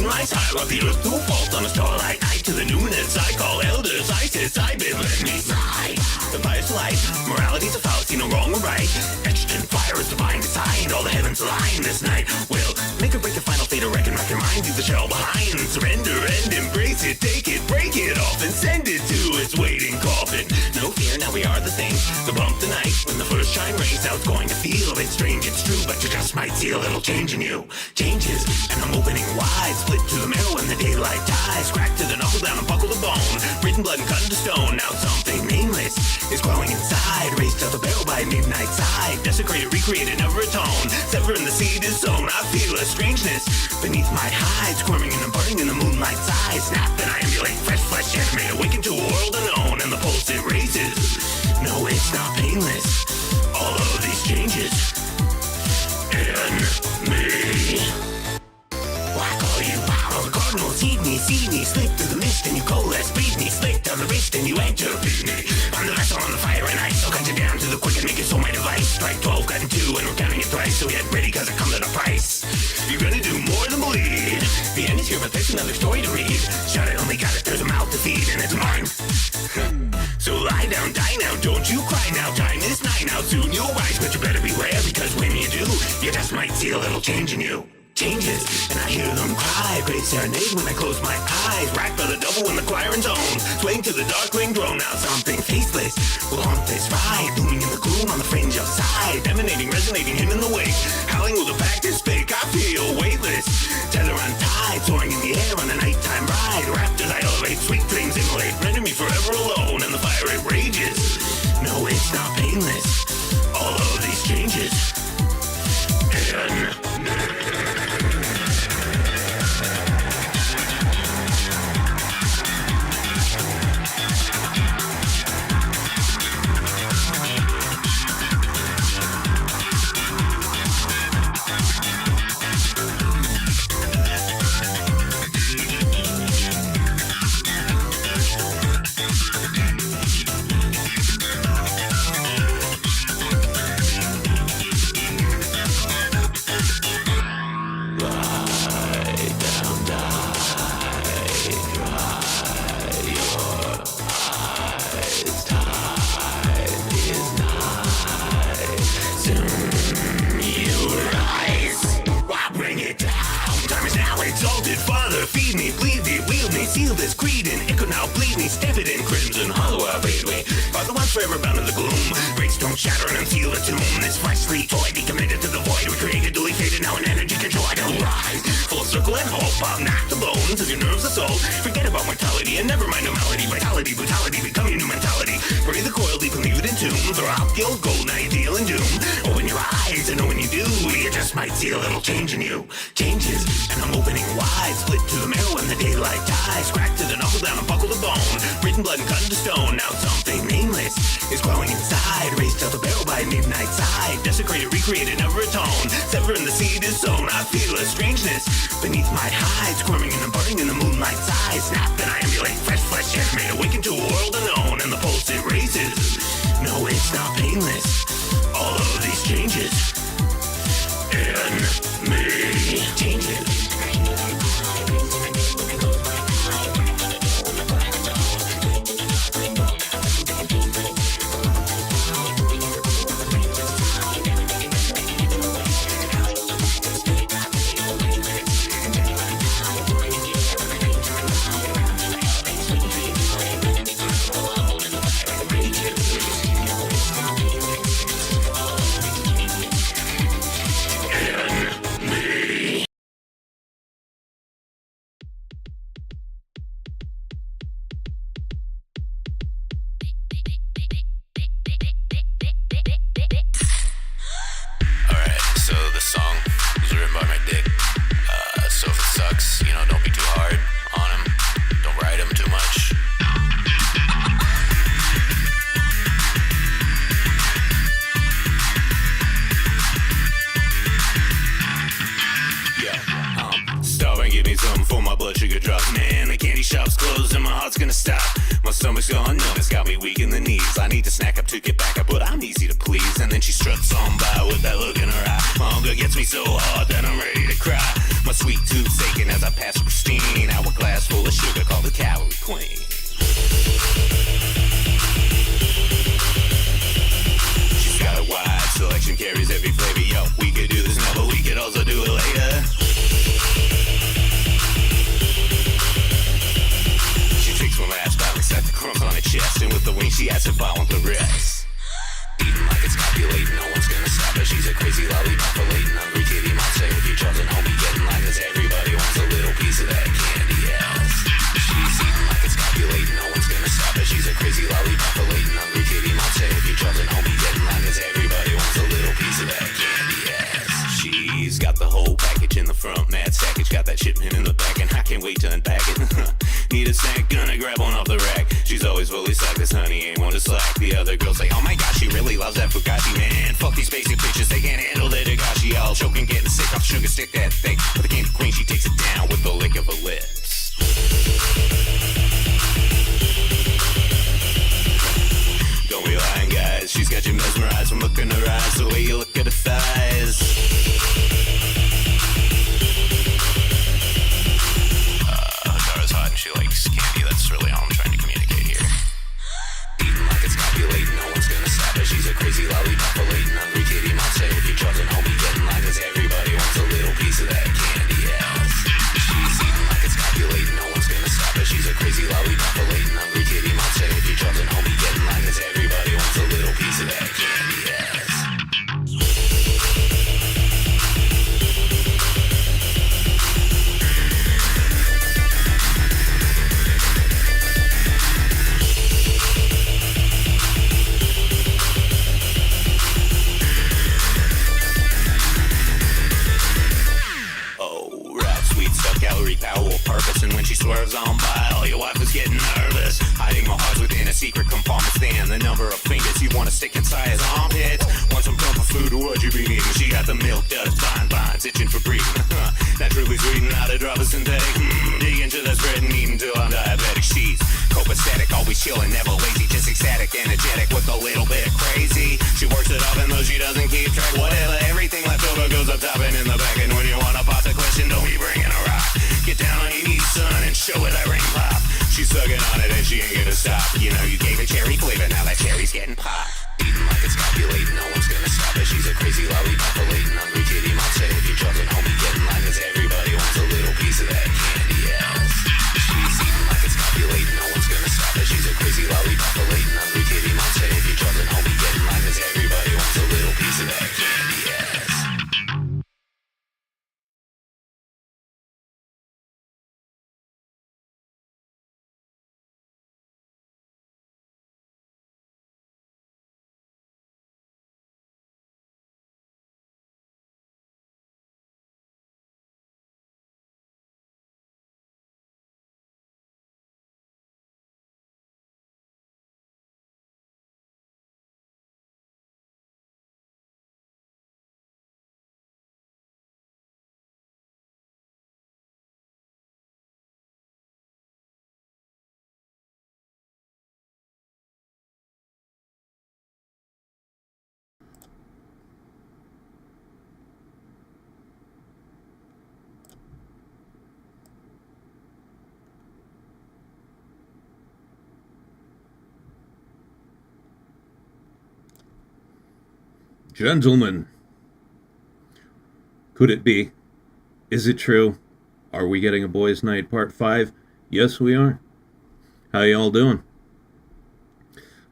moonlight's high, rock the earth to fault on a starlight night. To the numinous I call elders, ISIS, I've been let me slide. The bias light, morality's a fallacy, no wrong or right. Etched in fire is divine designed, all the heavens align this night. Will make or break the final fate, or reckon rack your mind, leave the shell behind. Surrender and embrace it, take it, break it off, and send it to its waiting coffin. No fear, now we are the same. The bump the night, when the first shine rings, now it's going to feel a bit strange, it's true, but you just might see a little change in you. Changes, and I'm opening wide, split to the marrow when the daylight dies. Crack to the knuckle down and buckle the bone, written blood and cut into stone. Now something nameless is growing inside, raised to the barrel by midnight side. Desecrated, recreated, never atone. Severing the seed is sown, I feel a strangeness beneath my hide, squirming and burning in the moonlight's eye. Snap and I emulate fresh flesh, animate, awaken to a world unknown, and the pulse it raises. No, it's not painless, all of these changes in me. Why call you power? The cardinals heed me, see me, slip through the mist, and you coalesce, beat me, slick down the wrist, and you enter, beat me. I'm the vessel on the fire and ice, I'll cut you down to the quick and make it so my device. Strike 12, cut in 2, and we're counting it thrice, so get ready, cause it comes at a price. You're gonna do more than bleed. The end is here, but there's another story to read. Shut it, only got it, there's a mouth to feed, and it's mine. So lie down, die now, don't you cry now. Time is nigh now, soon you'll rise, but you better beware, because when you do, you just might see a little change in you. Changes, and I hear them cry. Great serenade when I close my eyes. Racked by the double when the choir's own. Swing to the dark ring drone. Now something faceless will haunt this ride. Looming in the gloom on the fringe of sight. Emanating, resonating, him in the wake. Howling with a fact is fake. I feel weightless. Tether untied, soaring in the air on a nighttime ride. Wrapped as I elevate, sweet dreams immolate. Render me forever alone, and the fire it rages. No, it's not painless, all of these changes in Father, feed me, bleed me, wield me, seal this creed in. It could now bleed me, step it in crimson hollow, I bathe me. Are the ones forever bound in the gloom. Great stone shatter and unseal the tomb. This fleshly toy be committed to the void. We created, duly faded, now in energy control I don't rise. Full circle and hope, I'll knock the bones as your nerves are soul. Forget about mortality and never mind normality. Vitality, brutality, become your new mentality. Breathe the coil, deep and leave it in tombs. Or I'll guild gold, now you deal in doom. Open your eyes and know when you do, you just might see a little change in you. Changes, and I'm opening wide. Split to the marrow when the daylight dies. Crack to the knuckle down and buckle the bone. Written blood and cut into stone. Now something nameless is growing inside. Raised to the barrel by midnight side. Desecrated, recreated, never atone. Severing the seed is sown. I feel a strangeness beneath my hide. Squirming and burning in the moonlight's eye. Snap and I emulate fresh flesh, animate, awaken to a world unknown, and the pulse it raises. No, it's not painless, all of these changes in me. Changes. stomach's gone numb, it's got me weak in the knees. I need to snack up to get back up, but I'm easy to please. And then she struts on by with that look in her eye. My hunger gets me so hard that I'm ready to cry. My sweet tooth's aching as I pass her pristine. Hourglass full of sugar, called the calorie queen. She's got a wide selection, carries every flavor. Yo, we could do this now, but we could also do it later. She takes one last bite, looks at the crumbs on her chest, and with the wing she has to I want the rest. Eating like it's copulating, no one's gonna stop her. She's a crazy lollipop, latent hungry kitty monster. If you're charging homie, get in line, cause everybody wants a little piece of that candy ass. She's eating like it's copulating, no one's gonna stop her. She's a crazy lollipop, latent hungry kitty monster. If you're charging homie, get in line, cause everybody wants a little piece of that candy ass. She's got the whole package in the front, mad sackage, got that shipment in the back, and I can't wait to unpack it. Need a snack, gonna grab one off the rack. She's always fully stocked, this honey ain't one to slack. The other girls say, oh my gosh, she really loves that Fugashi, man. Fuck these basic bitches, they can't handle that Dagashi. All choking, getting sick off sugar, stick that thing. But the candy queen, she takes it down with the lick of her lips. Don't be lying, guys, she's got you mesmerized from looking in her eyes, the way you look at her thighs. Dara's hot and she likes candy, that's really all I'm trying to communicate here. Eating like it's copulating, no one's gonna stop her. She's a crazy lollipop, latent hungry kitty monster. If you're charging homie, get in line, cause everybody wants a little piece of that candy ass. She's eating like it's copulating, no one's gonna stop her. She's a crazy lollipop, latent hungry kitty monster. If you're charging homie, get in line, cause everybody wants a little piece of that candy ass. Calorie power will purpose, and when she swerves on by, all your wife is getting nervous. Hiding my heart within a secret compartment stand. The number of fingers you want to stick inside his armpits. Want some comfort food, what you be needing? She got the milk duds, fine vines, itching for breathing. Naturally sweet, not a drop of synthetic. Dig into the spread and eat until I'm diabetic. She's copacetic, always chilling, never lazy, just ecstatic, energetic with a little bit of crazy. She works it up and though she doesn't keep track, whatever, everything left over goes up top and in the back. And when you wanna pop the question, don't be bringing a rock. Get down on your knees, son, and show her that ring pop. She's sucking on it and she ain't gonna stop. You know you gave her cherry flavor, now that cherry's getting popped. Eating like it's copulating, no one's gonna stop her. She's a crazy lollipop, latent hungry kitty monster. If you're charging homie, get in line, cause everybody wants a little piece of that candy ass. She's eating like it's copulating, no one's gonna stop her. She's a crazy lollipop, latent hungry kitty monster. If you're charging homie, get in line, cause everybody wants a little piece of that candy ass. Gentlemen, could it be? Is it true? Are we getting a boys' night part 5? Yes, we are. How y'all doing?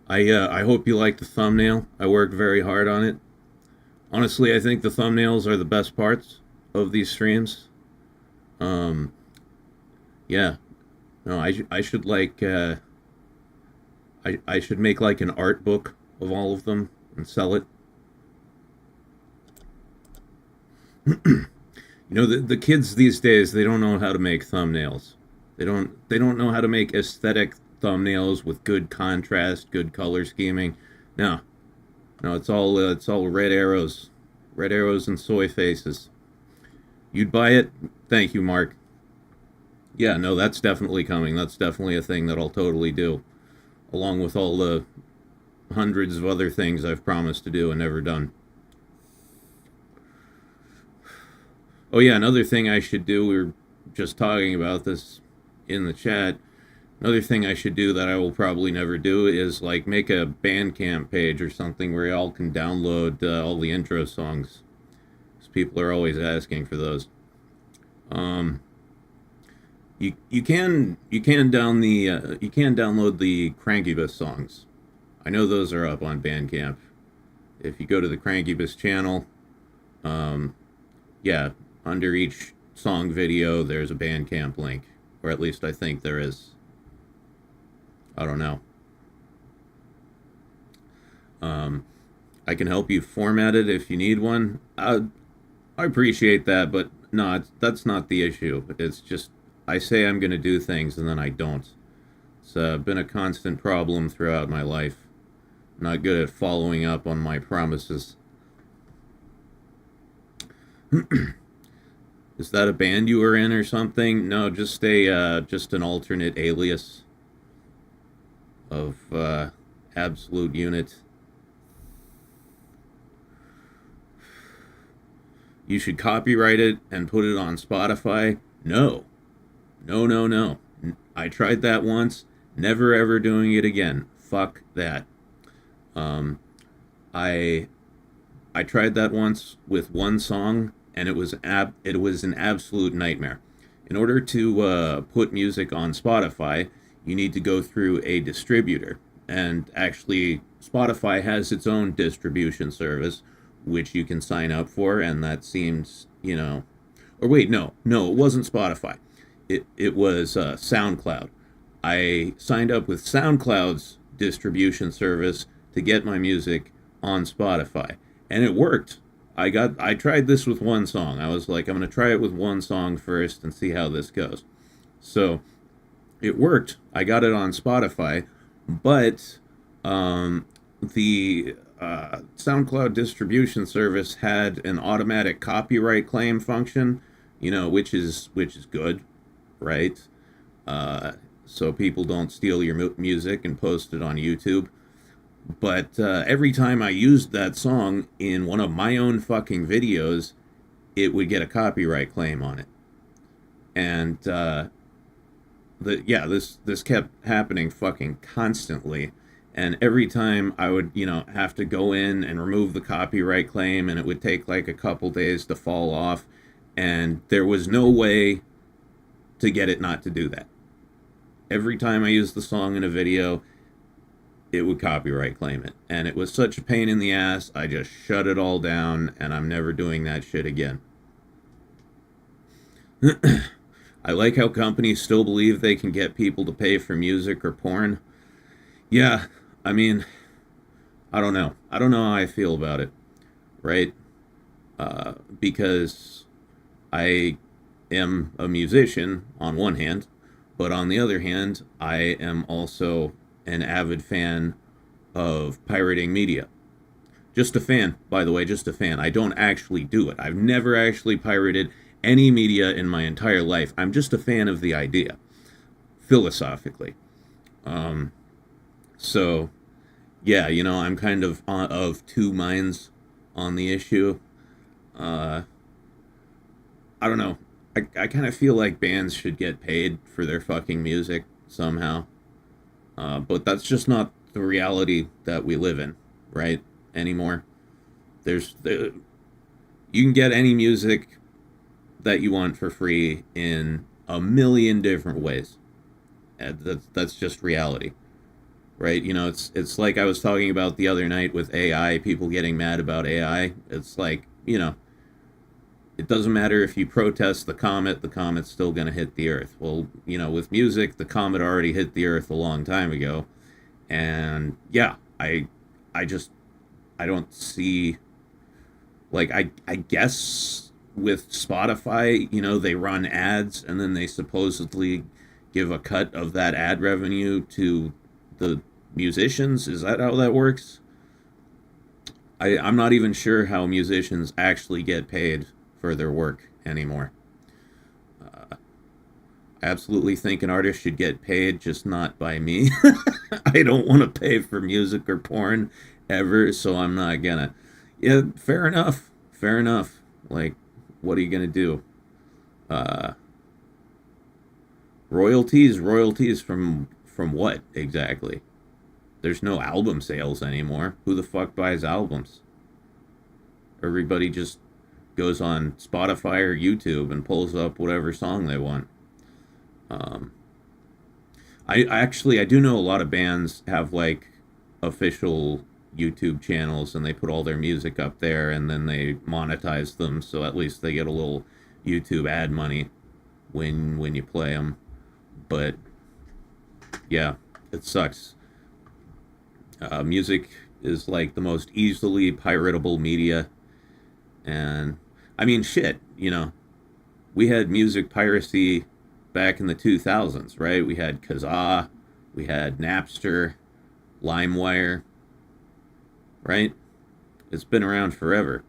I hope you like the thumbnail. I worked very hard on it. Honestly, I think the thumbnails are the best parts of these streams. Yeah. No, I should like I should make like an art book of all of them and sell it. You know, the kids these days, they don't know how to make thumbnails. They don't know how to make aesthetic thumbnails with good contrast, good color scheming. No, it's all red arrows and soy faces. You'd buy it? Thank you, Mark. Yeah, no, that's definitely coming. That's definitely a thing that I'll totally do, along with all the hundreds of other things I've promised to do and never done. Oh yeah, another thing I should do, we're just talking about this in the chat. Another thing I should do that I will probably never do is like make a Bandcamp page or something where y'all can download all the intro songs. Because people are always asking for those. You can download the Crankybus songs. I know those are up on Bandcamp. If you go to the Crankybus channel, yeah, under each song video there's a Bandcamp link, or at least I think there is. I don't know. I can help you format it if you need one. I appreciate that, but no, that's not the issue. It's just I say I'm going to do things and then I don't. It's been a constant problem throughout my life. I'm not good at following up on my promises. Is that a band you were in or something? No, just an alternate alias of Absolute Unit. You should copyright it and put it on Spotify. No. No. I tried that once. Never ever doing it again. Fuck that. I tried that once with one song, and it was an absolute nightmare. In order to put music on Spotify, you need to go through a distributor. And actually, Spotify has its own distribution service, which you can sign up for, and that seems, or wait, no, it wasn't Spotify. It was SoundCloud. I signed up with SoundCloud's distribution service to get my music on Spotify, and it worked. I tried this with one song. I was like, I'm going to try it with one song first and see how this goes. So it worked. I got it on Spotify, but the SoundCloud distribution service had an automatic copyright claim function, which is good, right? So people don't steal your music and post it on YouTube. But every time I used that song in one of my own fucking videos, it would get a copyright claim on it. And this kept happening fucking constantly. And every time I would, have to go in and remove the copyright claim, and it would take like a couple days to fall off. And there was no way to get it not to do that. Every time I used the song in a video, it would copyright claim it. And it was such a pain in the ass, I just shut it all down, and I'm never doing that shit again. I like how companies still believe they can get people to pay for music or porn. Yeah, I mean, I don't know. I don't know how I feel about it, right? Because I am a musician on one hand, but on the other hand, I am also an avid fan of pirating media. Just a fan, by the way, just a fan. I don't actually do it. I've never actually pirated any media in my entire life. I'm just a fan of the idea, philosophically. So, yeah, I'm kind of two minds on the issue. I don't know. I kind of feel like bands should get paid for their fucking music somehow. But that's just not the reality that we live in, right? Anymore. You can get any music that you want for free in a million different ways. And that's just reality, right? It's like I was talking about the other night with AI, people getting mad about AI. It's like, it doesn't matter if you protest the comet's still going to hit the Earth. Well, with music, the comet already hit the Earth a long time ago. And yeah, I don't see, like, I guess with Spotify, they run ads and then they supposedly give a cut of that ad revenue to the musicians. Is that how that works? I'm not even sure how musicians actually get paid for their work anymore. I absolutely think an artist should get paid, just not by me. I don't want to pay for music or porn ever, so I'm not gonna. Yeah, fair enough. Like, what are you gonna do? Royalties from what exactly? There's no album sales anymore. Who the fuck buys albums? Everybody just goes on Spotify or YouTube and pulls up whatever song they want. Um, I do know a lot of bands have like official YouTube channels and they put all their music up there and then they monetize them, so at least they get a little YouTube ad money when you play them. But yeah, it sucks. Music is like the most easily piratable media, and I mean shit, we had music piracy back in the 2000s, right? We had Kazaa, we had Napster, LimeWire, right? It's been around forever.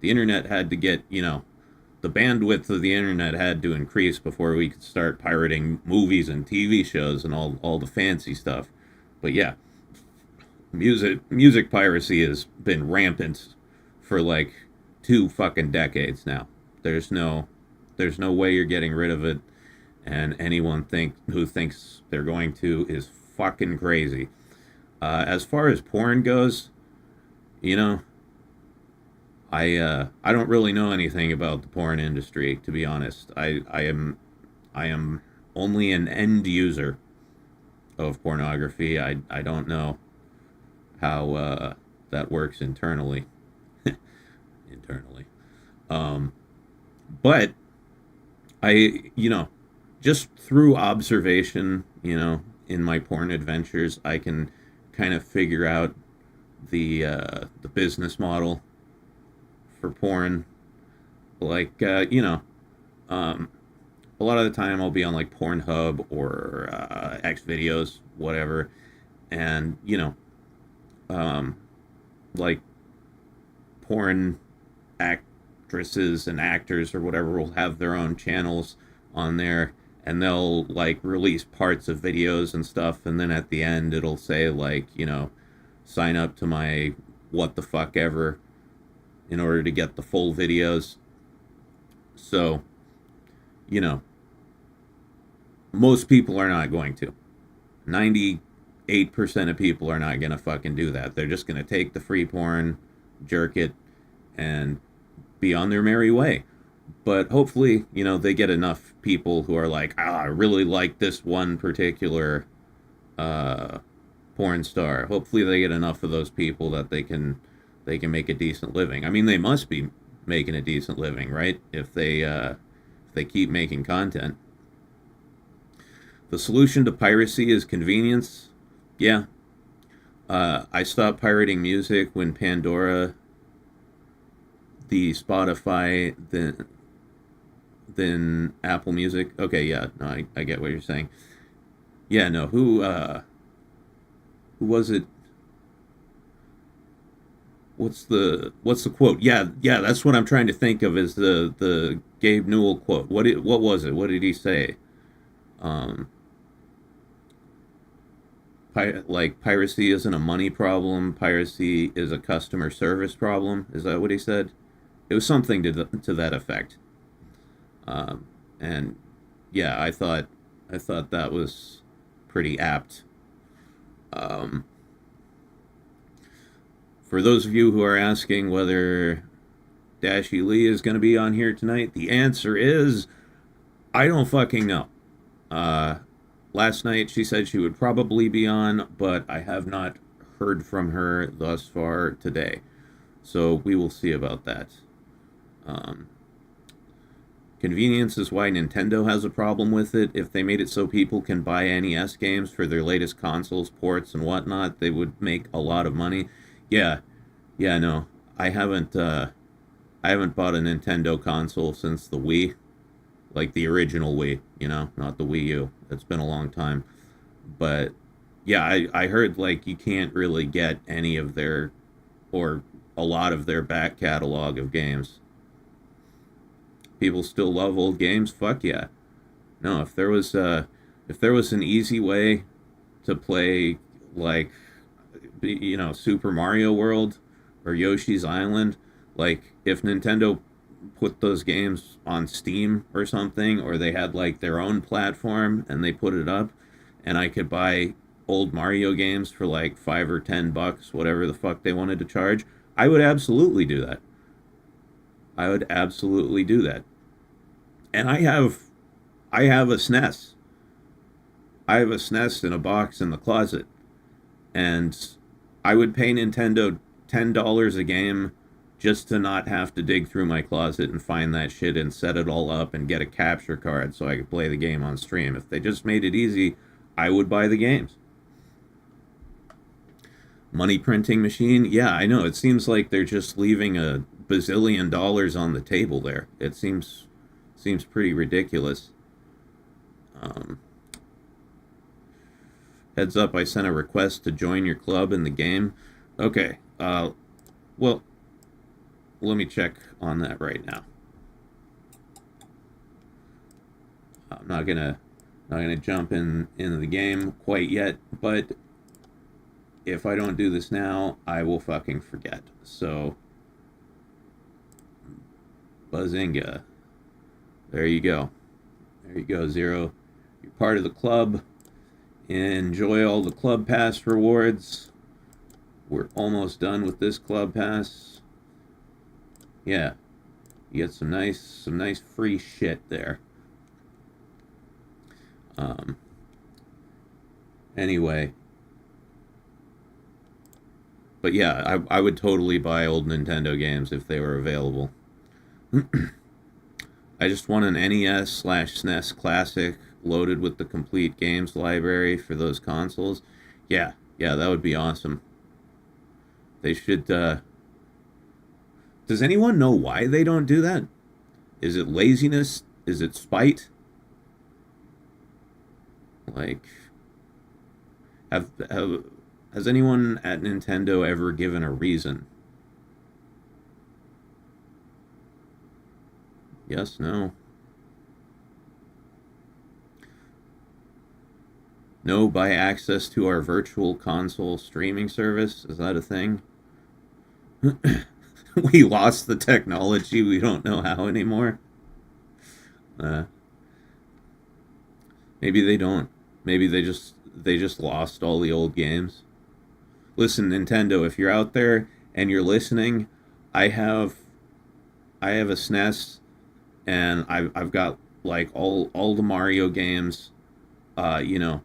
The internet had to get, the bandwidth of the internet had to increase before we could start pirating movies and TV shows and all the fancy stuff. But yeah, music piracy has been rampant for like 2 fucking decades now. There's no way you're getting rid of it, and anyone who thinks they're going to is fucking crazy. As far as porn goes, I don't really know anything about the porn industry, to be honest. I am only an end user of pornography. I don't know how that works internally. But just through observation, in my porn adventures, I can kind of figure out the business model for porn. Like, a lot of the time I'll be on like Pornhub or X videos, whatever, and like porn actresses and actors or whatever will have their own channels on there, and they'll like release parts of videos and stuff, and then at the end it'll say like, sign up to my what the fuck ever in order to get the full videos. So, most people are not going to. 98% of people are not going to fucking do that. They're just going to take the free porn, jerk it, and be on their merry way. But hopefully, they get enough people who are like, I really like this one particular porn star. Hopefully they get enough of those people that they can make a decent living. I mean, they must be making a decent living, right? If they keep making content. The solution to piracy is convenience. Yeah. I stopped pirating music when Pandora, the Spotify, then Apple Music. Okay, yeah, no, I get what you're saying. Yeah, no, who was it? What's the quote? Yeah, that's what I'm trying to think of, is the Gabe Newell quote. What was it? What did he say? Piracy isn't a money problem. Piracy is a customer service problem. Is that what he said? It was something to that effect. And yeah, I thought that was pretty apt. For those of you who are asking whether Dashie Li is going to be on here tonight, the answer is I don't fucking know. Last night she said she would probably be on, but I have not heard from her thus far today. So we will see about that. Convenience is why Nintendo has a problem with it. If they made it so people can buy NES games for their latest consoles, ports, and whatnot, they would make a lot of money. Yeah, no, I haven't bought a Nintendo console since the Wii, like the original Wii, not the Wii U. It's been a long time, but yeah, I heard like you can't really get any of their, or a lot of their back catalog of games. People still love old games? Fuck yeah. No, if there was an easy way to play like, Super Mario World or Yoshi's Island, like if Nintendo put those games on Steam or something, or they had like their own platform and they put it up, and I could buy old Mario games for like $5 or $10, whatever the fuck they wanted to charge, I would absolutely do that. I would absolutely do that. And I have a SNES. I have a SNES in a box in the closet, and I would pay Nintendo $10 a game just to not have to dig through my closet and find that shit and set it all up and get a capture card so I could play the game on stream. If they just made it easy, I would buy the games. Money printing machine? Yeah, I know. It seems like they're just leaving a bazillion dollars on the table there. It seems pretty ridiculous. Heads up, I sent a request to join your club in the game. Okay, well, let me check on that right now. I'm not gonna jump into the game quite yet, but if I don't do this now, I will fucking forget. So, Buzzinga. There you go. There you go, Zero. You're part of the club. Enjoy all the Club Pass rewards. We're almost done with this Club Pass. Yeah. You get some nice free shit there. Anyway. But yeah, I would totally buy old Nintendo games if they were available. I just want an NES/SNES Classic loaded with the complete games library for those consoles. Yeah, that would be awesome. They should, does anyone know why they don't do that? Is it laziness? Is it spite? Like, has anyone at Nintendo ever given a reason? Yes, no. No, buy access to our virtual console streaming service? Is that a thing? We lost the technology. We don't know how anymore. Maybe they don't. Maybe they just lost all the old games. Listen, Nintendo, if you're out there and you're listening, I have a SNES, and I've got like all the Mario games. You know,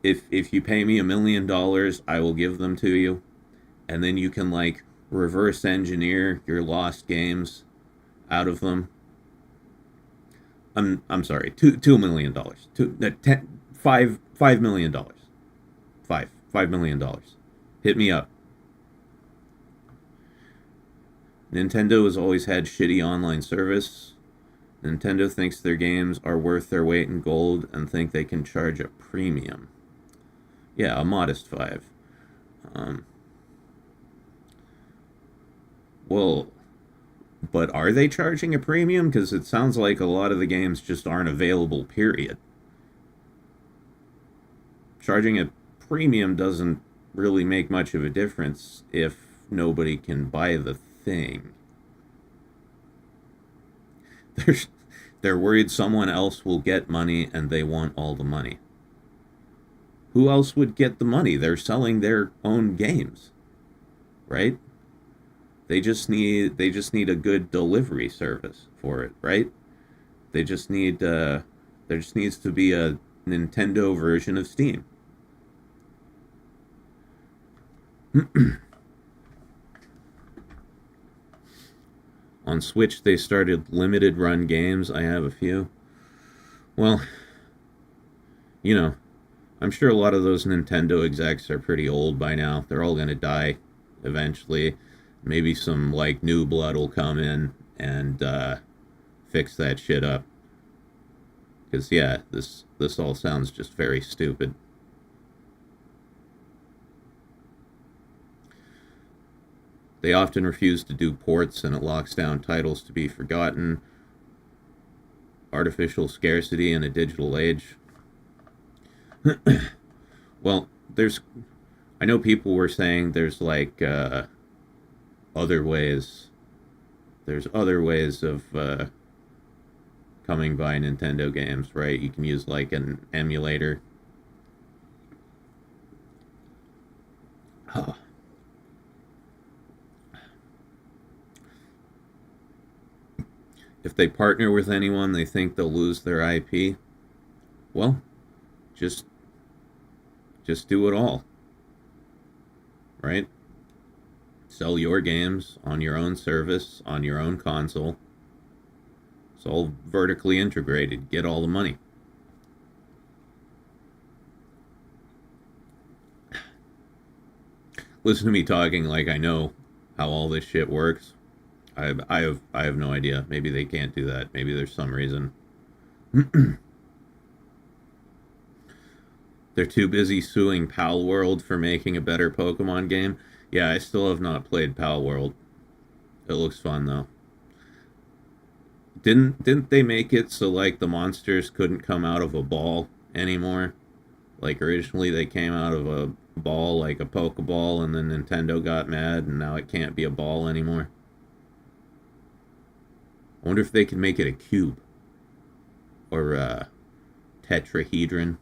if you pay me $1 million, I will give them to you, and then you can like reverse engineer your lost games out of them. I'm sorry, $2 million, $5 million, $5 million. Hit me up. Nintendo has always had shitty online service. Nintendo thinks their games are worth their weight in gold and think they can charge a premium. Yeah, a modest 5. Well, but are they charging a premium? Because it sounds like a lot of the games just aren't available, period. Charging a premium doesn't really make much of a difference if nobody can buy the thing. They're worried someone else will get money and they want all the money. Who else would get the money? They're selling their own games, right? They just need a good delivery service for it, right? There just needs to be a Nintendo version of Steam. On Switch, they started limited run games. I have a few. Well, you know, I'm sure a lot of those Nintendo execs are pretty old by now. They're all going to die eventually. Maybe some, like, new blood will come in and fix that shit up. Because, yeah, this all sounds just very stupid. They often refuse to do ports, and it locks down titles to be forgotten. Artificial scarcity in a digital age. Well, I know people were saying there's like other ways There's other ways of coming by Nintendo games, right? You can use like an emulator. Oh. If they partner with anyone they think they'll lose their IP, well, just do it all, right? Sell your games on your own service, on your own console. It's all vertically integrated. Get all the money. Listen to me talking like I know how all this shit works. I have no idea. Maybe they can't do that. Maybe there's some reason. They're too busy suing Palworld for making a better Pokemon game. Yeah, I still have not played Palworld. It looks fun though. Didn't they make it so like the monsters couldn't come out of a ball anymore? Like originally they came out of a ball like a Pokeball, and then Nintendo got mad and now it can't be a ball anymore. I wonder if they can make it a cube or a tetrahedron.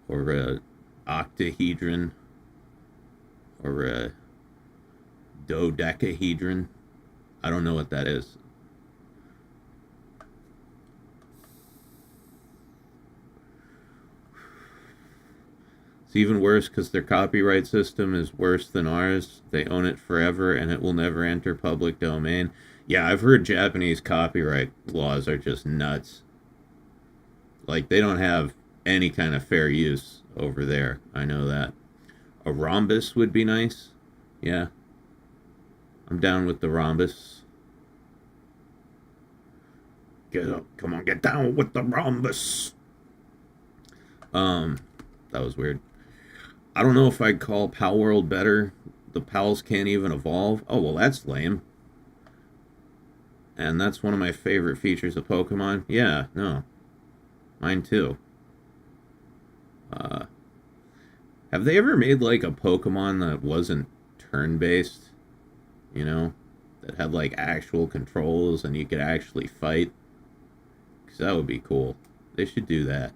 Or a octahedron, or a dodecahedron. I don't know what that is. It's even worse because their copyright system is worse than ours. They own it forever and it will never enter public domain. Yeah, I've heard Japanese copyright laws are just nuts. Like, they don't have any kind of fair use over there. I know that. A rhombus would be nice. Yeah. I'm down with the rhombus. Get up. Come on, get down with the rhombus. That was weird. I don't know if I'd call Palworld better. The pals can't even evolve. Oh, well, that's lame. And that's one of my favorite features of Pokemon. Yeah, no. Mine too. Have they ever made like a Pokemon that wasn't turn-based? You know? That had like actual controls and you could actually fight? Because that would be cool. They should do that.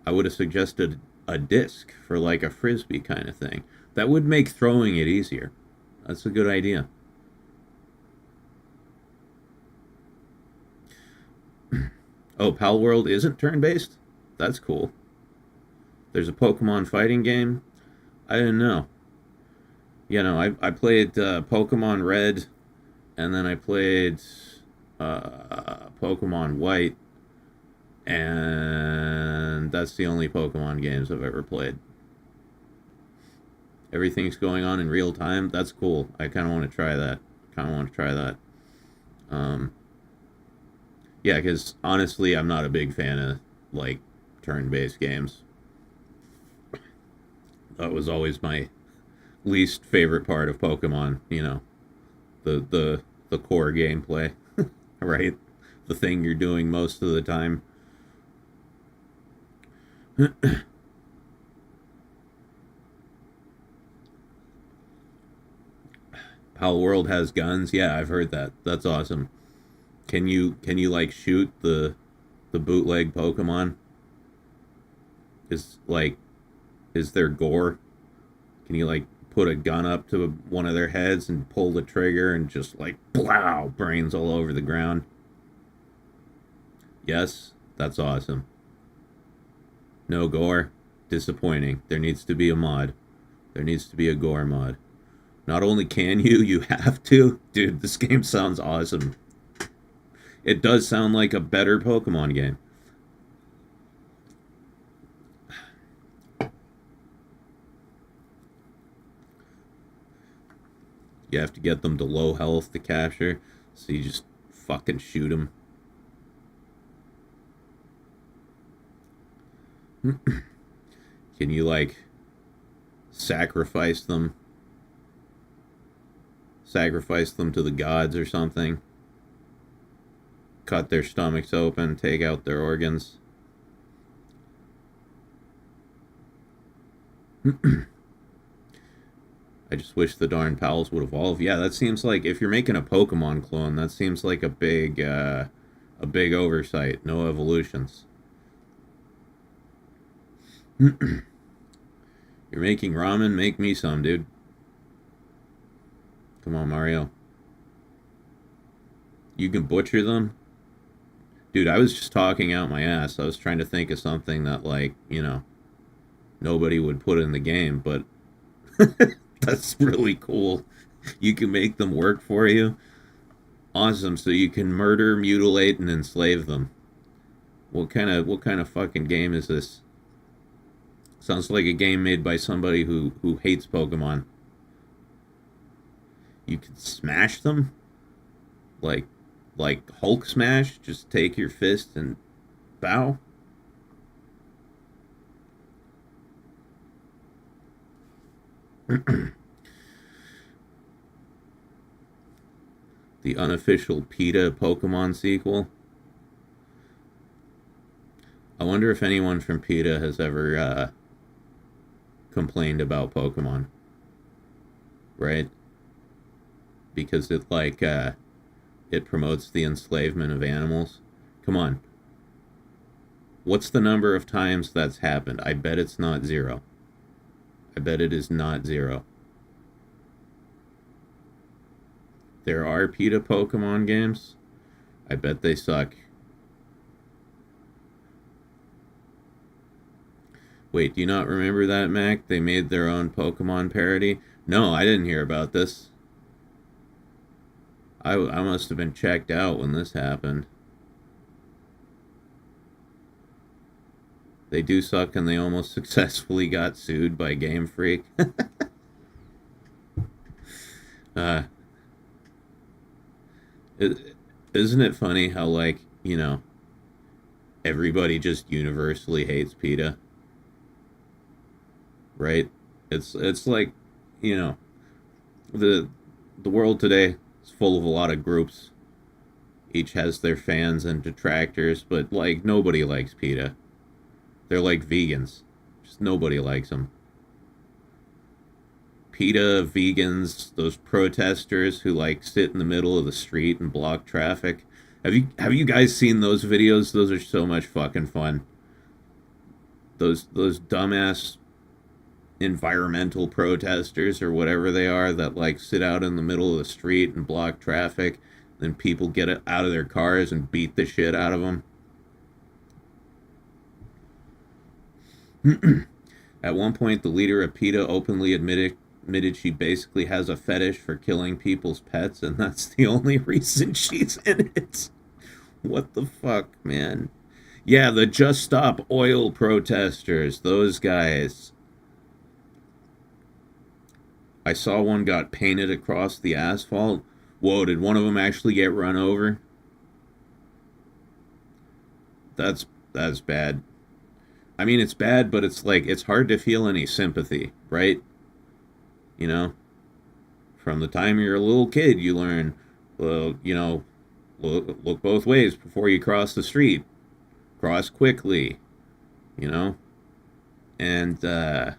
I would have suggested a disc for like a frisbee kind of thing. That would make throwing it easier. That's a good idea. Oh, Palworld isn't turn-based? That's cool. There's a Pokemon fighting game? I didn't know. You know, I played Pokemon Red, and then I played Pokemon White, and that's the only Pokemon games I've ever played. Everything's going on in real time? That's cool. I kind of want to try that. Yeah, because honestly, I'm not a big fan of, like, turn-based games. That was always my least favorite part of Pokemon, you know. The core gameplay, right? The thing you're doing most of the time. Palworld has guns? Yeah, I've heard that. That's awesome. Can you like shoot the bootleg Pokemon? Is there gore? Can you like put a gun up to one of their heads and pull the trigger and just like plow, brains all over the ground? Yes, that's awesome. No gore? Disappointing. There needs to be a mod. There needs to be a gore mod. Not only can you have to. Dude, this game sounds awesome. It does sound like a better Pokemon game. You have to get them to low health to capture, so you just fucking shoot them. Can you, like, sacrifice them? Sacrifice them to the gods or something? Cut their stomachs open, take out their organs. I just wish the darn pals would evolve. Yeah, that seems like if you're making a Pokemon clone, that seems like a big oversight. No evolutions. You're making ramen, make me some, dude. Come on, Mario. You can butcher them? Dude, I was just talking out my ass. I was trying to think of something that, like, you know, nobody would put in the game, but that's really cool. You can make them work for you. Awesome, so you can murder, mutilate, and enslave them. What kind of fucking game is this? Sounds like a game made by somebody who hates Pokemon. You can smash them? Like Hulk smash? Just take your fist and bow? The unofficial PETA Pokemon sequel. I wonder if anyone from PETA has ever complained about Pokemon. Right? Because it it promotes the enslavement of animals. Come on. What's the number of times that's happened? I bet it's not 0. I bet it is not 0. There are PETA Pokemon games. I bet they suck. Wait, do you not remember that, Mac? They made their own Pokemon parody? No, I didn't hear about this. I must have been checked out when this happened. They do suck, and they almost successfully got sued by Game Freak. Isn't it funny how, like, you know, everybody just universally hates PETA? Right? It's like, you know, the world today is full of a lot of groups. Each has their fans and detractors, but, like, nobody likes PETA. They're like vegans. Just nobody likes them. PETA, vegans, those protesters who, like, sit in the middle of the street and block traffic. Have you guys seen those videos? Those are so much fucking fun. Those dumbass environmental protesters or whatever they are that, like, sit out in the middle of the street and block traffic. Then people get out of their cars and beat the shit out of them. At one point, the leader of PETA openly admitted she basically has a fetish for killing people's pets, and that's the only reason she's in it. What the fuck, man? Yeah, the Just Stop Oil protesters, those guys. I saw one got painted across the asphalt. Whoa, did one of them actually get run over? That's bad. I mean, it's bad, but it's like, it's hard to feel any sympathy, right? You know? From the time you're a little kid, you learn, well, you know, look both ways before you cross the street. Cross quickly, you know? And then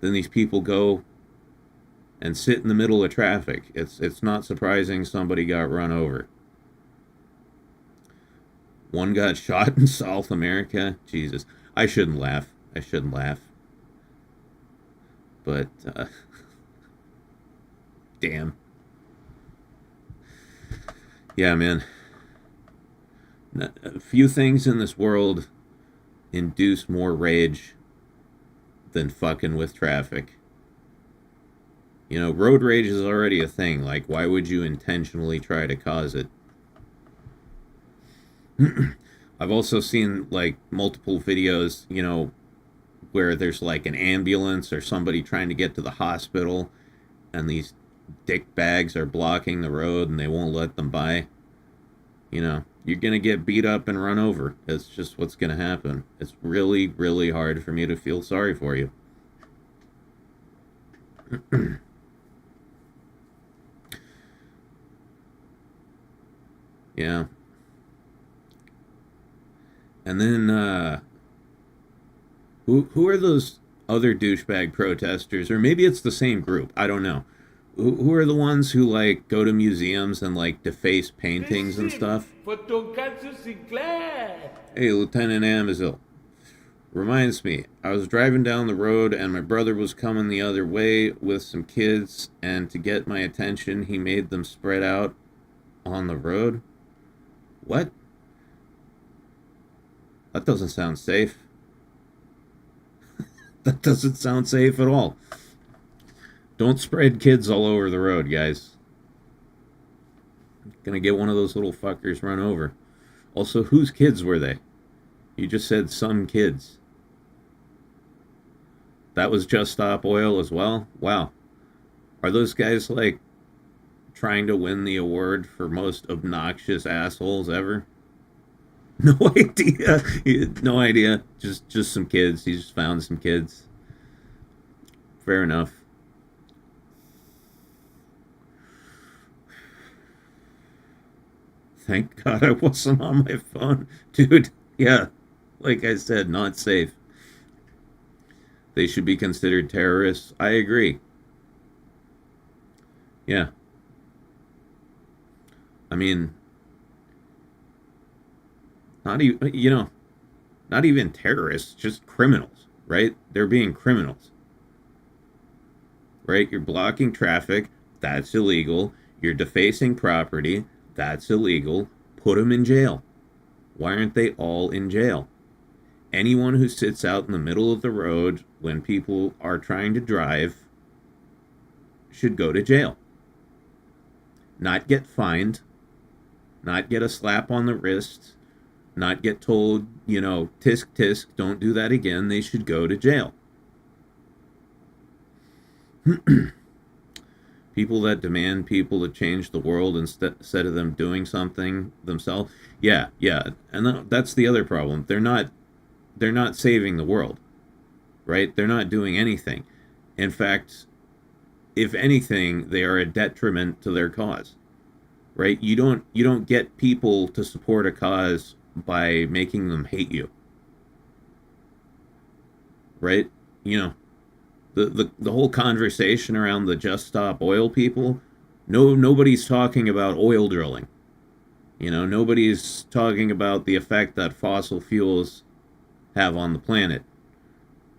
these people go and sit in the middle of traffic. It's not surprising somebody got run over. One got shot in South America. Jesus. I shouldn't laugh. But, damn. Yeah, man. A few things in this world induce more rage than fucking with traffic. You know, road rage is already a thing. Like, why would you intentionally try to cause it? I've also seen, like, multiple videos, you know, where there's, like, an ambulance or somebody trying to get to the hospital, and these dick bags are blocking the road and they won't let them by. You know, you're gonna get beat up and run over. It's just what's gonna happen. It's really, really hard for me to feel sorry for you. Yeah. And then, who are those other douchebag protesters, or maybe it's the same group. I don't know. Who are the ones who like go to museums and like deface paintings and stuff? For Tonkatsu Sinclair. Hey, Lieutenant Amazil. Reminds me, I was driving down the road and my brother was coming the other way with some kids, and to get my attention, he made them spread out on the road. What? That doesn't sound safe. That doesn't sound safe at all. Don't spread kids all over the road, guys. Gonna get one of those little fuckers run over. Also, whose kids were they? You just said some kids. That was Just Stop Oil as well? Wow. Are those guys, like, trying to win the award for most obnoxious assholes ever? No idea. No idea. Just some kids. He just found some kids. Fair enough. Thank God I wasn't on my phone. Dude, yeah. Like I said, not safe. They should be considered terrorists. I agree. Yeah. I mean, not even terrorists, just criminals, right? They're being criminals. Right? You're blocking traffic. That's illegal. You're defacing property. That's illegal. Put them in jail. Why aren't they all in jail? Anyone who sits out in the middle of the road when people are trying to drive should go to jail. Not get fined. Not get a slap on the wrist. Not get told, tisk tisk, don't do that again. They should go to jail. People that demand people to change the world instead of them doing something themselves. Yeah. And that's the other problem. They're not saving the world, right? They're not doing anything. In fact, if anything, they are a detriment to their cause, right? You don't get people to support a cause by making them hate you, right? The whole conversation around the Just Stop Oil people, nobody's talking about oil drilling. Nobody's talking about the effect that fossil fuels have on the planet.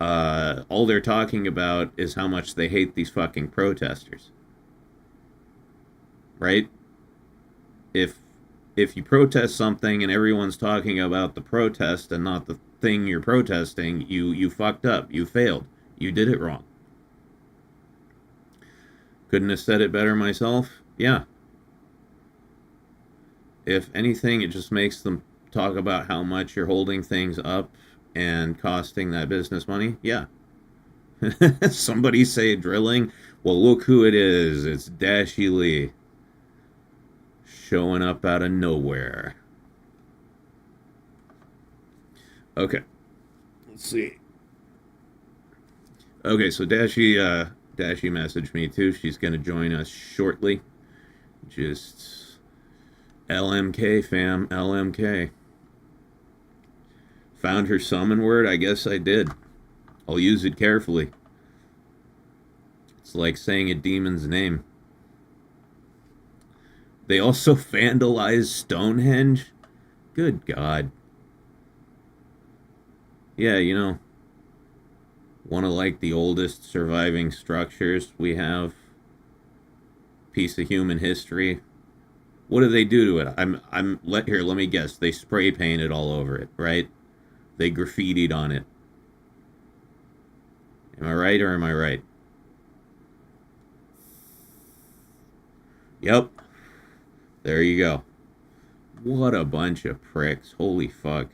All they're talking about is how much they hate these fucking protesters. Right? If you protest something and everyone's talking about the protest and not the thing you're protesting, you fucked up. You failed. You did it wrong. Couldn't have said it better myself? Yeah. If anything, it just makes them talk about how much you're holding things up and costing that business money. Yeah. Somebody say drilling. Well, look who it is. It's Dashie Li. Showing up out of nowhere. Okay. Let's see. Okay, so Dashie messaged me too. She's going to join us shortly. Just LMK, fam. LMK. Found her summon word? I guess I did. I'll use it carefully. It's like saying a demon's name. They also vandalized Stonehenge? Good God. Yeah, one of like the oldest surviving structures we have. Piece of human history. What do they do to it? Let me guess. They spray painted all over it, right? They graffitied on it. Am I right or am I right? Yep. There you go. What a bunch of pricks. Holy fuck.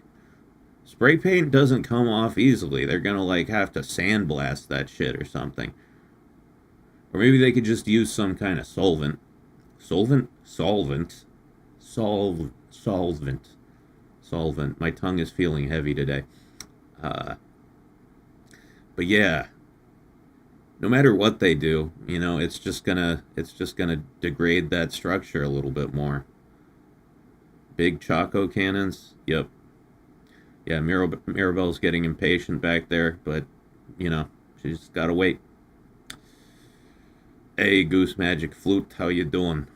Spray paint doesn't come off easily. They're gonna have to sandblast that shit or something. Or maybe they could just use some kind of solvent. Solvent. My tongue is feeling heavy today. But yeah. No matter what they do, it's just gonna degrade that structure a little bit more. Big Choco cannons. Yep. Yeah, Mirabelle's getting impatient back there, but She just gotta wait. Hey, Goose Magic Flute, how you doing?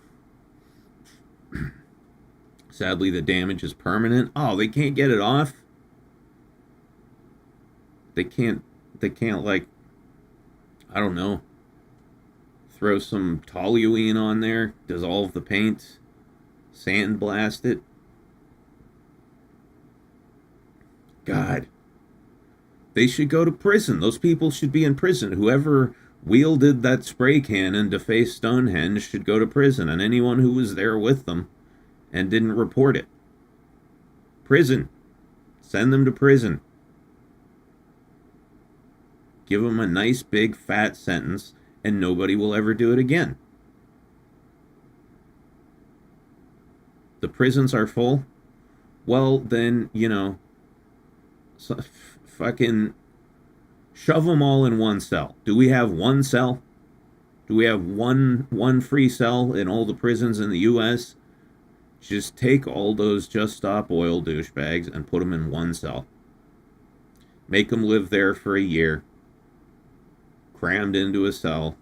Sadly, the damage is permanent. Oh, they can't get it off? They can't, like, I don't know, throw some toluene on there, dissolve the paint, sandblast it. God. They should go to prison. Those people should be in prison. Whoever wielded that spray cannon to face Stonehenge should go to prison, and anyone who was there with them and didn't report it. Prison. Send them to prison. Give them a nice big fat sentence, and nobody will ever do it again. The prisons are full? Well, then, you know, so, fucking shove them all in one cell. Do we have one cell? Do we have one free cell in all the prisons in the U.S.? Just take all those Just Stop Oil douchebags and put them in one cell. Make them live there for a year, crammed into a cell,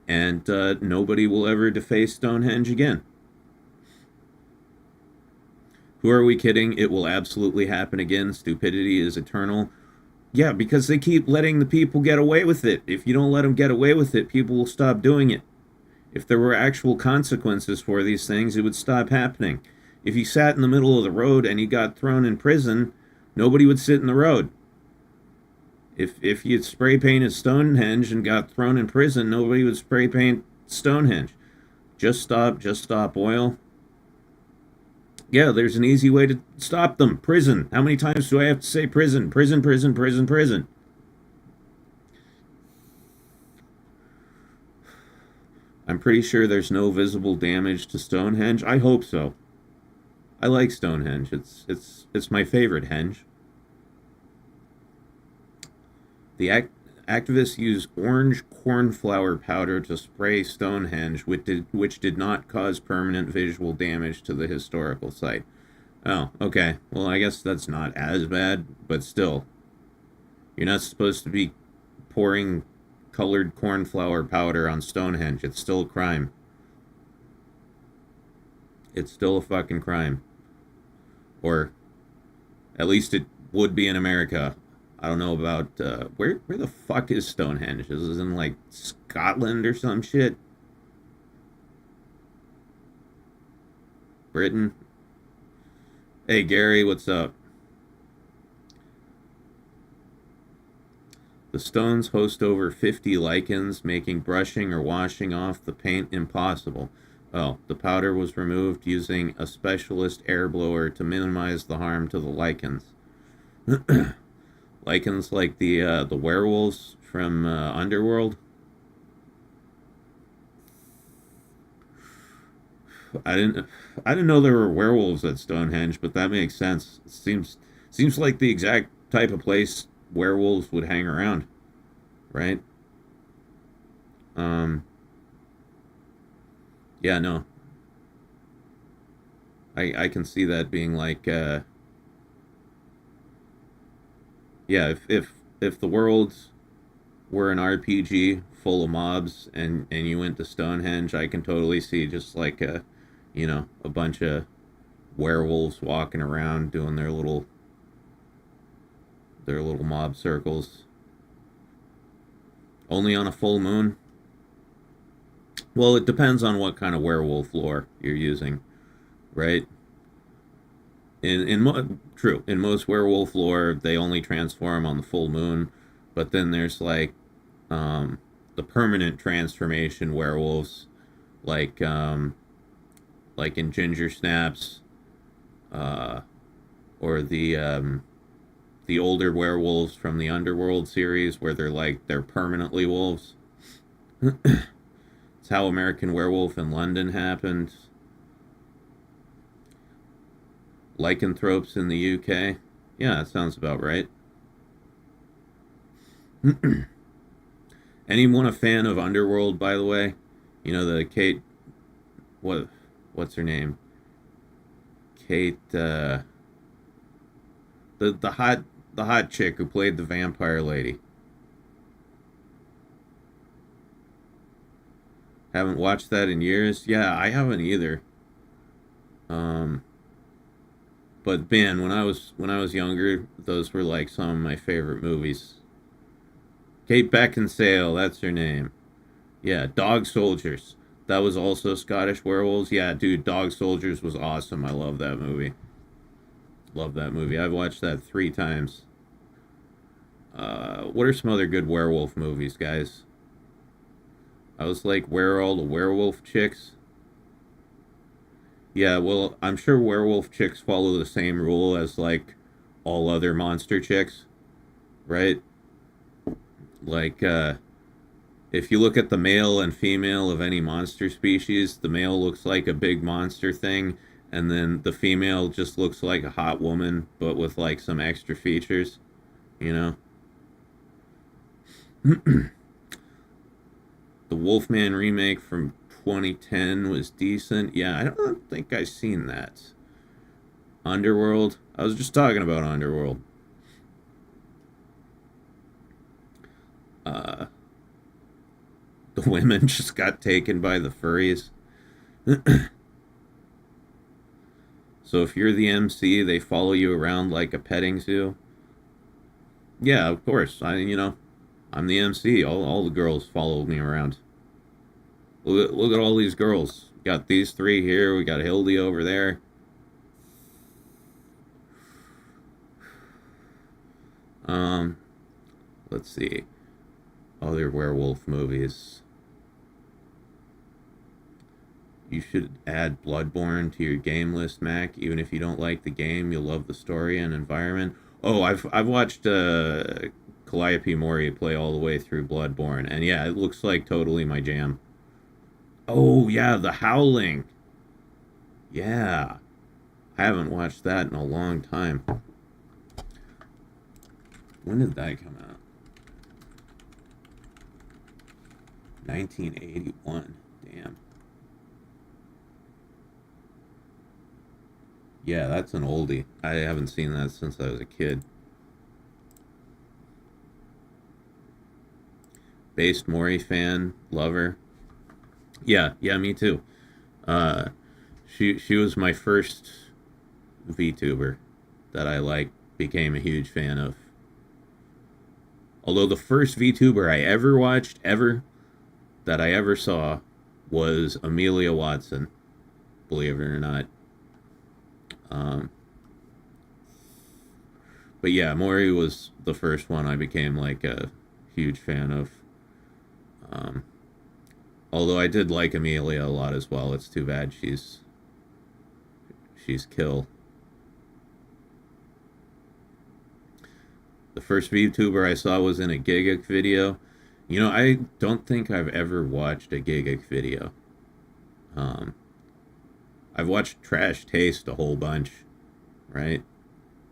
and nobody will ever deface Stonehenge again. Who are we kidding? It will absolutely happen again. Stupidity is eternal. Yeah, because they keep letting the people get away with it. If you don't let them get away with it, people will stop doing it. If there were actual consequences for these things, it would stop happening. If you sat in the middle of the road and you got thrown in prison, nobody would sit in the road. If you spray painted Stonehenge and got thrown in prison, nobody would spray paint Stonehenge. Just stop oil. Yeah, there's an easy way to stop them. Prison. How many times do I have to say prison? Prison, prison, prison, prison. I'm pretty sure there's no visible damage to Stonehenge. I hope so. I like Stonehenge. It's my favorite henge. The activists used orange cornflower powder to spray Stonehenge, which did not cause permanent visual damage to the historical site. Oh, okay. Well, I guess that's not as bad, but still. You're not supposed to be pouring colored cornflower powder on Stonehenge. It's still a crime. It's still a fucking crime. Or at least it would be in America. I don't know about, where the fuck is Stonehenge? Is it in, like, Scotland or some shit? Britain? Hey, Gary, what's up? The stones host over 50 lichens, making brushing or washing off the paint impossible. Oh, the powder was removed using a specialist air blower to minimize the harm to the lichens. Lichens like the werewolves from Underworld. I didn't know there were werewolves at Stonehenge, but that makes sense. It seems like the exact type of place werewolves would hang around, right? Yeah, no. I can see that being like yeah, if the world were an RPG full of mobs and you went to Stonehenge, I can totally see just like a bunch of werewolves walking around doing their little mob circles. Only on a full moon? Well, it depends on what kind of werewolf lore you're using, right? True. In most werewolf lore, they only transform on the full moon, but then there's like the permanent transformation werewolves, like in Ginger Snaps, or the older werewolves from the Underworld series, where they're permanently wolves. It's how American Werewolf in London happened. Lycanthropes in the UK. Yeah, that sounds about right. Anyone a fan of Underworld, by the way? You know, the Kate... What's her name? Kate, the hot chick who played the vampire lady. Haven't watched that in years. Yeah, I haven't either. But man, when I was younger, those were like some of my favorite movies. Kate Beckinsale, that's her name. Yeah, Dog Soldiers. That was also Scottish werewolves. Yeah, dude, Dog Soldiers was awesome. I love that movie. Love that movie. I've watched that 3 times. What are some other good werewolf movies, guys? I was like, where are all the werewolf chicks? Yeah, well, I'm sure werewolf chicks follow the same rule as like all other monster chicks, right? Like, if you look at the male and female of any monster species, the male looks like a big monster thing, and then the female just looks like a hot woman, but with like some extra features, you know? The Wolfman remake from 2010 was decent. Yeah, I don't think I've seen that. Underworld? I was just talking about Underworld. The women just got taken by the furries. So if you're the MC, they follow you around like a petting zoo. Yeah, of course. I'm the MC. All the girls follow me around. Look at all these girls. We got these 3 here. We got Hildy over there. Let's see. Other werewolf movies. You should add Bloodborne to your game list, Mac. Even if you don't like the game, you'll love the story and environment. Oh, I've watched Calliope Mori play all the way through Bloodborne, and yeah, it looks like totally my jam. Oh yeah, The Howling. Yeah, I haven't watched that in a long time. When did that come out? 1981. Damn. Yeah, that's an oldie. I haven't seen that since I was a kid. Based Mori fan, lover. Yeah, me too. She was my first VTuber that I became a huge fan of. Although the first VTuber I ever watched, that I ever saw, was Amelia Watson, believe it or not. But yeah, Mori was the first one I became like a huge fan of. Although I did like Amelia a lot as well. It's too bad she's kill. The first VTuber I saw was in a Gigguk video. I don't think I've ever watched a Gigguk video. I've watched Trash Taste a whole bunch, right?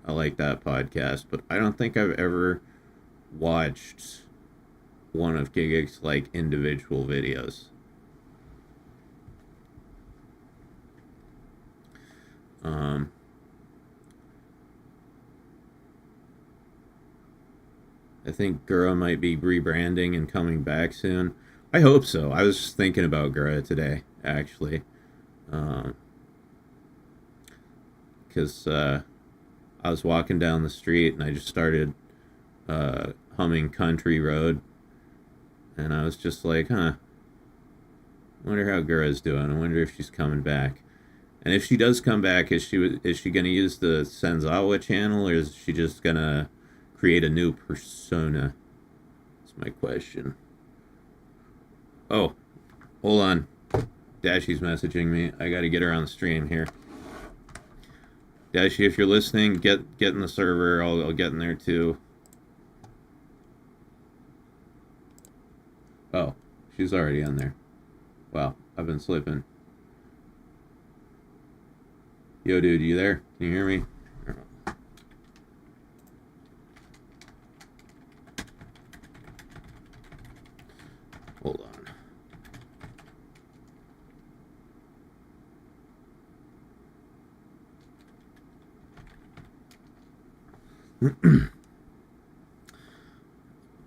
I like that podcast, but I don't think I've ever watched one of Gigguk's like individual videos. I think Gura might be rebranding and coming back soon. I hope so. I was just thinking about Gura today, actually. Because I was walking down the street and I just started humming Country Road. And I was just like, I wonder how Gura's doing. I wonder if she's coming back. And if she does come back, is she going to use the Senzawa channel, or is she just going to create a new persona? That's my question. Oh, hold on. Dashie's messaging me. I got to get her on the stream here. Dashie, if you're listening, get in the server. I'll get in there too. Oh, she's already in there. Wow, I've been slipping. Yo, dude, you there? Can you hear me? Hold on.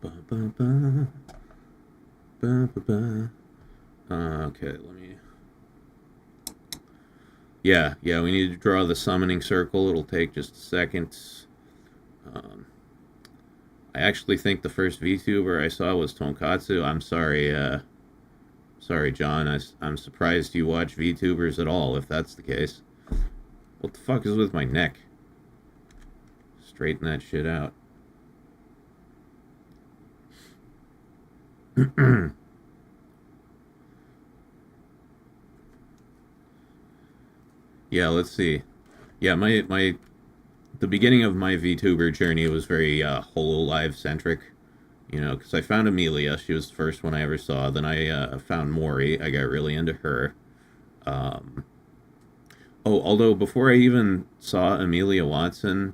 Ba, ba, ba. Ba, ba, ba. Okay, let me... Yeah, we need to draw the summoning circle. It'll take just a second. I actually think the first VTuber I saw was Tonkatsu. I'm sorry, John. I'm surprised you watch VTubers at all, if that's the case. What the fuck is with my neck? Straighten that shit out. Yeah, let's see. Yeah, the beginning of my VTuber journey was very HoloLive centric. You know, because I found Amelia. She was the first one I ever saw. Then I found Mori. I got really into her. Although before I even saw Amelia Watson,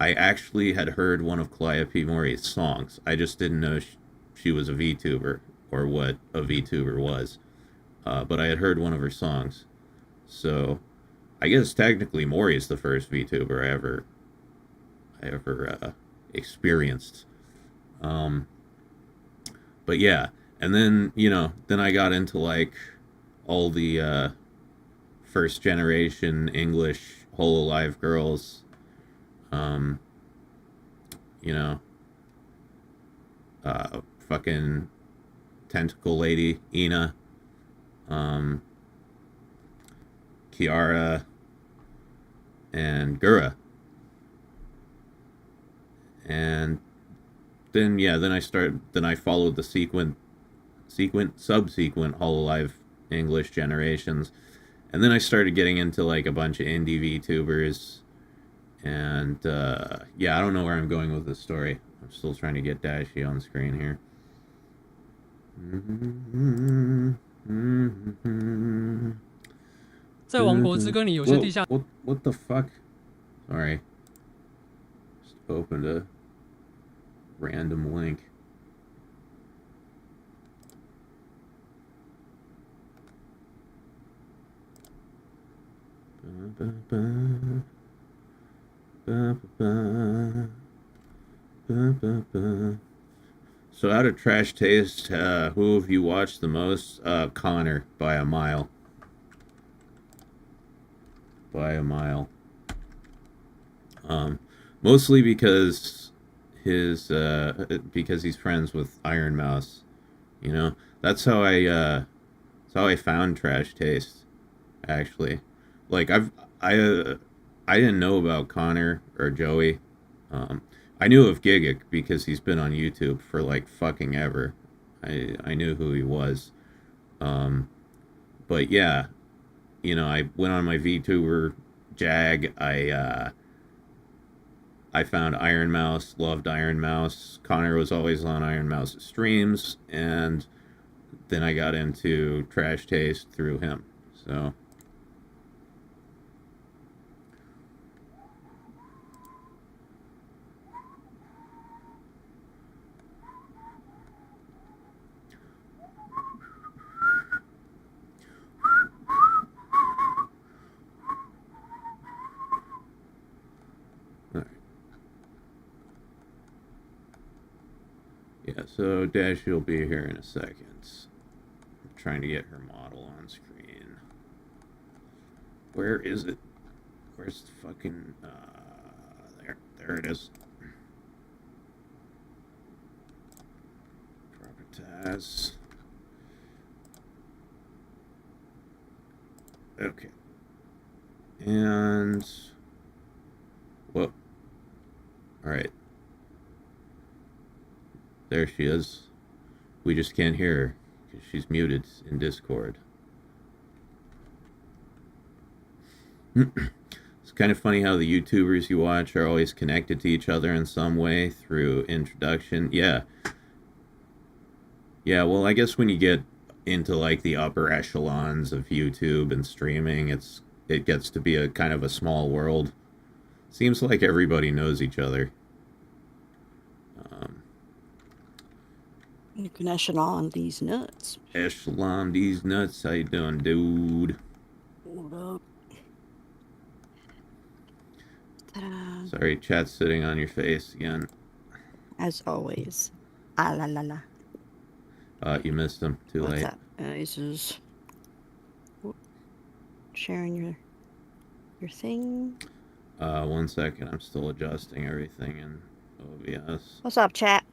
I actually had heard one of Calliope Mori's songs. I just didn't know she was a VTuber or what a VTuber was. But I had heard one of her songs. So I guess technically Mori is the first VTuber I ever experienced. But yeah, and then, you know, then I got into like all the first generation English HoloLive girls. You know, fucking Tentacle Lady, Ina, Kiara, and Gura. And then, yeah, then I followed the subsequent HoloLive English generations. And then I started getting into like a bunch of indie VTubers. And yeah, I don't know where I'm going with this story. I'm still trying to get Dashie on screen here. What the fuck? Sorry. Just opened a random link. So out of Trash Taste, who have you watched the most? Connor, by a mile. By a mile. Mostly because because he's friends with Iron Mouse. You know, that's how I found Trash Taste. Actually, like I didn't know about Connor or Joey. I knew of Gigic because he's been on YouTube for like fucking ever. I knew who he was. But yeah, you know, I went on my VTuber jag. I found Iron Mouse, loved Iron Mouse. Connor was always on Iron Mouse's streams, and then I got into Trash Taste through him. So yeah, so Dashie will be here in a second. I'm trying to get her model on screen. Where is it? Where's the fucking... there it is. Properties. Okay. And... Whoa. Alright. There she is. We just can't hear her because she's muted in Discord. It's kind of funny how the YouTubers you watch are always connected to each other in some way through introduction. Yeah. Yeah, well, I guess when you get into like the upper echelons of YouTube and streaming, it gets to be a kind of a small world. Seems like everybody knows each other. You can echelon these nuts. Echelon these nuts. How you doing, dude? Hold up. Ta-da. Sorry, chat's sitting on your face again. As always. Ah la la la. You missed him. Too What's late. up? This is sharing your thing. 1 second. I'm still adjusting everything in OBS. What's up, chat?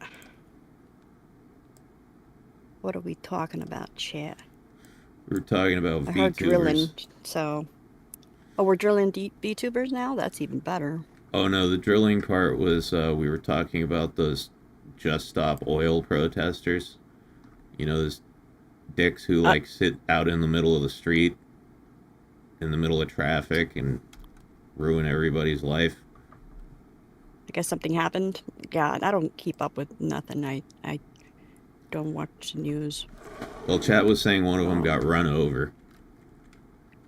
What are we talking about, chat? We were talking about I heard drilling, VTubers. so... Oh, we're drilling VTubers now? That's even better. Oh no, the drilling part was we were talking about those Just Stop Oil protesters. You know, those dicks who like sit out in the middle of the street, in the middle of traffic, and ruin everybody's life. I guess something happened. God, I don't keep up with nothing. I don't watch the news. Well, chat was saying one of them got run over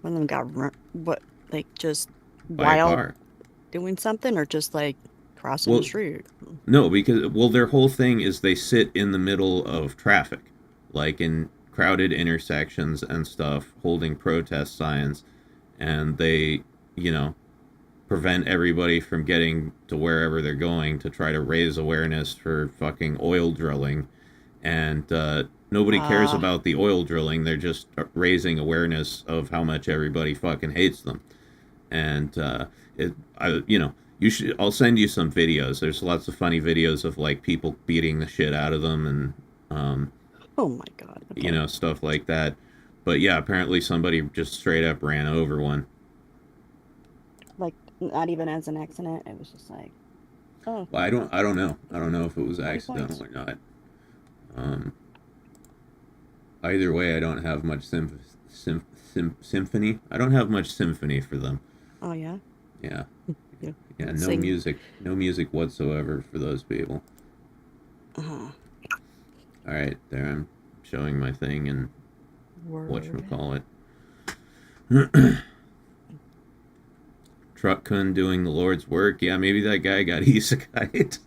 One of them got what, like just by a while car. doing something, or just like crossing Well, the street? No, because their whole thing is they sit in the middle of traffic, like in crowded intersections and stuff, holding protest signs, and they, you know, prevent everybody from getting to wherever they're going to try to raise awareness for fucking oil drilling. And nobody cares about the oil drilling. They're just raising awareness of how much everybody fucking hates them. And you should. I'll send you some videos. There's lots of funny videos of like people beating the shit out of them and Oh my god. Okay. you know, stuff like that. But yeah, apparently somebody just straight up ran over one. Like not even as an accident. It was just like, oh. Well, I don't know. I don't know if it was Funny accidental points. or not. Either way, I don't have much symphony. I don't have much symphony for them. Oh yeah. Yeah. Yeah. Yeah, no Sing. music whatsoever for those people. Uh-huh. All right, there I'm showing my thing and Word. whatchamacallit. Truck Kun doing the Lord's work. Yeah, maybe that guy got isekai'd.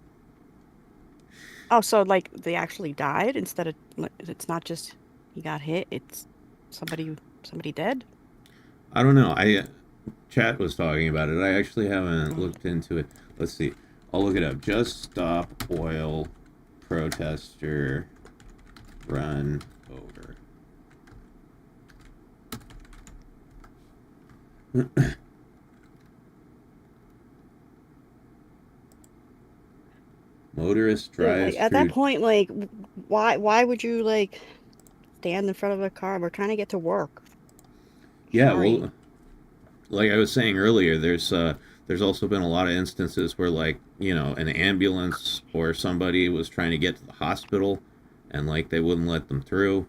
Oh, so like they actually died instead of like, it's not just he got hit. It's somebody dead. I don't know. Chat was talking about it. I actually haven't looked into it. Let's see. I'll look it up. Just Stop Oil Protester Run Over. Motorist drives Like, at through... that point, like, why would you like stand in front of a car? We're trying to get to work. Yeah, Sorry. well, like I was saying earlier, there's also been a lot of instances where, like, you know, an ambulance or somebody was trying to get to the hospital and like they wouldn't let them through.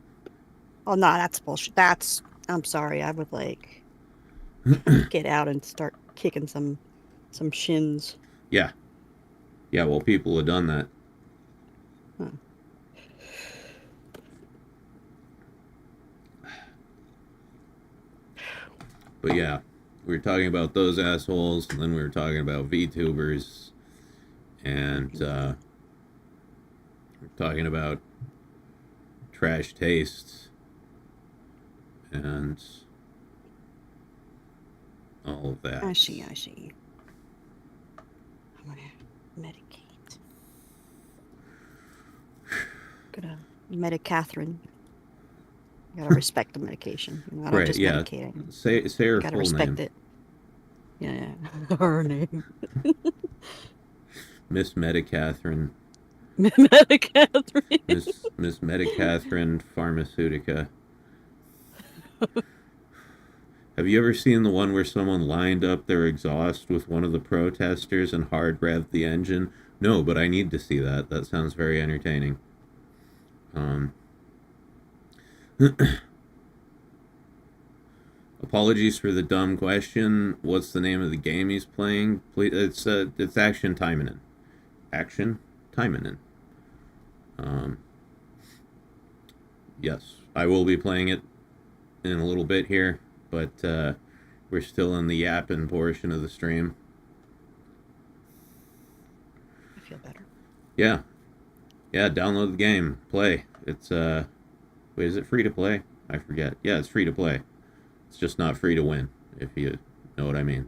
Oh no, that's bullshit. I'm sorry. I would like get out and start kicking some shins. Yeah. Yeah, well, people have done that. Huh. But yeah, we were talking about those assholes, and then we were talking about VTubers, and we're talking about trash tastes, and all of that. I see. I'm gonna medicate. Gonna Catherine. You gotta respect the medication. You know, I don't Right, just yeah. medicate. Say her You gotta full respect name. it. Yeah. Her name. Miss Catherine. Catherine. Miss Catherine Pharmaceutica. Have you ever seen the one where someone lined up their exhaust with one of the protesters and hard revved the engine? No, but I need to see that. That sounds very entertaining. Apologies for the dumb question. What's the name of the game he's playing? Please, it's Action Taiminen. Action Taiminen. Yes, I will be playing it in a little bit here, but we're still in the yapping portion of the stream. I feel better. Yeah, download the game, play. It's wait, is it free to play? I forget. Yeah, it's free to play. It's just not free to win, if you know what I mean.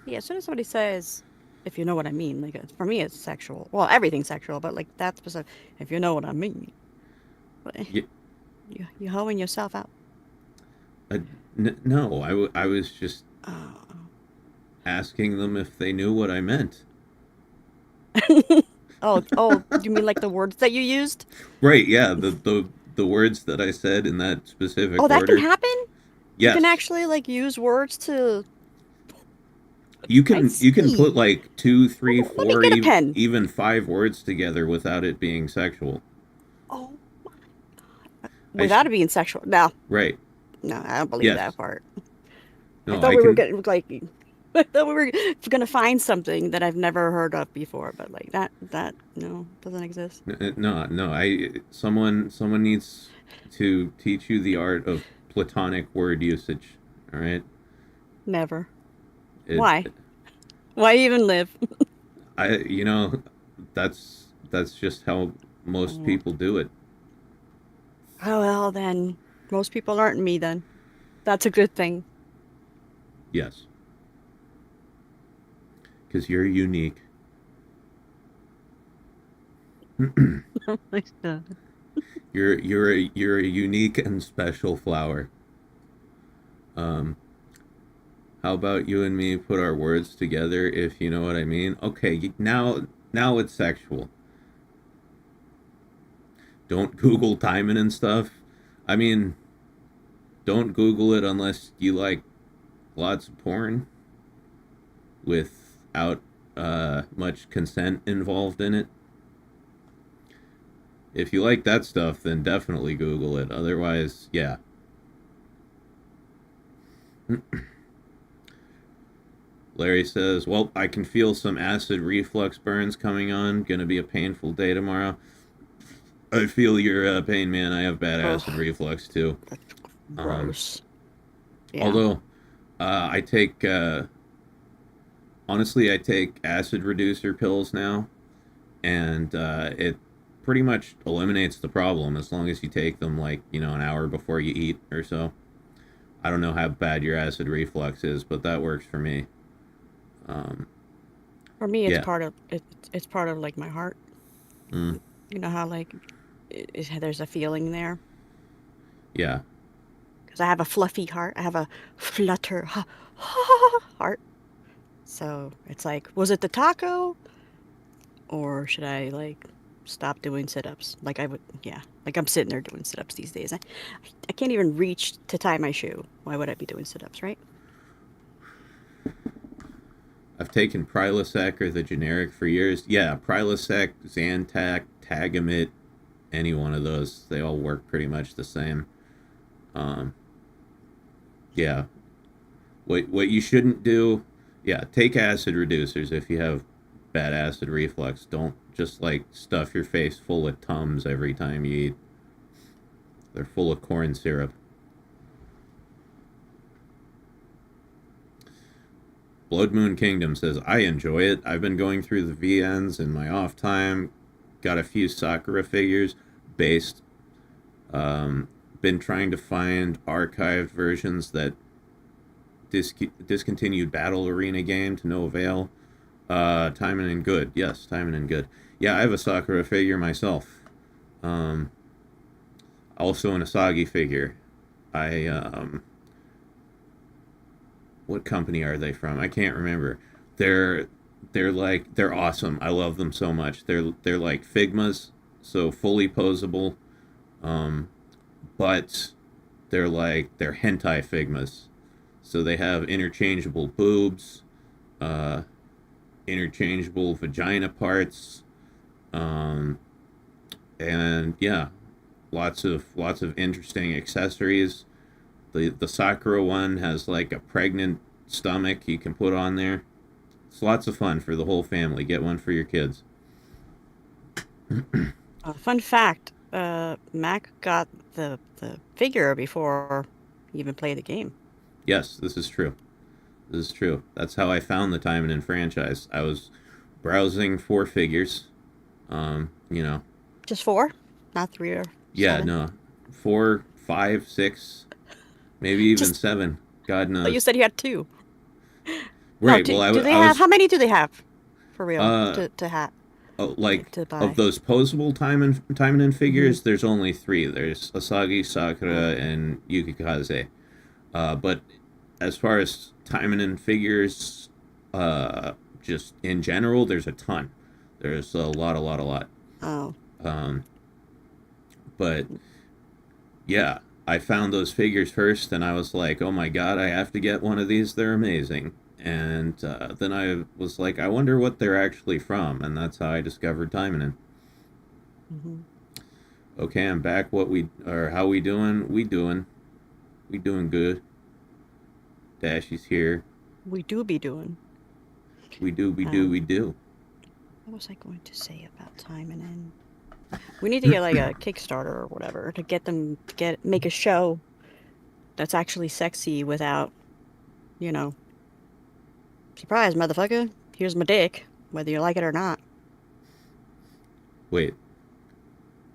Yeah, as soon as somebody says if you know what I mean. Like for me, it's sexual. Well, everything's sexual, but like that's specific. If you know what I mean. But Yeah, you hoeing yourself out. no, I was just Oh. asking them if they knew what I meant. Oh, you mean like the words that you used? Right? Yeah, the words that I said in that specific Oh, that can order. happen? You can Yes, actually like use words to. I you can put see. like two, three, Oh, let me four, get a pen. even five words together without it being sexual. Oh, I sh- without it being sexual. No, right. no, I don't believe Yes. that part. I No, thought I we were can. getting like. I thought we were gonna find something that I've never heard of before, but like that no doesn't exist. No. Someone needs to teach you the art of platonic word usage. All right. Never. It, Why? Why even live? you know, that's just how most Oh, people do it. well, then most people aren't me. Then that's a good thing. Yes, because you're unique. Like the- You're a unique and special flower. Um, how about you and me put our words together, if you know what I mean? Okay, now it's sexual. Don't Google timing and stuff. I mean, don't Google it unless you like lots of porn without much consent involved in it. If you like that stuff, then definitely Google it. Otherwise, yeah. Larry says, well, I can feel some acid reflux burns coming on. Gonna be a painful day tomorrow. I feel your pain, man. I have bad acid Ugh, reflux, too. that's Um, gross. Yeah. although, I take, honestly, I take acid reducer pills now. And it pretty much eliminates the problem as long as you take them, like, an hour before you eat or so. I don't know how bad your acid reflux is, but that works for me. Um, For me, it's yeah. part of it. It's part of like my heart. Mm, You know how like there's a feeling there yeah. because I have a fluffy heart. I have a flutter heart. So it's like, was it the taco, or should I like stop doing sit-ups? Like I would, yeah. Like I'm sitting there doing sit-ups these days. I can't even reach to tie my shoe. Why would I be doing sit-ups, right? I've taken Prilosec or the generic for years. Yeah, Prilosec, Zantac, Tagamet, any one of those. They all work pretty much the same. Um, yeah. What you shouldn't do, yeah, take acid reducers if you have bad acid reflux. Don't just like stuff your face full of Tums every time you eat. They're full of corn syrup. Blood Moon Kingdom says, I enjoy it. I've been going through the VNs in my off time. Got a few Sakura figures based. Been trying to find archived versions that discontinued Battle Arena game to no avail. Timing and good. Yes, timing and good. Yeah, I have a Sakura figure myself. Also an Asagi figure. What company are they from? I can't remember. They're awesome. I love them so much. They're like Figmas, so fully posable. But they're hentai Figmas. So they have interchangeable boobs, interchangeable vagina parts, and yeah, lots of interesting accessories. The Sakura one has like a pregnant stomach you can put on there. It's lots of fun for the whole family. Get one for your kids. Fun fact: Mac got the figure before he even played the game. Yes, this is true. This is true. That's how I found the Taimanin franchise. I was browsing for figures. You know, Just four, not three or yeah, seven. no, 4, 5, 6, maybe even Just 7. God thought you knows. said you had two. No, Right. Well, do they I have? was How many do they have? For real. Uh, To have like to buy. of those posable Taimanin figures, there's only three. There's Asagi, Sakura, and Yukikaze. But as far as Taimanin figures, just in general, there's a ton. There's a lot. Oh. Um, but yeah, I found those figures first, and I was like, "Oh my god, I have to get one of these. They're amazing." And then I was like, "I wonder what they're actually from," and that's how I discovered Taimanin. Hmm. Okay, I'm back. How we doing? We doing good. Dashie's here. We do be doing. We do. Um, We do. What was I going to say about time and end? We need to get like a Kickstarter or whatever to get them to make a show that's actually sexy without, you know, surprise, motherfucker. Here's my dick, whether you like it or not. Wait.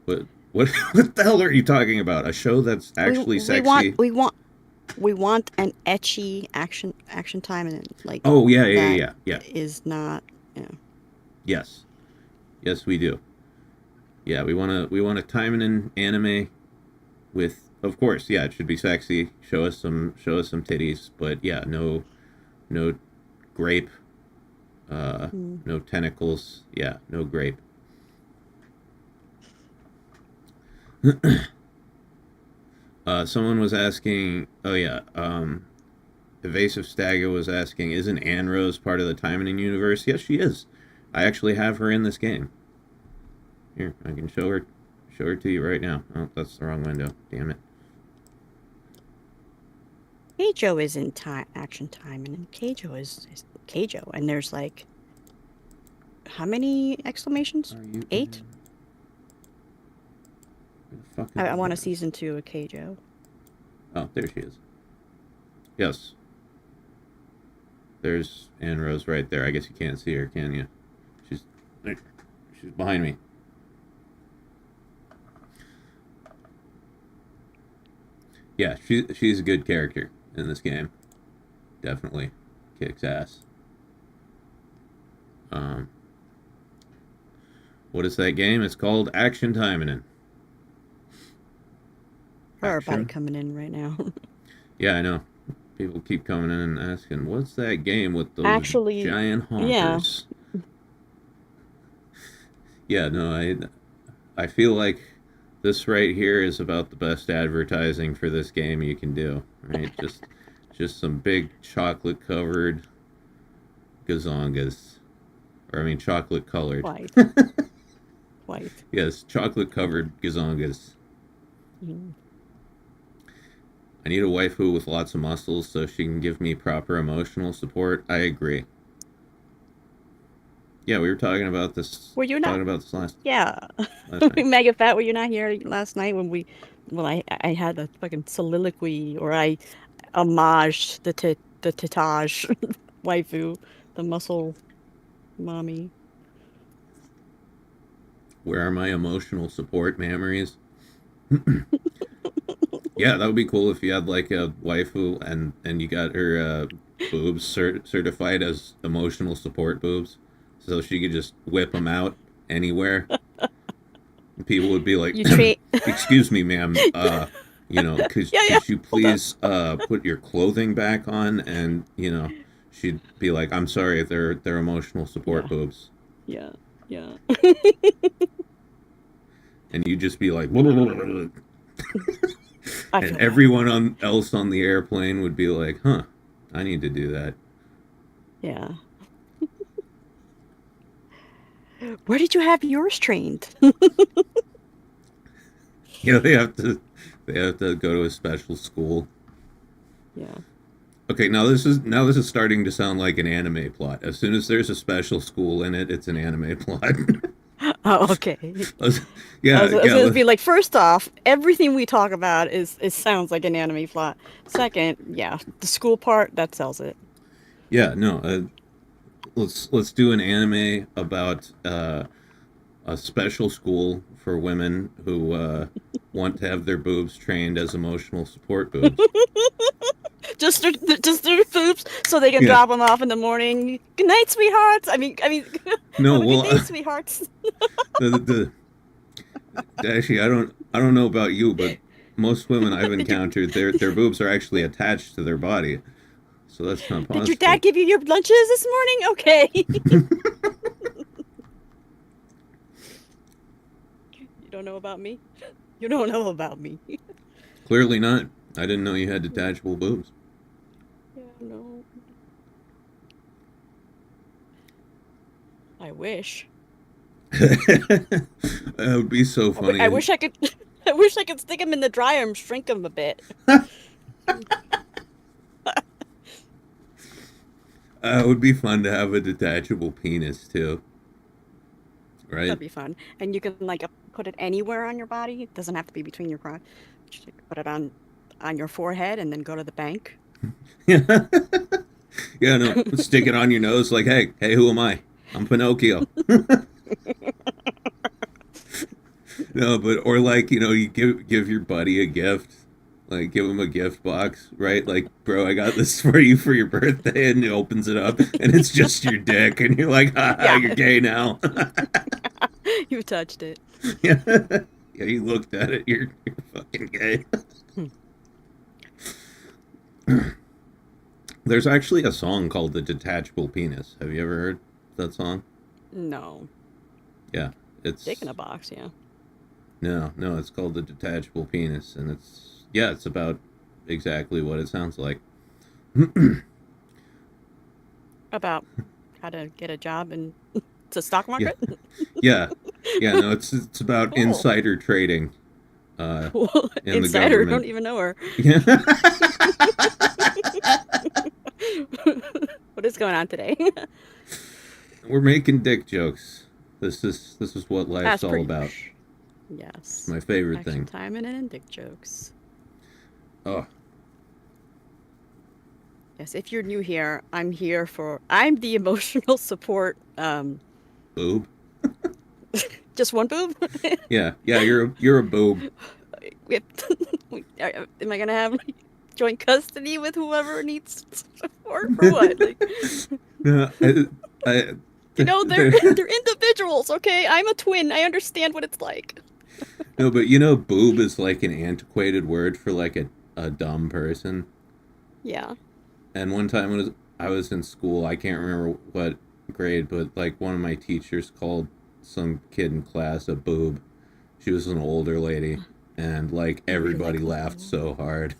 What? What the hell are you talking about? A show that's actually sexy? We want an ecchi action time and like Oh yeah. that is not, you know. Yes, we do. Yeah, we want a Taimanin anime with, of course, yeah, it should be sexy. Show us some titties, but yeah, no grape, no tentacles. Yeah, no grape. Someone was asking. Oh yeah, Evasive Stagger was asking, isn't Anne Rose part of the Taimanin universe? Yes, she is. I actually have her in this game. Here, I can show her to you right now. Oh, that's the wrong window. Damn it. Keijo is in action time, and Keijo is Keijo, and there's like how many exclamations? 8. I want a season 2 of Keijo. Oh, there she is. Yes. There's Anne Rose right there. I guess you can't see her, can you? She's behind me. Yeah, she's a good character in this game. Definitely kicks ass. What is that game? It's called Action Taimanin. Everybody coming in right now. Yeah, I know. People keep coming in and asking, "What's that game with those Actually, giant yeah. honkers?" Yeah, no, I feel like this right here is about the best advertising for this game you can do. Right, just some big chocolate covered gazongas, or I mean chocolate colored. White. White. Yes, chocolate covered gazongas. Mm. I need a waifu with lots of muscles so she can give me proper emotional support. I agree. Yeah, we were talking about this. Were you not? Talking about this last. Yeah. Last night. Mega Fat, were you not here last night when I had a fucking soliloquy, or I homaged the Titage waifu, the muscle mommy. Where are my emotional support memories? Yeah, that would be cool if you had like a waifu and you got her boobs certified as emotional support boobs, so she could just whip them out anywhere. People would be like, "Excuse me, ma'am. Could you please put your clothing back on?" And she'd be like, "I'm sorry, they're emotional support boobs." Yeah. And you'd just be like, and everyone else on the airplane would be like, "Huh, I need to do that." Yeah. Where did you have yours trained? Yeah, they have to go to a special school. Yeah. Okay, now this is starting to sound like an anime plot. As soon as there's a special school in it, it's an anime plot. Oh, okay. Yeah, I was gonna be like, first off, everything we talk about sounds like an anime plot. Second, yeah, the school part that sells it. Yeah, no. Let's do an anime about a special school for women who want to have their boobs trained as emotional support boobs. just their boobs, so they can Yeah. drop them off in the morning. Good night, sweethearts. I mean, No, have a well, good day, sweethearts. the Dashie, I don't know about you, but most women I've Did you, encountered, their boobs are actually attached to their body, so that's not did your dad possible. give you your lunches this morning? Okay. You don't know about me? You don't know about me. Clearly not. I didn't know you had detachable boobs. Yeah, no. I wish. That would be so funny. I wish I could. I wish I could stick them in the dryer and shrink them a bit. It would be fun to have a detachable penis too, right? That'd be fun. And you can like put it anywhere on your body. It doesn't have to be between your crotch. Just put it on your forehead and then go to the bank. Yeah, yeah. No, stick it on your nose. Like, hey, who am I? I'm Pinocchio. No, but or like you give your buddy a gift, like give him a gift box, right? Like, bro, I got this for you for your birthday, and he opens it up, and it's just your dick, and you're like, haha, Yeah. you're gay now. You touched it. Yeah, yeah. You looked at it, you're fucking gay. There's actually a song called "The Detachable Penis." Have you ever heard that song? No. Yeah, it's Dick in a box, yeah. no, it's called "The Detachable Penis," and it's about exactly what it sounds like. About how to get a job in the stock Yeah, market? yeah, yeah. No, it's about Cool. insider trading, Cool. in the Insider, don't government. even know her. Yeah. What is going on today? We're making dick jokes. This is what life's That's all pretty about. much. Yes. My favorite Action thing. time and dick jokes. Oh, Yes, if you're new here, I'm the emotional support. boob. Just one boob? Yeah, you're a boob. Am I gonna have joint custody with whoever needs support or what? Like, No, I, they're individuals, okay? I'm a twin. I understand what it's like. no, but boob is like an antiquated word for like a dumb person. Yeah. And one time when I was in school, I can't remember what grade, but like one of my teachers called some kid in class a boob. She was an older lady, and like everybody laughed so hard.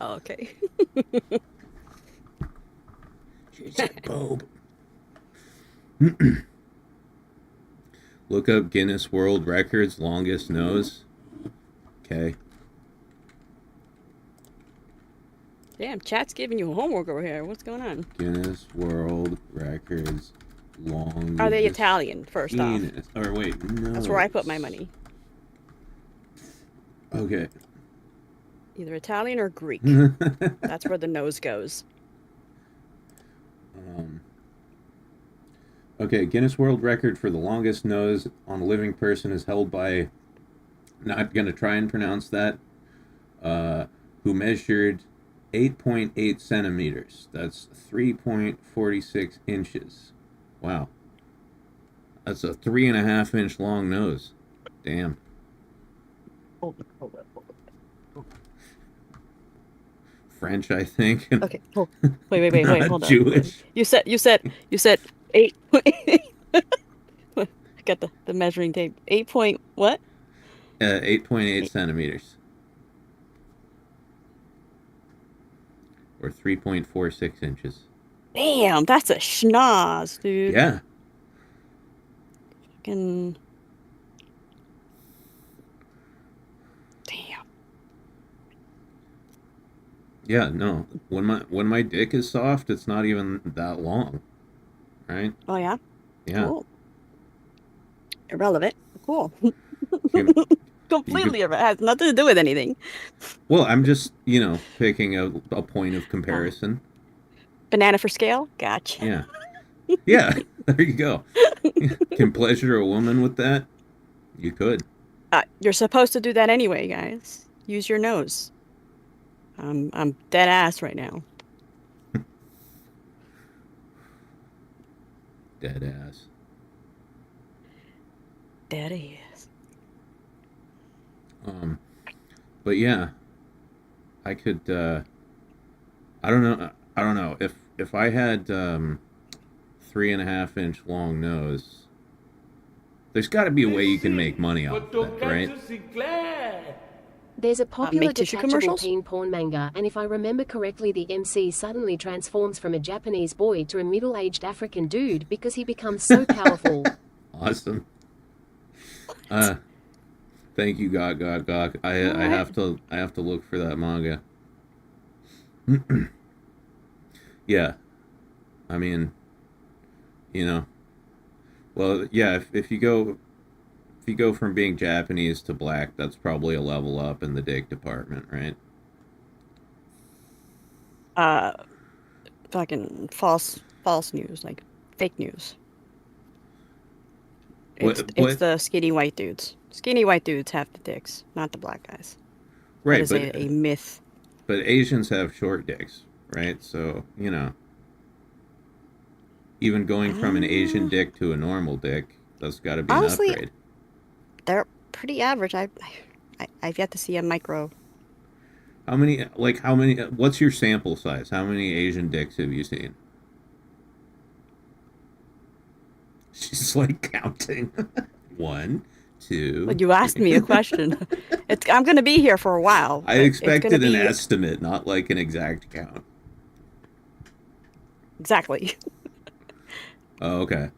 Oh, okay. She said boob. Look up Guinness World Records longest nose. Okay. Damn, chat's giving you homework over here. What's going on? Guinness World Records longest. Are they Italian, first off? penis. Or wait, no. That's where I put my money. Okay. Either Italian or Greek. That's where the nose goes. Okay, Guinness World Record for the longest nose on a living person is held by, not going to try and pronounce that, who measured 8.8 centimeters. That's 3.46 inches. Wow. That's a 3.5 inch long nose. Damn. French, I think. Okay. Wait. Not Hold on. Jewish. You said 8. I got the measuring tape. 8 point what? 8.8 centimeters. Or 3.46 inches. Damn, that's a schnoz, dude. Yeah. Fucking. Damn. Yeah, no. When my dick is soft, it's not even that long. Right? Oh yeah. Yeah. Cool. Irrelevant. Cool. You- Completely irrelevant. Has nothing to do with anything. well, I'm just, picking a point of comparison. Banana for scale. Gotcha. Yeah. Yeah, there you go. Can pleasure a woman with that? You could. You're supposed to do that anyway, guys. Use your nose. I'm dead ass right now. Dead ass. That is. But yeah, I could. I don't know. I don't know if I had 3.5 inch long nose. There's got to be a way you can make money For off that, right? Tonkatsu Sinclair. There's a popular make tissue detachable commercials? teen porn manga, and if I remember correctly, the MC suddenly transforms from a Japanese boy to a middle-aged African dude because he becomes so powerful. Awesome. Thank you, Gog. I have to look for that manga. Yeah, I mean, well, yeah. If you go from being Japanese to black, that's probably a level up in the dick department, right? Fucking false news, like fake news. It's What? the skinny white dudes. Skinny white dudes have the dicks, not the black guys. Right, That is but a myth. but Asians have short dicks, right? So even going from an Asian dick to a normal dick, that's got to be Honestly, an upgrade. They're pretty average. I've yet to see a micro. How many? What's your sample size? How many Asian dicks have you seen? She's like counting. 1, 2. But you asked me a question. I'm gonna be here for a while. I but it's gonna expected an be- estimate, not like an exact count. Exactly. Oh, okay.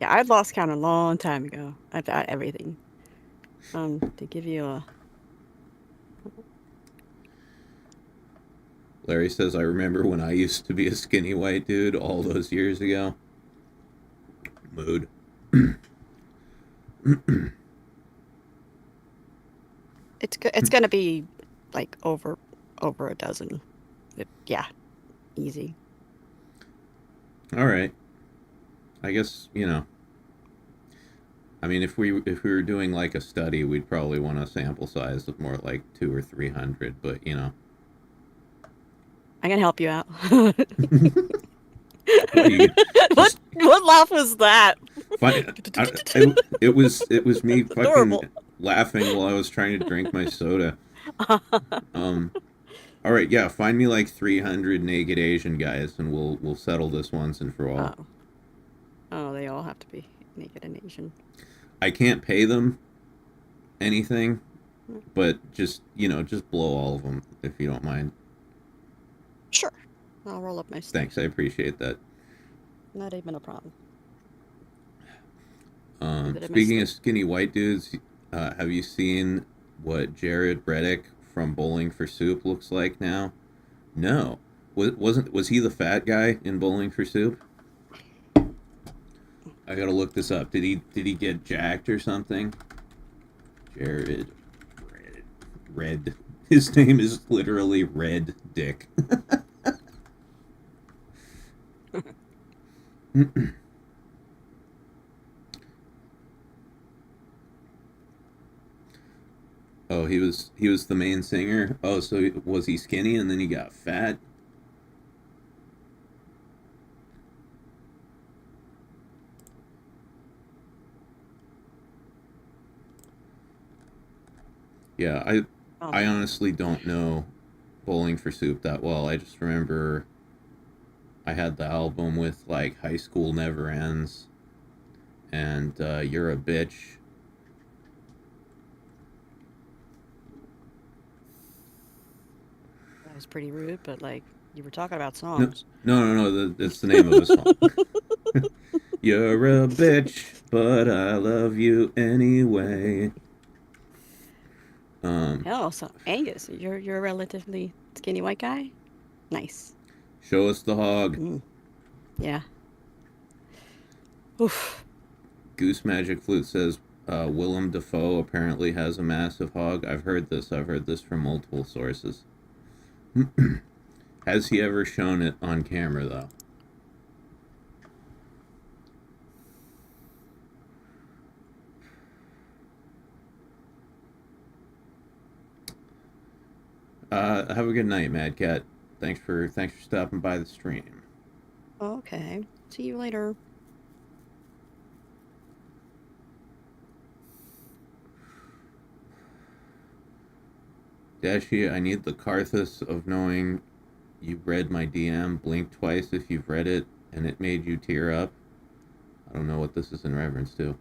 Yeah, I've lost count a long time ago. I've got everything. To give you a. Larry says, I remember when I used to be a skinny white dude all those years ago. Mood. It's gonna be like over a dozen. Yeah, easy. All right. I guess, I mean, if we were doing like a study, we'd probably want a sample size of more like 200 or 300, but I can help you out. you What laugh was that? it was me fucking adorable. laughing while I was trying to drink my soda. All right, yeah, find me like 300 naked Asian guys, and we'll settle this once and for all. Oh, they all have to be naked and Asian. I can't pay them anything, but just blow all of them if you don't mind. Sure, I'll roll up my sleeve. Thanks, I appreciate that. Not even a problem. Speaking of skinny white dudes, have you seen what Jared Reddick from Bowling for Soup looks like now? No. Was he the fat guy in Bowling for Soup? I gotta look this up. Did he get jacked or something? Jared Red. His name is literally Red Dick. Oh, he was the main singer. Oh, so was he skinny and then he got fat? Yeah, I honestly don't know Bowling for Soup that well. I just remember I had the album with like High School Never Ends and You're a Bitch. That was pretty rude, but like you were talking about songs. No. That's the name of a song. You're a bitch, but I love you anyway. Oh, so Angus, you're a relatively skinny white guy. Nice. Show us the hog. Yeah. Oof. Goose Magic Flute says Willem Dafoe apparently has a massive hog. I've heard this from multiple sources. Has he ever shown it on camera, though? Have a good night, Mad Cat. Thanks for stopping by the stream. Okay. See you later. Dashie, I need the Carthus of knowing you read my DM. Blink twice if you've read it and it made you tear up. I don't know what this is in reference to.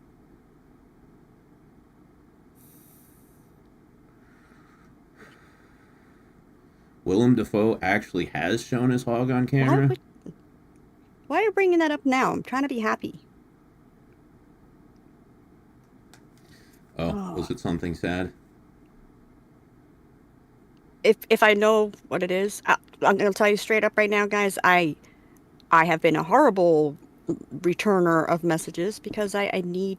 Willem Dafoe actually has shown his hog on camera? Why are you bringing that up now? I'm trying to be happy. Oh, was it something sad? If I know what it is, I'm gonna tell you straight up right now, guys. I have been a horrible returner of messages because I need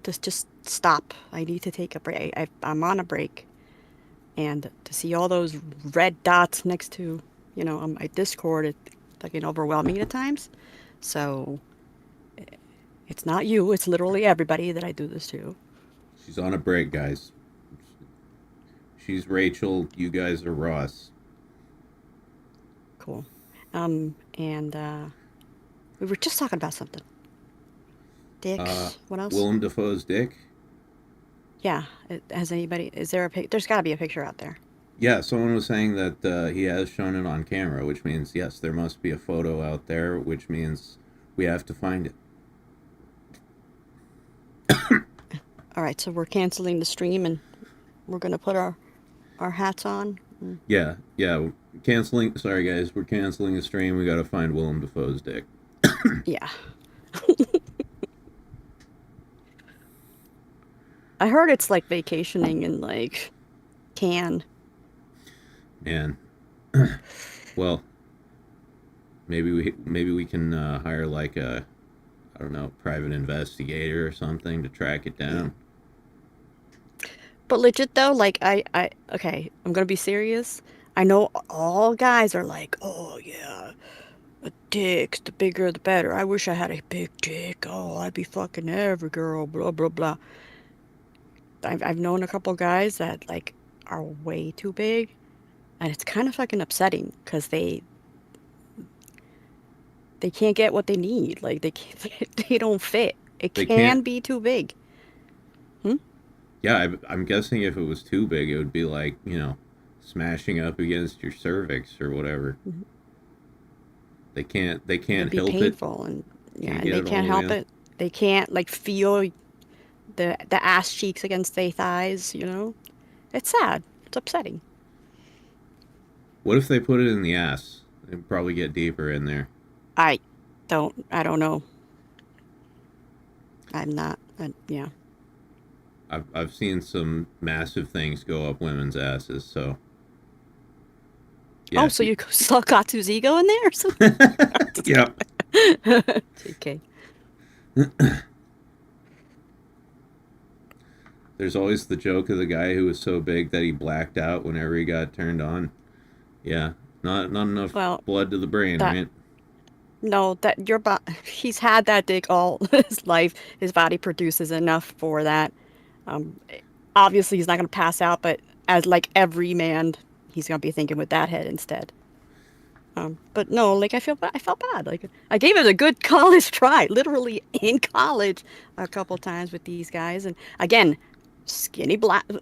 to just stop. I need to take a break. I'm on a break, and to see all those red dots next to, on my Discord, it's fucking overwhelming at times. So it's not you. It's literally everybody that I do this to. She's on a break, guys. She's Rachel. You guys are Ross. Cool. And we were just talking about something. Dicks. What else? Willem Dafoe's dick? Yeah. Has anybody... Is there a pic? There's got to be a picture out there. Yeah, someone was saying that he has shown it on camera, which means, yes, there must be a photo out there, which means we have to find it. All right, so we're canceling the stream and we're going to put our hats on. Yeah. Canceling. Sorry, guys, we're canceling the stream. We got to find Willem Dafoe's dick. Yeah. I heard it's like vacationing in like Cannes. Man. Well, maybe we can hire like a, I don't know, private investigator or something to track it down. But legit though, like okay, I'm gonna be serious. I know all guys are like, oh yeah, a dick, the bigger the better. I wish I had a big dick. Oh, I'd be fucking every girl, blah blah blah. I've known a couple guys that like are way too big, and it's kind of fucking upsetting because they can't get what they need. Like they don't fit. It can be too big. Yeah, I'm guessing if it was too big, it would be like, smashing up against your cervix or whatever. Mm-hmm. They can't It'd be help painful, it. And yeah, and they can't help it. They can't like feel the ass cheeks against their thighs. It's sad. It's upsetting. What if they put it in the ass? They'd probably get deeper in there. I don't know. I'm not. Yeah. I've seen some massive things go up women's asses, so. Yeah, so you saw Katsu's ego in there or something? Yeah. Okay. There's always the joke of the guy who was so big that he blacked out whenever he got turned on. Yeah, not enough blood to the brain, right? No, he's had that dick all his life. His body produces enough for that. Obviously he's not going to pass out, but as like every man, he's going to be thinking with that head instead. But no, like I felt bad. Like I gave it a good college try, literally in college a couple times with these guys. And again,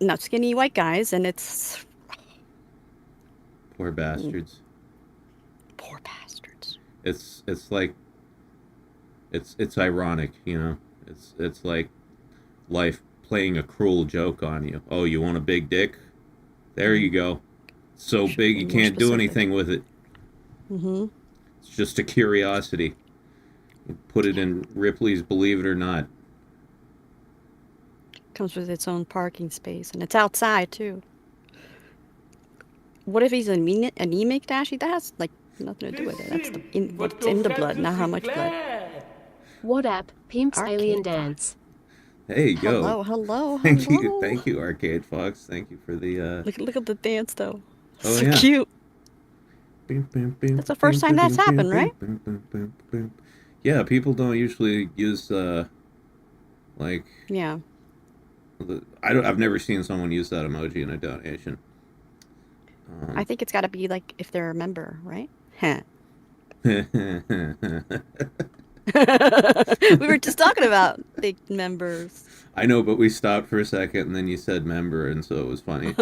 not skinny white guys. And it's poor bastards. Poor bastards. It's like, it's ironic, it's like life playing a cruel joke on you. Oh, you want a big dick? There you go. So big you can't do anything with it. Mm-hmm. It's just a curiosity. You put it in Ripley's Believe It or Not. Comes with its own parking space, and it's outside too. What if he's anemic, Dashie? That has like nothing to do with it. That's what's in the blood, not how much blood. What up, Pimps Arcade Alien Fox. Dance? Hey, yo. Hello. Thank you, Arcade Fox. Thank you for the Look at the dance though. Oh, so yeah. cute. That's the first time that's happened, right? Yeah, people don't usually use like Yeah. I've never seen someone use that emoji in a donation. I think it's got to be like if they're a member, right? We were just talking about big members. I know, but we stopped for a second, and then you said member, and so it was funny.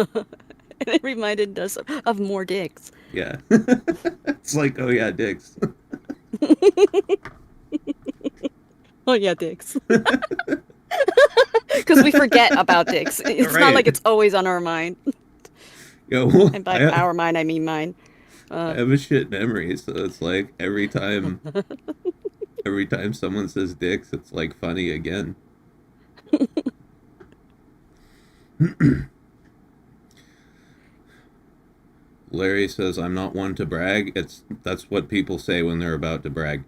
It reminded us of more dicks. Yeah. It's like, oh yeah, dicks. Oh yeah, dicks. Because we forget about dicks. It's not Right. like it's always on our mind. Yo, And by our mind, I mean mine. I have a shit memory, so it's like every time someone says dicks, it's like funny again. Larry says, I'm not one to brag. That's what people say when they're about to brag.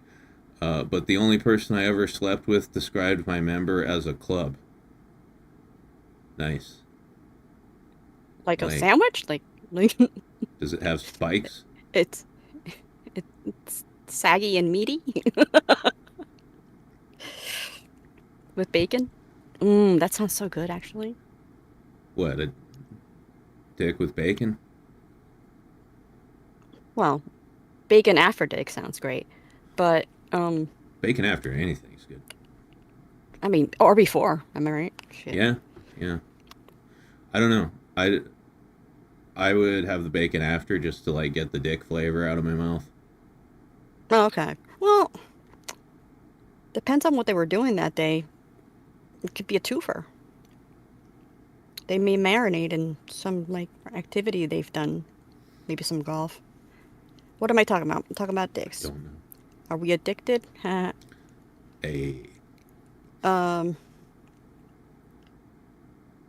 But the only person I ever slept with described my member as a club. Nice. Like a Like- sandwich? Like Does it have spikes? it's saggy and meaty with bacon. That sounds so good, actually. What, a dick with bacon? Well, bacon after dick sounds great, but Bacon after anything's good. I mean, or before. Am I right? Shit. Yeah, yeah. I don't know. I would have the bacon after just to like get the dick flavor out of my mouth. Oh, okay. Well, depends on what they were doing that day. It could be a twofer. They may marinate in some like activity they've done, maybe some golf. What am I talking about? I'm talking about dicks. Don't know. Are we addicted? A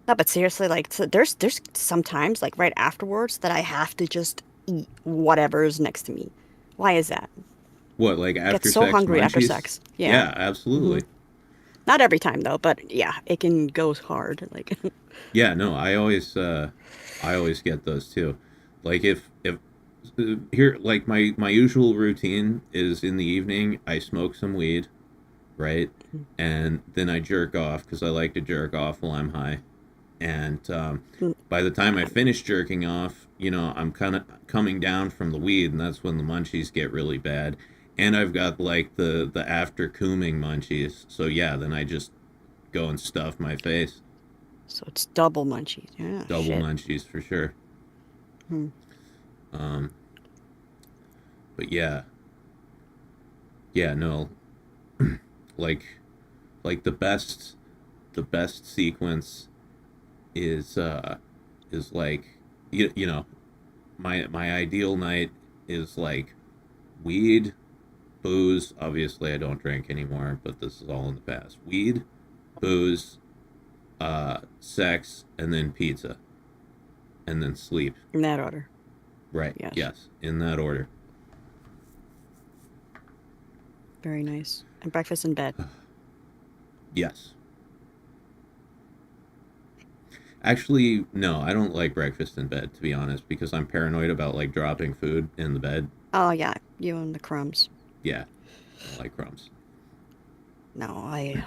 No, but seriously, like so there's sometimes like right afterwards that I have to just eat whatever's next to me. Why is that? what, like after Get so sex hungry after munchies? sex. Yeah. Yeah, absolutely. Not every time though, but yeah, it can go hard. Like Yeah, no, I always get those too. Like if here, like my usual routine is in the evening I smoke some weed, right, and then I jerk off because I like to jerk off while I'm high, and by the time I finish jerking off, you know, I'm kind of coming down from the weed, and that's when the munchies get really bad, and I've got like the after cooming munchies, so yeah, then I just go and stuff my face. so it's double munchies. Yeah. Double shit. munchies for sure. But yeah, no, like the best sequence is like you know, my ideal night is like weed, booze. Obviously, I don't drink anymore, but this is all in the past. Weed, booze, sex, and then pizza, and then sleep. In that order. Right. Yes. Yes, in that order. Very nice. And breakfast in bed. Yes. Actually, no, I don't like breakfast in bed, to be honest, because I'm paranoid about like dropping food in the bed. Oh yeah, you and the crumbs. Yeah, I don't like crumbs. No,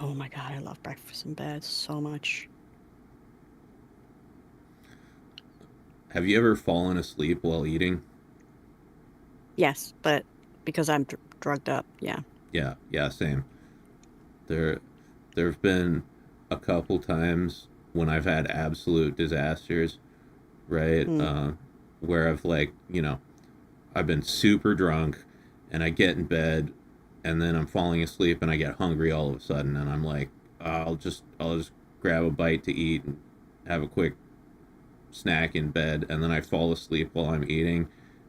oh my god, I love breakfast in bed so much. Have you ever fallen asleep while eating? Yes, but because I'm drugged up, yeah. Yeah, same. There've been a couple times when I've had absolute disasters, right? Where I've like, you know, I've been super drunk and I get in bed and then I'm falling asleep and I get hungry all of a sudden and I'm like, I'll just grab a bite to eat and have a quick snack in bed, and then I fall asleep while I'm eating,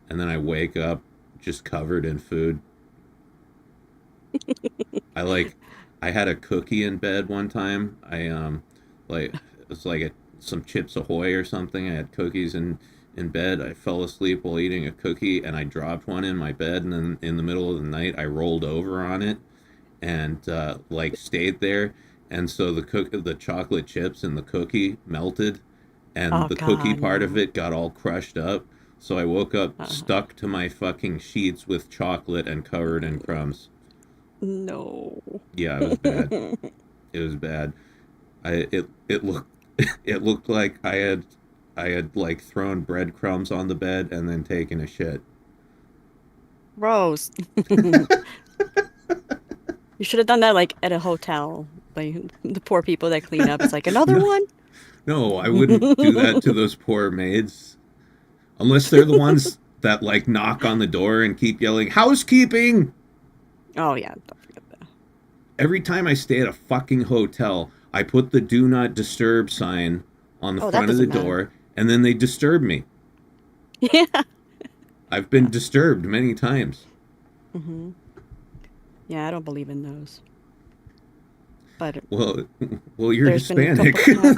and then I wake up just covered in food. I had a cookie in bed one time. Like it was like some Chips Ahoy or something. I had cookies in bed. I fell asleep while eating a cookie, and I dropped one in my bed, and then in the middle of the night I rolled over on it and like stayed there, and so the chocolate chips in the cookie melted, and the cookie part of it got all crushed up. So I woke up stuck to my fucking sheets with chocolate and covered in crumbs. No. Yeah, it was bad. It was bad. It looked like I had like thrown breadcrumbs on the bed and then taken a shit. Rose. You should have done that like at a hotel. Like the poor people that clean up. It's like another one. No, I wouldn't do that to those poor maids. Unless they're the ones that like knock on the door and keep yelling, housekeeping! Oh yeah, don't forget that. Every time I stay at a fucking hotel, I put the do not disturb sign on the Oh, that front of the doesn't matter. door, and then they disturb me. Yeah. I've been disturbed many times. Yeah, I don't believe in those. But Well, you're there's been a Hispanic.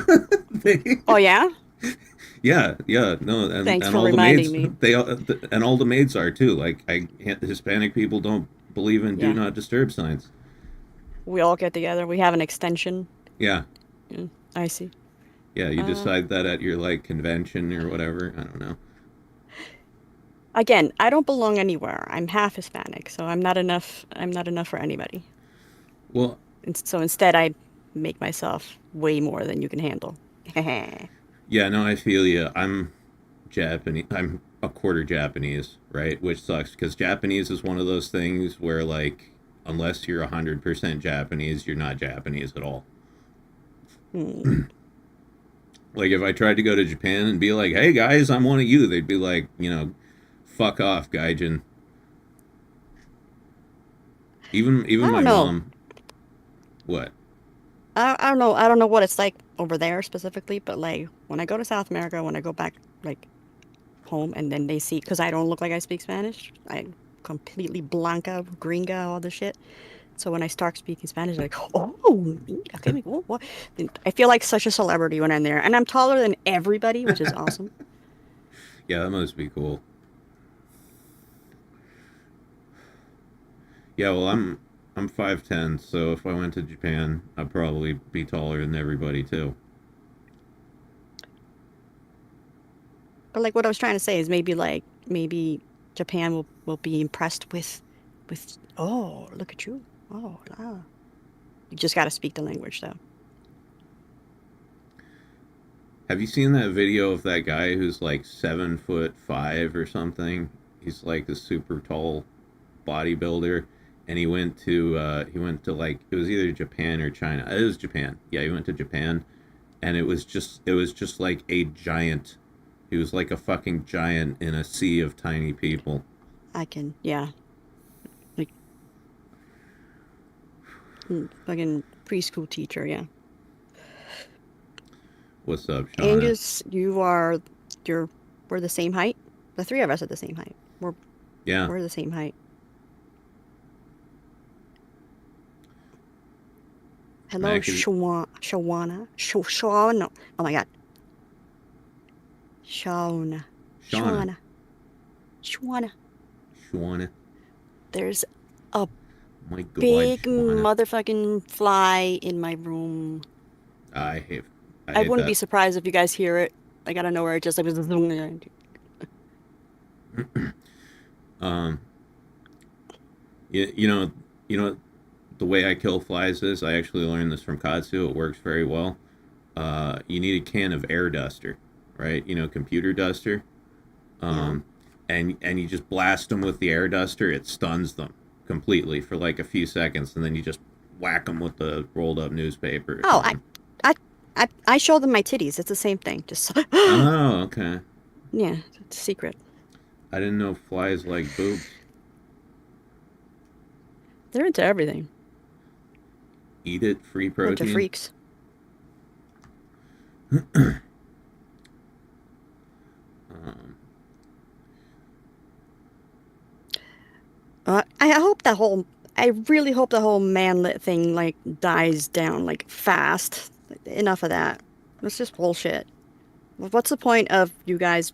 couple. They- Oh yeah. yeah, no, Thanks and for all the reminding maids, me. and all the maids are too. Like, Hispanic people don't believe in do Yeah. not disturb signs. We all get together. We have an extension. Yeah, Yeah, I see. yeah, you decide that at your like convention or whatever. I don't know. Again, I don't belong anywhere. I'm half Hispanic, so I'm not enough. I'm not enough for anybody. Well, And so instead, I make myself way more than you can handle. yeah, no, I feel you. I'm Japanese. I'm a quarter Japanese, right? Which sucks because Japanese is one of those things where, like, unless you're 100% Japanese, you're not Japanese at all. Like, if I tried to go to Japan and be like, hey guys, I'm one of you, they'd be like, fuck off, gaijin. Even I my don't know. mom. What? I don't know. I don't know what it's like over there specifically, but like when I go to South America, when I go back like home, and then they see because I don't look like I speak Spanish, I completely blanca, gringa, all this shit. So when I start speaking Spanish, like, oh, okay, what? I feel like such a celebrity when I'm there, and I'm taller than everybody, which is awesome. Yeah, that must be cool. Yeah, well, I'm 5'10", so if I went to Japan, I'd probably be taller than everybody too. But like what I was trying to say is maybe Japan will be impressed with oh, look at you. Oh, wow. You just got to speak the language though. Have you seen that video of that guy who's like 7'5" or something? He's like a super tall bodybuilder, and he went to like it was either Japan or China. It was Japan. Yeah, he went to Japan, and it was just like a giant. He was like a fucking giant in a sea of tiny people. I can, yeah. Like fucking preschool teacher, yeah. What's up, Shauna? Angus, we're the same height. The three of us are the same height. Yeah, We're the same height. Hello, Mac, have you- Shawana. Oh my God. Shauna. Shauna. Shawana. Shauna. There's a My God, big Shauna. motherfucking fly in my room. I hate. I I hate wouldn't be that. surprised if you guys hear it. Like out of nowhere, it just like Um, you know, the way I kill flies is I actually learned this from Katsu. It works very well. You need a can of air duster, right? Computer duster. yeah. And you just blast them with the air duster. It stuns them completely for like a few seconds, and then you just whack them with the rolled up newspaper or Oh, something. I show them my titties. It's the same thing. Just Oh, okay. yeah, it's a secret. I didn't know flies like boobs. They're into everything. Eat it, free Bunch of protein. freaks. Um, I hope that whole. I really hope the whole manlet thing like dies down like fast. Enough of that. It's just bullshit. What's the point of you guys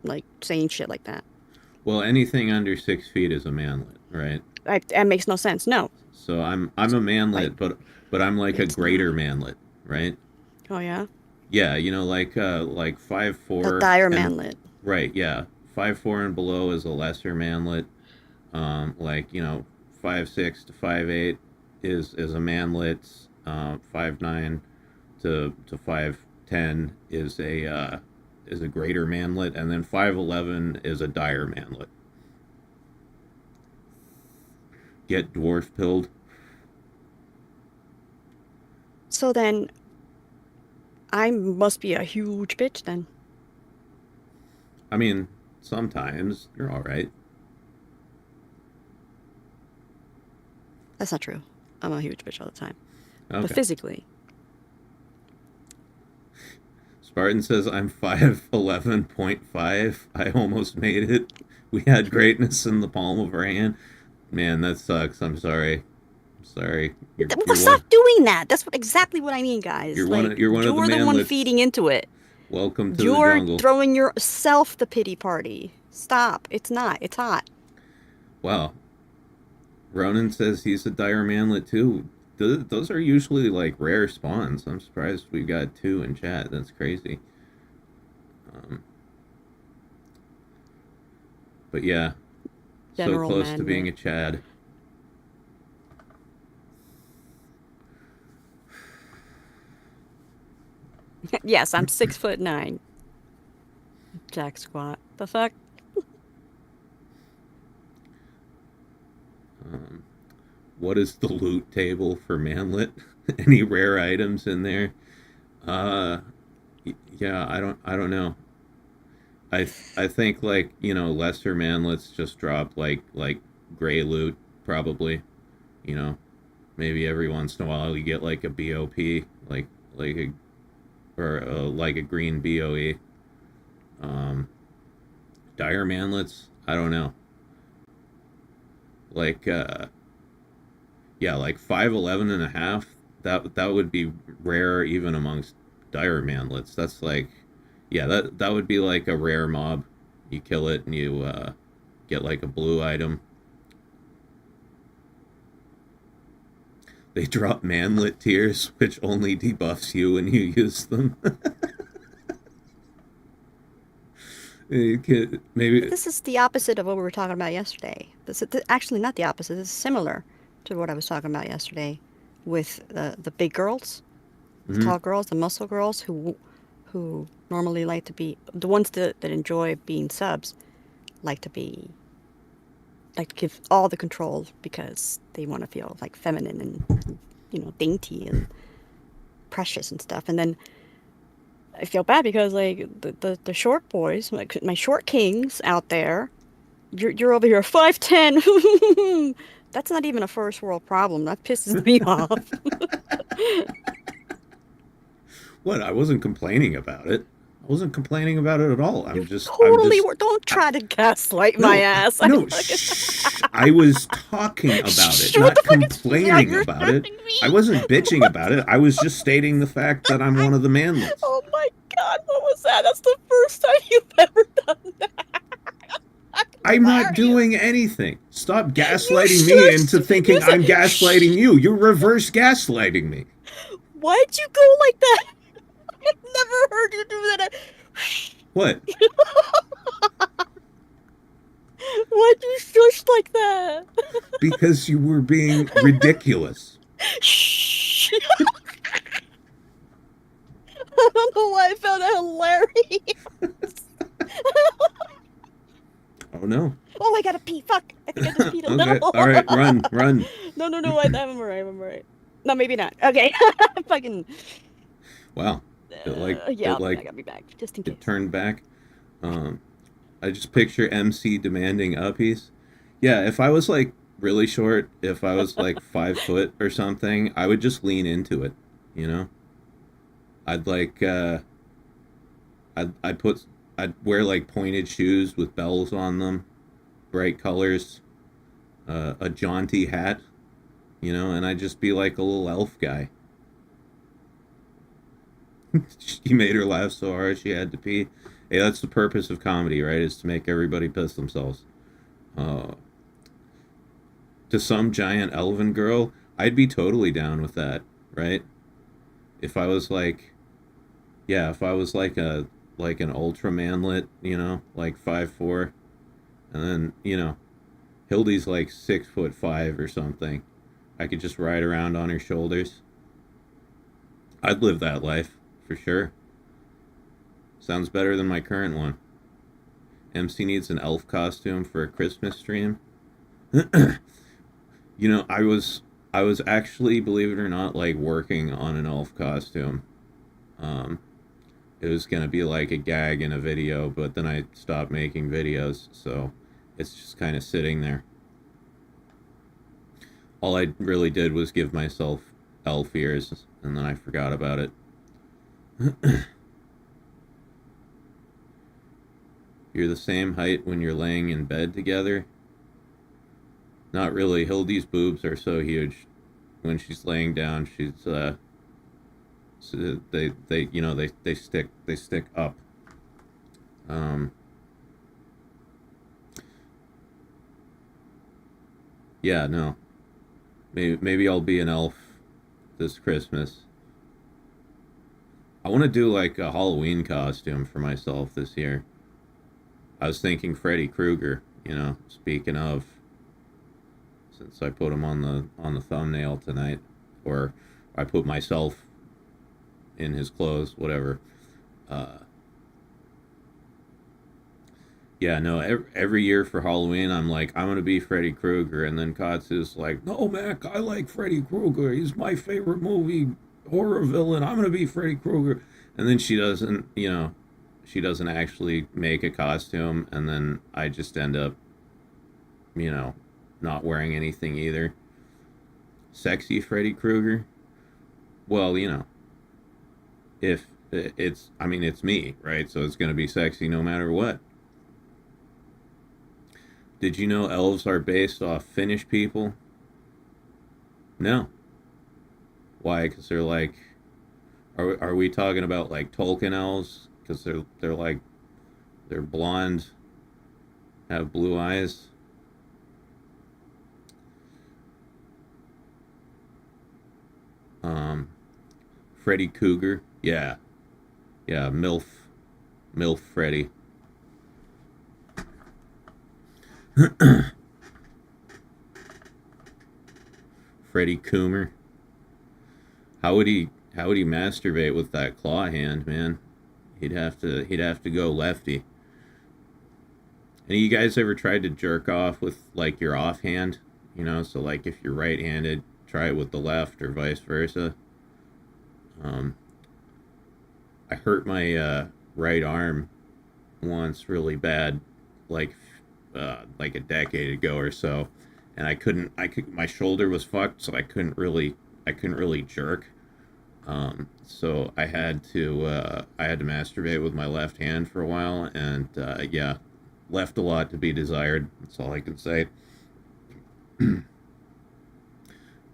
like saying shit like that? well, anything under 6 feet is a manlet, right? That makes no sense. No. So I'm a Like manlet, but I'm like a it's greater not. manlet, right? Oh yeah. Yeah, like five A four dire and manlet. right, yeah, 5'4" and below is a lesser manlet. Like 5'6" to 5'8" is a manlet. 5'9" to 5'10" is a greater manlet, and then 5'11" is a dire manlet. Get dwarf pilled. So then I must be a huge bitch then. I mean, sometimes you're all right. That's not true. I'm a huge bitch all the time. But Okay. physically, Spartan says I'm 5'11.5. I almost made it. We had greatness in the palm of our hand. Man, that sucks. I'm sorry. I'm sorry. You're stop one. doing that. That's exactly what I mean, guys. You're Like, you're one of the you're the one manlets. feeding into it. Welcome to the You're jungle. throwing yourself the pity party. Stop. It's not. It's hot. Wow. Ronan says he's a dire manlet too. Those are usually like rare spawns. I'm surprised we got 2 in chat. That's crazy. But yeah, General so close to manlet. being a Chad. Yes, I'm 6'9". Jack squat. The fuck? What is the loot table for manlet? Any rare items in there? Yeah, I don't know. I think like, lesser manlets just drop like gray loot probably. Maybe every once in a while you get like a BOP, like a or like a green BOE. Dire manlets, I don't know. Like yeah, like 5'11 and a half. That would be rare even amongst dire manlets. That's like, yeah, that would be like a rare mob. You kill it and you get like a blue item. They drop manlet tears, which only debuffs you when you use them. Maybe. But this is the opposite of what we were talking about yesterday. Actually, not the opposite. This is similar to what I was talking about yesterday with the big girls, the tall girls, the muscle girls who normally like to be the ones that enjoy being subs, like to give all the control because they want to feel like feminine and dainty and precious and stuff. And then I feel bad because like the short boys, like my short kings out there, you're over here 5'10". That's not even a first world problem. That pisses me off. What? I wasn't complaining about it. I wasn't complaining about it at all. I'm just. Don't try to gaslight my ass. No, shh. I was talking about it, Shh, what not the fuck is- complaining you're about it. hurting me. I wasn't bitching about it. I was just stating the fact that I'm one of the manlets. Oh my god, what was that? That's the first time you've ever done that. I'm not doing anything. Stop gaslighting me into thinking I'm gaslighting you. You're reverse gaslighting me. Why'd you go like that? I've never heard you do that. What? Why'd you shush like that? Because you were being ridiculous. Shh. I don't know why I found that hilarious. Oh no. Oh, I gotta pee. Fuck. I think I just peed a Okay. little. All right. Run. No. I'm alright. No, maybe not. Okay. Fucking. Wow. Yeah, I gotta be back just in case. It turned back. I just picture MC demanding uppies. Yeah, if I was like really short, if I was like 5 foot or something, I would just lean into it. I'd like I'd wear like pointed shoes with bells on them, bright colors, a jaunty hat, and I'd just be like a little elf guy. She made her laugh so hard she had to pee. Hey, that's the purpose of comedy, right? Is to make everybody piss themselves. To some giant elven girl, I'd be totally down with that, right? If I was like, yeah, if I was like an ultra manlet, like 5'4", and then Hildy's like 6'5" or something. I could just ride around on her shoulders. I'd live that life for sure. Sounds better than my current one. MC needs an elf costume for a Christmas stream. I was actually, believe it or not, like working on an elf costume. It was gonna be like a gag in a video, but then I stopped making videos, so it's just kind of sitting there. All I really did was give myself elf ears, and then I forgot about it. You're the same height when you're laying in bed together? Not really. Hildy's boobs are so huge. When she's laying down, she's so they you know they stick up. Yeah, no. Maybe I'll be an elf this Christmas. I want to do like a Halloween costume for myself this year. I was thinking Freddy Krueger, you know, speaking of, since I put him on the thumbnail tonight, or I put myself in his clothes, whatever. Yeah, no, every year for Halloween, I'm like, I'm going to be Freddy Krueger. And then Katsu's like, no, Mac, I like Freddy Krueger. He's my favorite movie horror villain. I'm going to be Freddy Krueger. And then she doesn't, you know, she doesn't actually make a costume. And then I just end up, you know, not wearing anything either. Sexy Freddy Krueger? Well, you know, if it's, I mean, it's me, right? So it's going to be sexy no matter what. Did you know elves are based off Finnish people? No. Why? Because they're like, are we talking about like Tolkien elves? Because they're like, they're blonde, have blue eyes. Freddy Cougar, yeah, MILF Freddy. Freddy Coomer. How would he masturbate with that claw hand, man? He'd have to go lefty. Any of you guys ever tried to jerk off with like your offhand? You know, so like if you're right-handed, try it with the left or vice versa. I hurt my right arm once really bad, like a decade ago or so, and my shoulder was fucked, so I couldn't really jerk. So I had to masturbate with my left hand for a while, and yeah, left a lot to be desired. That's all I can say.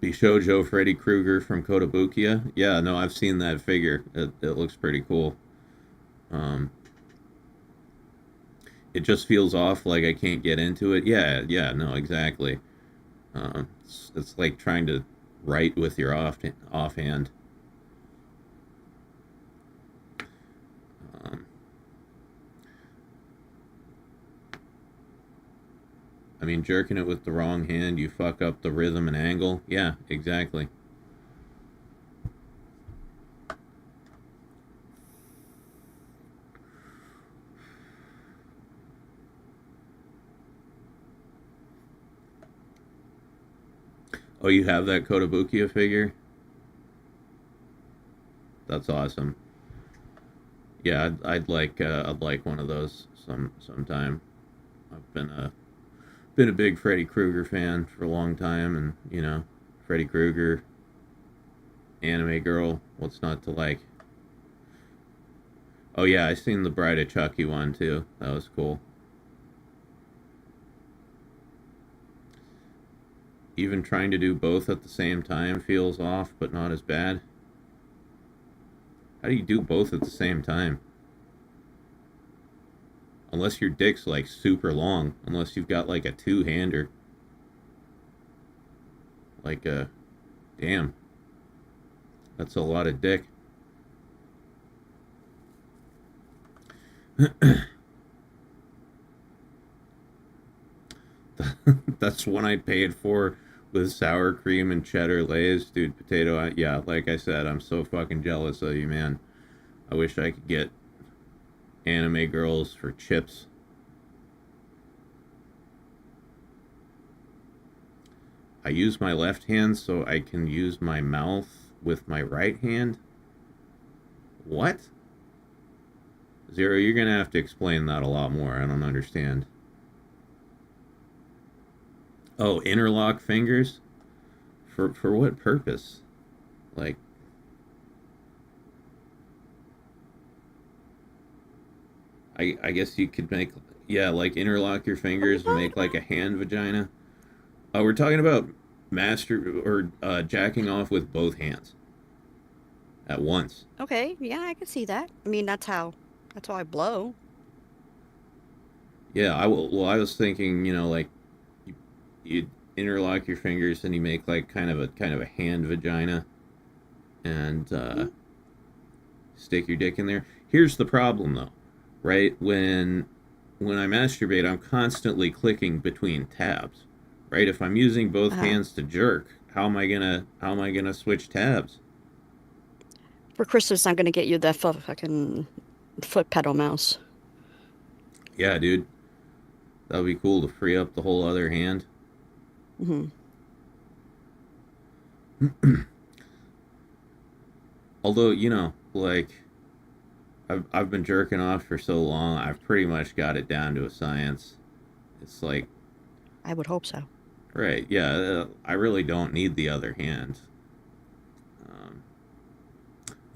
Bishoujo Freddy Krueger from Kotobukiya. Yeah, no, I've seen that figure. It looks pretty cool. It just feels off, like I can't get into it. Yeah, no, exactly. It's like trying to write with your offhand. I mean, jerking it with the wrong hand, you fuck up the rhythm and angle. Yeah, exactly. Oh, you have that Kotobukiya figure? That's awesome. Yeah, I'd like one of those sometime. I've been a big Freddy Krueger fan for a long time, and you know, Freddy Krueger, anime girl, what's not to like? Oh yeah, I seen the Bride of Chucky one too. That was cool. Even trying to do both at the same time feels off, but not as bad. How do you do both at the same time? Unless your dick's like super long. Unless you've got like a two-hander. Like a... Damn. That's a lot of dick. That's one I paid for with sour cream and cheddar Lay's. Dude, potato... yeah, like I said, I'm so fucking jealous of you, man. I wish I could get anime girls for chips. I use my left hand so I can use my mouth with my right hand? What? Zero, you're gonna have to explain that a lot more. I don't understand. Oh, interlock fingers? For what purpose? Like, I guess you could make, yeah, like interlock your fingers and make like a hand vagina. We're talking about master or jacking off with both hands at once. Okay, yeah, I can see that. I mean, that's how I blow. Yeah, I will. Well, I was thinking, like you interlock your fingers and you make like kind of a hand vagina, and stick your dick in there. Here's the problem, though, right? When I masturbate, I'm constantly clicking between tabs, right? If I'm using both Uh-huh. hands to jerk, how am I gonna switch tabs? For Christmas, I'm gonna get you that fucking foot pedal mouse. Yeah, dude, that'd be cool to free up the whole other hand. Hmm. Although, like I've been jerking off for so long, I've pretty much got it down to a science. It's like, I would hope so. right, yeah, I really don't need the other hand. Um,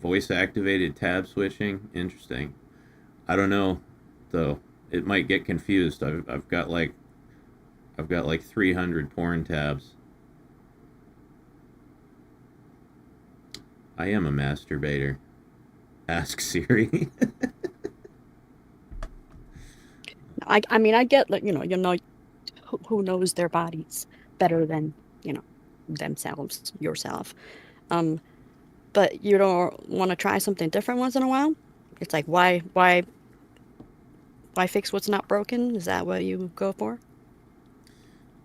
Voice activated tab switching, interesting. I don't know, though. It might get confused. I've got like 300 porn tabs. I am a masturbator. Ask Siri. I mean, I get that, who knows their bodies better than, themselves, yourself. Um, but you don't want to try something different once in a while? It's like, why fix what's not broken? Is that what you go for?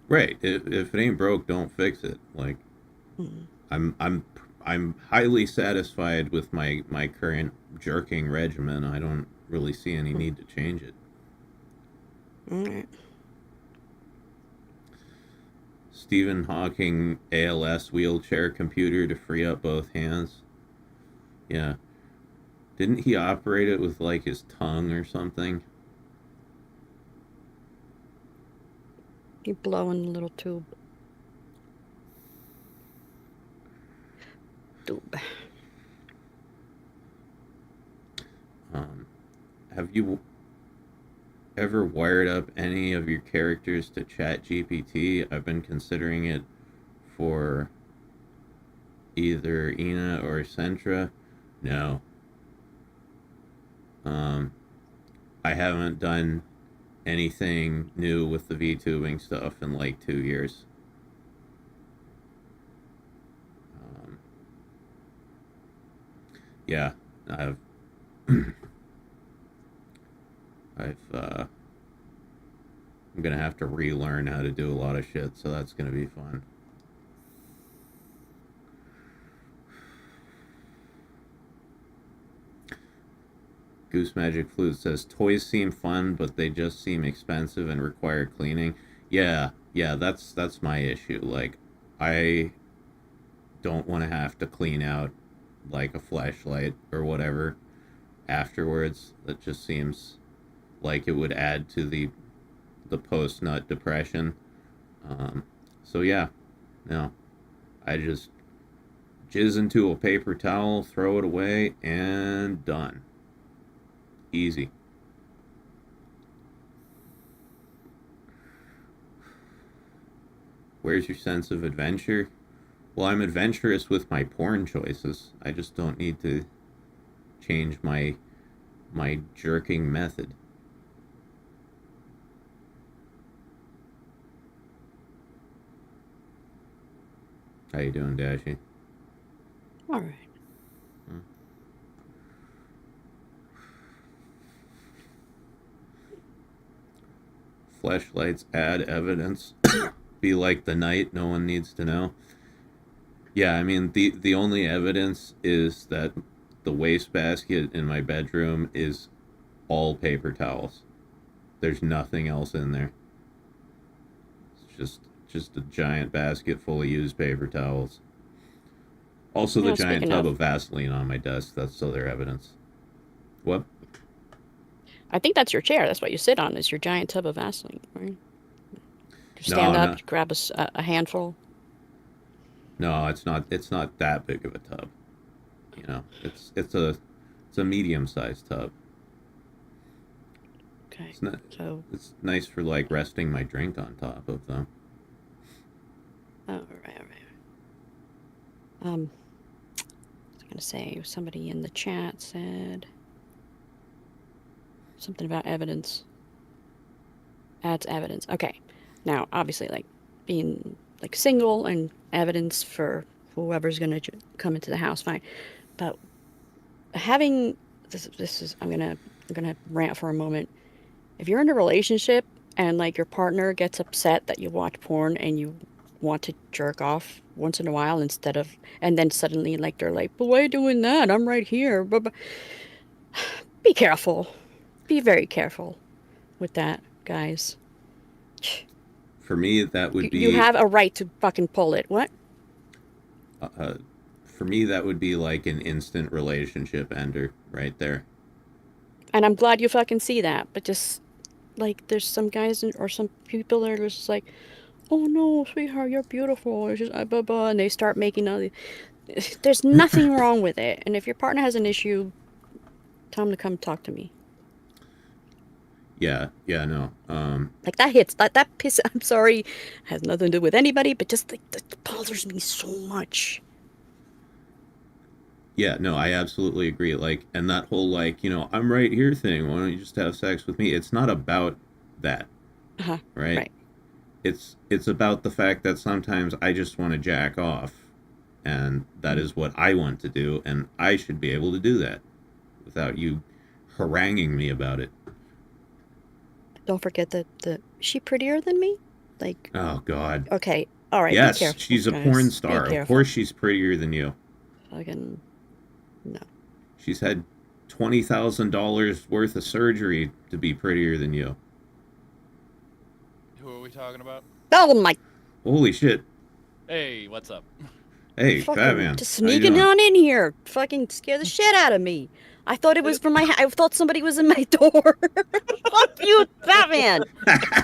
Right. If it ain't broke, don't fix it. Like, Mm. I'm highly satisfied with my current jerking regimen. I don't really see any need to change it. All right. Stephen Hawking ALS wheelchair computer to free up both hands. Yeah. Didn't he operate it with like his tongue or something? You blow in the little tube. Tube. Have you ever wired up any of your characters to ChatGPT? I've been considering it for either Ina or Centra. No. I haven't done anything new with the VTubing stuff in like 2 years. Um, yeah, I've I'm gonna have to relearn how to do a lot of shit, so that's gonna be fun. Goose Magic Flute says toys seem fun, but they just seem expensive and require cleaning. Yeah, that's my issue. Like, I don't want to have to clean out like a flashlight or whatever afterwards. That just seems like it would add to the post nut depression. So yeah, no, I just jizz into a paper towel, throw it away, and done. Easy. Where's your sense of adventure? Well, I'm adventurous with my porn choices. I just don't need to change my jerking method. How you doing, Dashie? All right. Flashlights add evidence. Be like the night, no one needs to know. Yeah, I mean, the only evidence is that the wastebasket in my bedroom is all paper towels. There's nothing else in there. It's just a giant basket full of used paper towels. Also, the giant Speaking tub of, of Vaseline on my desk. That's other evidence. What? I think that's your chair. That's what you sit on. Is your giant tub of Vaseline, right? You No, stand up, no. you grab a handful. No, it's not. It's not that big of a tub. You know, it's a medium-sized tub. Okay. It's not. So, It's nice for like resting my drink on top of them. all right, all right. I was gonna say somebody in the chat said something about evidence. Adds evidence. Okay. Now, obviously, like being like single and evidence for whoever's gonna come into the house, fine. But having this is I'm gonna rant for a moment. If you're in a relationship and like your partner gets upset that you watch porn and you want to jerk off once in a while instead of, and then suddenly like they're like, but why are you doing that? I'm right here. But be careful. Be very careful with that, guys. For me, that would be. You have a right to fucking pull it. What? For me, that would be like an instant relationship ender right there. And I'm glad you fucking see that. But just like there's some guys or some people that are just like, oh no, sweetheart, you're beautiful. It's just blah blah, and they start making all these. There's nothing wrong with it. And if your partner has an issue, tell them to come talk to me. Yeah, no. Like that hits that piss. I'm sorry, has nothing to do with anybody, but just like that bothers me so much. Yeah, no, I absolutely agree. Like, and that whole like, you know, I'm right here thing. Why don't you just have sex with me? It's not about that, right? Right. It's about the fact that sometimes I just want to jack off, and that is what I want to do, and I should be able to do that without you haranguing me about it. Don't forget that is she prettier than me? Like, Oh God. okay, all right. Yes, be careful, she's a guys. porn Be star. Of careful. course, she's prettier than you. Fucking no. She's had $20,000 worth of surgery to be prettier than you. Who are we talking about? Oh my! Holy shit! Hey, what's up? Hey, Fucking Batman. just How you sneaking doing? on in here, fucking scare the shit out of me. I thought it was from my. I thought somebody was in my door. Fuck you, Batman!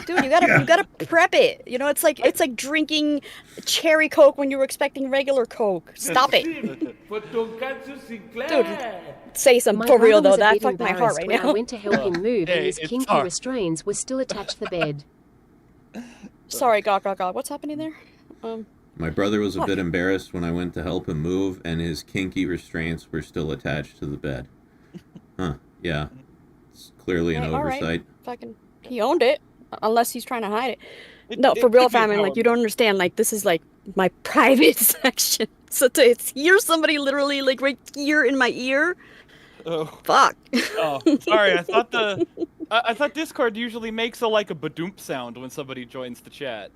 Dude, you gotta prep it. You know, it's like drinking cherry Coke when you were expecting regular Coke. Stop it, For Tonkatsu Sinclair. dude. Say something My for real brother though. was a That bit fucked my heart embarrassed right when I now. went to help him move, Hey, and his it's kinky hard. restraints were still attached to the bed. Sorry, God. What's happening there? My brother was a Fuck. bit embarrassed when I went to help him move, and his kinky restraints were still attached to the bed. Huh? Yeah. It's clearly an Hey, all right. oversight. Fucking, he owned it, unless he's trying to hide it. It- No, it for real, could be family. Like, you empowerment. don't understand. Like, this is like my private section. So to hear somebody literally like right here in my ear, Oh, fuck. oh, sorry. I thought I thought Discord usually makes a badoomp sound when somebody joins the chat.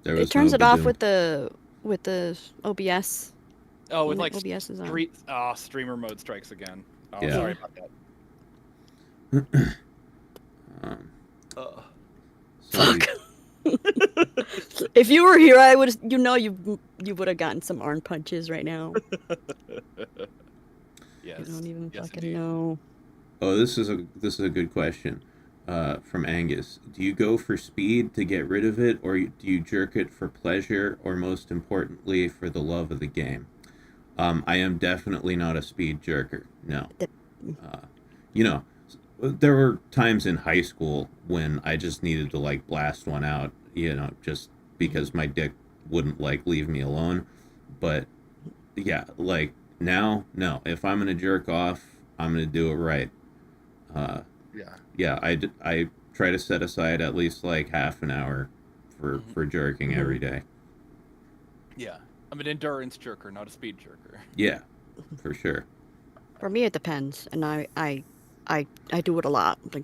There was It turns no it off badoom. with the OBS. Oh, with When like the OBS is on. streamer mode strikes again. Oh, Yeah. sorry about that. Um, Uh, somebody- If you were here, I would. You would have gotten some arm punches right now. yes. You don't even yes, fucking indeed. know. Oh, this is a good question. From Angus. Do you go for speed to get rid of it, or do you jerk it for pleasure, or most importantly, for the love of the game? I am definitely not a speed jerker. No. You know, there were times in high school when I just needed to like blast one out, you know, just because my dick wouldn't like leave me alone. But yeah, like now, no. If I'm gonna jerk off, I'm gonna do it right. Yeah, I try to set aside at least like half an hour for jerking every day. Yeah, I'm an endurance jerker, not a speed jerker. Yeah, for sure. For me, it depends, and I do it a lot, like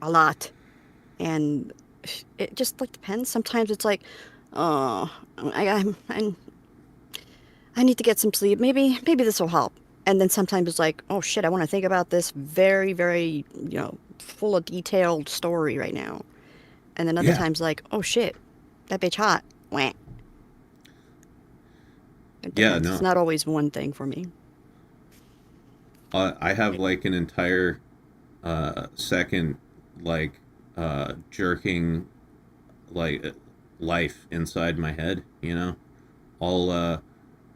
a lot, and it just like depends. Sometimes it's like, oh, I need to get some sleep. Maybe this will help. And then sometimes it's like, oh shit, I want to think about this very, very, full of detailed story right now. And then other Yeah. times like, oh shit, that bitch hot. Wah. It Yeah, depends. no. It's not always one thing for me. I have like an entire Second, like jerking like life inside my head. You know, all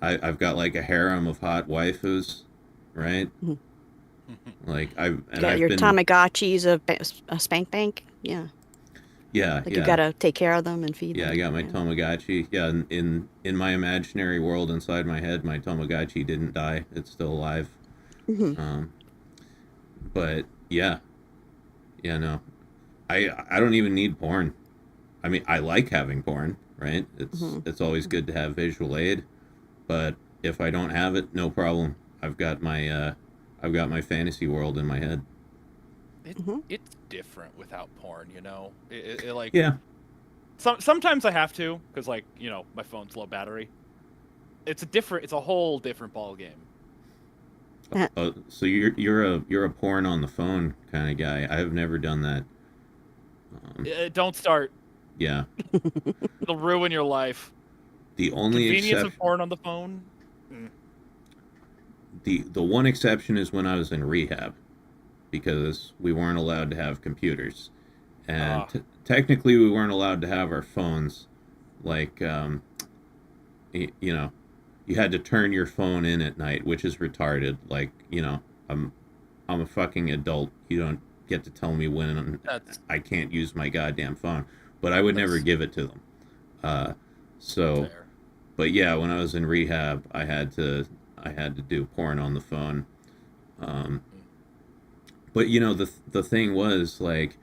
I've got like a harem of hot waifus, right? Mhm. Like Got I've your been Tamagotchis a spank bank. Yeah. yeah Like you yeah gotta take care of them and feed yeah. them. I got my Yeah. Tamagotchi. Yeah, in my imaginary world inside my head, my Tamagotchi didn't die. It's still alive. Hmm. Um, but yeah, yeah, no, I don't even need porn. I mean, I like having porn, right? Hmm. It's always good to have visual aid, but if I don't have it, no problem. I've got my fantasy world in my head. Hmm. It's different without porn, you know. It like Yeah. sometimes I have to because like my phone's low battery. It's a whole different ball game. So you're a porn on the phone kind of guy. I've never done that. Don't start. Yeah. It'll ruin your life. The only Convenience of exception, porn on the phone. Mm. the one exception is when I was in rehab, because we weren't allowed to have computers, and Ah. technically we weren't allowed to have our phones. Like, you know, you had to turn your phone in at night, which is retarded. Like, I'm a fucking adult. You don't get to tell me when That's I can't use my goddamn phone. But I would never That's- give it to them. So, fair. but yeah, when I was in rehab, I had to do porn on the phone. Um, but the thing was like,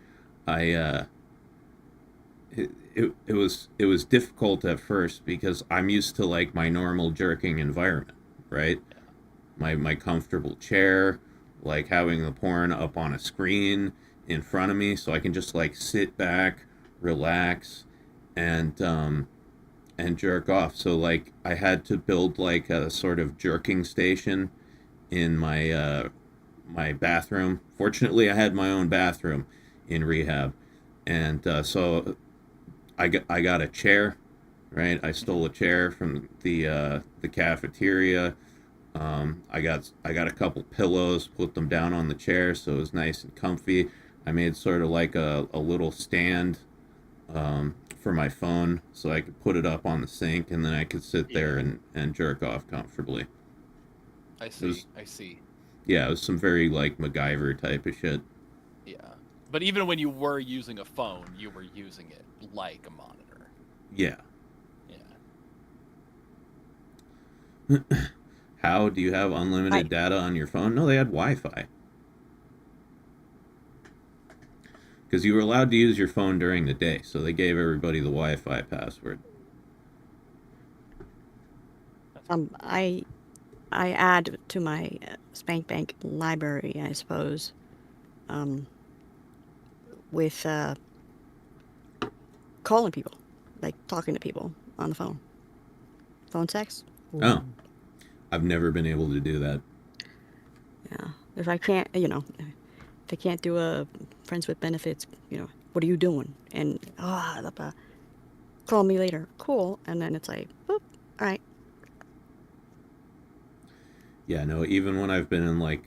I it was difficult at first because I'm used to like my normal jerking environment, right? My comfortable chair, like having the porn up on a screen in front of me, so I can just like sit back, relax, and jerk off. So like I had to build like a sort of jerking station in my bathroom. Fortunately, I had my own bathroom in rehab, and so I got a chair, right? I stole a chair from the cafeteria. I got a couple pillows, put them down on the chair so it was nice and comfy. I made sort of like a little stand for my phone so I could put it up on the sink, and then I could sit there and jerk off comfortably. I see. I see. Yeah, it was some very like MacGyver type of shit. Yeah. But even when you were using a phone, you were using it like a monitor. Yeah. Yeah. How do you have unlimited data on your phone? No, they had Wi-Fi. Because you were allowed to use your phone during the day, so they gave everybody the Wi-Fi password. I add to my Spank Bank library, I suppose, with calling people, like talking to people on the phone. Phone sex. Oh, I've never been able to do that. Yeah. If I can't, if I can't do a friends with benefits, what are you doing? And call me later. Cool. And then it's like, boop. All right. Yeah, no, even when I've been in like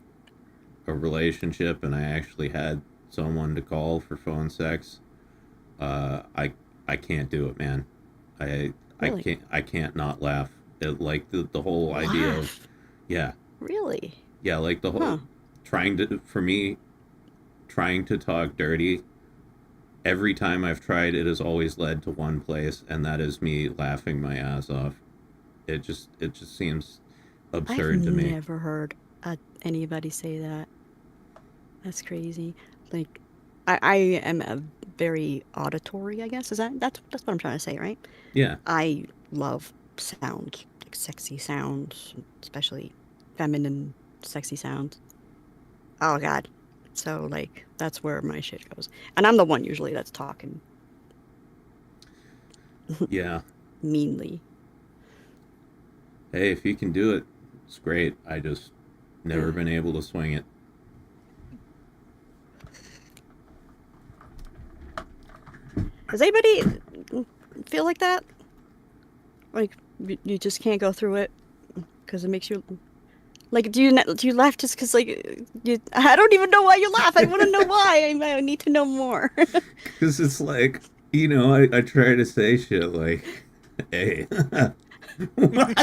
a relationship and I actually had someone to call for phone sex, I can't do it, man. Really? I can't not laugh. Like the whole idea of Laugh? yeah. Really? Yeah, like the whole Huh. trying to talk dirty. Every time I've tried, it has always led to one place, and that is me laughing my ass off. It just seems absurd to I've me. never heard anybody say that. That's crazy. Like, I am a very auditory, I guess. That's what I'm trying to say, right? Yeah. I love sounds, like sexy sounds, especially feminine, sexy sounds. Oh God. So like that's where my shit goes. And I'm the one usually that's talking Yeah. meanly. Hey, if you can do it, it's great. I just never Yeah. been able to swing it. Does anybody feel like that? Like you just can't go through it because it makes you Like, do you laugh just because I don't even know why you laugh. I want to know why. I need to know more. Because it's like, I try to say shit like, hey.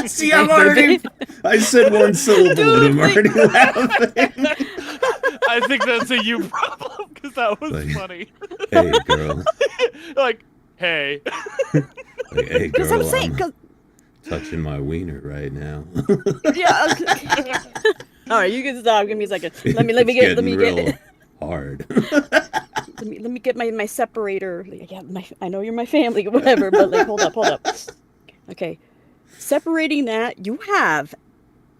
See, I'm already. I said one syllable and I'm already laughing. I think that's a you problem because that was Like, funny. Hey, girl. Like, hey. Like, hey, Because I'm girl. saying, I'm touching my wiener right now. yeah. Okay. All right, you can stop. Give me a second. Let me It's get getting real hard. let me get my separator. Yeah, I know you're my family, whatever. But like, hold up. Okay, separating that, you have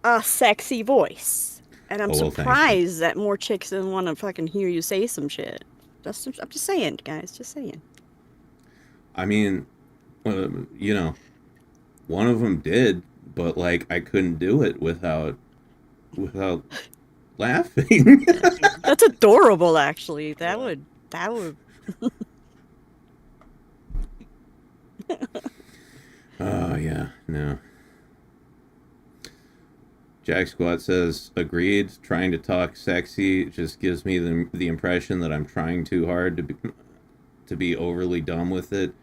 a sexy voice, and I'm Oh, well, thank you. surprised that more chicks didn't want to fucking hear you say some shit. I'm just saying, guys. Just saying. I mean, one of them did, but like I couldn't do it without laughing. That's adorable, actually. That would. Oh yeah, no. Jack Squat says, agreed. Trying to talk sexy just gives me the impression that I'm trying too hard to be overly dumb with it.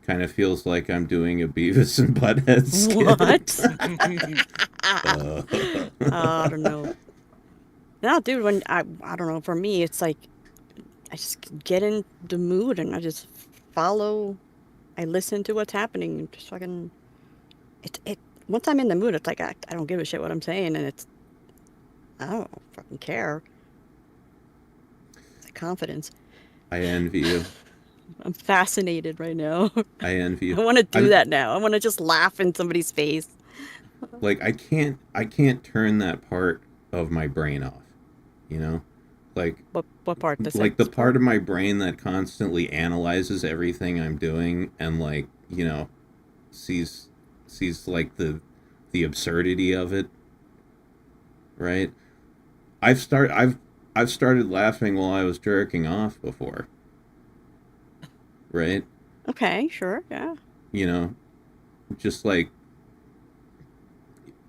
Kind of feels like I'm doing a Beavis and Butthead skit. What? I don't know. No, dude. When I don't know. For me, it's like I just get in the mood and I just follow. I listen to what's happening and just fucking. It. Once I'm in the mood, it's like I don't give a shit what I'm saying, and I don't fucking care. It's a confidence. I envy you. I'm fascinated right now. I envy you. I want to do that now. I want to just laugh in somebody's face. Like I can't turn that part of my brain off. Like What part? like the part of my brain that constantly analyzes everything I'm doing and like, sees like the absurdity of it. Right? I've started laughing while I was jerking off before. Right? Okay, sure, yeah. Just like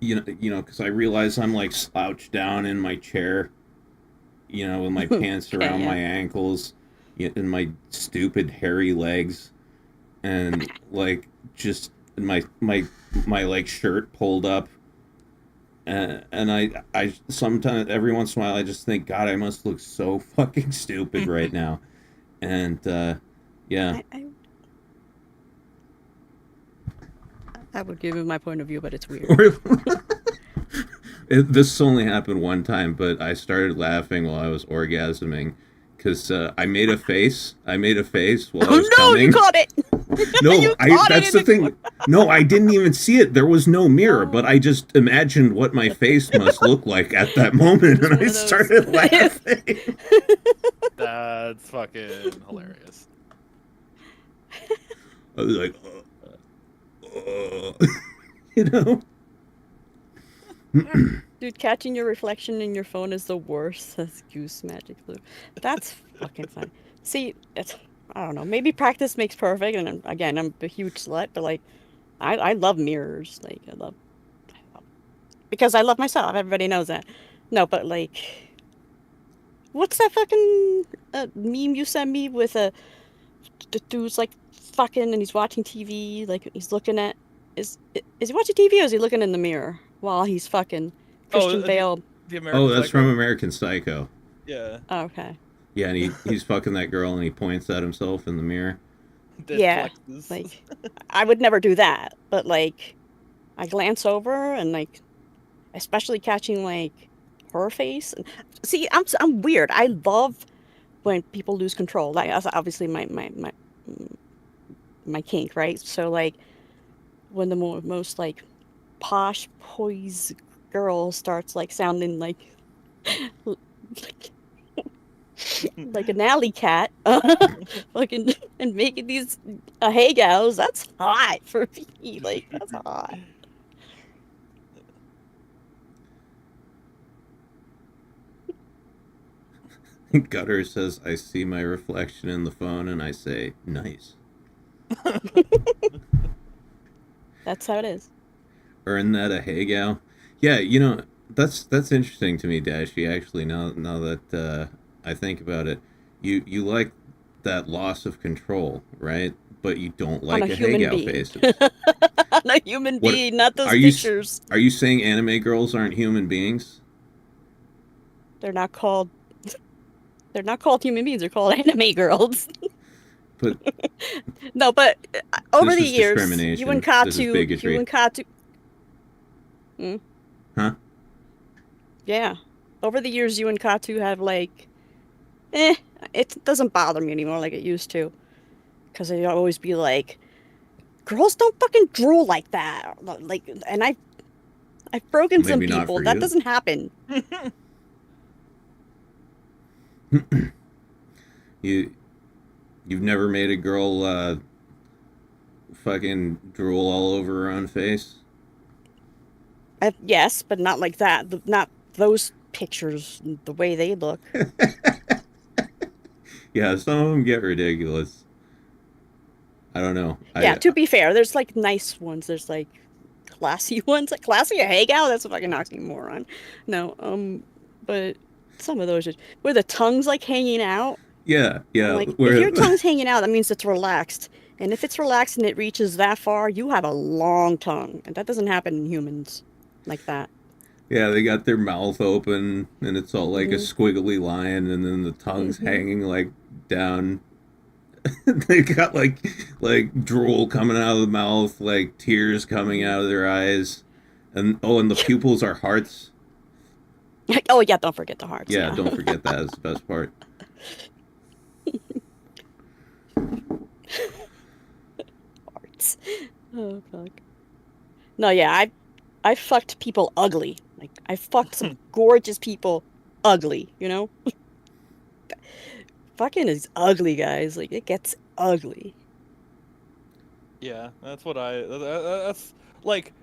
because I realize I'm like slouched down in my chair, with my pants Okay, around yeah. my ankles, and my stupid hairy legs, and like just my like shirt pulled up, and I sometimes every once in a while I just think, God, I must look so fucking stupid right now, and yeah. I would give it my point of view, but it's weird. This only happened one time, but I started laughing while I was orgasming because I made a face. I made a face while I was Oh no, coming. you caught it! No, that's the thing. corner. No, I didn't even see it. There was no mirror, but I just imagined what my face must look like at that moment, and I started laughing. That's fucking hilarious. I was like, you know? Dude, catching your reflection in your phone is the worst. That's goose magic, Lou. That's fucking fun. See, I don't know. Maybe practice makes perfect, and again, I'm a huge slut, but like, I love mirrors. Like, I love because I love myself. Everybody knows that. No, but like, what's that fucking meme you sent me with the dude's like fucking and he's watching TV, like he's looking at is he watching TV or is he looking in the mirror while he's fucking Christian Bale? The American that's Psycho. from American Psycho. Yeah. Oh, okay. Yeah, and he's fucking that girl and he points at himself in the mirror. Dead Yeah, flexes. like I would never do that, but like I glance over and like especially catching like her face. See, I'm weird. I love when people lose control. Like that's obviously my kink, right? So like when the most like posh poise girl starts like sounding like like an alley cat, fucking and making these hey gals, that's hot for me. Like that's hot. Gutter says, I see my reflection in the phone and I say, nice. That's how it is. Earn that a hey gal. Yeah, you know, that's interesting to me, Dashie. Actually, now that I think about it, you like that loss of control, right? But you don't On like a a human Hagout being. faces. On a human What being, not those are you pictures. are you saying anime girls aren't human beings? They're not called. They're not called human beings. They're called anime girls. But No, but over this the is years, discrimination. you and This is bigotry. Katu. Hmm? Huh? Yeah. Over the years, you and Katu have like, it doesn't bother me anymore like it used to, because they'd always be like, girls don't fucking drool like that. Like, and I've broken some Maybe not people. for That you. doesn't happen. You've never made a girl fucking drool all over her own face? Yes, but not like that. Not those pictures, the way they look. Yeah, some of them get ridiculous. I don't know. Yeah, to be fair, there's like nice ones. There's like classy ones. Like classy or Hagout, that's a fucking oxymoron. No, but some of those where the tongue's like hanging out. Yeah. Like if your tongue's hanging out, that means it's relaxed. And if it's relaxed and it reaches that far, you have a long tongue, and that doesn't happen in humans like that. Yeah, they got their mouth open, and it's all like a squiggly line, and then the tongue's hanging like down. They got like drool coming out of the mouth, like tears coming out of their eyes, and the pupils are hearts. Oh yeah, don't forget the hearts. Yeah, don't forget that is the best part. Hearts. Oh fuck. No, yeah, I fucked people ugly. Like I fucked some gorgeous people ugly, you know? Fucking is ugly, guys. Like it gets ugly. Yeah, that's what that's like,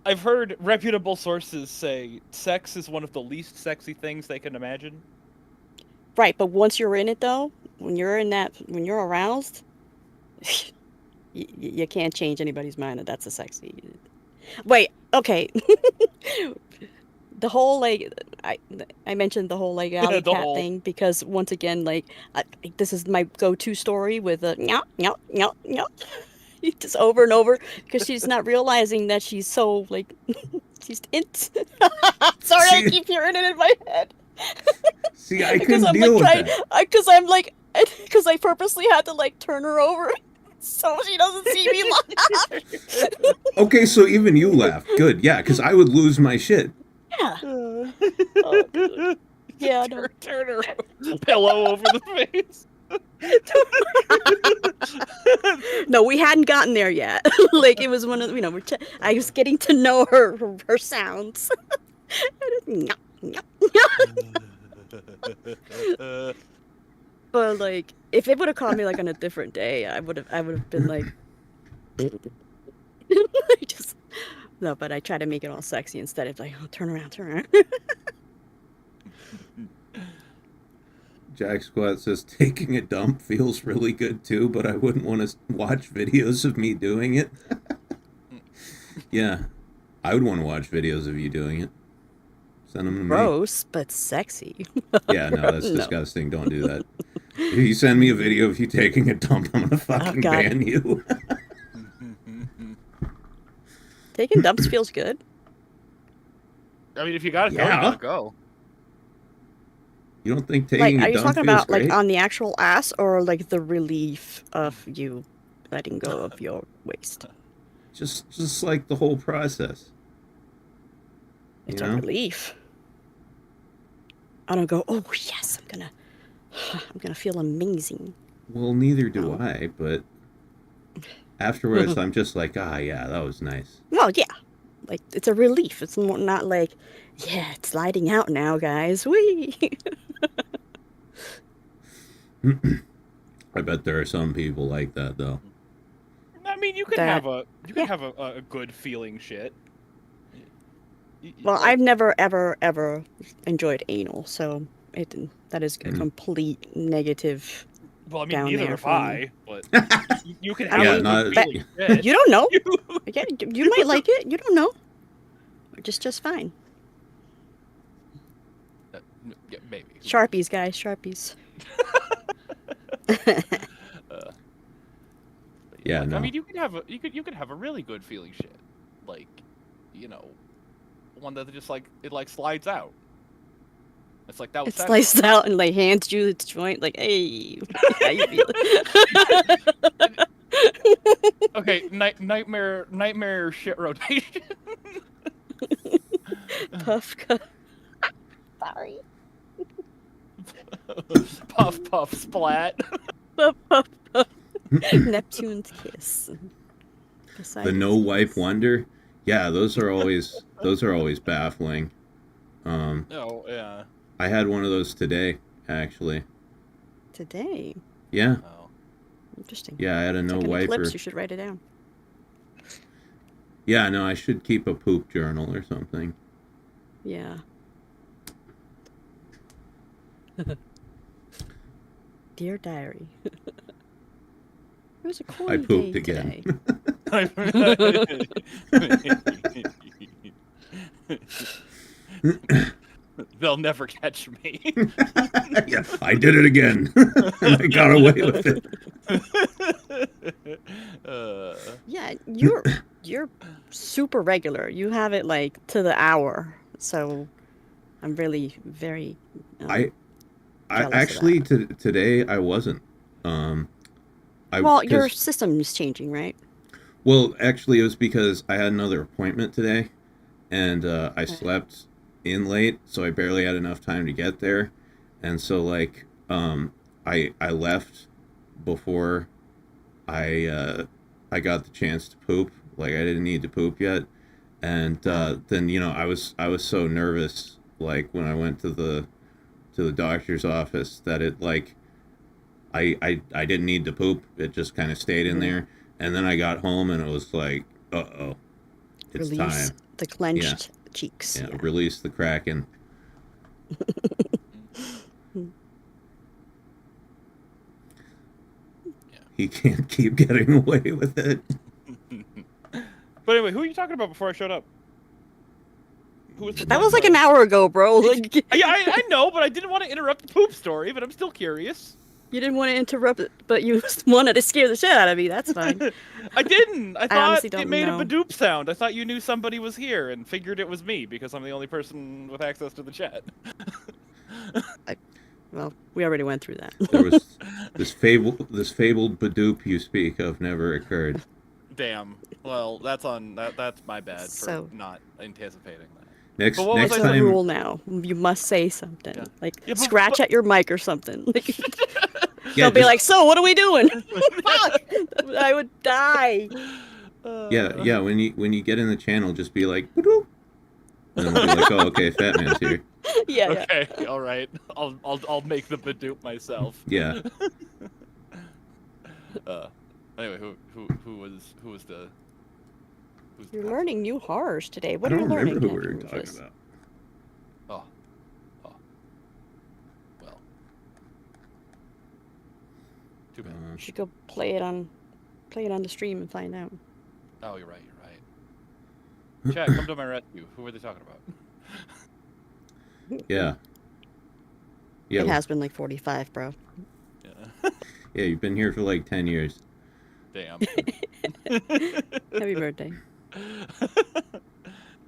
I've heard reputable sources say sex is one of the least sexy things they can imagine. Right, but once you're in it though, when you're aroused, you can't change anybody's mind that that's a sexy. Wait, okay. The whole like I mentioned the whole like alley cat thing because once again like this is my go-to story with a nyah. Just over and over because she's not realizing that she's so like she's sorry, I keep hearing it in my head. See, I couldn't deal with that. Because I purposely had to like turn her over so she doesn't see me laugh. Okay, so even you laugh. Good, yeah, because I would lose my shit. Yeah. Yeah. No. Turn her pillow over the face. No, we hadn't gotten there yet. Like it was one of I was getting to know her sounds. But like, if it would have caught me like on a different day, I would have been like, no. But I try to make it all sexy instead of like, oh, turn around. Jack Squat says taking a dump feels really good too, but I wouldn't want to watch videos of me doing it. Yeah, I would want to watch videos of you doing it. Send them to me. Gross, but sexy. Yeah, no, that's disgusting. Don't do that. If you send me a video of you taking a dump, I'm gonna fucking ban you. Taking dumps feels good. I mean, if you gotta go, you gotta go. You don't think taking a dump feels great? Are you talking about like on the actual ass or like the relief of you letting go of your waist? Just like the whole process. It's a relief. I don't go, oh yes, I'm gonna feel amazing. Well, neither do I, but afterwards I'm just like, yeah, that was nice. Well, yeah. Like it's a relief. It's not like, yeah, it's sliding out now, guys. Whee! I bet there are some people like that though. I mean, you can have a good feeling shit. Well, I've never ever enjoyed anal, so that is a complete negative. Well, I mean, neither have I, but you can have a good feeling shit. You don't know. Yeah, you might like it. You don't know. Just fine. maybe. Sharpies, guys, Sharpies. Yeah, like, no. I mean, you could have a really good feeling shit, like, you know, one that just like it like slides out. It's like that was It sliced out and like hands you its joint, like, hey, how you feeling? Okay, nightmare shit rotation. Puff, cuff. Sorry. Puff puff splat. Puff, puff, puff. Neptune's kiss. The no wipe wonder. Yeah, those are always baffling. Oh yeah. I had one of those today, actually. Today. Yeah. Oh. Interesting. Yeah, I had a no Like an wiper. eclipse, you should write it down. Yeah, no, I should keep a poop journal or something. Yeah. Dear diary. It was a corny I pooped day again. today. They'll never catch me. Yeah, I did it again. And I got away with it. Yeah, you're super regular. You have it like to the hour. So I'm really very I jealous of actually that. today I wasn't. Well, your 'cause- system is changing, right? Well, actually, it was because I had another appointment today, and I slept in late, so I barely had enough time to get there, and so like I left before I got the chance to poop. Like I didn't need to poop yet, and then I was so nervous like when I went to the doctor's office that it like I didn't need to poop. It just kind of stayed in there. And then I got home and it was like, uh-oh, it's Release time. the clenched cheeks. Yeah, release the Kraken. He can't keep getting away with it. But anyway, who are you talking about before I showed up? Who was That was like an hour ago, bro. Like, Yeah, I know, but I didn't want to interrupt the poop story, but I'm still curious. you didn't want to interrupt it, but you wanted to scare the shit out of me. That's fine. I didn't. I thought honestly it don't made know. a badoop sound. I thought you knew somebody was here and figured it was me because I'm the only person with access to the chat. Well, we already went through that. There was this fabled Badoop you speak of never occurred. Damn. Well, that's my bad So- for not anticipating that. Next But what was That's I the time, rule now. You must say something. Yeah. Like, Yeah, but- scratch at your mic or something. Like, yeah, they'll be just- like, so what are we doing? Fuck! I would die. yeah. When you get in the channel, just be like, Badoop. And then we'll be like, oh, okay, Fat Man's here. Yeah, yeah. Okay, all right. I'll make the badoop myself. Yeah. Anyway, who was the? You're learning new horrors today. What I are don't you learning? remember who we were Captain talking Rufus? about. Oh. Well. Too bad. You should go play it on the stream and find out. Oh, you're right. Chat, come to my rescue. Who were they talking about? Yeah. Yeah. It has been like 45, bro. Yeah. Yeah, you've been here for like 10 years. Damn. Happy birthday.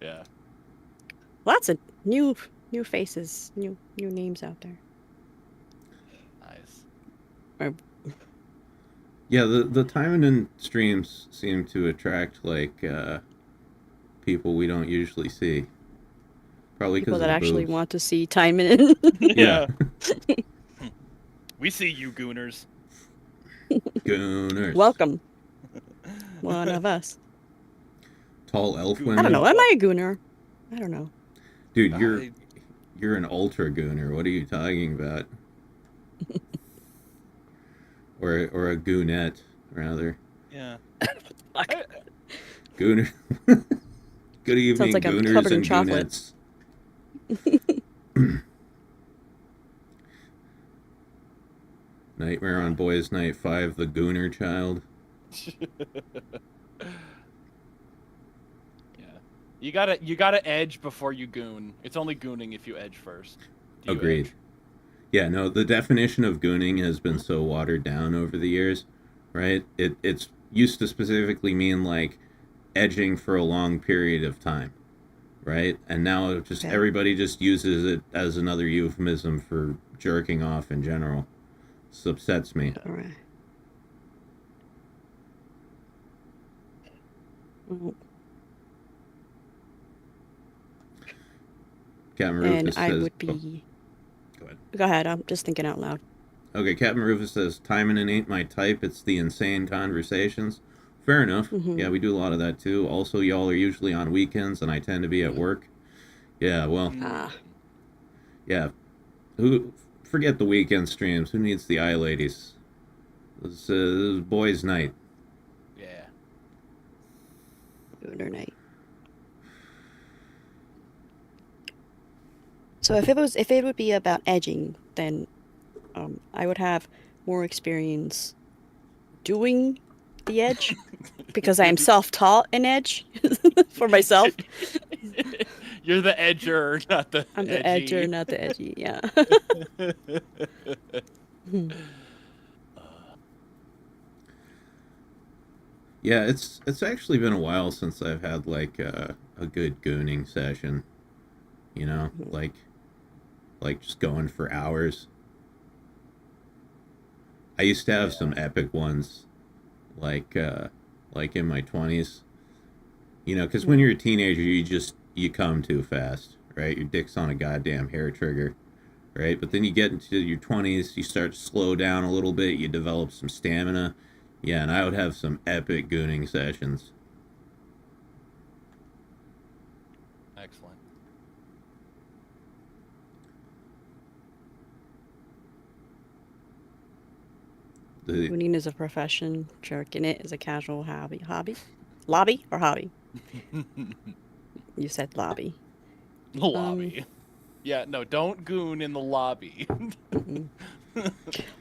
Yeah. Lots of new faces, new names out there. Nice. Yeah, the timing in streams seem to attract like people we don't usually see. Probably People because that of actually boobs. want to see time in. Yeah. We see you gooners. Gooners. Welcome. One of us. Tall elf I women. don't know. Am I a gooner? I don't know. Dude, you're an ultra gooner. What are you talking about? or a goonette, rather. Yeah. Fuck. Gooner. Good evening, like I'm gooners covered in and chocolate. goonettes. Nightmare on Boys Night 5, the Gooner Child. Yeah. You gotta edge before you goon. It's only gooning if you edge first. Do you Agreed. edge? Yeah, no, the definition of gooning has been so watered down over the years, right? It's used to specifically mean like edging for a long period of time, right? And now just Okay. everybody just uses it as another euphemism for jerking off in general. This upsets me. All right. Mhm. Captain And Rufus I says, would oh, be. go ahead. Go ahead. I'm just thinking out loud. Okay, Captain Rufus says, timing it ain't my type. It's the insane conversations. Fair enough. Mhm. Yeah, we do a lot of that too. Also, y'all are usually on weekends, and I tend to be at work. Yeah, well, Ah. yeah. Forget the weekend streams. Who needs the eye ladies? This is boys' night. Yeah. Gooner night. So if it would be about edging, then I would have more experience doing the edge because I am self-taught in edge for myself. You're the edger, not the I'm the edgy. edger, not the edgy. Yeah. Yeah, it's actually been a while since I've had like a good gooning session. You know, like just going for hours. I used to have some epic ones, like in my 20s. You know, because when you're a teenager, you come too fast, right? Your dick's on a goddamn hair trigger, right? But then you get into your 20s, you start to slow down a little bit, you develop some stamina. Yeah, and I would have some epic gooning sessions. Excellent. The, Gooning is a profession. Jerking it is a casual hobby. Lobby or hobby? You said lobby. The lobby. Yeah, no, don't goon in the lobby.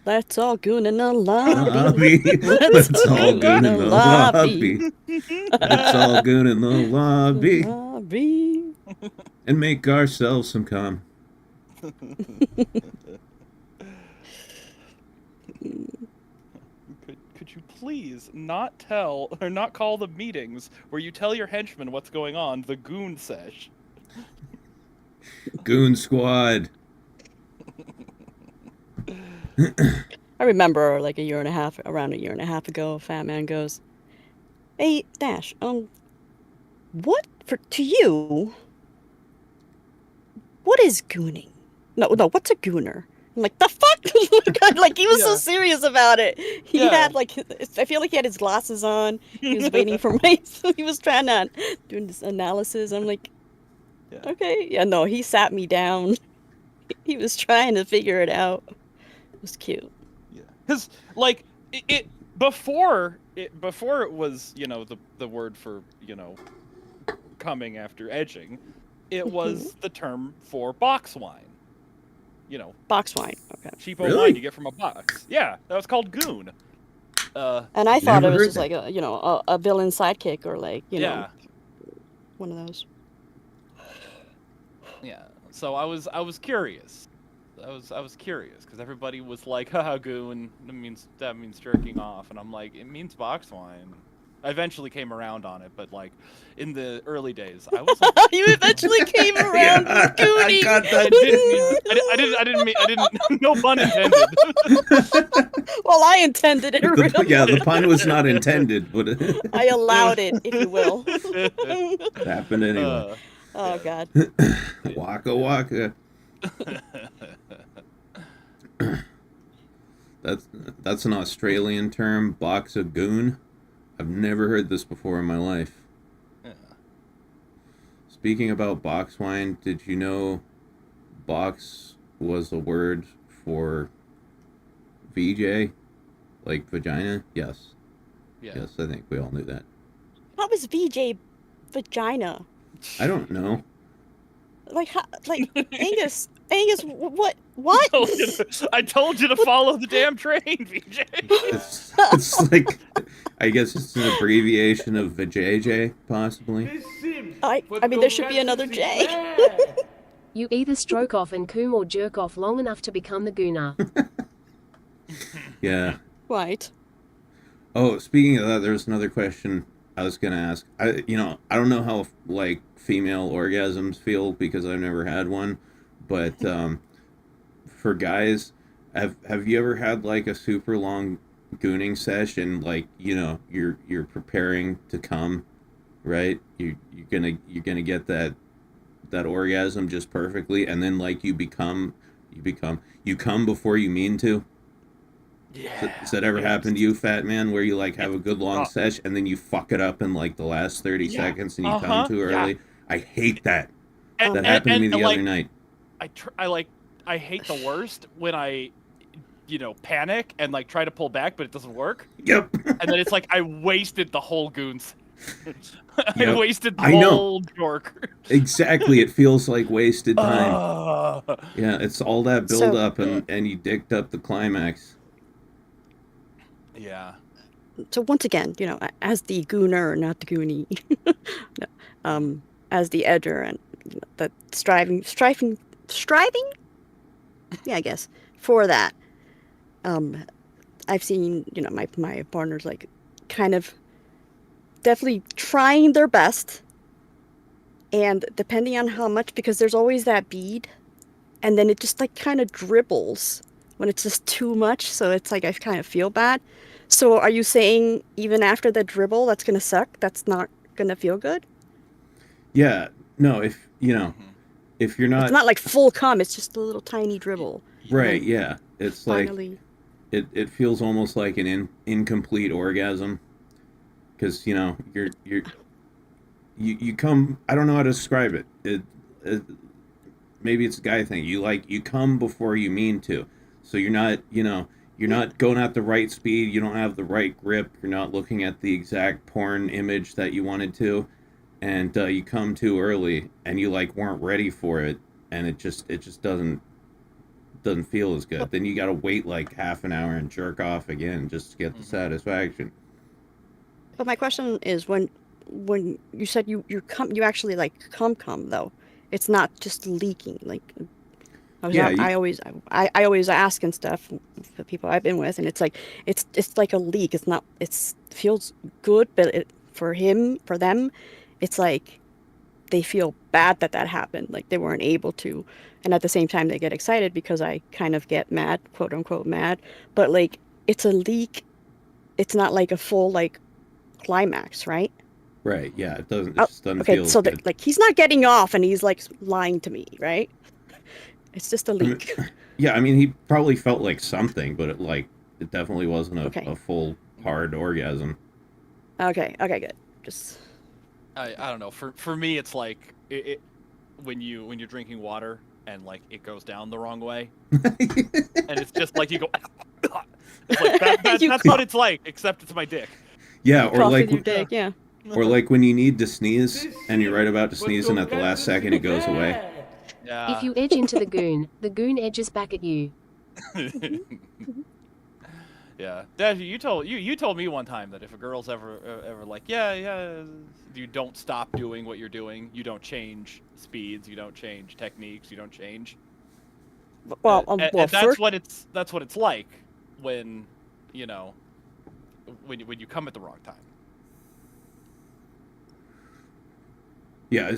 Let's all goon in the lobby. lobby. Let's all goon in the lobby. Let's all goon in the lobby Lobby. and make ourselves some cum. Could you please not tell or not call the meetings where you tell your henchmen what's going on the goon sesh? Goon squad. I remember like around a year and a half ago, Fat Man goes, "Hey, Dash, to you, what is gooning? No, what's a gooner?" I'm like, the fuck? Like, he was so Yeah. serious about it. He Yeah. had, like, I feel like he had his glasses on. He was waiting for me. So he was trying to doing this analysis. I'm like, Yeah. okay. Yeah, no, he sat me down. He was trying to figure it out. It was cute. Yeah, because like it before it was, you know, the word for, you know, coming after edging, it was the term for box wine. You know, Box wine. Okay. cheapo Really? wine you get from a box. Yeah, that was called goon. And I thought Never it was heard just that. like a villain sidekick or like, you know, Yeah, one of those. yeah. So I was curious. I was curious because everybody was like, haha, goon, that means jerking off, and I'm like, it means box wine. I eventually came around on it, but like in the early days, I was like, You eventually came around with I Goonie. got that. I didn't no pun intended. Well, I intended it really. Yeah, the pun was not intended, but it I allowed it, if you will. happened anyway. Oh, God. Waka waka. That's an Australian term, box of goon. I've never heard this before in my life. Yeah. Speaking about box wine, did you know box was a word for VJ? Like vagina? Yes. Yeah. Yes, I think we all knew that. How is VJ vagina? I don't know. Like, Angus, what? I told you to follow the damn train, VJ. It's like, I guess it's an abbreviation of vajayjay, possibly. This sim I for mean, there should be Tonkatsu another J. Sinclair. You either stroke off and coom or jerk off long enough to become the gooner. Yeah. Right. Oh, speaking of that, there's another question I was gonna ask. I don't know how like female orgasms feel because I've never had one, but for guys, have you ever had like a super long gooning session? Like you're preparing to come, right? You're gonna get that orgasm just perfectly, and then like you come before you mean to. Yeah. Does that ever happen to you, fat man, where you like have a good long sesh and then you fuck it up in like the last 30 seconds and you come too early? I hate that. That happened to me the other night. I hate the worst when I panic and like try to pull back, but it doesn't work. Yep. And then it's like I wasted the whole goons. Yep. I wasted the whole jork. Exactly. It feels like wasted time. Yeah, it's all that build up and you dicked up the climax. Yeah. So once again, as the gooner, not the goonie, as the edger and the striving, yeah, I guess for that. I've seen, my partners like kind of definitely trying their best, and depending on how much, because there's always that bead, and then it just like kind of dribbles when it's just too much. So it's like I kind of feel bad. So are you saying even after the dribble, that's gonna suck? That's not gonna feel good? Yeah. No. If if you're not, it's not like full cum. It's just a little tiny dribble. Right. Yeah. It's finally, like it feels almost like an incomplete orgasm, because you come. I don't know how to describe it. Maybe it's a guy thing. You come before you mean to, so you're not You're not going at the right speed. You don't have the right grip. You're not looking at the exact porn image that you wanted to, and you come too early, and you like weren't ready for it, and it just doesn't feel as good. Then you got to wait like half an hour and jerk off again just to get the satisfaction. But my question is, when you said you actually like come though, it's not just leaking like. I always ask and stuff for people I've been with, and it's like it's like a leak. It's not. It feels good, but for them, it's like they feel bad that happened. Like they weren't able to, and at the same time they get excited because I kind of get mad, quote unquote mad. But like it's a leak. It's not like a full like climax, right? Right. Yeah. It doesn't. It just doesn't okay. feel So good. like he's not getting off, and he's like lying to me, right? It's just a leak. Yeah, I mean, he probably felt like something, but it definitely wasn't a full hard orgasm. Okay, good. Just I don't know. For me, it's like it when you're drinking water and like it goes down the wrong way, and it's just like you go. It's like that's what it's like, except it's my dick. Yeah, or like your dick, yeah. Or like when you need to sneeze and you're right about to sneeze, and at the last second it goes away. If you edge into the goon edges back at you. Yeah, Dashie, you told me one time that if a girl's ever like, you don't stop doing what you're doing, you don't change speeds, you don't change techniques, you don't change. Well, and that's what it's like when when you come at the wrong time. Yeah.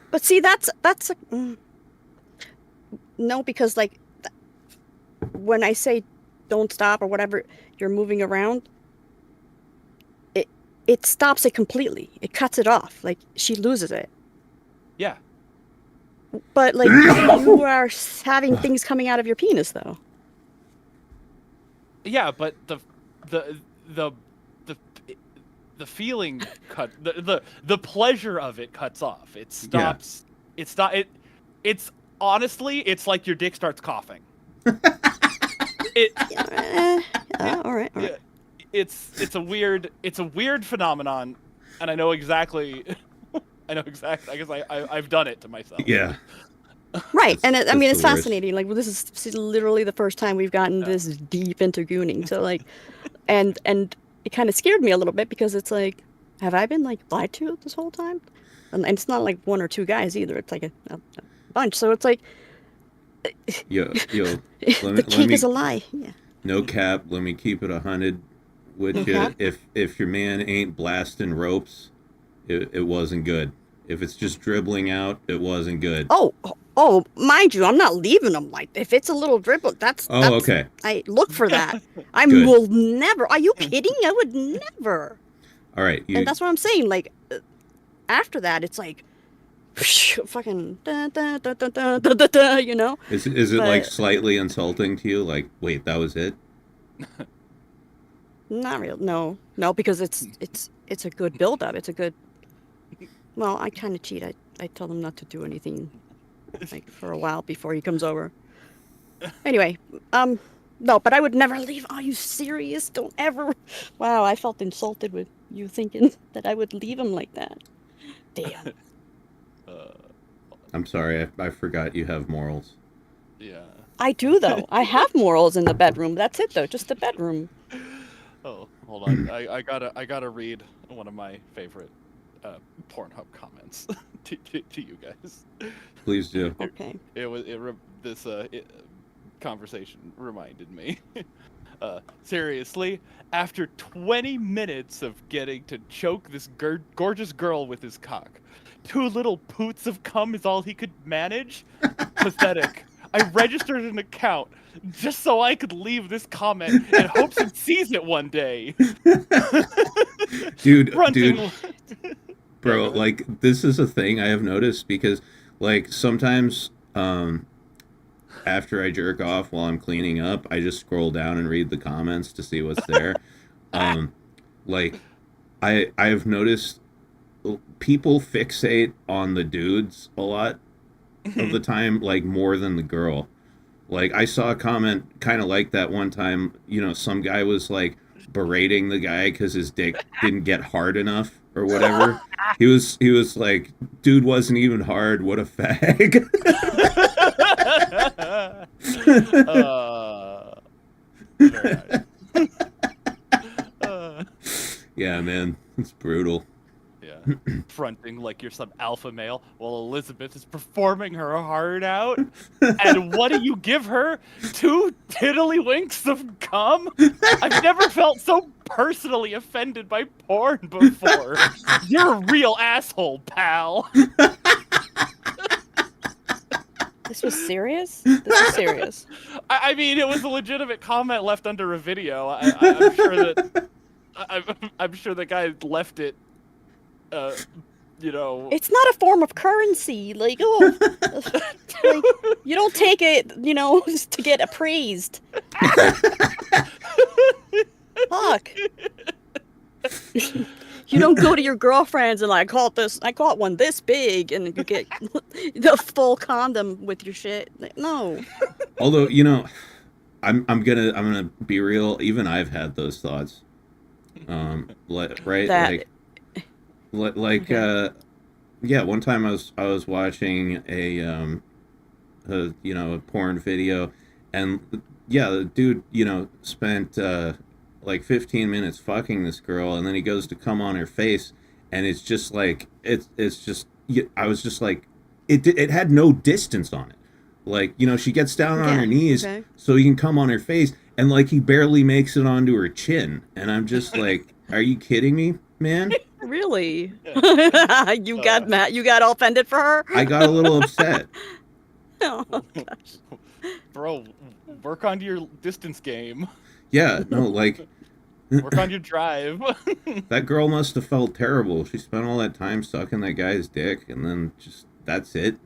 But see, that's no, because like when I say don't stop or whatever, you're moving around, it stops it completely. It cuts it off. Like she loses it. Yeah. But like you are having things coming out of your penis though. Yeah, but the feeling the pleasure of it cuts off. It stops. Yeah. It's honestly, it's like your dick starts coughing. All right. It's a weird phenomenon, and I know exactly. I guess I've done it to myself. Yeah. Right, and I mean it's fascinating. Like, well, this is literally the first time we've gotten this deep into gooning. So like, and it kind of scared me a little bit because it's like, have I been like lied to this whole time? And it's not like one or two guys either. It's like a bunch. So it's like Yo, the let kink me is a lie. Yeah. no cap. Let me keep it 100 with No you. cap? If your man ain't blasting ropes, it wasn't good. If it's just dribbling out, it wasn't good. Oh, mind you, I'm not leaving them like if it's a little dribble. That's Okay. I look for that. I Good. will never. Are you kidding? I would never. All right. And that's what I'm saying. Like after that, it's like fucking da, da, da, da, da, da, da, da, you know. Is it like But- slightly insulting to you? Like, wait, that was it? Not real. No, because it's a good build up. It's a good. Well, I kind of cheat. I tell them not to do anything, like for a while before he comes over. Anyway, no, but I would never leave. Are you serious? Don't ever. Wow, I felt insulted with you thinking that I would leave him like that. Damn. I'm sorry, I forgot you have morals. Yeah. I do though. I have morals in the bedroom. That's it though. Just the bedroom. Oh, hold on. I gotta read one of my favorite Pornhub comments to you guys. Please do. Okay. This conversation reminded me. Seriously, after 20 minutes of getting to choke this gorgeous girl with his cock, 2 little poots of cum is all he could manage? Pathetic. I registered an account just so I could leave this comment in hopes it sees it one day. Dude, Grunting. bro, like, this is a thing I have noticed because, like, sometimes after I jerk off while I'm cleaning up, I just scroll down and read the comments to see what's there. Like, I've noticed people fixate on the dudes a lot of the time, like, more than the girl. Like, I saw a comment kind of like that one time, you know, some guy was, like, berating the guy because his dick didn't get hard enough or whatever. He was like, dude wasn't even hard, what a fag. Very nice. Yeah, man, it's brutal. Yeah. Fronting like you're some alpha male while Elizabeth is performing her heart out. And what do you give her? 2 tiddlywinks of cum? I've never felt so personally offended by porn before. You're a real asshole, pal. This was serious? This was serious. I mean, it was a legitimate comment left under a video. I'm sure that I'm sure the guy left it. You know, It's not a form of currency. Like, oh, like, you don't take it, you know, just to get appraised. Fuck. You don't go to your girlfriends and like, I caught one this big, and you get the full condom with your shit. Like, no. Although, you know, I'm gonna be real. Even I've had those thoughts. Right? That- Like, yeah. One time I was watching a porn video, and yeah, the dude, you know, spent like 15 minutes fucking this girl, and then he goes to come on her face, and it's just like it's just. I was just like, it had no distance on it. Like, you know, she gets down on Yeah, her knees okay. so he can come on her face, and like he barely makes it onto her chin, and I'm just like, are you kidding me, man? Really? You got mad? You got all offended for her? I got a little upset. Oh, gosh. bro, work on your distance game. Yeah, no, like Work on your drive. that girl must have felt terrible. She spent all that time sucking that guy's dick, and then just that's it.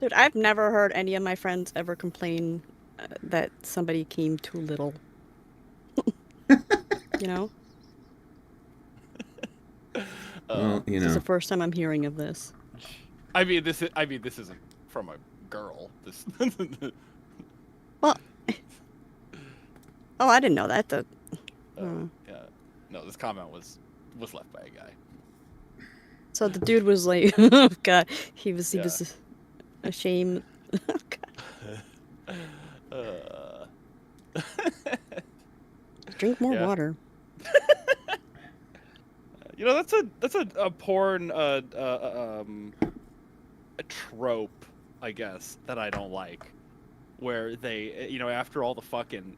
Dude, I've never heard any of my friends ever complain that somebody came too little. You know? Well, you This is know, the first time I'm hearing of this. I mean, this isn't from a girl. This. Well, oh, I didn't know that. Yeah. No, this comment was left by a guy. So the dude was like, oh god, he was ashamed. Oh, God. Drink more Yeah. water. You know, that's a porn a trope, I guess, that I don't like, where they, you know, after all the fucking,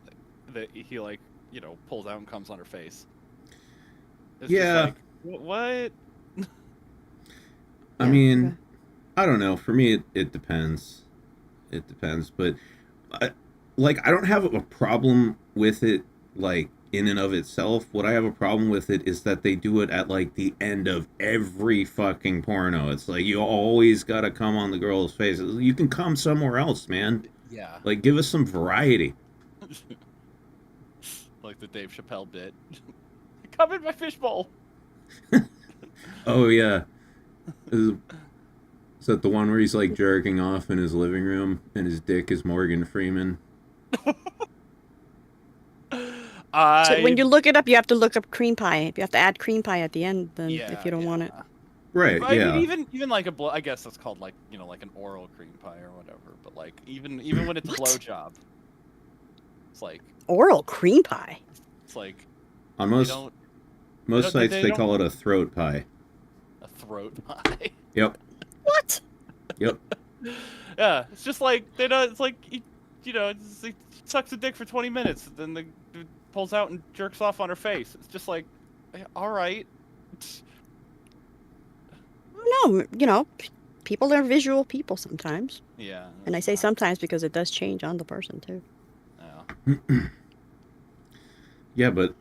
that he like, you know, pulls out and comes on her face. It's Yeah. just like, what? I Yeah, mean, okay. I don't know. For me, it depends. It depends, but I, like I don't have a problem with it, like in and of itself. What I have a problem with it is that they do it at like the end of every fucking porno. It's like you always gotta come on the girl's face. You can come somewhere else, man. Yeah. Like give us some variety. Like the Dave Chappelle bit. Come in my fishbowl. Oh yeah. Is that the one where he's like jerking off in his living room and his dick is Morgan Freeman? So when you look it up, you have to look up cream pie. You have to add cream pie at the end, then Yeah, if you don't want it. Right, I yeah. mean, even like I guess that's called like, you know, like an oral cream pie or whatever. But like even when it's a What? blowjob, it's like Oral cream pie. On they most don't most they sites don't- they call it a throat pie. a throat pie. Yep. What? Yep. Yeah, it's just like they don't. It's like you know, it's like, he sucks a dick for 20 minutes, then the dude pulls out and jerks off on her face. It's just like, all right. No, you know, people are visual people sometimes. Yeah. And I say sometimes because it does change on the person too. Yeah. Yeah, but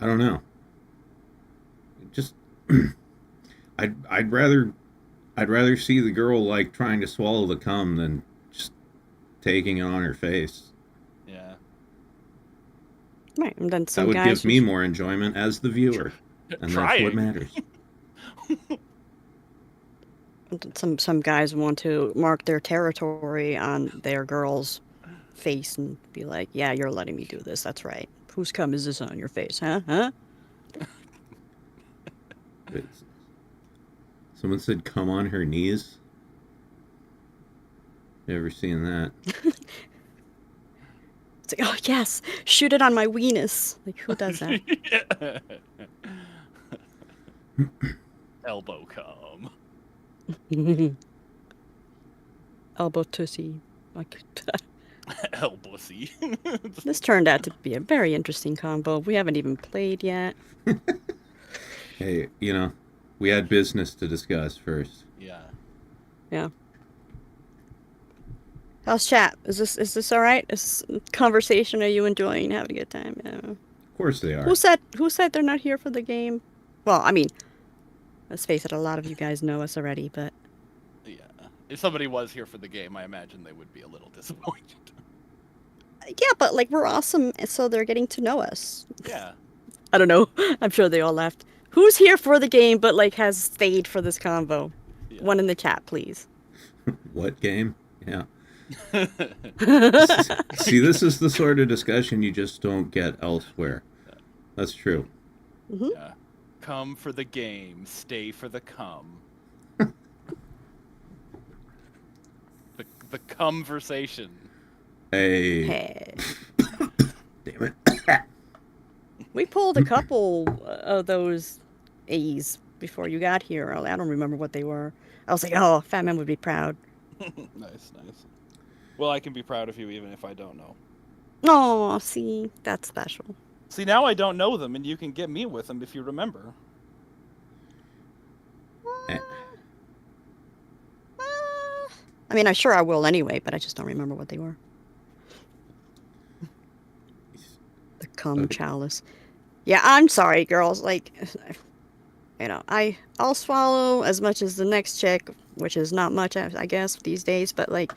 I don't know. Just I'd rather see the girl like trying to swallow the cum than just taking it on her face. Yeah. Right, and then That some would guys give me more enjoyment as the viewer, and that's what Trying. matters. some guys want to mark their territory on their girl's face and be like, "Yeah, you're letting me do this. That's right. Whose cum is this on your face, huh? Huh?" It's- Someone said come on her knees. You ever seen that? It's like, "Oh yes, shoot it on my weenus." Like, who does that? Elbow cum. Elbow tussie. Like, Elbossy. this turned out to be a very interesting combo. We haven't even played yet. Hey, you know, we had business to discuss first. Yeah. Yeah. How's chat? Is this all right? Is this conversation? Are you enjoying? Having a good time? Yeah. Of course they are. Who said they're not here for the game? Well, I mean, let's face it, a lot of you guys know us already, but Yeah. If somebody was here for the game, I imagine they would be a little disappointed. yeah, but like we're awesome, and so they're getting to know us. Yeah. I don't know. I'm sure they all left. Who's here for the game but like has stayed for this convo? Yeah. One in the chat, please. What game? Yeah. See, this is the sort of discussion you just don't get elsewhere. That's true. Yeah. Come for the game, stay for the cum. the conversation. Hey. Hey. Damn it. We pulled a couple of those A's before you got here. I don't remember what they were. I was like, oh, Fat Man would be proud. Nice. Well, I can be proud of you even if I don't know. Oh, see, that's special. See, now I don't know them, and you can get me with them if you remember. Eh. I mean, I'm sure I will anyway, but I just don't remember what they were. The cum Okay. chalice. Yeah, I'm sorry, girls. Like, you know, I'll swallow as much as the next chick, which is not much, I guess, these days. But like,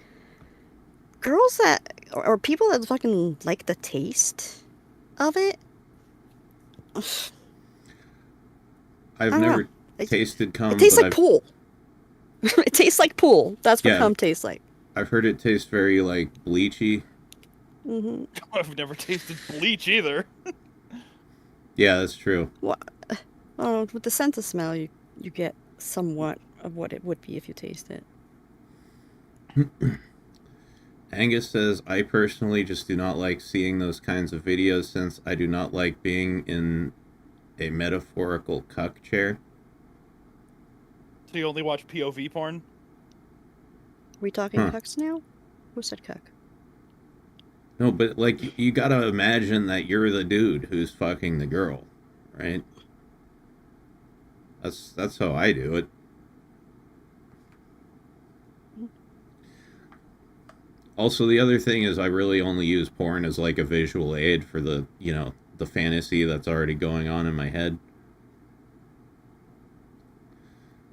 girls that or people that fucking like the taste of it. I've don't know. never It- tasted cum, It tastes but like pool. It tastes like pool. That's what Yeah. cum tastes like. I've heard it tastes very like bleachy. Hmm. I've never tasted bleach either. Yeah, that's true. Oh, with the scent of smell, you get somewhat of what it would be if you taste it. Angus says, I personally just do not like seeing those kinds of videos since I do not like being in a metaphorical cuck chair. So you only watch POV porn? We talking Huh. cucks now? Who said cuck? No, but like you gotta imagine that you're the dude who's fucking the girl, right? That's how I do it. Also, the other thing is I really only use porn as like a visual aid for the, the fantasy that's already going on in my head.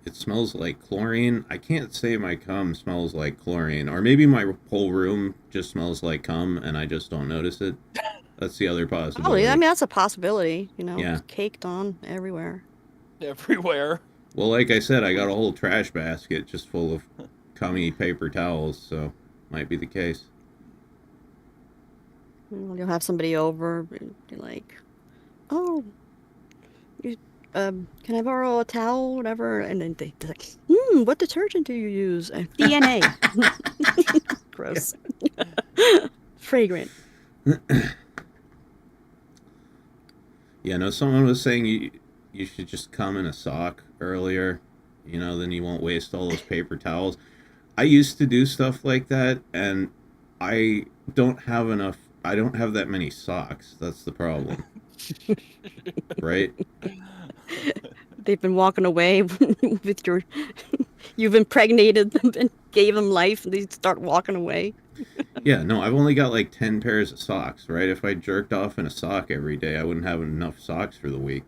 It smells like chlorine. I can't say my cum smells like chlorine. Or maybe my whole room just smells like cum and I just don't notice it. That's the other Oh, possibility. yeah, I mean, that's a possibility, Yeah. It's caked on everywhere. Everywhere. Well, like I said, I got a whole trash basket just full of cummy paper towels, so might be the case. You'll have somebody over, be like, oh, you, can I borrow a towel, whatever? And then they're like, what detergent do you use? DNA. Gross. Fragrant. Yeah, no, someone was saying you should just come in a sock earlier, then you won't waste all those paper towels. I used to do stuff like that, and I don't have that many socks. That's the problem. Right? They've been walking away with you've impregnated them and gave them life, and they start walking away. Yeah, no, I've only got like 10 pairs of socks, right? If I jerked off in a sock every day, I wouldn't have enough socks for the week.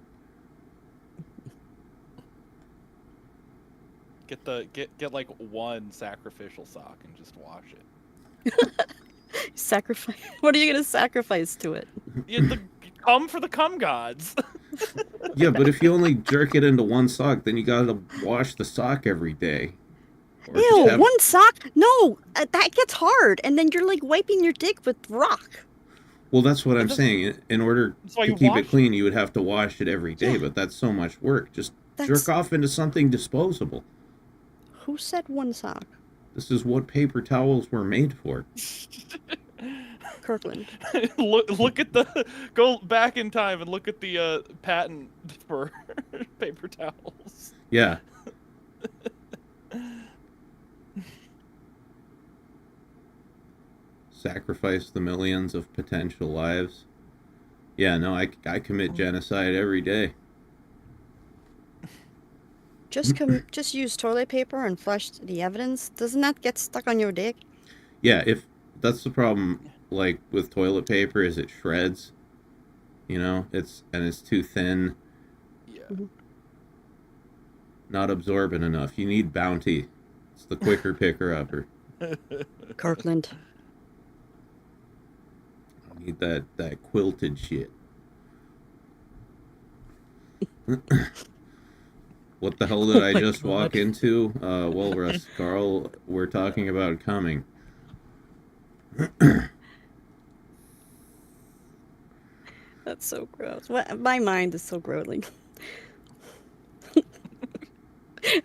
Get like one sacrificial sock and just wash it. Sacrifice. What are you gonna sacrifice to it? Come for the cum gods. Yeah, but if you only jerk it into one sock, then you gotta wash the sock every day. Or just Ew, have- one sock? No, that gets hard, and then you're like wiping your dick with rock. Well, that's what I'm saying. In order That's why to you keep wash it clean, you would have to wash it every day, Yeah. but that's so much work. Just That's- jerk off into something disposable. Who said one sock? This is what paper towels were made for. Kirkland. look at go back in time and look at the patent for paper towels. Yeah. Sacrifice the millions of potential lives. Yeah, no, I commit genocide every day. Just use toilet paper and flush the evidence. Doesn't that get stuck on your dick? Yeah, if that's the problem, like with toilet paper, is it shreds. It's too thin, Yeah. not absorbent enough. You need Bounty. It's the quicker picker upper. Kirkland. You need that quilted shit. What the hell did I just walk into? Well, Russ, Carl, we're talking about coming. That's so gross. My mind is so gross. Like,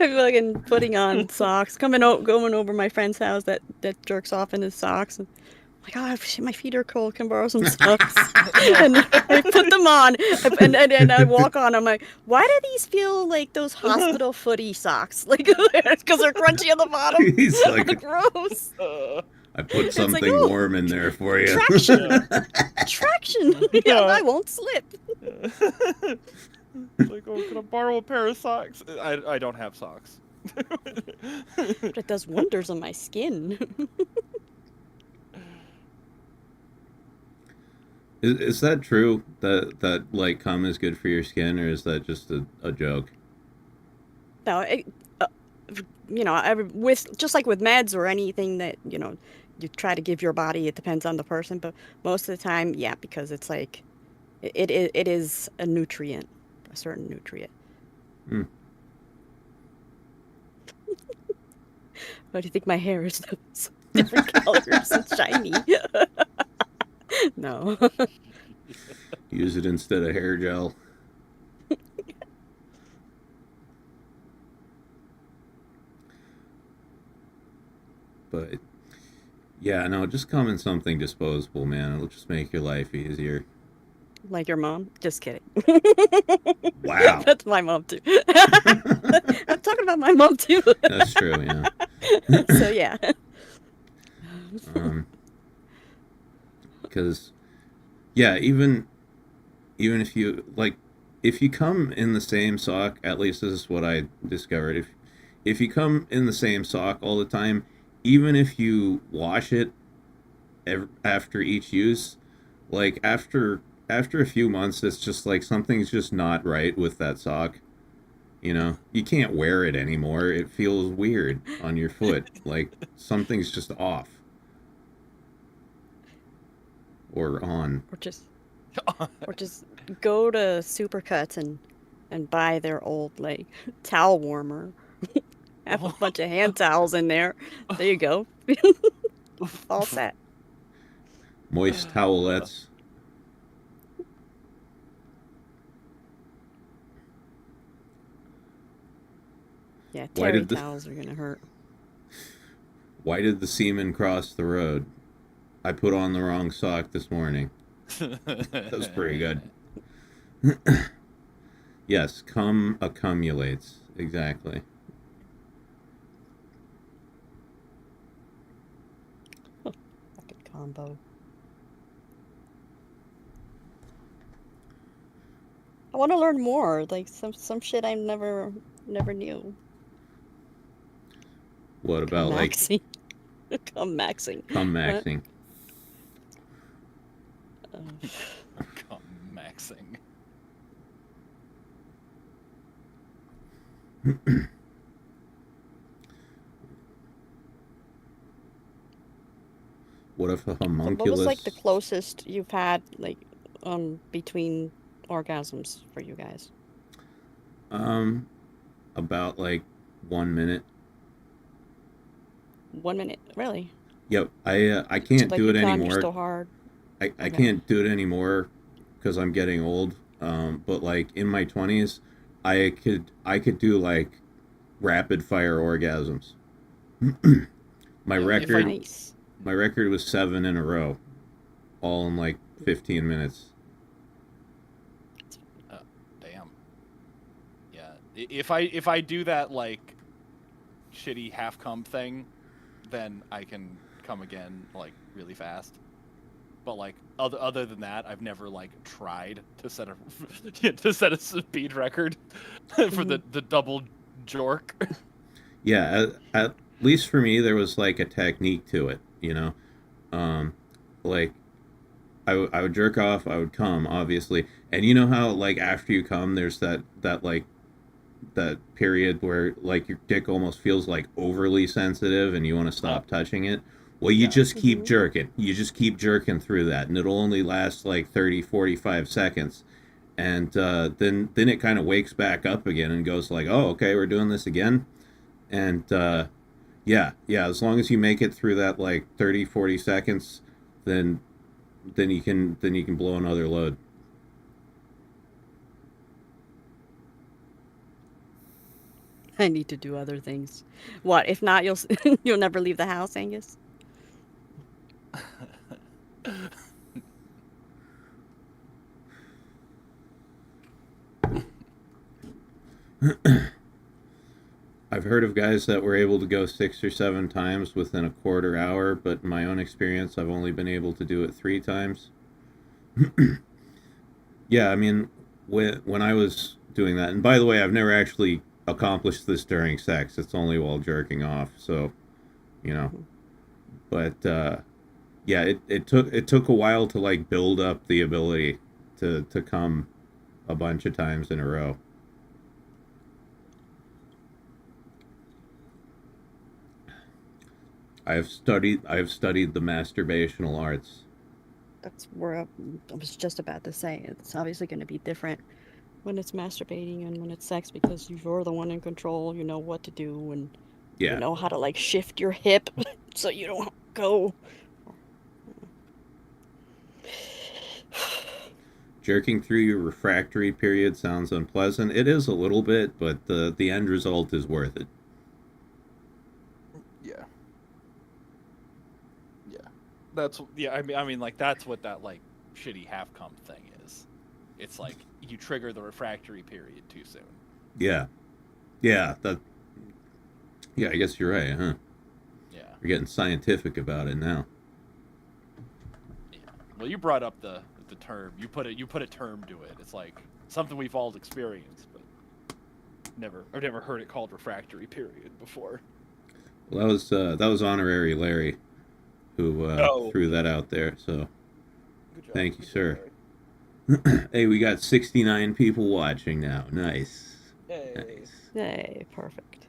I'm fucking putting on socks, going over my friend's house that jerks off in his socks. And I'm like, oh, shit, my feet are cold. Can I borrow some socks? And I put them on, and I walk on. I'm like, why do these feel like those hospital footy socks? Like, because they're crunchy on the bottom. He's like, Gross. I put like, something oh, warm in there for you. Traction. Yeah, I won't slip. Like, oh, can I borrow a pair of socks? I don't have socks. But it does wonders on my skin. Is that true? That like cum is good for your skin, or is that just a joke? No, with just like with meds or anything that you try to give your body, it depends on the person, but most of the time, yeah, because it's like it is a nutrient, a certain nutrient. Hmm. Why do you think my hair is so different colors and shiny? No. Use it instead of hair gel. But yeah, no, just come in something disposable, man. It'll just make your life easier. Like your mom? Just kidding. Wow. That's my mom too. I'm talking about my mom too. That's true, yeah. So yeah. Because, yeah, even if you, like, if you come in the same sock, at least this is what I discovered, if you come in the same sock all the time, even if you wash it after each use, like, after a few months, it's just like something's just not right with that sock. You know, you can't wear it anymore. It feels weird on your foot. Like something's just off. Or on. Or just go to Supercuts and buy their old like towel warmer. Have a bunch of hand towels in there. There you go. All set. Moist towelettes. Yeah, Why terry did the- towels are gonna hurt. Why did the seaman cross the road? I put on the wrong sock this morning. That was pretty good. Yes, cum accumulates. Exactly. Fucking combo. I want to learn more, like some shit I never knew. What about like Maxing. Come maxing. cum maxing? Come maxing. What if a So what homunculus? was like the closest you've had like between orgasms for you guys? About like 1 minute. 1 minute, really? Yep. I So can't like do you it come, you're anymore. still hard. I Okay. can't do it anymore because I'm getting old. But like in my 20s, I could do like rapid fire orgasms. My Yeah, if I- record Nice. my record was 7 in a row, all in like 15 minutes. Damn. Yeah. If I do that like shitty half cum thing, then I can come again like really fast. But like other than that, I've never like tried to set a speed record for the double jork. Yeah, at least for me, there was like a technique to it, you know. Like I would jerk off, I would come, obviously, and you know how like after you come, there's that like that period where like your dick almost feels like overly sensitive and you want to stop touching it. Well, you Yeah. just keep jerking. You just keep jerking through that, and it'll only last like 30, 45 seconds. And then it kind of wakes back up again and goes like, oh, okay, we're doing this again. And yeah, as long as you make it through that like 30, 40 seconds, then you can blow another load. I need to do other things. What? If not, you'll you'll never leave the house, Angus? I've heard of guys that were able to go 6 or 7 times within a quarter hour, but in my own experience, I've only been able to do it 3 times. Yeah, I mean, when I was doing that, and by the way, I've never actually accomplished this during sex. It's only while jerking off, so, you know. But yeah, it took a while to like build up the ability to come a bunch of times in a row. I've studied the masturbational arts. That's where I was just about to say. It's obviously going to be different when it's masturbating and when it's sex because you're the one in control. You know what to do and you Yeah. know how to like shift your hip so you don't go. Jerking through your refractory period sounds unpleasant. It is a little bit, but the end result is worth it. Yeah. Yeah. I mean like that's what that like shitty half cum thing is, it's like you trigger the refractory period too soon. Yeah. Yeah, I guess you're right, huh? Yeah. You're getting scientific about it now. Yeah. Well, you brought up the term. You put a term to it. It's like something we've all experienced, but I've never heard it called refractory period before. Well, that was Honorary Larry who threw that out there, so Good job. thank you, sir. Larry. Hey, we got 69 people watching now. Nice. Hey. Nice. Hey, perfect.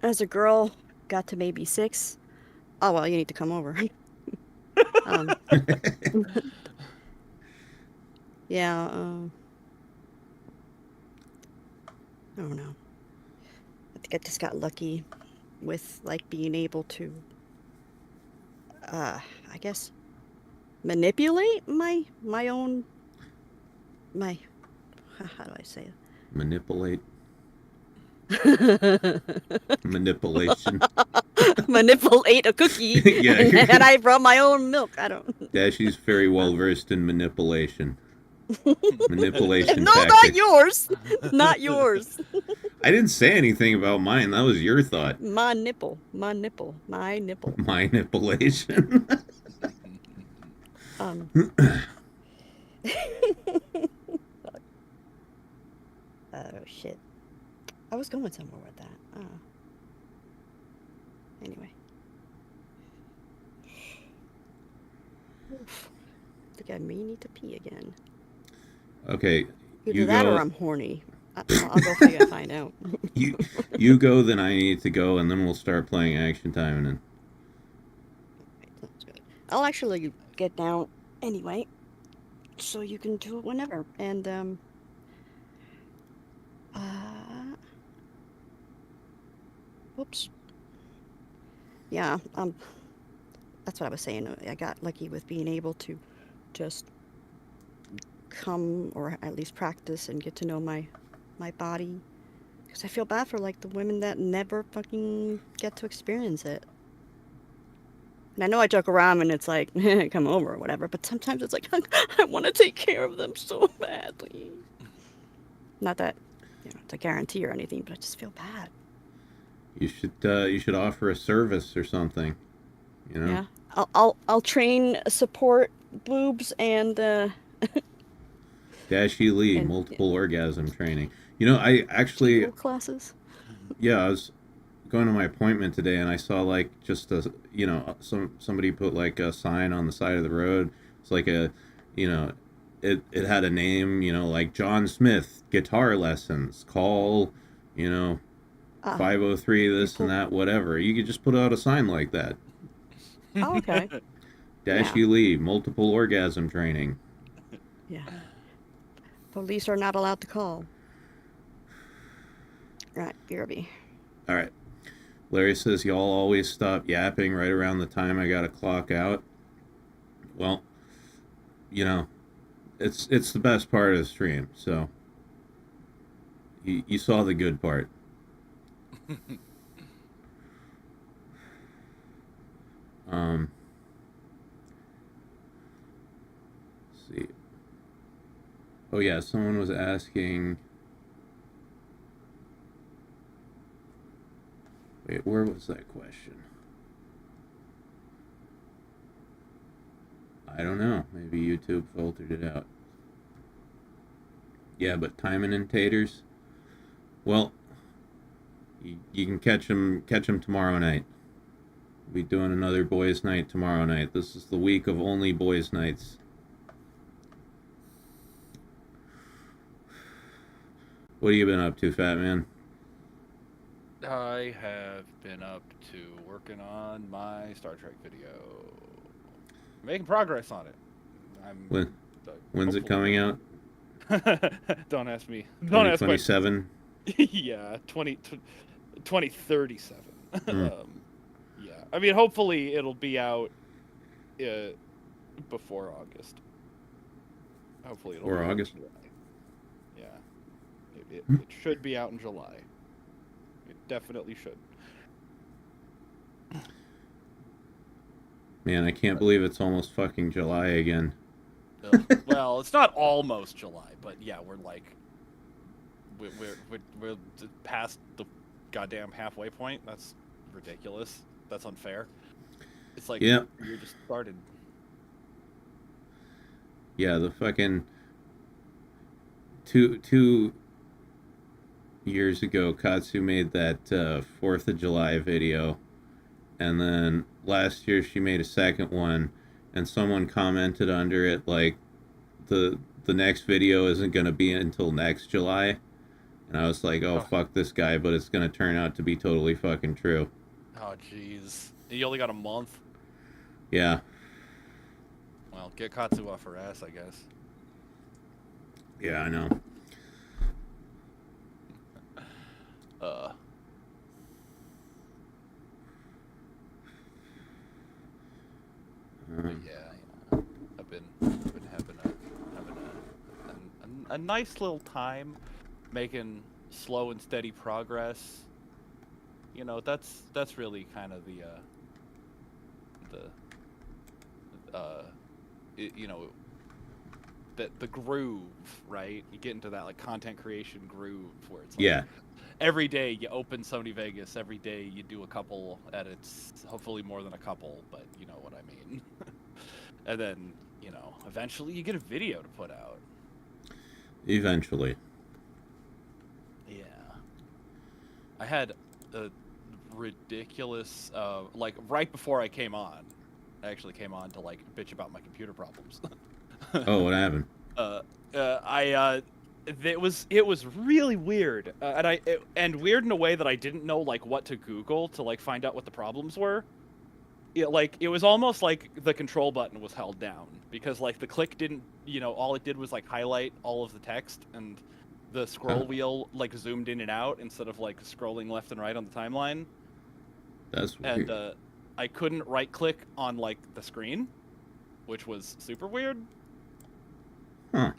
As a girl, got to maybe 6. Oh, well, you need to come over. Yeah, I don't know. I think I just got lucky with, like, being able to, I guess, manipulate my own, how do I say Manipulate. it? Manipulation. Manipulate a cookie, Yeah. and I brought my own milk. I don't. Dashie's very well versed in manipulation. Manipulation No, tactics. not yours. Not yours. I didn't say anything about mine. That was your thought. My nipple. My nipple. My nipple. Manipulation. Oh, shit. I was going somewhere with that. Anyway. Oof. I think I may need to pee again. Okay. Either You that go. or I'm horny. I'll go figure and find out. You go, then I need to go, and then we'll start playing Action Time, and then. Sounds good. I'll actually get down anyway, so you can do it whenever. And whoops. Yeah, that's what I was saying. I got lucky with being able to just come, or at least practice, and get to know my body. Because I feel bad for, like, the women that never fucking get to experience it. And I know I joke around and it's like, come over or whatever, but sometimes it's like, I want to take care of them so badly. Not that, it's a guarantee or anything, but I just feel bad. You should offer a service or something. You know? Yeah. I'll train support boobs and Dashie Li, And- multiple orgasm training. You know, I actually, Kegel classes. yeah, I was going to my appointment today, and I saw, like, just somebody put, like, a sign on the side of the road. It's like it had a name, like John Smith guitar lessons. Call, 503 this and that, whatever. You could just put out a sign like that. Oh, okay. Dashie Li, multiple orgasm training. Yeah. Police are not allowed to call. Right, BRB. All right. Larry says, y'all always stop yapping right around the time I got to clock out. Well, it's the best part of the stream, so you saw the good part. Let's see. Oh yeah, someone was asking. Wait, where was that question? I don't know. Maybe YouTube filtered it out. Yeah, but Timon and Taters. Well, you can catch them tomorrow night. We'll be doing another boys' night tomorrow night. This is the week of only boys' nights. What have you been up to, Fat Man? I have been up to working on my Star Trek video. Making progress on it. When's it coming out? Don't ask me. Don't ask me. 2027? Yeah, 2037. Yeah, I mean, hopefully it'll be out before August. Hopefully it'll Or be out in August? July. Yeah, it should be out in July. It definitely should. Man, I can't believe it's almost fucking July again. Well, it's not almost July, but yeah, we're like, we're past the goddamn halfway point. That's ridiculous. That's unfair. It's like Yep. you just started. Yeah, the fucking two years ago, Katsu made that 4th of July video, and then last year she made a second one, and someone commented under it like the next video isn't going to be until next July, and I was like, oh fuck this guy, but it's going to turn out to be totally fucking true. Oh jeez, you only got a month. Yeah. Well, get Katsu off her ass, I guess. Yeah, I know. Yeah, I've been having a nice little time making slow and steady progress. You know, that's really kind of you know, the groove, right? You get into that like content creation groove where it's like, Yeah. every day you open Sony Vegas, every day you do a couple edits, hopefully more than a couple, but you know what I mean. And then, you know, eventually you get a video to put out. Eventually. Yeah. I had a ridiculous, like right before I came on, I actually came on to like bitch about my computer problems. Oh, what happened? It was really weird, and weird in a way that I didn't know like what to Google to like find out what the problems were. It was almost like the control button was held down because like the click didn't, you know, all it did was like highlight all of the text, and the scroll wheel like zoomed in and out instead of like scrolling left and right on the timeline. That's weird. And I couldn't right click on like the screen, which was super weird. Huh.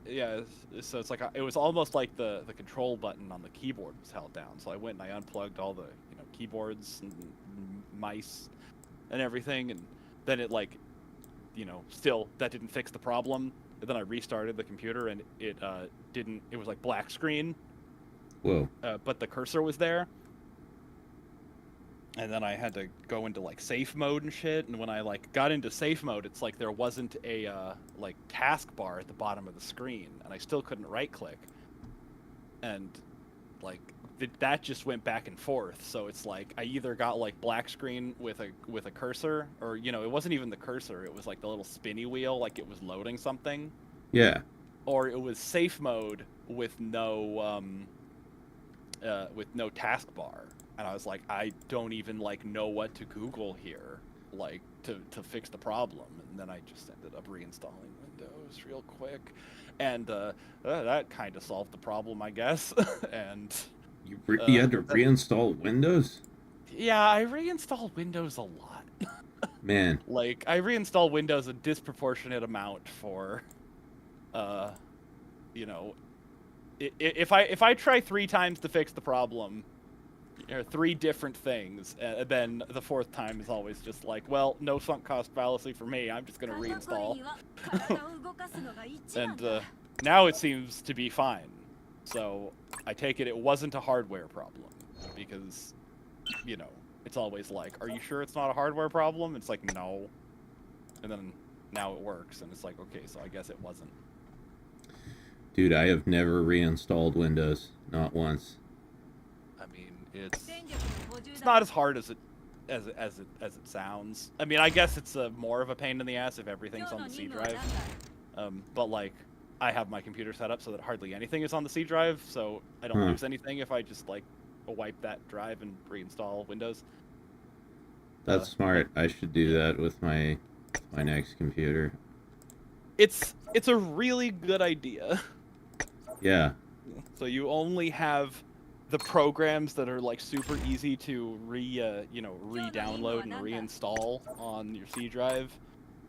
Yeah, so it's like it was almost like the control button on the keyboard was held down. So I went and I unplugged all the, you know, keyboards and mice and everything, and then it like, you know, still that didn't fix the problem. And then I restarted the computer and it didn't. It was like black screen. Whoa. But the cursor was there. And then I had to go into like safe mode and shit. And when I like got into safe mode, it's like there wasn't a like taskbar at the bottom of the screen, and I still couldn't right click. And like that just went back and forth. So it's like I either got like black screen with a cursor, or you know, it wasn't even the cursor. It was like the little spinny wheel, like it was loading something. Yeah. Or it was safe mode with no taskbar. And I was like, I don't even like know what to Google here, like to fix the problem. And then I just ended up reinstalling Windows real quick, and that kind of solved the problem, I guess. And You had to reinstall Windows? yeah, I reinstalled Windows a lot. Man. Like I reinstalled Windows a disproportionate amount for, you know, if I try 3 times to fix the problem, or 3 different things, then the 4th time is always just like, well, no sunk cost fallacy for me. I'm just gonna reinstall. And now it seems to be fine. So I take it wasn't a hardware problem, because, you know, it's always like, are you sure it's not a hardware problem? It's like, no. And then now it works, and it's like, okay, so I guess it wasn't. Dude, I have never reinstalled Windows. Not once. I mean, it's not as hard as it sounds. I mean, I guess it's more of a pain in the ass if everything's on the C drive. But like, I have my computer set up so that hardly anything is on the C drive, so I don't lose anything if I just like wipe that drive and reinstall Windows. That's smart. I should do that with my next computer. It's a really good idea. Yeah. So you only have the programs that are like super easy to re-download and reinstall on your C drive,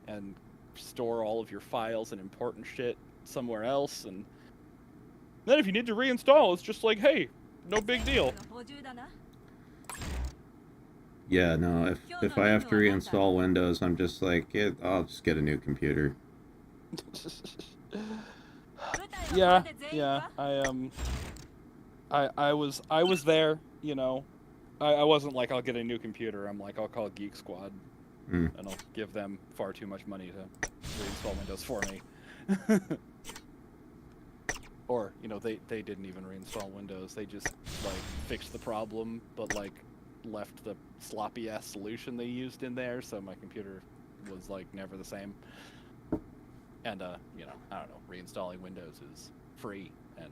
and store all of your files and important shit somewhere else. And then if you need to reinstall, it's just like, hey, no big deal. Yeah, no, if I have to reinstall Windows, I'm just like, I'll just get a new computer. Yeah, I was there, you know. I wasn't like I'll get a new computer. I'm like I'll call Geek Squad, and I'll give them far too much money to reinstall Windows for me. Or, you know, they didn't even reinstall Windows. They just like fixed the problem, but like left the sloppy ass solution they used in there, so my computer was like never the same. And you know, I don't know, reinstalling Windows is free and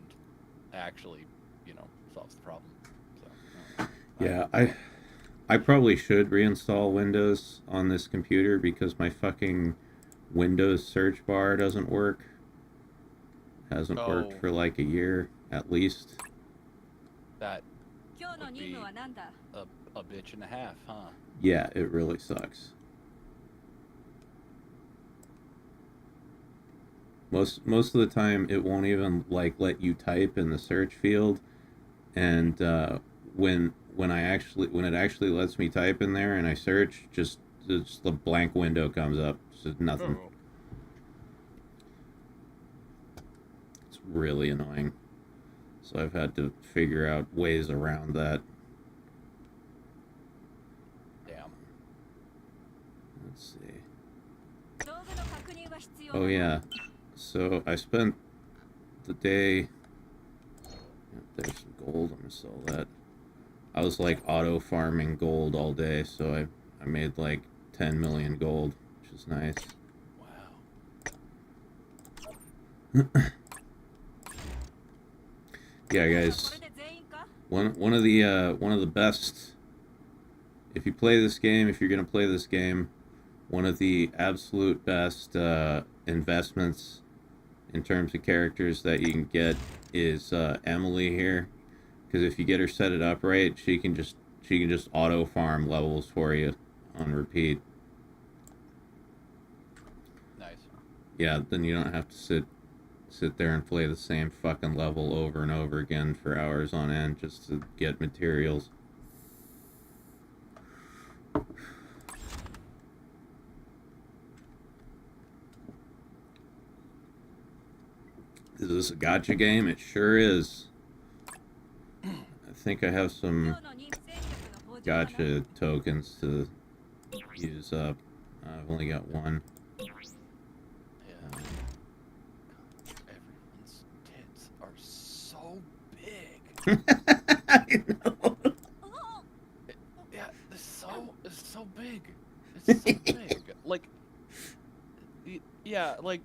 actually, you know, solves the problem. So Yeah, I probably should reinstall Windows on this computer because my fucking Windows search bar doesn't work. Hasn't worked for like a year at least. that would be a bitch and a half, huh? Yeah, it really sucks. Most of the time, it won't even like let you type in the search field, and when it actually lets me type in there and I search, just the blank window comes up, just nothing. Oh. It's really annoying. So I've had to figure out ways around that. Damn. Let's see. Oh yeah. So I spent the day. There's some gold. I'm gonna sell that. I was like auto farming gold all day, so I made like 10 million gold, which is nice. Wow. Yeah, guys. One of the best. If you play this game, if you're gonna play this game, one of the absolute best investments in terms of characters that you can get is Emily here, because if you get her set it up right, she can just auto farm levels for you on repeat. Nice. Yeah, then you don't have to sit there and play the same fucking level over and over again for hours on end just to get materials. Is this a gacha game? It sure is. I think I have some gacha tokens to use up. I've only got one. Yeah. Everyone's tits are so big. I know. Yeah, it's so big. It's so big. Like, yeah, like,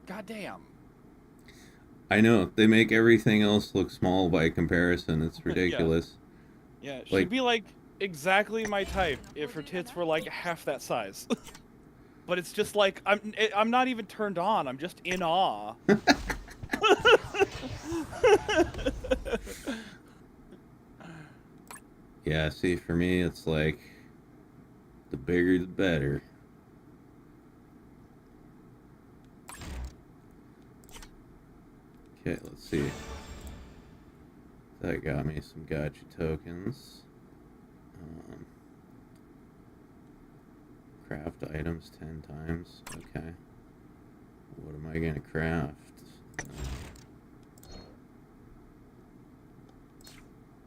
goddamn. I know. They make everything else look small by comparison. It's ridiculous. Yeah, she'd Like- be like exactly my type if her tits were like half that size. But it's just like I'm not even turned on. I'm just in awe. Yeah, see, for me, it's like the bigger the better. Okay, let's see. That got me some gacha tokens. Craft items 10 times. Okay. What am I gonna craft?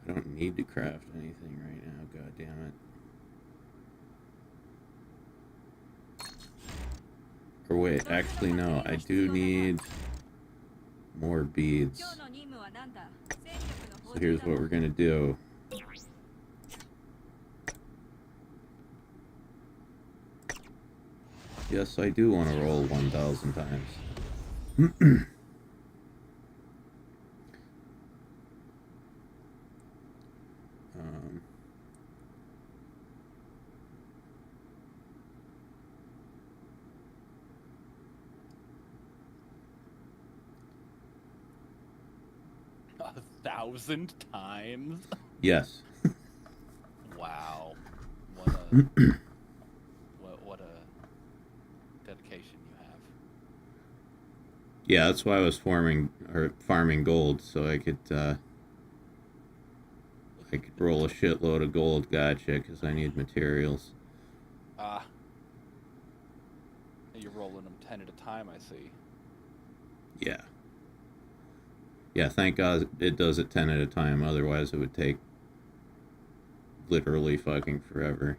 I don't need to craft anything right now, god damn it. Or wait, actually no, I do need more beads. So here's what we're gonna do. Yes, I do want to roll 1,000 times. A 1,000 times? Yes. Wow. What a what a dedication you have. Yeah, that's why I was farming gold, so I could roll a shitload of gold. Gotcha, because I need materials. You're rolling them 10 at a time, I see. Yeah. Yeah, thank God it does it 10 at a time. Otherwise, it would take literally fucking forever.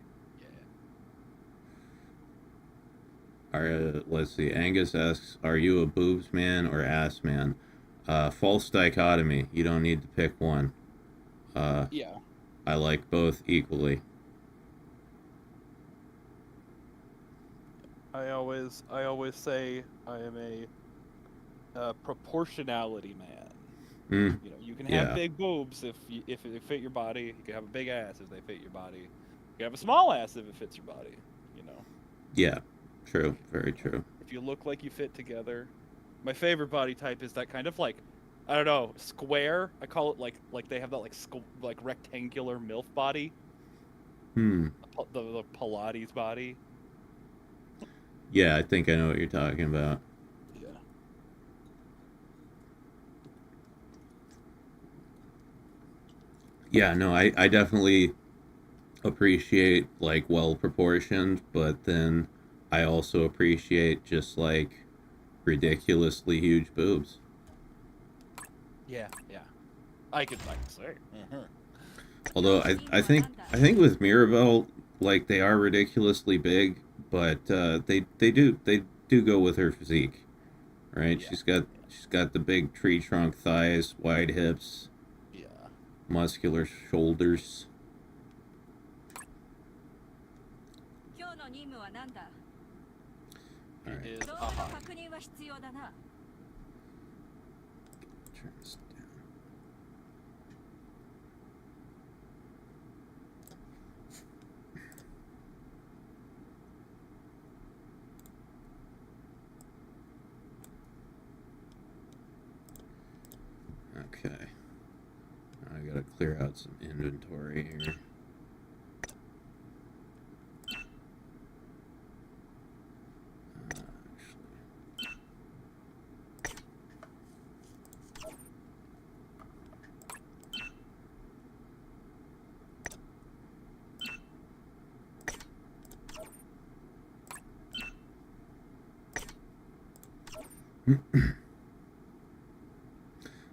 Yeah. Let's see. Angus asks, "Are you a boobs man or ass man?" False dichotomy. You don't need to pick one. Yeah. I like both equally. I always say I am a proportionality man. Mm, You know, you can have yeah. big boobs if they fit your body. You can have a big ass if they fit your body. You can have a small ass if it fits your body. You know. Yeah. True. Very true. If you look like you fit together. My favorite body type is that kind of like, I don't know, square. I call it like they have that like rectangular MILF body. Hmm. The Pilates body. Yeah, I think I know what you're talking about. Yeah. Yeah, no, I definitely appreciate like well proportioned, but then I also appreciate just like ridiculously huge boobs. Yeah. Yeah. I could say. Mm-hmm. Although I think with Mirabelle, like they are ridiculously big, but they do go with her physique, right? Yeah. She's got the big tree trunk thighs, wide hips, Yeah. muscular shoulders. All right, It is aha. turn this down. Okay. I gotta clear out some inventory here.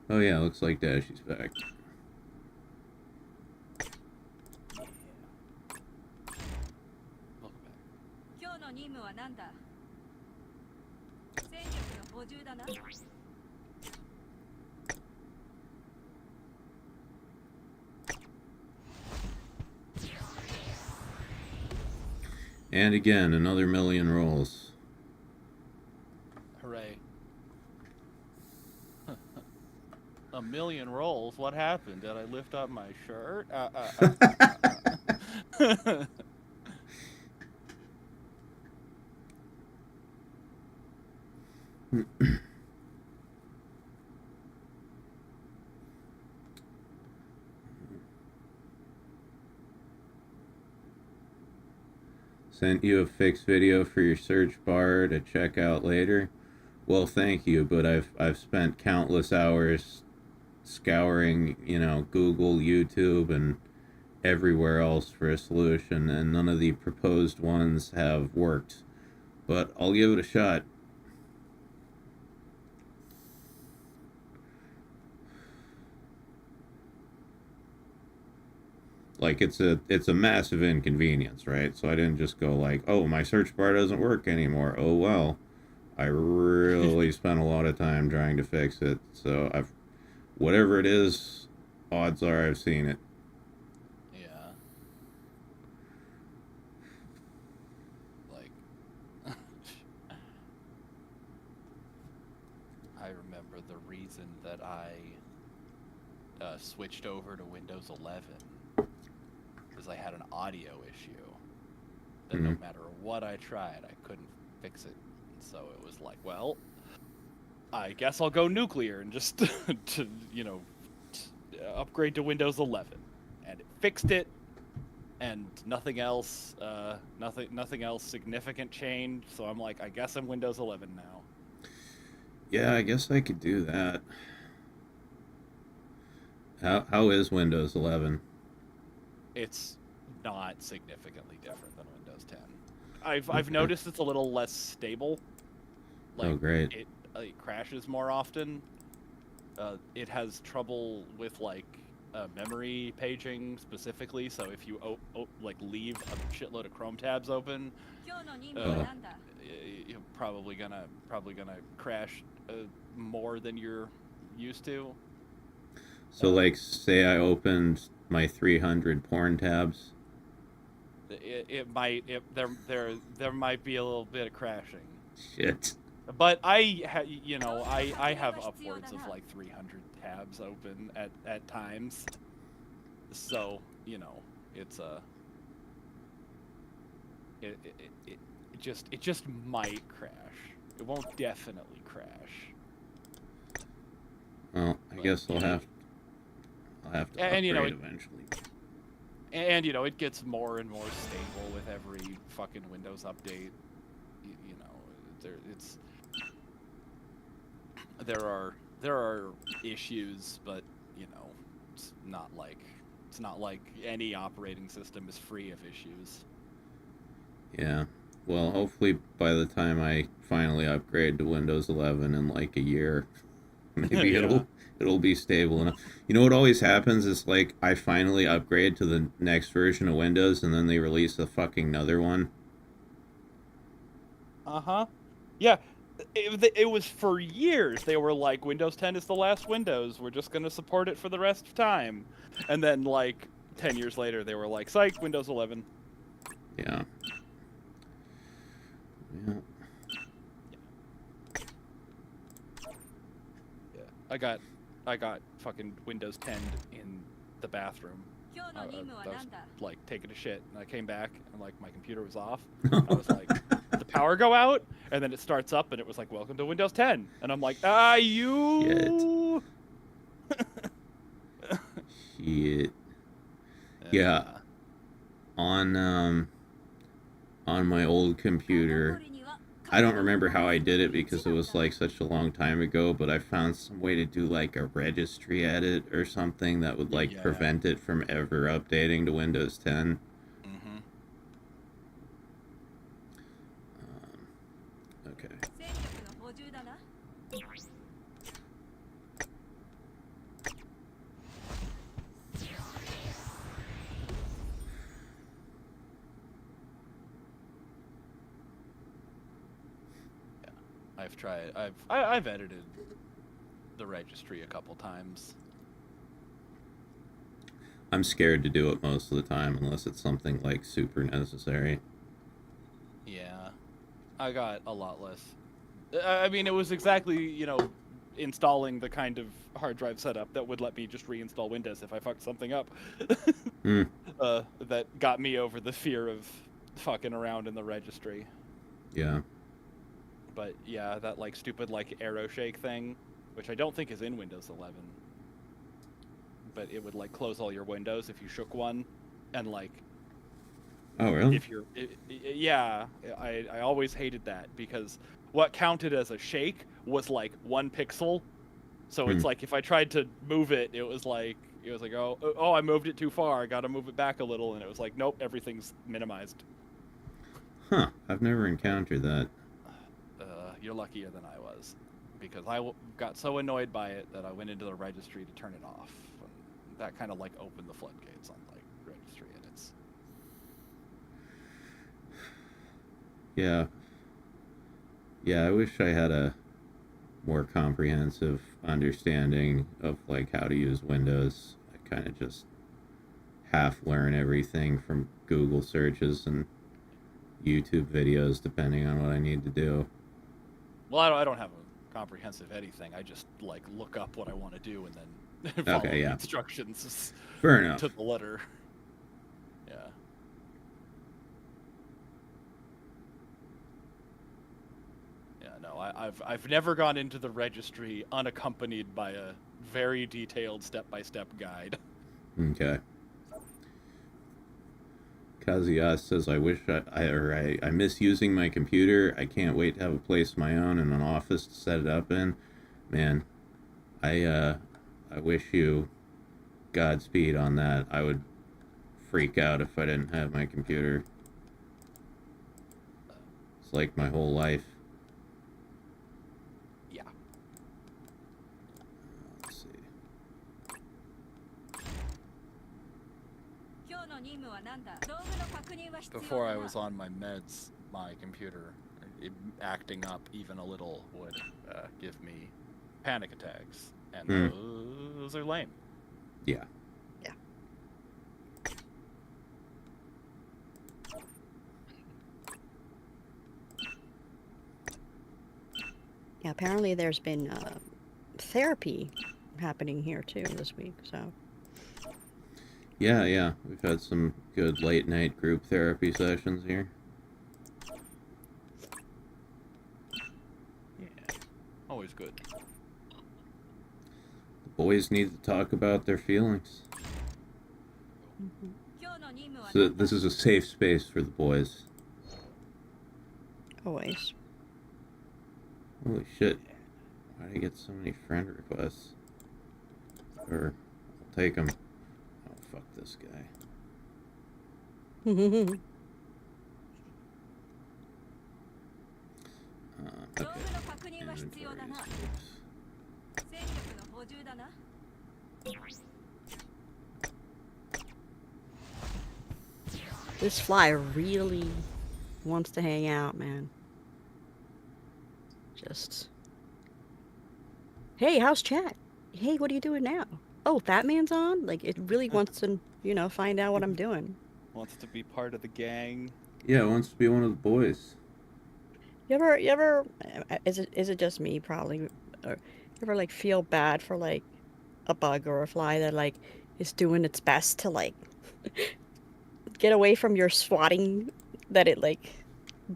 Oh yeah, looks like Dashie's back. And again, another million rolls. Hooray. A million rolls? What happened? Did I lift up my shirt? Sent you a fixed video for your search bar to check out later. Well, thank you, but I've spent countless hours scouring, Google, YouTube, and everywhere else for a solution, and none of the proposed ones have worked. But I'll give it a shot. Like it's a massive inconvenience, right? So I didn't just go like, oh, my search bar doesn't work anymore. Oh well. I really spent a lot of time trying to fix it. So whatever it is, odds are I've seen it. Yeah. Like, I remember the reason that I switched over to Windows 11 because I had an audio issue that no matter what I tried, I couldn't fix it. So it was like, well, I guess I'll go nuclear and just upgrade to Windows 11, and it fixed it, and nothing else significant changed. So I'm like, I guess I'm Windows 11 now. Yeah, I guess I could do that. How is Windows 11? It's not significantly different than Windows 10. I've noticed it's a little less stable. Like, Oh, great. It crashes more often. It has trouble with like memory paging specifically. So if you like leave a shitload of Chrome tabs open, you're probably gonna crash more than you're used to. So, like, say I opened my 300 porn tabs. There might be a little bit of crashing. Shit. But I have upwards of like 300 tabs open at times. So, it's it just might crash. It won't definitely crash. Well, I guess I'll have to upgrade eventually. And it gets more and more stable with every fucking Windows update. There are issues, but it's not like any operating system is free of issues. Yeah. Well, hopefully by the time I finally upgrade to Windows 11 in like a year, maybe Yeah. it'll be stable enough. You know what always happens is, like, I finally upgrade to the next version of Windows and then they release a fucking another one. Yeah. It was for years. They were like, Windows 10 is the last Windows. We're just gonna support it for the rest of time. And then like 10 years later, they were like, psych, Windows 11. Yeah. Yeah. Yeah. I got fucking Windows 10 in the bathroom. I was like taking a shit, and I came back, and like my computer was off. I was like, did the power go out? And then it starts up, and it was like, welcome to Windows 10. And I'm like, you. Shit. Yeah. On my old computer, I don't remember how I did it because it was like such a long time ago, but I found some way to do like a registry edit or something that would like prevent it from ever updating to Windows 10. Okay. I've edited the registry a couple times. I'm scared to do it most of the time unless it's something like super necessary. Yeah, I got a lot less. I mean, it was exactly, installing the kind of hard drive setup that would let me just reinstall Windows if I fucked something up. That got me over the fear of fucking around in the registry. Yeah. But yeah, that like stupid like arrow shake thing, which I don't think is in Windows 11. But it would like close all your windows if you shook one, and like. Oh really? Yeah, I always hated that because what counted as a shake was like 1 pixel, so it's like if I tried to move it, it was like oh I moved it too far, I gotta move it back a little, and it was like nope, everything's minimized. Huh? I've never encountered that. You're luckier than I was, because I got so annoyed by it that I went into the registry to turn it off. And that kind of like opened the floodgates on like registry edits. Yeah. Yeah, I wish I had a more comprehensive understanding of like how to use Windows. I kind of just half learn everything from Google searches and YouTube videos depending on what I need to do. Well, I don't have a comprehensive anything. I just like look up what I want to do and then follow the instructions. Fair enough. To the letter. Yeah. Yeah, no, I've never gone into the registry unaccompanied by a very detailed step-by-step guide. Okay. Kazuya says, I wish I miss using my computer. I can't wait to have a place of my own and an office to set it up in. Man, I wish you Godspeed on that. I would freak out if I didn't have my computer. like my whole life. Yeah. Let's see. Before I was on my meds, my computer acting up even a little would give me panic attacks, and those are lame. Yeah. Yeah. Yeah, apparently there's been therapy happening here too this week, so. Yeah, we've had some good late night group therapy sessions here. Yeah, always good. The boys need to talk about their feelings. So this is a safe space for the boys. Always. Holy shit. Why did I get so many friend requests? Or, I'll take them. Oh, fuck this guy. Okay. This fly really wants to hang out, man. Just. Hey, how's chat? Hey, what are you doing now? Oh, Fat Man's on? Like, it really wants to, find out what I'm doing. Wants to be part of the gang. Yeah, wants to be one of the boys. You ever, is it just me probably, or you ever like feel bad for like a bug or a fly that like is doing its best to like get away from your swatting, that it like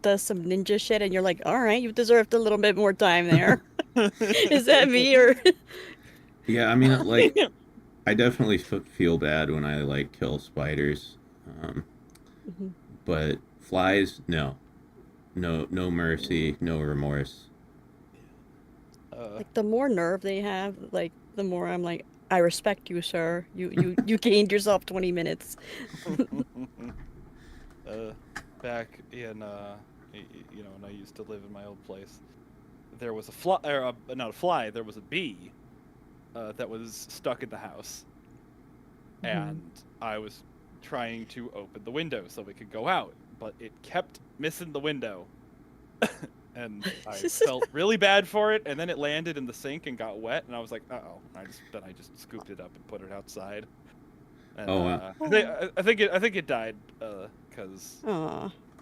does some ninja shit and you're like, all right, you deserved a little bit more time there. Is that me or? Yeah, I mean, like, I definitely feel bad when I like kill spiders, but flies, no mercy, no remorse. Like the more nerve they have, like the more I'm like, I respect you, sir. You gained yourself 20 minutes. Back in when I used to live in my old place, there was a fly, or not a fly, there was a bee that was stuck in the house, and I was trying to open the window so it could go out, but it kept missing the window. And I felt really bad for it, and then it landed in the sink and got wet, and I was like, uh-oh. Then I just scooped it up and put it outside. And, I think it died because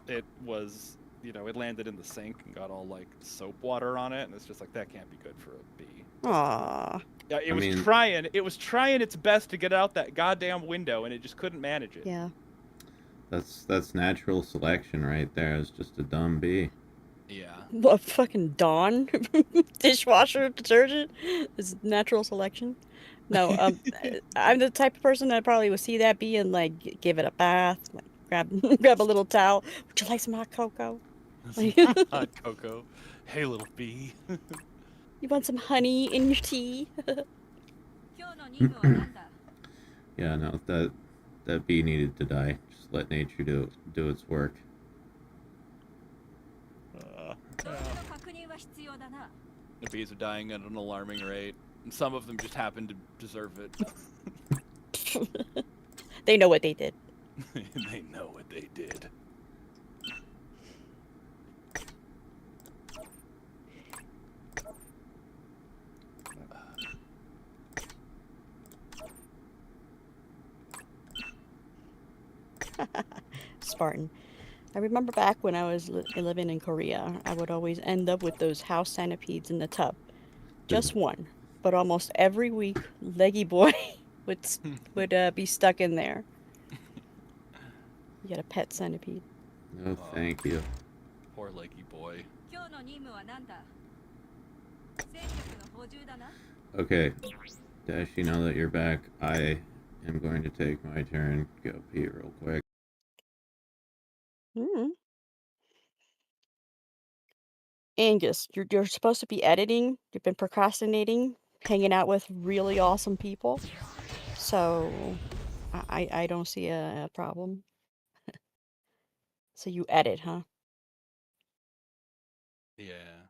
it was, it landed in the sink and got all like soap water on it, and it's just like, that can't be good for a bee. Aww. Yeah, it was trying its best to get out that goddamn window, and it just couldn't manage it. Yeah. That's natural selection right there. It's just a dumb bee. Yeah. What, fucking Dawn? Dishwasher detergent? Is natural selection? No, I'm the type of person that probably would see that bee and like give it a bath, like grab a little towel. Would you like some hot cocoa? Hot cocoa. Hey, little bee. You want some honey in your tea? Yeah, no, that bee needed to die. Just let nature do its work. The bees are dying at an alarming rate, and some of them just happen to deserve it. They know what they did. They know what they did. Spartan. I remember back when I was living in Korea, I would always end up with those house centipedes in the tub. Just one. But almost every week, Leggy Boy would be stuck in there. You got a pet centipede. No, thank you. Poor Leggy Boy. Okay, Dashie, now that you're back, I am going to take my turn. Go pee real quick. Angus, you're supposed to be editing. You've been procrastinating, hanging out with really awesome people. So I don't see a problem. So you edit, huh? Yeah.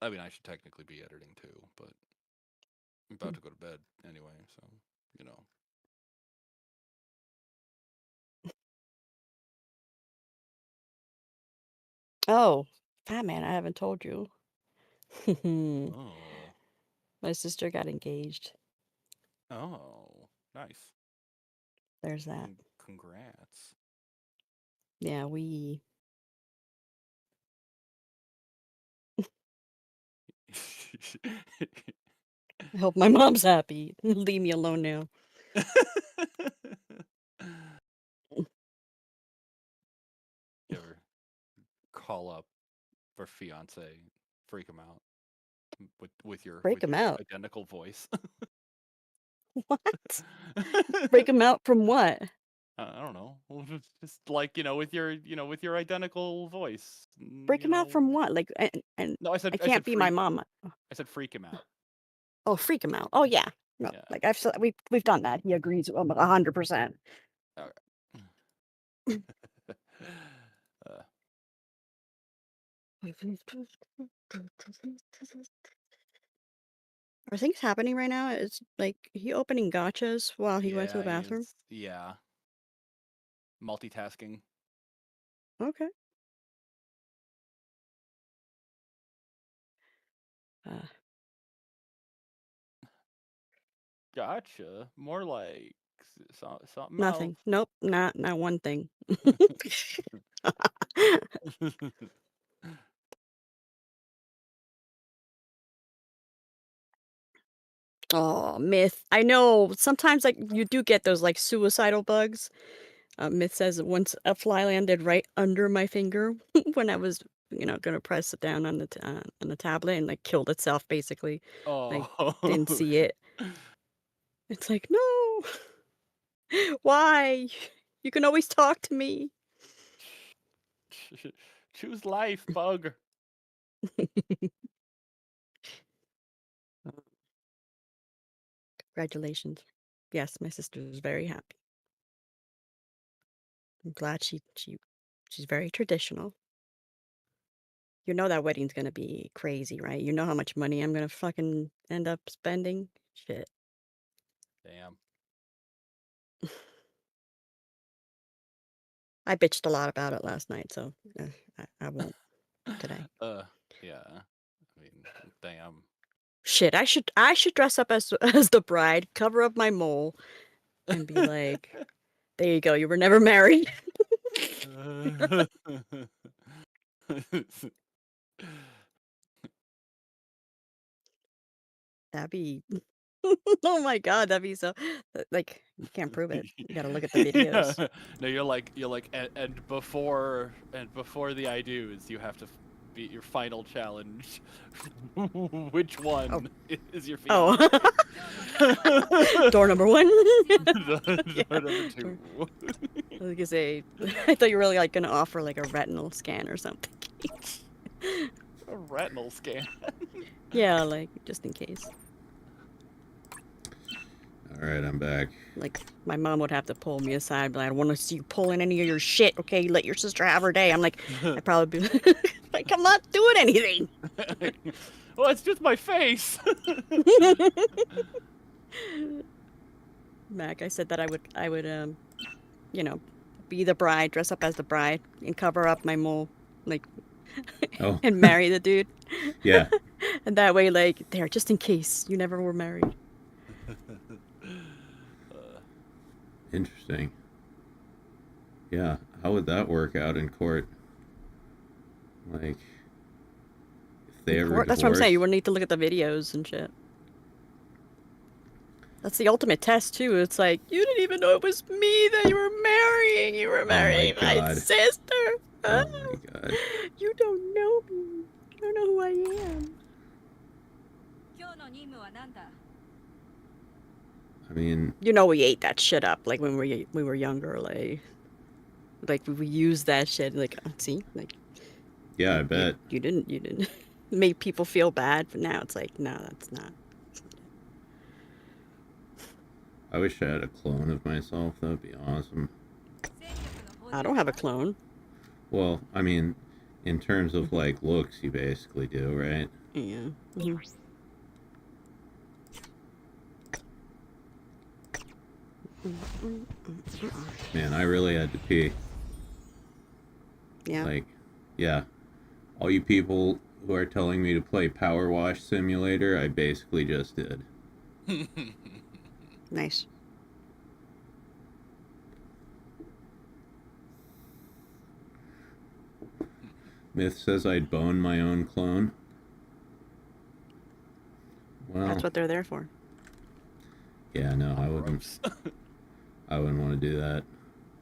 I mean, I should technically be editing too, but I'm about to go to bed anyway, so, you know. Oh, Fat Man, I haven't told you. Oh. My sister got engaged. Oh. Nice. There's that. Congrats. Yeah, we. I hope my mom's happy. Leave me alone now. You ever call up for fiance, freak him out with your Break him out. identical voice? What? Break him out from what? I don't know. Just like, with your identical voice. Break him out from what? Like, and No, I said I can't be my freak, mom. I said freak him out. Oh, freak him out. Oh yeah. No, Yeah. like we've done that. He agrees 100%. Okay. Are things happening right now? It's like he opening gotchas while he went to the bathroom. Yeah. Multitasking. Okay. Gotcha. More like something Nothing. Nope. Not one thing. else. Oh, Myth. I know sometimes like you do get those like suicidal bugs. Myth says once a fly landed right under my finger when I was, gonna press it down on the tablet and like killed itself basically. Like Oh. didn't see it. It's like no. Why? You can always talk to me. Choose life, bug. Congratulations. Yes, my sister is very happy. I'm glad she's very traditional. You know that wedding's gonna be crazy, right? You know how much money I'm gonna fucking end up spending? Shit. Damn. I bitched a lot about it last night, so I won't today. Yeah. I mean, damn. Shit, I should dress up as as the bride, cover up my mole, and be like, "There you go. You were never married." That'd be. Oh my god, that'd be so. Like you can't prove it. You gotta look at the videos. Yeah. No, you're like, and before the I do's, you have to beat your final challenge. Which one is your Oh. fiance? Door number 1. Door number 2. I was gonna say, I thought you were really like gonna offer like a retinal scan or something. A retinal scan. Yeah, like just in case. All right, I'm back. Like my mom would have to pull me aside, but I don't want to see you pulling any of your shit. Okay, let your sister have her day. I'm like, I'd probably be like, I'm not doing anything. Well, it's just my face. Mac, I said that I would be the bride, dress up as the bride, and cover up my mole, like, and marry the dude. Yeah. And that way, like, there, just in case you never were married. Interesting. Yeah, how would that work out in court? Like, if they ever divorced? That's what I'm saying. You wouldn't need to look at the videos and shit. That's the ultimate test too. It's like you didn't even know it was me that you were marrying. You were marrying my sister. Oh my god. You don't know me. You don't know who I am. I mean, We ate that shit up like when we were younger, like we used that shit like see, like yeah, I bet. You didn't make people feel bad, but now it's like no, that's not. I wish I had a clone of myself. That would be awesome. I don't have a clone. Well, I mean, In terms of like looks, you basically do, right? Yeah. Mhm. Man, I really had to pee. Yeah. Like, yeah. All you people who are telling me to play Power Wash Simulator, I basically just did. Nice. Myth says I'd bone my own clone. Well, That's what they're there for. yeah, no, I wouldn't. Gross. I wouldn't want to do that.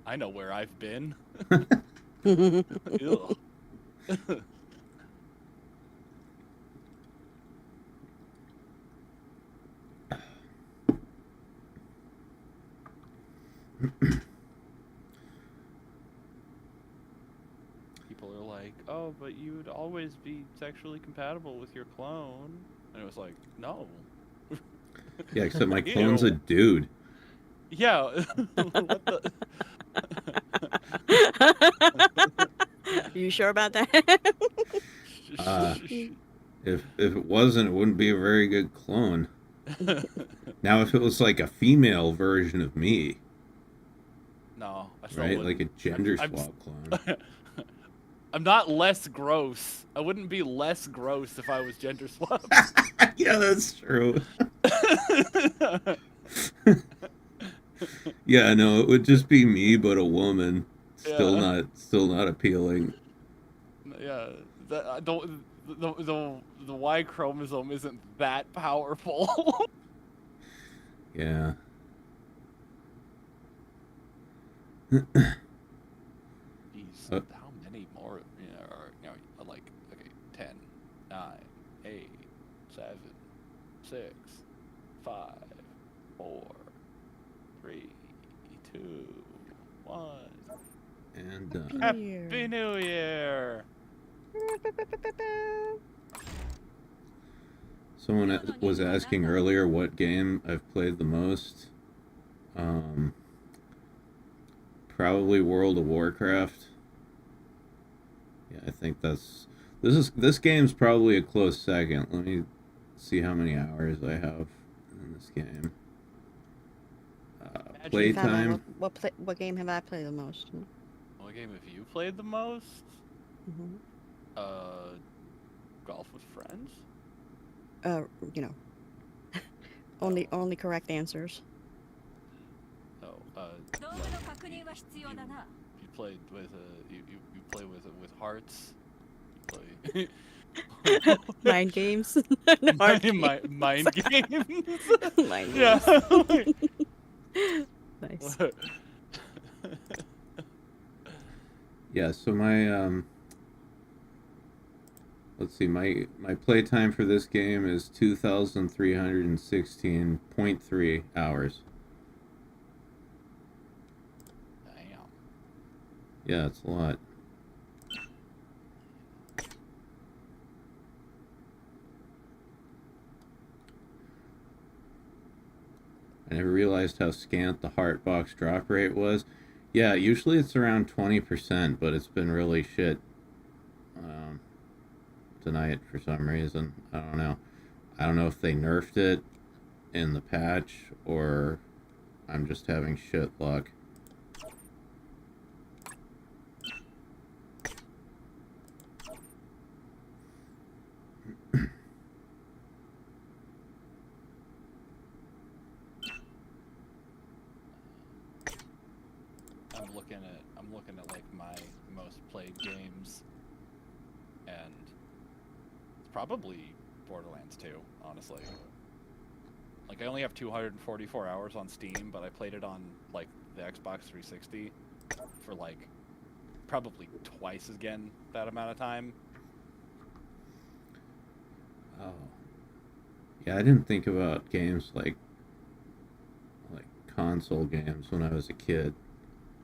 I know where I've been. Ew. People are like, oh, but you would always be sexually compatible with your clone. And it was like, no. Yeah, except my clone's a Ew. dude. Yeah. What the? Are you sure about that? If it wasn't, it wouldn't be a very good clone. Now, if it was like a female version of me, No, I still right, wouldn't. like a gender I'm swap clone. I'm not less gross. I wouldn't be less gross if I was gender swapped. Yeah, that's true. Yeah, no, it would just be me, but a woman. Still Yeah. not appealing. Yeah, that, the Y chromosome isn't that powerful. Yeah. Jeez, Uh, how many more? Are, like, okay, 10, 9, 8, 7, 6, 5, 4, 3, 2, 1. And Happy New Year! someone was asking earlier what game I've played the most. Probably World of Warcraft. Yeah, I think this game's probably a close second. Let me see how many hours I have in this game. Playtime. What game have I played the most? What game have you played the most? Mm-hmm. Golf with friends? You know, only correct answers. Oh, you played with you play with hearts. You play Mind games. No, I'm kidding. mind games. Mind games. Yeah. Nice. Yeah, so my let's see, my playtime for this game is 2,316.3 hours. Damn. Yeah, it's a lot. I never realized how scant the heart box drop rate was. Yeah, usually it's around 20%, but it's been really shit tonight for some reason. I don't know. I don't know if they nerfed it in the patch or I'm just having shit luck. I'm looking at like my most played games, and it's probably Borderlands 2, honestly. Like I only have 244 hours on Steam, but I played it on like the Xbox 360 for like probably twice again that amount of time. Oh. Yeah, I didn't think about games like console games when I was a kid.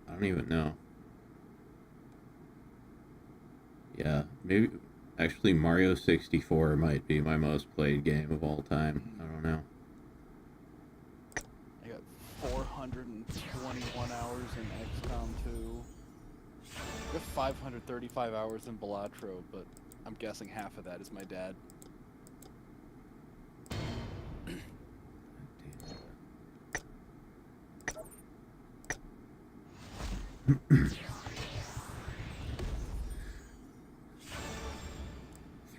I don't even know. Yeah, maybe actually Mario 64 might be my most played game of all time. I don't know. I got 421 hours in XCOM 2. I have 535 hours in Balatro, but I'm guessing half of that is my dad. Damn.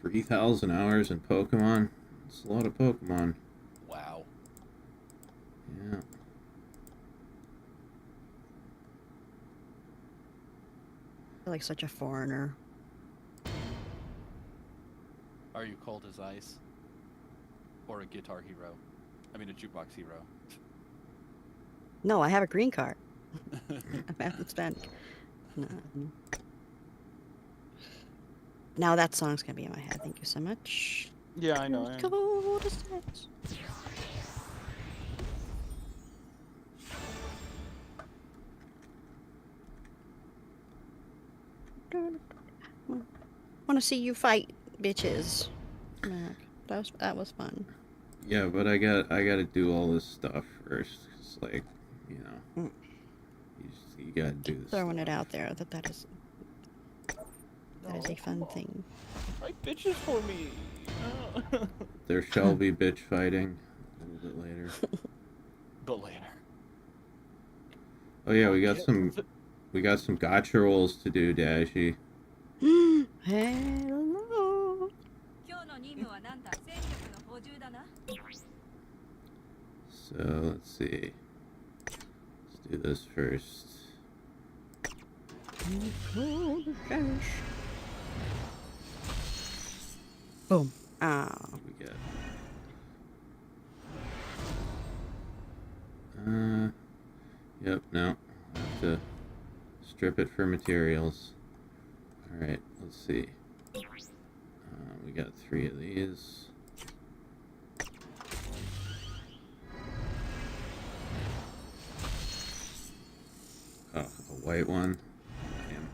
3,000 hours in Pokemon? That's a lot of Pokemon. Wow. Yeah. I feel like such a foreigner. Are you cold as ice? Or a guitar hero? I mean, a jukebox hero. No, I have a green card. I'm half Hispanic. No. Now that song's gonna be in my head. Thank you so much. Yeah, I know. Cold as ice. Want to see you fight, bitches. That was fun. Yeah, but I gotta do all this stuff first. It's like, you know, you gotta do this. Throwing it out there that is a fun thing. Fight bitches for me. There shall be bitch fighting a little bit later. But later. Oh yeah, we got some gotcha rolls to do, Dashie. Hello. So let's see. Let's do this first. Boom. Ah. What we got? Yep, no. I have to strip it for materials. Alright, let's see. We got 3 of these. Oh, a white one. Damn.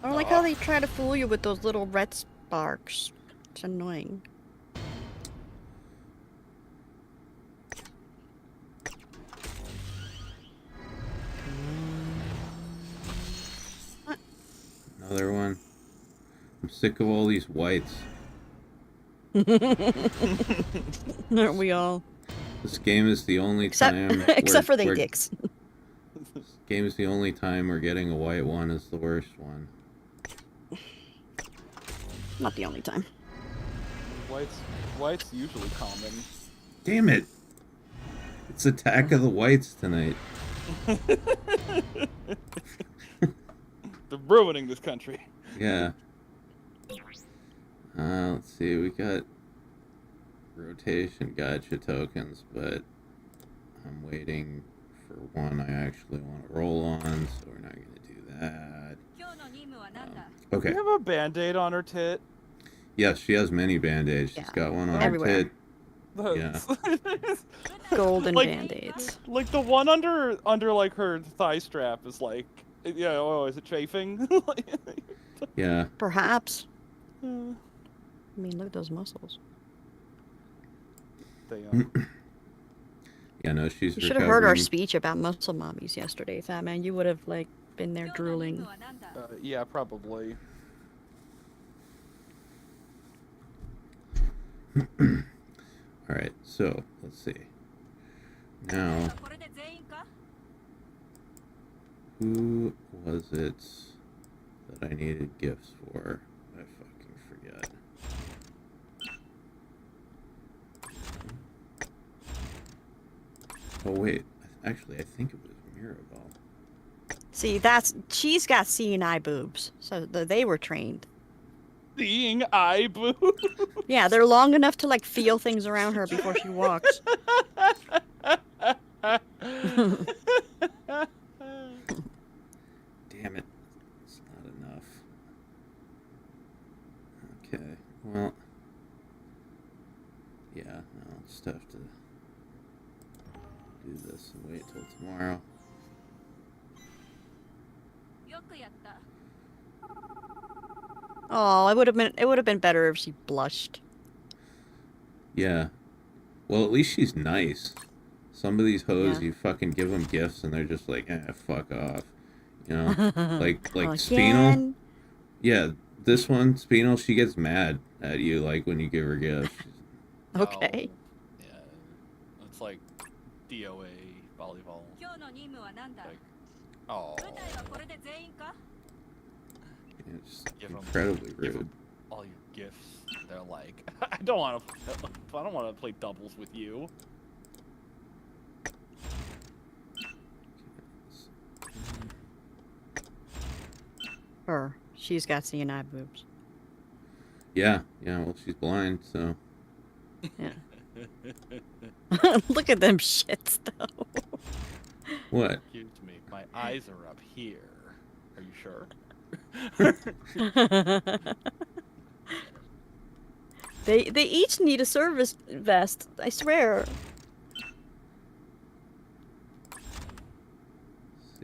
I don't like how they try to fool you with those little red sparks. It's annoying. Another one. I'm sick of all these whites. Aren't we all? This game is the only time... Except for the dicks. This game is the only time we're getting a white one is the worst one. Not the only time. White's usually common. Damn it! It's Attack of the Whites tonight. They're ruining this country. Yeah. Let's see, we got rotation gotcha tokens, but I'm waiting for one I actually want to roll on, so we're not going to do that. Okay. You have a band-aid on her tit. Yes, she has many band-aids. She's got one on her tit. Yeah. Golden band-aids. Like the one under like her thigh strap is like, yeah. Oh, is it chafing? Yeah. Perhaps. I mean, look at those muscles. They Yeah, no, she's. You should have heard our speech about muscle mommies yesterday, Fat Man. You would have like been there drooling. Yeah, probably. Alright, so, let's see. Now, who was it that I needed gifts for? I fucking forget. Oh wait, actually I think it was Mirabelle. See, she's got seeing eye boobs, so they were trained. Seeing eye boobs? Yeah, they're long enough to like feel things around her before she walks. Damn it. It's not enough. Okay, well. Yeah, I'll just have to do this and wait till tomorrow. Oh, it would have been better if she blushed. Yeah. Well, at least she's nice. Some of these hoes, Yeah. you fucking give them gifts and they're just like, fuck off. You know, like Spinel. Again? Yeah, this one, Spinel, she gets mad at you like when you give her gifts. Okay. Oh, yeah. It's like DOA volleyball. Like, oh. It's Give 'em- incredibly give 'em rude. all your gifts. They're like, I don't want to play doubles with you. Her. She's got seeing eye boobs. Yeah, well, she's blind, so. Yeah. Look at them shits, though. What? Excuse me, my eyes are up here. Are you sure? They each need a service vest, I swear.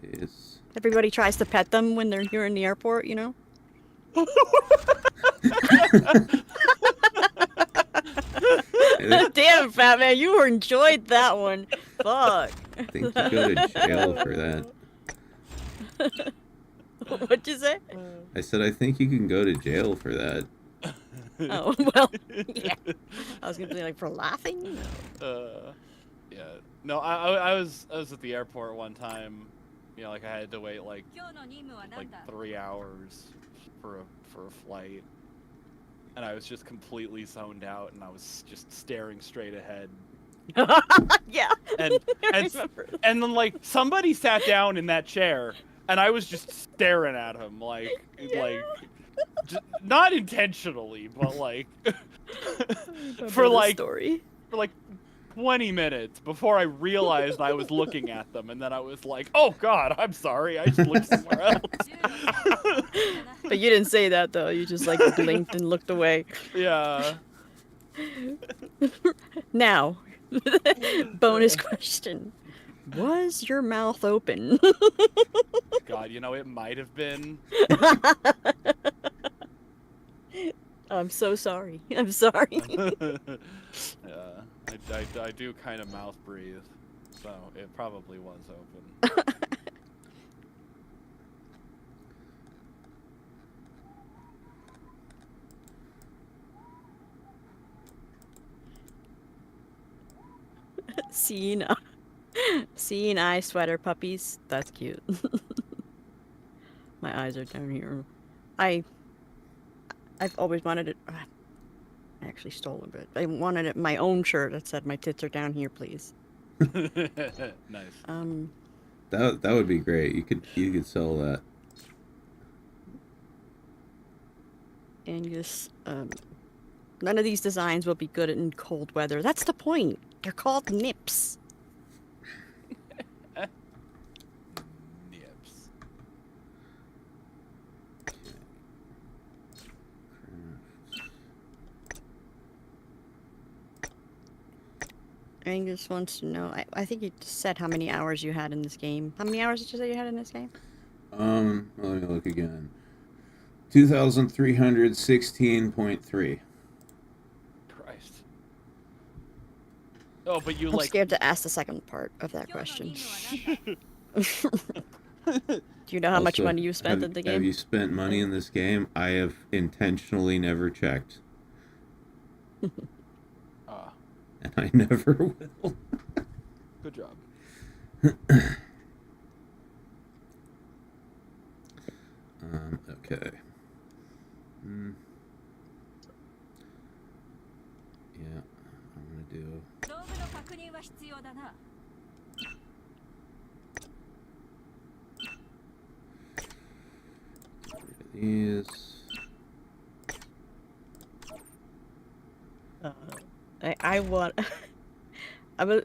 It's... Everybody tries to pet them when they're here in the airport, you know? Damn, Fat Man, you enjoyed that one. Fuck. I think you go to jail for that. What'd you say? I said I think you can go to jail for that. Oh, well, yeah. I was gonna be like, for laughing? No. Yeah. No, I was at the airport one time. You know, like I had to wait like 3 hours for a flight, and I was just completely zoned out, and I was just staring straight ahead. Yeah. And and then like somebody sat down in that chair, and I was just staring at him like just, not intentionally, but like for like 20 minutes before I realized I was looking at them, and then I was like, oh god, I'm sorry, I just looked somewhere else. But you didn't say that though, you just like blinked and looked away. Yeah. Now, bonus question. Was your mouth open? God, you know, it might have been. I'm so sorry. I'm sorry. Yeah, I do kind of mouth breathe, so it probably was open. Seeing eye sweater puppies. That's cute. My eyes are down here. I've always wanted it. I actually stole a bit. I wanted it my own shirt that said "My tits are down here, please." Nice. That would be great. You could sell that. Angus, none of these designs will be good in cold weather. That's the point. They're called nips. Nips. Angus wants to know. I think you just said how many hours you had in this game. How many hours did you say you had in this game? Let me look again. 2,316.3. Christ. Oh, but you I'm like. scared to ask the second part of that question. Do you know how much Also, money you spent in the game? Have you spent money in this game? I have intentionally never checked. And I never will. Good job. Okay. Yeah, I'm gonna do. These. I want. I'm a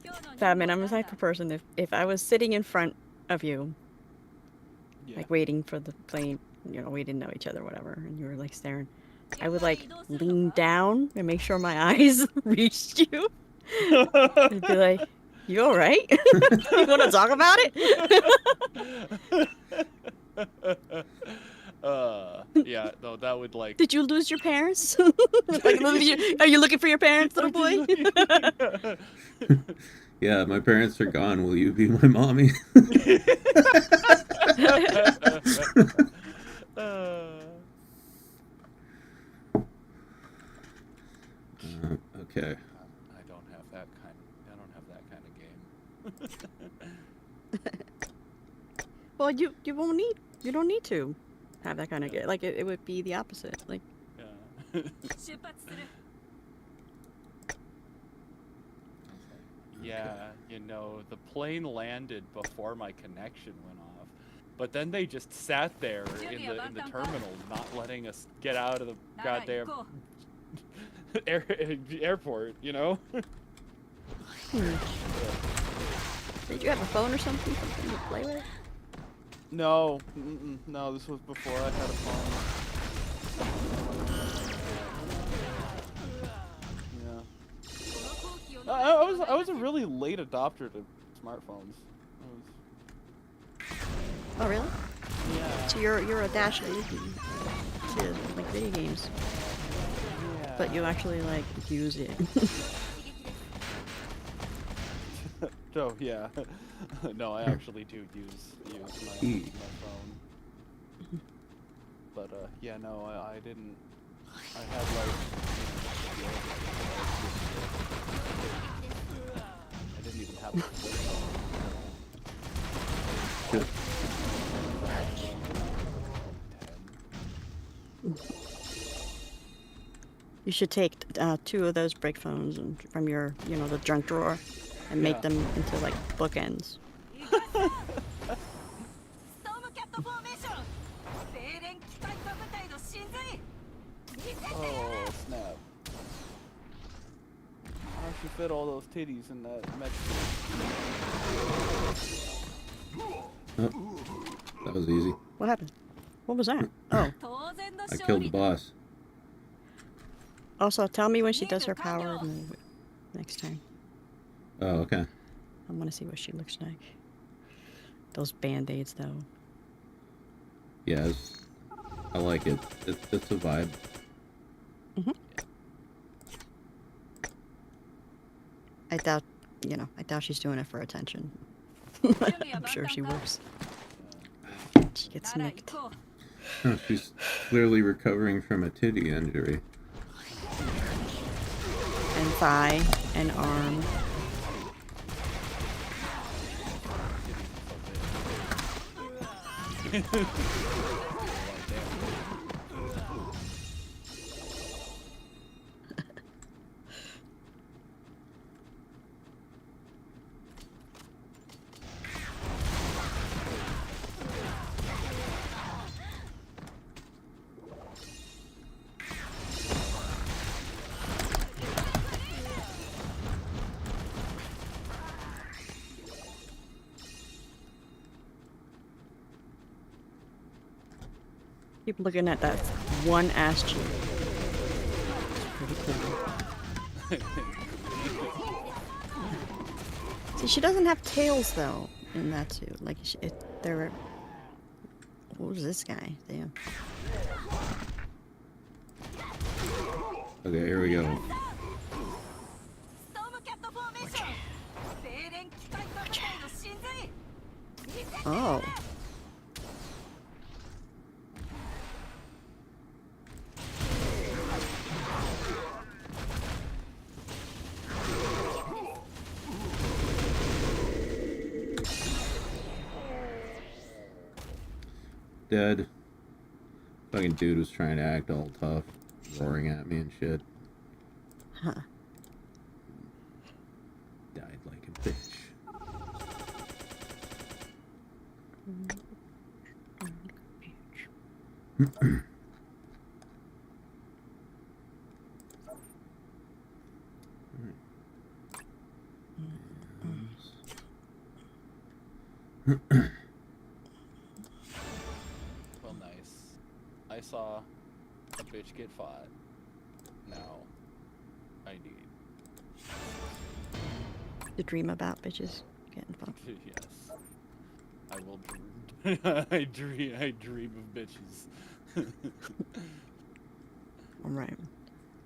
type of person. If I was sitting in front of you, like waiting for the plane, you know, we didn't know each other, whatever, and you were like staring, I would like lean down and make sure my eyes reached you, and be like, "You all right? You want to talk about it?" Yeah, no, that would like. Did you lose your parents? Like, are you looking for your parents, little boy? Yeah, my parents are gone. Will you be my mommy? Okay. I don't have that kind. I don't have that kind of game. Well, you won't need. You don't need to have that kind of game. Like it would be the opposite. Like Yeah. Yeah, you know, the plane landed before my connection went off, but then they just sat there in the terminal, not letting us get out of the goddamn airport. You know. Did you have a phone or something to play with? No, no, this was before I had a phone. Yeah. I was a really late adopter to smartphones. Oh really? Yeah. So you're a Dashie Li to like video games, Yeah. but you actually like use it. Oh yeah. No, I actually do use my phone. But yeah, no, I didn't. I had like. I didn't even have a flip phone. You should take 2 of those brick phones and from your, the junk drawer, and make them into like bookends. Oh snap! How she fit all those titties in that Mexican? Oh, that was easy. What happened? What was that? Oh. I killed the boss. Also, tell me when she does her power move next time. Oh, okay. I want to see what she looks like. Those band-aids, though. Yeah, I like it. It's a vibe. Mm-hmm. I doubt she's doing it for attention. I'm sure she works. She gets nicked. Huh, she's clearly recovering from a titty injury. And thigh and arm. Keep looking at that one ass cheek. It's pretty cool. See, she doesn't have tails though in that too. Like they're. What was this guy? Damn. Okay, here we go. Oh. Dead. Fucking dude was trying to act all tough, roaring at me and shit. Huh. Died like a bitch. Well, nice. I saw a bitch get fought. Now, I need. You dream about bitches getting fucked. Yes. I will dream. I dream of bitches. Alright.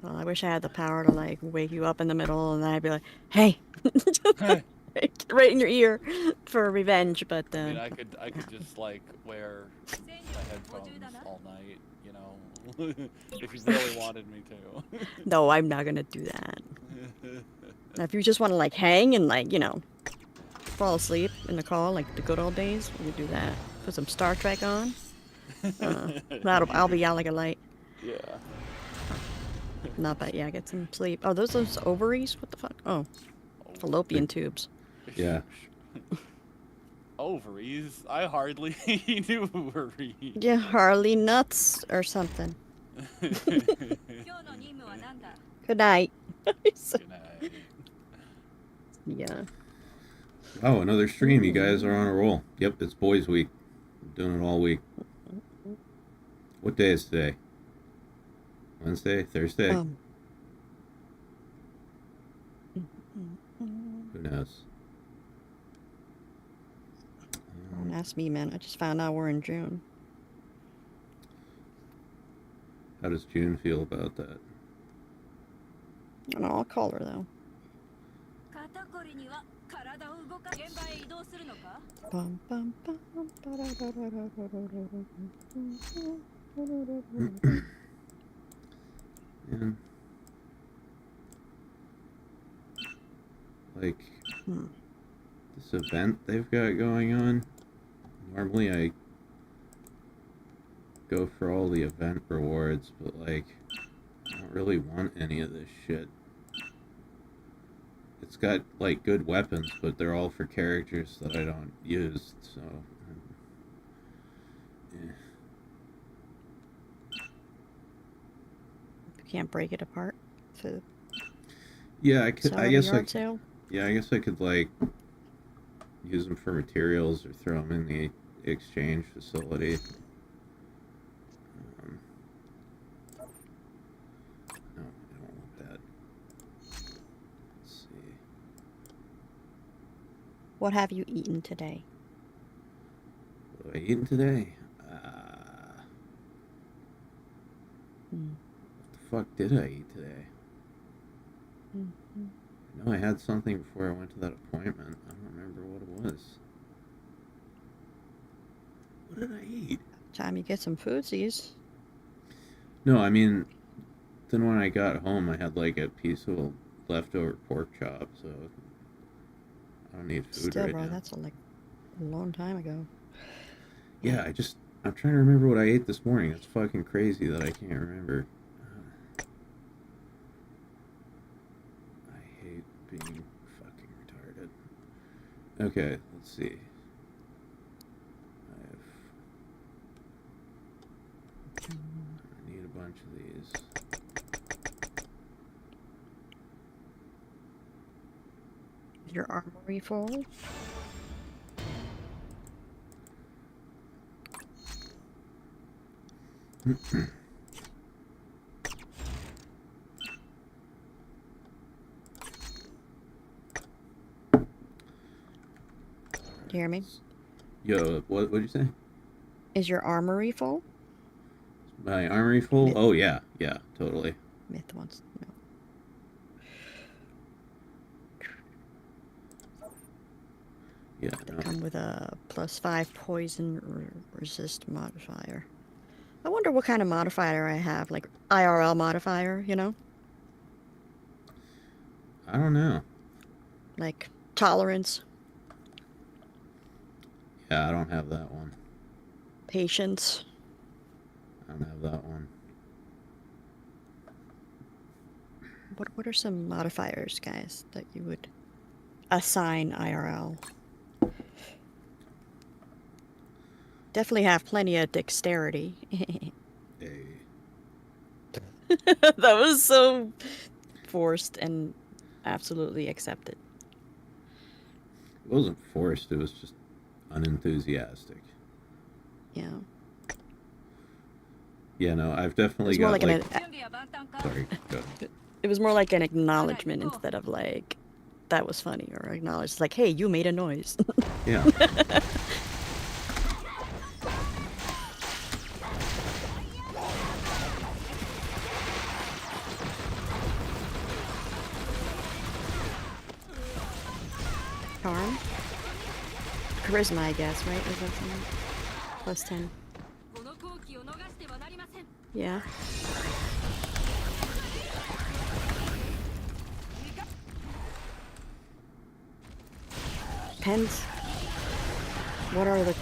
Well, I wish I had the power to, like, wake you up in the middle and then I'd be like, hey! Hey, right in your ear for revenge. But I mean, I could just like wear my headphones all night, you know, if you really wanted me to. no, I'm not gonna do that. Now, if you just want to like hang and like fall asleep in the car like the good old days, we could do that. Put some Star Trek on. I'll be out like a light. Yeah. Not bad. Yeah, get some sleep. Oh, those ovaries? What the fuck? Oh, fallopian tubes. Yeah. Ovaries? I hardly knew ovaries. Yeah, Harley nuts or something. Good night. Good night. Yeah. Oh, another stream. You guys are on a roll. Yep, it's Boys Week. I'm doing it all week. What day is today? Wednesday? Thursday? Who knows? Don't ask me, man. I just found out we're in June. How does June feel about that? I don't know, I'll call her though. Bum, bum, bum, And like this event they've got going on. Normally I go for all the event rewards, but like I don't really want any of this shit. It's got like good weapons, but they're all for characters that I don't use, so yeah. You can't break it apart to Yeah, I could. sell I at a guess yard sale. Yeah, I guess I could like use them for materials or throw them in the exchange facility. No, I don't want that. Let's see. What have you eaten today? What have I eaten today? What the fuck did I eat today? I know I had something before I went to that appointment. I don't remember what it was. What did I eat? Time you get some foodsies. No, I mean, then when I got home, I had like a piece of leftover pork chop, so I don't need food Still, right bro, now. that's like a long time ago. Yeah, I'm trying to remember what I ate this morning. It's fucking crazy that I can't remember. I hate being fucking retarded. Okay, let's see. I need a bunch of these. Is your armory full? Do you hear me? Yo, what'd you say? Is your armory full? My armory full? Myth. Oh, yeah, totally. Myth wants no. Yeah, They no. come with a +5 poison resist modifier. I wonder what kind of modifier I have, like IRL modifier, you know? I don't know. Like tolerance, Yeah, I don't have that one. patience. I don't have that one. What are some modifiers, guys, that you would assign IRL? Definitely have plenty of dexterity. Hey. That was so forced and absolutely accepted. It wasn't forced, it was just unenthusiastic. Yeah. Yeah, no, I've definitely It's more got like Sorry, go. It was more like an acknowledgement instead of like, that was funny, or acknowledge. It's like, hey, you made a noise. Yeah. Charm? Charisma, I guess, right? Is that something? Plus 10. Yeah. Depends. What are the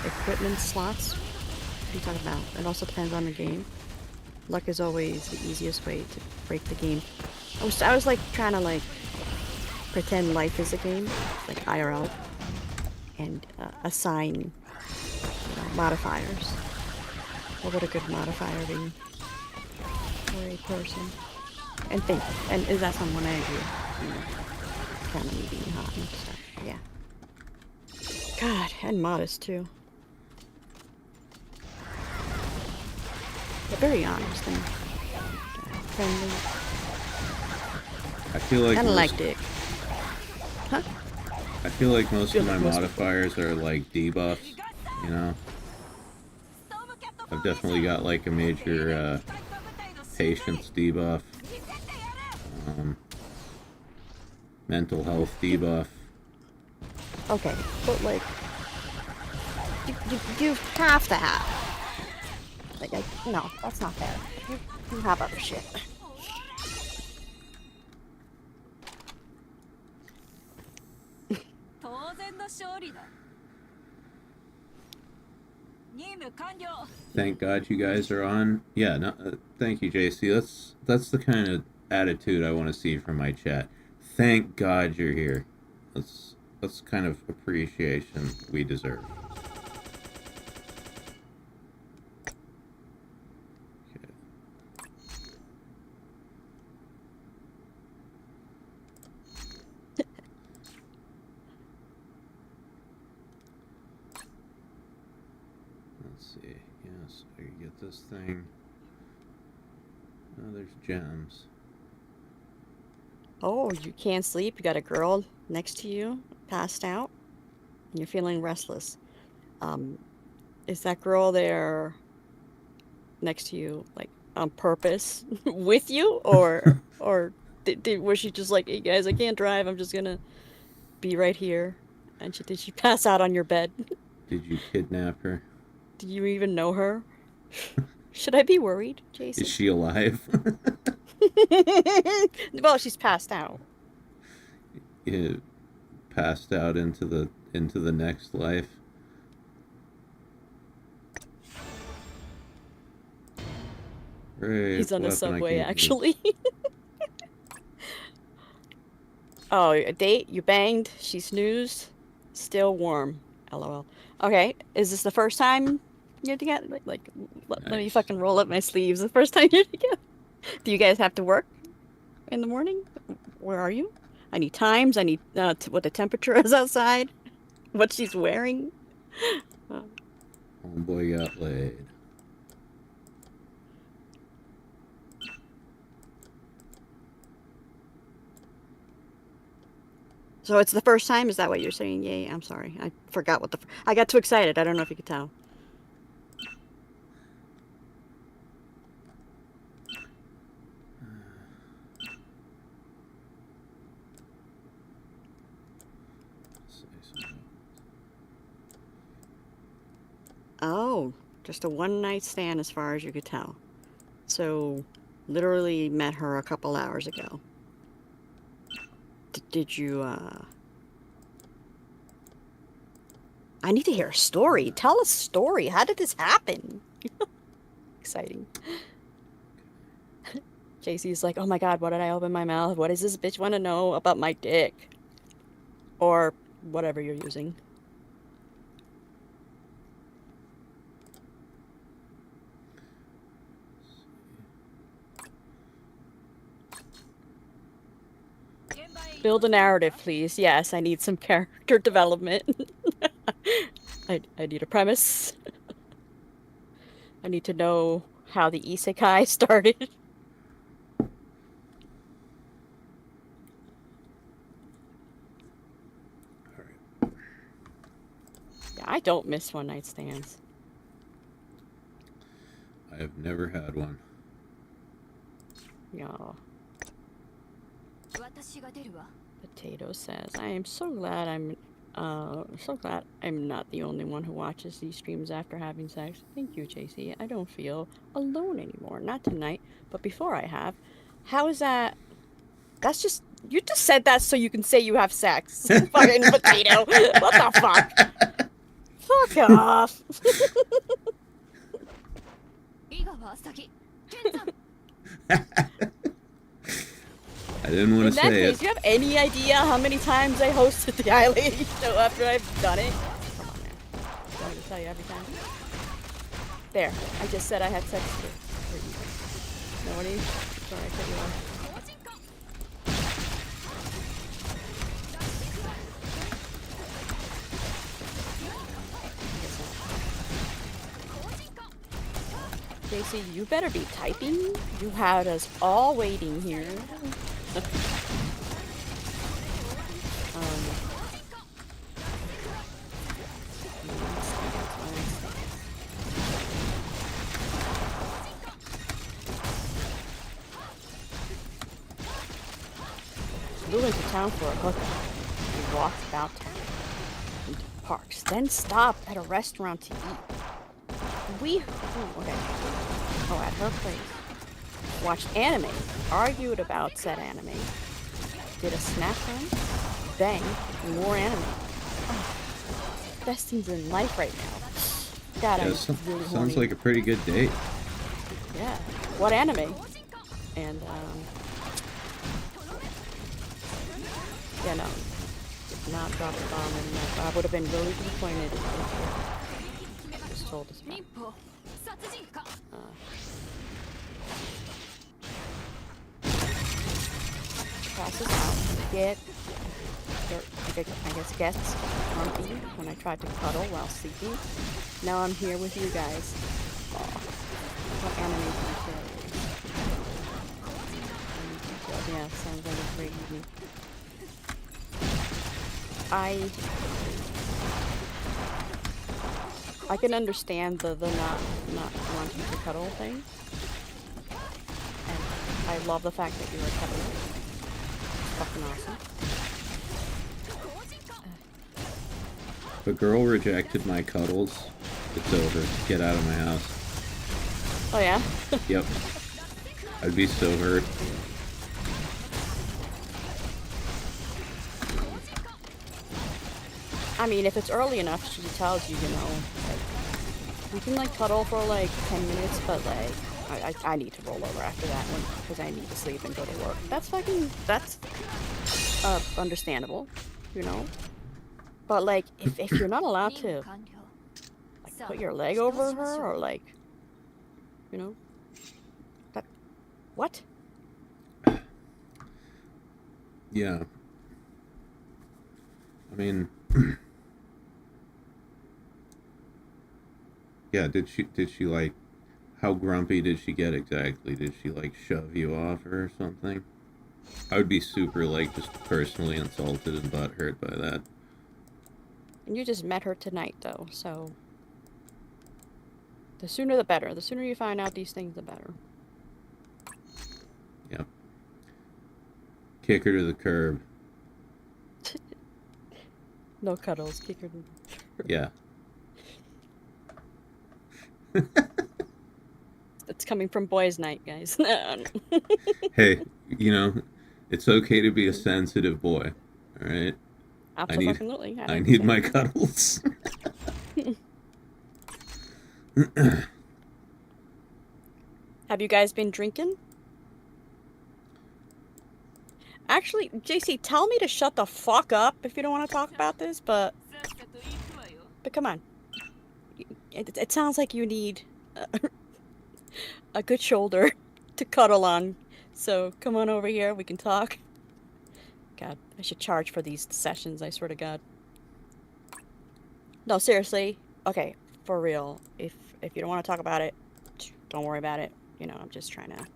equipment slots? What are you talking about? It also depends on the game. Luck is always the easiest way to break the game. I was like trying to like pretend life is a game, like IRL, and assign modifiers. What would a good modifier be for a person? And think, and is that someone I agree? You know, kind of me being hot and stuff. Yeah. God, and modest too. But very honest and friendly. I feel like Kind of like Dick. Huh? I feel like most of my modifiers are like debuffs, you know? I've definitely got like a major patience debuff, mental health debuff. Okay, but like, you have to have. Like, no, that's not fair. You have other shit. Thank God you guys are on. Yeah, no, thank you, JC. That's the kind of attitude I want to see from my chat. Thank God you're here. That's kind of appreciation we deserve. Okay. Let's see. Yes, I can get this thing. Oh, there's gems. Oh, you can't sleep? You got a girl next to you, passed out, and you're feeling restless. Is that girl there next to you, like, on purpose with you? Or was she just like, hey guys, I can't drive, I'm just gonna be right here? And did she pass out on your bed? Did you kidnap her? Do you even know her? Should I be worried, Jason? Is she alive? Well, she's passed out. You passed out into the next life. Right, He's on a weapon I subway, can't use. actually. Oh, a date? You banged? She snoozed? Still warm. LOL. Okay, is this the first time you're together? Like, let me Nice. fucking roll up my sleeves. The first time you're together? Do you guys have to work in the morning? Where are you? I need times. I need what the temperature is outside. What she's wearing. Homeboy got laid. So it's the first time? Is that what you're saying? Yay, I'm sorry. I forgot what I got too excited. I don't know if you could tell. Oh, just a one-night stand as far as you could tell. So, literally met her a couple hours ago. Did you, I need to hear a story. Tell a story. How did this happen? Exciting. JC's like, oh my god, what did I open my mouth? What does this bitch want to know about my dick? Or whatever you're using. Build a narrative, please. Yes, I need some character development. I need a premise. I need to know how the isekai started. Yeah, I don't miss one-night stands. I have never had one. Yeah. Potato says, I am so glad I'm not the only one who watches these streams after having sex. Thank you, JC. I don't feel alone anymore. Not tonight, but before I have. How is that? That's just, you just said that so you can say you have sex. Fucking potato. What the fuck? Fuck off. I didn't want In to that say case, it. do you have any idea how many times I hosted the Eye Lady show after I've done it? Come on, man. Do you want me to tell you every time? There. I just said I had sex with you. No, what are you? Sorry, I cut you off. JC, you better be typing. You had us all waiting here. Flew into town for a hookup. We walked about town, into parks, then stopped at a restaurant to eat. At her place. Watched anime, argued about said anime, did a snack run, bang, more anime. Oh, best things in life right now. God, Yeah, I'm really horny. sounds like a pretty good date. Yeah. What anime? And, yeah, no. Did not drop the bomb, and I would have been really disappointed if you just told us about it. Passes out. Get, I guess, gets grumpy when I tried to cuddle while sleeping. Now I'm here with you guys. Aw. What anime details? Yeah, sounds like a great evening. I can understand the not wanting to cuddle thing. And I love the fact that you're a cuddler. Fucking awesome. If a girl rejected my cuddles, it's over. Get out of my house. Oh yeah? Yep. I'd be so hurt. I mean, if it's early enough, she tells you, you know, like, we can, like, cuddle for, like, 10 minutes, but, like, I need to roll over after that one, because I need to sleep and go to work. That's understandable, you know? But, like, if you're not allowed to, like, put your leg over her, or, like, you know? What? Yeah. I mean... Yeah, did she like, how grumpy did she get exactly? Did she like shove you off or something? I would be super like just personally insulted and butthurt by that. And you just met her tonight though, so the sooner the better. The sooner you find out these things, the better. Yep. Kick her to the curb. No cuddles, kick her to the curb. Yeah. It's coming from boys' night, guys. Hey, you know, it's okay to be a sensitive boy, all right? Absolutely. I need my cuddles. Have you guys been drinking? Actually, JC, tell me to shut the fuck up if you don't want to talk about this, but come on. It sounds like you need a good shoulder to cuddle on. So come on over here, we can talk. God, I should charge for these sessions, I swear to God. No, seriously. Okay, for real. If you don't want to talk about it, don't worry about it. You know, I'm just trying to...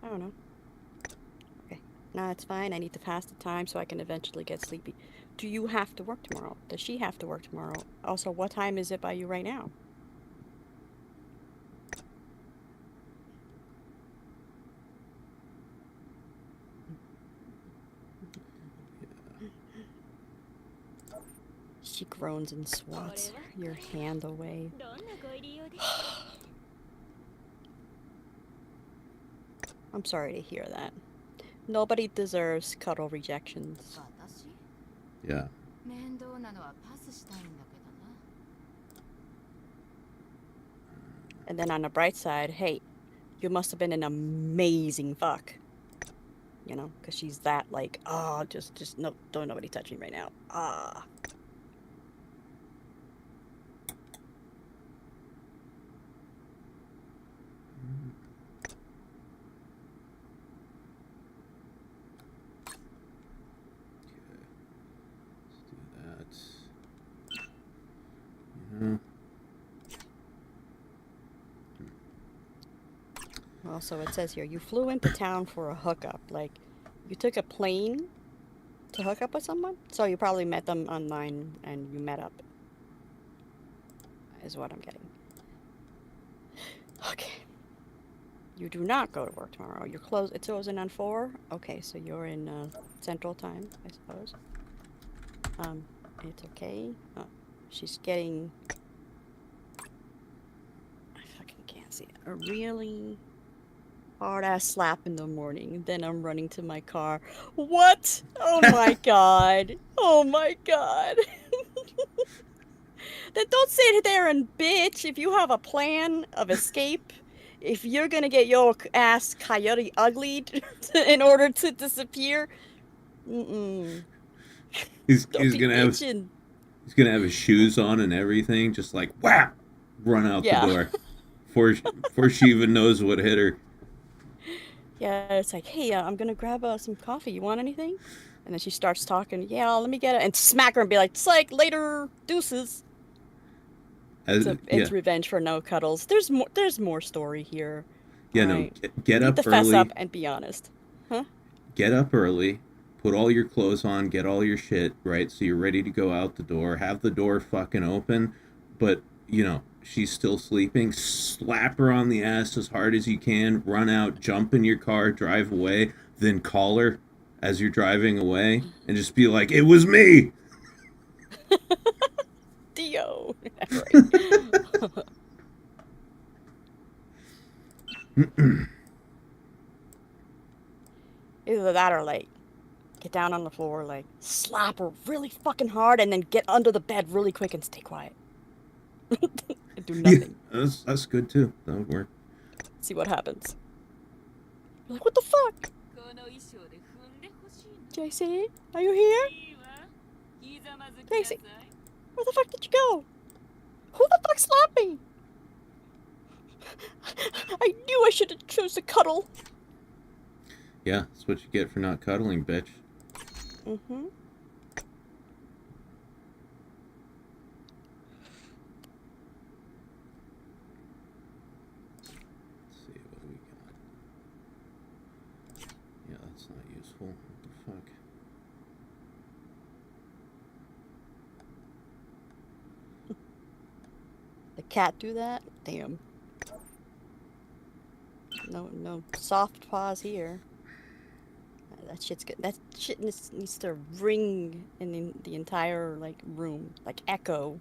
I don't know. Okay. No, it's fine. I need to pass the time so I can eventually get sleepy. Do you have to work tomorrow? Does she have to work tomorrow? Also, what time is it by you right now? She groans and swats your hand away. I'm sorry to hear that. Nobody deserves cuddle rejections. Yeah. And then on the bright side, hey, you must have been an amazing fuck. You know, because she's that like, oh, just no, don't nobody touch me right now. Ah. Well, so it says here, you flew into town for a hookup. Like, you took a plane to hook up with someone? So you probably met them online and you met up. Is what I'm getting. Okay. You do not go to work tomorrow. You're closed. It's closing on 4? Okay, so you're in Central Time, I suppose. It's okay. Oh, she's getting... I fucking can't see it. A really... hard-ass slap in the morning. Then I'm running to my car. What? Oh my god. Oh my god. Then don't sit there and bitch if you have a plan of escape. If you're gonna get your ass coyote uglied in order to disappear. He's gonna have his shoes on and everything, just like whap, run out the door before she even knows what hit her. Yeah, it's like, hey, I'm gonna grab some coffee. You want anything? And then she starts talking. Yeah, let me get it, and smack her and be like, "Psych, later, deuces." It's revenge for no cuddles. There's more story here. Yeah, no, right. get up early. Fess up and be honest. Huh? Get up early, put all your clothes on, get all your shit right, so you're ready to go out the door. Have the door fucking open, but you know. She's still sleeping, slap her on the ass as hard as you can, run out, jump in your car, drive away, then call her as you're driving away, and just be like, it was me! Dio! Either that or, like, get down on the floor, like, slap her really fucking hard, and then get under the bed really quick and stay quiet. And do nothing. Yeah, that's good too. That would work. See what happens. You're like, what the fuck? JC, are you here? JC, where the fuck did you go? Who the fuck slapped me? I knew I should have chose to cuddle. Yeah, that's what you get for not cuddling, bitch. Mm-hmm. What the fuck? The cat do that? Damn. No soft paws here. That shit's good. That shit needs to ring in the entire like room, like echo,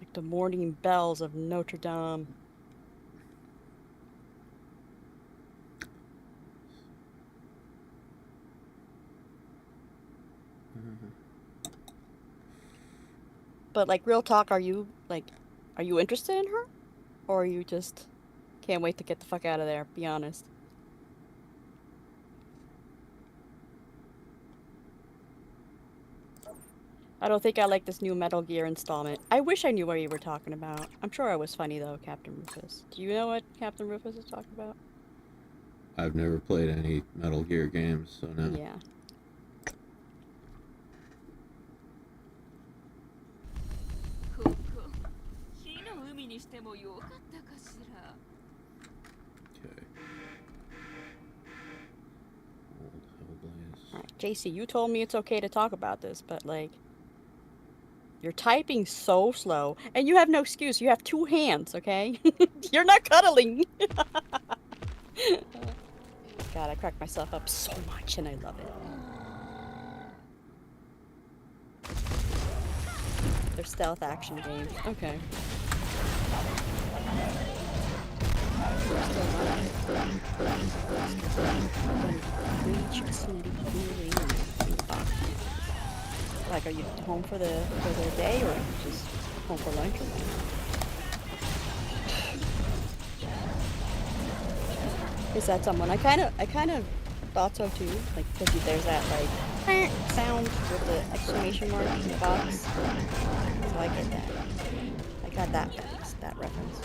like the morning bells of Notre Dame. But like real talk, are you interested in her? Or are you just can't wait to get the fuck out of there, be honest? I don't think I like this new Metal Gear installment. I wish I knew what you were talking about. I'm sure I was funny though, Captain Rufus. Do you know what Captain Rufus is talking about? I've never played any Metal Gear games, so no. Yeah. Alright, JC, you told me it's okay to talk about this, but like, you're typing so slow, and you have no excuse. You have 2 hands, okay? You're not cuddling. God, I cracked myself up so much, and I love it. They're stealth action games. Okay. Like, are you home for the day, or just home for lunch or what? Is that someone? I kind of thought so too. Like, because there's that like sound with the exclamation mark in the box. So I get that. I got that reference.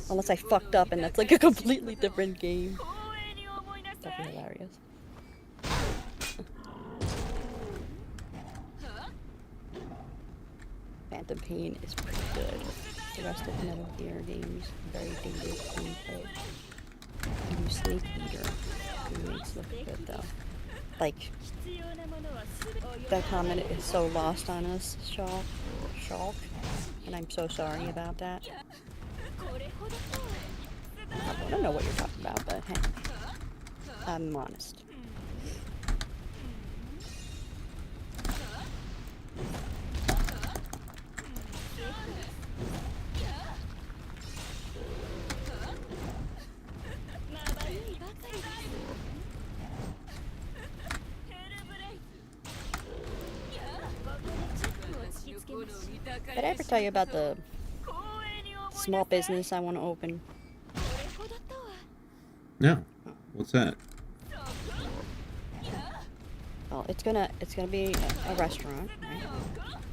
Unless I fucked up and that's like a completely different game. That'd be hilarious. Phantom Pain is pretty good. The rest of the Metal Gear games very dated gameplay. New Snake Eater remakes look good though. Like, that comment is so lost on us, Shulk, and I'm so sorry about that. I don't know what you're talking about, but hey, I'm honest. Did I ever tell you about the small business I want to open? No. What's that? Well, it's gonna be a restaurant, right?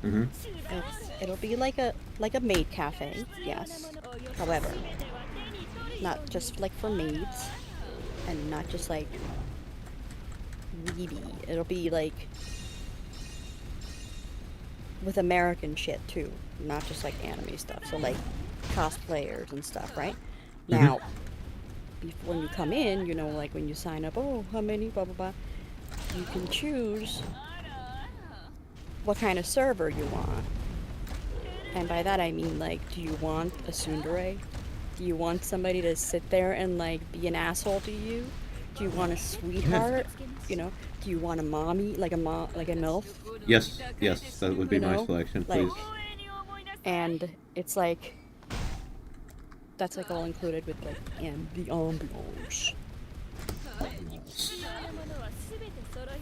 Mm-hmm. It'll be like a maid cafe, yes. However, not just like for maids, and not just like weedy. It'll be like with American shit too, not just like anime stuff. So like cosplayers and stuff, right? Mm-hmm. Now, when you come in, you know, like when you sign up, oh, how many, blah blah blah, you can choose what kind of server you want. And by that I mean, like, do you want a tsundere? Do you want somebody to sit there and like be an asshole to you? Do you want a sweetheart? You know, do you want a mommy, like a MILF? Yes, that would be You my know, selection, like, please. and it's like, that's like all included with like, and the ambiance.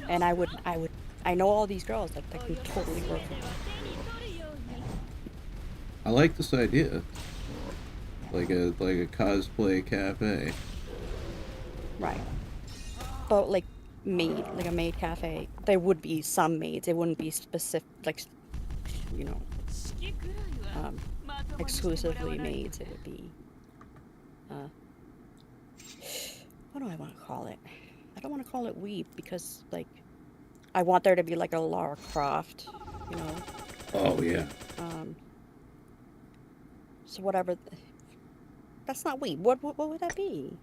And I know all these girls, like, that can totally work for me. I like this idea. Like a cosplay cafe. Right. But like a maid cafe, there would be some maids. It wouldn't be specific, like, you know, exclusively maids. It would be, what do I want to call it? I don't want to call it weeb because, like, I want there to be like a Lara Croft, you know. Oh yeah. So whatever. That's not weeb. What would that be?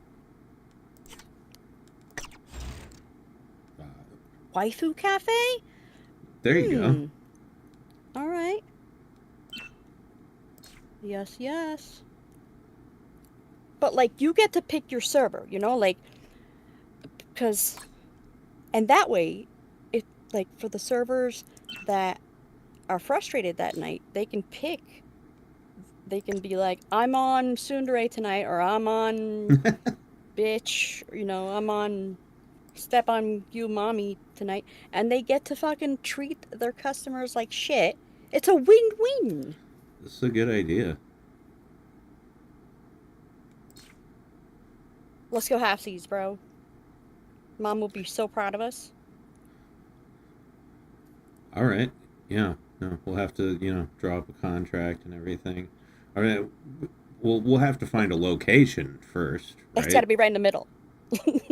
Waifu cafe? There you go. All right. Yes. But like, you get to pick your server, you know, like, because, and that way, it, like, for the servers that are frustrated that night, they can pick. They can be like, I'm on tsundere tonight, or I'm on bitch, you know, I'm on step on you mommy tonight, and they get to fucking treat their customers like shit. It's a win-win. This is a good idea. Let's go halfsies, bro. Mom will be so proud of us. All right. Yeah. No, we'll have to, you know, draw up a contract and everything. All right. We'll have to find a location first, right? It's got to be right in the middle.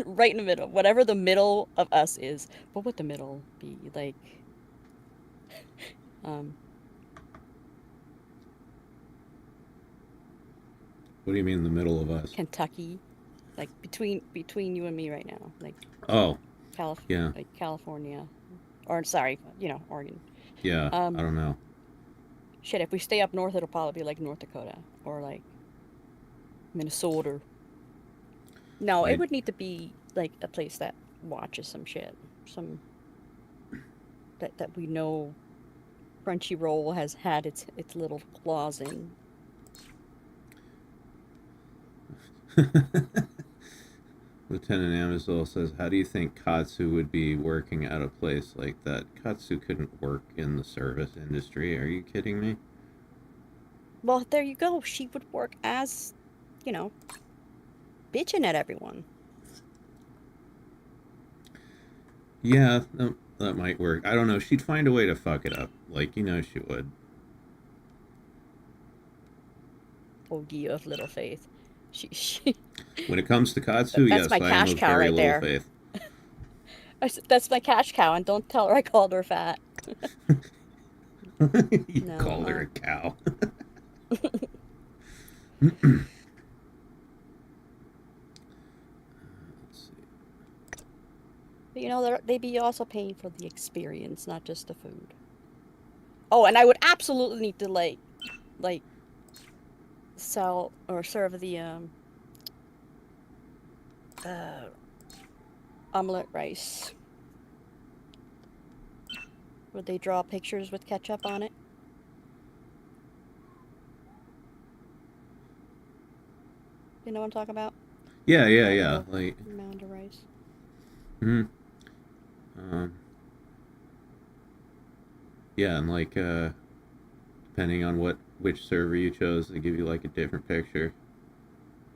Right in the middle. Whatever the middle of us is. What would the middle be? Like, What do you mean the middle of us? Kentucky. Like, between you and me right now. Like, Oh, yeah. Like California. Or, sorry, you know, Oregon. yeah. I don't know. Shit, if we stay up north, it'll probably be like North Dakota. Or like Minnesota. No, it would need to be like a place that watches some shit. That we know Crunchyroll has had its little claws in. Lieutenant Amazol says, how do you think Katsu would be working at a place like that? Katsu couldn't work in the service industry. Are you kidding me? Well, there you go. She would work as, you know, bitching at everyone. Yeah, that might work. I don't know. She'd find a way to fuck it up. Like, you know she would. Oh, you have little faith. She When it comes to Katsu, That's yes, my I am cash of cow very right little there. faith. That's my cash cow, and don't tell her I called her fat. You No, called her a cow. But, you know, they'd be also paying for the experience, not just the food. Oh, and I would absolutely need to like sell or serve the omelet rice. Would they draw pictures with ketchup on it? You know what I'm talking about? Yeah. Like, Mound of rice. yeah, and like, depending on which server you chose, they give you like a different picture.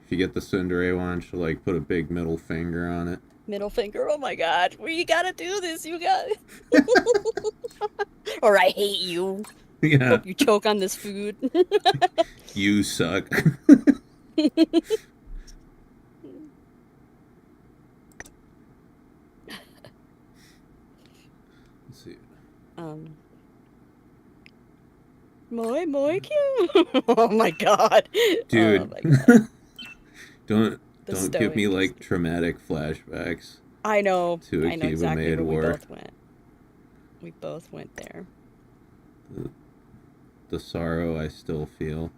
If you get the tsundere one, she'll like put a big middle finger on it. Middle finger. Oh my god, we gotta do this, you guys. Or I hate you. Yeah. Hope you choke on this food. You suck. Let's see. Moi cute. Oh my god. Dude. Oh my god. Don't give me stoic. like traumatic flashbacks. I know. To I know Akiba exactly Maid where we War. both went. We both went there. The sorrow I still feel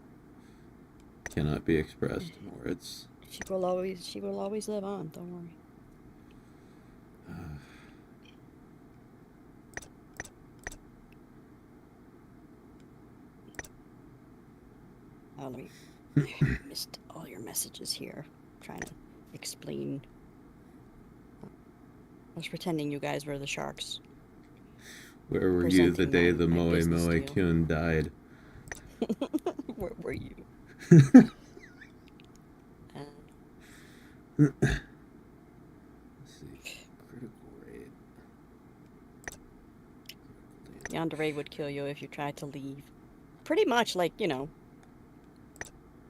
cannot be expressed in words. She will always live on, don't worry. Oh, let me missed all your messages here. Trying to explain. I was pretending you guys were the sharks. Where were you the Presenting day my the Moe business Moe to you. Kyun died? Where were you? Let's see. Critical rate. Yandere would kill you if you tried to leave. Pretty much, like, you know,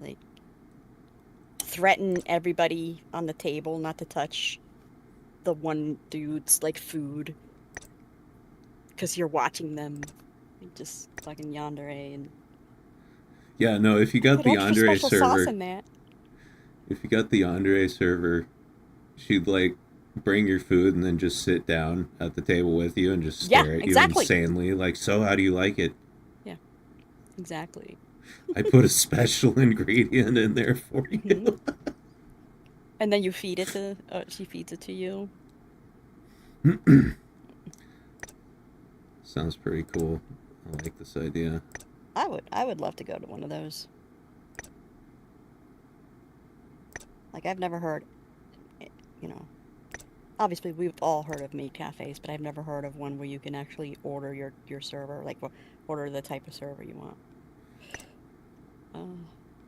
like, threaten everybody on the table not to touch the one dude's, like, food. Because you're watching them. Just fucking Yandere and... Yeah, no, if you got the extra Andre special server, sauce in that. if you got the Andre server, she'd like bring your food and then just sit down at the table with you and just stare at exactly. you insanely. Like, so how do you like it? Yeah, exactly. I put a special ingredient in there for you. And then you feed it to... she feeds it to you. Sounds pretty cool. I like this idea. I would love to go to one of those. Like, I've never heard, you know, obviously we've all heard of maid cafes, but I've never heard of one where you can actually order your server, like order the type of server you want.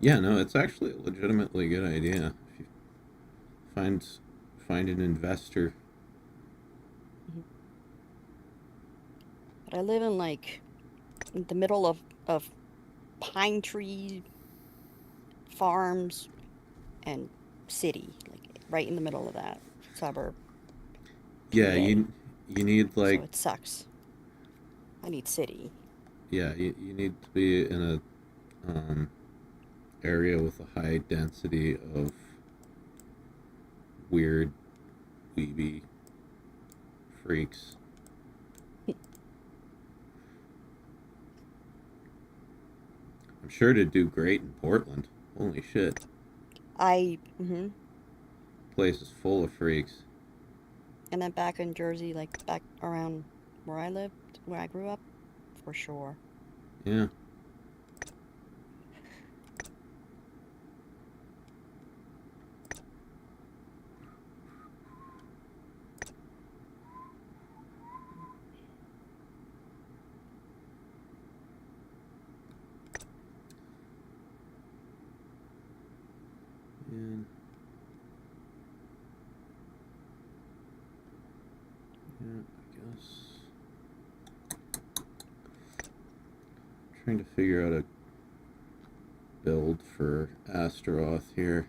Yeah, no, it's actually a legitimately good idea. If you find an investor. But I live in, like, in the middle of pine tree farms and city, like right in the middle of that suburb. Yeah, PA. you need like So it sucks. I need city. yeah, you need to be in a area with a high density of weird weeby freaks. I'm sure to do great in Portland. Holy shit. Place is full of freaks. And then back in Jersey, like back around where I lived, where I grew up, for sure. Yeah. And yeah, I guess trying to figure out a build for Astaroth here.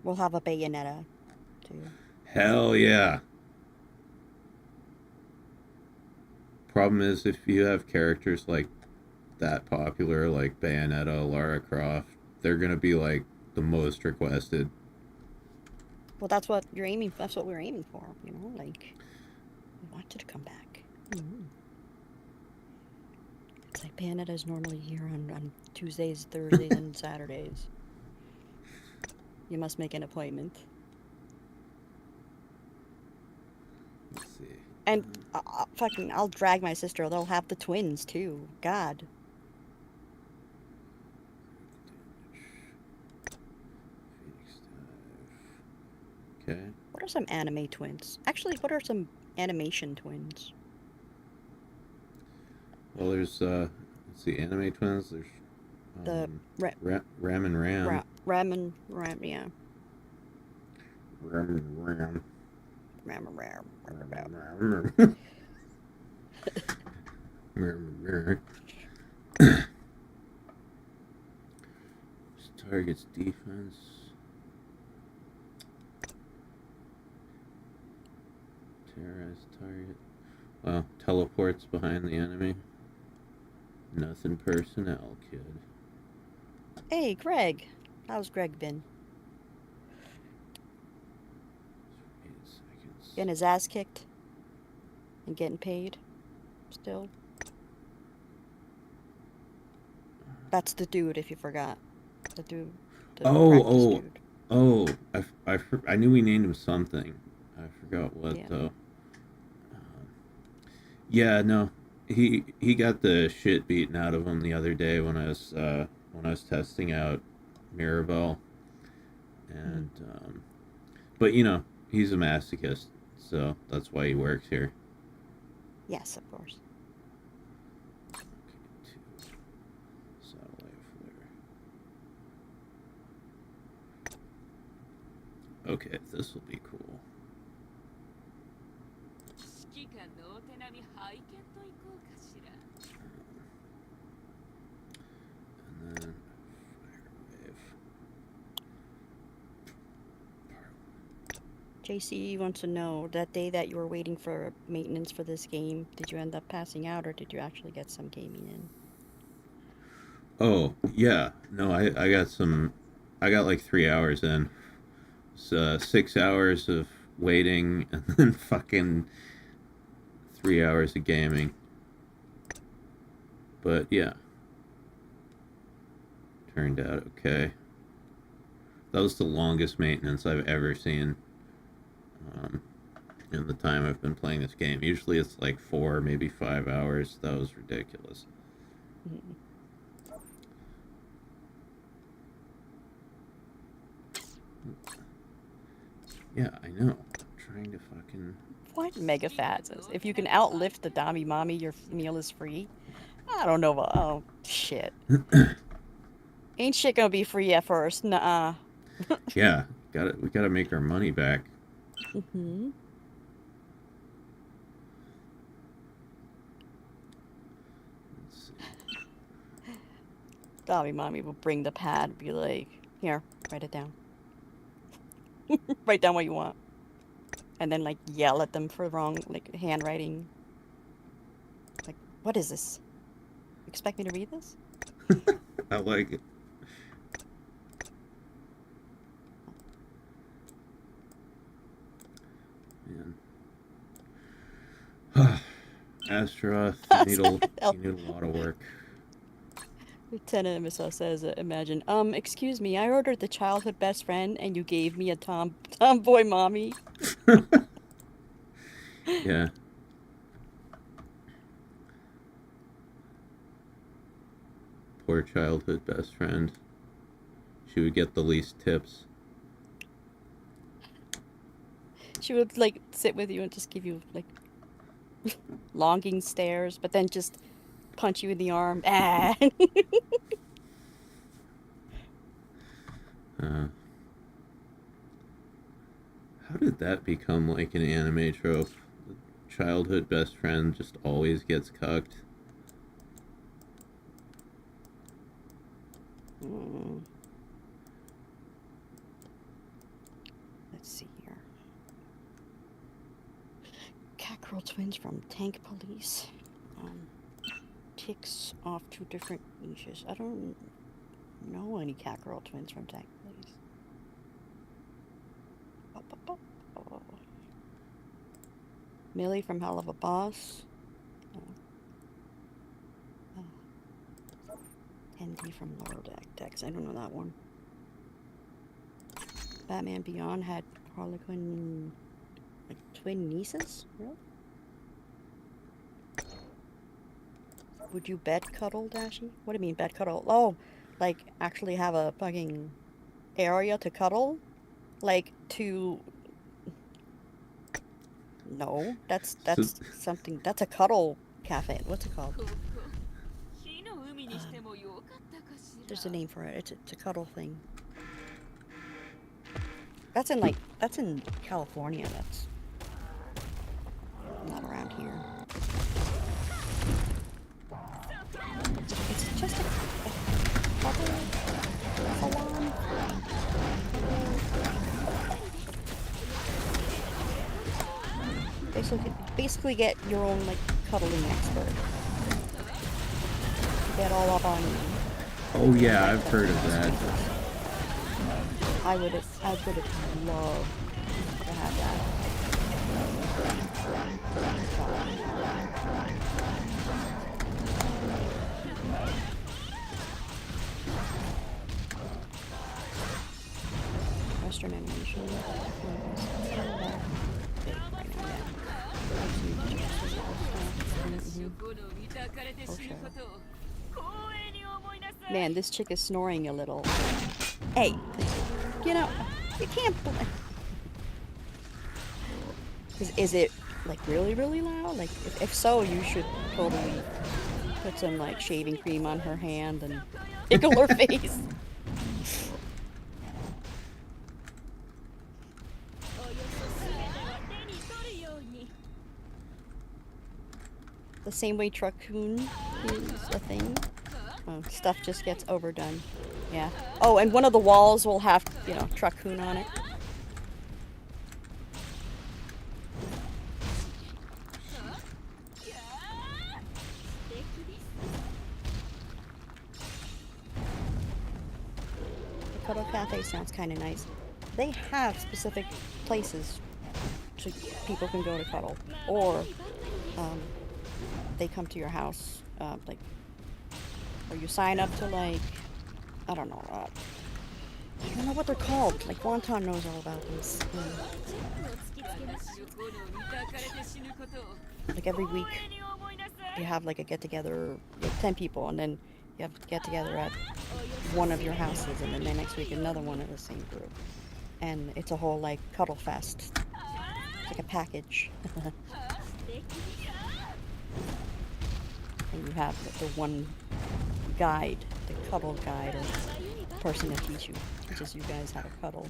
We'll have a Bayonetta, too. Hell yeah. Problem is, if you have characters like that popular, like Bayonetta, Lara Croft, they're gonna be like the most requested. Well, that's what you're aiming. That's what we're aiming for. You know, like we want you to come back. It's like Bayonetta's normally here on Tuesdays, Thursdays, and Saturdays. You must make an appointment. Let's see. And fucking, I'll drag my sister. They'll have the twins too. God. Okay. What are some anime twins? Actually, what are some animation twins? Well, there's let's see, anime twins. There's The Ram and Ram. Ram, yeah. Ram and Ram. Ram. Targets defense. Terrorize target. Well, teleports behind the enemy. Nothing personnel, kid. Hey, Greg. How's Greg been? 8 seconds. Getting his ass kicked? And getting paid? Still? That's the dude, if you forgot. The dude. The practice dude. I knew we named him something. I forgot what, Yeah. though. Yeah, no. He got the shit beaten out of him the other day when I was testing out Mirabelle. And but you know, he's a masochist, so that's why he works here. Yes, of course. Okay, 2 satellite flare. Okay, this will be cool. And then fire wave. JC wants to know, that day that you were waiting for maintenance for this game, did you end up passing out or did you actually get some gaming in? Oh, yeah. No, I got like 3 hours in. It's 6 hours of waiting and then fucking 3 hours of gaming. But yeah. Turned out okay. That was the longest maintenance I've ever seen in the time I've been playing this game. Usually it's like 4, maybe 5 hours. That was ridiculous. Yeah, I know. I'm trying to fucking... What? Mega Fat says, if you can outlift the Dami Mommy, your meal is free. I don't know about... Oh, shit. Ain't shit gonna be free at first. Nuh-uh. Yeah, we gotta make our money back. Mm-hmm. Let's see. Dami Mommy will bring the pad and be like, here, write it down. Write down what you want. And then, like, yell at them for wrong, like, handwriting. Like, what is this? You expect me to read this? I like it. Man. Astaroth, you need a lot of work. Lieutenant Missa says, imagine, excuse me, I ordered the childhood best friend and you gave me a tomboy mommy. Yeah. poor childhood best friend. She would get the least tips. She would like sit with you and just give you like longing stares, but then just punch you in the arm. Ah. How did that become like an anime trope? The childhood best friend just always gets cucked. Let's see here. Cockerel twins from Tank Police. Ticks off 2 different niches. I don't know any Cockerel twins from Tank Police. Oh. Millie from Hell of a Boss. Andy from Lower Decks. I don't know that one. Batman Beyond had Harlequin like twin nieces? Really? Would you bed cuddle, Dashie? What do you mean bed cuddle? Oh, like actually have a fucking area to cuddle? Like to... No, that's something... That's a cuddle cafe. What's it called? There's a name for it. It's a cuddle thing. That's in California. That's not around here. It's just a cuddle salon. Basically get your own like cuddling expert. Get all up on you. Oh yeah, I've heard of that. I would have loved to have that. Western animation. Man, this chick is snoring a little. Hey, you know, you can't. Is it like really loud? Like if so, you should totally put some like shaving cream on her hand and tickle her face. The same way Truckoon is a thing. Oh, stuff just gets overdone. Yeah. Oh, and one of the walls will have, you know, Truckoon on it. The Cuddle Cafe sounds kind of nice. They have specific places so people can go to cuddle, or they come to your house, like, or you sign up to like, I don't know what they're called. Like Wonton knows all about this. Like every week, you have like a get together, like 10 people, and then you have to get together at one of your houses, and then the next week another one of the same group, and it's a whole like cuddle fest. It's like a package. And you have the one guide, the cuddle guide, or person that teaches you guys how to cuddle.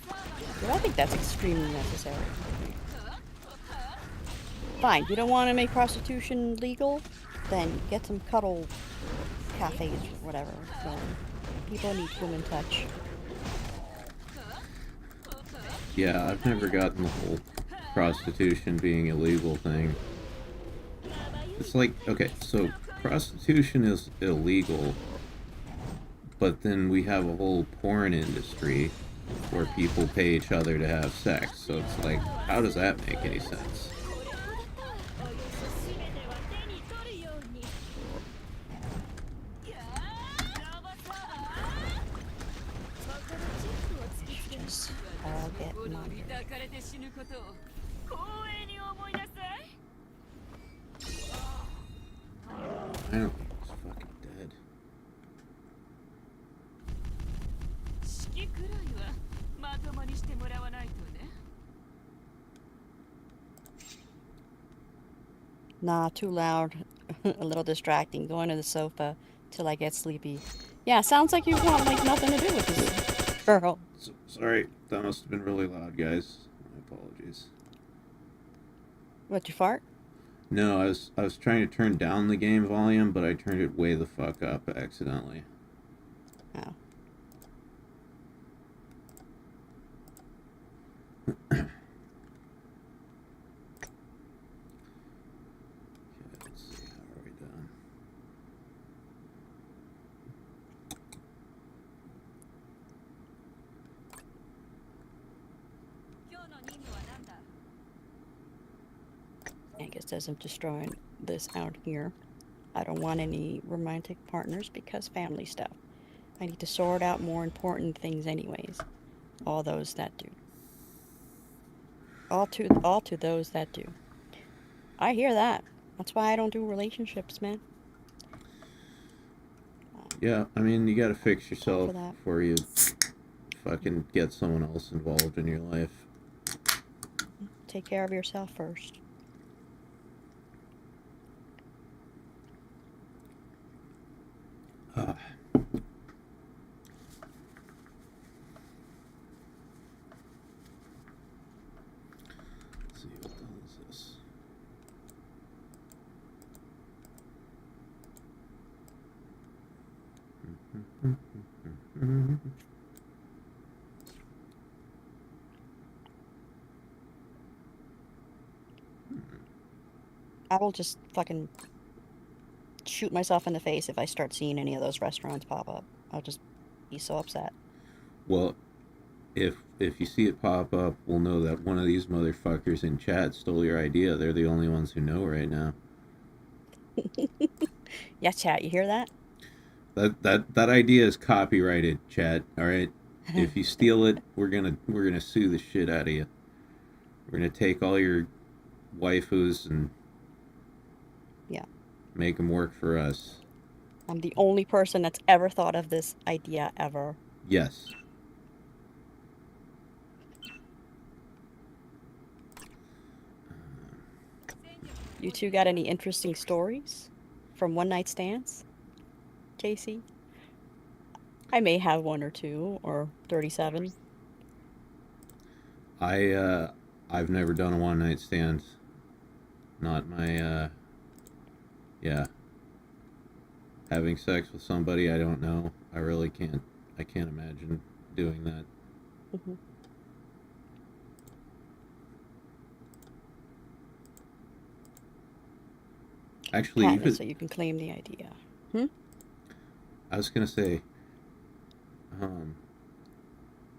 But I think that's extremely necessary. Fine, you don't want to make prostitution legal? Then get some cuddle cafes or whatever. So people need human touch. Yeah, I've never gotten the whole prostitution being illegal thing. It's like, okay, so prostitution is illegal, but then we have a whole porn industry where people pay each other to have sex, so it's like, how does that make any sense? Just all get monitored. I don't think it's fucking dead. Nah, too loud. A little distracting. Going to the sofa till I get sleepy. Yeah, sounds like you want like nothing to do with this girl. Sorry, that must have been really loud, guys. My apologies. What, you fart? No, I was trying to turn down the game volume, but I turned it way the fuck up accidentally. Oh. Okay, let's see, how are we doing? Angus says I'm destroying this out here. I don't want any romantic partners because family stuff. I need to sort out more important things anyways. All those that do. All to those that do. I hear that. That's why I don't do relationships, man. Yeah, I mean, you gotta fix yourself for that. before you fucking get someone else involved in your life. Take care of yourself first. Ah. Let's see, what the hell is this? I will just fucking shoot myself in the face if I start seeing any of those restaurants pop up. I'll just be so upset. Well, if you see it pop up, we'll know that one of these motherfuckers in chat stole your idea. They're the only ones who know right now. Yeah, chat, you hear that? That idea is copyrighted, chat. All right. If you steal it, we're gonna sue the shit out of you. We're gonna take all your waifus and make them work for us. I'm the only person that's ever thought of this idea ever. Yes. You two got any interesting stories from one night stands, JC? I may have one or two, or 37. I've never done a one night stand. Not my yeah. Having sex with somebody I don't know. I really can't imagine doing that. Mm-hmm. Actually, Patent it so you can claim the idea. I was gonna say,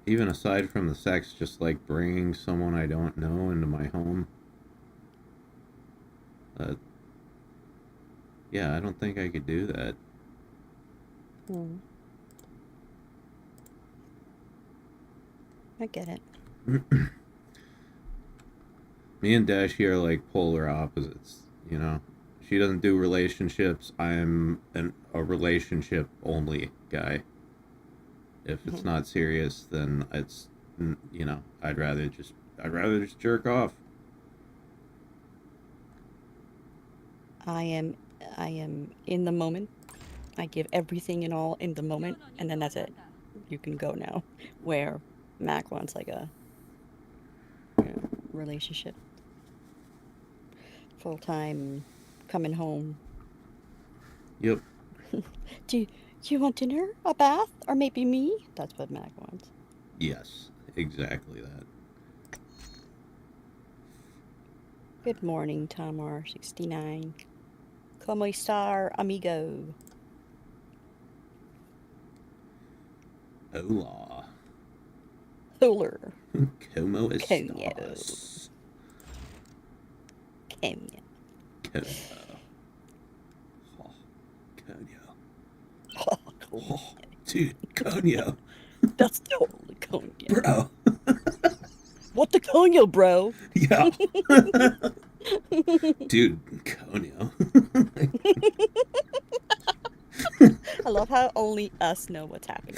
even aside from the sex, just like bringing someone I don't know into my home. Yeah, I don't think I could do that. I get it. Me and Dashie are like polar opposites, you know? She doesn't do relationships. I'm a relationship only guy. If it's not serious, then it's, you know, I'd rather just jerk off. I am in the moment. I give everything and all in the moment, and then that's it. You can go now. Where Mac wants like a relationship, full time, coming home. Yep. Do you want dinner, a bath, or maybe me? That's what Mac wants. Yes, exactly that. Good morning, Tamar69. ¿Cómo está, amigo? Hola. Hola. ¿Cómo estás? Coño. Coño. Oh, coño. Oh, dude, coño. That's totally coño. Bro. What the coño, bro? Yeah. Dude, coño. I love how only us know what's happening.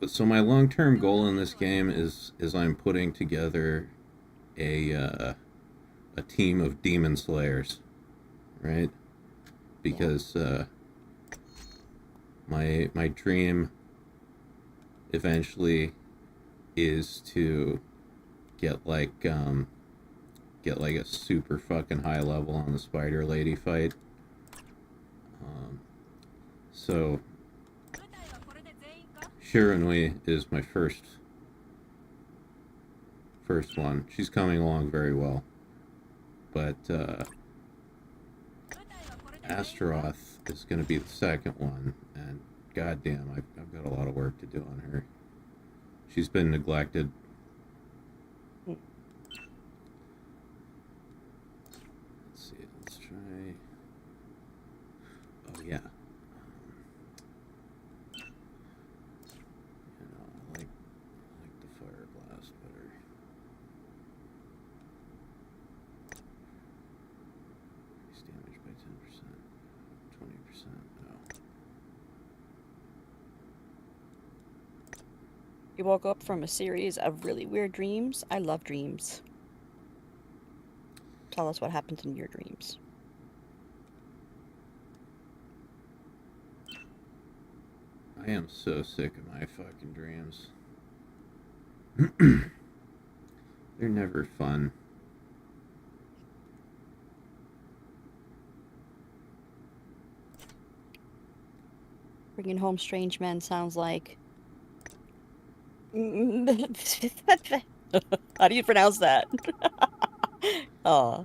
So my long-term goal in this game is I'm putting together a team of demon slayers, right? Because my dream eventually is to get like a super fucking high level on the spider lady fight. So Shiranui is my first one. She's coming along very well. But Astaroth is going to be the second one, and goddamn, I've got a lot of work to do on her. She's been neglected. Let's see, let's try... Oh, yeah. I like the Fire Blast better. Increase damage by 10%, 20%, no. You woke up from a series of really weird dreams. I love dreams. Tell us what happens in your dreams. I am so sick of my fucking dreams. They're never fun. Bringing home strange men sounds like... How do you pronounce that? Oh.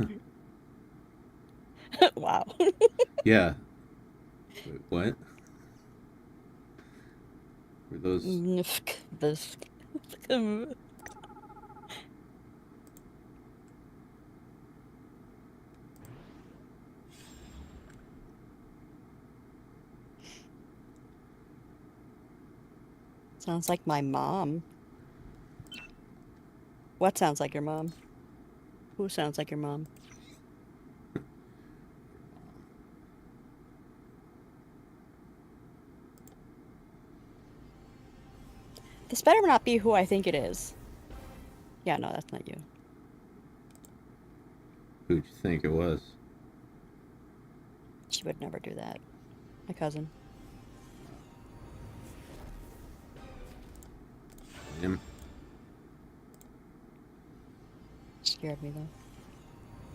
Wow. Yeah. Wait, what? Were those... Sounds like my mom. What sounds like your mom? Who sounds like your mom? This better not be who I think it is. Yeah, no, that's not you. Who'd you think it was? She would never do that. My cousin. Him? Scared me though.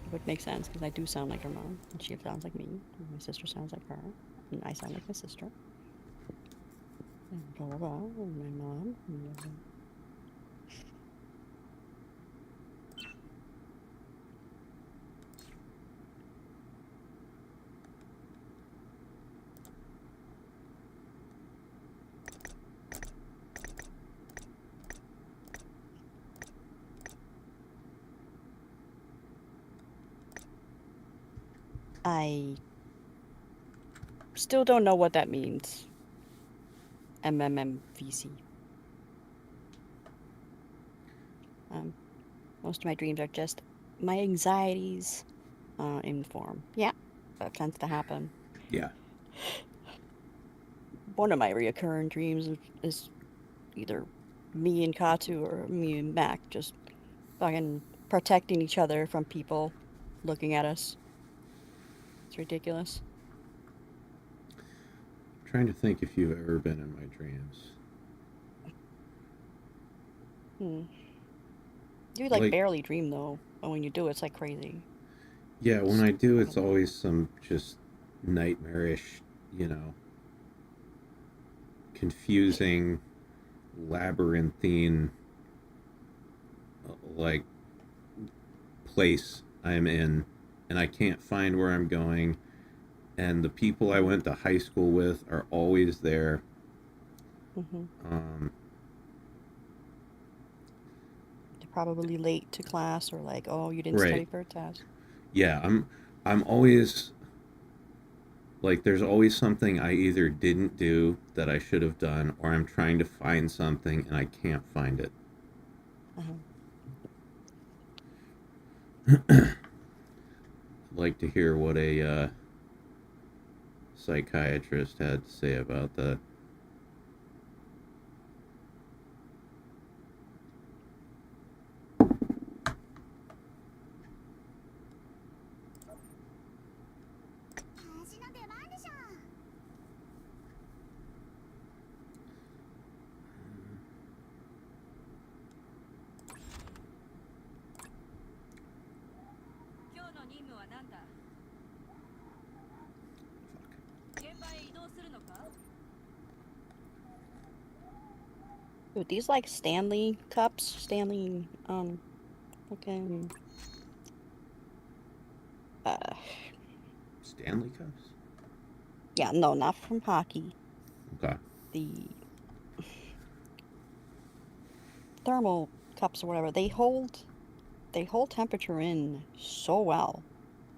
It would make sense because I do sound like her mom, and she sounds like me, and my sister sounds like her, and I sound like my sister. And blah blah blah, and my mom. And I still don't know what that means. MMMVC. Most of my dreams are just my anxieties in form. Yeah, that tends to happen. Yeah. One of my reoccurring dreams is either me and Katu or me and Mac just fucking protecting each other from people looking at us. It's ridiculous. I'm trying to think if you've ever been in my dreams. You like barely dream though, and when you do, it's like crazy. Yeah, when I do, it's always some just nightmarish, confusing, labyrinthine, like, place I'm in, and I can't find where I'm going, and the people I went to high school with are always there. You're probably late to class, or like, oh, you didn't study for a test. Yeah, I'm always, like, there's always something I either didn't do that I should have done, or I'm trying to find something and I can't find it. I'd like to hear what a psychiatrist had to say about that. Dude, these like Stanley cups, Stanley, fucking, Stanley cups? yeah, no, not from hockey. Okay. The thermal cups or whatever, they hold temperature in so well.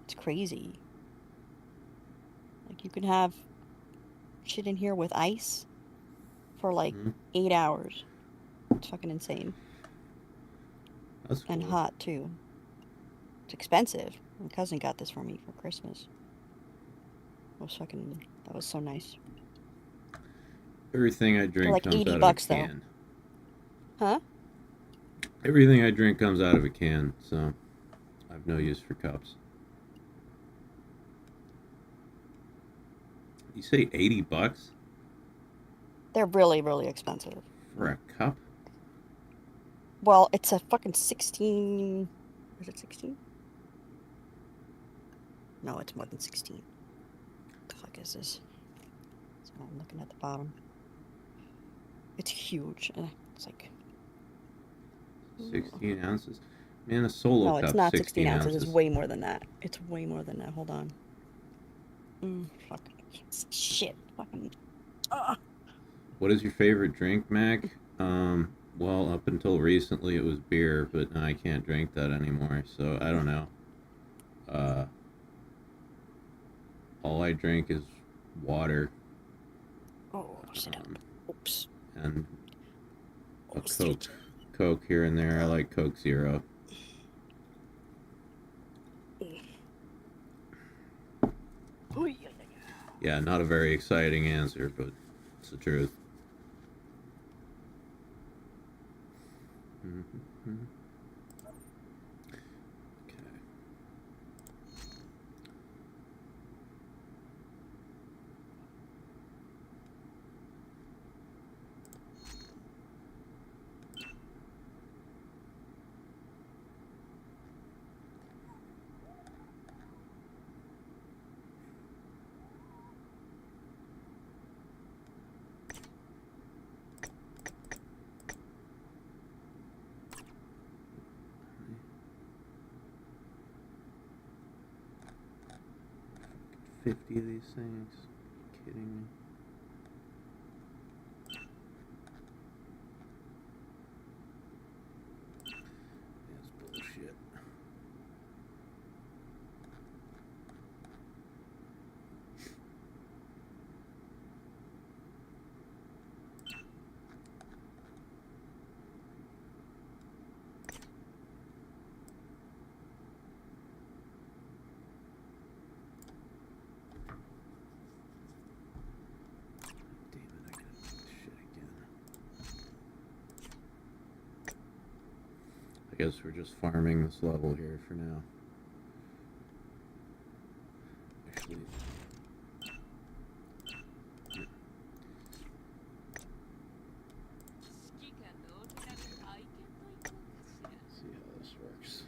It's crazy. Like you can have shit in here with ice for like 8 hours. It's fucking insane. That's cool. And hot too. It's expensive. My cousin got this for me for Christmas. That was so nice. Everything I drink like comes $80 out of a though. can. Huh? Everything I drink comes out of a can, so I've no use for cups. You say $80 They're really, really expensive. for a cup? Well, it's a fucking 16... Is it 16? No, it's more than 16. What the fuck is this? So I'm looking at the bottom. It's huge. It's like... 16 ounces? Man, a solo No, cup, it's not 16 ounces. It's way more than that. It's way more than that. Hold on. Fuck. Shit. Fucking... What is your favorite drink, Mac? Well, up until recently it was beer, but I can't drink that anymore, so I don't know. All I drink is water. Oh, shit. Oops. And a Coke here and there. I like Coke Zero. Yeah, not a very exciting answer, but it's the truth. Okay. $50 of these things. Are you kidding me? That's bullshit. I guess we're just farming this level here for now. Actually, see how this works.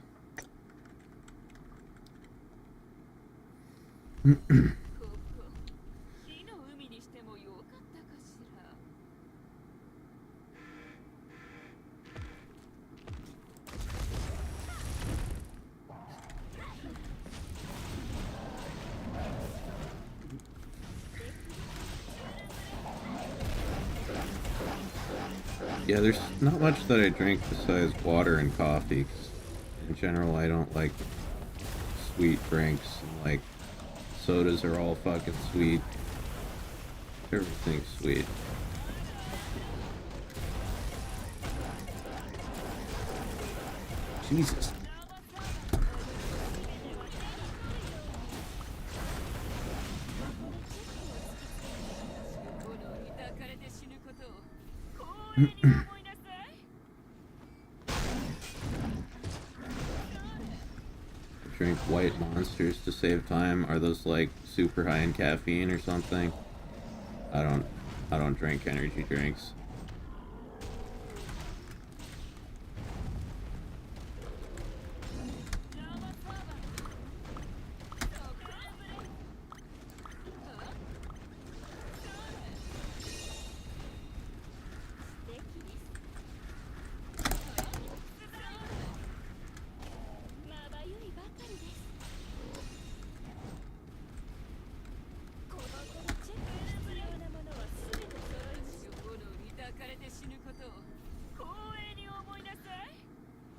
Yeah, there's not much that I drink besides water and coffee. 'Cause in general, I don't like sweet drinks. And, like, sodas are all fucking sweet. Everything's sweet. Jesus. Drink white monsters to save time. Are those like super high in caffeine or something? I don't drink energy drinks.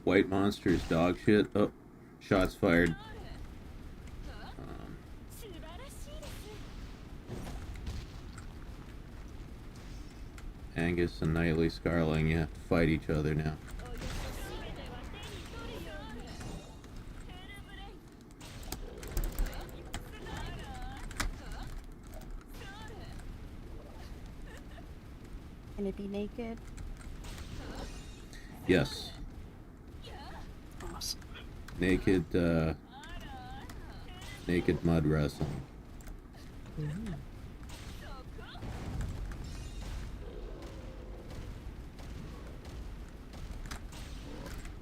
White monster's dog shit. Oh, shots fired. Angus and Nightly Scarling, you have to fight each other now. Can it be naked? Yes. Awesome. Naked, naked mud wrestling.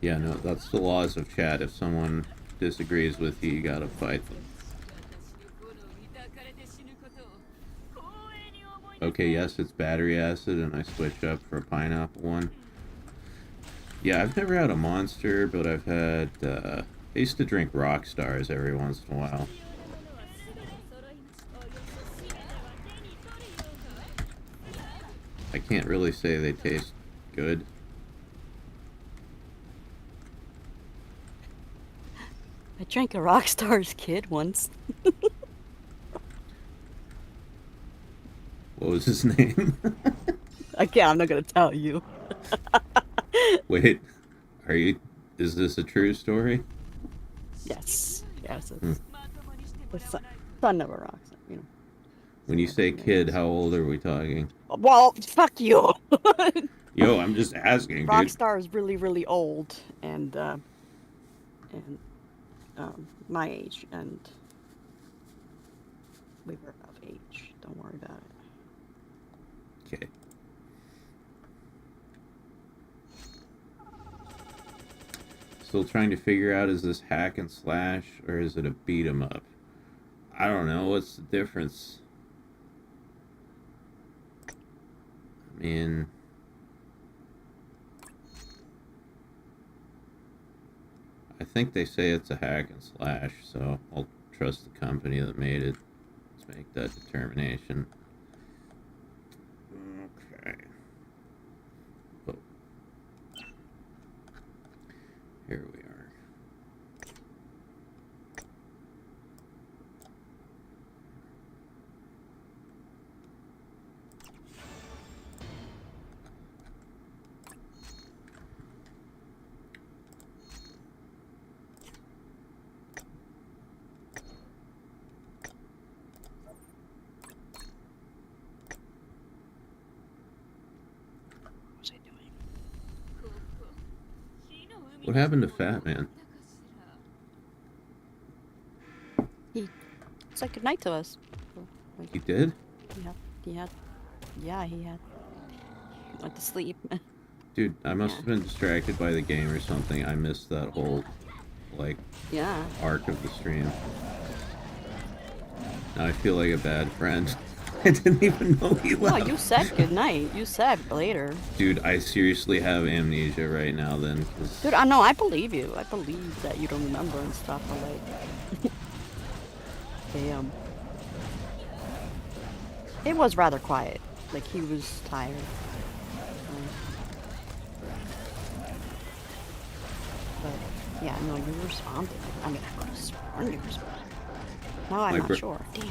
Yeah, no, that's the laws of chat. If someone disagrees with you, you gotta fight them. Okay, yes, it's battery acid, and I switched up for a pineapple one. Yeah, I've never had a monster, but I've had, I used to drink rock stars every once in a while. I can't really say they taste good. I drank a Rockstar's Kid once. What was his name? Again, I'm not gonna tell you. Wait, is this a true story? Yes. Yes, it's the son of a rockstar, you know. When you say kid, how old are we talking? Well, fuck you. Yo, I'm just asking, dude. Rockstar is really, really old, and my age, and we were of age. Don't worry about it. Okay. Still trying to figure out, is this hack and slash or is it a beat 'em up? I don't know. What's the difference? I mean, I think they say it's a hack and slash, so I'll trust the company that made it. Let's make that determination. Okay. Oh. Here we are. What happened to Fat Man? He said goodnight to us. Like, He did? he had, he went to sleep. Dude, I must have been distracted by the game or something. I missed that whole, like, Yeah. arc of the stream. Now I feel like a bad friend. I didn't even know he No, left. you said goodnight. You said later. Dude, I seriously have amnesia right now then. 'Cause Dude, I know, I believe you. I believe that you don't remember and stuff, but like... Damn. It was rather quiet. Like, he was tired. But, yeah, no, you responded. I mean, I could have sworn you responded. No, I'm not sure. Damn.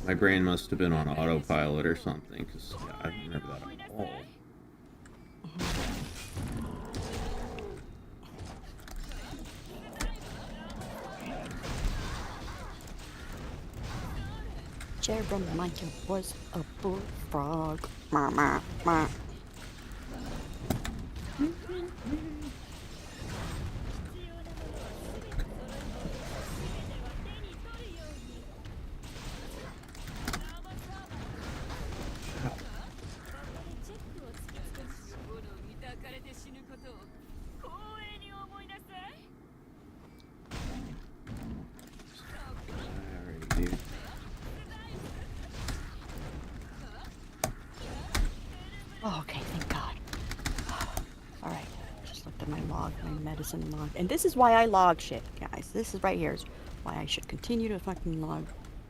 My brain must have been on autopilot or something, because I don't remember that at all. Jeremiah was a bullfrog. Ma, ma, ma. Alrighty, dude. Oh, okay, thank God. Alright, just looked at my log, my medicine log. And this is why I log shit, guys. This is right here is why I should continue to fucking log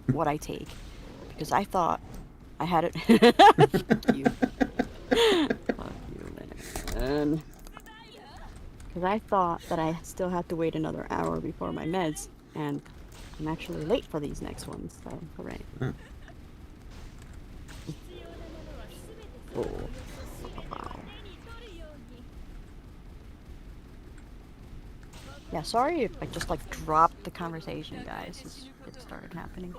what I take. Because I thought I had it. Fuck you. Fuck you, man. Because I thought that I still had to wait another hour before my meds, and I'm actually late for these next ones, so hooray. Huh. Oh. Wow. Yeah, sorry if I just like dropped the conversation, guys. It started happening.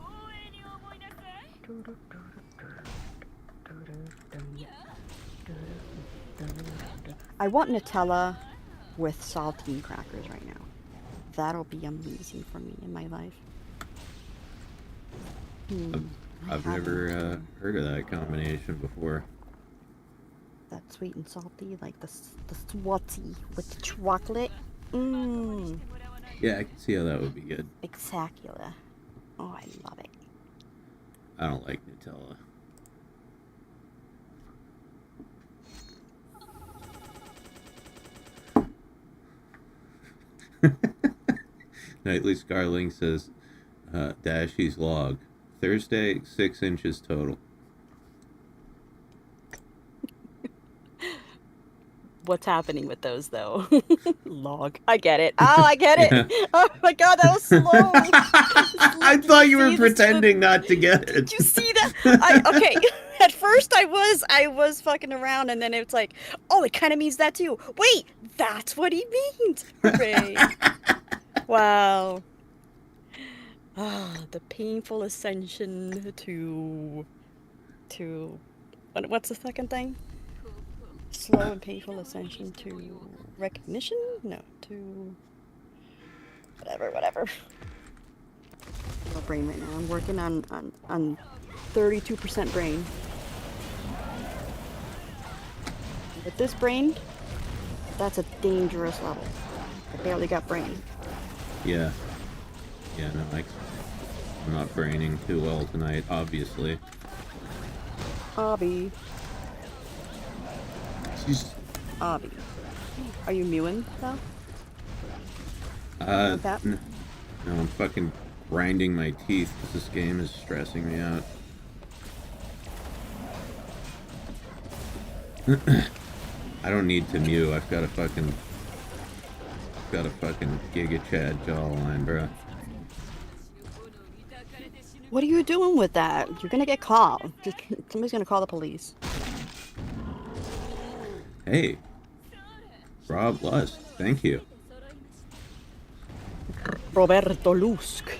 I want Nutella with saltine crackers right now. That'll be amazing for me in my life. I've never heard of that combination before. That sweet and salty, like the swatty with the chocolate. Mmm. Yeah, I can see how that would be good. Spectacular. Oh, I love it. I don't like Nutella. Nightly Scarling says, Dashie's log. Thursday, 6 inches total. What's happening with those, though? Log. I get it. Oh, I get it. Yeah. Oh my god, that was slow. I thought you were pretending not to get it. Did you see that? Okay. At first I was fucking around, and then it's like, oh, it kind of means that too. Wait, that's what he means. Hooray. Wow. Ah, the painful ascension to what's the second thing? Slow and painful ascension to recognition? No, to whatever. My brain right now. I'm working on 32% brain. With this brain, that's a dangerous level. I barely got brain. Yeah. Yeah, no, I'm not braining too well tonight, obviously. Obby. She's... Obby. Are you mewing, though? That? No, I'm fucking grinding my teeth because this game is stressing me out. I don't need to mew. I've got a fucking Giga Chad jawline, bro. What are you doing with that? You're gonna get caught. Somebody's gonna call the police. Hey, Rob Lust, thank you. Roberto Lusk.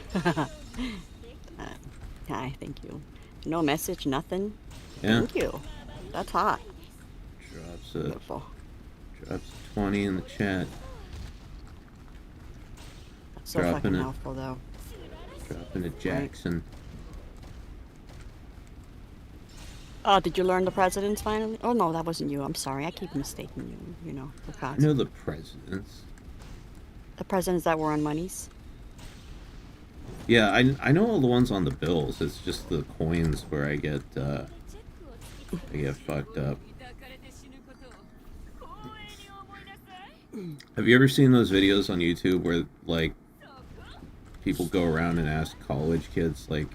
Hi, thank you. No message, nothing. Yeah. Thank you. That's hot. Drops Beautiful. a 20 in the chat. That's so fucking helpful, though. Dropping a Jackson. Oh, did you learn the presidents finally? Oh no, that wasn't you. I'm sorry. I keep mistaking you. You know, for I God's know the presidents. The presidents that were on monies. Yeah, I know all the ones on the bills. It's just the coins where I get fucked up. Have you ever seen those videos on YouTube where like people go around and ask college kids like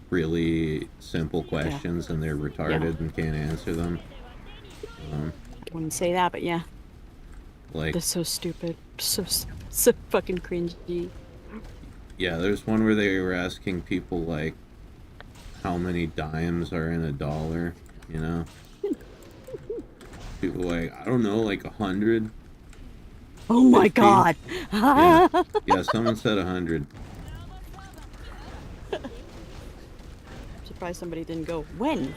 really simple questions and they're retarded and can't answer them? Wouldn't say that, but yeah. Like, They're so stupid. So fucking cringy. yeah, there's one where they were asking people like how many dimes are in a dollar, you know? People like, I don't know, like 100. Oh my 50. god! Yeah, someone said 100. Surprised somebody didn't go, when?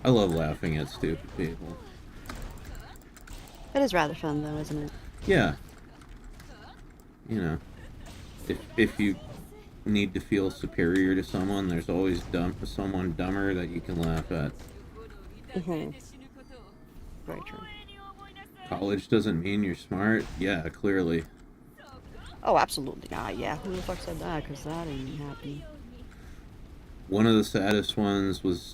I love laughing at stupid people. It is rather fun though, isn't it? Yeah. You know, if you need to feel superior to someone, there's always someone dumber that you can laugh at. Mm-hmm. Very true. College doesn't mean you're smart. Yeah, clearly. Oh, absolutely not. Yeah, who the fuck said that? Because that ain't happening. One of the saddest ones was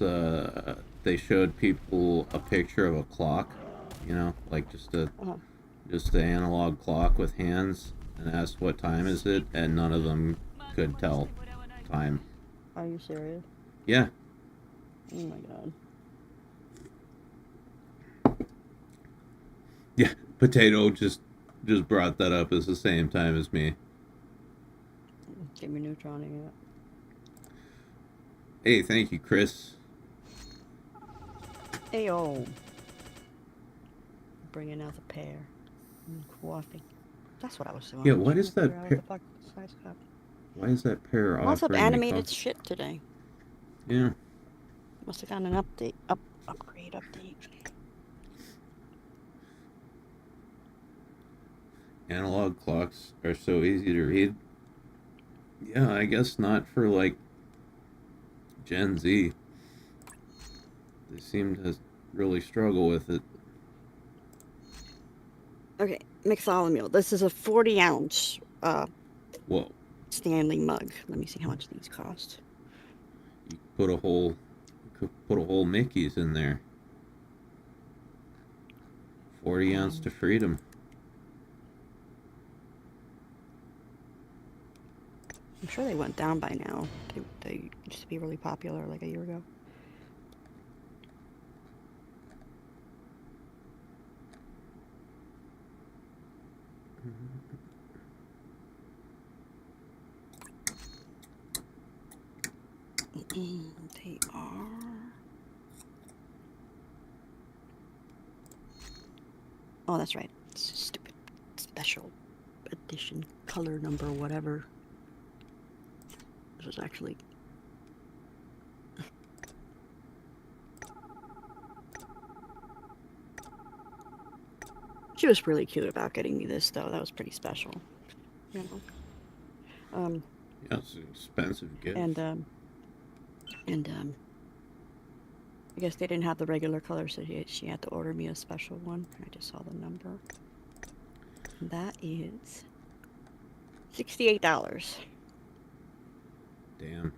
they showed people a picture of a clock, you know, like just an analog clock with hands, and asked what time is it, and none of them could tell time. Are you serious? Yeah. Oh my god. Yeah, Potato just brought that up at the same time as me. Give me neutroning it. Hey, thank you, Chris. Ayo. Bringing out the pear. And coffee. That's what I was doing. Yeah, I was what trying is to that figure out what the pear? fuck the size cup. Why is that pear Lots of offering me animated coffee? shit today. Yeah. Must have gotten an upgrade update. Analog clocks are so easy to read. Yeah, I guess not for, like, Gen Z. They seem to really struggle with it. Okay, Mixolomeal. This is a 40-ounce Whoa. Stanley mug. Let me see how much these cost. You could put a whole Mickey's in there. 40 ounce to freedom. I'm sure they went down by now. They used to be really popular like a year ago. They are... Oh, that's right. It's a stupid special edition color number whatever. This was actually... She was really cute about getting me this, though. That was pretty special. You know? Yeah, it's an expensive gift. And I guess they didn't have the regular color, so she had to order me a special one. I just saw the number. And that is $68. Damn.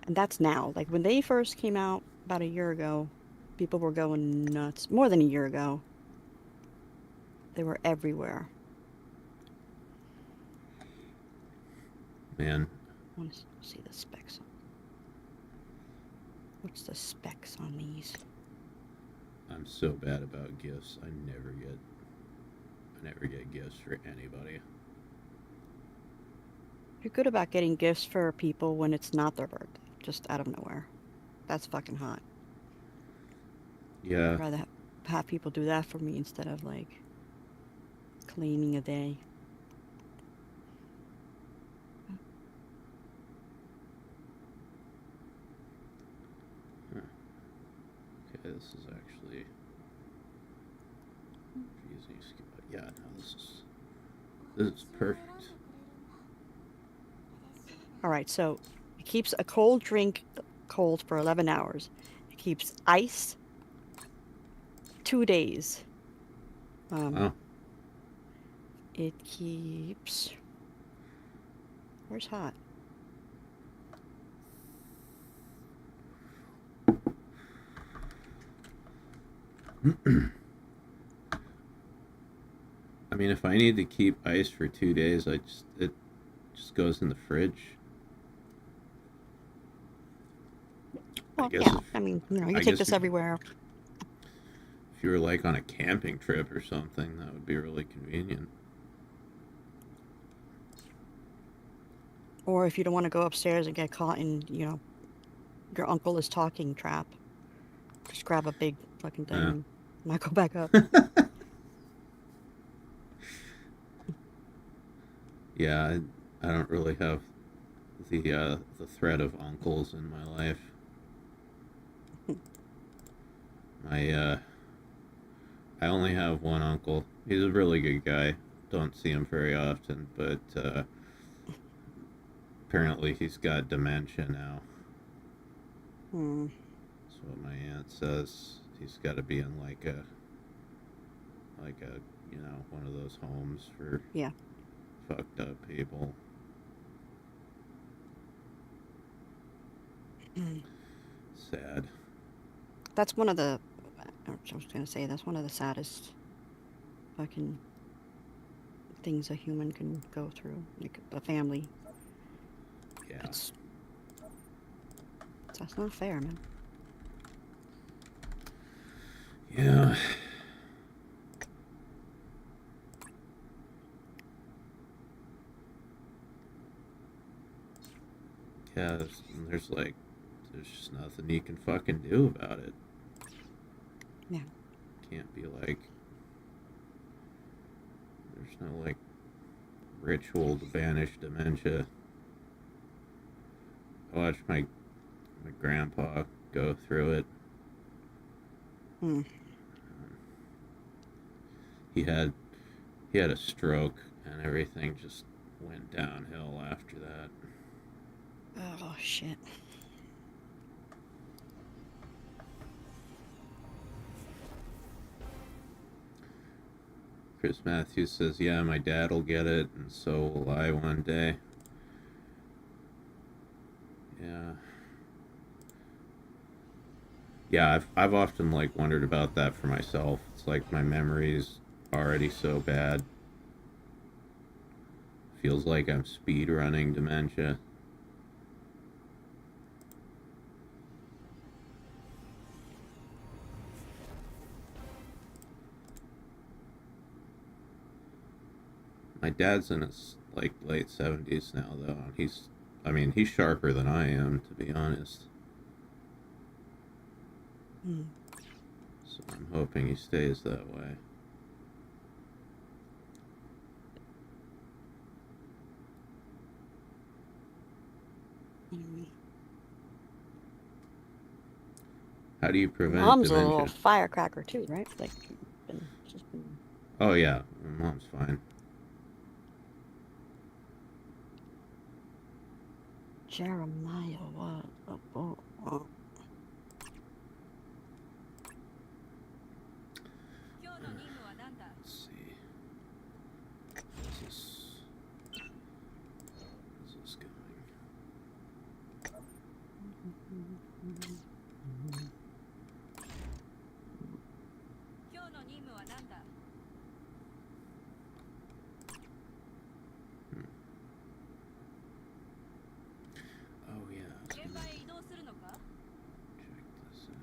And that's now. Like, when they first came out about a year ago, people were going nuts. More than a year ago. They were everywhere. Man. I want to see the specs. What's the specs on these? I'm so bad about gifts. I never get gifts for anybody. You're good about getting gifts for people when it's not their birthday. Just out of nowhere. That's fucking hot. Yeah. I'd rather have people do that for me instead of, like, claiming a day. Okay, this is actually easy. Yeah, no, this is perfect. Alright, so it keeps a cold drink cold for 11 hours. It keeps ice 2 days. Wow. It keeps... Where's hot? I mean, if I need to keep ice for 2 days, it just goes in the fridge. Well, guess yeah, if- I mean, you know, you I take guess this if- everywhere. If you were like on a camping trip or something, that would be really convenient. Or if you don't want to go upstairs and get caught in, you know, your uncle is talking trap. Just grab a big fucking thing Yeah. and not go back up. Yeah, I don't really have the threat of uncles in my life. I only have one uncle. He's a really good guy. Don't see him very often, but apparently he's got dementia now. That's what my aunt says. He's got to be in like a you know, one of those homes for Yeah. fucked up people. Sad. That's one of the... I was going to say, that's one of the saddest fucking things a human can go through. Like, a family. Yeah. That's not fair, man. Yeah. Yeah, there's just nothing you can fucking do about it. Yeah. Can't be like, there's no like ritual to banish dementia. I watched my grandpa go through it. He had a stroke and everything just went downhill after that. Oh shit. Chris Matthews says, yeah, my dad will get it, and so will I one day. Yeah. Yeah, I've often, like, wondered about that for myself. It's like my memory's already so bad. Feels like I'm speed running dementia. My dad's in his, like, late 70s now, though. He's sharper than I am, to be honest. So I'm hoping he stays that way. How do you prevent Mom's dementia? a little firecracker too, right? Like, just been... Oh yeah, Mom's fine. Jeremiah, what? Oh. Let's see. Is this going? Oh yeah. Check this out.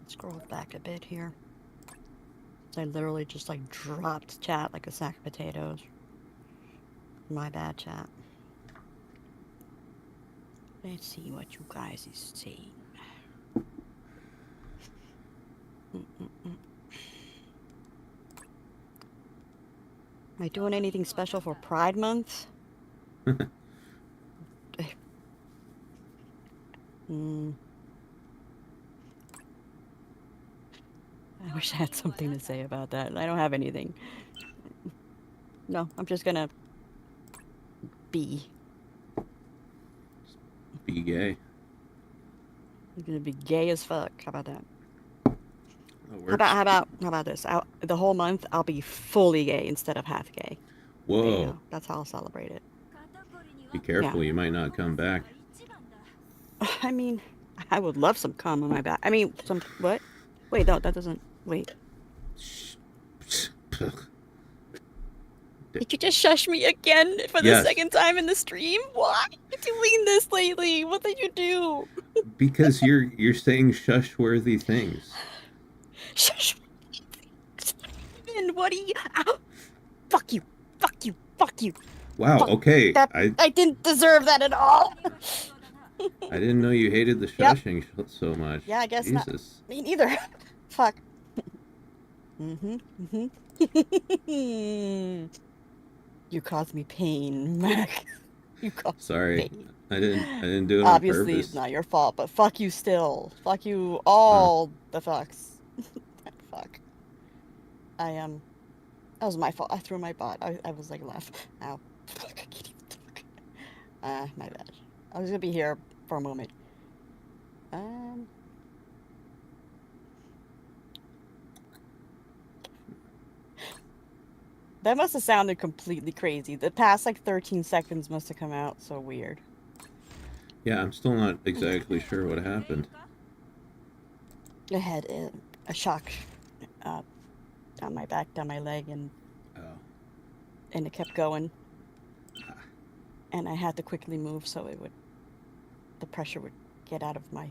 Scroll back a bit here. I literally just like dropped chat like a sack of potatoes. My bad, chat. Let's see what you guys is saying. Am I doing anything special for Pride Month? I wish I had something to say about that. I don't have anything. No, I'm just gonna be. Be gay. I'm gonna be gay as fuck. How about that? That works. How about this? The whole month I'll be fully gay instead of half gay. There you Whoa. go. That's how I'll celebrate it. Be careful, Yeah. you might not come back. I mean, I would love some cum on my back. I mean, some what? Wait, no, that doesn't. Wait. Did you just shush me again for the Yes. second time in the stream? Why are you doing this lately? What did you do? Because you're saying shush-worthy things. Shush. And what do you? Ow. Fuck you. Fuck you. Fuck you. Wow, Fuck. okay. I didn't deserve that at all. I didn't know you hated the Yep. shushing so much. Yeah, I guess Jesus. not. Me neither. Fuck. You caused me pain, Mac. You caused Sorry. me pain. I didn't do it Obviously, on purpose. it's not your fault, but fuck you still. Fuck you all the fucks. Fuck. That was my fault. I threw my bot. I was like left. Ow. Fuck, I can't even talk. My bad. I was gonna be here for a moment. That must have sounded completely crazy. The past like 13 seconds must have come out so weird. Yeah, I'm still not exactly sure what happened. I had a shock down my back, down my leg, and it kept going. And I had to quickly move so the pressure would get out of my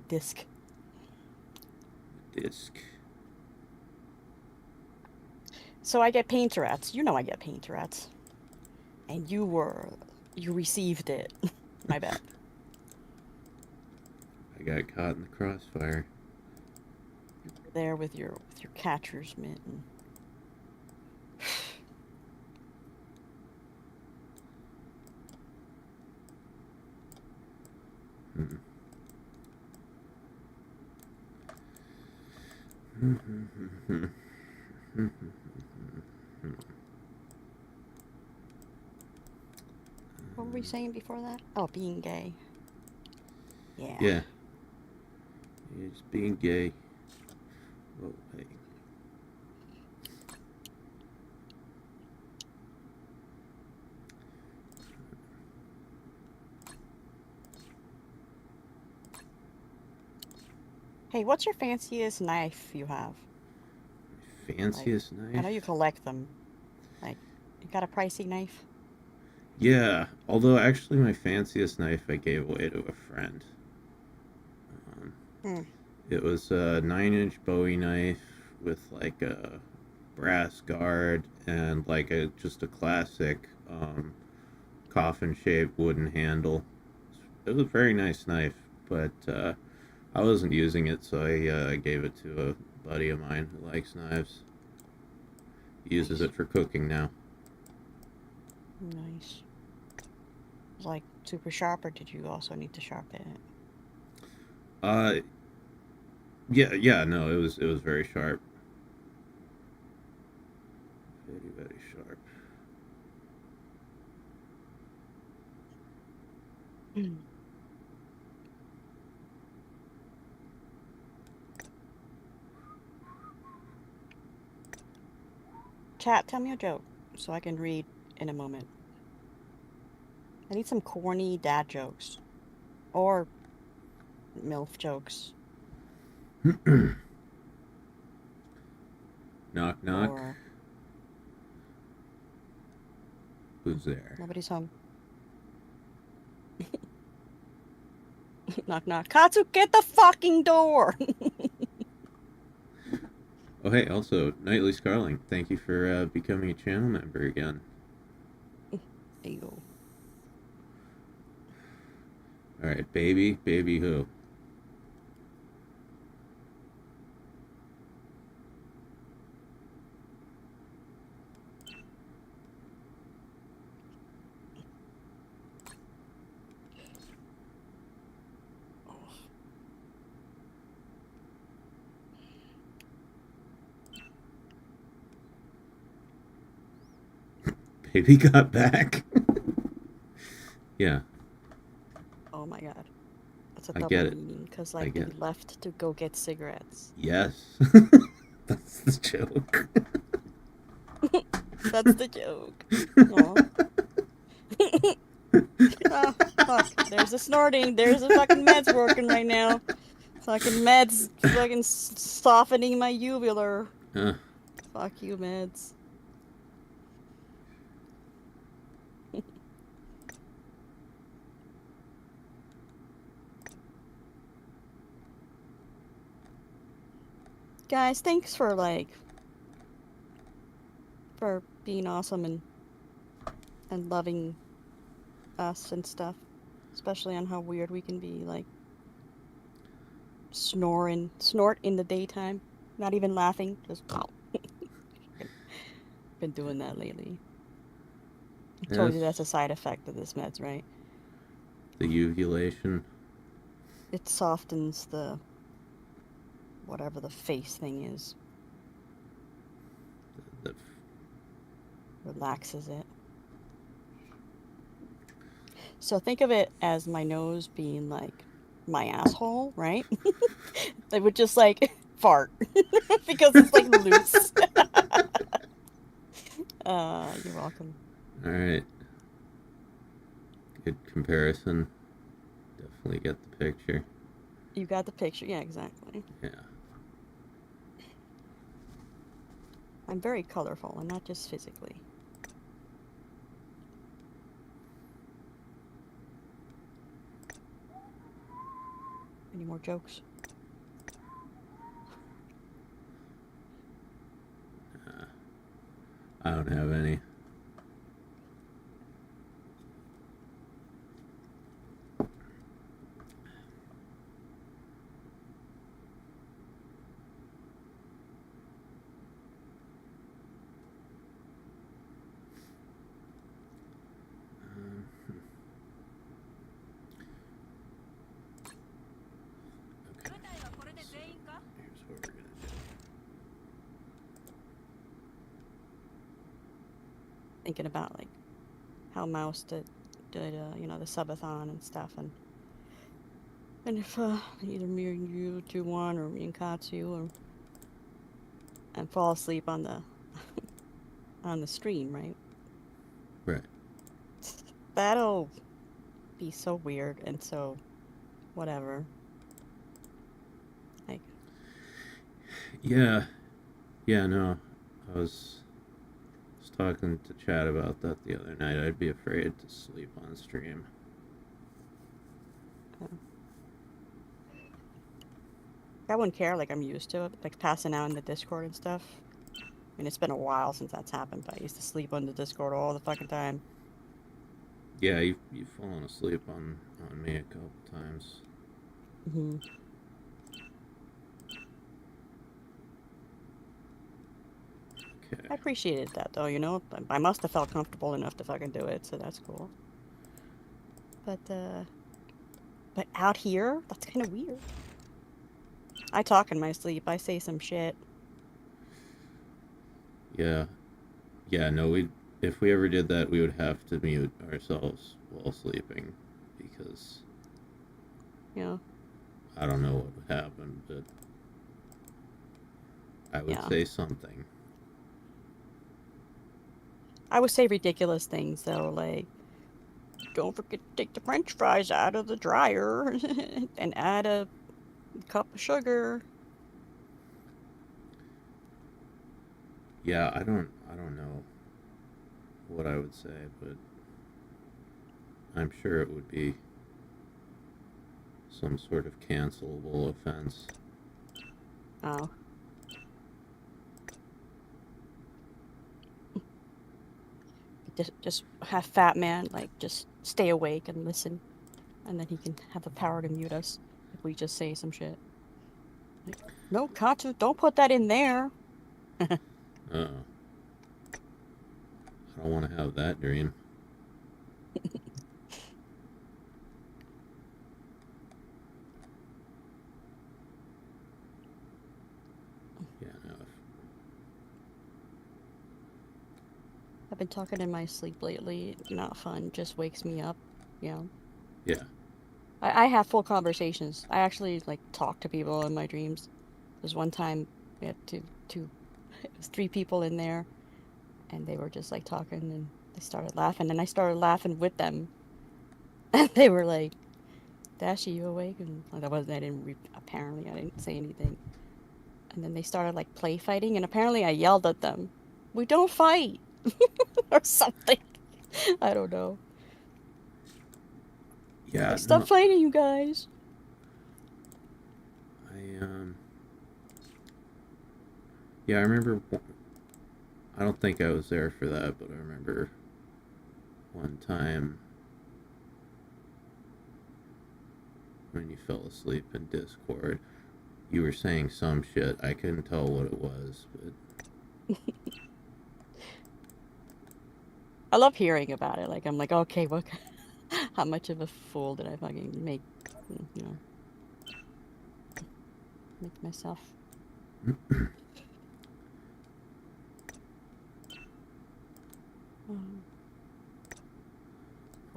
disc. So I get pain Tourette's. You know I get pain Tourette's. And you received it. My bad. I got caught in the crossfire. You were there with your catcher's mitten. What were we saying before that? Oh, being gay. Yeah. Yeah. It's being gay. Oh, hey. Hey, what's your fanciest knife you have? Fanciest knife? I know you collect them. Like, you got a pricey knife? Yeah, although actually my fanciest knife I gave away to a friend. It was a 9-inch Bowie knife with like a brass guard and like just a classic coffin-shaped wooden handle. It was a very nice knife, but I wasn't using it, so I gave it to a buddy of mine who likes knives. He uses it for cooking now. Nice. Was it like super sharp, or did you also need to sharpen it? Yeah, no, it was very sharp. Very, very sharp. Chat, tell me a joke so I can read in a moment. I need some corny dad jokes. Or MILF jokes. Knock, knock. Or Who's there? nobody's home. Knock, knock. Katsu, get the fucking door! Oh, hey, also, Nightly Scarling, thank you for becoming a channel member again. There you go. Alright, baby who? Baby got back? Yeah. Oh my god. That's a I double get it. meaning, because I like get they it. left to go get cigarettes. Yes. That's the joke. That's the joke. Oh, fuck. There's the snorting. There's the fucking meds working right now. Fucking meds fucking softening my uvula. Fuck you, meds. Guys, thanks for being awesome and loving us and stuff, especially on how weird we can be, like snort in the daytime, not even laughing, just been doing that lately. I told you that's a side effect of this meds, right? The uvulation. It softens the whatever the face thing is. Relaxes it. So think of it as my nose being like my asshole, right? They would just like fart because it's like loose. You're welcome. Alright. Good comparison. Definitely get the picture. You got the picture. Yeah, exactly. Yeah. I'm very colorful, and not just physically. Any more jokes? I don't have any. Here's what we're gonna do. Thinking about like how Mouse did you know, the subathon and stuff, and if either me and you do one, or me and Katsu, or and fall asleep on the on the stream, right? Right. That'll be so weird and so whatever. Like, Yeah. Yeah, no. I was talking to Chad about that the other night. I'd be afraid to sleep on stream. I wouldn't care, like I'm used to it, like passing out in the Discord and stuff. I mean, it's been a while since that's happened, but I used to sleep on the Discord all the fucking time. Yeah, you've fallen asleep on me a couple times. Mm-hmm. Okay. I appreciated that though, you know. I must have felt comfortable enough to fucking do it, so that's cool. But out here, that's kind of weird. I talk in my sleep. I say some shit. Yeah. Yeah, no, if we ever did that, we would have to mute ourselves while sleeping, because Yeah. I don't know what would happen, but I would Yeah. say something. I would say ridiculous things though, like, don't forget to take the French fries out of the dryer and add a cup of sugar. Yeah, I don't know what I would say, but I'm sure it would be some sort of cancelable offense. Oh. Just have Fat Man, like, just stay awake and listen. And then he can have the power to mute us if we just say some shit. Like, no, Katsu, don't put that in there. Uh-oh. I don't want to have that dream. Yeah, no. I've been talking in my sleep lately. Not fun. Just wakes me up. You know. Yeah. I have full conversations. I actually like talk to people in my dreams. There's one time we had it was 3 people in there, and they were just like talking, and they started laughing, and I started laughing with them. And they were like, "Dashie, you awake?" And like, apparently I didn't say anything. And then they started like play fighting, and apparently I yelled at them, "We don't fight," or something. I don't know. Yeah, Stop no. fighting, you guys. Yeah, I remember. I don't think I was there for that, but I remember one time when you fell asleep in Discord, you were saying some shit. I couldn't tell what it was, but I love hearing about it. Like, I'm like, okay, what? How much of a fool did I fucking make? You know, make myself.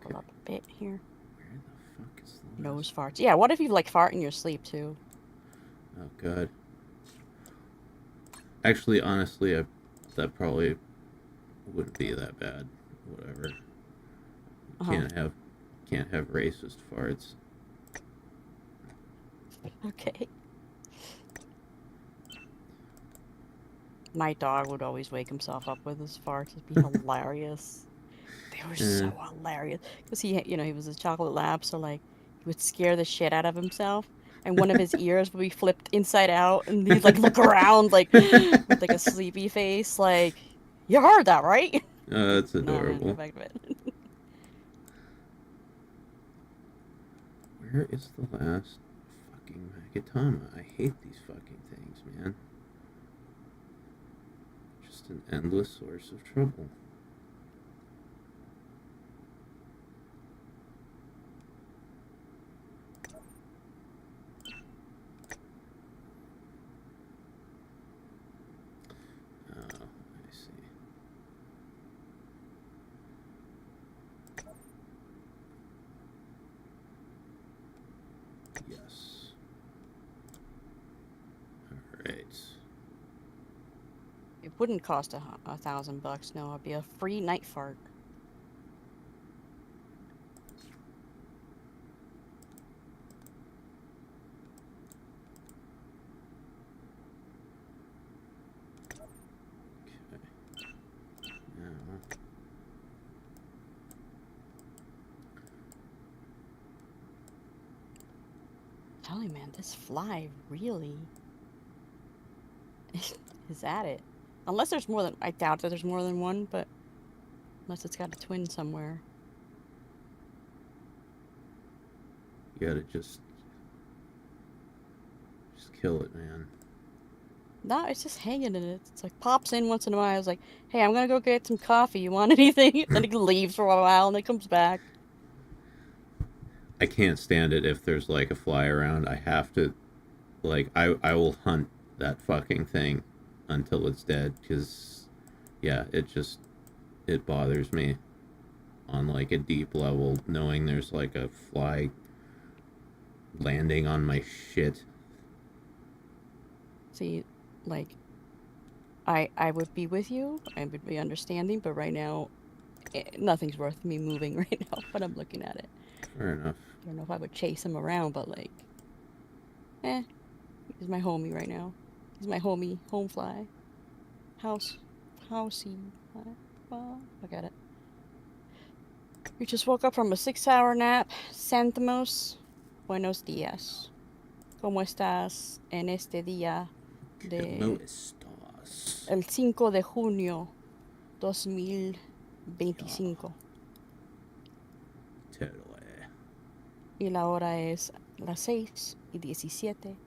Pull up a bit here. where the fuck is the Nose farts. Yeah, what if you like fart in your sleep too? Oh god. Actually, honestly, that probably wouldn't be that bad. Whatever. Can't have racist farts. Okay. My dog would always wake himself up with his farts. It'd be hilarious. They were so hilarious. Because he was a chocolate lab, so like he would scare the shit out of himself. And one of his ears would be flipped inside out, and he'd like look around like with like a sleepy face, like, you heard that, right? That's No, man, adorable. go back to bed. Where is the last fucking Magatama? I hate these fucking things, man. Just an endless source of trouble. Oh, I see. Yes. Alright. It wouldn't cost $1,000. No, it'd be a free night fart. Now, Tell you, man, this fly really is at it. Unless there's more than, I doubt that there's more than one, but unless it's got a twin somewhere. you gotta just kill it, man. No, it's just hanging in it. It's like pops in once in a while. I was like, hey, I'm gonna go get some coffee. You want anything? Then he leaves for a while and then comes back. I can't stand it if there's like a fly around. I have to, like, I will hunt that fucking thing until it's dead, because, yeah, it bothers me on like a deep level, knowing there's like a fly landing on my shit. See, like, I would be with you. I would be understanding, but right now, nothing's worth me moving right now when I'm looking at it. Fair enough. I don't know if I would chase him around, but like, he's my homie right now. He's my homie, home fly. Housey fly. Well, I got it. We just woke up from a 6-hour nap. Santamos, buenos días. ¿Cómo estás en este día de ¿Cómo estás? el 5 de junio 2025? Totally. Y la hora es las 6:17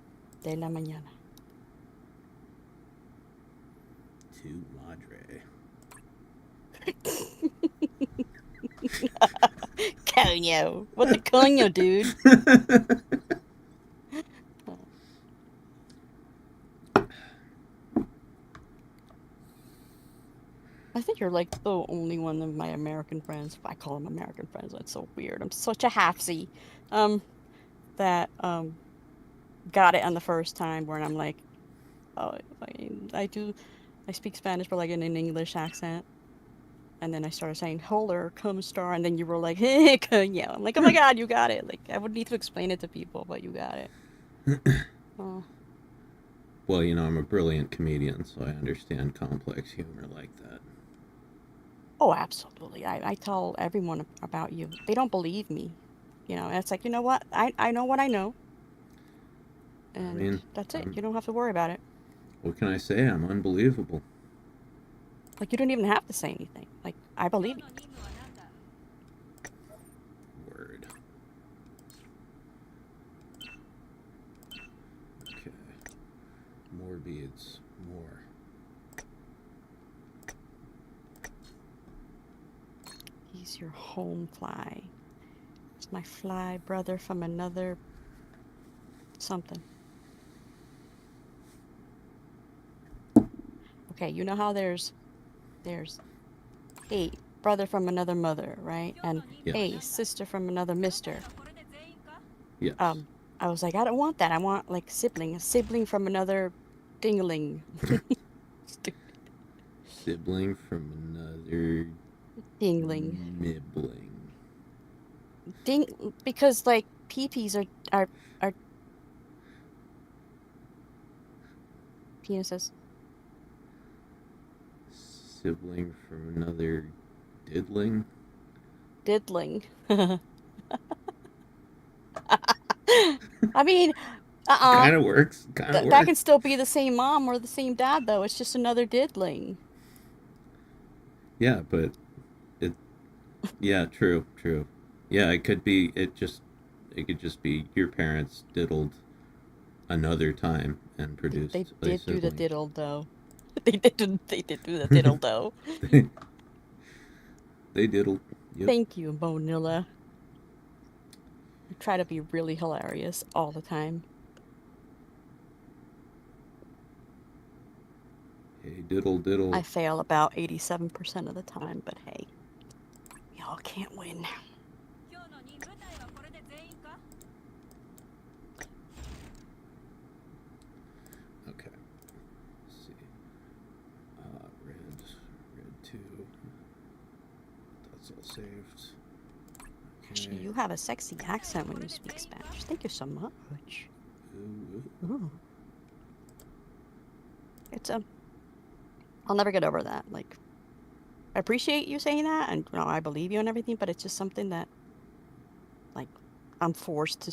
de la mañana. Tu madre. Coño. What the coño, dude? I think you're like the only one of my American friends. I call them American friends. That's so weird. I'm such a halfsy. That got it on the first time where I'm like, oh, I speak Spanish, but like in an English accent. And then I started saying, holler, come star, and then you were like, hey, yeah. I'm like, oh my god, you got it. Like, I would need to explain it to people, but you got it. Oh. Well, you know, I'm a brilliant comedian, so I understand complex humor like that. Oh, absolutely. I tell everyone about you. They don't believe me. You know, and it's like, you know what? I know what I know. And I mean, that's it. You don't have to worry about it. What can I say? I'm unbelievable. Like, you don't even have to say anything. Like, I believe you. Word. Okay. More beads. More. He's your home fly. It's my fly brother from another something. Okay, you know how there's a brother from another mother, right? And Yes. a sister from another mister. Yes. I was like, I don't want that. I want like a sibling from another dingling. Sibling from another Dingling. nibbling. Because like peepees are penises. Sibling from another diddling. Diddling. I mean, Kind of works. Kind of works. that can still be the same mom or the same dad, though. It's just another diddling. Yeah, but it. Yeah, true. Yeah, it could be. It could just be your parents diddled another time and produced. They a did do the sibling. diddle, though. They did do the diddle, though. They diddled. Yep. Thank you, Bonilla. I try to be really hilarious all the time. Hey, diddle. I fail about 87% of the time, but hey, y'all can't win. Okay. Let's see. Red 2. That's all saved. Actually, Okay. you have a sexy accent when you speak Spanish. Thank you so much. Ooh. It's I'll never get over that. Like, I appreciate you saying that, and I believe you and everything, but it's just something that, like, I'm forced to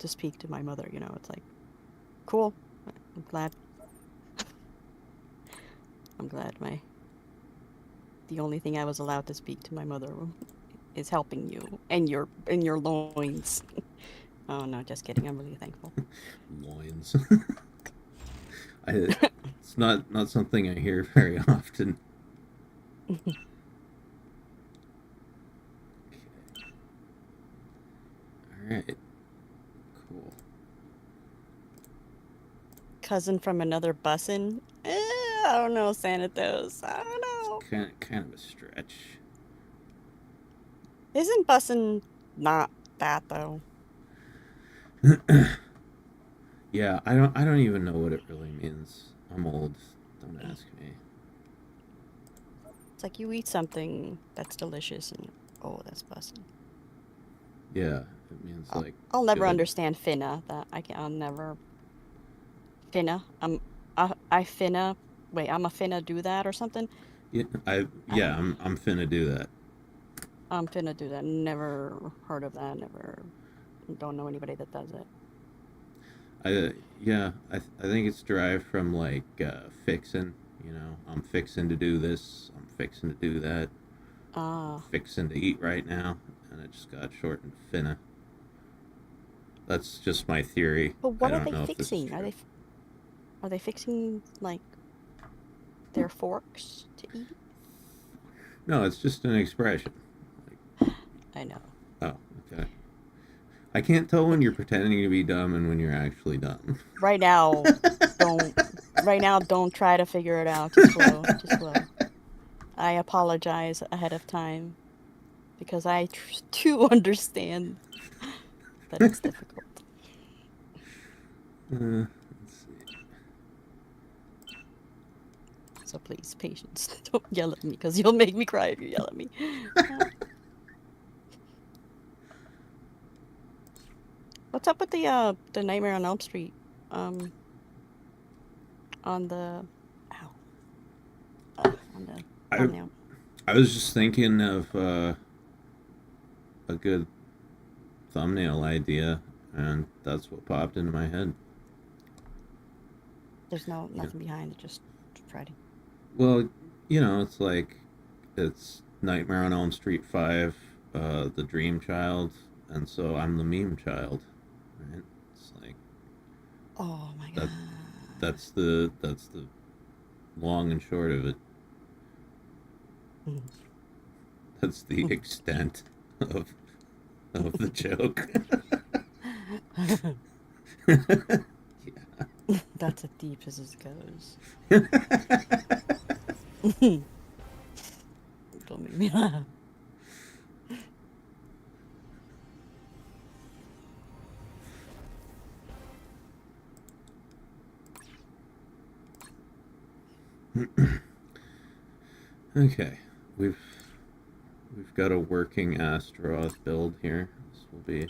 speak to my mother. It's like, cool. I'm glad. I'm glad the only thing I was allowed to speak to my mother is helping you and your loins. Oh no, just kidding. I'm really thankful. Loins. It's not something I hear very often. Okay. All right. Cool. Cousin from another bussin'? I don't know, Sanitos. I don't know. It's kind of a stretch. Isn't bussin' not that though? Yeah, I don't even know what it really means. I'm old. Don't ask me. It's like you eat something that's delicious and that's bussin'. Yeah, it means like. I'll never good. understand finna. I'll never. Finna. I finna. Wait, I'm a finna do that or something. Yeah, I'm finna do that. I'm finna do that. Never heard of that. Don't know anybody that does it. I think it's derived from like fixin'. I'm fixin' to do this. I'm fixin' to do that. Fixin' to eat right now, and it just got shortened finna. That's just my theory. But what I are don't know they if this is fixing? true. Are they fixing like their forks to eat? No, it's just an expression. I know. Oh, okay. I can't tell when you're pretending to be dumb and when you're actually dumb. Right now, don't try to figure it out. Just flow. I apologize ahead of time because I do understand that it's difficult. Let's see. So please, patience. Don't yell at me because you'll make me cry if you yell at me. What's up with the Nightmare on Elm Street? On the thumbnail. I was just thinking of a good thumbnail idea, and that's what popped into my head. There's nothing behind it, just writing. Well, it's like it's Nightmare on Elm Street 5, the Dream Child, and so I'm the meme child, right? It's like, oh my god, that's the long and short of it. That's the extent of the joke. Yeah. That's as deep as it goes. Don't make me laugh. Okay, we've got a working Astaroth build here. This will be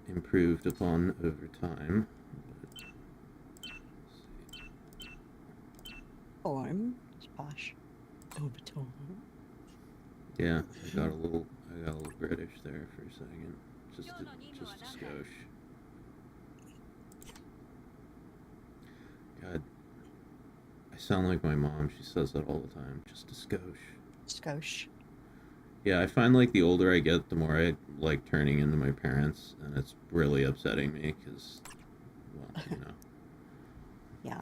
improved upon over time. Orm. It's posh. Overtone. Yeah, I got a little British there for a second. Just a skosh. God, I sound like my mom. She says that all the time. Just a skosh. Skosh. Yeah, I find like the older I get, the more I like turning into my parents, and it's really upsetting me because, well, you know. Yeah.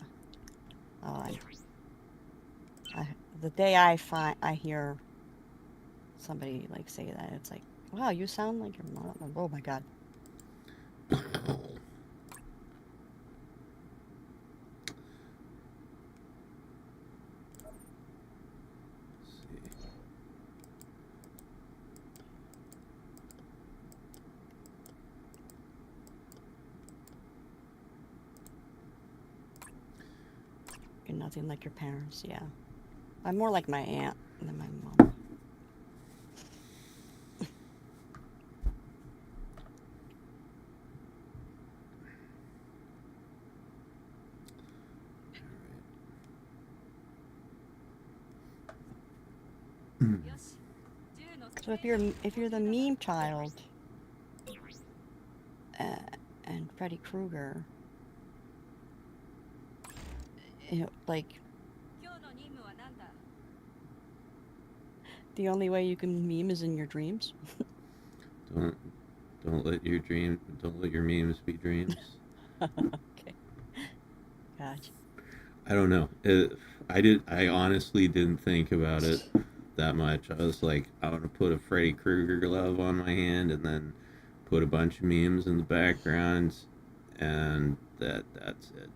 The day I hear somebody like say that, it's like, wow, you sound like your mom. Oh my god. You're nothing like your parents, yeah. I'm more like my aunt than my mom. So if you're the meme child and Freddy Krueger, you know, like the only way you can meme is in your dreams. Don't let your memes be dreams. Okay. Gotcha. I don't know. I honestly didn't think about it that much. I was like, I want to put a Freddy Krueger glove on my hand and then put a bunch of memes in the background, and that's it.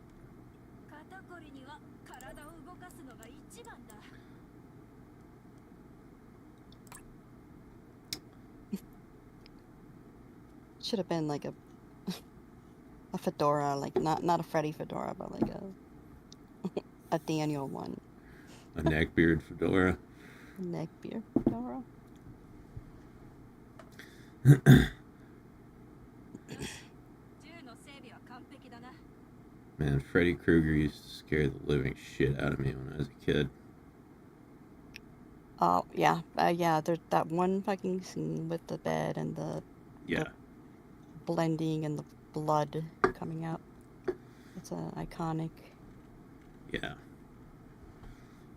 Should have been like a fedora, like not a Freddy fedora, but like a Daniel one. A neckbeard fedora. Neckbeard fedora. Man, Freddy Krueger used to scare the living shit out of me when I was a kid. Oh yeah, there's that one fucking scene with the bed and the blending and the blood coming out. It's iconic. Yeah.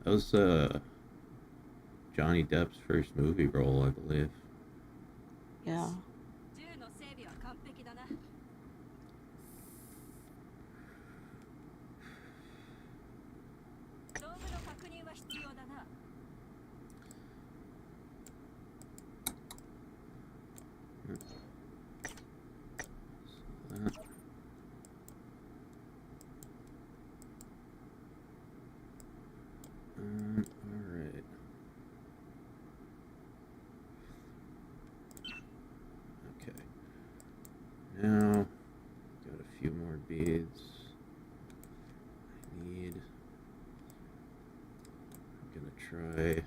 That was Johnny Depp's first movie role, I believe. Yeah. Alright. Okay. Now, got a few more beads. I'm gonna try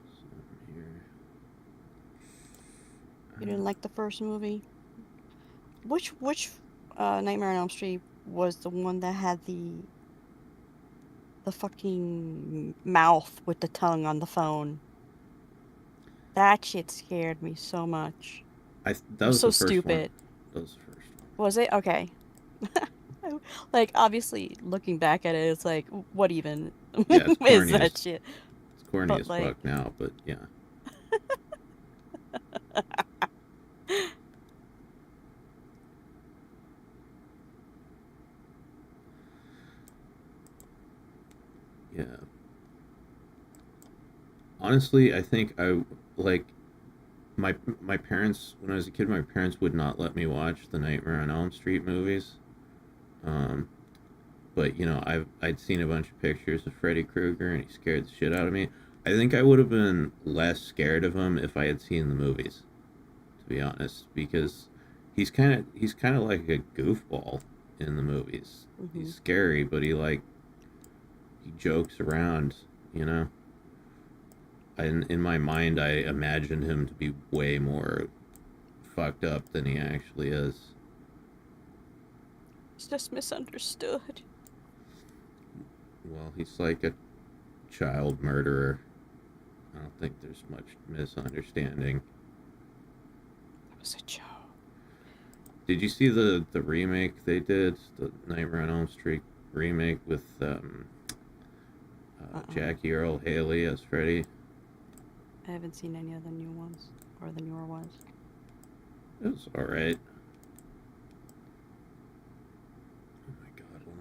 some here. You didn't like the first movie? Which Nightmare on Elm Street was the one that had the fucking mouth with the tongue on the phone? That shit scared me so much. That was so the first stupid. One. That was the first one. Was it? Okay. Like, obviously, looking back at it, it's like, what even Yeah, it's is that shit? It's corny But, as like, fuck now, but yeah. Yeah. Honestly, I think my parents, when I was a kid, my parents would not let me watch the Nightmare on Elm Street movies. But you know, I'd seen a bunch of pictures of Freddy Krueger, and he scared the shit out of me. I think I would have been less scared of him if I had seen the movies, to be honest, because he's kind of like a goofball in the movies. Mm-hmm. He's scary, but he jokes around, you know. In my mind, I imagined him to be way more fucked up than he actually is. It's just misunderstood. Well, he's like a child murderer. I don't think there's much misunderstanding. That was a joke. Did you see the remake they did? The Nightmare on Elm Street remake with Jackie Earl Haley as Freddy? I haven't seen any of the new ones or the newer ones. It was alright. Oh my god, what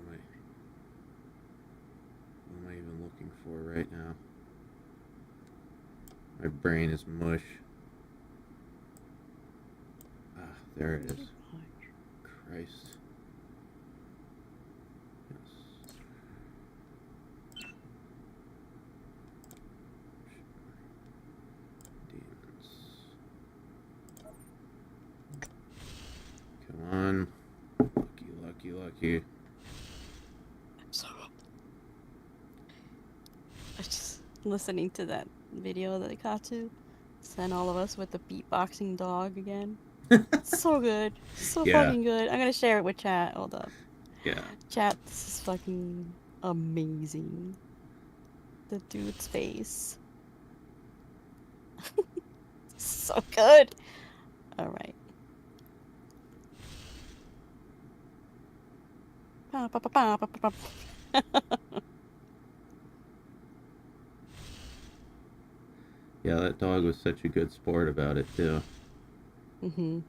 am I even looking for right now? My brain is mush. Ah, there it is. Christ. Yes. Demons. Come on. Lucky, lucky, lucky. I'm so. I was just listening to that video that Katsu sent all of us with the beatboxing dog again. It's so good. So Yeah. fucking good. I'm gonna share it with chat. Hold up. Yeah. Chat, this is fucking amazing. The dude's face. So good. Alright. Yeah, that dog was such a good sport about it, too. Mm-hmm.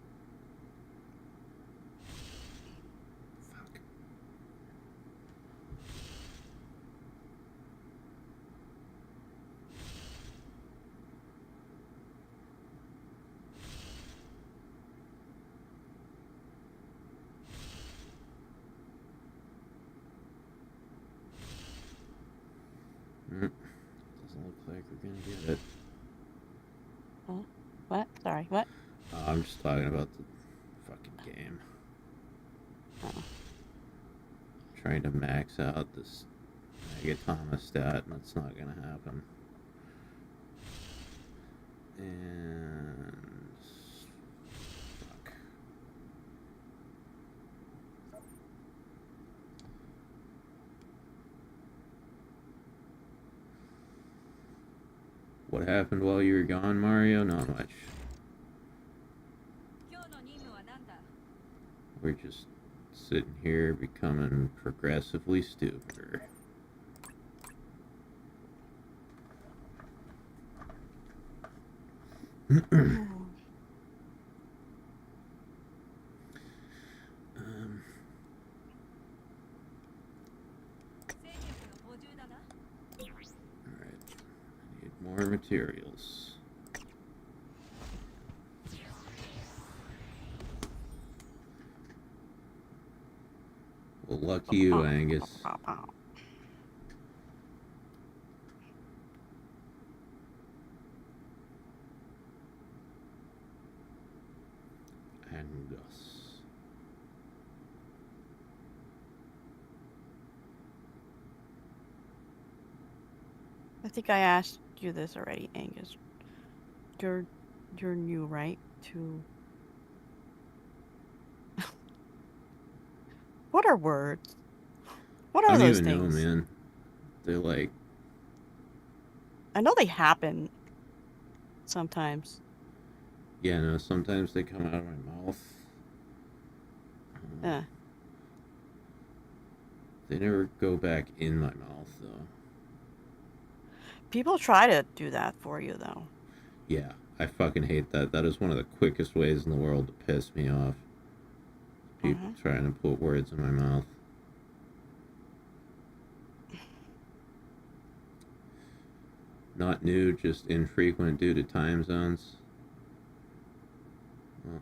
Fuck. Doesn't look like we're gonna get it. Oh, what? Sorry, what? I'm just talking about the fucking game. Oh. Trying to max out this Nagatama stat, and that's not gonna happen. And fuck. What happened while you were gone, Mario? Not much. We're just sitting here becoming progressively stupider. Alright. I need more materials. Well, lucky you, Angus. Angus. I think I asked you this already, Angus. You're new, right? To what are words? What I are don't those even things? know, man. They're like, I know they happen sometimes. yeah, no, sometimes they come out of my mouth. Yeah. They never go back in my mouth, though. People try to do that for you, though. Yeah, I fucking hate that. That is one of the quickest ways in the world to piss me off. People trying to put words in my mouth. Not new, just infrequent due to time zones. Well,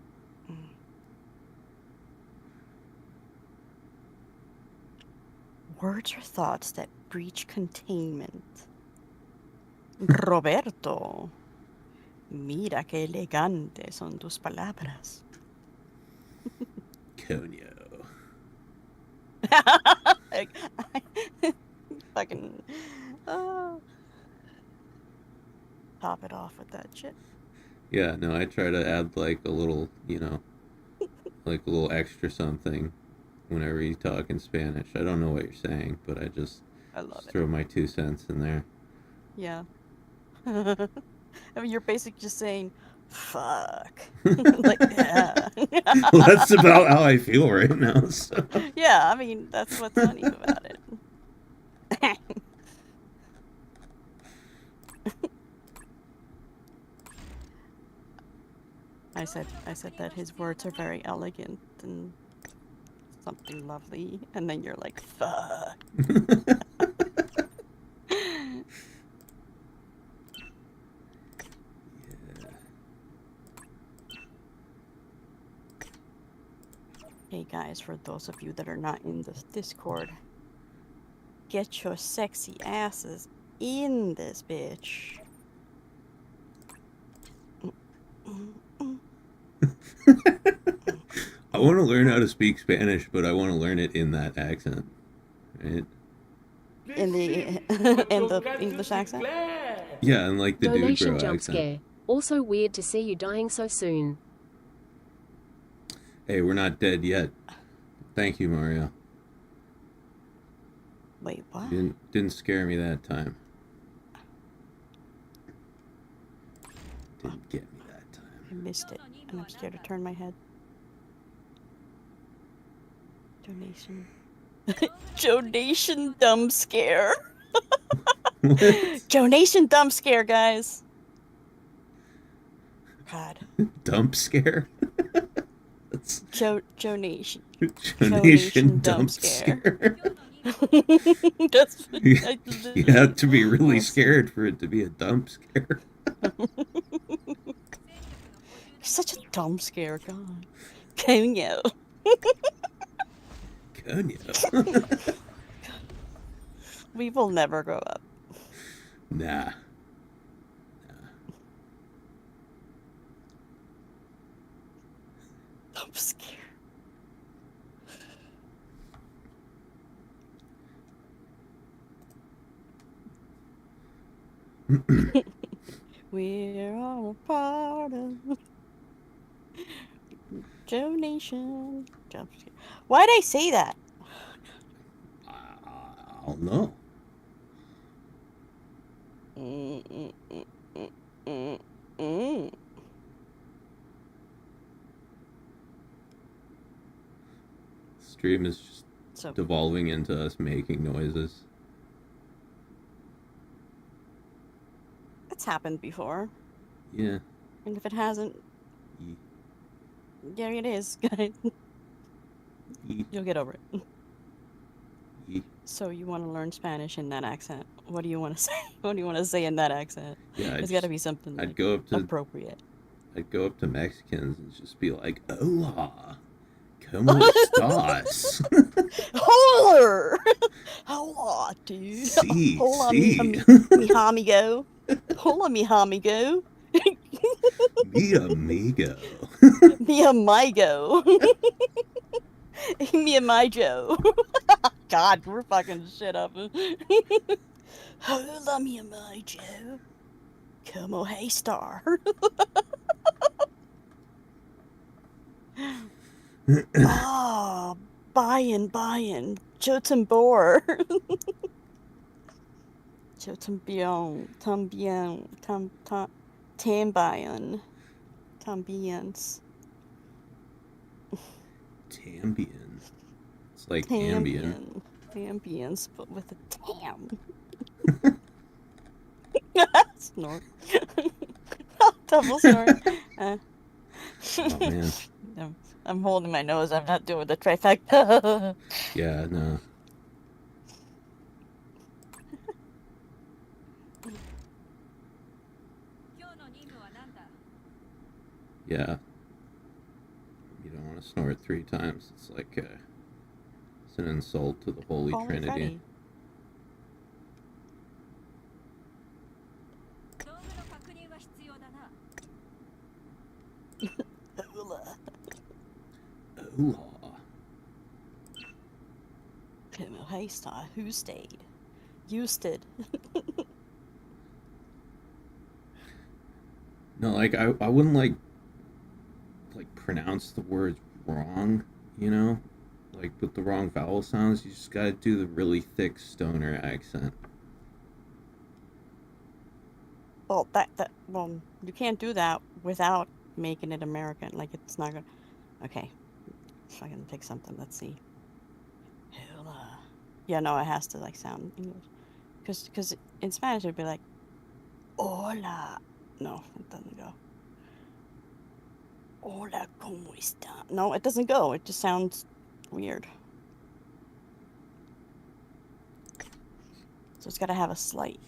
Words are thoughts that breach containment. Roberto, mira qué elegante son tus palabras. Coño. Fucking top it off with that shit. Yeah, no, I try to add like a little, like a little extra something whenever you talk in Spanish. I don't know what you're saying, but I just I love Just it. throw my 2 cents in there. Yeah. I mean, you're basically just saying, fuck. Like, yeah. Well, that's about how I feel right now. So. Yeah, I mean, that's what's funny about it. I said that his words are very elegant and something lovely, and then you're like, fuck. Hey guys, for those of you that are not in this Discord, get your sexy asses in this bitch. I want to learn how to speak Spanish, but I want to learn it in that accent, right? In the English accent? Yeah, and like the dude Donation bro jump accent. scare. Also weird to see you dying so soon. Hey, we're not dead yet. Thank you, Mario. Wait, what? Didn't scare me that time. Didn't get me that time. I missed it, and I'm scared to turn my head. Donation. Donation dumb scare. What? Donation dumb scare, guys. God. Dump scare? That's Donation. donation dump scare. That's You have to be really scared for it to be a dump scare. Such a dumb scare, God. Coño. Coño. We will never grow up. Nah. Dumb scare. We're all a part of donation. Jump scare. Why'd I say that? I don't know. Stream is just So devolving into us making noises. it's happened before, Yeah. and if it hasn't, Ye- there it is, guys. ye- You'll get over it. ye. So you want to learn Spanish in that accent? What do you want to say? What do you want to say in that accent? Yeah, It's got to be something I'd like, go up to appropriate. I'd go up to Mexicans and just be like, "Hola, ¿cómo estás?" Hola! Hola, dude. Sí, Hola, sí. mi amigo. Hola, mi amigo. Mi amigo. Mi amigo. Mi amigo. God, we're fucking shit up. Hola, mi amigo. Como hey star. Ah, buyin'. Jotambor. Jotambion. Tambion. Tambians. Tambian. It's like ambient. Ambience, but with a tam. Snort. Double snort. Oh man. I'm holding my nose. I'm not doing the trifecta. Yeah, no. Yeah. You don't want to snort 3 times. It's like it's an insult to the Holy Holy Trinity. Freddy. Hola. Hola. Como hey star. Who stayed? You stood. No, like I wouldn't like pronounce the words wrong, you know? like with the wrong vowel sounds. You just gotta do the really thick stoner accent. Well, well, you can't do that without making it American. Like, it's not gonna. Okay, if I can pick something, let's see. Hola. Yeah, no, it has to like sound English, because in Spanish it'd be like, hola. No, it doesn't go. Hola, ¿cómo está? No, it doesn't go. It just sounds weird. So it's got to have a slight.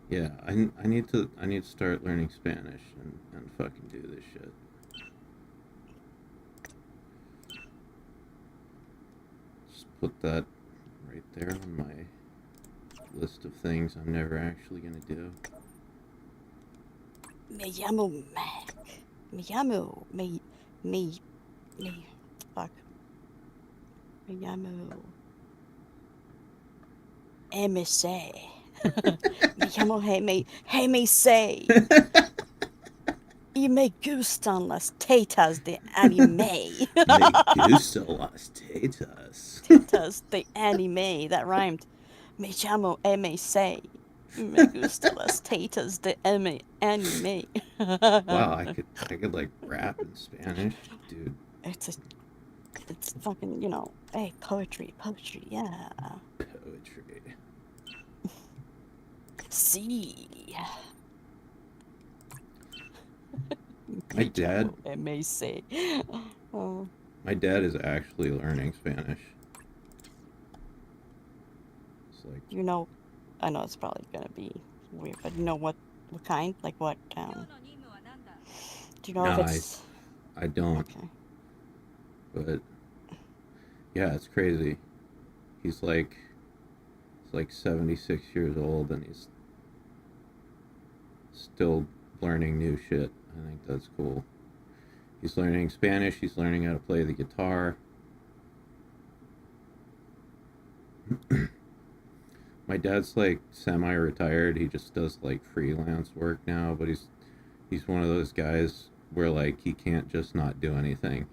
Yeah, I need to start learning Spanish and fucking do this shit. Just put that right there on my list of things I'm never actually gonna do. Me llamo Mac. Me llamo. Fuck. Me llamo. MC. Me llamo Hey me say. Y me gustan las tetas de anime. Me gusta las tetas. Tetas de anime. That rhymed. Me llamo MC. Me gusta las tetas de anime. Wow, I could like rap in Spanish, dude. It's fucking, you know, hey, poetry, yeah. Poetry. See. My dad. MAC. Oh. My dad is actually learning Spanish. It's like, You know, I know it's probably gonna be weird, but you know what kind? Like what? Do you know if it's? I don't. Okay. But yeah, it's crazy. He's like 76 years old and he's still learning new shit. I think that's cool. He's learning Spanish, he's learning how to play the guitar. My dad's like semi-retired. He just does like freelance work now, but he's one of those guys where like he can't just not do anything.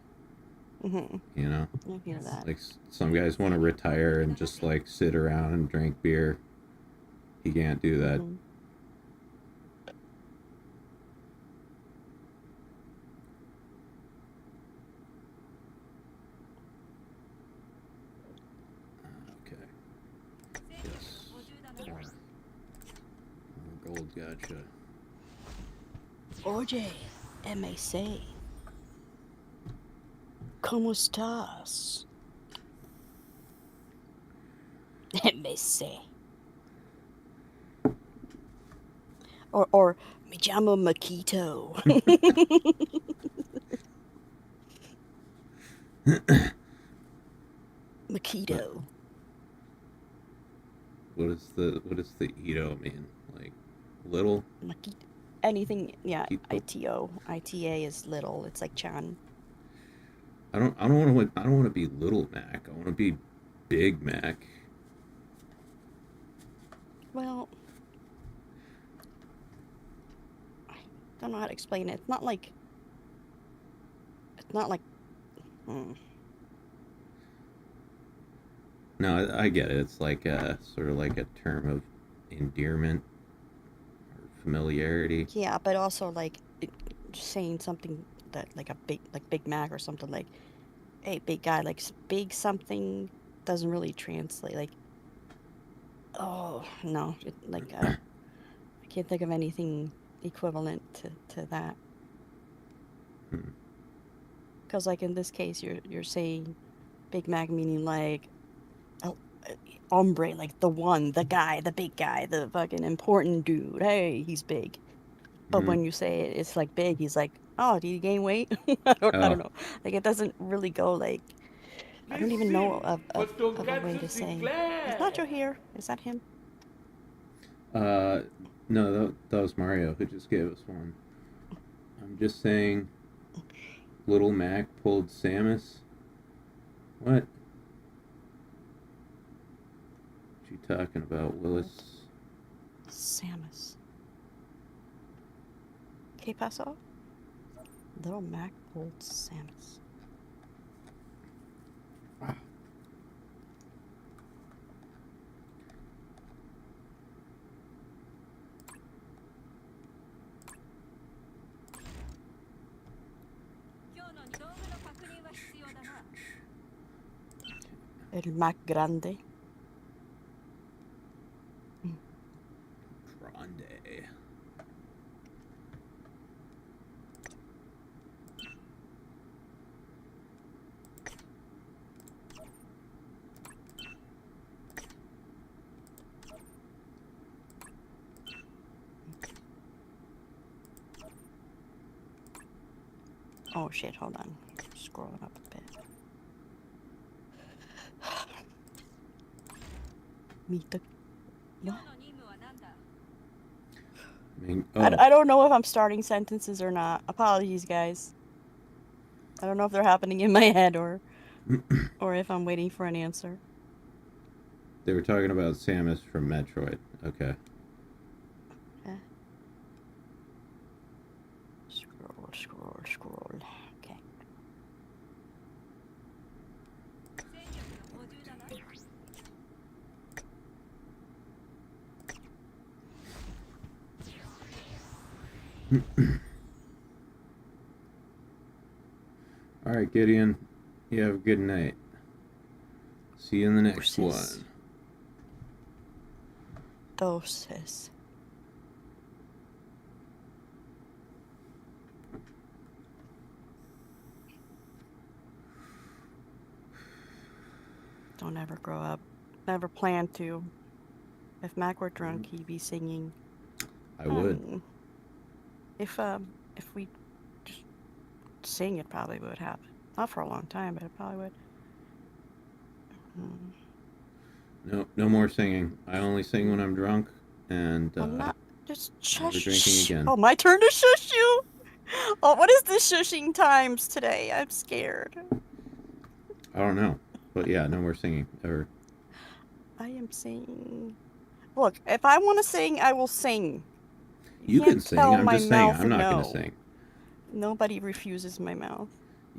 Mm-hmm. You know? I hear that. Like some guys want to retire and just like sit around and drink beer. He can't do that. Mm-hmm. Okay. Yes. More gold gotcha. Oye, MAC. ¿Cómo estás? MAC. Or me llamo Maquito. Maquito. What does the Ito mean? Like little? Maquito. Anything, yeah. Maquito. ITA is little. It's like Chan. I don't want to be Little Mac. I want to be Big Mac. Well, I don't know how to explain it. It's not like. No, I get it. It's like a sort of like a term of endearment or familiarity. Yeah, but also like saying something that like Big Mac or something like, hey, big guy, like big something doesn't really translate. Like, oh no, I can't think of anything equivalent to that. Because like in this case, you're saying Big Mac meaning like, hombre, like the one, the guy, the big guy, the fucking important dude. Hey, he's big. But when you say it, it's like big. He's like, oh, did you gain weight? I don't know. Like it doesn't really go like. I don't even know of a way to say. Is Nacho here? Is that him? No, that was Mario who just gave us one. I'm just saying, Little Mac pulled Samus. What? What you talking about, Willis? Samus. ¿Qué pasó? Little Mac pulled Samus. El Mac Grande. Grande. Oh shit, hold on. Scrolling up a bit. Meet the... What? I mean, I don't know if I'm starting sentences or not. Apologies, guys. I don't know if they're happening in my head or if I'm waiting for an answer. They were talking about Samus from Metroid. Okay. Scroll. Okay. All right, Gideon. You have a good night. See you in the next Doses. one. Doses. Don't ever grow up. Never plan to. If Mac were drunk, he'd be singing. I would. If we just sing, it probably would happen. Not for a long time, but it probably would. No more singing. I only sing when I'm drunk, and I'm not just never shush. drinking again. Oh, my turn to shush you. Oh, what is this shushing times today? I'm scared. I don't know, but yeah, no more singing ever. I am singing. Look, if I want to sing, I will sing. You can can't sing. tell I'm my just saying mouth I'm not going no. to sing. Nobody refuses my mouth.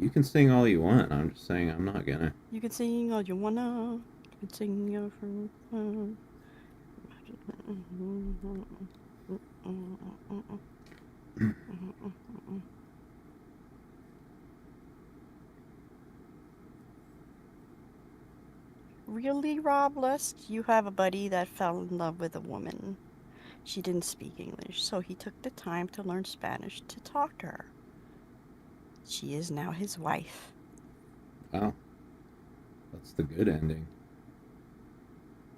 You can sing all you want. I'm just saying I'm not gonna. You can sing all you wanna. You can sing your Really, Rob Lust? You have a buddy that fell in love with a woman. She didn't speak English, so he took the time to learn Spanish to talk to her. She is now his wife. Wow. That's the good ending.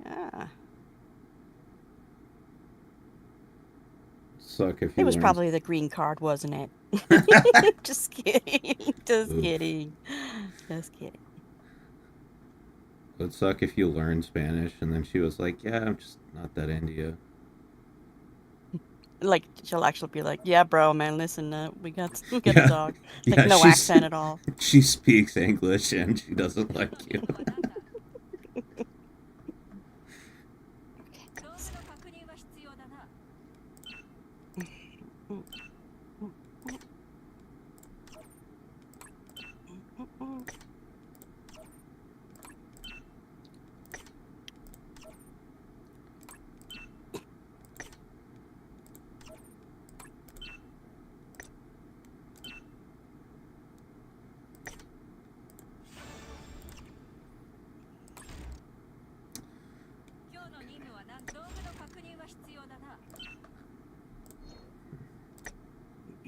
Yeah. Suck if you It was learn- probably the green card, wasn't it? Just kidding. Just Oof. kidding. Just kidding. It would suck if you learned Spanish and then she was like, yeah, I'm just not that into you. Like, she'll actually be like, yeah, bro, man, listen, we got to Yeah. talk. Like, Yeah, no she's- accent at all. She speaks English and she doesn't like you.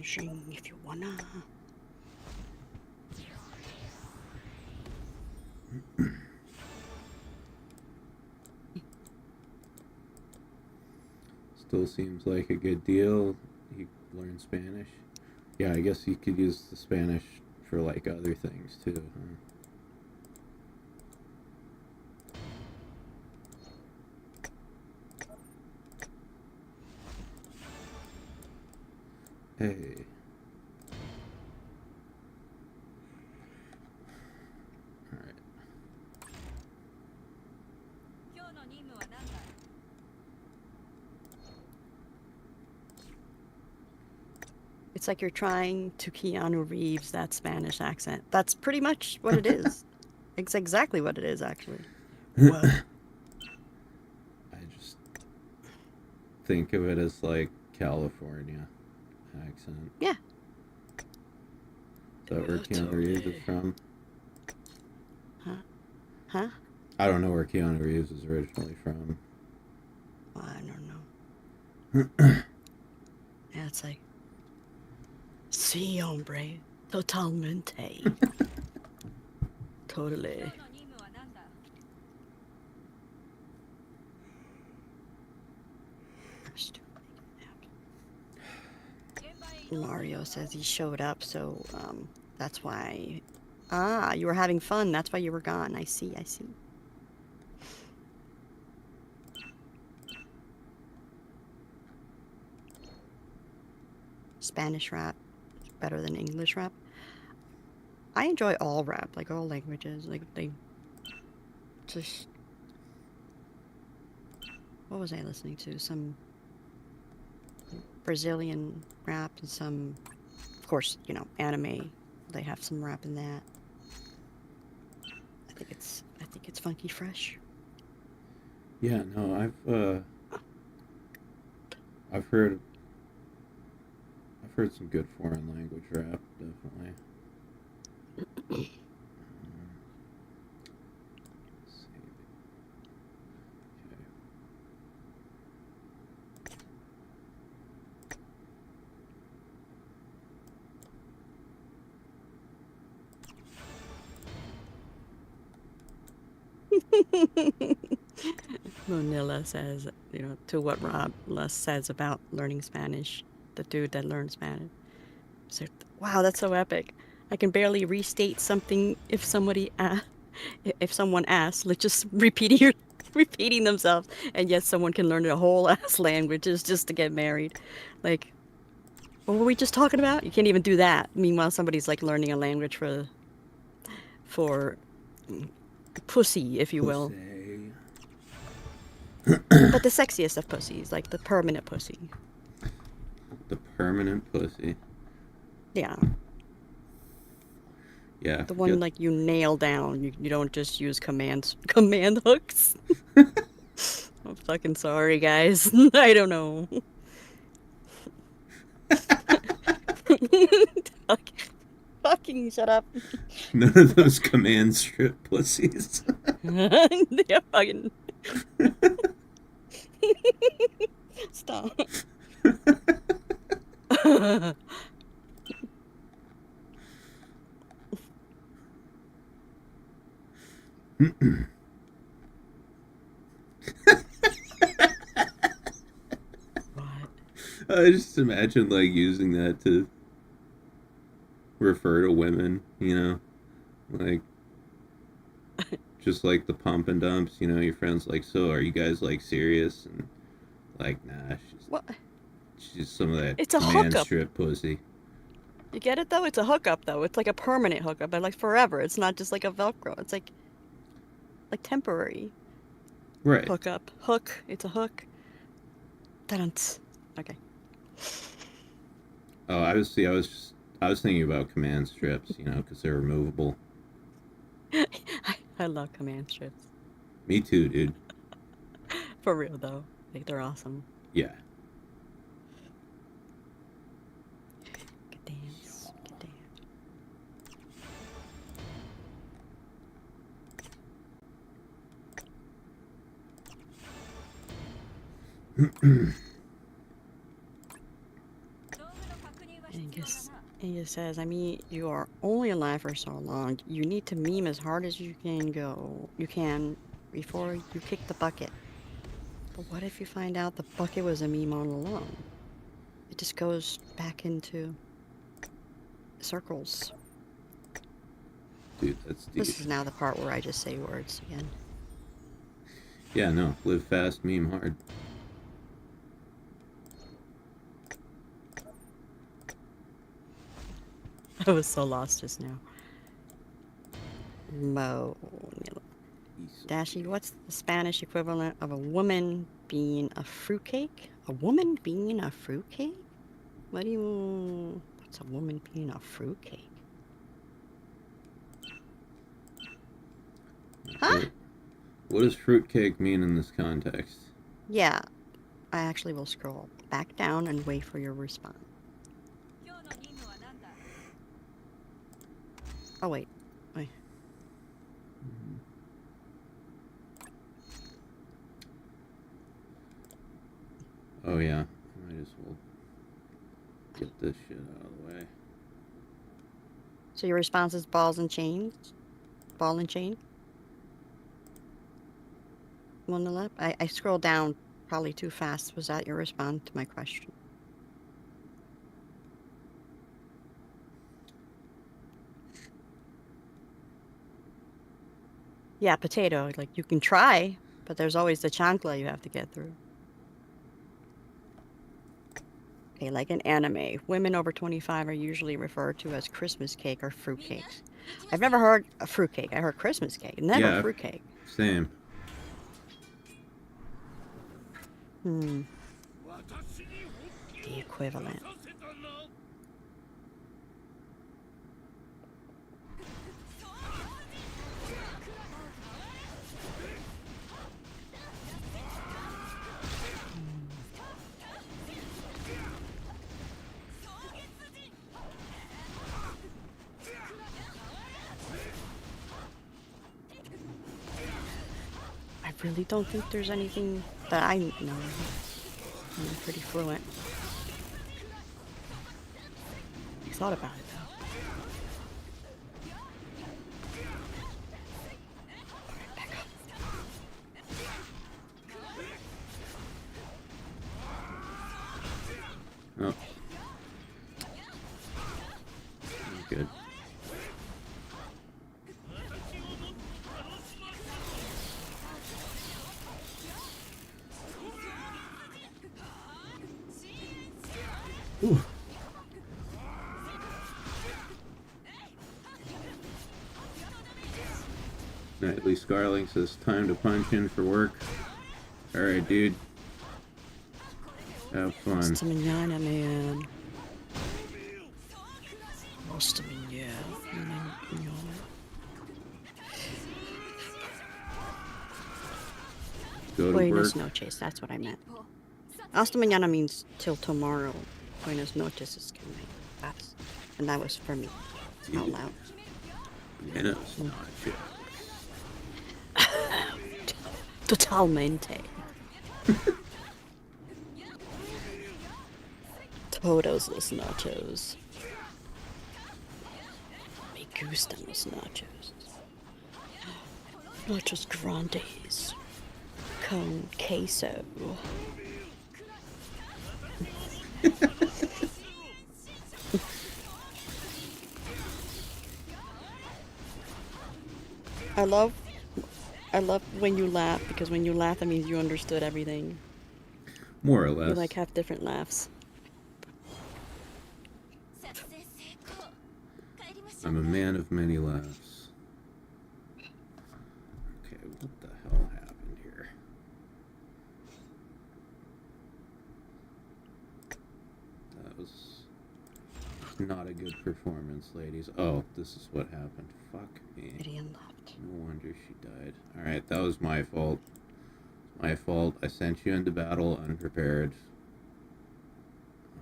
Sing if you wanna. Still seems like a good deal. He learned Spanish. Yeah, I guess you could use the Spanish for like other things too. Huh? Hey. Alright. It's like you're trying to Keanu Reeves that Spanish accent. That's pretty much what it is. It's exactly what it is, actually. What? I just think of it as like California accent. Yeah. Is that where Keanu Reeves is from? Huh? I don't know where Keanu Reeves is originally from. I don't know. Yeah, it's like, sí, hombre, totalmente. Totally. Mario says he showed up, so that's why. Ah, you were having fun. That's why you were gone. I see. I see. Spanish rap is better than English rap. I enjoy all rap, like all languages. Like they just. What was I listening to? Some Brazilian rap and some, of course, you know, anime. They have some rap in that. I think it's funky fresh. Yeah, no, I've heard some good foreign language rap, definitely. Let's see. Manila says, you know, to what Rob Les says about learning Spanish, the dude that learned Spanish. So, wow, that's so epic. I can barely restate something if if someone asks, like just repeating themselves, and yet someone can learn a whole ass language just to get married. Like, what were we just talking about? You can't even do that. Meanwhile, somebody's like learning a language for pussy, if you will. But the sexiest of pussies, like the permanent pussy. The permanent pussy. Yeah. Yeah. The one like you nail down. You don't just use command hooks. I'm fucking sorry, guys. I don't know. Fucking shut up. None of those command strip pussies. Yeah, fucking. Stop. I just imagine like using that to refer to women, you know, like just like the pump and dumps, you know, your friends like, so are you guys like serious? And like, nah, she's just some of that It's a command hookup. strip pussy. You get it though? It's a hookup though. It's like a permanent hookup, but like forever. It's not just like a Velcro. It's like temporary. Right. Hookup. Hook. It's a hook. Dun. Okay. Oh, I was thinking about command strips, you know, because they're removable. I love command strips. Me too, dude. For real though. Like they're awesome. Yeah. Good dance. Good dance. And it says, I mean, you are only alive for so long. You need to meme as hard as you can go. You can before you kick the bucket. But what if you find out the bucket was a meme all along? It just goes back into circles. Dude, that's deep. This is now the part where I just say words again. Yeah, no. Live fast, meme hard. I was so lost just now. Dashie, what's the Spanish equivalent of a woman being a fruitcake? A woman being a fruitcake? What's a woman being a fruitcake? Huh? What does fruitcake mean in this context? Yeah, I actually will scroll back down and wait for your response. Oh, wait. Oh yeah, might as well get this shit out of the way. So your response is balls and chains? Ball and chain? On the left? I scrolled down probably too fast. Was that your response to my question? Yeah, potato. Like, you can try, but there's always the chancla you have to get through. Okay, like in anime, women over 25 are usually referred to as Christmas cake or fruit cakes. I've never heard a fruit cake. I heard Christmas cake, never fruit cake. Same. The equivalent. I really don't think there's anything that I know. I'm pretty fluent. I thought about it though. Alright, back up. Oh. Good. Ooh. Nightly Scarling says time to punch in for work. Alright, dude. Have fun. Hasta mañana, man. Hasta mañana. Go to Buenas work. noches, that's what I meant. Hasta mañana means till tomorrow. Buenas noches is good night. That's, and that was for me. Out loud. Buenas noches. Totalmente. Todos los nachos. Me gustan los nachos. Nachos grandes. Con queso. I love when you laugh, because when you laugh, that means you understood everything. More or We less. like have different laughs. I'm a man of many laughs. Okay, what the hell happened here? That was not a good performance, ladies. Oh, this is what happened. Fuck me. Gideon left. No wonder she died. Alright, that was my fault. My fault. I sent you into battle unprepared.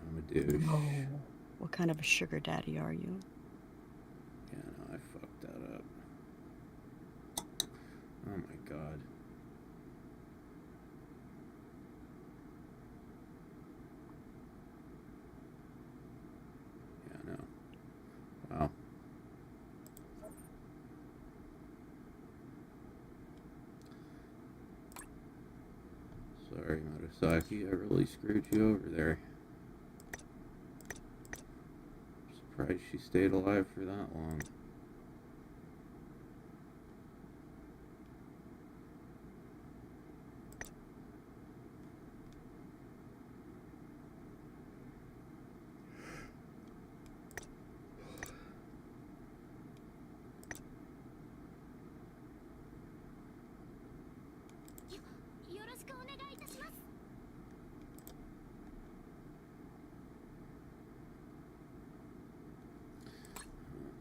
I'm a douche. Oh, what kind of a sugar daddy are you? Yeah, no, I fucked that up. Oh my god. Yeah, no. Wow. Sorry, Murasaki, I really screwed you over there. Surprised she stayed alive for that long.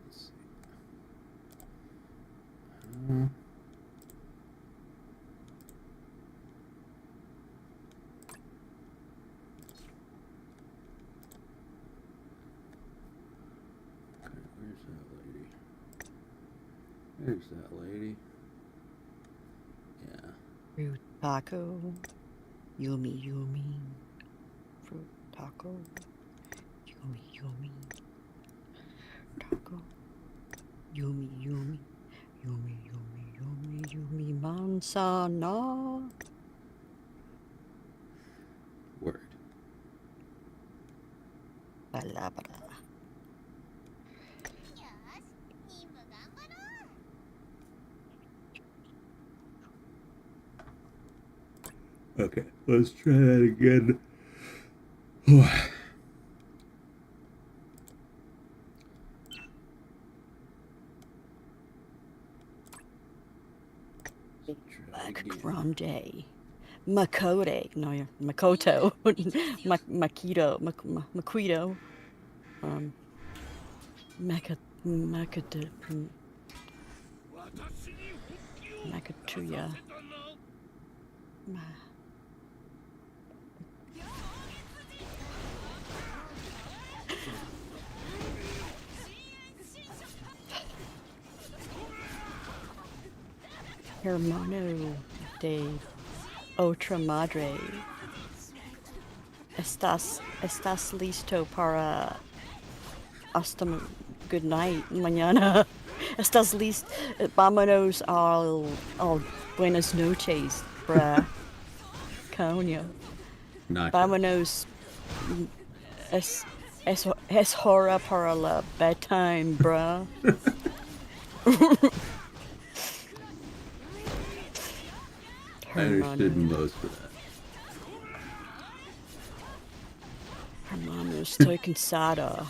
Let's see. Okay, where's that lady? There's that lady. Yeah. Rude taco. Yumi yumi. fruit taco. Yummy, yummy. Taco. Yummy, yummy. Yummy, yummy, yummy, yummy. Manzana. Word. Palabra. Okay, let's try that again. Grande. Makote. No, yeah. Makoto. Makito. Maquito. Makatuya. Hermano de otra madre. Estás listo para hasta good night mañana. Estás listo. Vámonos al buenas noches, bruh. Coño. Not Vámonos. Es hora para la bedtime, bruh. I understood most of that. Hermano, estoy cansada.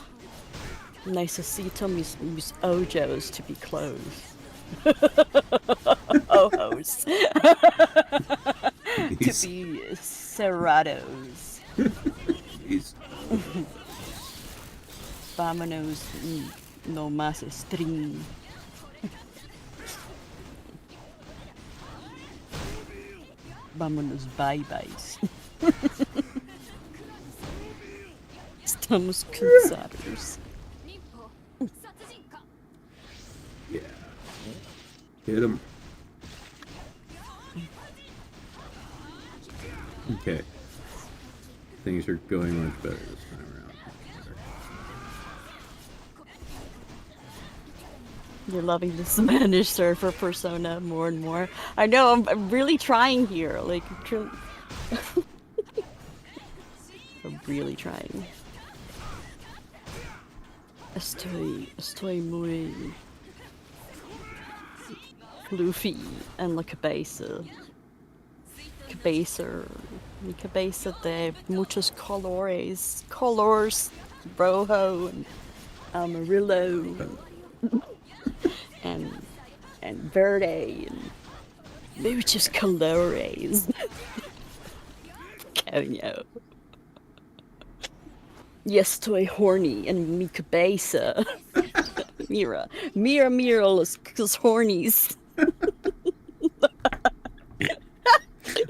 Necesito mis ojos to be closed. Ojos. To be cerrados. Jeez. Vámonos, no más stream. Vámonos, bye-byes. Estamos cansados. Yeah. Hit him. Okay. Things are going much better this time around. You're loving the Spanish surfer persona more and more. I know, I'm really trying here. Like, I'm really trying. Estoy muy Luffy en la cabeza. Mi cabeza de muchos colores. Colors rojo and amarillo and verde and muchos colores. Coño. Y estoy horny en mi cabeza. Mira los hornies.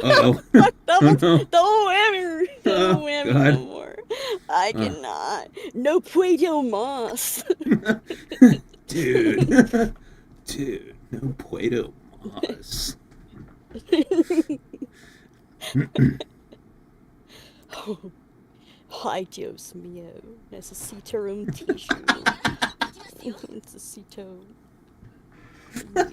Uh-oh. Don't Oh, whammy God. no more. I cannot. No puedo más. Dude. Dude, no puedo más. Ay, Dios mío. Necesito un tissue. Necesito. How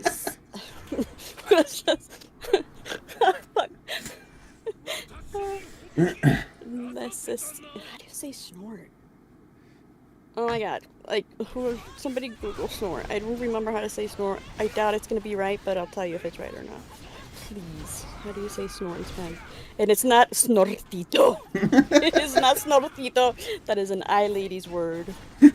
do you say snort? Oh my god. Like, somebody Google snort. I don't remember how to say snort. I doubt it's gonna be right, but I'll tell you if it's right or not. Please. How do you say snort in Spanish? And it's not snortito. It is not snortito. That is an lady's word. Un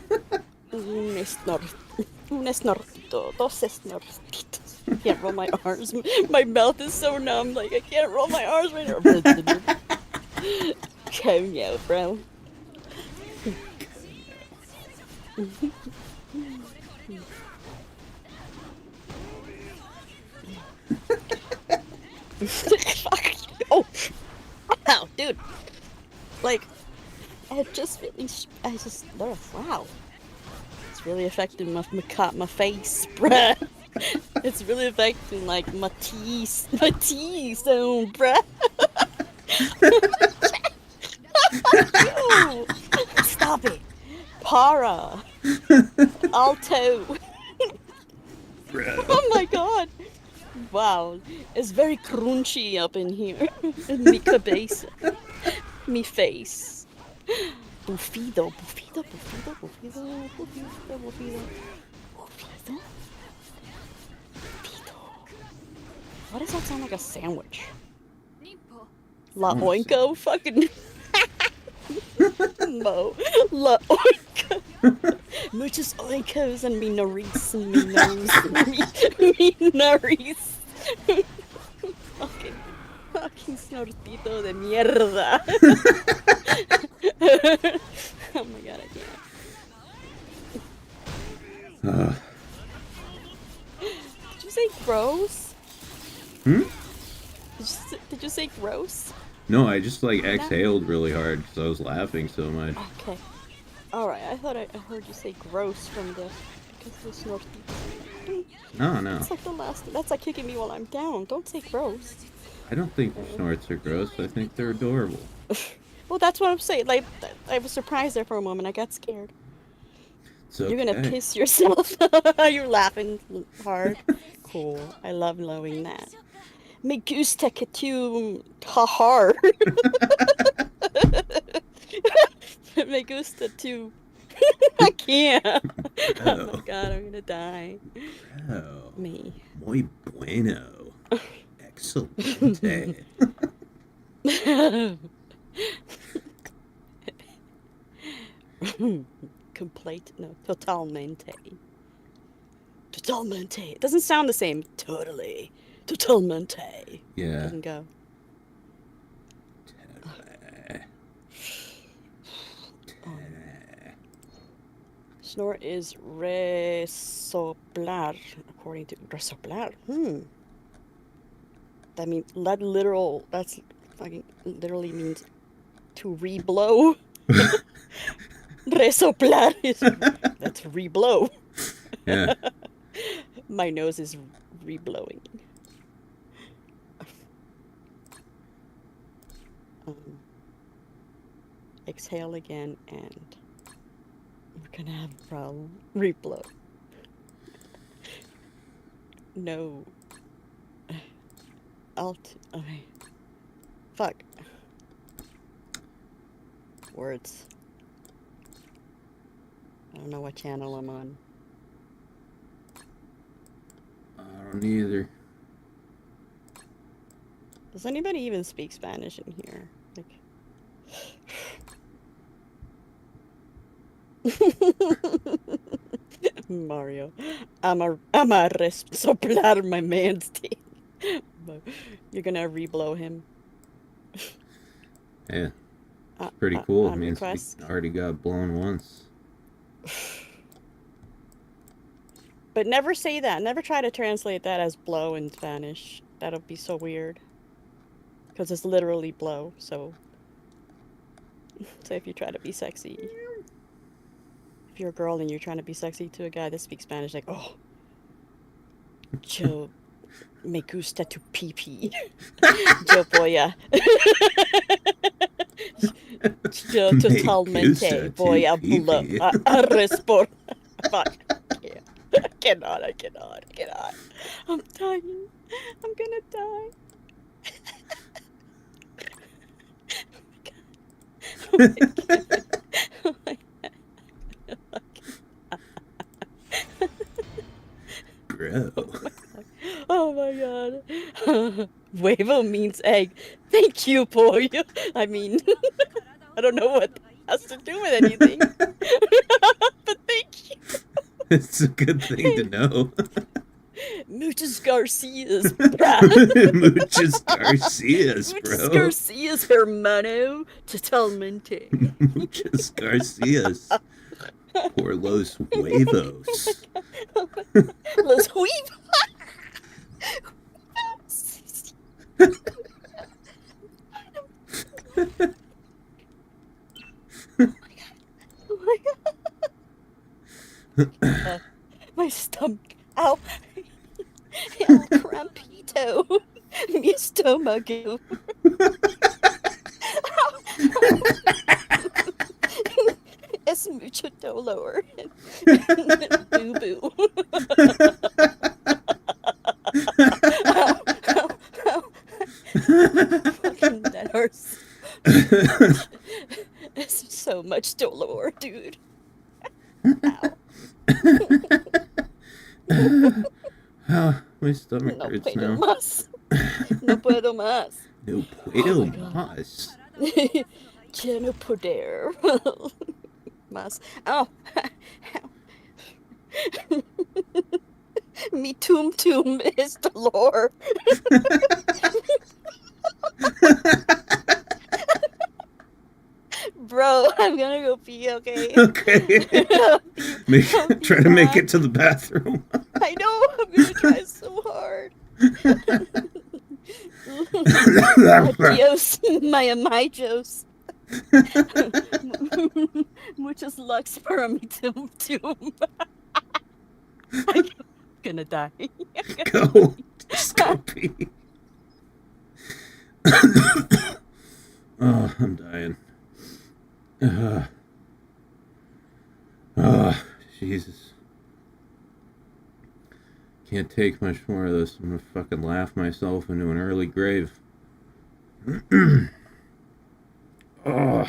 snortito. Dos snortitos. I can't roll my arms. My mouth is so numb. Like, I can't roll my arms right now. Coño, bro. Oh, wow, dude. Like, wow. It's really affecting my face, bruh. It's really affecting, like, my teeth, bruh. Para. Alto. Bro. Oh my god. Wow. It's very crunchy up in here. Mi cabeza. Mi face. Bufido. Bufido. Bufido. Bufido. Bufido. Bufido. Bufido. Bufido. Why does that sound like a sandwich? La Oinko? Fucking... Mo. La Oinko. Muchos oinkos and mi nariz and mi nose and mi nariz. Fucking snortito de mierda. Oh my god, I can't. Did you say gross? Did you say gross? No, I just like exhaled really hard because I was laughing so much. Okay. Alright, I thought I heard you say gross from the... because the snortito. No, no. That's like the last... That's like kicking me while I'm down. Don't say gross. I don't think the snorts are gross. I think they're adorable. Well, that's what I'm saying. Like, I was surprised there for a moment. I got scared. Okay. You're gonna piss yourself. You're laughing hard. Cool. I love knowing that. Me gusta que tu hard. Me gusta tu. I can't. Oh my god, I'm gonna die. Oh, Me. muy bueno. Excelente. Complete. No, totalmente. Totalmente. It doesn't sound the same. Totally. Totalmente. Yeah. Doesn't go. Snore is resoplar, according to resoplar. That means literal. That's fucking literally means to reblow. Resoplar is that's reblow. Yeah. My nose is reblowing. Exhale again, and we're gonna have a problem. Reblow. No. Okay. Fuck. Words. I don't know what channel I'm on. I don't either. Does anybody even speak Spanish in here? Like... Mario. I'ma soplar my man's teeth. You're gonna reblow him. Yeah. It's pretty cool. It on means request. we already got blown once. But never say that. Never try to translate that as blow in Spanish. That'll be so weird. Because it's literally blow, so... So if you try to be sexy... If you're a girl and you're trying to be sexy to a guy that speaks Spanish, like, oh... Yo... Me gusta tu pipí. Yo voy a... Yo totalmente voy a blow... A respond... Fuck. I cannot. I'm dying. I'm gonna die. Oh my god. Oh my god. Bro. Oh my god. Huevo means egg. Thank you, boy. I mean, I don't know what that has to do with anything. But thank you. It's a good thing to know. Muchas Garcias, Muchas Garcias, bro. Muchas Garcias, hermano. Totalmente. Muchas Garcias. Por los huevos. Los huevos. Oh my god. My stomach. Ow. El crampito. Mi stomago. Es mucho toe lower. Boo boo. Ow, ow, ow. Fucking that hurts. It's so much toe lower, dude. Ow. Oh, my stomach No hurts puedo now. más. No puedo más. No puedo my God. más. Ya no poder más. Ow. Ow. Me tum is the lore. Bro, I'm gonna go pee, okay? Okay. Try to make it to the bathroom. I know, I'm gonna try so hard. Adios, my amigos. Muchos lux para mi tum. I'm gonna die. Go. Just go pee. Oh, I'm dying. Oh, Jesus. Can't take much more of this. I'm gonna fucking laugh myself into an early grave. Oh.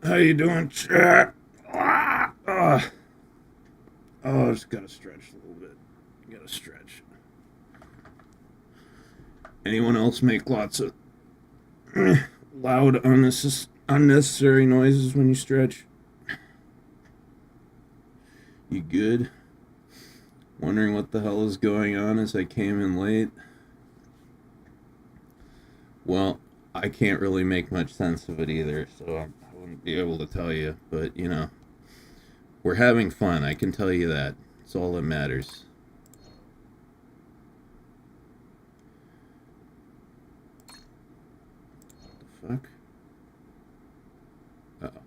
How you doing, chat? Oh, just gotta stretch a little bit. Gotta stretch. Anyone else make lots of loud, unnecessary noises when you stretch? You good? Wondering what the hell is going on as I came in late? Well, I can't really make much sense of it either, so I wouldn't be able to tell you. But, you know, we're having fun, I can tell you that. It's all that matters. What the fuck? Uh-oh.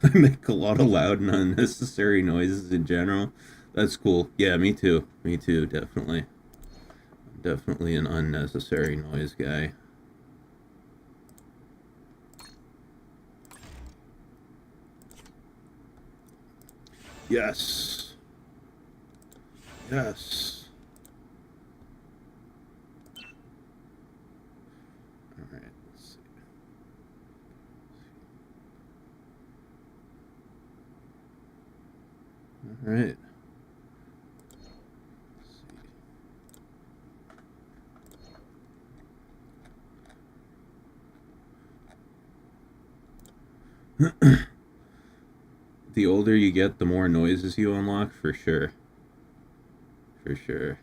I make a lot of loud and unnecessary noises in general. That's cool. Yeah, me too. Me too, definitely. I'm definitely an unnecessary noise guy. Yes. Yes. Alright, let's see. Alright. The older you get, the more noises you unlock, for sure. For sure.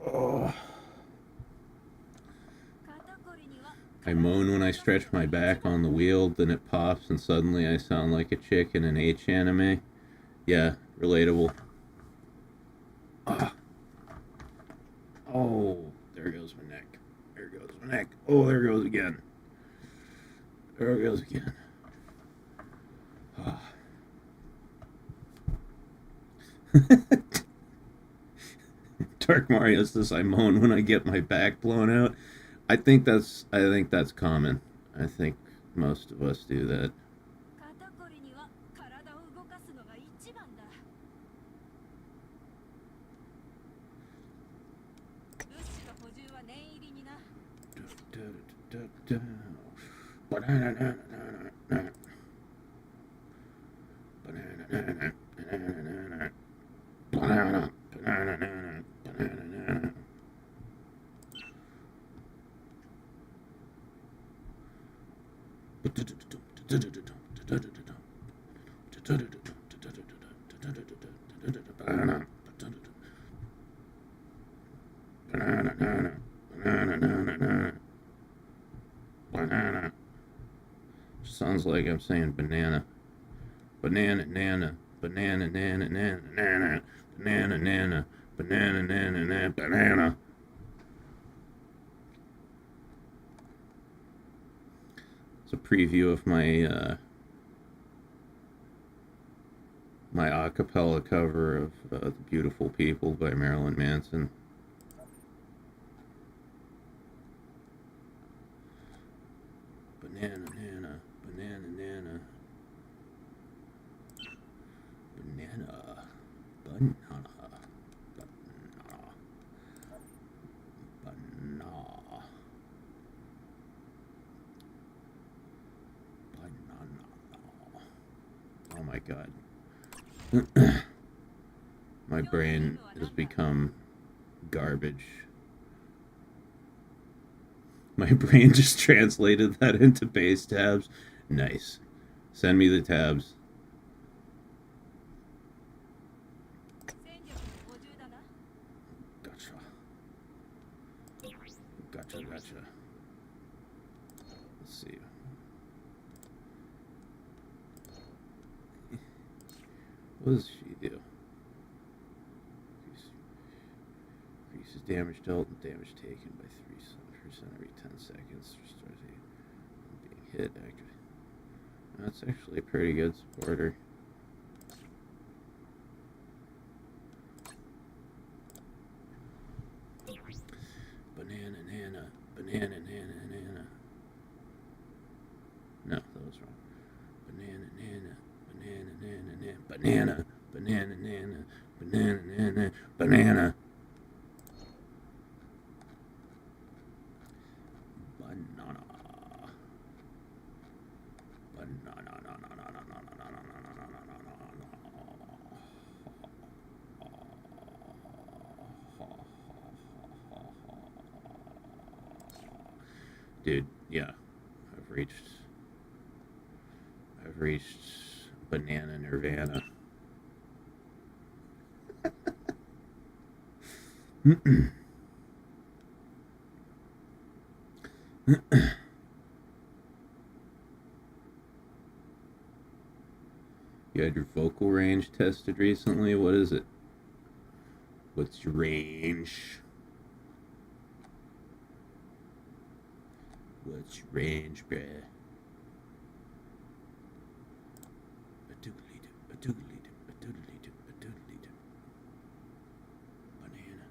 Oh. I moan when I stretch my back on the wheel, then it pops and suddenly I sound like a chick in an H anime. Yeah, relatable. Ah. Oh, there goes my neck. There goes my neck. Oh, there goes again. There it goes again. Ah. Dark Mario says I moan when I get my back blown out. I think that's common. I think most of us do that. Sounds like I'm saying banana. Banana, nana, banana, nana, nana, nana, banana, nana, banana, nana, nana, banana. It's a preview of my my a cappella cover of The Beautiful People by Marilyn Manson. Banana, nana, banana, nana. Banana, banana, banana, banana, banana. Oh my god. My brain has become garbage. My brain just translated that into base tabs. Nice. Send me the tabs. Gotcha. Gotcha, gotcha. Let's see. What does she do? Increases damage dealt and damage taken by 3% every 10 seconds. Restores being hit. That's actually a pretty good supporter. Banana, nana, banana, nana, nana. No, that was wrong. Banana, nana, banana, nana, nana, banana, banana, nana, banana, nana, banana. Dude, yeah, I've reached banana nirvana. You had your vocal range tested recently? What is it? What's your range? What's your range, bruh? A doodly-doo, a doodly-doo, a doodly-doo, a doodly-doo. Banana.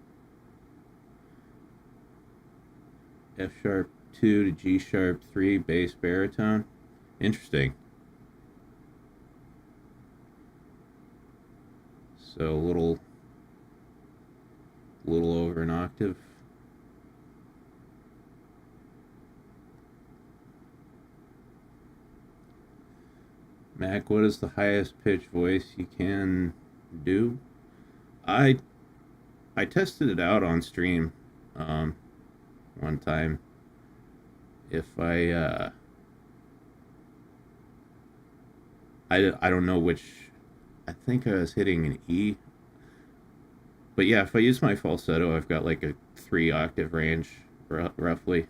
F sharp 2 to G sharp 3 bass baritone. Interesting. So a little over an octave. Mac, what is the highest pitch voice you can do? I tested it out on stream one time. If I don't know which. I think I was hitting an E. But yeah, if I use my falsetto, I've got like a 3 octave range, roughly.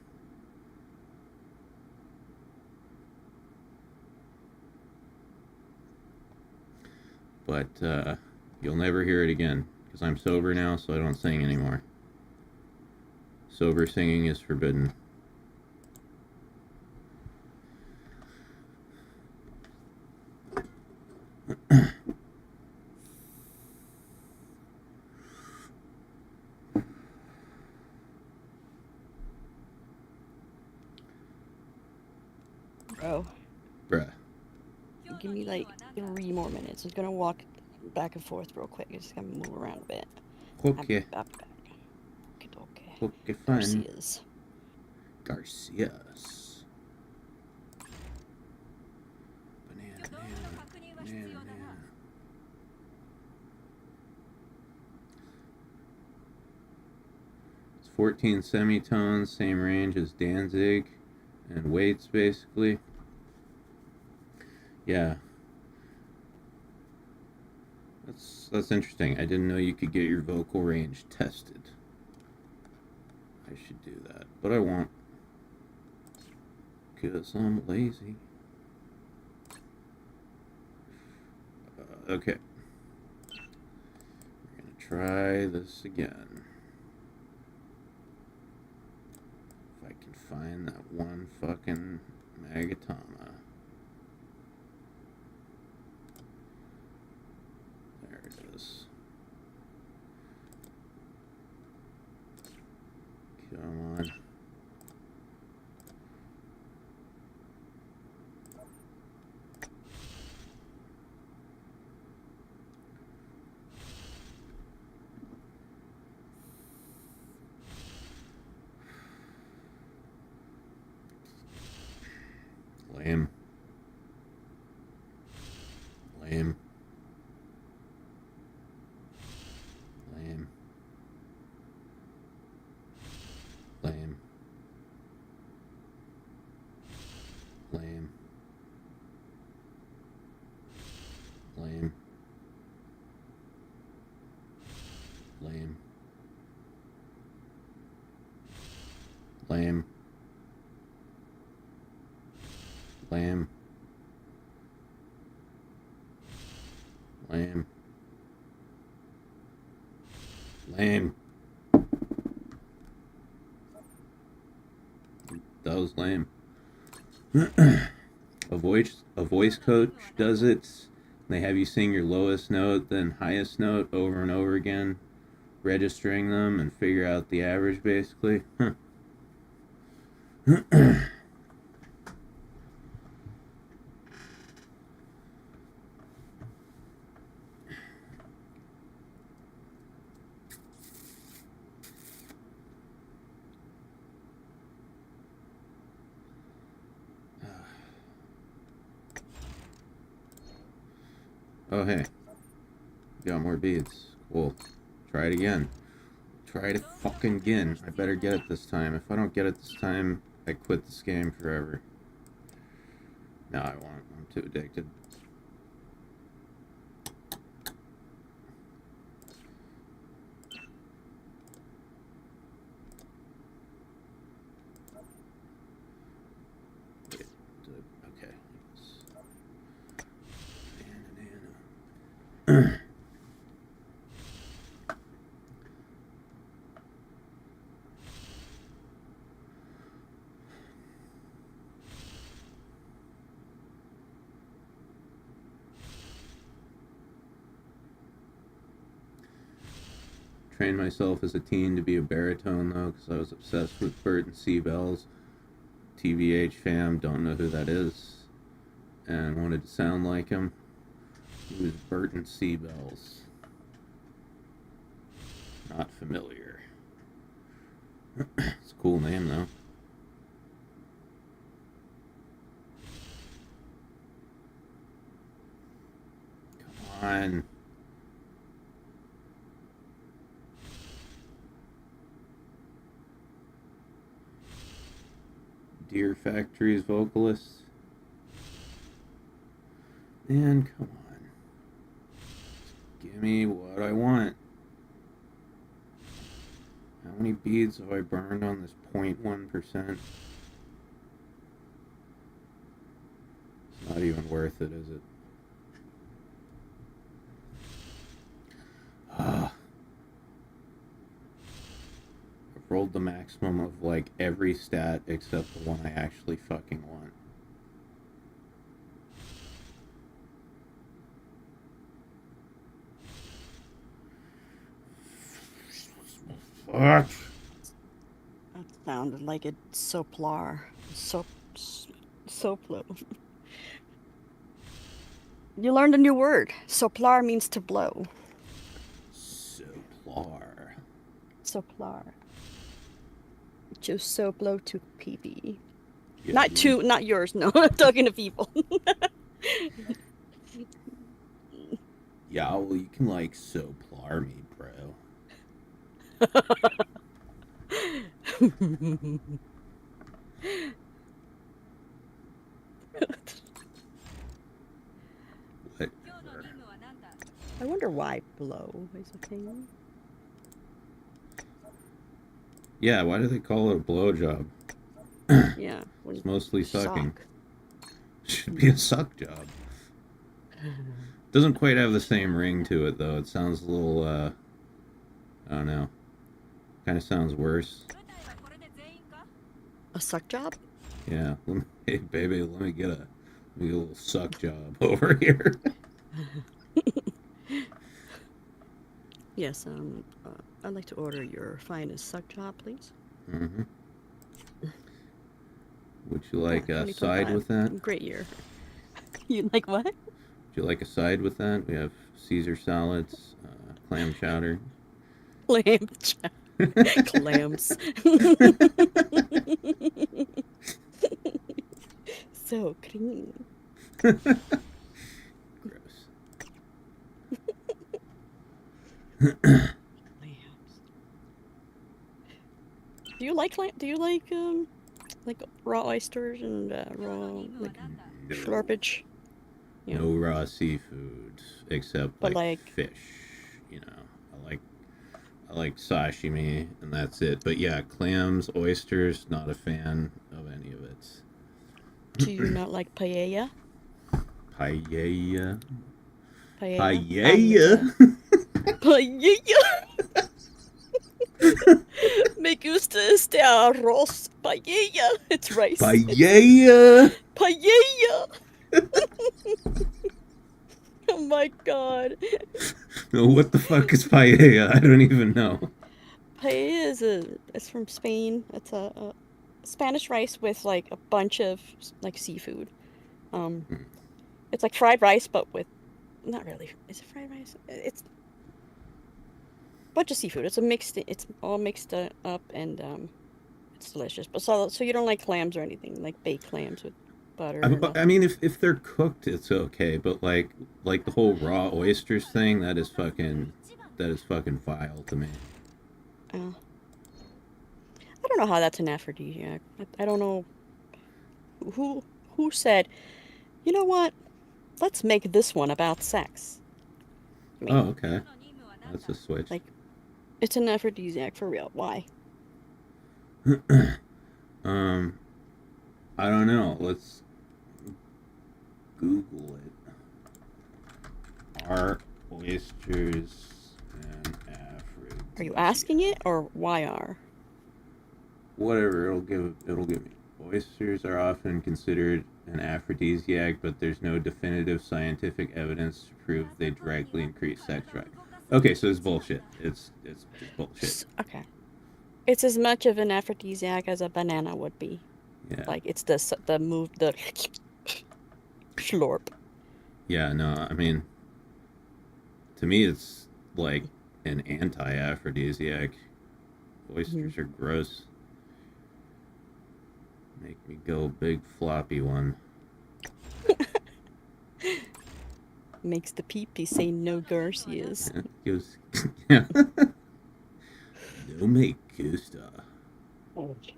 But you'll never hear it again, because I'm sober now, so I don't sing anymore. Sober singing is forbidden. Bro, Bruh. give me like 3 more minutes. I'm gonna walk back and forth real quick. Just gonna move around a bit. Okay. Okay. Okay, fine. Garcia's. Banana, banana. It's 14 semitones, same range as Danzig, and weights basically. Yeah. That's interesting. I didn't know you could get your vocal range tested. I should do that, but I won't. 'Cause I'm lazy. Okay. We're gonna try this again. If I can find that one fucking Magatama. There it is. Come on. Lame. Lame. Lame. Lame. Lame. Lame. Lame. Lame. Lame. Lame. Lame. That was lame. A voice coach does it. They have you sing your lowest note, then highest note over and over again, registering them and figure out the average basically. Huh. Oh, hey. Got more beads. Cool. Try it again. Try it fucking again. I better get it this time. If I don't get it this time, I quit this game forever. No, I won't. I'm too addicted. Okay. Trained myself as a teen to be a baritone though, because I was obsessed with Burton C. Bell's. TVH fam, don't know who that is, and wanted to sound like him. He was Burton C. Bells. Not familiar. It's a cool name though. Come on. Deer Factory's vocalist. Man, come on. Give me what I want. How many beads have I burned on this 0.1%? It's not even worth it, is it? I've rolled the maximum of like every stat except the one I actually fucking want. Fuck. That sounded like a soplar. Soplo. You learned a new word. Soplar means to blow. Soplar. Soplar. Just soplo to PB. Yeah, Not yours, no. I'm talking to people. Yeah, well, you can like soplar me, bro. Whatever. I wonder why blow is a thing. Yeah, why do they call it a blowjob? Yeah. It's mostly sucking. Suck. Should be a suck job. Doesn't quite have the same ring to it, though. It sounds a little, I don't know. Kind of sounds worse. A suck job? Yeah. Hey, baby, let me get a little suck job over here. Yes, I'd like to order your finest suck job, please. Mm-hmm. Would you like a 2025. side with that? Great year. You like what? Would you like a side with that? We have Caesar salads, clam chowder. Clam clams. So clean. Gross. Do you like like raw oysters and raw like garbage? You know, No raw seafood except But, like like- fish. You know, I like sashimi and that's it. But yeah, clams, oysters, not a fan of any of it. do you not like paella? Paella. Paella. Paella. Me gusta este arroz. Paella. It's rice. Paella. Paella. Oh my god. No, what the fuck is paella? I don't even know. Paella it's from Spain. It's a Spanish rice with like a bunch of like seafood. It's like fried rice, but with not really. Is it fried rice? It's a bunch of seafood. It's all mixed up and it's delicious. But so you don't like clams or anything like baked clams with butter. I mean, if they're cooked, it's okay. But like the whole raw oysters thing, that is fucking vile to me. I don't know how that's an aphrodisiac. I don't know who said, you know what? Let's make this one about sex. I mean, Oh, okay. That's a switch. like, it's an aphrodisiac for real. Why? I don't know. Let's Google it. Are oysters an aphrodisiac? Are you asking it or why are? Whatever, it'll give me. Oysters are often considered an aphrodisiac, but there's no definitive scientific evidence to prove they directly increase sex drive. Okay, so it's bullshit. It's just bullshit. Okay. It's as much of an aphrodisiac as a banana would be. Yeah. Like, it's the slurp. Yeah, no, I mean, to me it's like an anti-aphrodisiac. Oysters are gross. Make me go big floppy one. Makes the pee-pee say no Garcias. Yeah, goes, yeah. No me gusta. How do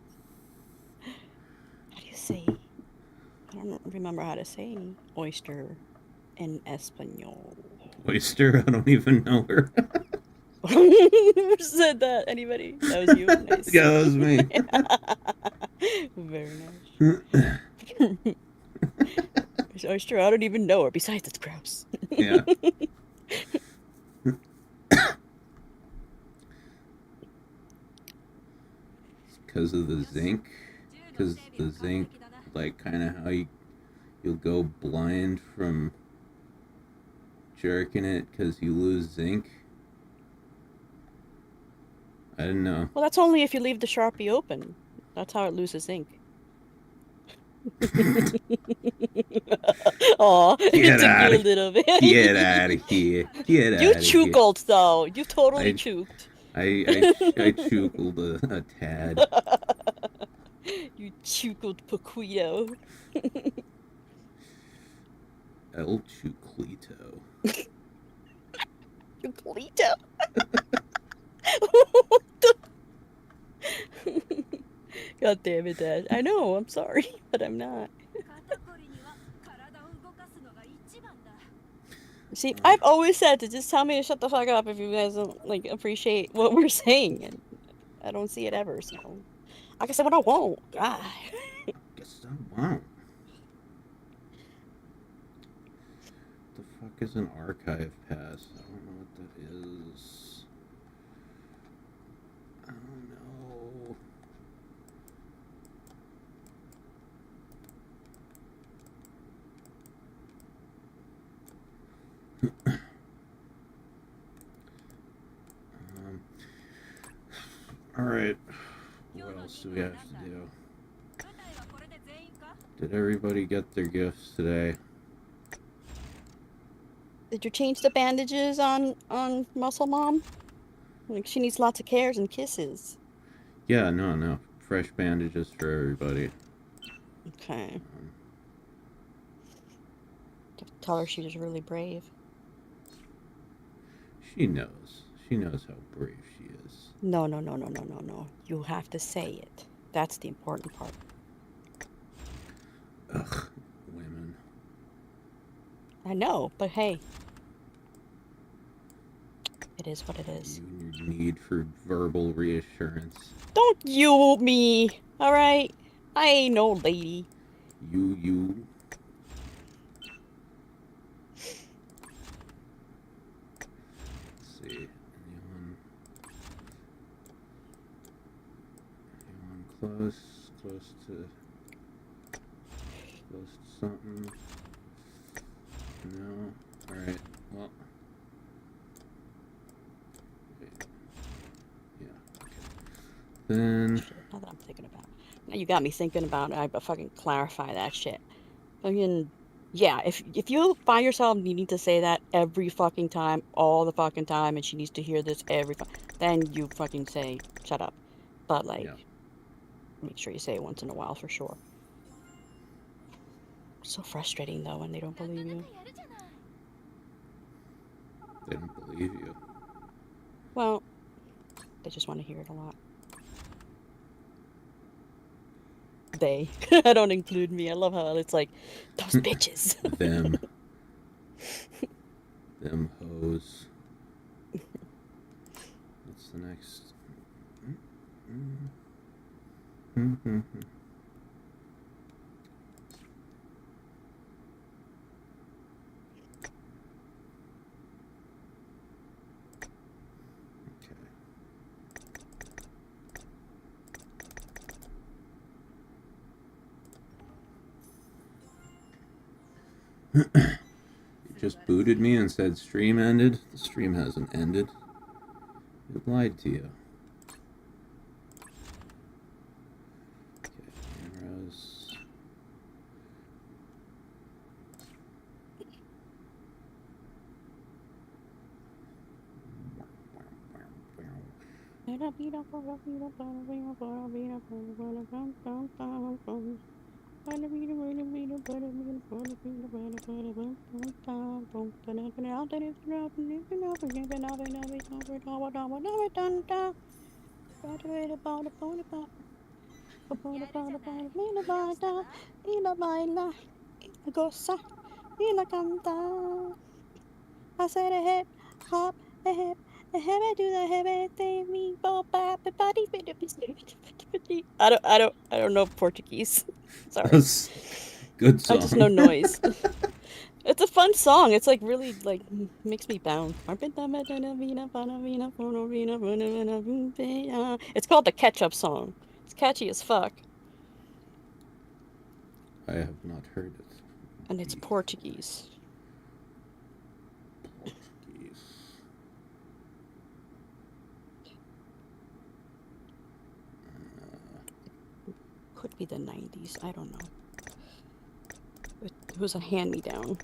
you say? I don't remember how to say oyster in Espanol. Oyster? I don't even know her. Who said that? Anybody? That was you? Nice. Yeah, that was me. Very nice. Oyster, I don't even know her. Besides, it's gross. Yeah. It's because of the zinc. Because the zinc, like, kind of how you'll go blind from jerking it because you lose zinc. I didn't know. Well, that's only if you leave the Sharpie open. That's how it loses ink. Aw, it Get took outta you a little bit. Get out of here. Get out You of here. chuked, though. You totally I- chuked. I chuckled a tad. You chuckled Paquito. El Chuclito. Chuclito? God damn it, Dad. I know, I'm sorry, but I'm not. See, I've always said to just tell me to shut the fuck up if you guys don't, like, appreciate what we're saying, and I don't see it ever, so... I can say what I want. God. Guess I won't. The fuck is an archive pass? I don't know what that is. I don't know. Alright. What else do we have to do? Did everybody get their gifts today? Did you change the bandages on Muscle Mom? Like, she needs lots of cares and kisses. Yeah, no. Fresh bandages for everybody. Okay. Tell her she was really brave. She knows. She knows how brave she is. No. You have to say it. That's the important part. Ugh, women. I know, but hey. It is what it is. You and your need for verbal reassurance. Don't you me, alright? I ain't no lady. You. Let's see. Anyone close to something? No? Alright, well. Wait. Yeah, okay. Then. Shit, now that I'm thinking about it. Now you got me thinking about it. I fucking clarify that shit. Fucking, yeah, if you find yourself needing to say that every fucking time, all the fucking time, and she needs to hear this then you fucking say, shut up. But, like, Yeah. make sure you say it once in a while for sure. So frustrating, though, when they don't believe you. They don't believe you. Well, they just want to hear it a lot. They. I don't include me. I love how it's like, those bitches. Them. Them hoes. What's the next? You just booted me and said stream ended. The stream hasn't ended. It lied to you. Okay, cameras. I said a hip hop, a hip, do the hip thing, me ball bop, body. I don't know Portuguese. Sorry. Good song. I just know noise. It's a fun song. It's like really like makes me bounce. It's called the Ketchup Song. It's catchy as fuck. I have not heard it. And it's Portuguese. Could be the 90s. I don't know. It was a hand-me-down.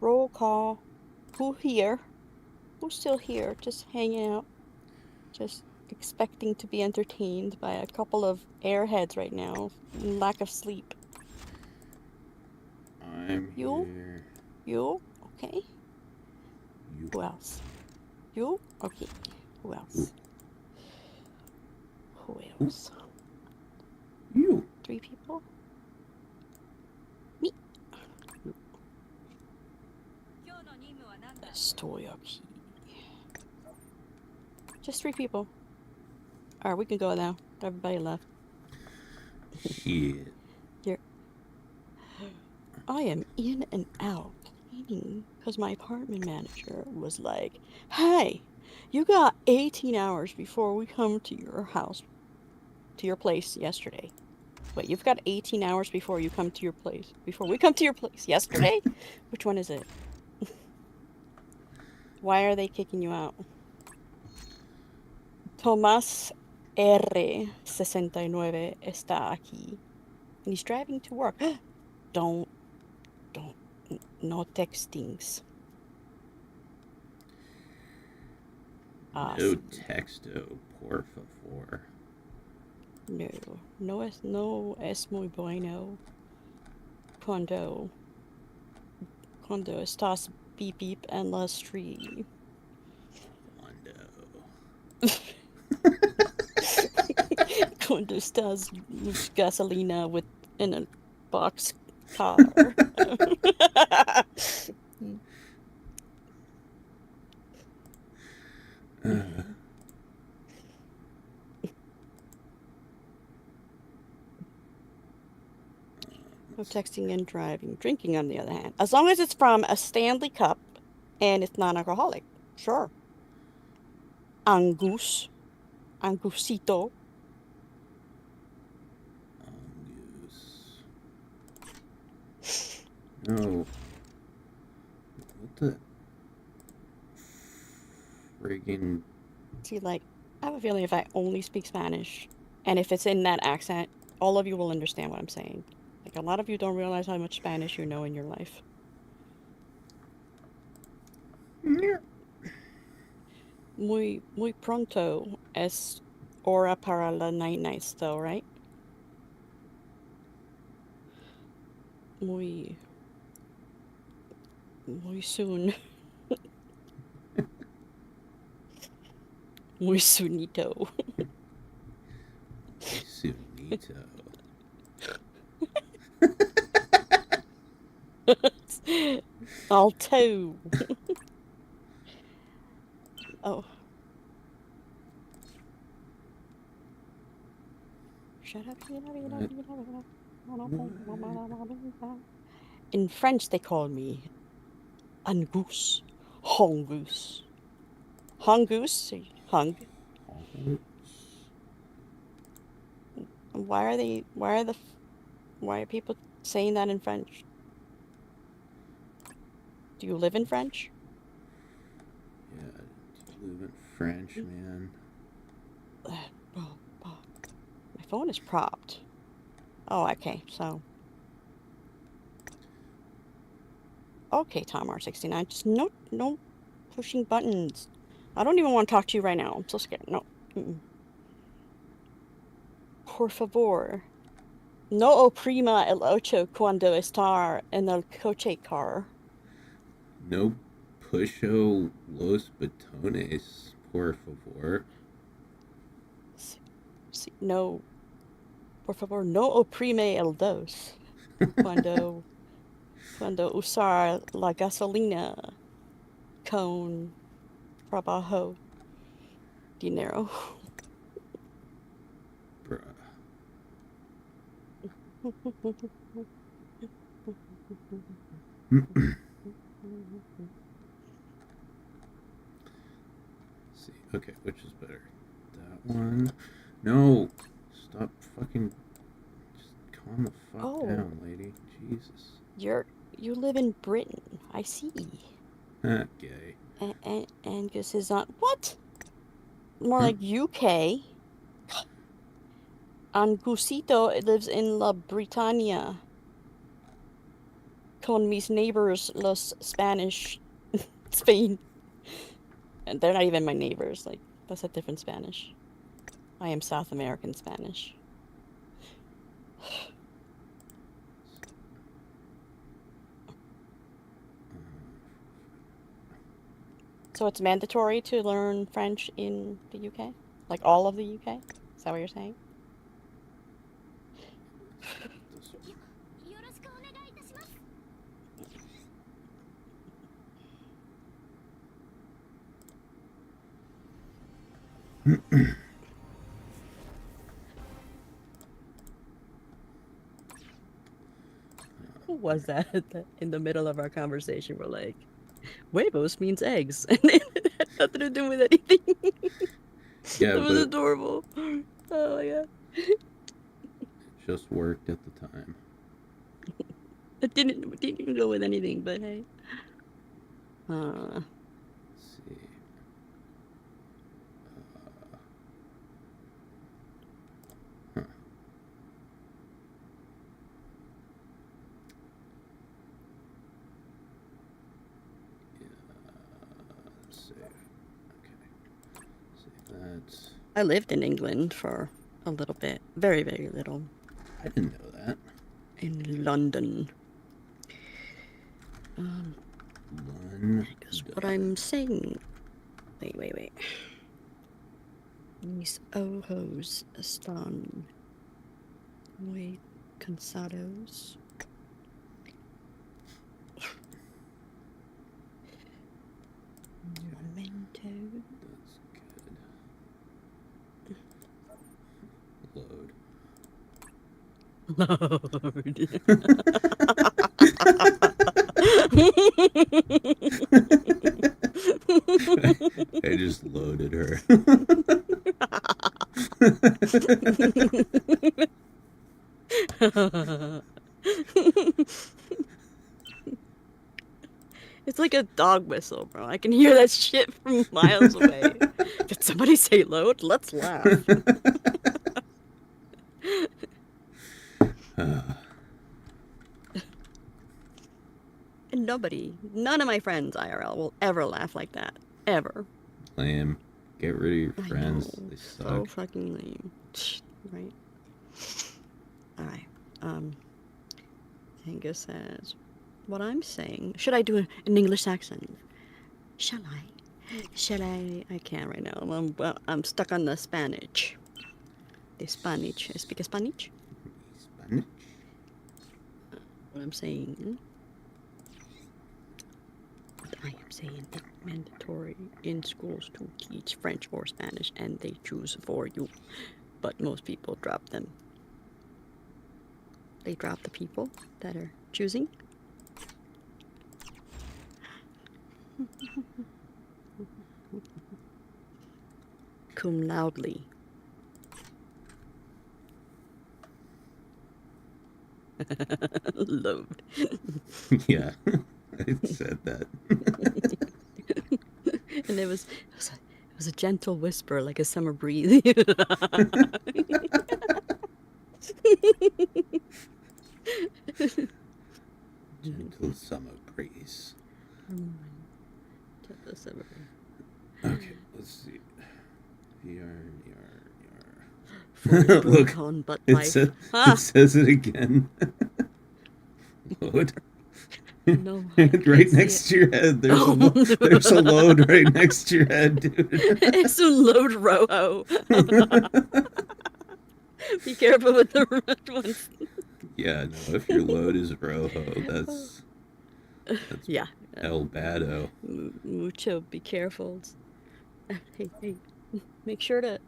Roll call. Who here? Who's still here? Just hanging out. Just expecting to be entertained by a couple of airheads right now. Lack of sleep. I'm You? here. You? Okay. You. Who else? You? Okay. Who else? Who else? You. 3 people? Me. Stoyaki. Just 3 people. Alright, we can go now. Everybody left. Shit. I am in and out cleaning because my apartment manager was like, hey, you got 18 hours before we come to your house, to your place yesterday. Wait, you've got 18 hours before you come to your place. Before we come to your place yesterday? Which one is it? Why are they kicking you out? Tomás R69 está aquí. And he's driving to work. Don't, no textings. No Sí. texto, por favor. No es muy bueno cuando estás beep beep en la street. Cuando estás gasolina in a box car. No texting and driving. Drinking, on the other hand. As long as it's from a Stanley cup and it's non-alcoholic. Sure. Angus. Angusito. No. What the friggin'... See, like, I have a feeling if I only speak Spanish, and if it's in that accent, all of you will understand what I'm saying. Like, a lot of you don't realize how much Spanish you know in your life. Muy pronto es hora para la night though, right? Muy soon. Muy soonito. Sunito. Alto. Oh. Shut up. In French, they call me Angus. Hongus. Hongus? Hung. Why are people saying that in French? Do you live in French? Yeah, do you live in French, man? My phone is propped. Oh, okay, so. Okay, Tom R69, just no pushing buttons. I don't even want to talk to you right now. I'm so scared. No. Por favor. No oprima el ocho cuando estar en el coche car. No pusho los botones, por favor. No. Por favor, no oprime el dos. Cuando usar la gasolina con trabajo dinero. Bruh. See, okay, which is better? That one? No! Stop fucking... Just calm the fuck down, lady. Jesus. You live in Britain. I see. Gay. And Angus is on... What? More like UK. Angusito lives in La Britannia. Con mis neighbors, los Spanish, Spain. And they're not even my neighbors. Like, that's a different Spanish. I am South American Spanish. So it's mandatory to learn French in the UK? Like all of the UK? Is that what you're saying? was that in the middle of our conversation we're like, huevos means eggs, and it had nothing to do with anything. Yeah, That was but adorable. Oh my god. it just worked at the time. It didn't go with anything, but hey. Let's see. Huh. Let's see. Okay. See that's. I lived in England for a little bit. Very, very little. I didn't know that. In London. Because what I'm saying... Wait. Mis ojos están muy cansados. Momento. That's good. I just loaded her. It's like a dog whistle, bro. I can hear that shit from miles away. Did somebody say load? Let's laugh. And none of my friends IRL will ever laugh like that. Ever. Lame. Get rid of your friends. I know. They suck. So fucking lame. Right? Alright. Angus says, what I'm saying... Should I do an English accent? Shall I? I can't right now. I'm stuck on the Spanish. The Spanish. I speak Spanish? Spanish? What I'm saying... I am saying it's mandatory in schools to teach French or Spanish, and they choose for you. But most people drop them. They drop the people that are choosing. Cum loudly. Load. Yeah, I said that. And it was a gentle whisper, like a summer breeze. Gentle summer breeze. Gentle summer breeze. Okay, let's see. Look, butt it, life. it says it again. Load. No, right next to your head. There's a load right next to your head, dude. It's a load roho. Be careful with the red ones. Yeah, no, if your load is rojo, that's yeah. El Bado. Mucho, be careful. Hey, make sure to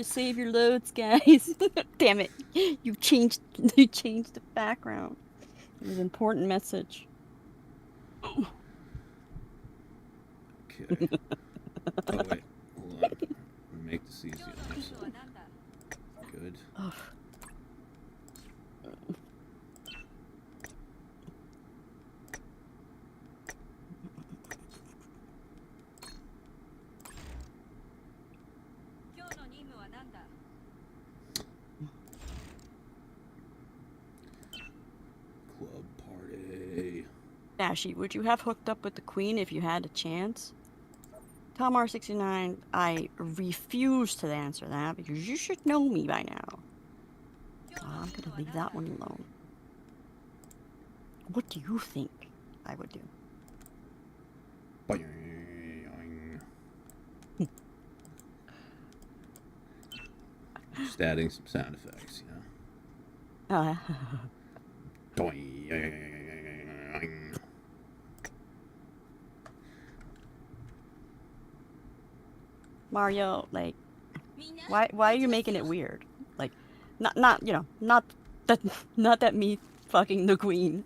save your loads, guys. Damn it, you changed the background. It was an important message. Okay. Oh wait, hold on. I'm gonna make this easy on myself. Good. Oh. Club party. Dashie, would you have hooked up with the queen if you had a chance? Tomar69, I refuse to answer that because you should know me by now. I'm gonna leave that one alone. What do you think I would do? Just adding some sound effects, you know. Mario, like, why are you making it weird? Like, not not that me fucking the queen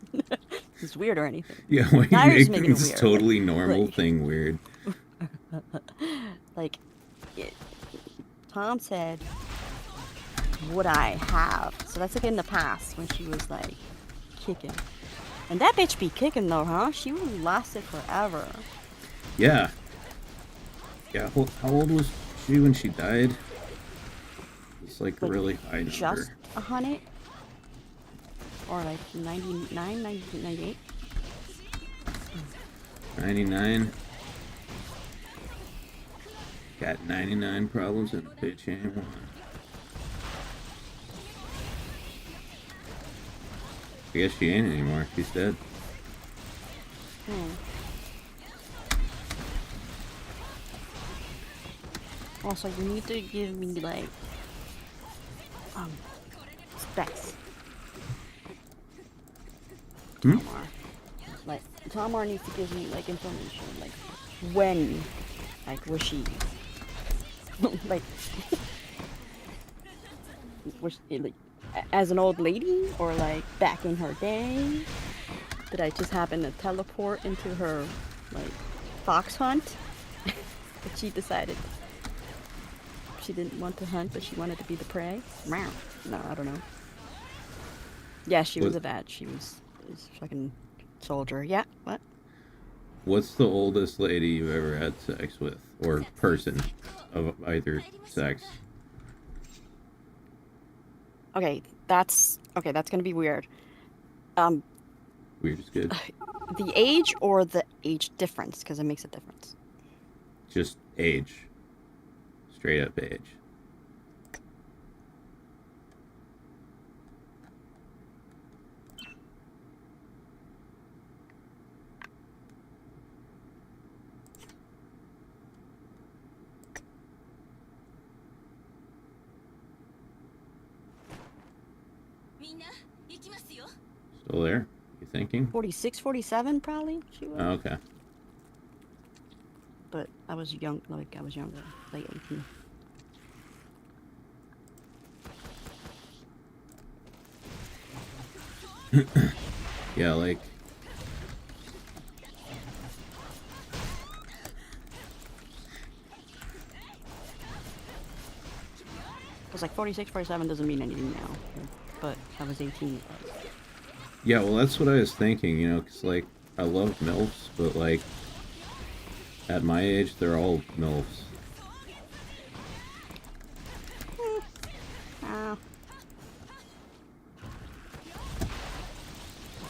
is weird or anything. Yeah, why Now you you're just make making it this weird. totally normal Like- thing weird? Like, Tom said, would I have? So that's like in the past when she was like kicking. And that bitch be kicking though, huh? She really lasted forever. Yeah. Yeah, how old was she when she died? It's like a Like, really high number. Just 100? Or like 99, 98? 99. Got 99 problems and bitch ain't one. I guess she ain't anymore. She's dead. Also, you need to give me like specs. Tomar. Like Tomar needs to give me like information, like when, like was she, like, was she, like as an old lady or like back in her day? Did I just happen to teleport into her like fox hunt? But she decided she didn't want to hunt, but she wanted to be the prey. Meow. No, I don't know. Yeah, she was a vet. She was fucking soldier. Yeah, what? What's the oldest lady you've ever had sex with? Or person of either sex? Okay, that's gonna be weird. Weird is good. The age or the age difference, because it makes a difference. Just age. Straight up age. Still there? You thinking? 46, 47 probably she was. Oh, okay. But I was young, like I was younger, like 18. Yeah, like... Because like 46, 47 doesn't mean anything now. But I was 18. Yeah, well, that's what I was thinking, you know, because, like, I love MILFs, but, like, at my age, they're all MILFs. If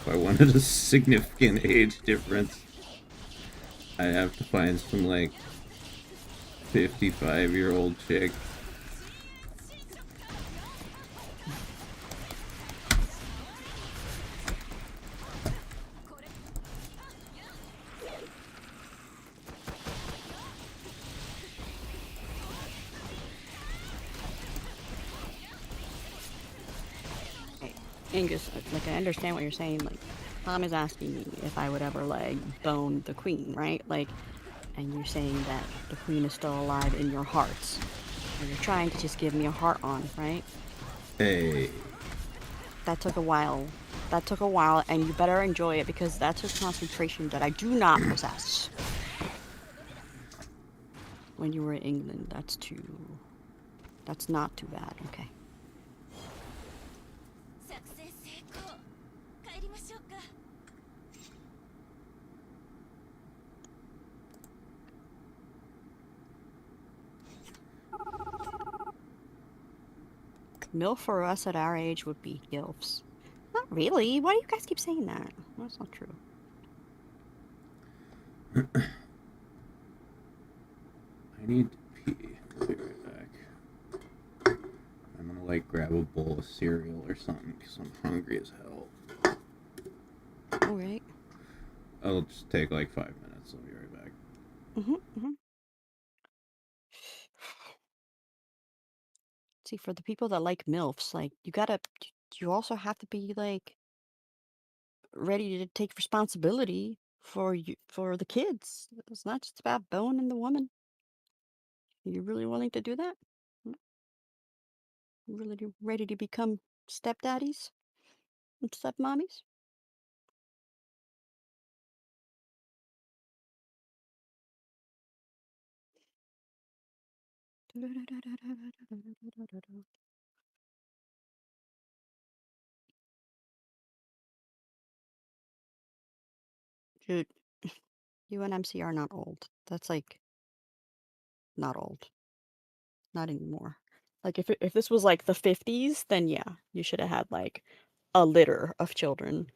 I wanted a significant age difference, I'd have to find some, like, 55-year-old chick. Angus, like I understand what you're saying. Like, Tom is asking me if I would ever like bone the queen, right? Like, and you're saying that the queen is still alive in your hearts. And you're trying to just give me a heart on, right? Hey. That took a while. That took a while, and you better enjoy it because that's a concentration that I do not possess. When you were in England, that's not too bad, okay. MILF for us at our age would be GILFs. Not really. Why do you guys keep saying that? That's not true. I need to pee. I'll be right back. I'm gonna, like, grab a bowl of cereal or something because I'm hungry as hell. Alright. I'll just take, like, 5 minutes. I'll be right back. See, for the people that like MILFs, like, you also have to be, like, ready to take responsibility for the kids. It's not just about boning the woman. Are you really willing to do that? You really ready to become stepdaddies? What's up, mommies? Dude, you and MC are not old. That's like not old. Not anymore. Like if this was like the 50s, then yeah, you should have had like a litter of children.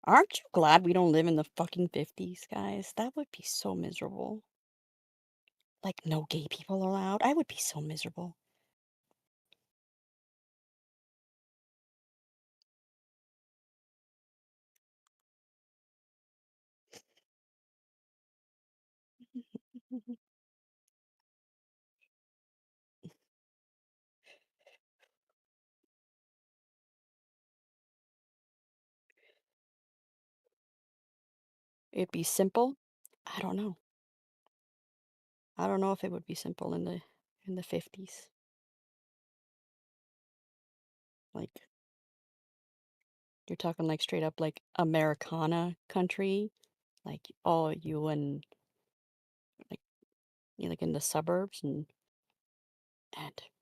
Aren't you glad we don't live in the fucking 50s, guys? That would be so miserable. Like no gay people allowed. I would be so miserable. It'd be simple. I don't know. I don't know if it would be simple in the 50s. Like you're talking like straight up like Americana country, like all you and like like in the suburbs and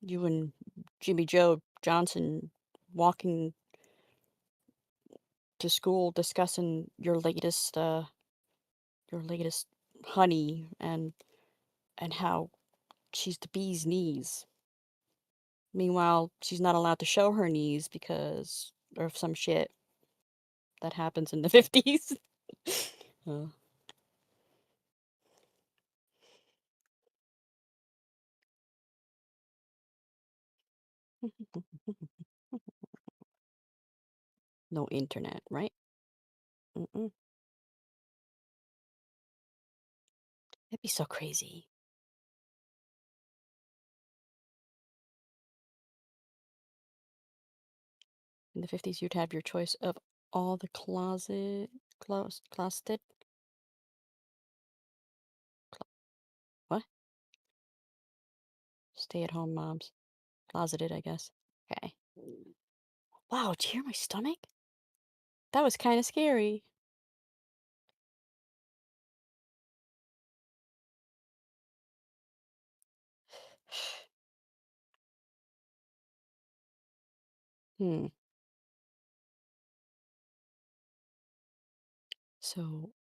you and Jimmy Joe Johnson walking to school discussing your latest honey and how she's the bee's knees. Meanwhile, she's not allowed to show her knees because of some shit that happens in the 50s. Uh, no internet, right? Mm-mm. It'd be so crazy. In the 50s, you'd have your choice of all the closeted, what? Stay-at-home moms. Closeted, I guess. Okay. Wow, did you hear my stomach? That was kind of scary. Hmm. So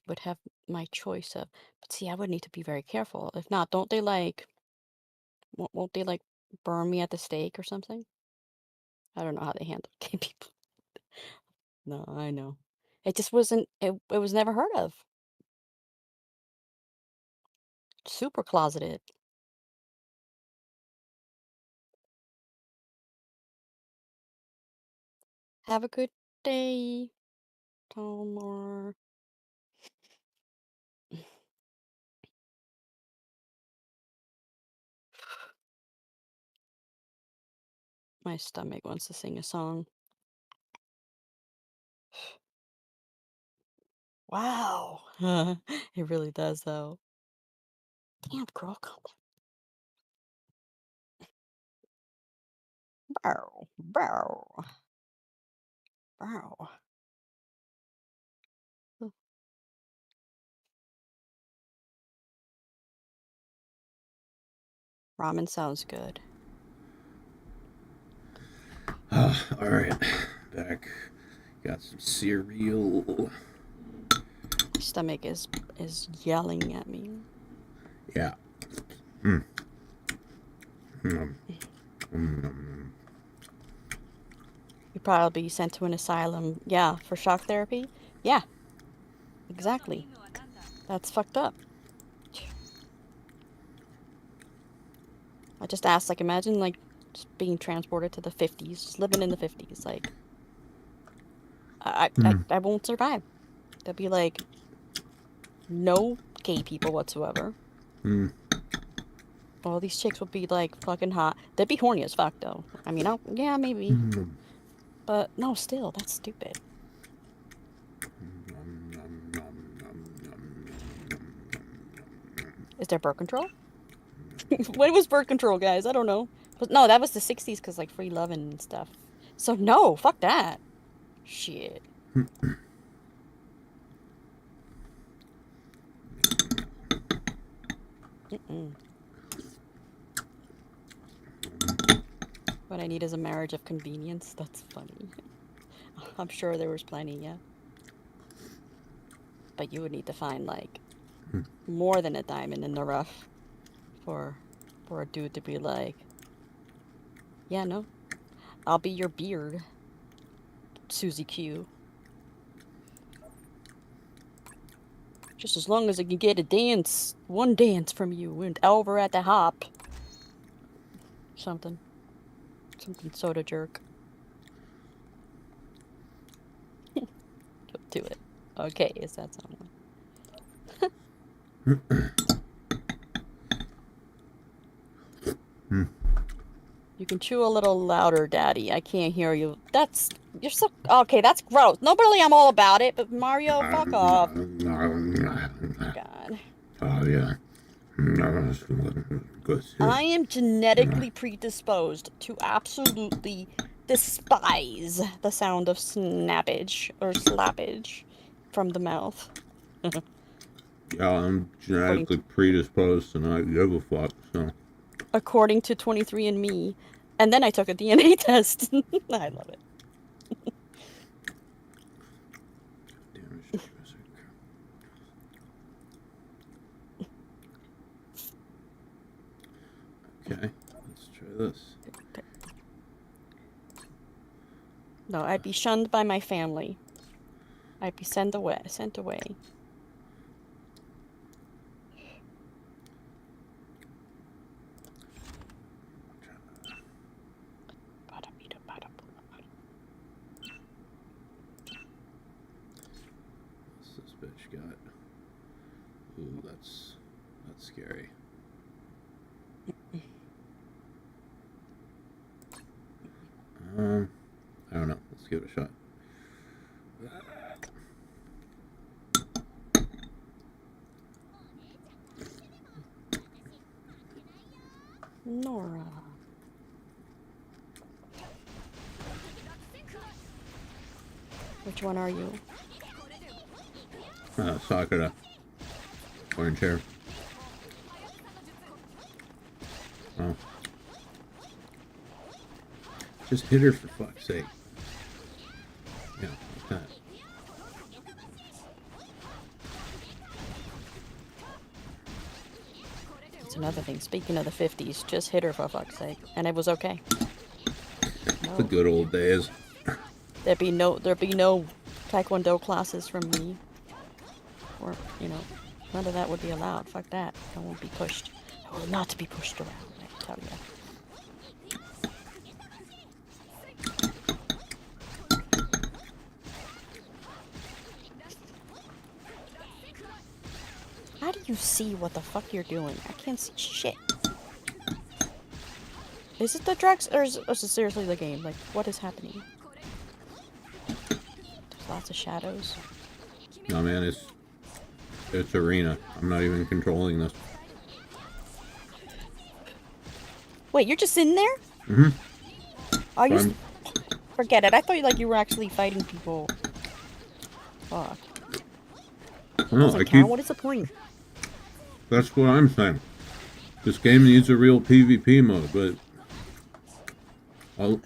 would have my choice of, but see, I would need to be very careful. If not, don't they like, won't they like burn me at the stake or something? I don't know how they handle gay people. No, I know. It just wasn't, it was never heard of. Super closeted. Have a good day, Tomor. My stomach wants to sing a song. Wow. It really does, though. Damn, girl, calm down. Bow, bow, bow. Ramen sounds good. All right, back. Got some cereal. My stomach is yelling at me. Yeah. Mm. Mm. Mm. You'd probably be sent to an asylum. Yeah, for shock therapy. Yeah, exactly. That's fucked up. I just asked, like, imagine, like, just being transported to the 50s, just living in the 50s. Like, I won't survive. There'd be, like, no gay people whatsoever. Mm. All these chicks would be, like, fucking hot. They'd be horny as fuck, though. I mean, yeah, maybe. Mm. But, no, still, that's stupid. Is there birth control? When was birth control, guys? I don't know. But no, that was the 60s because like free loving and stuff. So no, fuck that. Shit. What I need is a marriage of convenience. That's funny. I'm sure there was plenty, yeah. But you would need to find like more than a diamond in the rough for a dude to be like, yeah, no, I'll be your beard, Susie Q. Just as long as I can get a dance, one dance from you, and over at the hop. Something soda jerk. Do it. Okay, is that someone? You can chew a little louder, Daddy. I can't hear you. You're so... Okay, that's gross. Normally I'm all about it, but Mario, fuck off. God. Oh, yeah. I am genetically predisposed to absolutely despise the sound of snappage or slappage from the mouth. Yeah, I'm genetically predisposed to not give a fuck, so... According to 23andMe. And then I took a DNA test. I love it. Okay, let's try this. No, I'd be shunned by my family. I'd be sent away. What's this bitch got? Ooh, that's scary. I don't know. Let's give it a shot. Nora. Which one are you? Sakura. Orange hair. Oh. Just hit her for fuck's sake. Yeah, like that. That's another thing. Speaking of the 50s, just hit her for fuck's sake. And it was okay. The good old days. There'd be no Taekwondo classes from me. Or, none of that would be allowed. Fuck that. I won't be pushed. I will not be pushed around, I tell you. How do you see what the fuck you're doing? I can't see shit. Is it the drugs or is it seriously the game? Like, what is happening? There's lots of shadows. No, man, it's arena. I'm not even controlling this. Wait, you're just sitting there? Mm-hmm. Are you? Forget it. I thought you were actually fighting people. Fuck. No, I keep... What is the point? That's what I'm saying. This game needs a real PvP mode, but...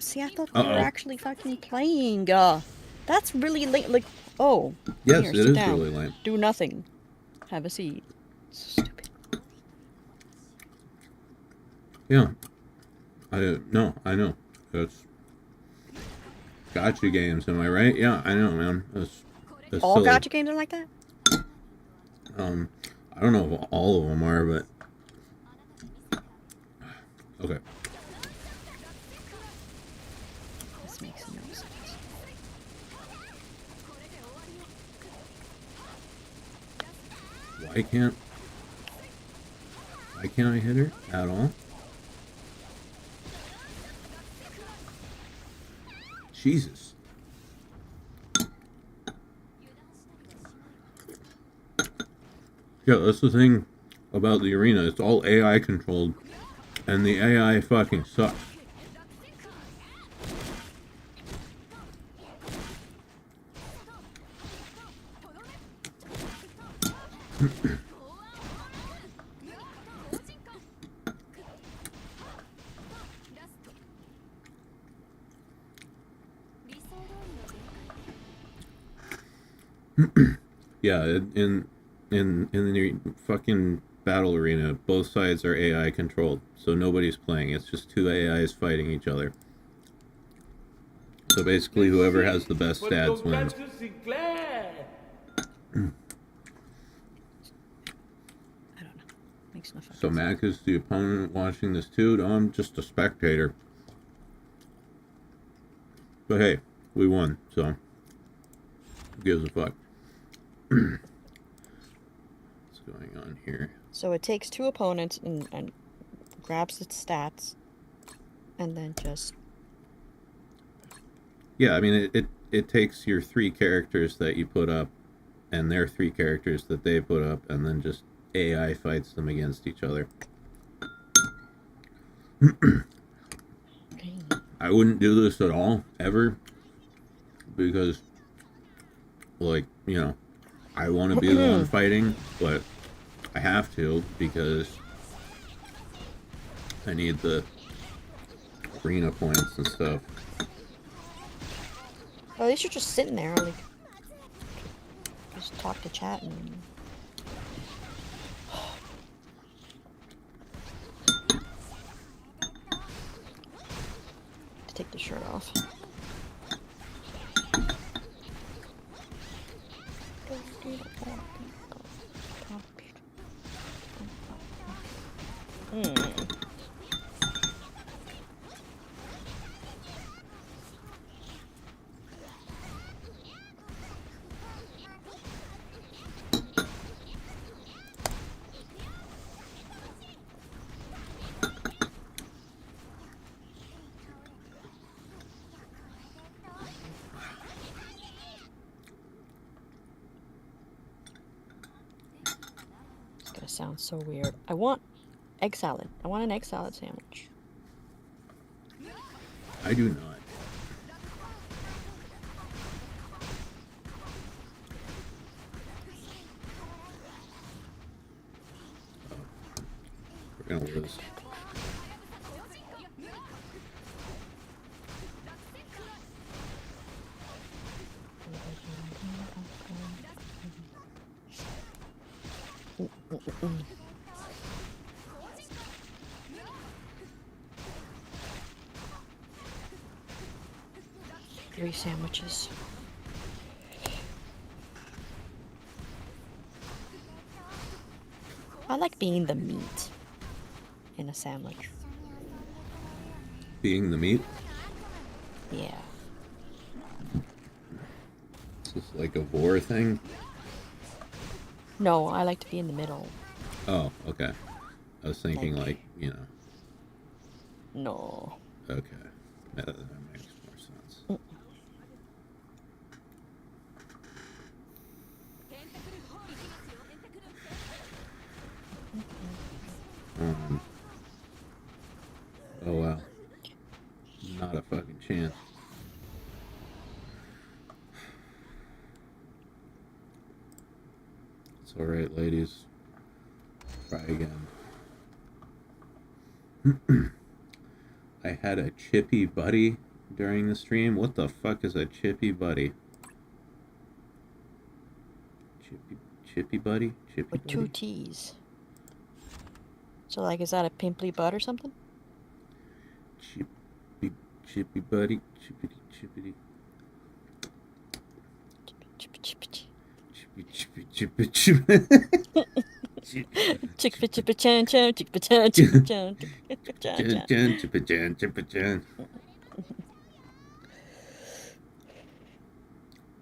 See, I thought you were actually fucking playing. That's really late. Like, oh. Yes, here, it sit is down. really lame. Do nothing. Have a seat. Stupid. Yeah. I know. That's... Gotcha games, am I right? Yeah, I know, man. That's All silly. gotcha games are like that? I don't know if all of them are, but... Okay. This makes no sense. Why can't I hit her at all? Jesus. Yeah, that's the thing about the arena. It's all AI controlled. And the AI fucking sucks. Yeah, in the fucking battle arena, both sides are AI controlled, so nobody's playing. It's just two AIs fighting each other. So basically, whoever has the best stats wins. Tonkatsu Sinclair. I don't know. Makes no fucking So sense. Mac is the opponent watching this too. No, I'm just a spectator. But hey, we won, so who gives a fuck? What's going on here? So it takes two opponents and grabs its stats, and then just Yeah, I mean it takes your three characters that you put up and their three characters that they put up, and then just AI fights them against each other. I wouldn't do this at all, ever, because, like, you know, I want to be the one fighting, but I have to because I need the arena points and stuff. well, at least you're just sitting there, like just talk to chat and. To take the shirt off. It's gonna sound so weird. I want egg salad. I want an egg salad sandwich. I do not. We're gonna lose. Three sandwiches. I like being the meat in a sandwich. Being the meat? Yeah. Is this like a vor thing? No, I like to be in the middle. Oh, okay. I was thinking Like- like, you know, No. okay. That makes more sense. Oh wow. Not a fucking chance. It's alright, ladies. Try again. I had a chippy buddy during the stream. What the fuck is a chippy buddy? Chippy buddy? Chippy With buddy? two T's. So, like, is that a pimply butt or something? Chippy buddy, chippity chippity, Chippy chippy chippy chippy chippy. chippy chippy chan chan chippy chan chippy chan chippy chan chan. Chippy chan, chippy chan.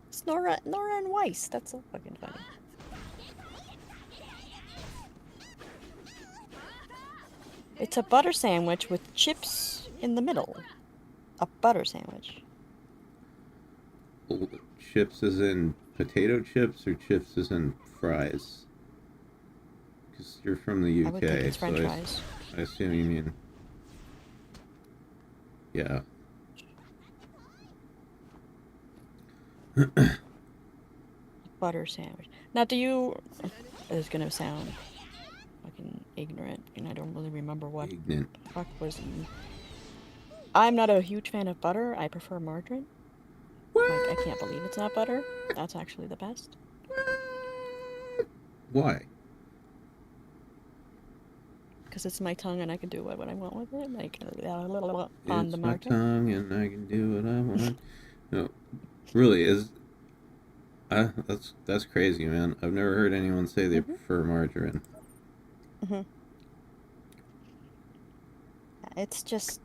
It's Nora and Weiss. That's so fucking funny. It's a butter sandwich with chips in the middle. A butter sandwich. Chips as in potato chips or chips as in fries? Because you're from the UK, I would think it's French so fries. I assume you mean Yeah. Butter sandwich. Now, do you... It's gonna sound fucking ignorant, and I don't really remember what Ignorant. the fuck was eaten. I'm not a huge fan of butter. I prefer margarine. Like, I can't believe it's not butter. That's actually the best. Why? Because it's my tongue and I can do what I want with it. Like, on It's the my market. tongue and I can do what I want. No, really is. That's crazy, man. I've never heard anyone say they prefer margarine. Mm-hmm. It's just...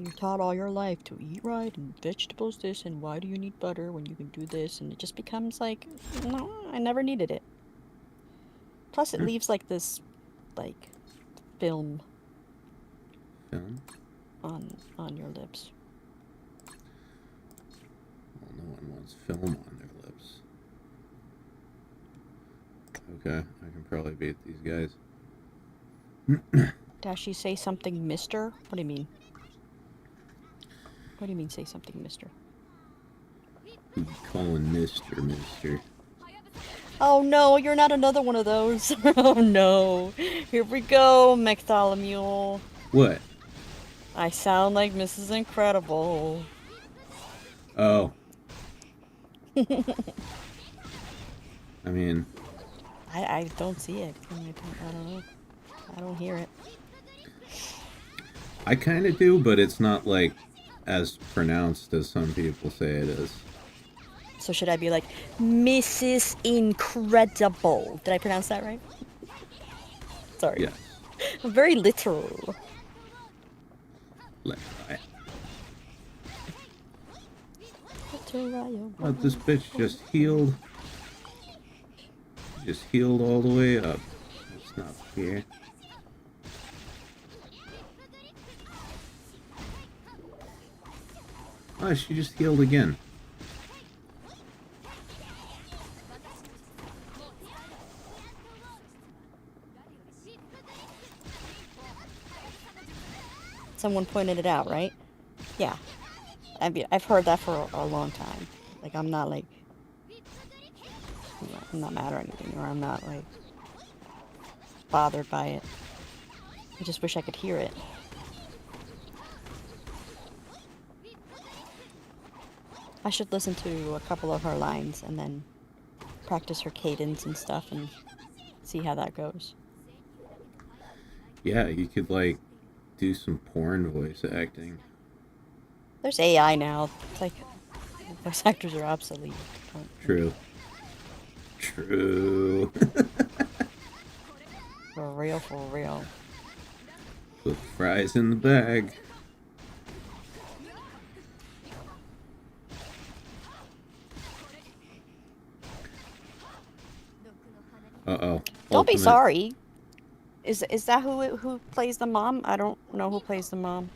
You're taught all your life to eat right and vegetables this, and why do you need butter when you can do this? And it just becomes like, no, I never needed it. Plus, it leaves like this, like, film Film? on your lips. Well, no one wants film on their lips. Okay, I can probably beat these guys. Dashie, say something, mister? What do you mean? What do you mean, say something, mister? Who you calling Mister? Oh no, you're not another one of those. Oh no. Here we go, Bartholomew. What? I sound like Mrs. Incredible. Oh. I mean... I don't see it. I don't know. I don't hear it. I kind of do, but it's not, like, as pronounced as some people say it is. So should I be like, Mrs. Incredible? Did I pronounce that right? Sorry. Yes. I'm very literal. Oh, this bitch just healed. Just healed all the way up. That's not fair. Oh, she just healed again. Someone pointed it out, right? Yeah. I've heard that for a long time. Like, I'm not like... I'm not mad or anything, or I'm not like... bothered by it. I just wish I could hear it. I should listen to a couple of her lines and then practice her cadence and stuff and see how that goes. Yeah, you could, like, do some porn voice acting. There's AI now. It's like, voice actors are obsolete. True. True. For real, for real. Put fries in the bag. Uh-oh. Don't be Ultimate. sorry. Is that who plays the mom? I don't know who plays the mom.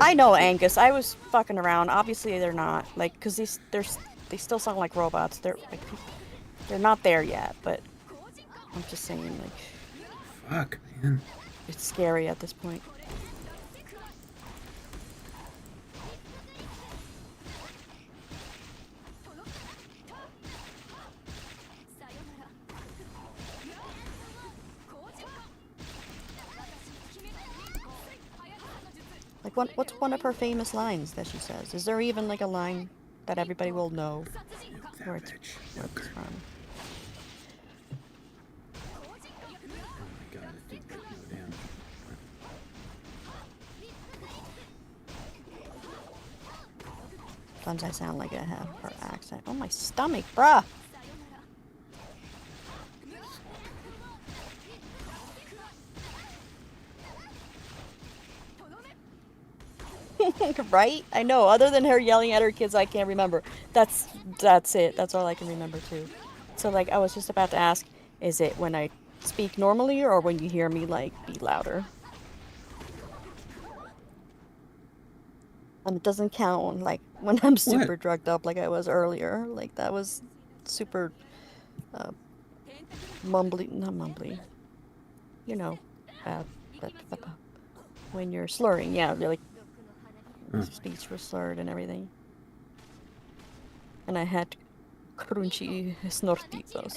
I know, Angus. I was fucking around. Obviously, they're not. Like, because they still sound like robots. They're not there yet, but I'm just saying, like... Fuck, man. It's scary at this point. Like, what's one of her famous lines that she says? Is there even, like, a line that everybody will know where it's from? Oh my god, it did no damage. Sometimes I sound like I have her accent. Oh, my stomach, bruh! Right? I know. Other than her yelling at her kids, I can't remember. That's it. That's all I can remember too. So like, I was just about to ask, is it when I speak normally or when you hear me like be louder? It doesn't count like when I'm super drugged up like I was earlier. Like that was super uh, mumbly, not mumbly. You know, uh, when you're slurring, yeah, like speech was slurred and everything. And I had crunchy snortitos.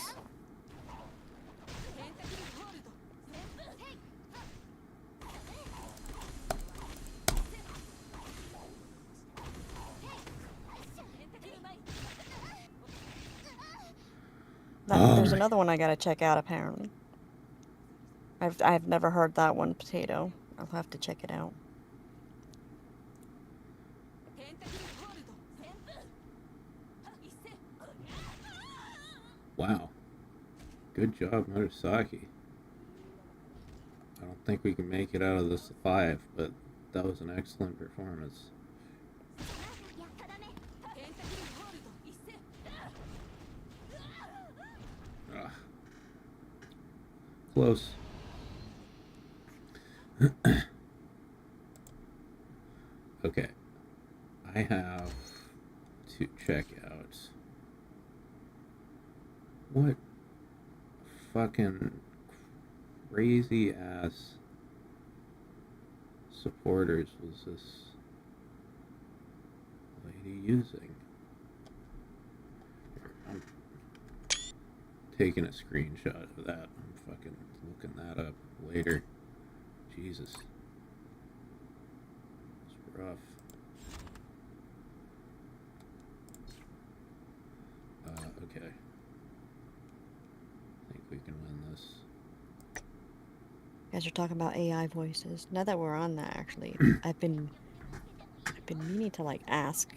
There's another one I gotta check out apparently. I've never heard that one, Potato. I'll have to check it out. Wow. Good job, Murasaki. I don't think we can make it out of this 5, but that was an excellent performance. Ugh. Close. Okay. I have to check out what fucking crazy ass supporters was this lady using? I'm taking a screenshot of that. I'm fucking looking that up later. Jesus. It's rough. Okay. I think we can win this. You guys are talking about AI voices. Now that we're on that, actually, I've been meaning to like ask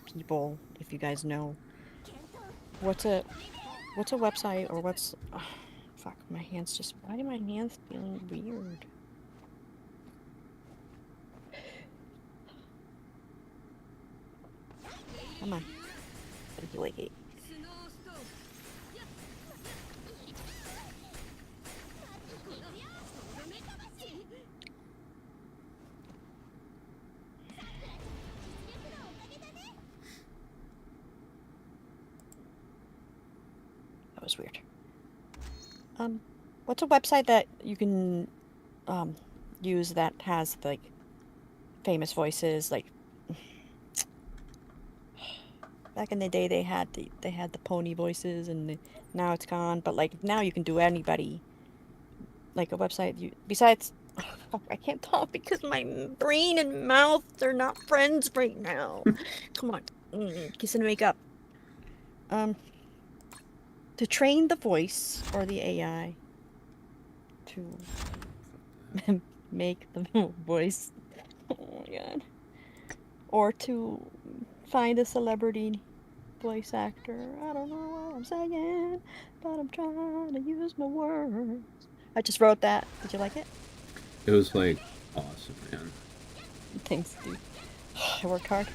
people if you guys know what's a website or what's fuck, my hands just, why do my hands feeling weird? Come on. Wait. That was weird. What's a website that you can use that has like famous voices? Like back in the day, they had the pony voices, and now it's gone. But like now, you can do anybody. Like a website. Besides, I can't talk because my brain and mouth are not friends right now. Come on, kiss and wake up. To train the voice or the AI to make the voice. Oh my god. Or to find a celebrity voice actor. I don't know what I'm saying, but I'm trying to use my words. I just wrote that. Did you like it? It was like awesome, man. Thanks, dude. I worked hard.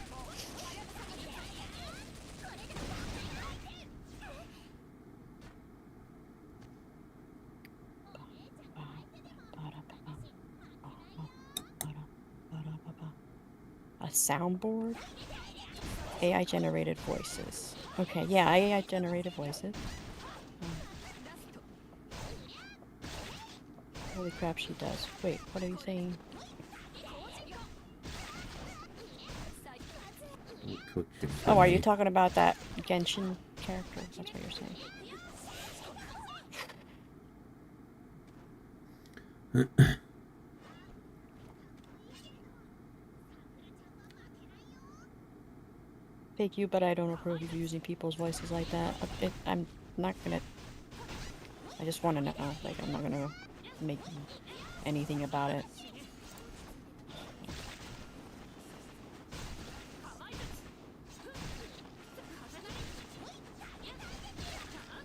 A soundboard? AI generated voices. Okay, yeah, AI generated voices. Holy crap, she does. Wait, what are you saying? Oh, are you talking about that Genshin character? That's what you're saying. Thank you, but I don't approve of using people's voices like that. I'm not gonna... I just want to know. Like, I'm not gonna make anything about it.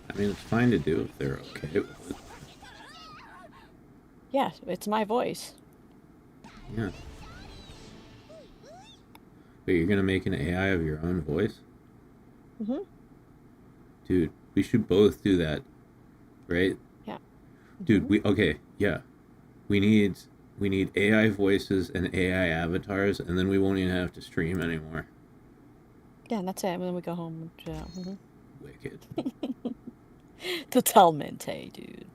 I mean, it's fine to do if they're okay with it. Yeah, it's my voice. Yeah. Wait, you're gonna make an AI of your own voice? Mm-hmm. Dude, we should both do that, right? Yeah. Dude, okay, yeah. We need We need AI voices and AI avatars, and then we won't even have to stream anymore. Yeah, and that's it. And then we go home. Yeah. Wicked. Totalmente, dude.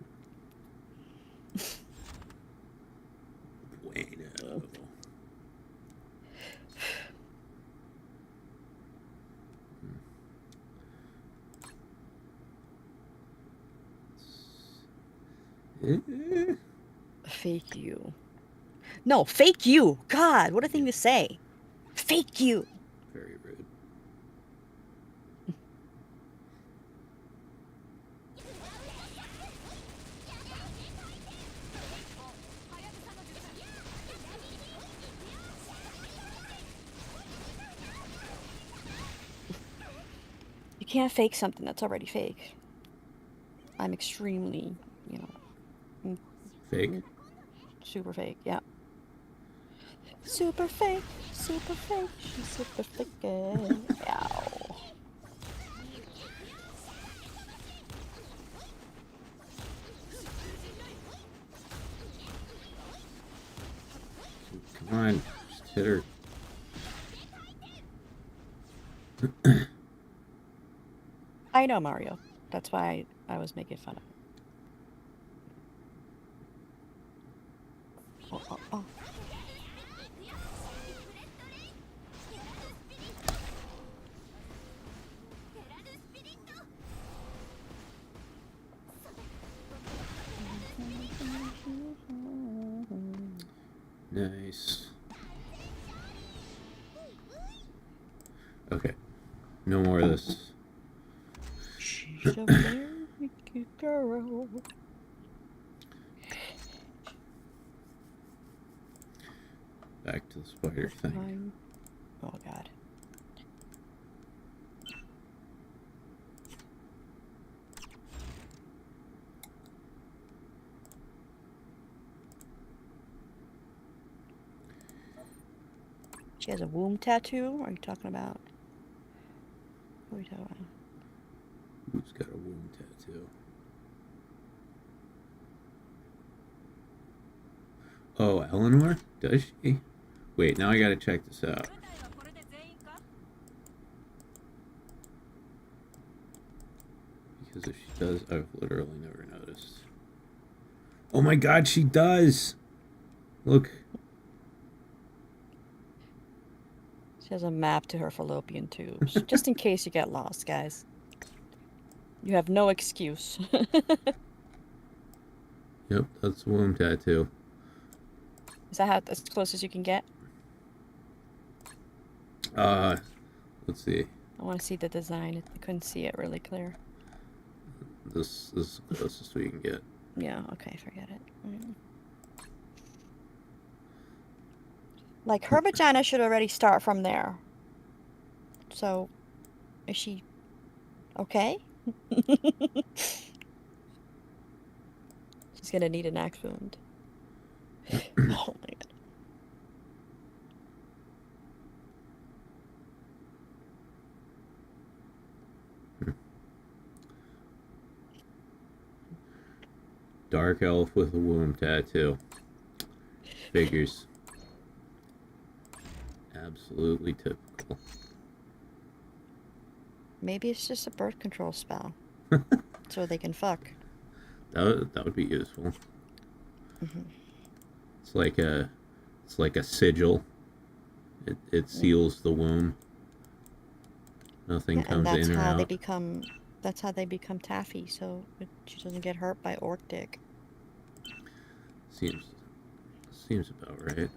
Bueno. Fake you. No, fake you. God, what a thing to say. Fake you. Very rude. You can't fake something that's already fake. I'm extremely, Fake. super fake. Yeah. Super fake. Super fake. She's super fake. Ow. Come on, just hit her. I know, Mario. That's why I was making fun of it. Oh. Nice. Okay. No more of this. She's a very good girl. Back to the spider thing. Oh, God. She has a womb tattoo? What are you talking about? What are you talking about? Who's got a womb tattoo? Oh, Eleanor? Does she? Wait, now I gotta check this out. Because if she does, I've literally never noticed. Oh my god, she does! Look. She has a map to her fallopian tubes. Just in case you get lost, guys. You have no excuse. Yep, that's a womb tattoo. Is that as close as you can get? Let's see. I want to see the design. I couldn't see it really clear. This is the closest we can get. Yeah, okay, forget it. Like, her vagina should already start from there. So, is she okay? She's gonna need an axe wound. Oh my god. Dark elf with a womb tattoo. Figures. Absolutely typical. Maybe it's just a birth control spell. So they can fuck. That would be useful. It's like a sigil. It seals the womb. Nothing comes in or out. That's how they become taffy, so she doesn't get hurt by orc dick. Seems about right.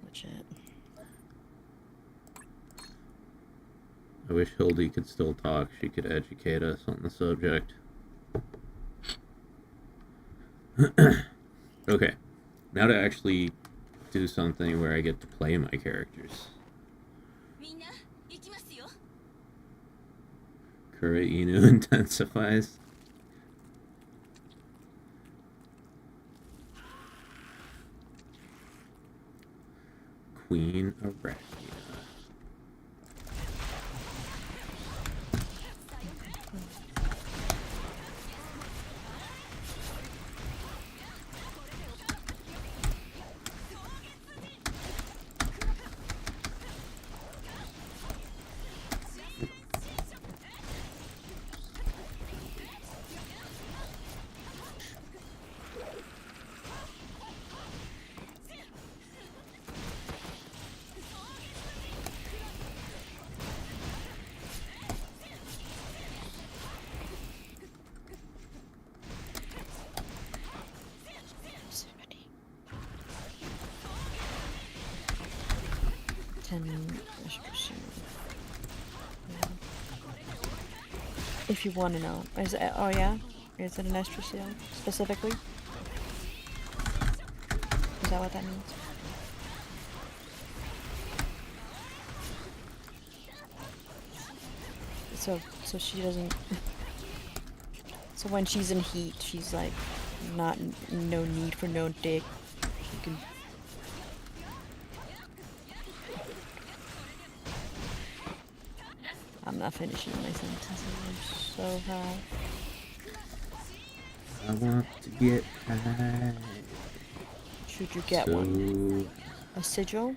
Legit. I wish Hildy could still talk. She could educate us on the subject. Okay. Now to actually do something where I get to play my characters. Kura Inu intensifies. Queen Arachnia. 10 extra seal. Yeah. If you want to know. Is it, oh yeah? Is it an extra seal specifically? Is that what that means? So she doesn't. So when she's in heat, she's like, no need for no dick. She can. I'm not finishing my sentences. I'm so high. I want to get high. Should you get one? A sigil?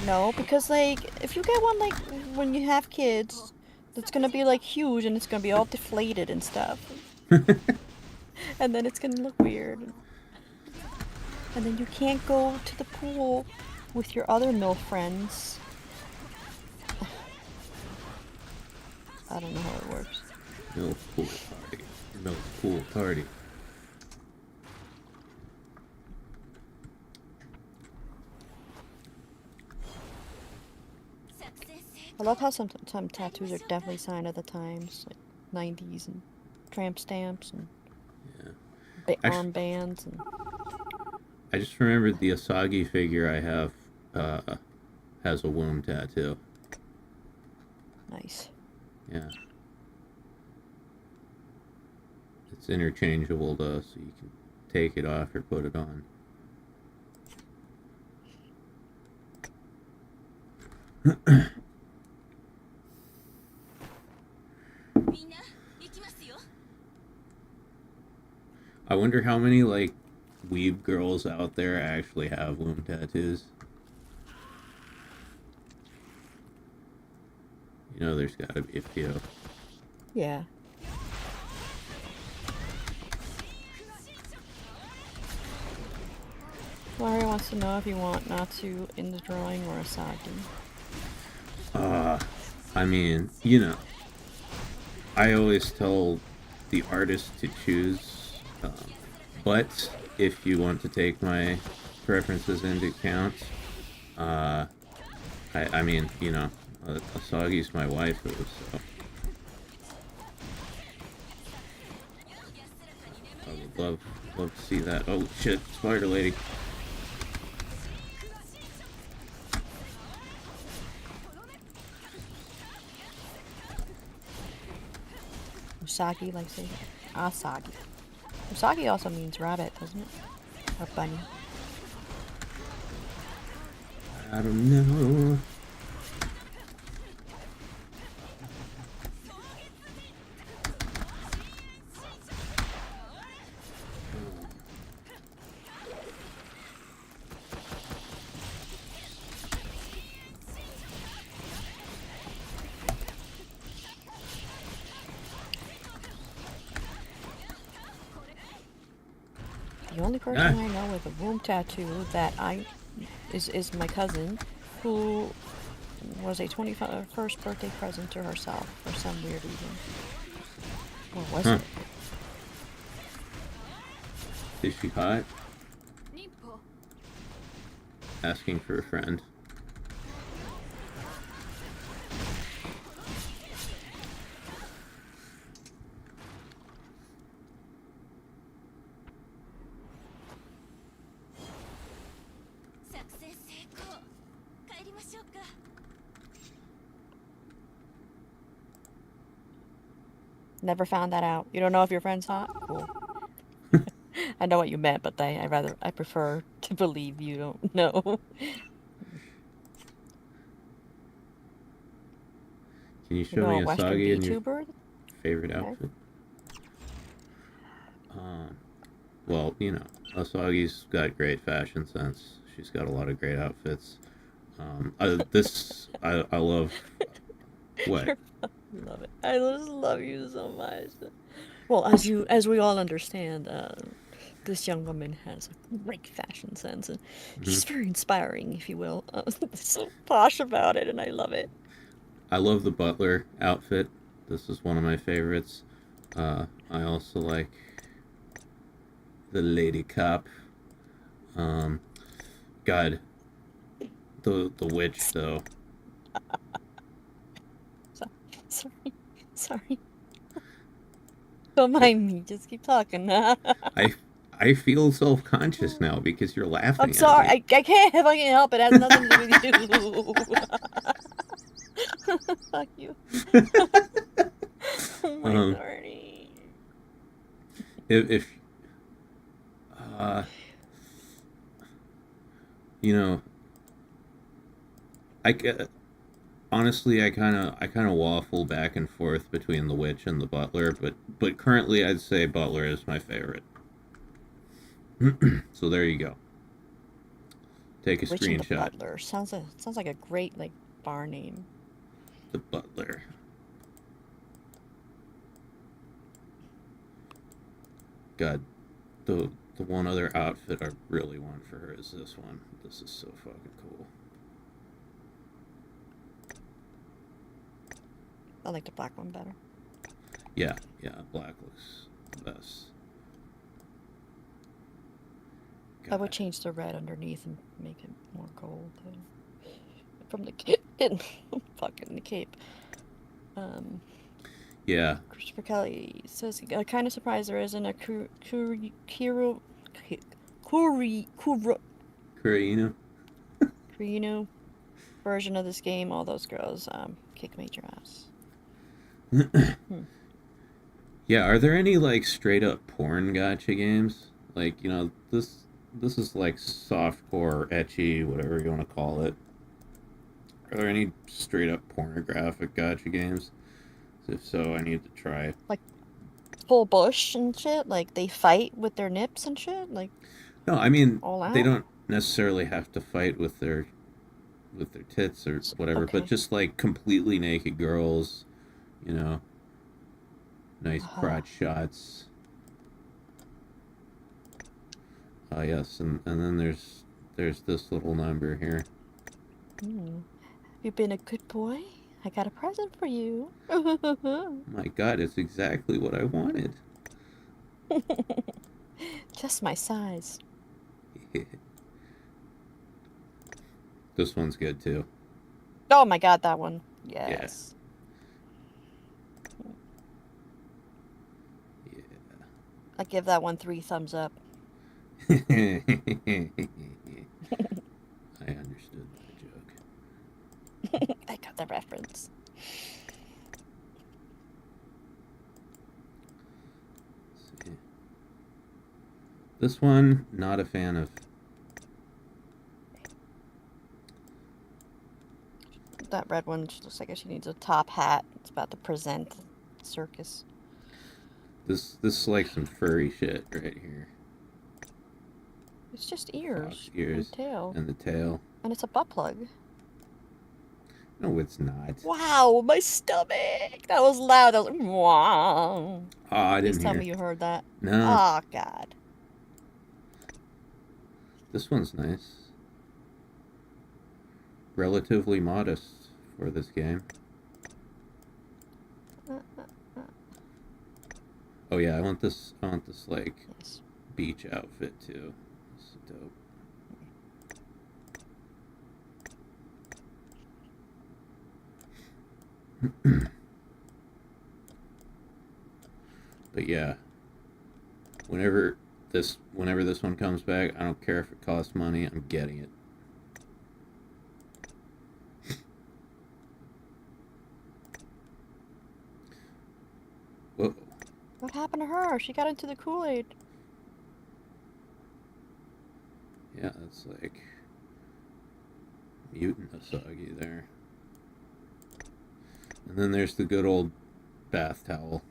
No, because like, if you get one like when you have kids, it's gonna be like huge and it's gonna be all deflated and stuff. And then it's gonna look weird. And then you can't go to the pool with your other MILF friends. I don't know how it works. MILF pool party. MILF pool party. I love how some tattoos are definitely sign of the times, like 90s and tramp stamps and armbands. And I just remembered the Asagi figure I have has a womb tattoo. Nice. Yeah. It's interchangeable though, so you can take it off or put it on. I wonder how many, like, weeb girls out there actually have womb tattoos. You know there's gotta be a few. Yeah. Mario wants to know if you want Natsu in the drawing or Asagi. I mean, you know, I always tell the artist to choose, but if you want to take my preferences into account, I mean, you know, Asagi's my waifu, so I would love to see that. Oh shit, spider lady. Usagi, like say Asagi. Usagi also means rabbit, doesn't it? Or bunny. I don't know. The only person I know with a womb tattoo that is my cousin, who was a 21st birthday present to herself for some weird reason. What was it? Is she hot? Asking for a friend. Never found that out. You don't know if your friend's hot? Cool. I know what you meant, but I prefer to believe you don't know. Can you show me Asagi and your Vtuber? favorite outfit? Well, you know, Asagi's got great fashion sense. She's got a lot of great outfits. I love what? Love it. I just love you so much. Well, as we all understand, this young woman has a great fashion sense, and she's very inspiring, if you will. So posh about it, and I love it. I love the butler outfit. This is one of my favorites. I also like the lady cop. God, the witch though. Sorry. Sorry. Don't mind me. Just keep talking. I feel self-conscious now because you're laughing I'm sorry. at me. I can't fucking help it. It has nothing to do with you. Fuck you. Oh my lordy. If you know, honestly, I kind of waffle back and forth between the witch and the butler, but currently I'd say butler is my favorite. So there you go. Take a Witch and the screenshot. Butler sounds like a great like bar name. The butler. God, the one other outfit I really want for her is this one. This is so fucking cool. I like the black one better. Yeah, black looks the best. I would change the red underneath and make it more gold from the cape. Fucking the cape. Yeah. Christopher Kelly says, kind of surprised there isn't a Kurino version of this game. All those girls kick major ass. Yeah, are there any like straight up porn gotcha games? Like, you know, this is like softcore, ecchi, whatever you want to call it. Are there any straight up pornographic gotcha games? If so, I need to try. Like full bush and shit? Like they fight with their nips and shit? Like No, I mean all out? they don't necessarily have to fight with their tits or whatever, okay. but just like completely naked girls, you know. Nice crotch shots. Yes, and then there's this little number here. You've been a good boy? I got a present for you. My God, it's exactly what I wanted. Just my size. This one's good too. Oh my God, that one. Yes. Yeah. I give that one 3 thumbs up. I understood that joke. I got the reference. Let's see. This one, not a fan of. That red one looks like she needs a top hat. It's about to present circus. This is like some furry shit right here. It's just ears. Fox ears and tail. and the tail. And it's a butt plug. No, it's not. Wow, my stomach! That was loud. I was like, wow. Oh, I Please didn't tell hear. me you heard that. No. Oh, God. This one's nice. Relatively modest for this game. Oh yeah, I want this like beach outfit too. This is dope. But yeah, whenever this one comes back, I don't care if it costs money, I'm getting it. Whoa. What happened to her? She got into the Kool-Aid. Yeah, that's like mutant Asagi there. And then there's the good old bath towel.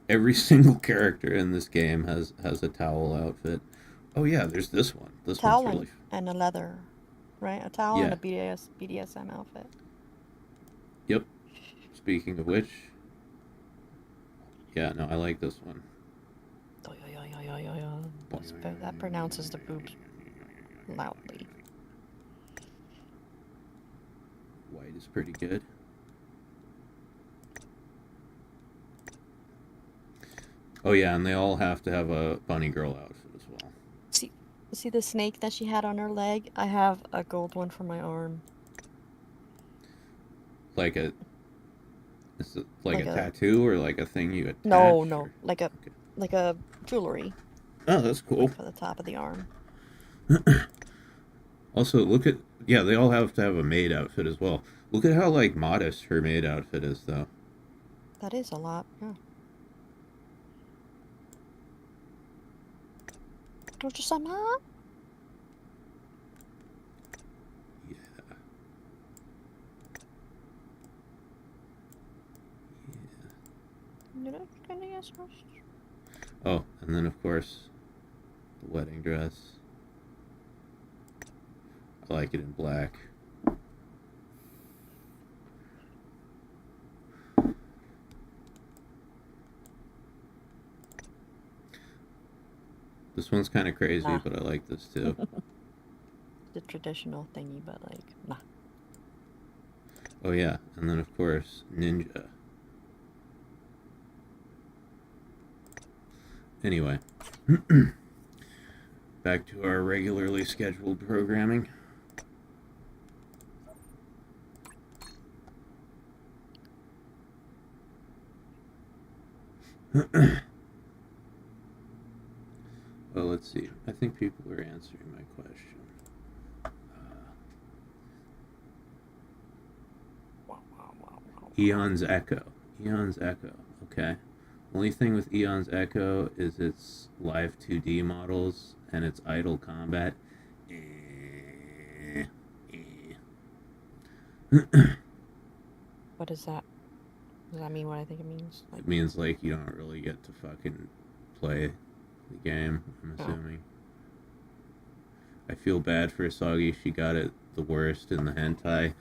Every single character in this game has a towel outfit. Oh yeah, there's this one. This Towel one's really and a leather, right? A towel and a BDSM outfit. Yep. Speaking of which, yeah, no, I like this one. That pronounces the boobs loudly. White is pretty good. Oh yeah, and they all have to have a bunny girl outfit as well. See, See the snake that she had on her leg? I have a gold one for my arm. Like a... Is it like Like a a- tattoo or like a thing you attach? No, or- like a jewelry Oh, that's cool. for the top of the arm. Also, look at... Yeah, they all have to have a maid outfit as well. Look at how, like, modest her maid outfit is, though. That is a lot, yeah. Ojo-sama? Yeah. Oh, and then, of course, the wedding dress. I like it in black. This one's kind of crazy, Ah. but I like this too. The traditional thingy, but like, nah. Oh yeah, and then of course, ninja. Anyway, back to our regularly scheduled programming. Well, let's see. I think people are answering my question. Eon's Echo. Eon's Echo. Okay. Only thing with Eon's Echo is its live 2D models and its idle combat. What is that? Does that mean what I think it means? Like, It means like you don't really get to fucking play the game, I'm Oh. assuming. I feel bad for Asagi. She got it the worst in the hentai.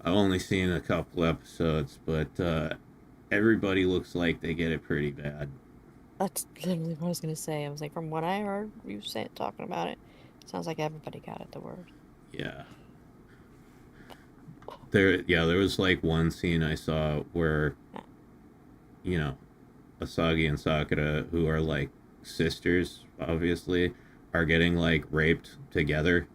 I've only seen a couple episodes, but everybody looks like they get it pretty bad. that's literally what I was gonna say. I was like, from what I heard you talking about it, sounds like everybody got it the worst. Yeah. There was like one scene I saw where, you know, Asagi and Sakura, who are like sisters, obviously, are getting like raped together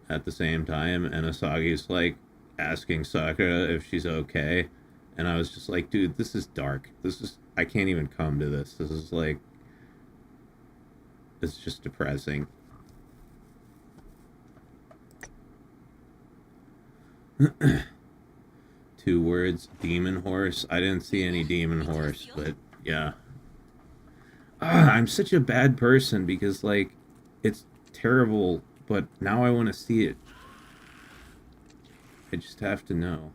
at the same time, and Asagi's like asking Sakura if she's okay, and I was just like, dude, this is dark. I can't even come to this. This is like, it's just depressing. Two words, demon horse. I didn't see any demon horse, but yeah. I'm such a bad person because, like, it's terrible, but now I want to see it. I just have to know.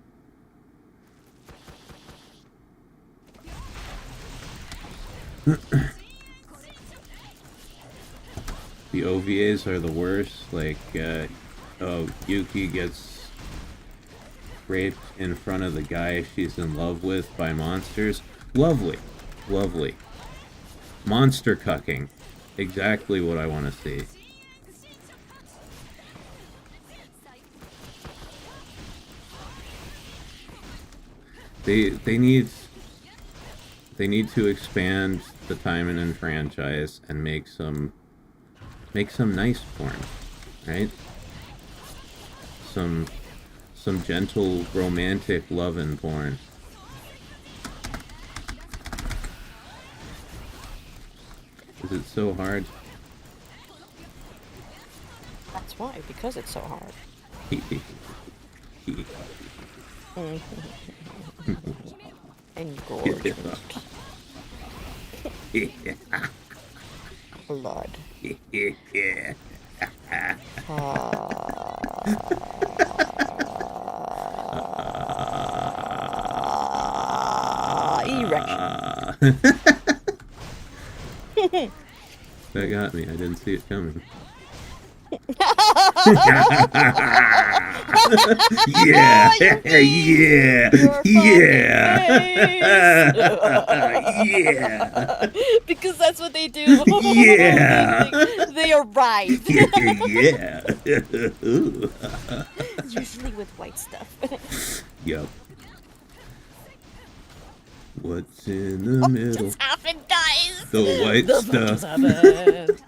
The OVAs are the worst. Like, oh, Yuki gets raped in front of the guy she's in love with by monsters. Lovely. Lovely. Monster cucking. Exactly what I want to see. They need to expand the Taimanin franchise and make some nice porn, right? Some gentle romantic lovin' porn. Is it so hard? That's why, because it's so hard. And gorgeous. Blood. Erection. That got me. I didn't see it coming. Yeah, yeah, yeah. Because that's what they do. Yeah. They arrive. Yeah. Usually with white stuff. Yup. What's in the middle? Just happened, guys. The white The stuff. just happened.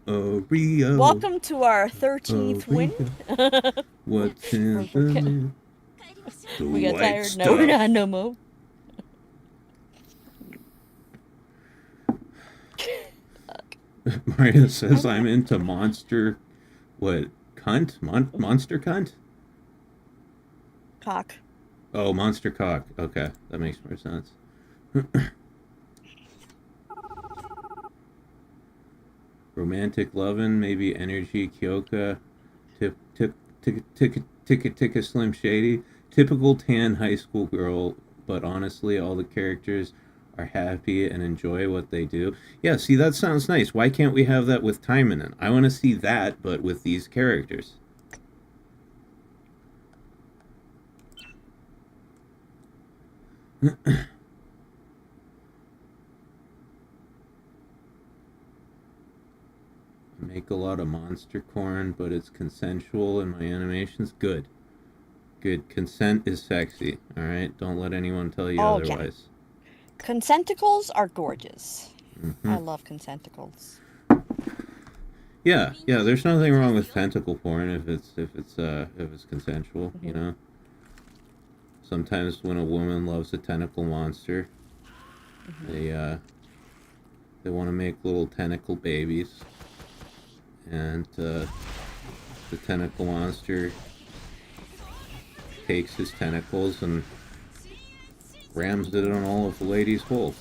Rio. Welcome to our 13th win. What's in the We got white tired. No, we're stuff. not no more. Mario says I'm into monster. What? Cunt? Monster cunt? Cock. Oh, monster cock. Okay, that makes more sense. Romantic lovin', maybe energy, Kyoka, ticka Slim Shady. Typical tan high school girl, but honestly, all the characters are happy and enjoy what they do. Yeah, see, that sounds nice. Why can't we have that with Taiminen? I want to see that, but with these characters. Make a lot of monster corn, but it's consensual in my animations. Good. Good. Consent is sexy. Alright? Don't let anyone tell you otherwise. Consenticles are gorgeous. Mm-hmm. I love consenticles. Yeah, there's nothing wrong with tentacle porn if it's consensual, you know? Sometimes when a woman loves a tentacle monster, they want to make little tentacle babies. And the tentacle monster takes his tentacles and rams it on all of the lady's holes.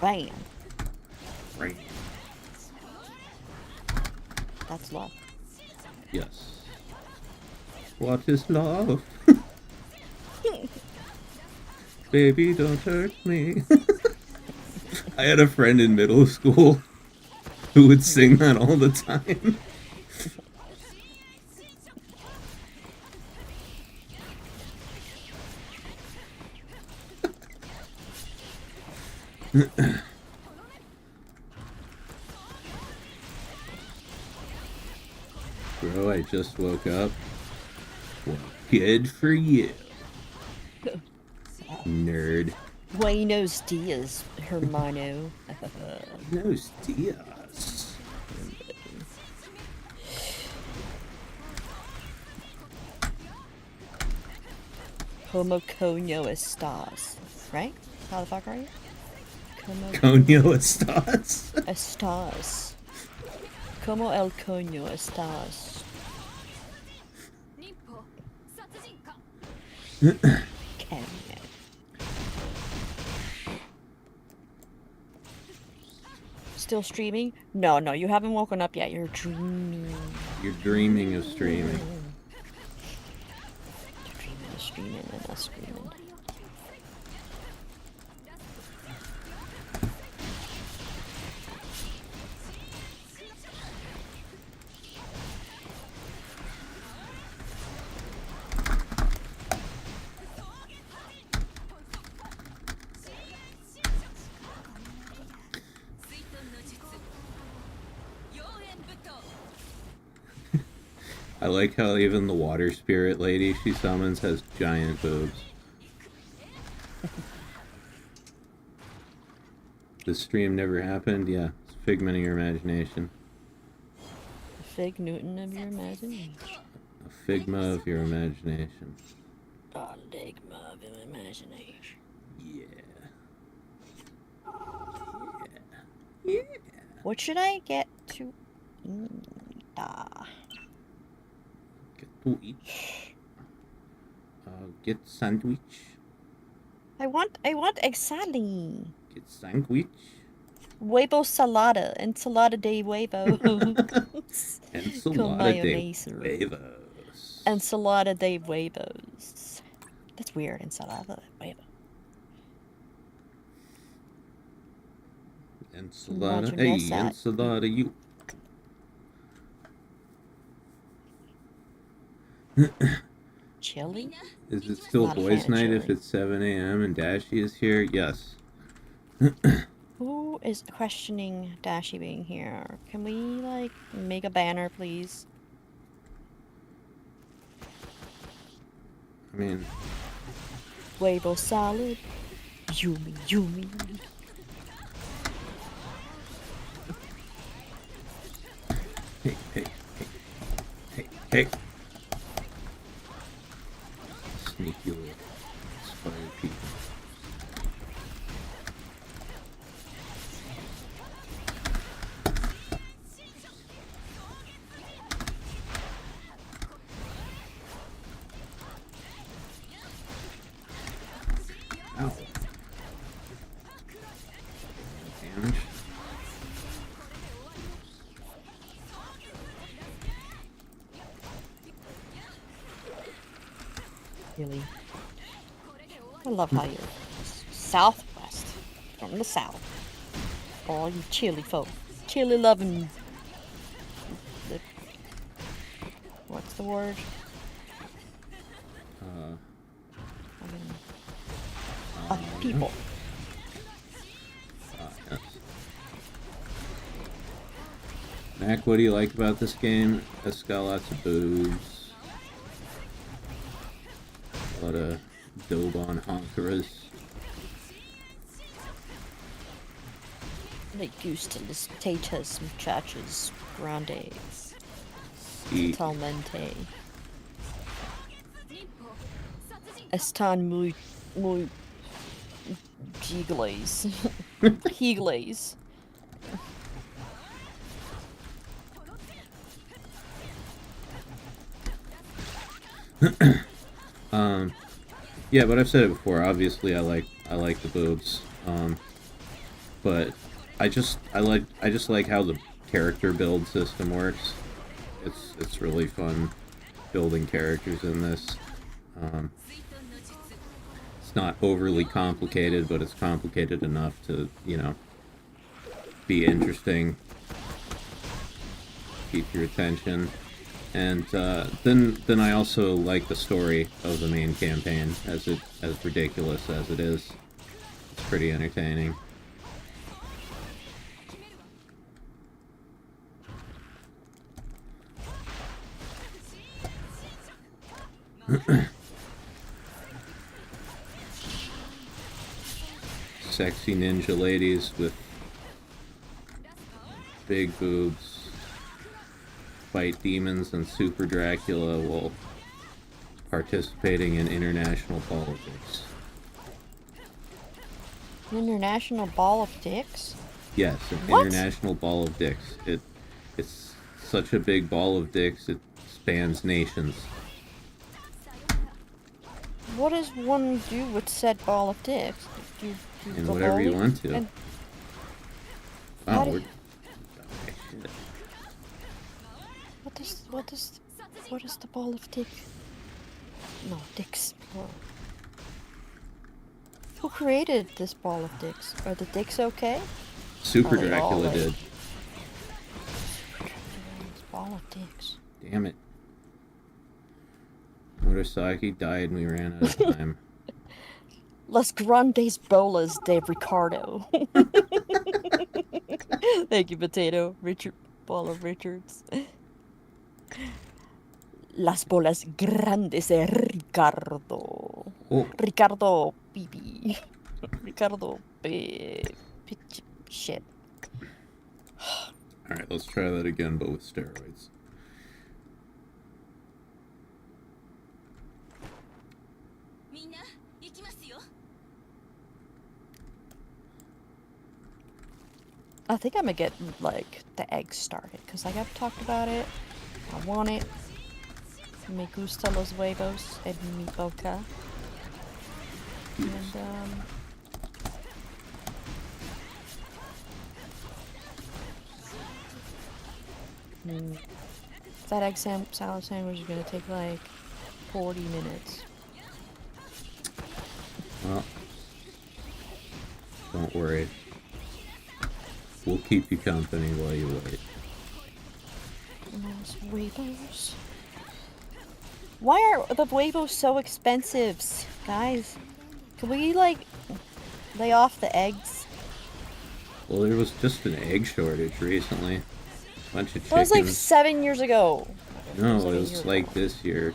Bam. Right. That's love. Yes. What is love? Baby, don't hurt me. I had a friend in middle school who would sing that all the time. Bro, I just woke up. Well, good for you. Nerd. Buenos dias, hermano. Buenos dias. Como coño estás? Right? How the fuck are you? Como Coño estás? estás? Como el coño estás? Coño. Still streaming? No, you haven't woken up yet. You're dreaming. You're dreaming of streaming. You're dreaming of streaming and us screaming. I like how even the water spirit lady she summons has giant boobs. This stream never happened? Yeah, it's a figment of your imagination. A fig Newton of your imagination. A figma of your imagination. A ligma of your imagination. Yeah. What should I get to eat? Get to eat. Get sandwich. I want egg salad. Get sandwich. Huevo salada. Ensalada de huevos. Ensalada de huevos. Ensalada de huevos. That's weird. Ensalada de huevos. Ensalada. Hey, ensalada you. Chili? Is it still Not a boys' fan of night if chili. it's 7 a.m. and Dashie is here? Yes. Who is questioning Dashie being here? Can we, like, make a banner, please? I mean, Huevo salad. Yumi, yumi. Hey. Sneaky little spider people. Ow. Damage. Really. I love how you're southwest from the south. All you chili folk. Chili loving. What's the word? People. Yes. Mac, what do you like about this game? It's got lots of boobs. A lot of dobe on honkeras. Me gustan las tetas muchachas grandes. Eat. Totalmente. Están muy giggles. Giggles. Yeah, but I've said it before. Obviously, I like the boobs. But I just like how the character build system works. It's really fun building characters in this. It's not overly complicated, but it's complicated enough to, you know, be interesting, keep your attention. And then I also like the story of the main campaign, as ridiculous as it is. It's pretty entertaining. Sexy ninja ladies with big boobs fight demons and Super Dracula while participating in international politics. International Ball of Dicks? Yes, an What? international ball of dicks. It's such a big ball of dicks, it spans nations. What does one do with said ball of dicks? Do And go whatever you bowling? want to. And Wow, how do- we're... Okay, shit. what is the ball of dick? No, dicks. Plural. Who created this ball of dicks? Are the dicks okay? Super Are they all Dracula like- did. This ball of dicks. Damn it. Murasaki died and we ran out of time. Las grandes bolas de Ricardo. Thank you, Potato. Richard, Ball of Richards. Las bolas grandes de Ricardo. Oh, Ricardo Bibi. Ricardo shit. alright, let's try that again, but with steroids. I think I'm gonna get like the eggs started because like I've talked about it. I want it. Me gusta los huevos en mi boca. And that egg salad sandwich is gonna take like 40 minutes. Well, don't worry. We'll keep you company while you wait. Those huevos. Why are the huevos so expensive, guys? Can we like lay off the eggs? Well, there was just an egg shortage recently. Bunch of chickens. That was like 7 years ago. No, like it a was year like ago. this year.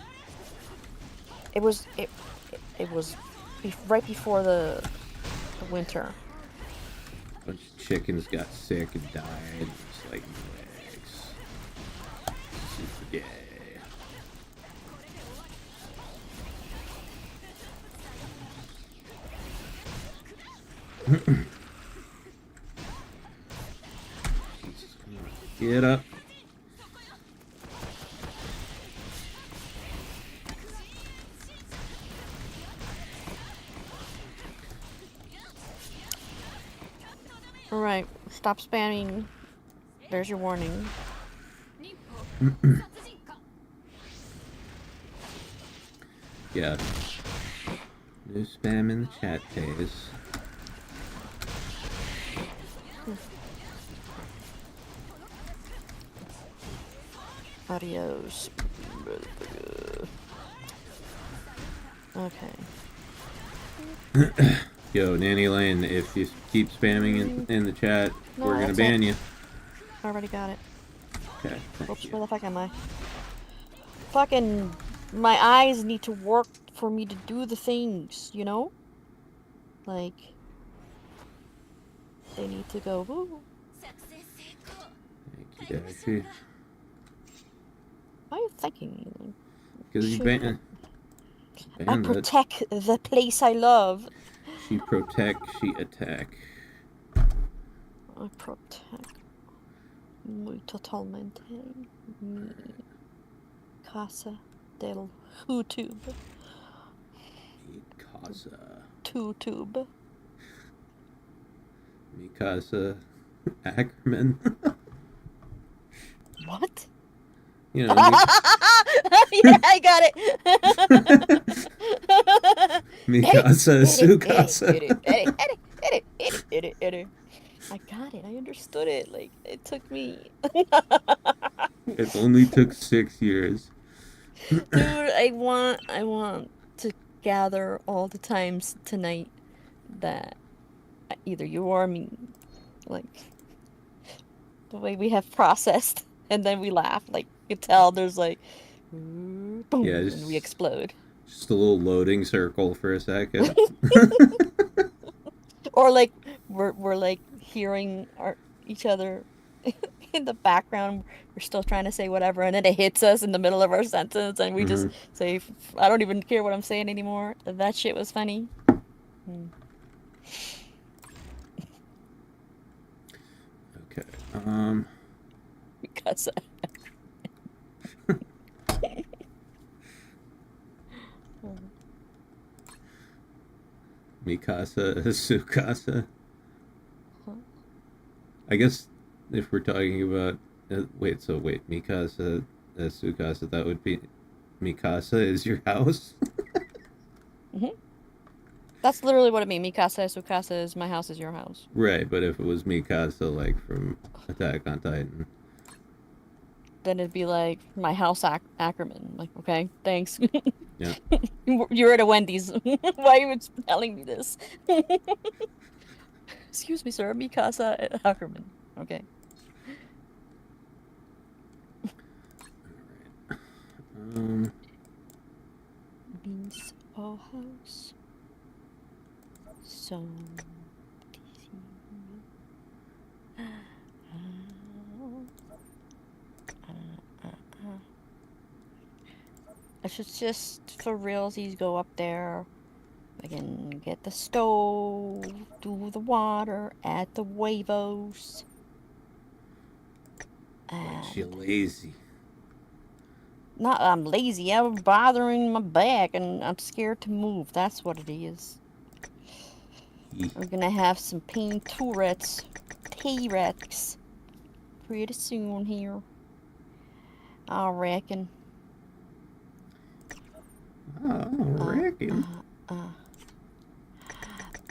It was right before the winter. Bunch of chickens got sick and died. It's like no eggs. Super gay. Get up. Alright, stop spamming. There's your warning. Yeah. No spam in the chat phase. Adios. Okay. Yo, Nanny Lane, if you keep spamming in the chat, No, we're gonna that's ban it. you. I already got it. Okay, thank Oops, you. where the fuck am I? Fucking, my eyes need to work for me to do the things, you know? Like, they need to go, woo. Thank you, Dashie. Why are you thinking? Because you banned I it. protect the place I love. She protect, she attack. I protect. Muy totalmente. Mi casa del Vtube. Mikasa. Vtube. Mikasa Ackerman. What? You know, Yeah, I got it. Mikasa Sukasa. I got it. I understood it. Like, it took me. It only took 6 years. Dude, I want to gather all the times tonight that either you or me, like, the way we have processed, and then we laugh. Like, you can tell there's like, boom, Yeah, and we explode. Just a little loading circle for a second. Or like we're like hearing each other in the background. We're still trying to say whatever, and then it hits us in the middle of our sentence, and we just say, "I don't even care what I'm saying anymore." That shit was funny. Okay. Because Mikasa Sukasa. I guess if we're talking about wait, Mikasa Sukasa, that would be Mikasa is your house. That's literally what it means. Mikasa Sukasa is my house is your house. Right, but if it was Mikasa like from Attack on Titan, then it'd be like my house Ackerman. Like, okay, thanks. yeah. You're at a Wendy's. Why are you telling me this? Excuse me, sir. Mikasa Ackerman. Okay. Alright. Beans or house. So. I should just, for realsies, go up there. I can get the stove, do the water, add the huevos. She lazy. Not I'm lazy, I'm bothering my back and I'm scared to move. That's what it is. I'm gonna have some pain Tourette's T-Rex pretty soon here. I reckon.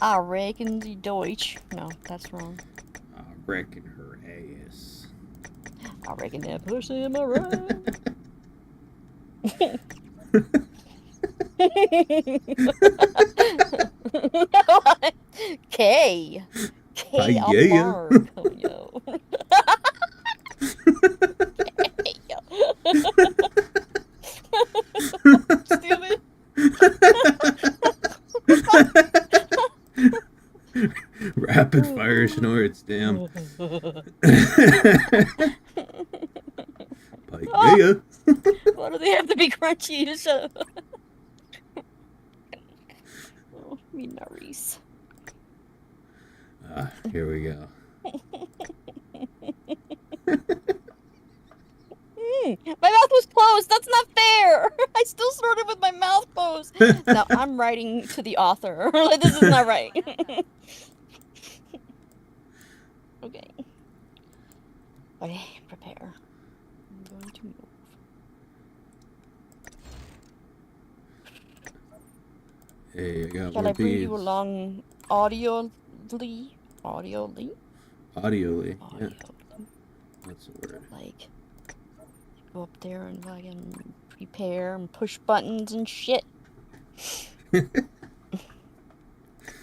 I reckon the Deutsch. No, that's wrong. I reckon her ass. I reckon that pussy in my right. K. K. Yeah. Yo. Stupid. Rapid fire snorts, damn. Yeah. Why do they have to be crunchy to shut up? Oh, me nariz. Here we go. My mouth was closed. That's not fair. I still started with my mouth closed. Now I'm writing to the author. Like, this is not right. Okay. Okay, prepare. I'm going to move. Hey, I got Shall more I bring beads. you along audioly? Audioly? Audioly, yeah, Audioly. that's the word. Like, go up there and fucking prepare and push buttons and shit.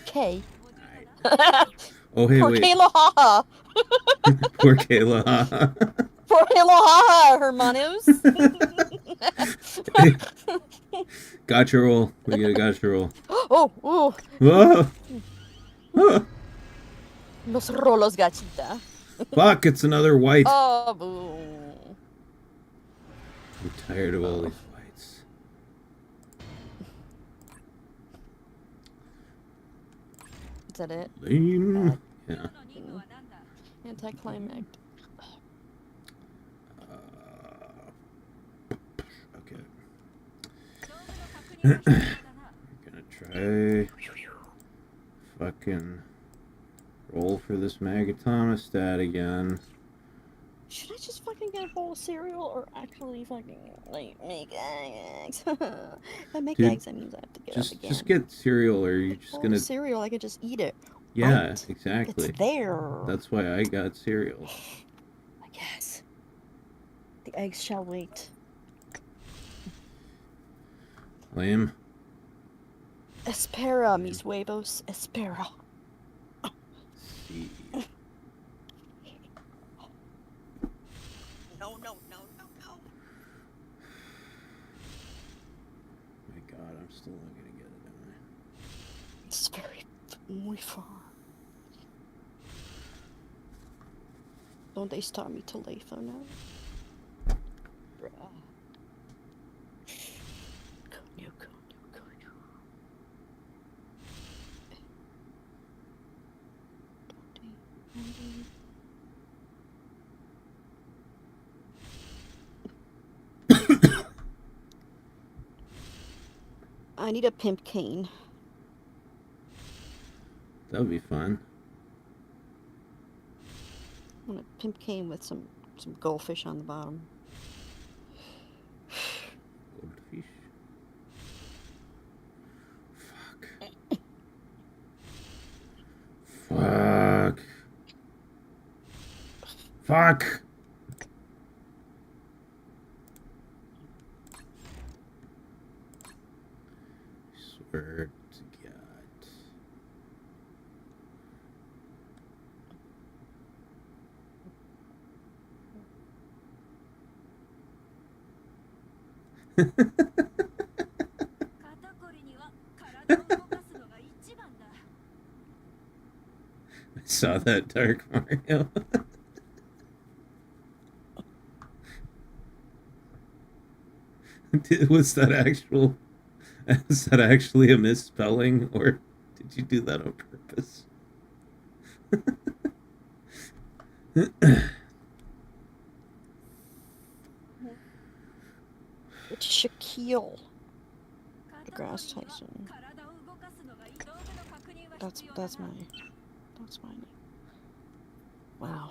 Okay. Oh, hey, Poor wait. Kayla, haha. Poor Kayla. haha. Poor Kayla, haha, hermanos. Gotcha roll. We get a gotcha roll. Oh, ooh. Whoa! Ah, Los rolos gachita. fuck, it's another white. Oh, boo. I'm tired of all these whites. Is that it? Lean. Yeah. Anticlimactic. Okay. We're gonna try fucking roll for this Magatomostat again. Should I just fucking get a bowl of cereal or actually fucking, like, make eggs? If I make Dude, eggs, that means I have to get up again. Just get cereal, or you're just Bowl gonna. of cereal, I could just eat it. Yeah, Right? exactly. It's there. That's why I got cereal. I guess. The eggs shall wait. Lame. Espera, mis huevos, espera. See. No, no, no, no, no. My God, I'm still not gonna get it, am It's very, muy far. Don't they start me to Latho now? Bruh. Conyo, conyo, conyo. I need a pimp cane. That would be fun. I want a pimp cane with some goldfish on the bottom. Goldfish. Fuck. Fuck. Swear to God. I saw that, Dark Mario. Was that actually a misspelling, or did you do that on purpose? It's Shaquille DeGrasse Tyson. That's my name. Wow.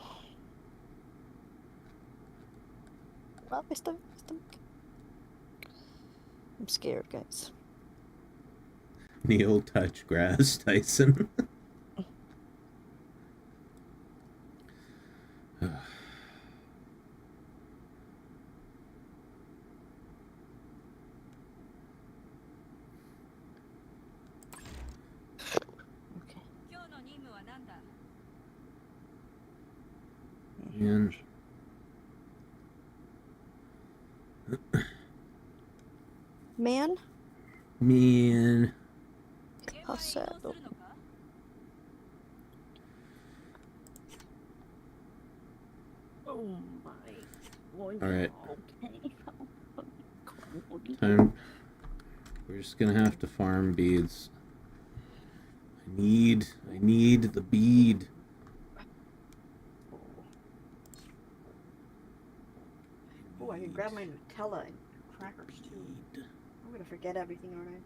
Well, my stomach. I'm scared, guys. Neil Touch Grass Tyson. Man. Man? Man. How sad. Oh my. Alright. Okay. Time. We're just gonna have to farm beads. I need the bead. Oh, I can grab my Nutella and crackers too. I'm gonna forget everything, aren't I?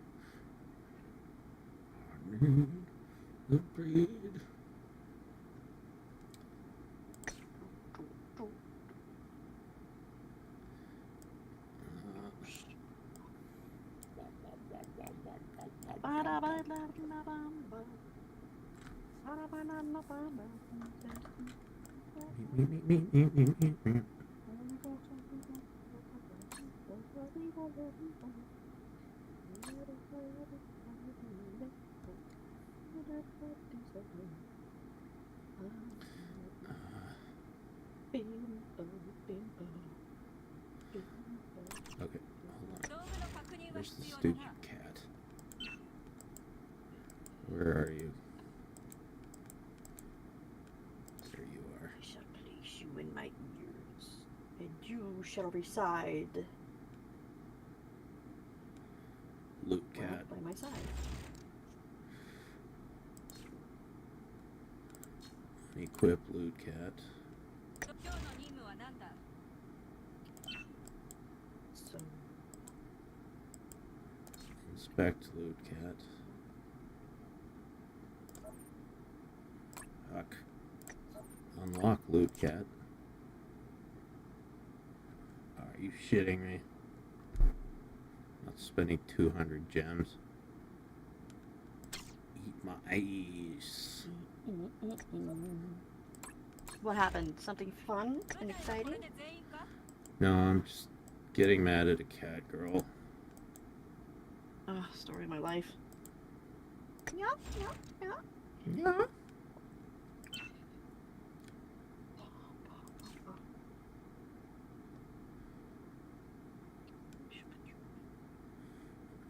Need the breed. Okay, hold on. Where's the stupid cat? Where are you? There you are. I shall place you in my ears, and you shall reside Loot right cat. by my side. Equip loot cat. So, Inspect loot cat. Fuck. Unlock loot cat. Are you shitting me? Not spending 200 gems. Eat my ace. what happened? Something fun and exciting? No, I'm just getting mad at a cat girl. Story of my life. Yeah, yeah, yeah. Yeah.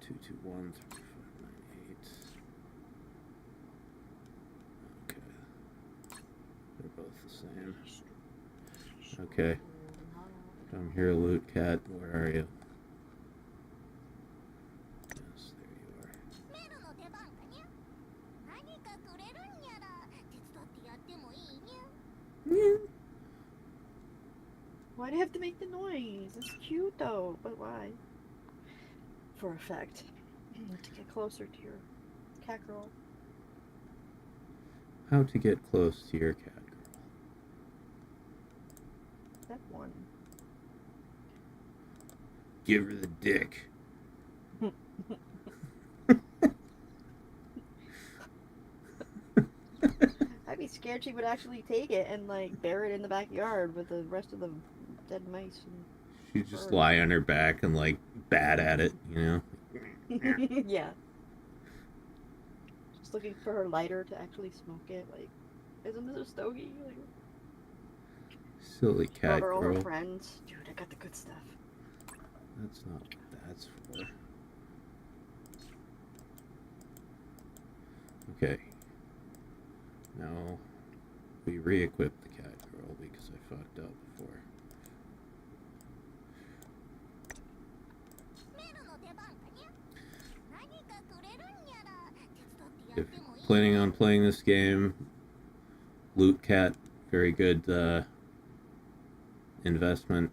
Two, two, one, 3, 5, 9, 8. Okay. They're both the same. Okay. Come here, loot cat. Where are you? Yes, there you are. Why do you have to make the noise? It's cute though, but why? For effect. To get closer to your cat girl. How to get close to your cat girl? Step 1. Give her the dick. I'd be scared she would actually take it and like bury it in the backyard with the rest of the dead mice. She'd just lie on her back and like bat at it, you know? Yeah. Just looking for her lighter to actually smoke it. Like, isn't this a stogie? Like, Silly cat her girl. old friends. Dude, I got the good stuff. That's not what that's for. Okay. Now, we re-equip the cat girl because I fucked up before. If you're planning on playing this game, loot cat, very good investment.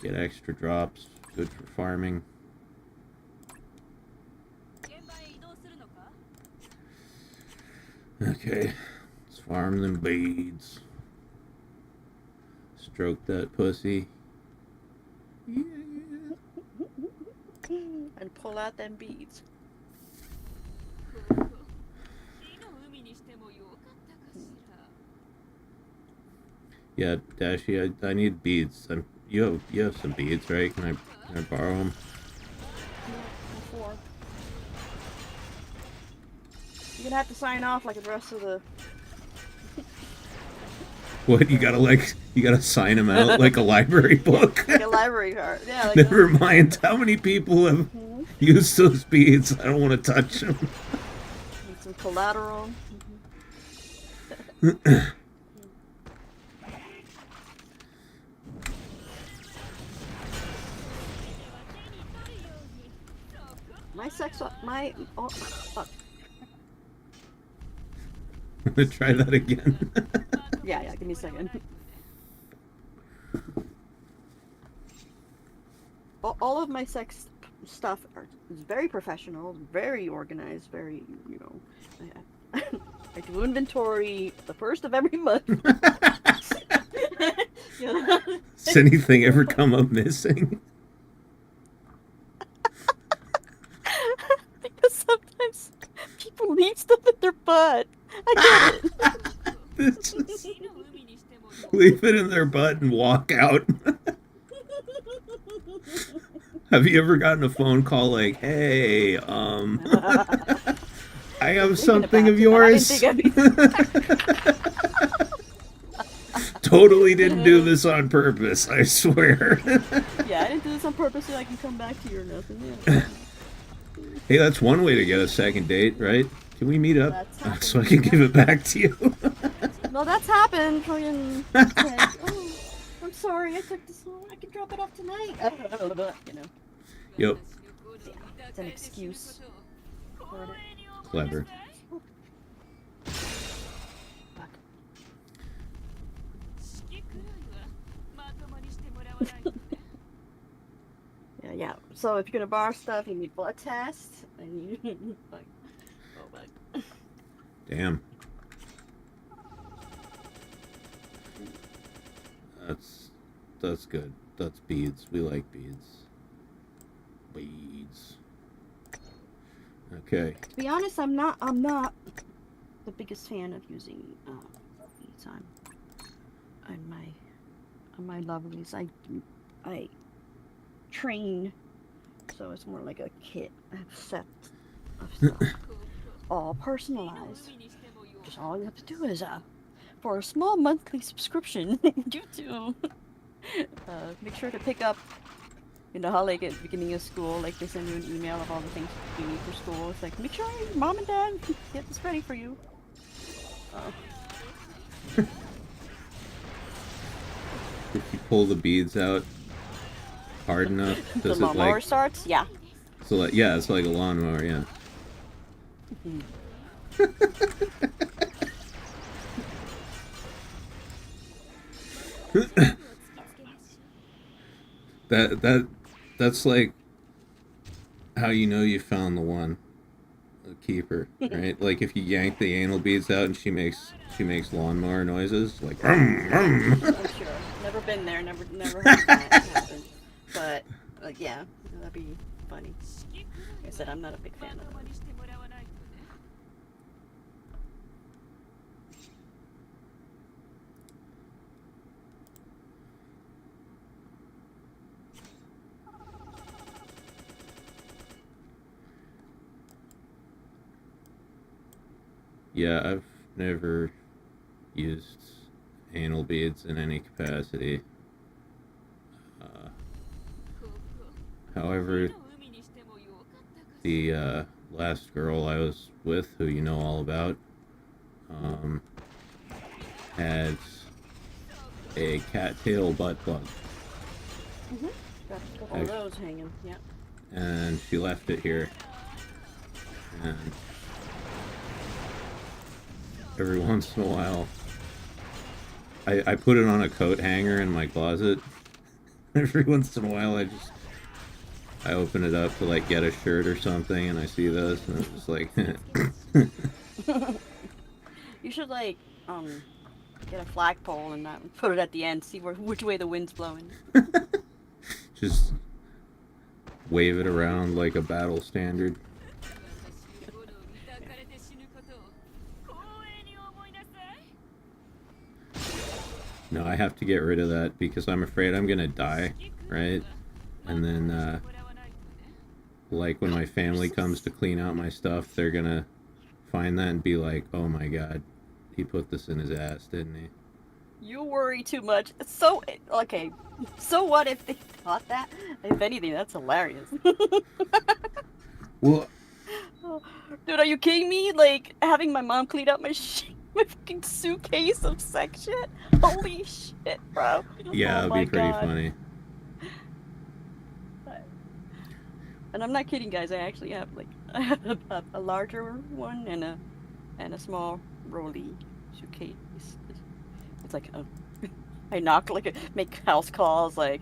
Get extra drops, good for farming. Okay, let's farm them beads. Stroke that pussy. Yeah. And pull out them beads. Yeah, Dashie, I need beads. You have some beads, right? Can I borrow them? Before. You're gonna have to sign off like the rest of the. What, you gotta sign them out like a library book? Like a library card. Yeah, like Never mind, how many people have used those beads? I don't want to touch them. Need some collateral. Oh, fuck. Try that again. Yeah, give me a second. all of my sex stuff is very professional, very organized, very, you know, I do inventory the first of every month. You know? Does anything ever come up missing? Because sometimes people leave stuff in their butt. I get it. This is... Leave it in their butt and walk out. Have you ever gotten a phone call like, hey, I have something of yours? Totally didn't do this on purpose, I swear. Yeah, I didn't do this on purpose so I can come back to you or nothing. Yeah. Hey, that's one way to get a second date, right? Can we meet up so I can give it back to you? No, that's happened. Fucking, like, oh, I'm sorry, I took this long. I can drop it off tonight. You know. Yep. Yeah, it's an excuse. Clever. Yeah. So if you're gonna borrow stuff, you need blood tests, and you like, oh my. Damn. That's good. That's beads. We like beads. Beads. Okay. To be honest, I'm not the biggest fan of using beads on my lovelies. I train, so it's more like a kit. I have a set of stuff, all personalized. Just all you have to do is for a small monthly subscription, you do make sure to pick up. You know how like at the beginning of school, like they send you an email of all the things you need for school. It's like, make sure your mom and dad get this ready for you. If you pull the beads out hard enough, does the it lawnmower like starts? Yeah. So like, yeah, it's like a lawnmower, yeah. That's like how you know you found the one, the keeper, right? Like if you yank the anal beads out and she makes lawnmower noises, like. I'm sure. Never been there. Never had that happen. But yeah, that'd be funny. Like I said, I'm not a big fan of it. Yeah, I've never used anal beads in any capacity. However, the last girl I was with, who you know all about, had a cattail butt plug. Mm-hmm. Got a couple of those hanging, yeah. And she left it here. And every once in a while, I put it on a coat hanger in my closet. Every once in a while, I open it up to like get a shirt or something, and I see this, and it's just like. You should like get a flagpole and put it at the end, see which way the wind's blowing. Just wave it around like a battle standard. No, I have to get rid of that because I'm afraid I'm gonna die, right? And then, like when my family comes to clean out my stuff, they're gonna find that and be like, "Oh my God, he put this in his ass, didn't he?" You worry too much. So okay. So what if they thought that? If anything, that's hilarious. Well, dude, are you kidding me? Like having my mom clean out my fucking suitcase of sex shit. Holy shit, bro. yeah, oh it'd be pretty funny. And I'm not kidding, guys. I actually have like I have a larger one and a small rolly suitcase. It's like I knock make house calls like,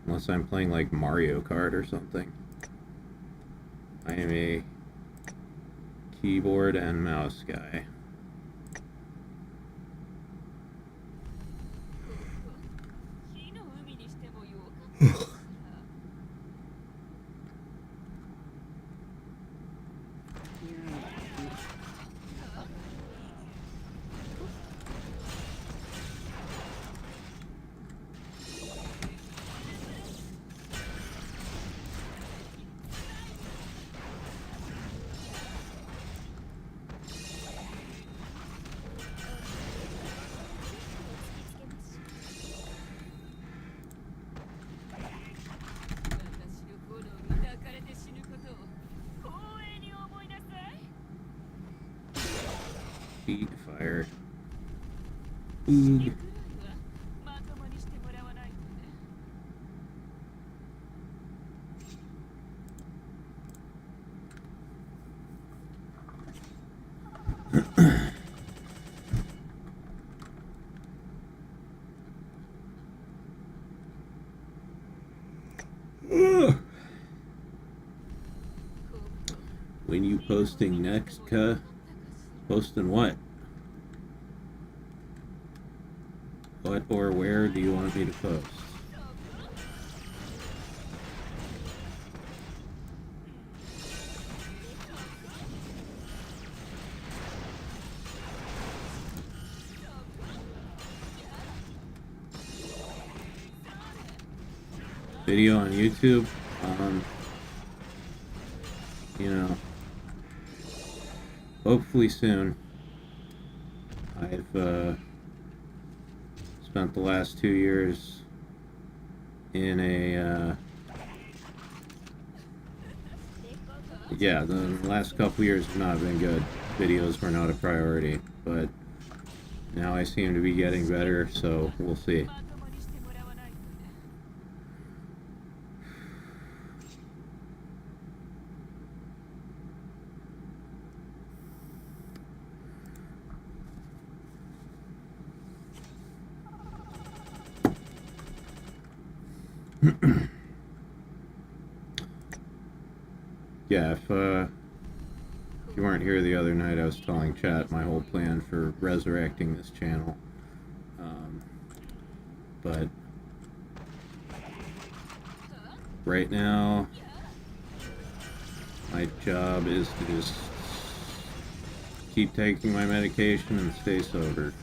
Unless I'm playing like Mario Kart or something. I am a keyboard and mouse guy. Feet fire. Oog. When you posting next, Ka? Posting what? What or where do you want me to post? Video on YouTube? You know, hopefully soon. I've spent the last 2 years in a yeah, the last couple years have not been good. Videos were not a priority, but now I seem to be getting better, so we'll see. Yeah, if you weren't here the other night, I was telling chat my whole plan for resurrecting this channel. But right now, my job is to just keep taking my medication and stay sober.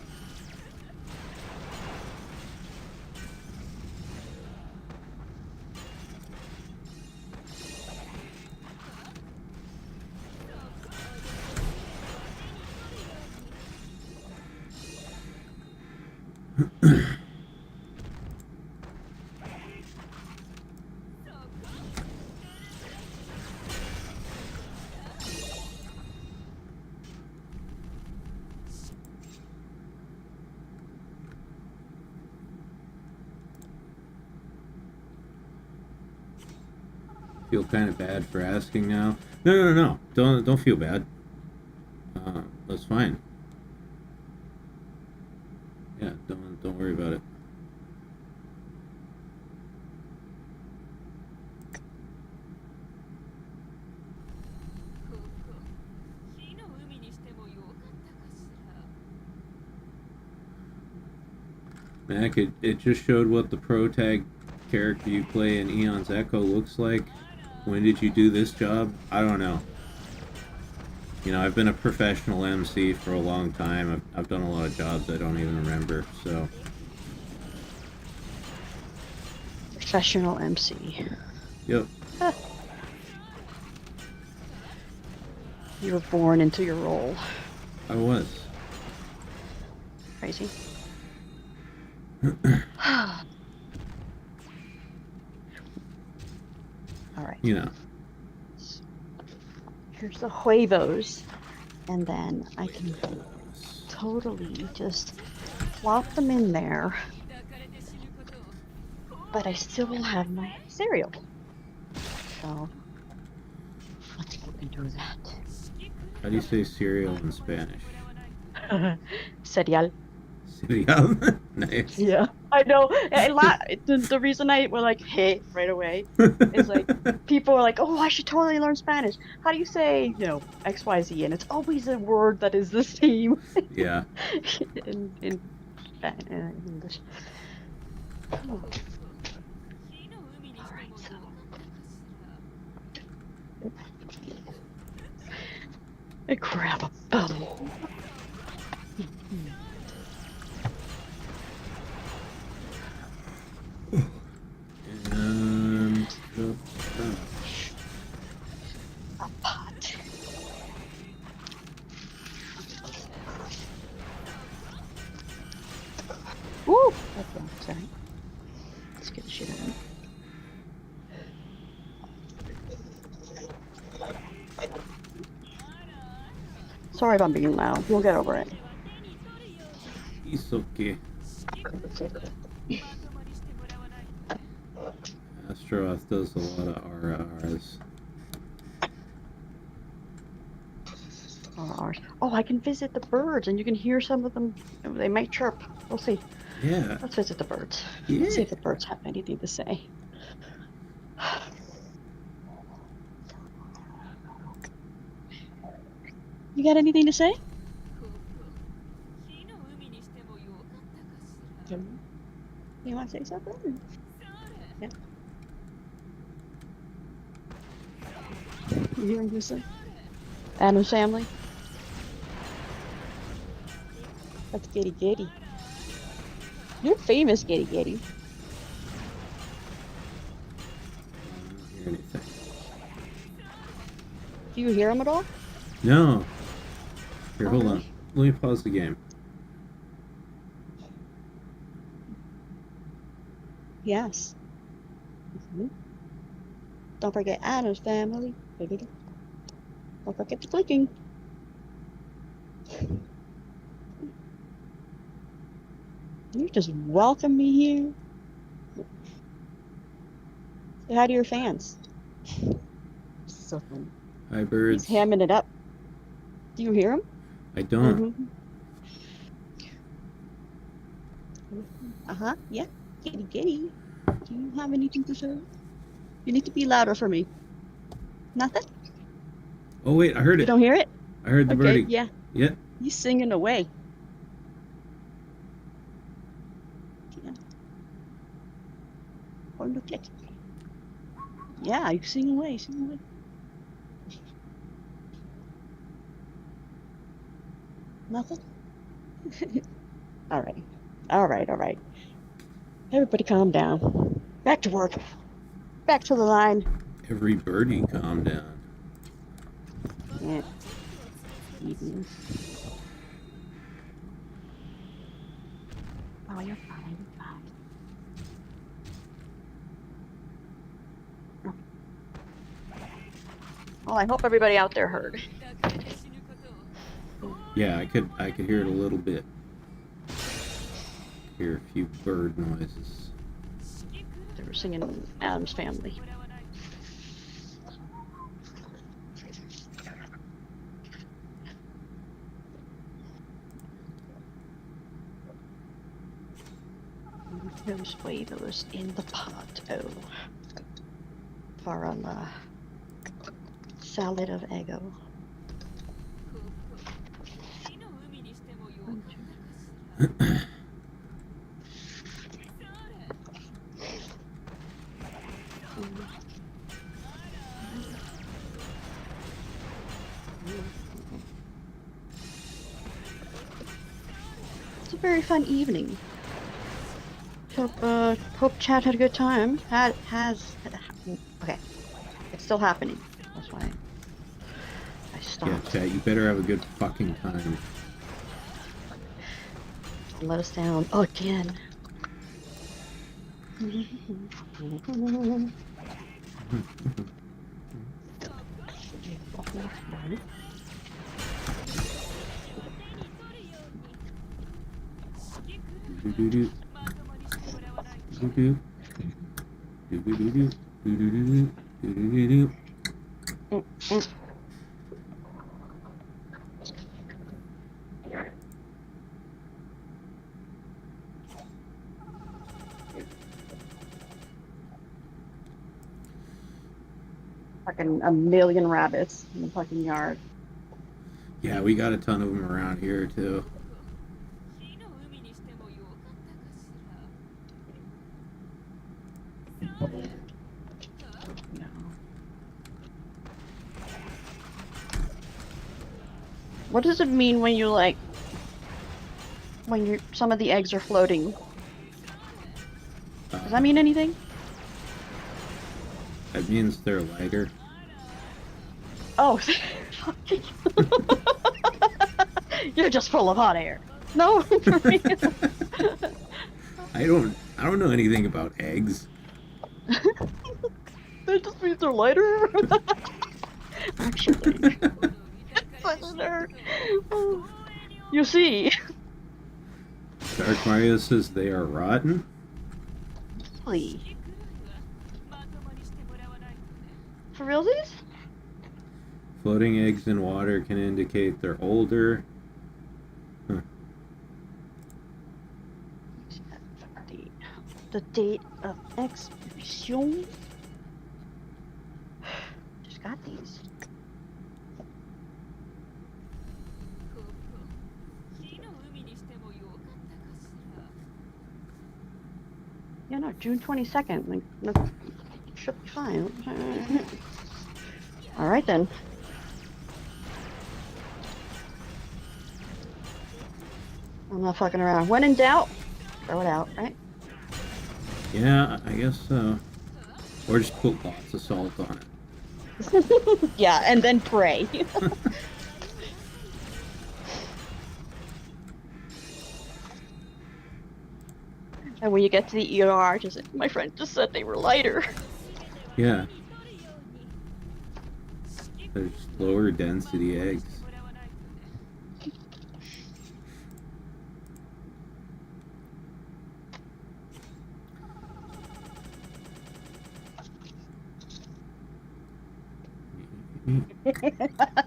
Feel kind of bad for asking now. No. Don't feel bad. That's fine. Yeah, don't worry about it. Mac, it just showed what the pro tag character you play in Eon's Echo looks like. When did you do this job? I don't know. You know, I've been a professional MC for a long time. I've done a lot of jobs I don't even remember, so. Professional MC. Yep. Huh. You were born into your role. I was. Crazy. Alright. You know. Here's the huevos, and then I can totally just plop them in there. But I still have my cereal. So, let's go and do that. How do you say cereal in Spanish? Cereal. Cereal? Nice. Yeah. I know. The reason I were like, hey, right away is like people are like, oh, I should totally learn Spanish. How do you say, XYZ? And it's always a word that is the same Yeah. in English. Oh, all right, so I grab a bottle. And A pot. Ooh, that's wrong. Sorry. Let's get the shit out of it. Sorry if I'm being loud. We'll get over it. it's okay. Astroth does a lot of RRs. Oh, I can visit the birds, and you can hear some of them. They might chirp. We'll see. Yeah. Let's visit the birds. Yeah. Let's see if the birds have anything to say. You got anything to say? You want to say something? Yeah. You hearing this? Adam's family. That's Giddy Giddy. You're famous, Giddy Giddy. I don't hear anything. Do you hear him at all? No. Here, Oh, hold on. really? Let me pause the game. Yes. Mhm. Don't forget Adam's family. Don't forget the clicking. You just welcome me here. Say hi to your fans. So funny. Hi, He's birds. hamming it up. Do you hear him? I don't. Uh-huh. Yeah. Giddy giddy. Do you have anything to say? You need to be louder for me. Nothing? Oh, wait, I heard You it. don't hear it? I heard the Okay, birdie. yeah. Yeah. He's singing away. Yeah. Oh, look at. Yeah, you sing away, sing away. Nothing? All right. All right, all right. Everybody calm down. Back to work. Back to the line. Every birdie calm down. Yeah. Eating. Oh, you're fine, you're fine. Well, I hope everybody out there heard. Yeah, I could hear it a little bit. Hear a few bird noises. They were singing Adam's family. Those flavors in the pot. Oh. For a salad of ego. It's a very fun evening. Hope chat had a good time. Okay. It's still happening. That's why I stopped. Yeah, chat, you better have a good fucking time. Don't let us down again. Do-do-do. Do-do-do. Do-do-do-do. Do-do-do-do. Do-do-do-do. Fucking a million rabbits in the fucking yard. Yeah, we got a ton of them around here too. No. What does it mean when you like when you some of the eggs are floating? Does that mean anything? That means they're lighter. Oh, you're just full of hot air. No, for real. I don't know anything about eggs. That just means they're lighter. Actually, such a nerd. You see, Dark Mario says they are rotten. really? For realsies? Floating eggs in water can indicate they're older. Huh. The date of expiration. Just got these. Yeah, no, June 22nd. Like, that should be fine. All right then. I'm not fucking around. When in doubt, throw it out, right? Yeah, I guess so. Or just put lots of salt on it. Yeah, and then pray. And when you get to the ER, just my friend just said they were lighter. Yeah. There's lower density eggs.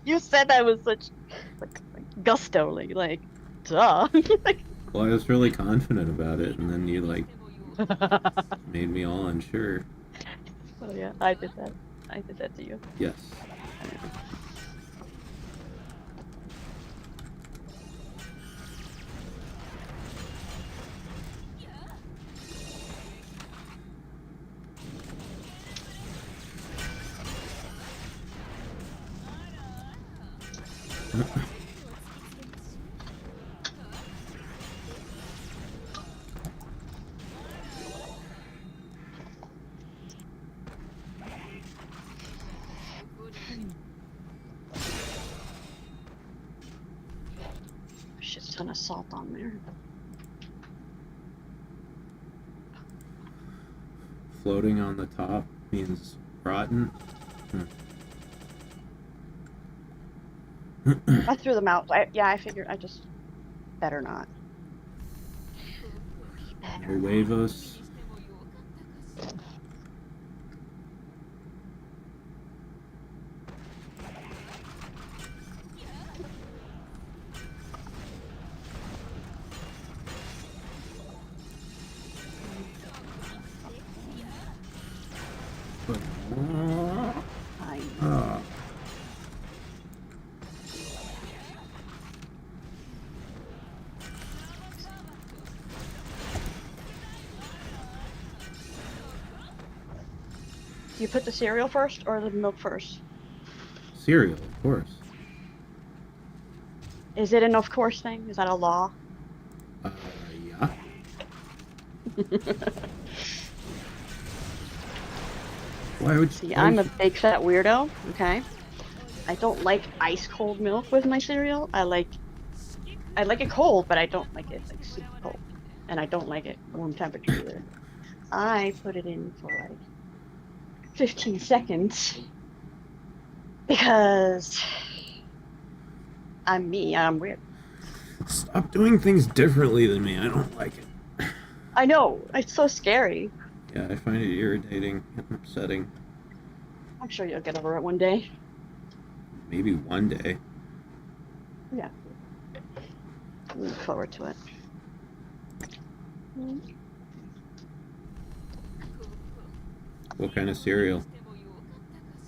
You said that with such like gusto, like duh. Well, I was really confident about it, and then you like made me all unsure. Oh yeah, I did that. I did that to you. Yes. Shit ton of salt on there. Floating on the top means rotten. I threw them out. I figured I just better not. No huevos. Do you put the cereal first or the milk first? Cereal, of course. Is it an of course thing? Is that a law? Yeah. Why would you? See, I'm a big fat weirdo, okay? I don't like ice cold milk with my cereal. I like it cold, but I don't like it like super cold. And I don't like it room temperature either. I put it in for like 15 seconds because I'm me, I'm weird. Stop doing things differently than me. I don't like it. I know, it's so scary. Yeah, I find it irritating and upsetting. I'm sure you'll get over it one day. Maybe one day. Yeah. I look forward to it. What kind of cereal?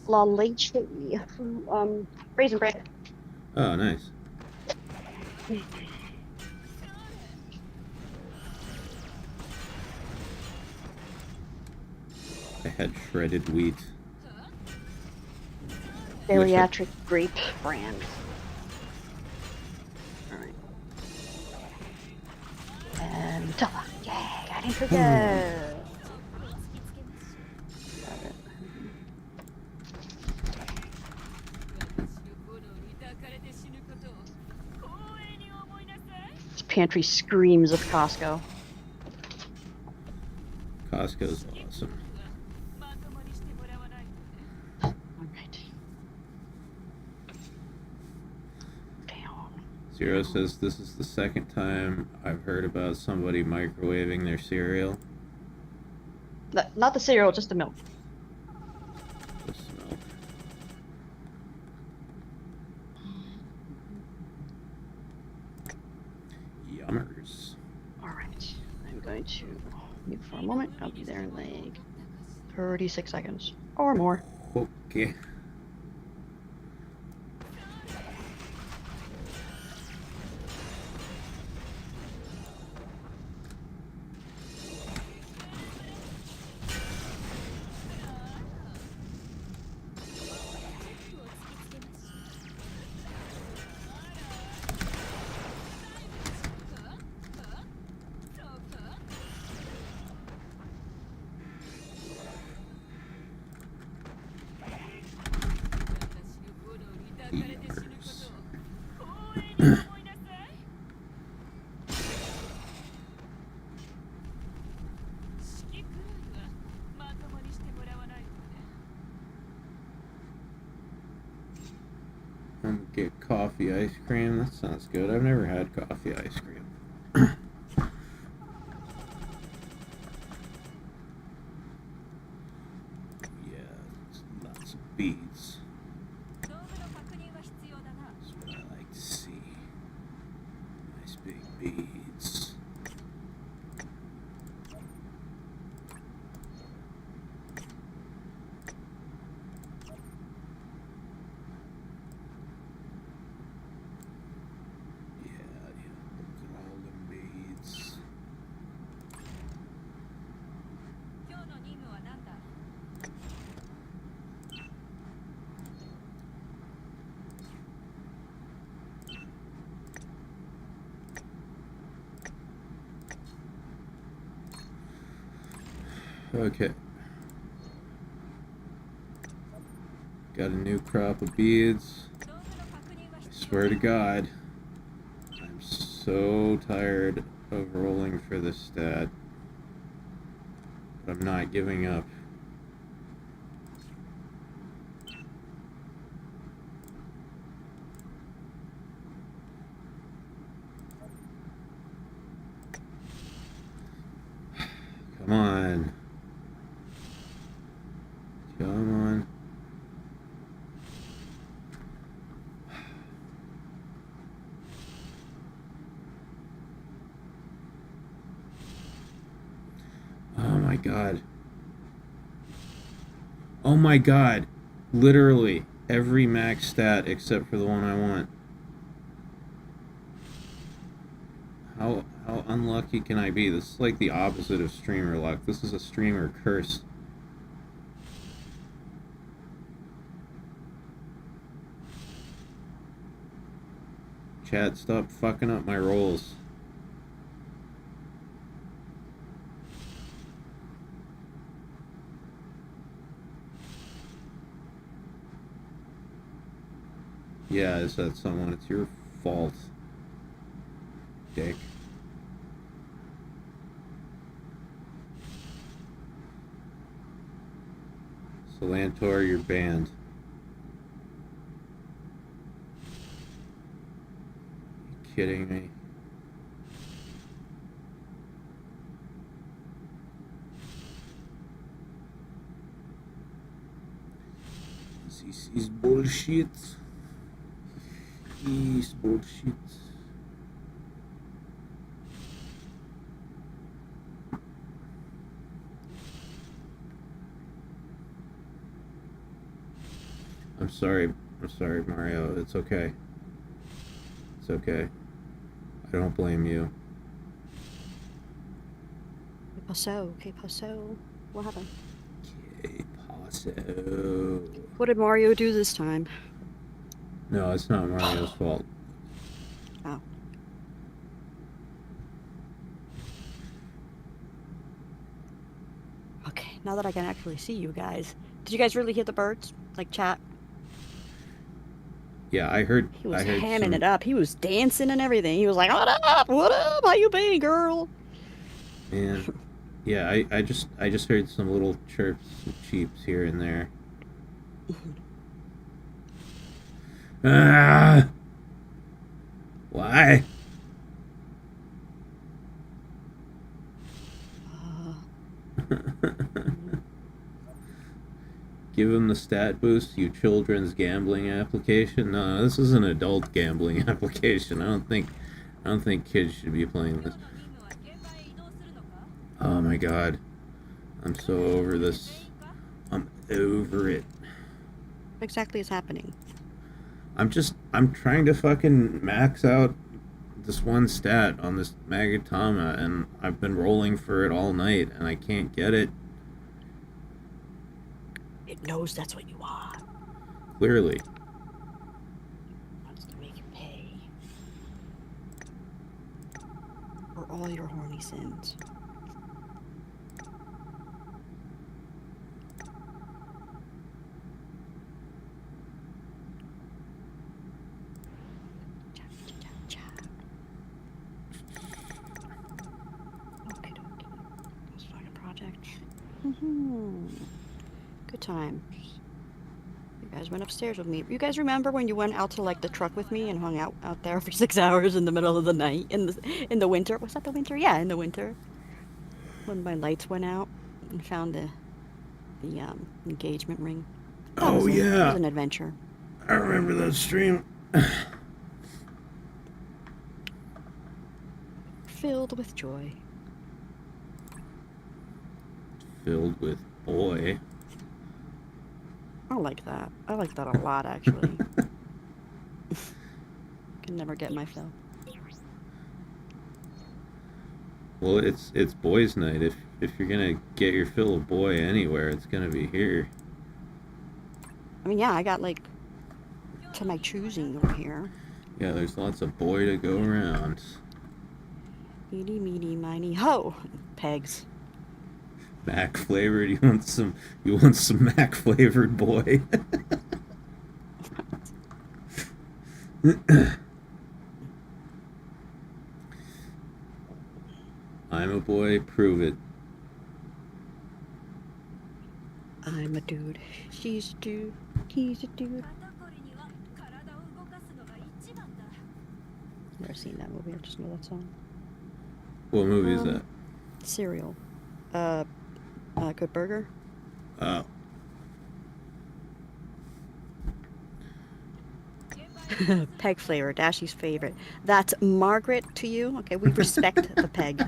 La leche. Raisin bread. Oh, nice. I had shredded wheat. Bariatric grape brand. Alright. And Nutella. Yay, I didn't forget. Got it. This pantry screams of Costco. Costco's awesome. Alright. Down. Zero says this is the second time I've heard about somebody microwaving their cereal. Not the cereal, just the milk. Just milk. Yummers. Alright. I'm going to mute for a moment. I'll be there in like 36 seconds or more. Okay. Get coffee ice cream. That sounds good. I've never had coffee ice cream. Yeah, lots of beads. That's what I like to see. Nice big beads. Okay. Got a new crop of beads. I swear to God, I'm so tired of rolling for this stat. But I'm not giving up. Come on. Come on. Oh my God. Oh my God. Literally every max stat except for the one I want. How unlucky can I be? This is like the opposite of streamer luck. This is a streamer curse. Chat, stop fucking up my rolls. Yeah, is that someone? It's your fault, dick. Solantor, you're banned. You kidding me? This is bullshit. Is bullshit. I'm sorry, Mario. It's okay. It's okay. I don't blame you. Que pasó? What happened? Que paso. What did Mario do this time? No, it's not Mario's fault. Oh. Okay, now that I can actually see you guys. Did you guys really hear the birds? Like chat? Yeah, I heard. He was I heard hamming some, it up. He was dancing and everything. He was like, "What up? What up? How you been, girl?" Man, yeah, I just heard some little chirps and cheeps here and there. Ah! Why? Give him the stat boost, you children's gambling application. No, this is an adult gambling application. I don't think kids should be playing this. Oh my god. I'm so over this. I'm over it. What exactly is happening? I'm trying to fucking max out this one stat on this Magatama, and I've been rolling for it all night, and I can't get it. It knows that's what you want. Clearly. It wants to make you pay. For all your horny sins. Good times. You guys went upstairs with me. You guys remember when you went out to like the truck with me and hung out there for 6 hours in the middle of the night in the winter? Was that the winter? Yeah, in the winter. When my lights went out and found the engagement ring. Oh It yeah. was an adventure. I remember that stream. Filled with joy. Filled with boy. I like that. I like that a lot, actually. Can never get my fill. Well, it's boys' night. If you're gonna get your fill of boy anywhere, it's gonna be here. I mean, yeah, I got like to my choosing over here. Yeah, there's lots of boy to go around. Meaty, meaty, miny, ho! Pegs. Mac flavored. You want some Mac flavored boy? I'm a boy. Prove it. I'm a dude. She's a dude. He's a dude. Never seen that movie. I just know that song. What movie is that? Cereal. Good Burger. Oh. Peg flavor, Dashie's favorite. That's Margaret to you. Okay, we respect the peg.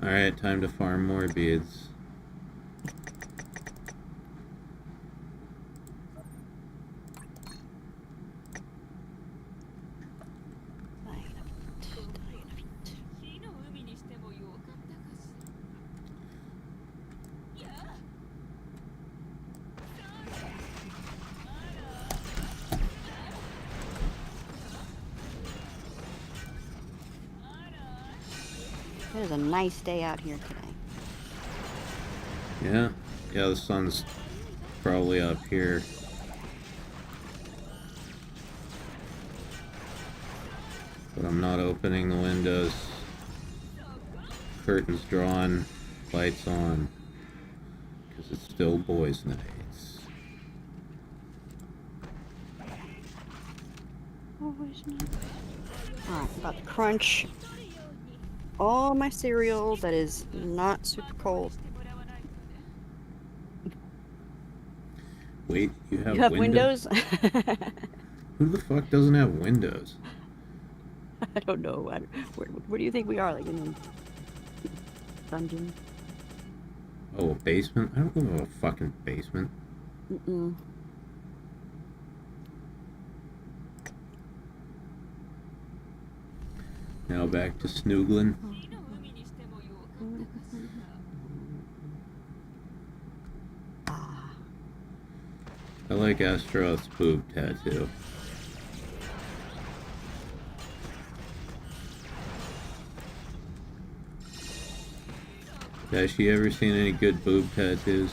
Alright, time to farm more beads. It is a nice day out here today. Yeah, the sun's probably up here. But I'm not opening the windows. Curtains drawn, lights on. Because it's still boys' nights. Always nice. Alright, I'm about to crunch all my cereal that is not super cold. Wait, you have Windows? Who the fuck doesn't have windows? I don't know. Where do you think we are? Like in a dungeon? Oh, a basement? I don't live in a fucking basement. Mm-mm. Now back to snoogling. I like Astaroth's boob tattoo. Has she ever seen any good boob tattoos?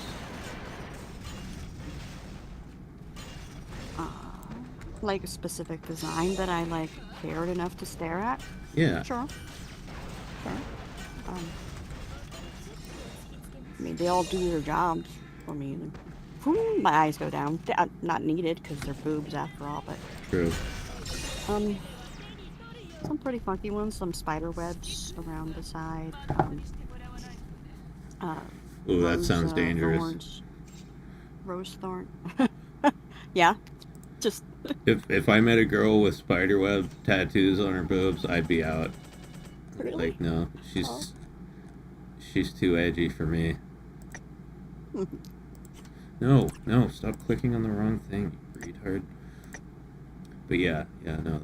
Like a specific design that I like cared enough to stare at? Yeah. Sure. I mean, they all do their jobs for me. Like, my eyes go down. Not needed because they're boobs after all, but True. some pretty funky ones. Some spider webs around the side. Ooh, that sounds dangerous. Thorns. Rose thorn. Yeah. Just. If I met a girl with spiderweb tattoos on her boobs, I'd be out. Really? Like, no, she's too edgy for me. No, stop clicking on the wrong thing, you retard. But yeah, no.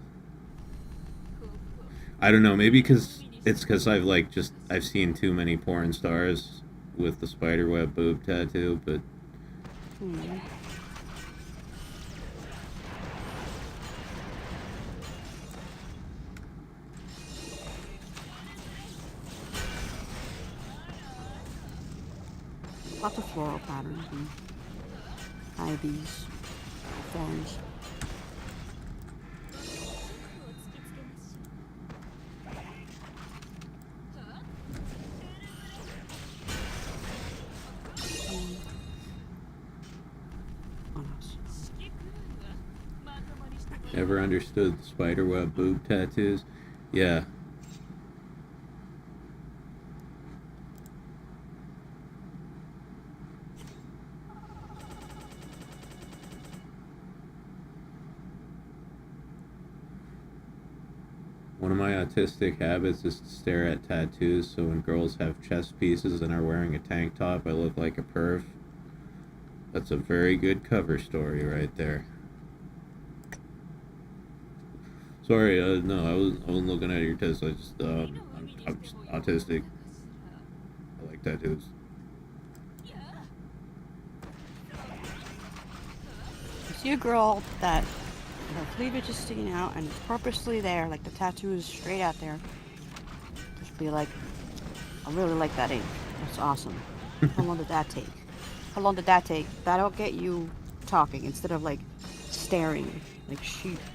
I don't know, maybe it's because I've seen too many porn stars with the spiderweb boob tattoo, but Lots of floral patterns and ivies, thorns. What else? never understood the spiderweb boob tattoos. Yeah. One of my autistic habits is to stare at tattoos, so when girls have chest pieces and are wearing a tank top, I look like a perv. That's a very good cover story right there. Sorry, no, I wasn't looking at your tits. I'm just autistic. I like tattoos. You see a girl that her cleavage is sticking out and it's purposely there, like the tattoo is straight out there. Just be like, I really like that ink. That's awesome. How long did that take? How long did that take? That'll get you talking instead of like staring. Like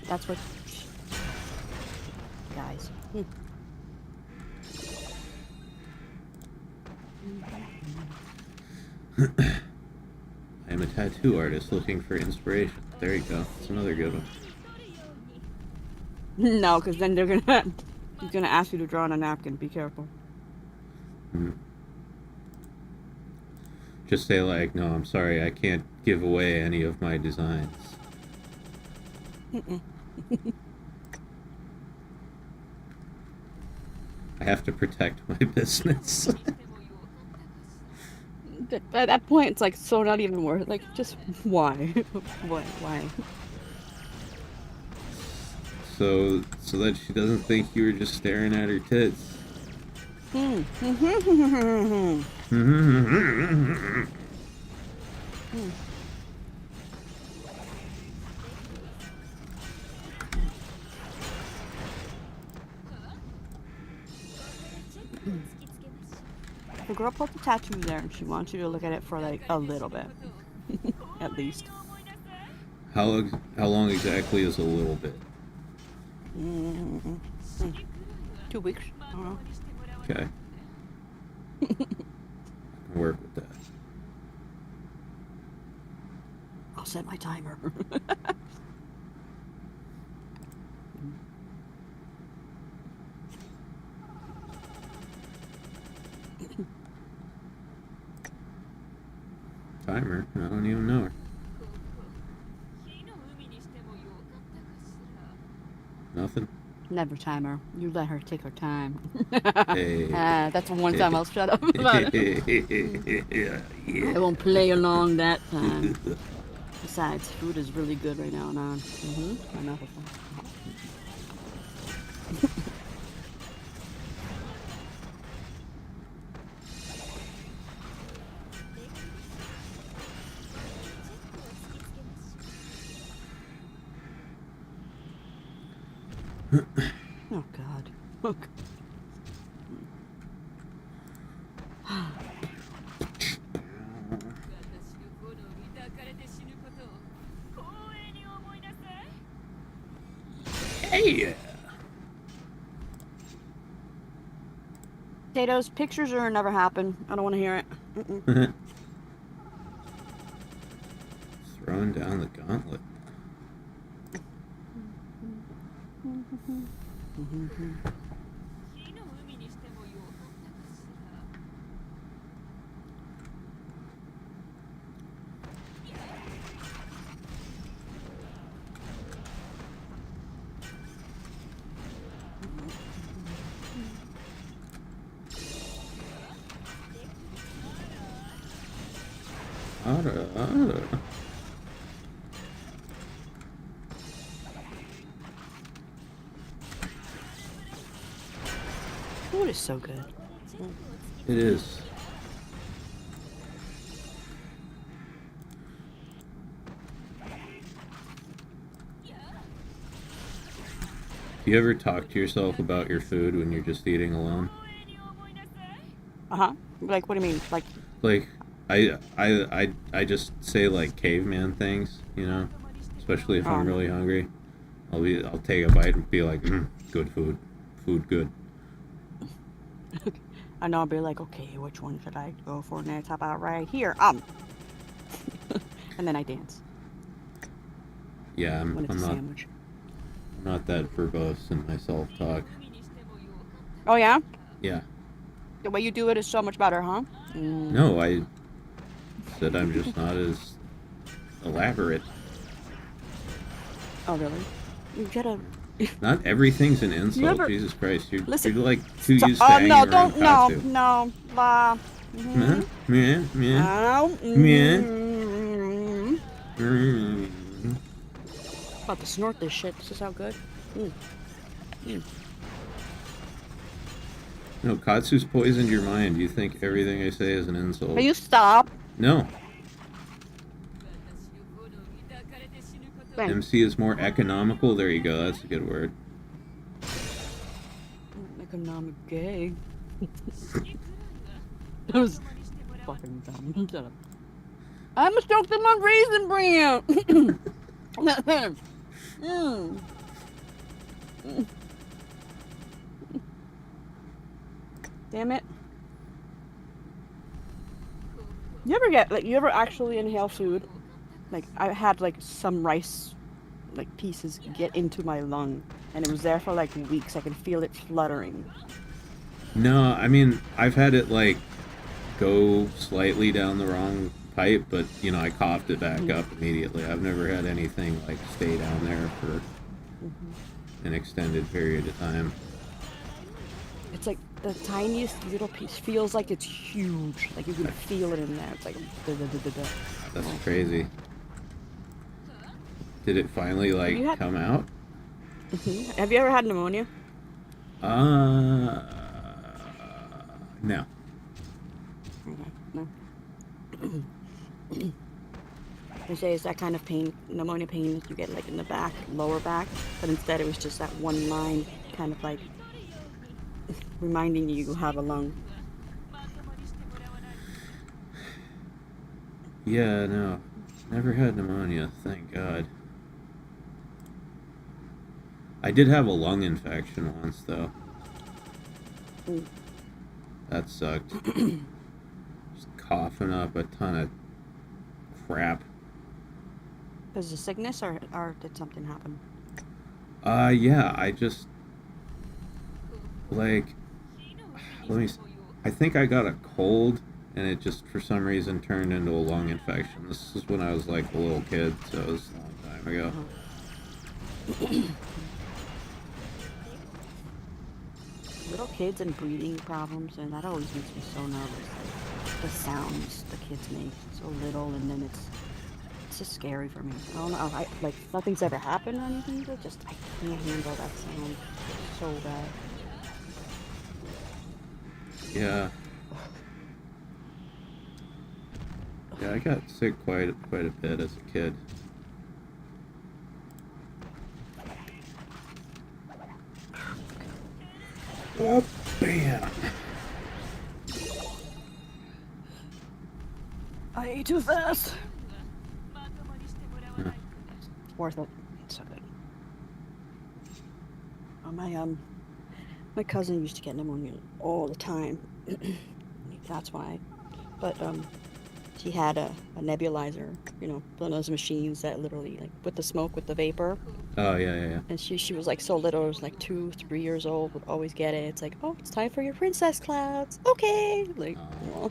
that's what guys. I am a tattoo artist looking for inspiration. There you go. That's another good one. No, because then he's gonna ask you to draw on a napkin. Be careful. Just say like, no, I'm sorry, I can't give away any of my designs. I have to protect my business. At that point, it's like so not even worth. Like, just why? Why? So that she doesn't think you were just staring at her tits. The girl put the tattoo there and she wants you to look at it for like a little bit. At least. How long exactly is a little bit? 2 weeks. I don't know. Okay. I can work with that. I'll set my timer. Timer? I don't even know her. Nothing? Never time her. You let her take her time. Hey. That's one time I'll shut up about it. Yeah. I won't play along that time. Besides, food is really good right now, and on. My mouth is full. Oh God. Oh, God. Hey. Potatoes, pictures or never happen. I don't want to hear it. Mm-mm. Throwing down the gauntlet. Food is so good. It is. Do you ever talk to yourself about your food when you're just eating alone? Like, what do you mean? Like, I just say like caveman things, you know, especially if I'm really hungry. I'll take a bite and be like, good food, good. I know I'll be like, okay, which one should I go for next? How about right here? And then I dance. Yeah, When it's I'm a not. sandwich. I'm not that verbose in my self-talk. Oh yeah? Yeah. The way you do it is so much better, huh? No, I said I'm just not as elaborate. Oh really? You gotta. Not everything's an insult. ever- Jesus Christ, you're Listen. like too used to hanging No, around don't. Katsu. No. Meh, meh. About to snort this shit. This is how good. No, Katsu's poisoned your mind. You think everything I say is an insult. Can you stop? No. Bang. MC is more economical. There you go. That's a good word. Economic gay. That was fucking dumb. Shut up. I'm a stoked in my raisin bran. Damn it. You ever actually inhale food? Like, I had like some rice like pieces get into my lung and it was there for like weeks. I could feel it fluttering. No, I mean, I've had it like go slightly down the wrong pipe, but you know, I coughed it back up immediately. I've never had anything like stay down there for an extended period of time. It's like the tiniest little piece feels like it's huge. Like you can feel it in there. It's like That's crazy. Did it finally like come out? Have you ever had pneumonia? No. No. They say it's that kind of pain, pneumonia pain you get like in the back, lower back, but instead it was just that one line, kind of like reminding you have a lung. Yeah, no. Never had pneumonia, thank God. I did have a lung infection once, though. That sucked. Just coughing up a ton of crap. Was it a sickness or did something happen? Yeah, I just... Like... I think I got a cold, and it just, for some reason, turned into a lung infection. This is when I was, like, a little kid, so it was a long time ago. little kids and breathing problems, and that always makes me so nervous. Like, the sounds the kids make so little, and then it's just scary for me. I don't know. Like nothing's ever happened or anything, but just I can't handle that sound so bad. Yeah. Yeah, I got sick quite a bit as a kid. Oh, bam! I ate too fast. Worth it. So good. Oh, my cousin used to get pneumonia all the time. That's why. But she had a nebulizer, you know, one of those machines that literally, like, with the smoke, with the vapor. Oh, yeah. And she was like so little, it was like 2, 3 years old, would always get it. It's like, oh, it's time for your princess clouds. Okay. Like, aw.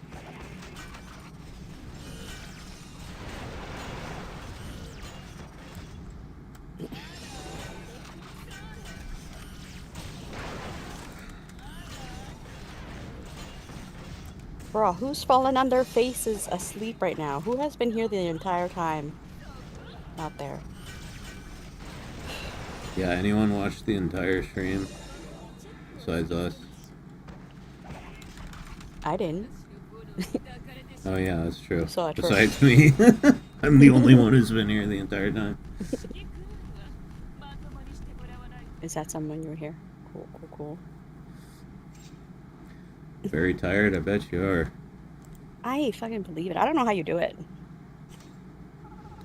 Bro, who's fallen on their faces asleep right now? Who has been here the entire time? Out there. Yeah, anyone watched the entire stream? Besides us? I didn't. Oh yeah, that's true. Saw it Besides me. I'm the only one who's been here the entire time. Is that someone you were here? Cool. Very tired, I bet you are. I fucking believe it. I don't know how you do it.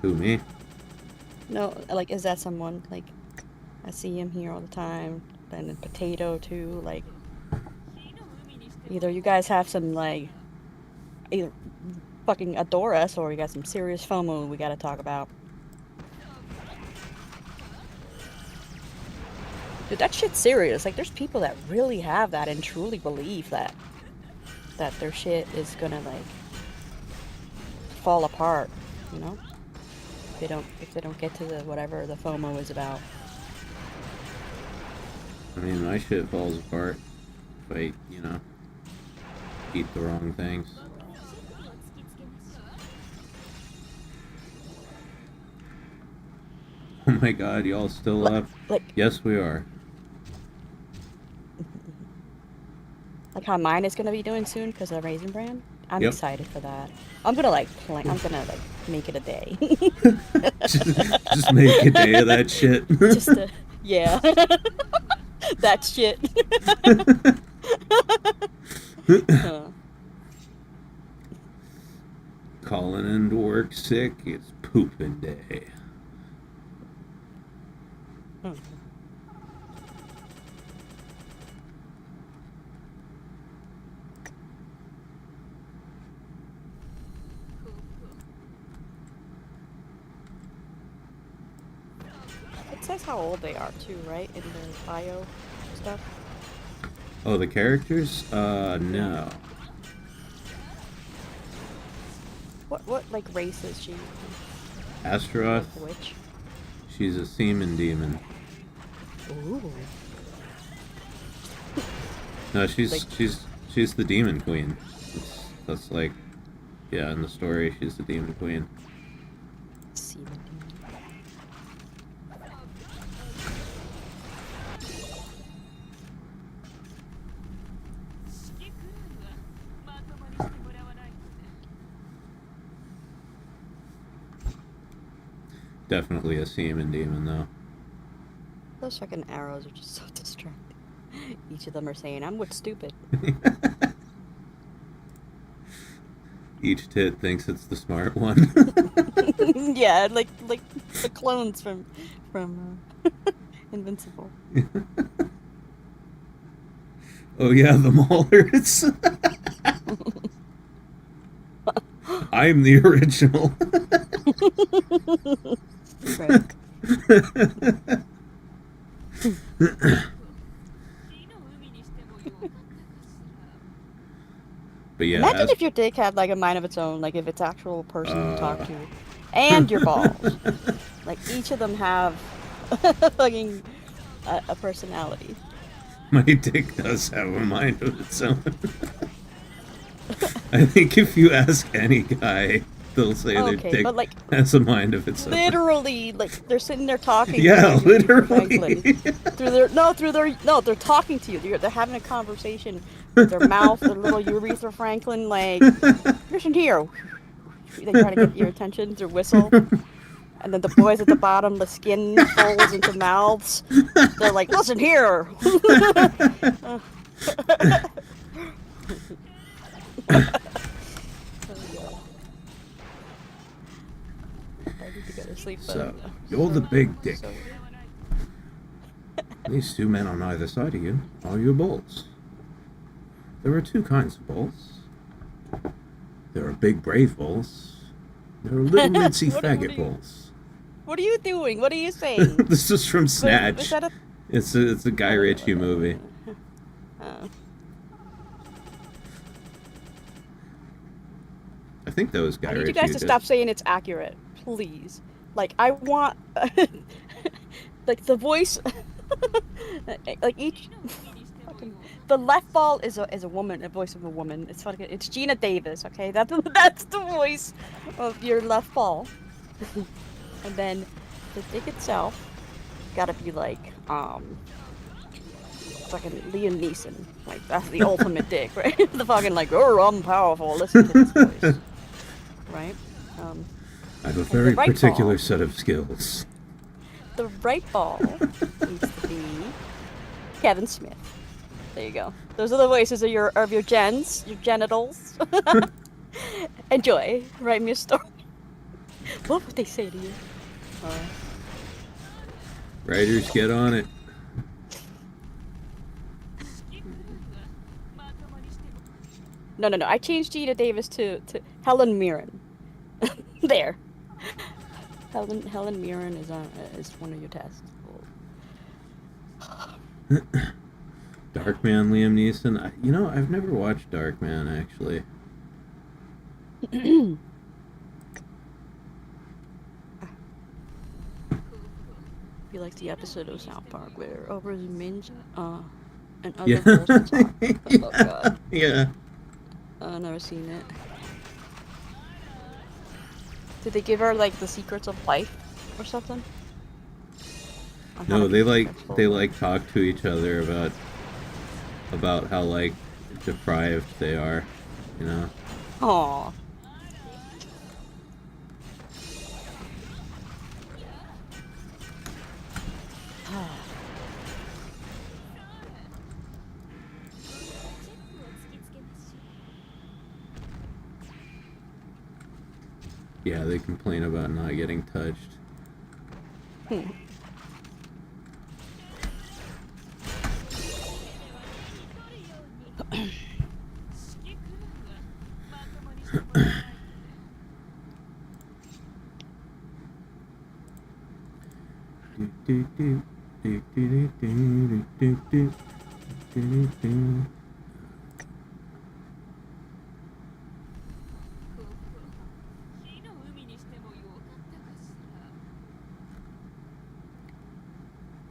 Who, me? No, like, is that someone? Like, I see him here all the time. And then Potato, too. Like, either you guys have some, like, either fucking adore us, or you got some serious FOMO we gotta talk about. Dude, that shit's serious. Like, there's people that really have that and truly believe that their shit is gonna, like, fall apart, you know? If they don't get to the whatever the FOMO is about. I mean, my shit falls apart if I, you know, eat the wrong things. Oh my god, y'all still up? Like, yes, we are. like how mine is gonna be doing soon because of Raisin Bran. I'm Yep. excited for that. I'm gonna like make it a day. just make a day of that shit. Yeah. That shit. Calling into work sick, it's pooping day. It says how old they are too, right? In the bio stuff. Oh, the characters? No. What like race is she? Astaroth, Which? she's a semen demon. Ooh. No, she's Like- she's the demon queen. That's like, yeah, in the story, she's the demon queen. Semen. Definitely a semen demon, though. Those fucking arrows are just so distracting. Each of them are saying, "I'm with stupid." Each tit thinks it's the smart one. Yeah, like the clones from Invincible. Oh yeah, the Maulers. I'm the original. Right. But yeah, Imagine if your dick had like a mind of its own, like if it's actual person you talk to, and your balls. Like each of them have fucking a personality. My dick does have a mind of its own. I think if you ask any guy, they'll say their Okay, dick but, like, has a mind of its own. literally, like, they're sitting there talking. Yeah, to you, literally. Franklin. They're talking to you. They're having a conversation with their mouth, their little urethra, Franklin. Like, listen here. They try to get your attention through whistle. And then the boys at the bottom, the skin folds into mouths. They're like, listen here. I need to go to sleep. So, you're the big dick. So- These two men on either side of you are your balls. There are two kinds of balls. There are big, brave balls. There are little, ritzy What faggot you- balls. What are you doing? What are you saying? This is from Is Snatch. that a... It's a Guy Ritchie movie. Oh. I think that was Guy I need Ritchie. you guys to who did- stop saying it's accurate, please. Like, I want, like, the voice, like each, fucking, the left ball is a woman, a voice of a woman. It's Gina Davis, okay? That's the voice of your left ball. And then the dick itself gotta be like, fucking Liam Neeson. Like, that's the ultimate dick, right? The fucking, like, oh, I'm powerful, listen to this voice. Right? I have a the very right particular ball. set of skills. The right ball needs to be Kevin Smith. There you go. Those are the voices of your genitals. Enjoy. Write me a story. What would they say to you? Writers, get on it. No. I changed Gina Davis to Helen Mirren. There. Helen Mirren is one of your tests. Darkman, Liam Neeson. I've never watched Darkman, actually. Be like the episode of South Park where Oprah's Minge and other Yeah. girls can talk. Oh god. Yeah. I've never seen it. Did they give her like the secrets of life or something? On how No, to they be successful? talk to each other about how like deprived they are, you know. Aw. Yeah, they complain about not getting touched.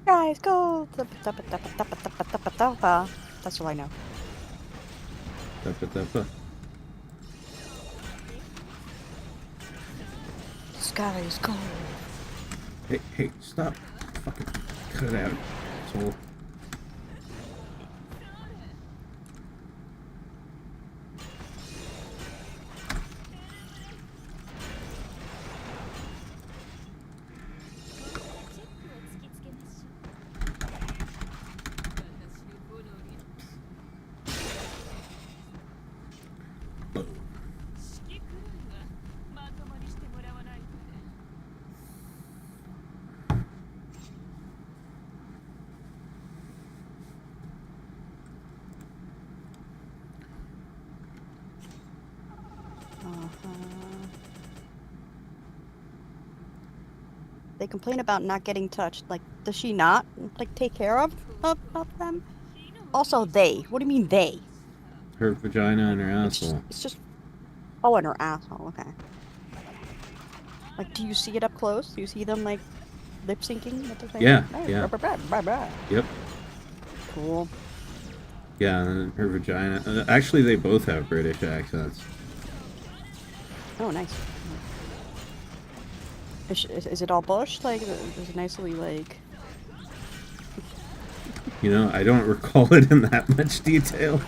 Guys, go! That's all I know. The sky is gold. Hey, stop. Fucking cut it out, asshole. They complain about not getting touched. Like, does she not like take care of them? Also, they. What do you mean they? Her vagina and her asshole. It's just. Oh, and her asshole. Okay. Like, do you see it up close? Do you see them like lip syncing? What they're saying? Yeah, Hey, yeah. blah, blah, blah, blah, blah. Yep. Cool. Yeah, and her vagina. Actually, they both have British accents. Oh, nice. Is it all bush? Like, is it nicely, like... You know, I don't recall it in that much detail.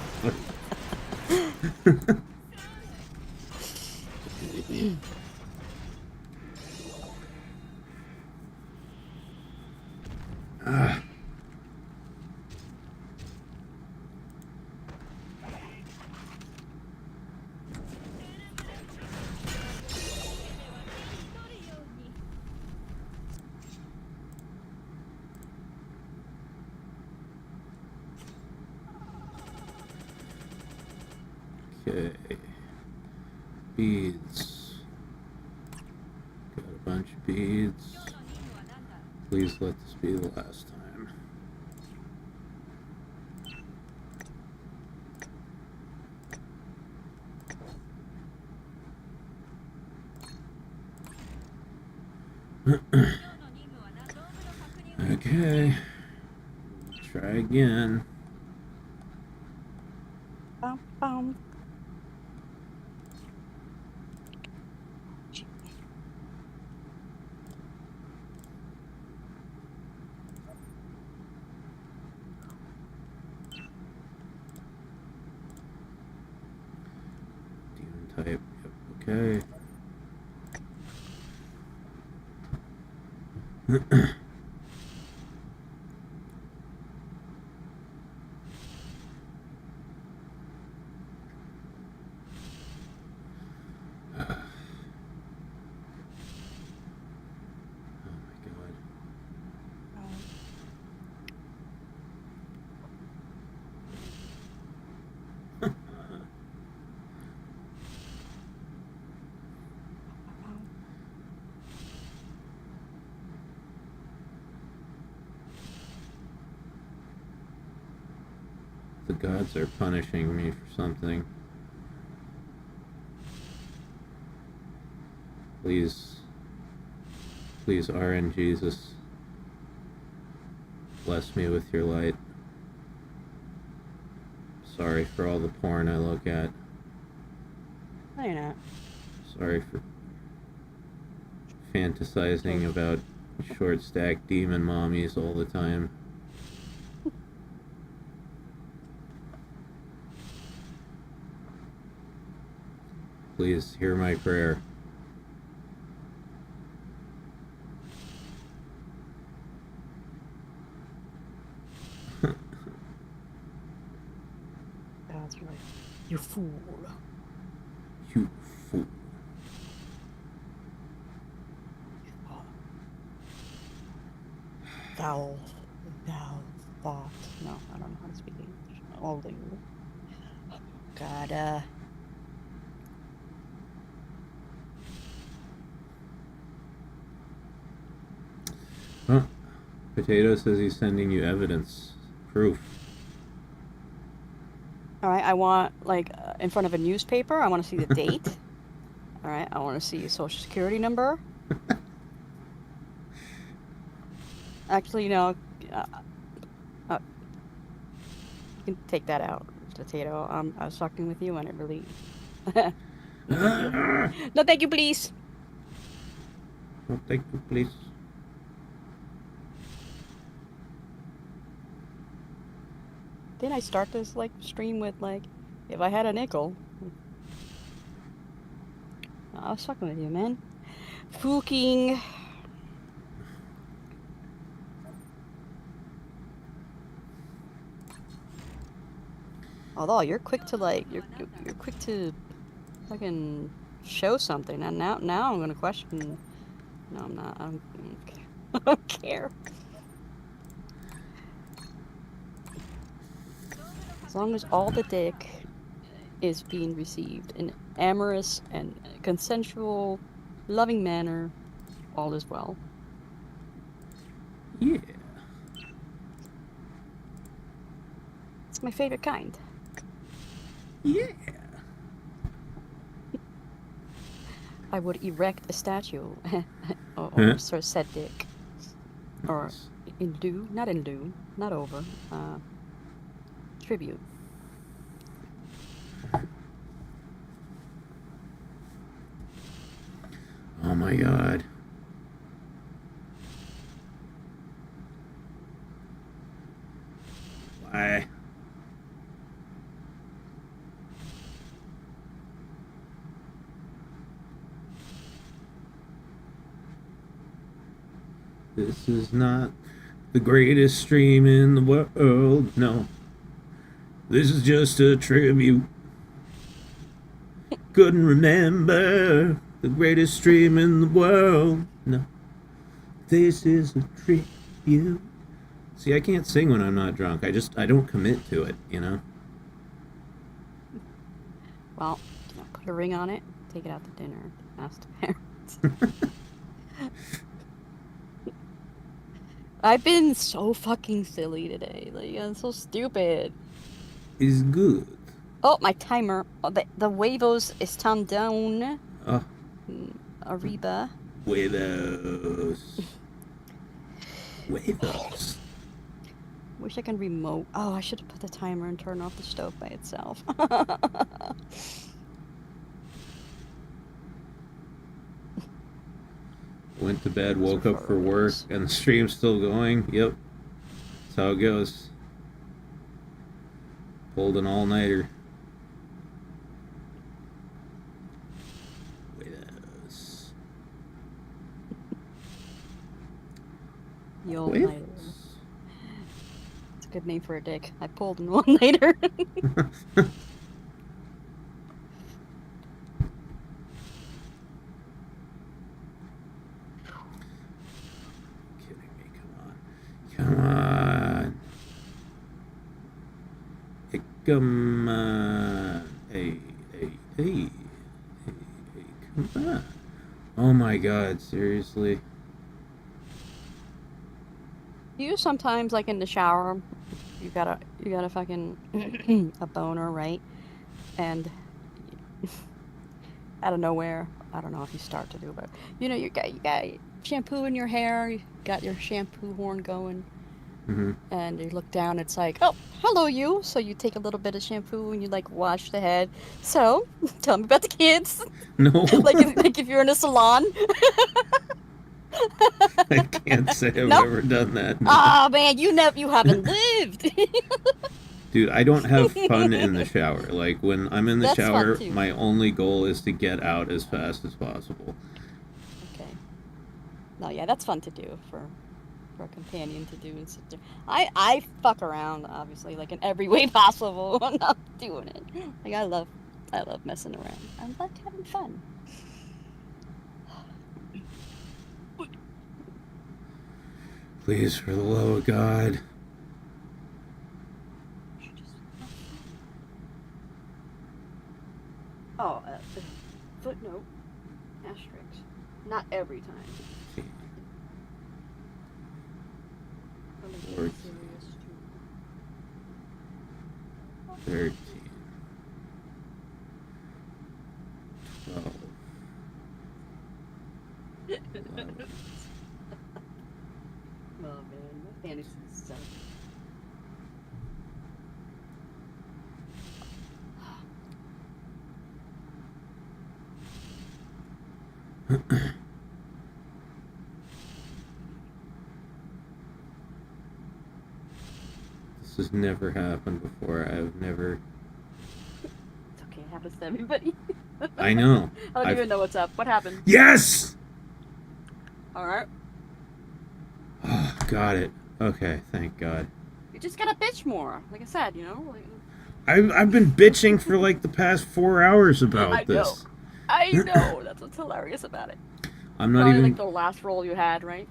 Ah. Okay. Beads. Got a bunch of beads. Please let this be the last time. Okay. Try again. Bum, bum. Demon type. Yep. Okay. The gods are punishing me for something. Please, please, RN Jesus, bless me with your light. Sorry for all the porn I look at. No, you're not. Sorry for fantasizing about short stack demon mommies all the time. Please hear my prayer. That's right. You fool. You fool. Thou thought. No, I don't know how to speak English. Holy. God, Huh. Potato says he's sending you evidence. Proof. Alright, I want, like, in front of a newspaper, I want to see the date. Alright, I want to see your social security number. Actually, no. You can take that out, Potato. I was talking with you and it really... No, thank you, please. Oh, thank you, please. Didn't I start this, like, stream with, like, if I had a nickel? I was talking with you, man. Fucking... Although you're quick to like you're quick to fucking show something, and now I'm gonna question. No, I'm not. I don't care. As long as all the dick is being received in amorous and consensual, loving manner, all is well. Yeah. It's my favorite kind. Yeah. I would erect a statue or sort of said dick. Or in lieu, not over, tribute. my god. Why? This is not the greatest stream in the world, no. This is just a tribute. Couldn't remember the greatest stream in the world, no. This is a tribute. See, I can't sing when I'm not drunk. I don't commit to it, you know? Well, put a ring on it, take it out to dinner, ask the parents. I've been so fucking silly today. Like, I'm so stupid. Is good. Oh, my timer. Oh, the huevos is turned down. Oh. Arriba. Huevos. Huevos. Wish I can remote. Oh, I should have put the timer and turned off the stove by itself. Went to bed, woke up for work, and the stream's still going. Yep. That's how it goes. Pulled an all-nighter. Huevos. Yo, nighter. It's a good name for a dick. I pulled an all-nighter. Come on. Hey, come on. Hey, come on. Oh my god, seriously? You sometimes, like in the shower, you got a fucking a boner, right? And out of nowhere, I don't know if you start to do, but you know, you got shampoo in your hair, you got your shampoo horn going, and you look down, it's like, oh, hello you. So you take a little bit of shampoo and you like wash the head. So tell me about the kids. No. like if you're in a salon. I can't say I've ever done that. No. Oh man, you haven't lived. Dude, I don't have fun in the shower. Like when I'm in the That's shower, fun, too. my only goal is to get out as fast as possible. Okay. No, yeah, that's fun to do for a companion to do and sit there. I fuck around, obviously, like in every way possible. I'm not doing it. Like I love messing around. I like having fun. Please, for the love of God. Oh, footnote, asterisk. Not every time. 14, 13, 12, 11. Oh man, my fantasy sucks. This has never happened before. I've never... It's okay, it happens to everybody. I know. I don't even know what's up. What happened? Yes! Alright. Oh, got it. Okay, thank God. You just gotta bitch more. Like I said, you know? Like... I've been bitching for like the past 4 hours about this. I know. That's what's hilarious about it. I'm not Probably even... like the last roll you had, right?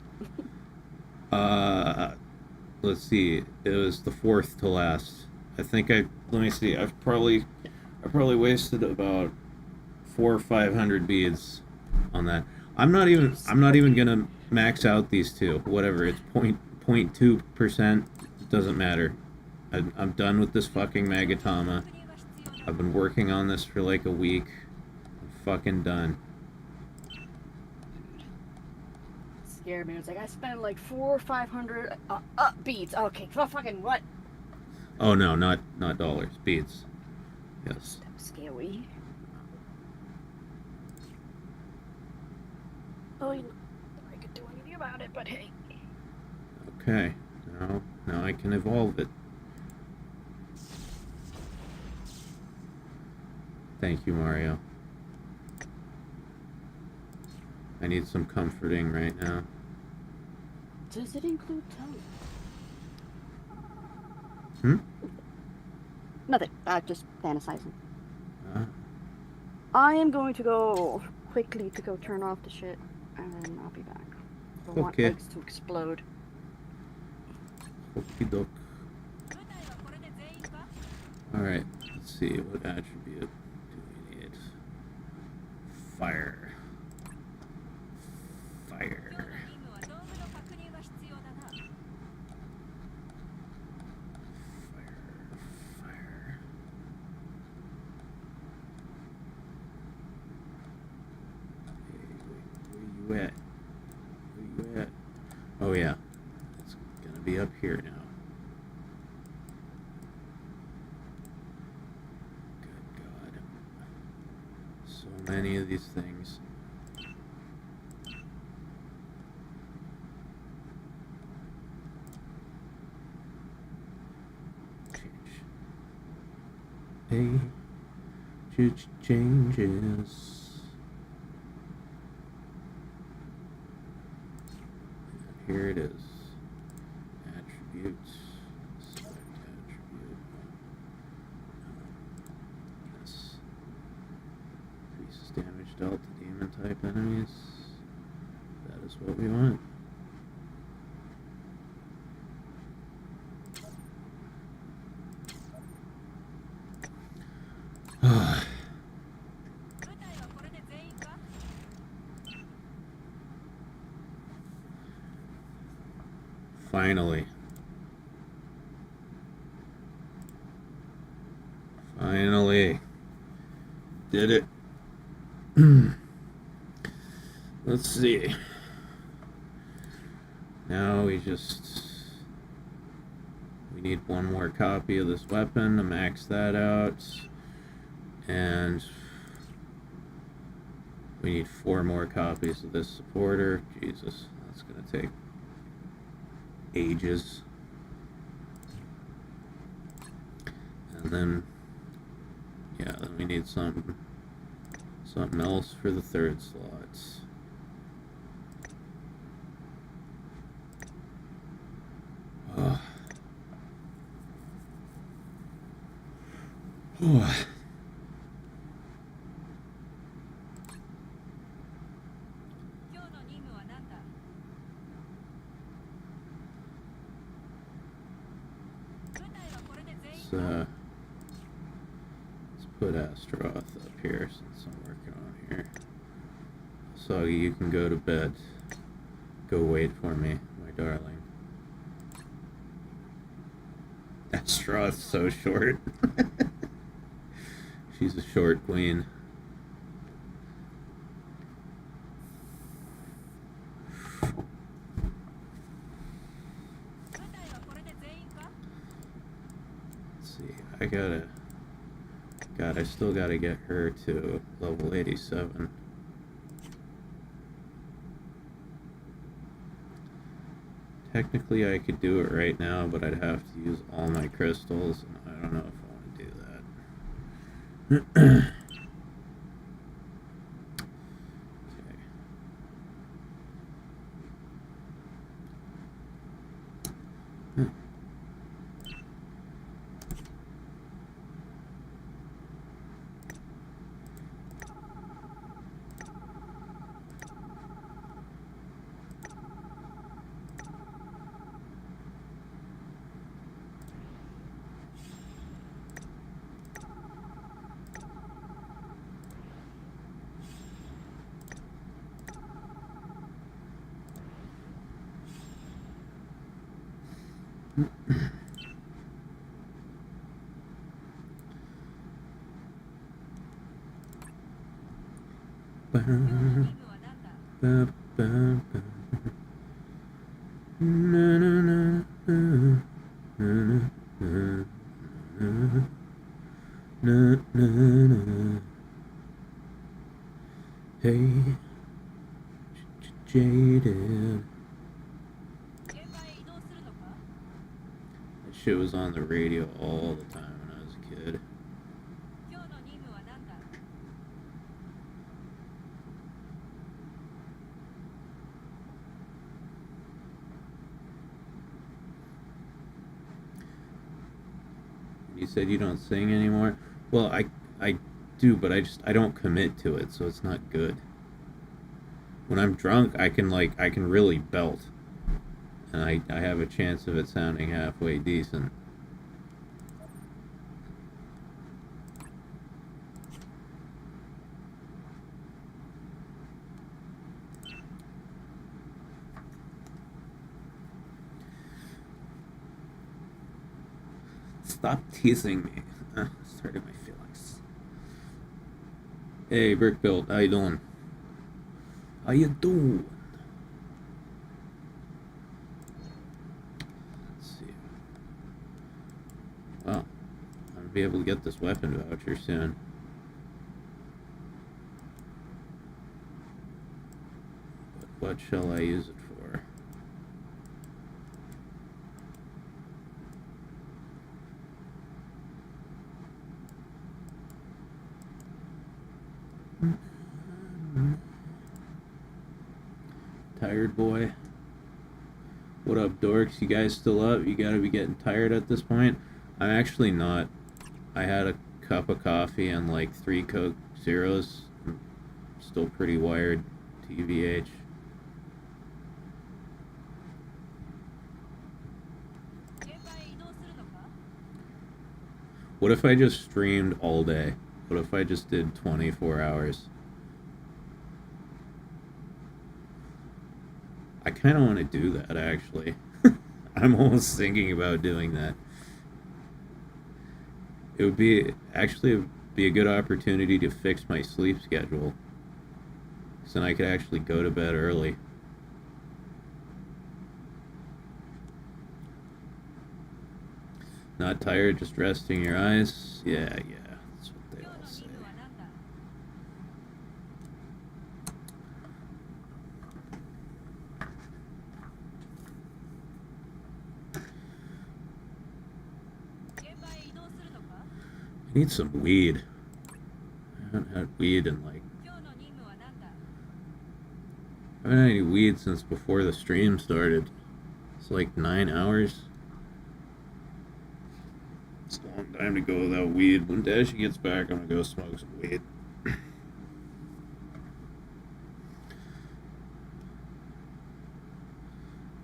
Let's see. It was the fourth to last. I think let me see. I've probably wasted about 400 or 500 beads on that. I'm not even gonna max out these two. Whatever. It's 0.2%. It doesn't matter. I'm done with this fucking Magatama. I've been working on this for like a week. I'm fucking done. Scared me. It's like I spent like 400 or 500 beads. Okay, fucking what? Oh no, not dollars, beads. Yes. That was scary. really nothing I could do anything about it, but hey. Okay, now I can evolve it. Thank you, Mario. I need some comforting right now. Does it include Tony? Nothing. Just fantasizing. I am going to go quickly to go turn off the shit, and then I'll be back. I want Okay. eggs to explode. Okie doke. Alright, let's see, what attribute do we need? Fire. Fire. Fire. Hey, where you at? Where you at? Oh yeah, it's gonna be up here now. Good God. So many of these things. Changes. Here it is. Attributes. Select attribute. Yes. Increases damage dealt to demon type enemies. That is what we want. Finally. Finally. Did it. Let's see. Now we need one more copy of this weapon to max that out. And we need 4 more copies of this supporter. Jesus, that's gonna take ages. And then, yeah, then we need something else for the 3rd slots. Oh. Oh. Let's put Astaroth up here since I'm working on here. Soggy, you can go to bed. Go wait for me, my darling. Astaroth's so short. She's a short queen. I still gotta get her to level 87. Technically I could do it right now, but I'd have to use all my crystals, and I don't know if I want to do that. Hey, jaded. That shit was on the radio all the time when I was a kid. You said you don't sing anymore? Well, I do, but I don't commit to it, so it's not good. When I'm drunk, I can really belt. And I have a chance of it sounding halfway decent. Stop teasing me. It's hurting my feelings. Hey, Brick Built, how you doing? How you doing? Let's see. Well, I'll be able to get this weapon voucher soon. But what shall I use it for? Tired boy. What up, dorks? You guys still up? You gotta be getting tired at this point? I'm actually not. I had a cup of coffee and like 3 Coke Zeros. I'm still pretty wired, TVH. What if I just streamed all day? What if I just did 24 hours? I kind of want to do that, actually. I'm almost thinking about doing that. It would be a good opportunity to fix my sleep schedule. So then I could actually go to bed early. Not tired, just resting your eyes? Yeah, that's what they all say. I need some weed. I haven't had weed in like... I haven't had any weed since before the stream started. It's like 9 hours. It's a long time to go without weed. When Dashie gets back, I'm gonna go smoke some weed.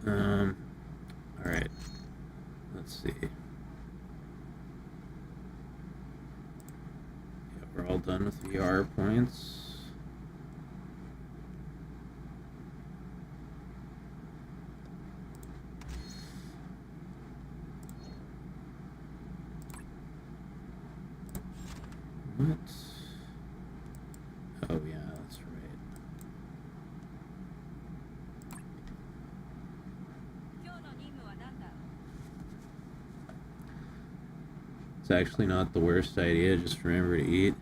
Alright. Let's see. We're all done with VR points. What? Oh yeah, that's right. It's actually not the worst idea, just remember to eat.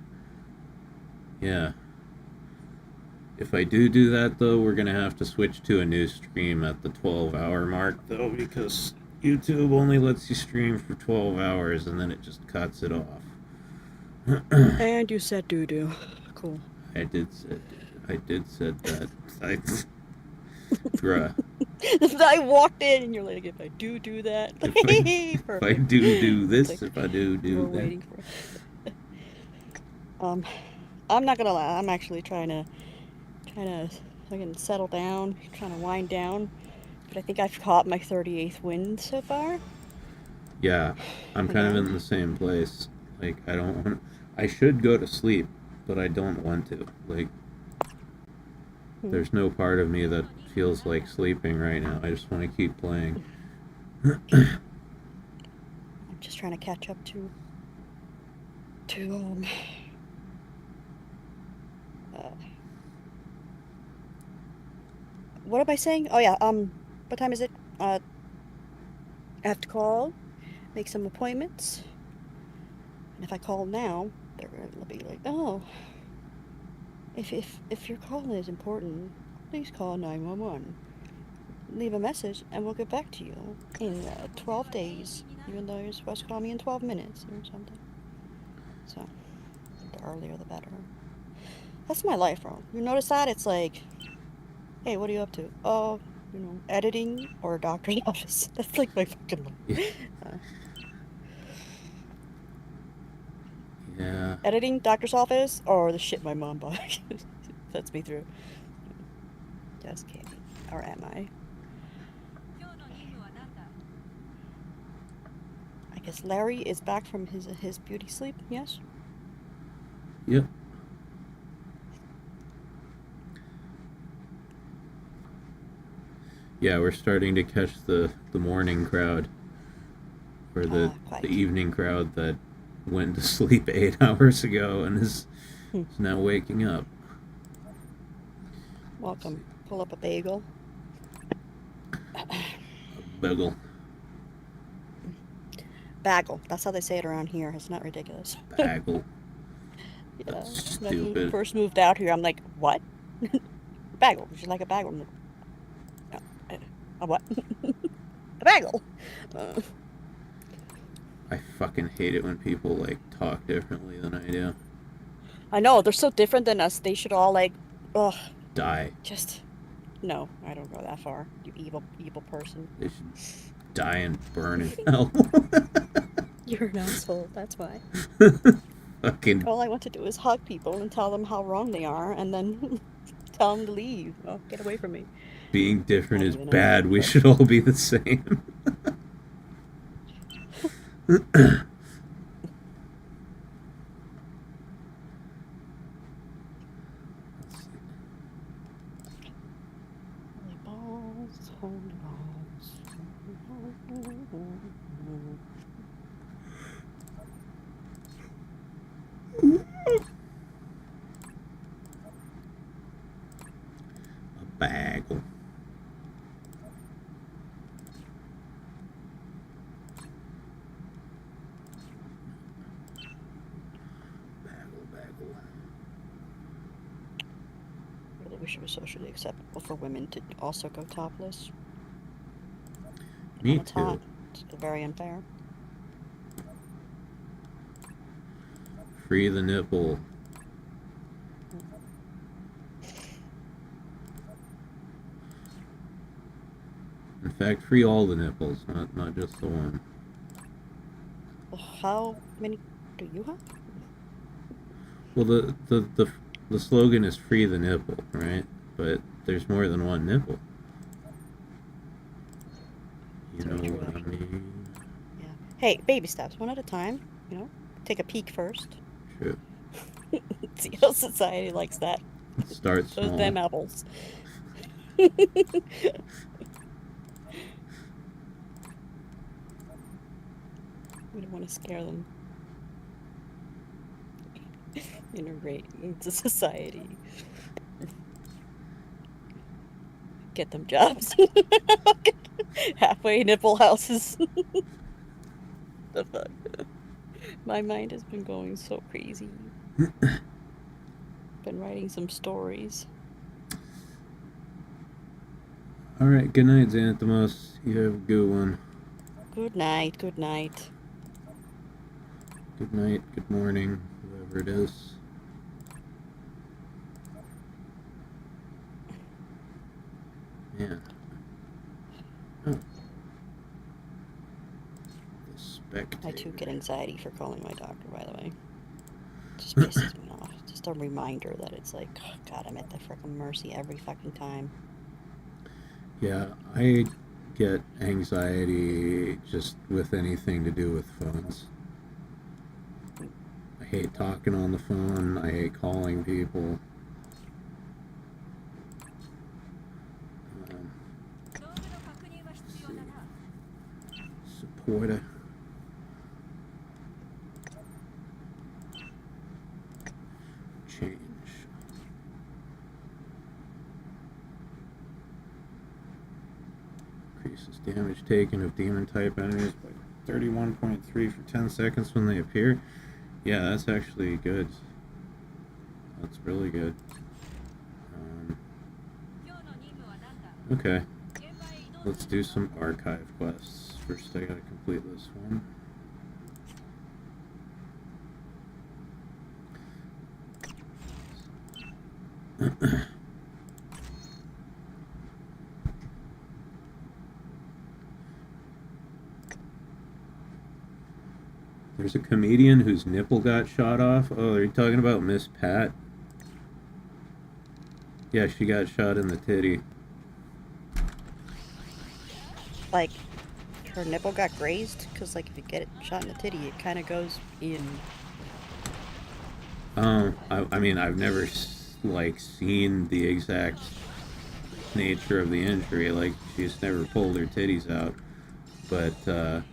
Yeah. If I do that, though, we're going to have to switch to a new stream at the 12-hour mark, though, because YouTube only lets you stream for 12 hours, and then it just cuts it off. And you said doo-doo. Cool. I did said that. Bruh. I walked in, and you're like, if I do that. If I do this, like, if I do that. Waiting for it. I'm not gonna lie, I'm actually trying to fucking settle down, trying to wind down. But I think I've caught my 38th wind so far. Yeah, I'm kind of in the same place. Like, I should go to sleep, but I don't want to. Like, there's no part of me that feels like sleeping right now. I just want to keep playing. I'm just trying to catch up to what am I saying? Oh yeah, what time is it? I have to call, make some appointments. And if I call now, they're gonna be like, oh, if your call is important, please call 911. Leave a message and we'll get back to you in 12 days, even though you're supposed to call me in 12 minutes or something. So, the earlier the better. That's my life, bro. You notice that? It's like, hey, what are you up to? Oh, editing or doctor's office. That's like my fucking life. Yeah. Editing, doctor's office, or the shit my mom bought. Sets me through. Just kidding. Or am I? I guess Larry is back from his beauty sleep, yes? Yep. Yeah, we're starting to catch the morning crowd. Or the evening crowd that went to sleep 8 hours ago and is now waking up. Welcome. Pull up a bagel. A bagel. Bagel. That's how they say it around here. It's not ridiculous. Bagel. Yeah. That's When he stupid. first moved out here, I'm like, what? Bagel. Would you like a bagel? I'm like, a what? A bagel. I fucking hate it when people, like, talk differently than I do. I know. They're so different than us. They should all, like, ugh. Die. Just, no. I don't go that far. You evil, evil person. They should die and burn in hell. You're an asshole. That's why. Fucking... All I want to do is hug people and tell them how wrong they are, and then tell them to leave. Oh, get away from me. Being different is bad. We should all be the same. A bagel. I really wish it was socially acceptable for women to also go topless. Me It's hot. too. It's very unfair. Free the nipple. In fact, free all the nipples, not just the one. Well, how many do you have? Well, the slogan is free the nipple, right? But there's more than one nipple. You know what I mean? Yeah. Hey, baby steps, one at a time. Take a peek first. True. See how society likes that. Start small. Those them apples. We don't want to scare them. Integrate into society. Get them jobs. Halfway nipple houses. The fuck? My mind has been going so crazy. Been writing some stories. Alright, good night, Xanthamos. You have a good one. Good night, good night. Good night, good morning, whoever it is. Yeah. Oh. The Spectator. I too get anxiety for calling my doctor, by the way. It just pisses me off. Just a reminder that it's like, oh, God, I'm at the frickin' mercy every fucking time. Yeah, I get anxiety just with anything to do with phones. I hate talking on the phone. I hate calling people. Supporter. Change. Increases damage taken of demon type enemies by 31.3 for 10 seconds when they appear. Yeah, that's actually good. That's really good. Okay. Let's do some archive quests. First, I gotta complete this one. There's a comedian whose nipple got shot off. Oh, are you talking about Miss Pat? Yeah, she got shot in the titty. Like, her nipple got grazed? Because, like, if you get it shot in the titty, it kind of goes in. I mean, I've never, like, seen the exact nature of the injury. Like, she's never pulled her titties out. But,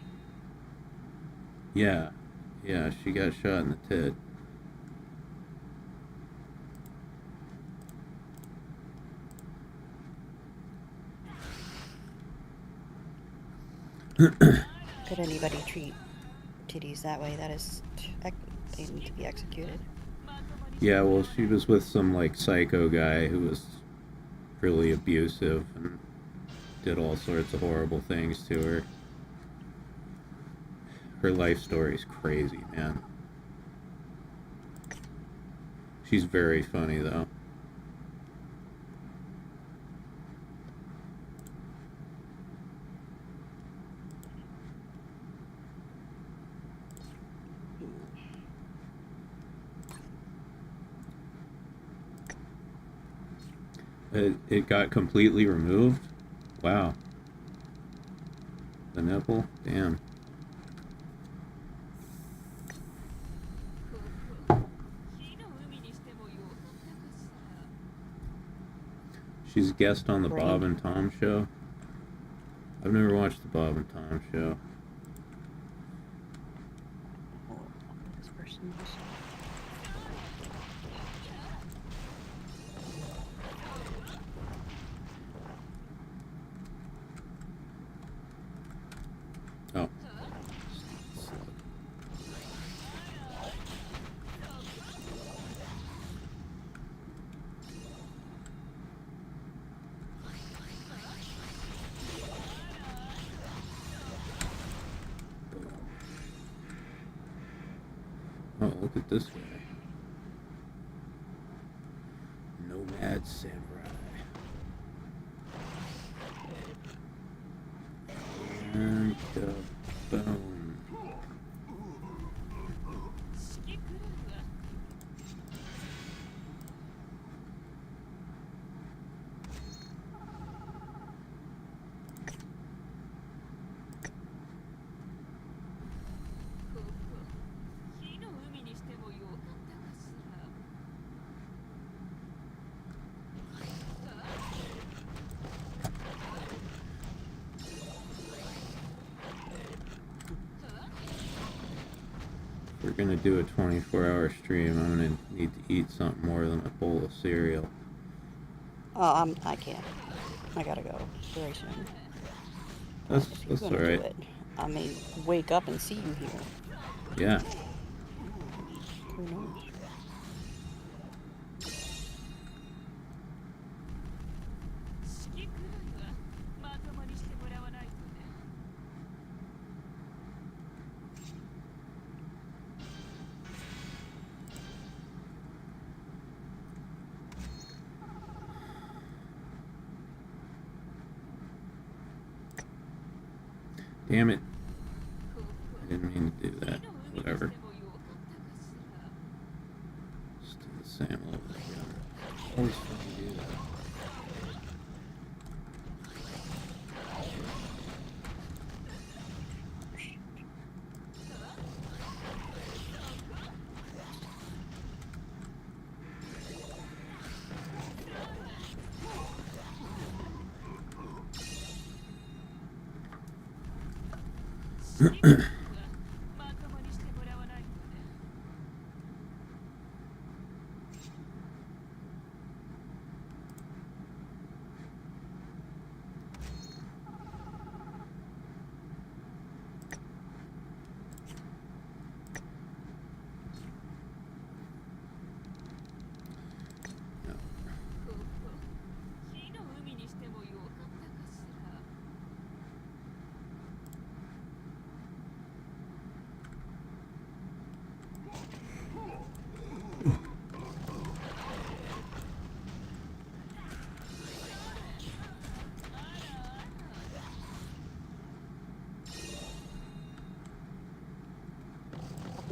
yeah. Yeah, she got shot in the tit. Could anybody treat titties that way? That is, they need to be executed. Yeah, well, she was with some, like, psycho guy who was really abusive and did all sorts of horrible things to her. Her life story's crazy, man. She's very funny, though. It got completely removed? Wow. The nipple? Damn. She's a guest on the Bob and Tom show. I've never watched the Bob and Tom show. This person was... Oh. Oh, look at this guy. Nomad Samurai. And boom. We're gonna do a 24-hour stream. I'm gonna need to eat something more than a bowl of cereal. Oh, I can't. I gotta go very soon. That's You're gonna alright. do it. I may wake up and see you here. Yeah. Who knows? Damn it. I didn't mean to do that. Whatever. Just do the same over again. Always fucking do that.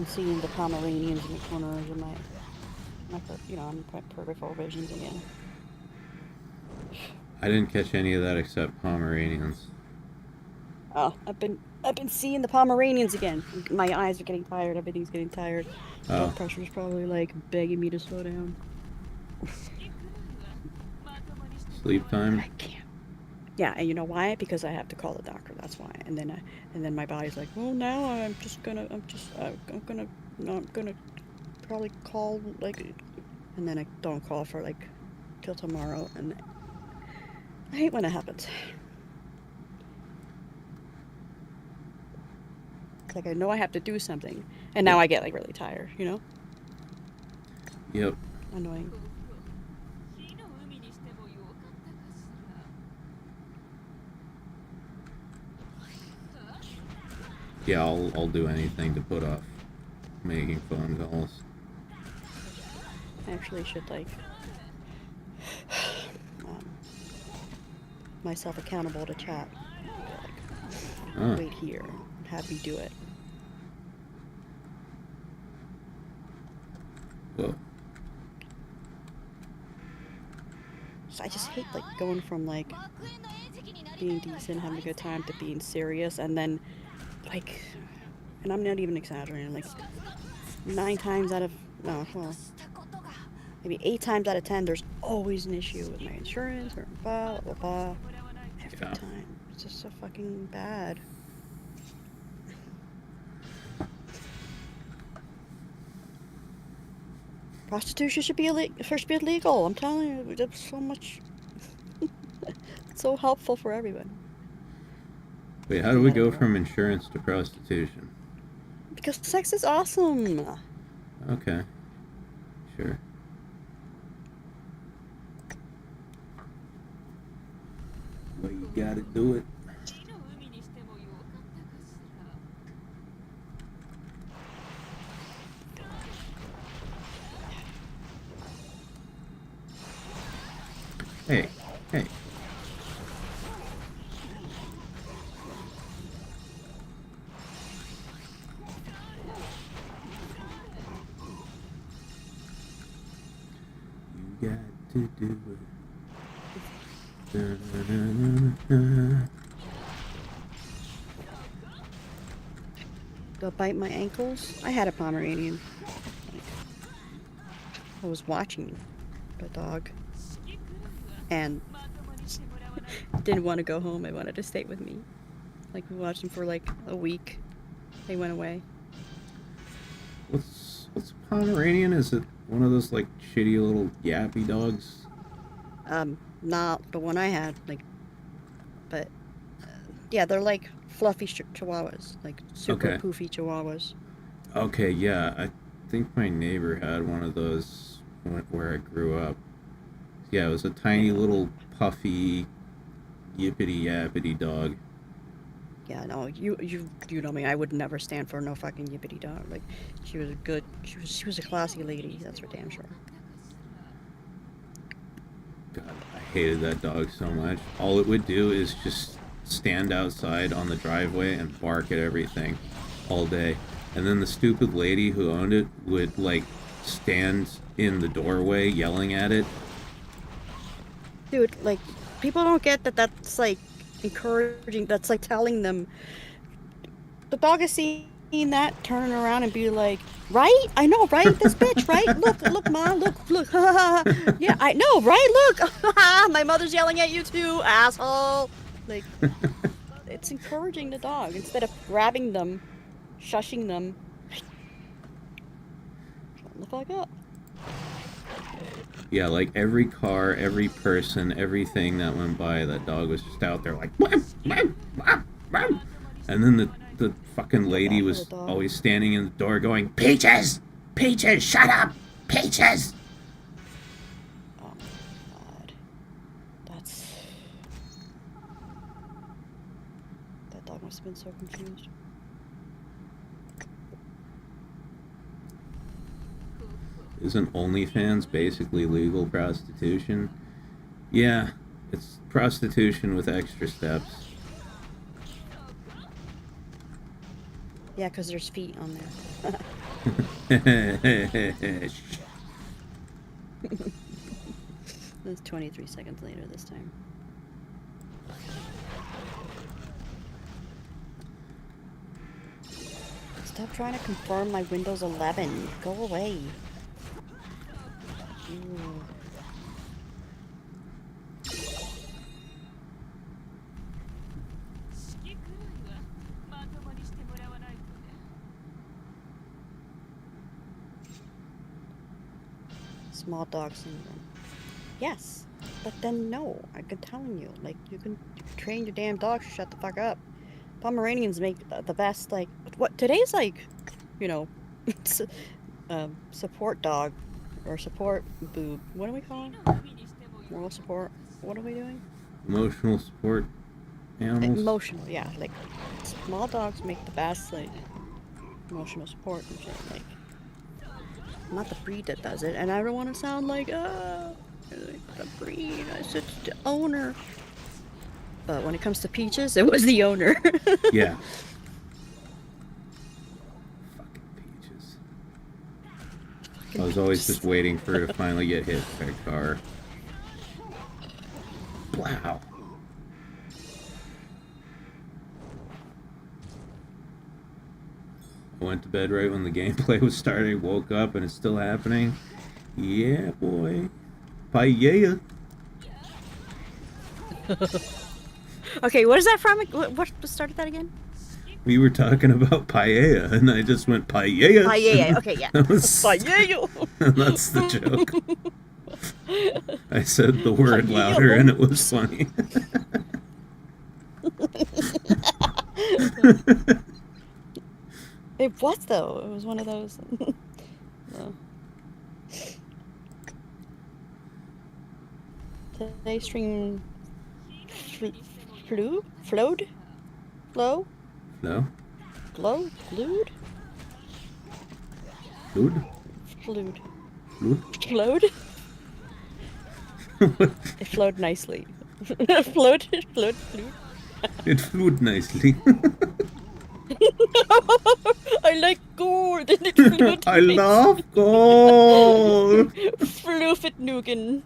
been seeing the Pomeranians in the corners of my on my peripheral visions again. I didn't catch any of that except Pomeranians. Oh, I've been seeing the Pomeranians again. My eyes are getting tired. Everything's getting tired. Oh. Blood pressure's probably like begging me to slow down. Sleep time? I can't. Yeah, and you know why? Because I have to call the doctor. That's why. And then my body's like, well, now I'm gonna probably call and then I don't call for till tomorrow. And I hate when it happens. Like I know I have to do something, and now I get really tired. Yep. Annoying. Yeah, I'll do anything to put off making phone calls. I actually should myself accountable to chat. Wait here, have me do it. Whoa. So I just hate going from being decent, having a good time, to being serious, and then and I'm not even exaggerating, 9 times out of maybe 8 times out of 10 there's always an issue with my insurance or blah blah blah. Every time. It's just so fucking bad. Prostitution should be illegal. I'm telling you, there's so much. It's so helpful for everyone. Wait, how do we go from insurance to prostitution? Because sex is awesome. Okay. Sure. Well, you gotta do it. Hey, hey. You got to do it. Da-na-na-na-na. They'll bite my ankles. I had a Pomeranian. I was watching the dog. And didn't want to go home. I wanted to stay with me. We watched him for a week. They went away. What's a Pomeranian? Is it one of those shitty little yappy dogs? Not the one I had. But yeah, they're fluffy chihuahuas, super poofy chihuahuas. Okay, yeah, I think my neighbor had one of those where I grew up. Yeah, it was a tiny little puffy, yippity-yappity dog. Yeah, no, you know me. I would never stand for no fucking yippity dog. She was she was a classy lady. That's for damn sure. God, I hated that dog so much. All it would do is just stand outside on the driveway and bark at everything all day. And then the stupid lady who owned it would stand in the doorway yelling at it. Dude, people don't get that that's encouraging. That's telling them. The dog is seeing that, turning around and be like, right? I know, right? This bitch, right? Look, ma, look. Yeah, I know, right? Look. My mother's yelling at you too, asshole. It's encouraging the dog instead of grabbing them, shushing them. Shut the fuck up. Yeah, every car, every person, everything that went by, that dog was just out there and then the fucking lady was always standing in the door going, Peaches! Peaches, shut up! Peaches! Oh my god. That dog must have been so confused. Isn't OnlyFans basically legal prostitution? Yeah, it's prostitution with extra steps. Yeah, because there's feet on there. It's 23 seconds later this time. Stop trying to confirm my Windows 11. Go away. Ooh. Small dog syndrome. Yes, but then no. I've been telling you, like, you can train your damn dog to shut the fuck up. Pomeranians make the best, like, what today's like, you know, support dog or support boob. What do we call it? Moral support. What are we doing? Emotional support animals. Emotional, yeah. Like, small dogs make the best, like, emotional support and shit. Like, I'm not the breed that does it, and I don't want to sound like, the breed. I said the owner. But when it comes to Peaches, it was the owner. Yeah. Fucking Peaches. I was always just waiting for her to finally get hit by a car. Wow. I went to bed right when the gameplay was starting, woke up and it's still happening. Yeah, boy. Paella. Okay, what is that from? What started that again? We were talking about paella, and I just went paella. Paella, okay, yeah. That was Paella. That's the joke. I said the word louder, and it was funny. It was though. It was one of those. No. Today stream flowed? Flow? No? Glow? Flued? Food? Flued. Food? Flowed? It flowed nicely. Flowed? It flew nicely. I like gold and it flowed I nice. love gold. Floofit Nugan.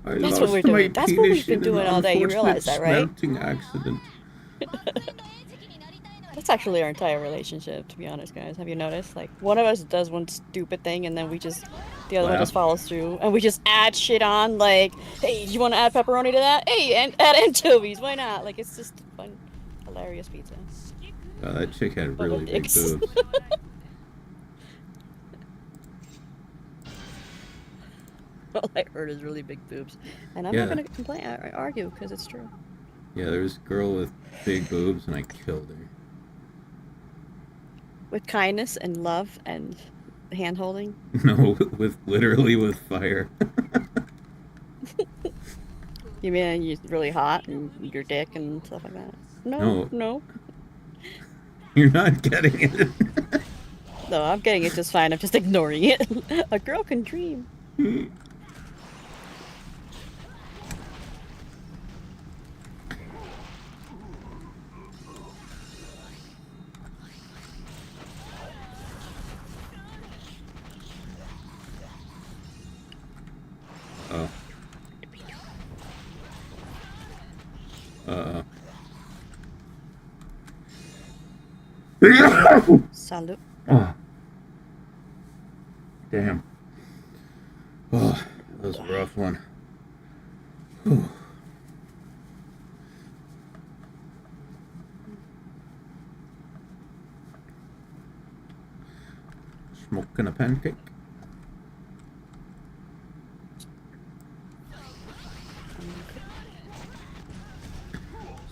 I That's lost what we're my doing. That's what we've penis been in doing an all day. You unfortunate realize that, right? smelting accident. That's actually our entire relationship, to be honest, guys. Have you noticed? Like, one of us does one stupid thing, and then the other one just follows through, and we just add shit on. Like, hey, do you want to add pepperoni to that? Hey, and add anchovies. Why not? Like, it's just fun, hilarious pizza. That chick had But really with big dicks. boobs. All I heard is really big boobs, and I'm not gonna complain. I argue because it's true. Yeah, there was a girl with big boobs, and I killed her. With kindness and love and hand holding. No, literally with fire. You mean you're really hot and your dick and stuff like that? No. No. You're not getting it. No, I'm getting it just fine. I'm just ignoring it. A girl can dream. Oh. Salute. Oh. Damn. Oh, that was a rough one. Whew. Smoking a pancake.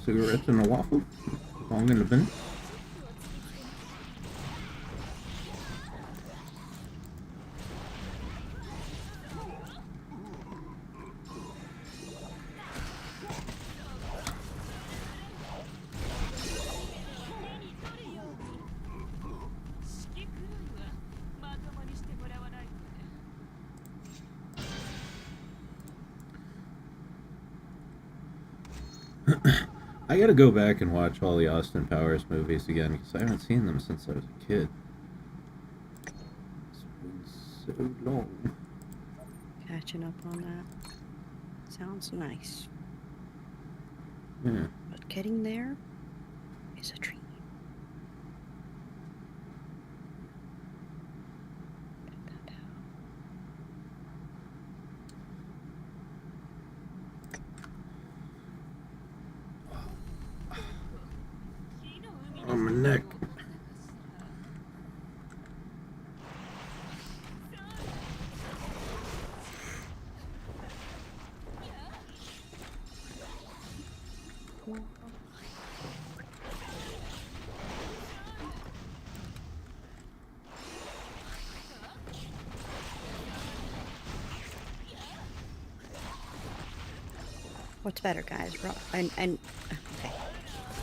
Cigarettes and a waffle. Long in the bin. I gotta go back and watch all the Austin Powers movies again because I haven't seen them since I was a kid. It's been so long. Catching up on that. Sounds nice. Yeah. But getting there is a dream. On my neck. What's better, guys? And okay.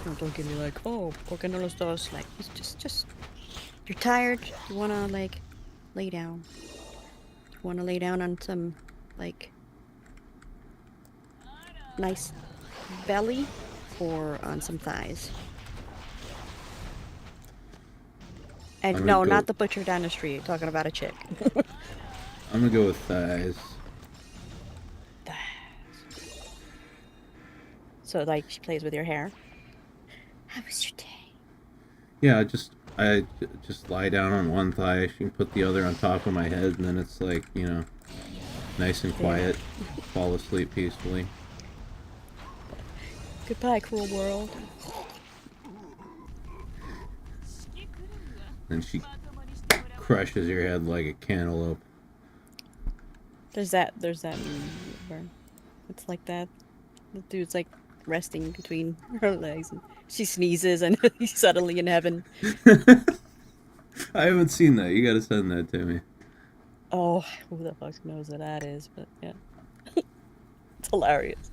No, don't give me like, oh, ¿por qué no los dos? Like, it's just, you're tired, you wanna, like, lay down. You wanna lay down on some, like, nice belly or on some thighs. And I'm no, gonna go- not the butcher down the street, talking about a chick. I'm gonna go with thighs. So, like, she plays with your hair. How was your day? Yeah, I just lie down on one thigh. She can put the other on top of my head, and then it's like, you know, nice and quiet. Fall asleep peacefully. Goodbye, cruel world. And she crushes your head like a cantaloupe. There's that meme where it's like that. The dude's like resting between her legs and she sneezes and he's suddenly in heaven. I haven't seen that. You gotta send that to me. Oh, who the fuck knows what that is, but yeah. It's hilarious.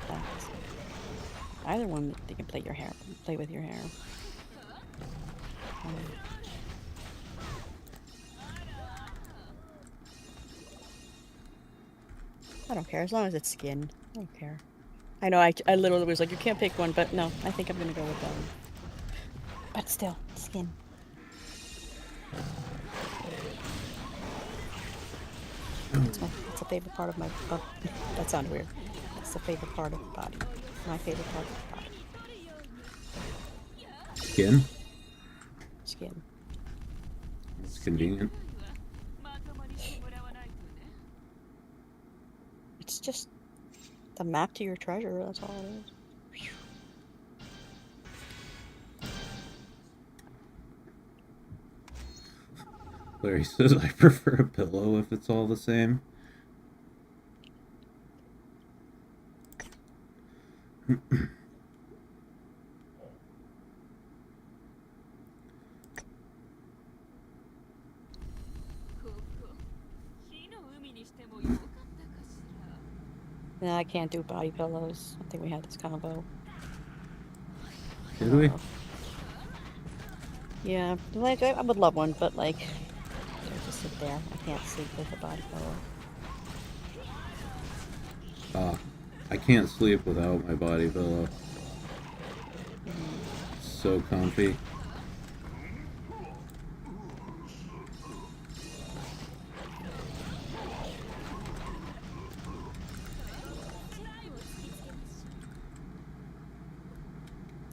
That's either one they can play with your hair. I don't care as long as it's skin. I don't care. I know I literally was like, you can't pick one, but no, I think I'm gonna go with that one. But still, skin. It's a favorite part of my. Oh, that sounded weird. It's the favorite part of the body. My favorite part of the body. Skin? Skin. It's convenient. It's just the map to your treasure. That's all it is. Larry says I prefer a pillow if it's all the same. Yeah, I can't do body pillows. I think we had this combo. Did we? Yeah, like I would love one, but like, I just sit there. I can't sleep with a body pillow. I can't sleep without my body pillow. It's so comfy.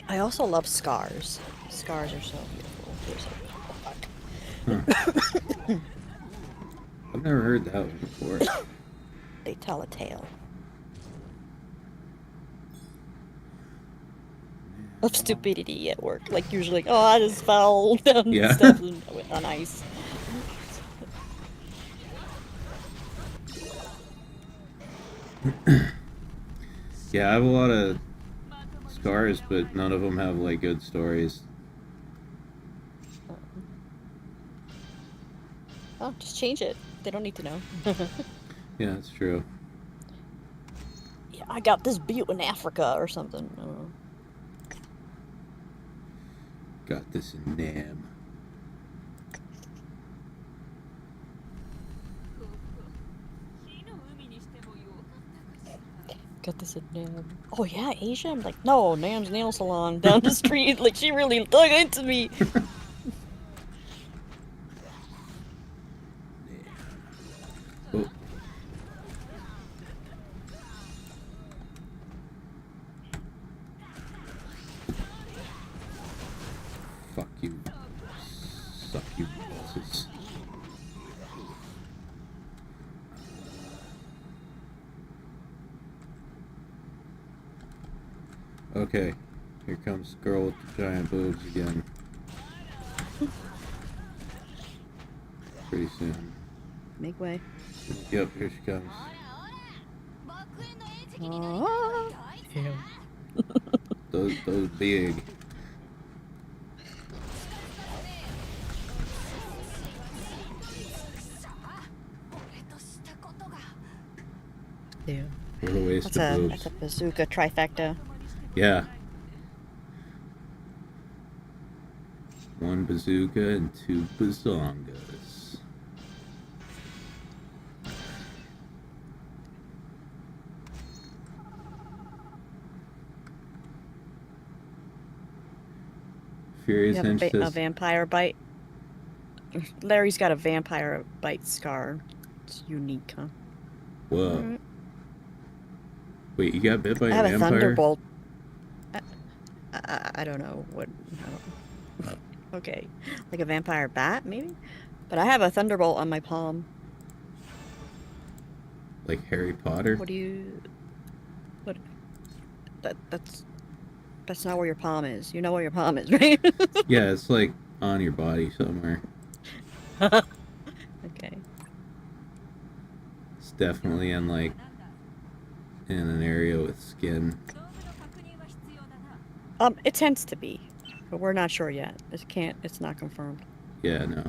I also love scars. Scars are so beautiful. They're so I've never heard that one before. They tell a tale of stupidity at work. Like usually, oh, I just fell down Yeah. stuff on ice. Yeah, I have a lot of scars, but none of them have like good stories. Oh, just change it. They don't need to know. Yeah, that's true. Yeah, I got this butte in Africa or something. I don't know. Got this in Nam. Got this in Nam. Oh yeah, Asia. I'm like, no, Nam's nail salon down the street. Like she really dug into me. Oh. Fuck you. Suck you balls. Okay, here comes the girl with the giant boobs again. Pretty soon. Make way. Yep, here she comes. Oh, yeah. Those big. Yeah. What a waste of boobs. That's a bazooka trifecta. Yeah. One bazooka and two bazongas. Furious You have Hench a says, vampire bite. Larry's got a vampire bite scar. It's unique, huh? whoa. Mm. Wait, you got bit by I a have a vampire? thunderbolt. I don't know what. Okay, like a vampire bat, maybe. But I have a thunderbolt on my palm. Like Harry Potter? What do you? What? That's not where your palm is. You know where your palm is, right? Yeah, it's like on your body somewhere. Okay. It's definitely in like in an area with skin. It tends to be, but we're not sure yet. It's not confirmed. Yeah, no.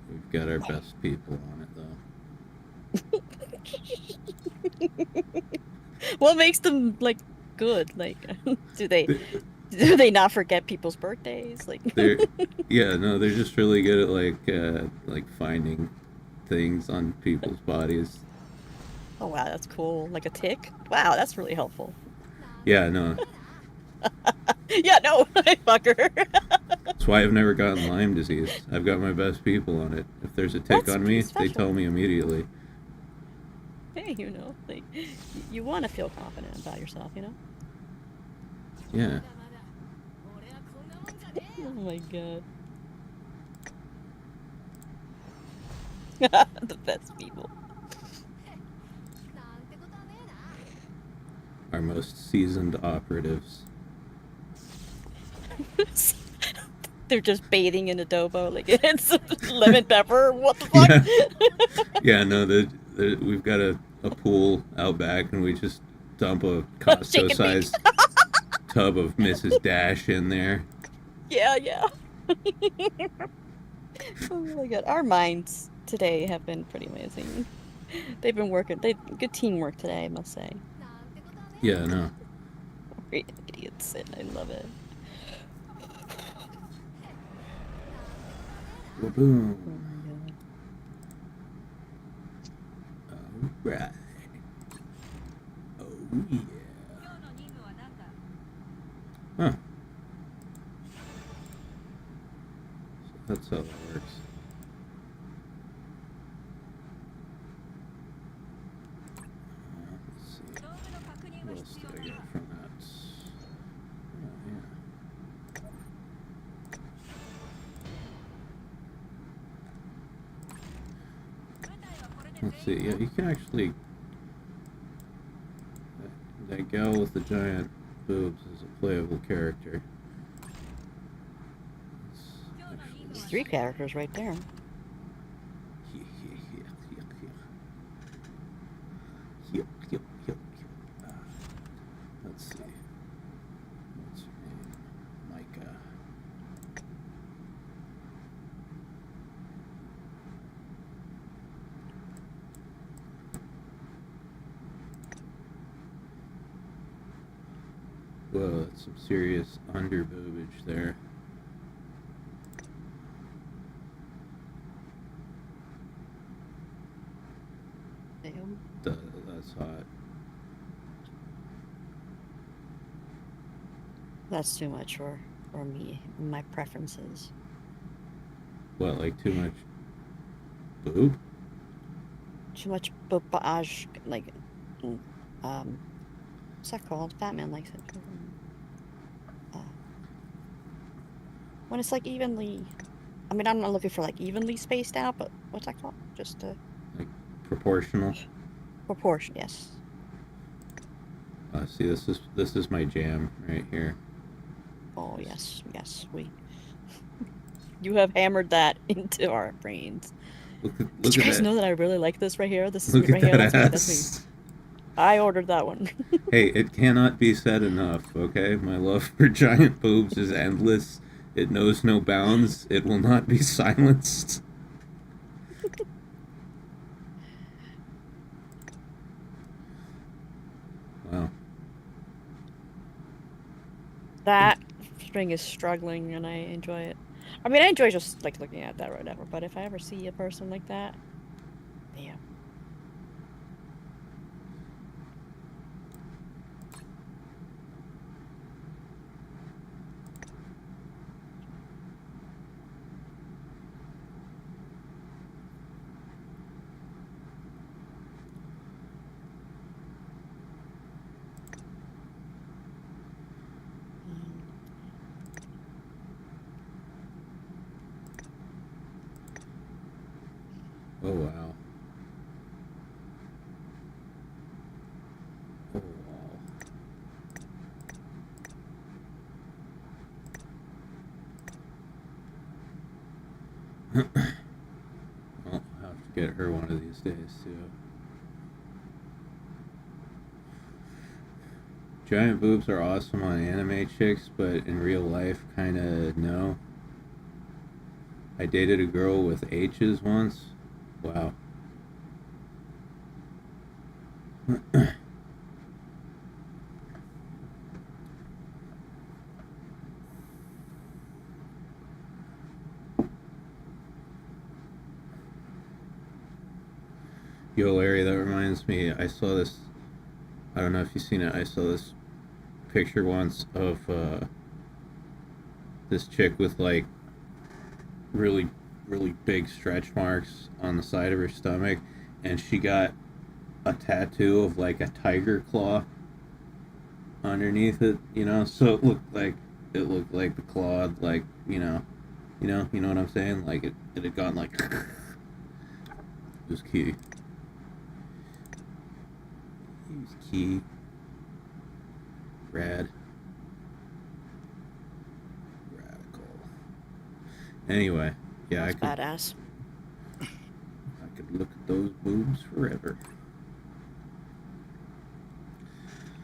We've got our best people on it though. What makes them like good? Like, do they not forget people's birthdays? Like, They're they're just really good at like finding things on people's bodies. oh wow, that's cool. Like a tick. Wow, that's really helpful. Yeah, no. Yeah, no, fucker. That's why I've never gotten Lyme disease. I've got my best people on it. If there's a tick That's on me, pretty they tell me immediately. Hey, like you want to feel confident about yourself, Yeah. Oh my god. The best people. Our most seasoned operatives. They're just bathing in adobo, like it's lemon pepper. What the fuck? Yeah, no, we've got a pool out back, and we just dump a Costco-sized tub of Mrs. Dash in there. Yeah. Oh my god, our minds today have been pretty amazing. They've been working. Good teamwork today, I must say. Yeah, no. Great idiots, and I love it. Boom. Oh my god. Alright. Oh yeah. Huh. So that's how that works. Let's see. What else did I get from that? Oh, yeah. Let's see, yeah, you can actually... That gal with the giant boobs is a playable character. There's 3 characters right there. Let's see. What's her name? Micah. Whoa, that's some serious underboobage there. That's hot. That's too much for me, my preferences. What, like too much boob? Too much boobage, like, what's that called? Batman likes it. When it's like evenly, I mean, I'm not looking for like evenly spaced out, but what's that called? Just Like proportional? proportion, yes. See, this is my jam right here. Oh yes, you have hammered that into our brains. Did you guys know that I really like this right here? This is Look me at right here. that That's me. ass. I ordered that one. Hey, it cannot be said enough, okay? My love for giant boobs is endless. It knows no bounds. It will not be silenced. Wow. That string is struggling, and I enjoy it. I mean, I enjoy just like looking at that or whatever. But if I ever see a person like that, damn. Oh, wow. Oh, wow. Well, I'll have to get her one of these days, too. Giant boobs are awesome on anime chicks, but in real life, kinda no. I dated a girl with H's once. Wow. Yo, Larry, that reminds me, I saw this, I don't know if you've seen it, I saw this picture once of this chick with like really big stretch marks on the side of her stomach, and she got a tattoo of like a tiger claw underneath it, you know, so it looked like the claw, like, you know what I'm saying, like it had gone like it was key. He was key. Radical. Anyway, yeah, That's badass. I could look at those boobs forever.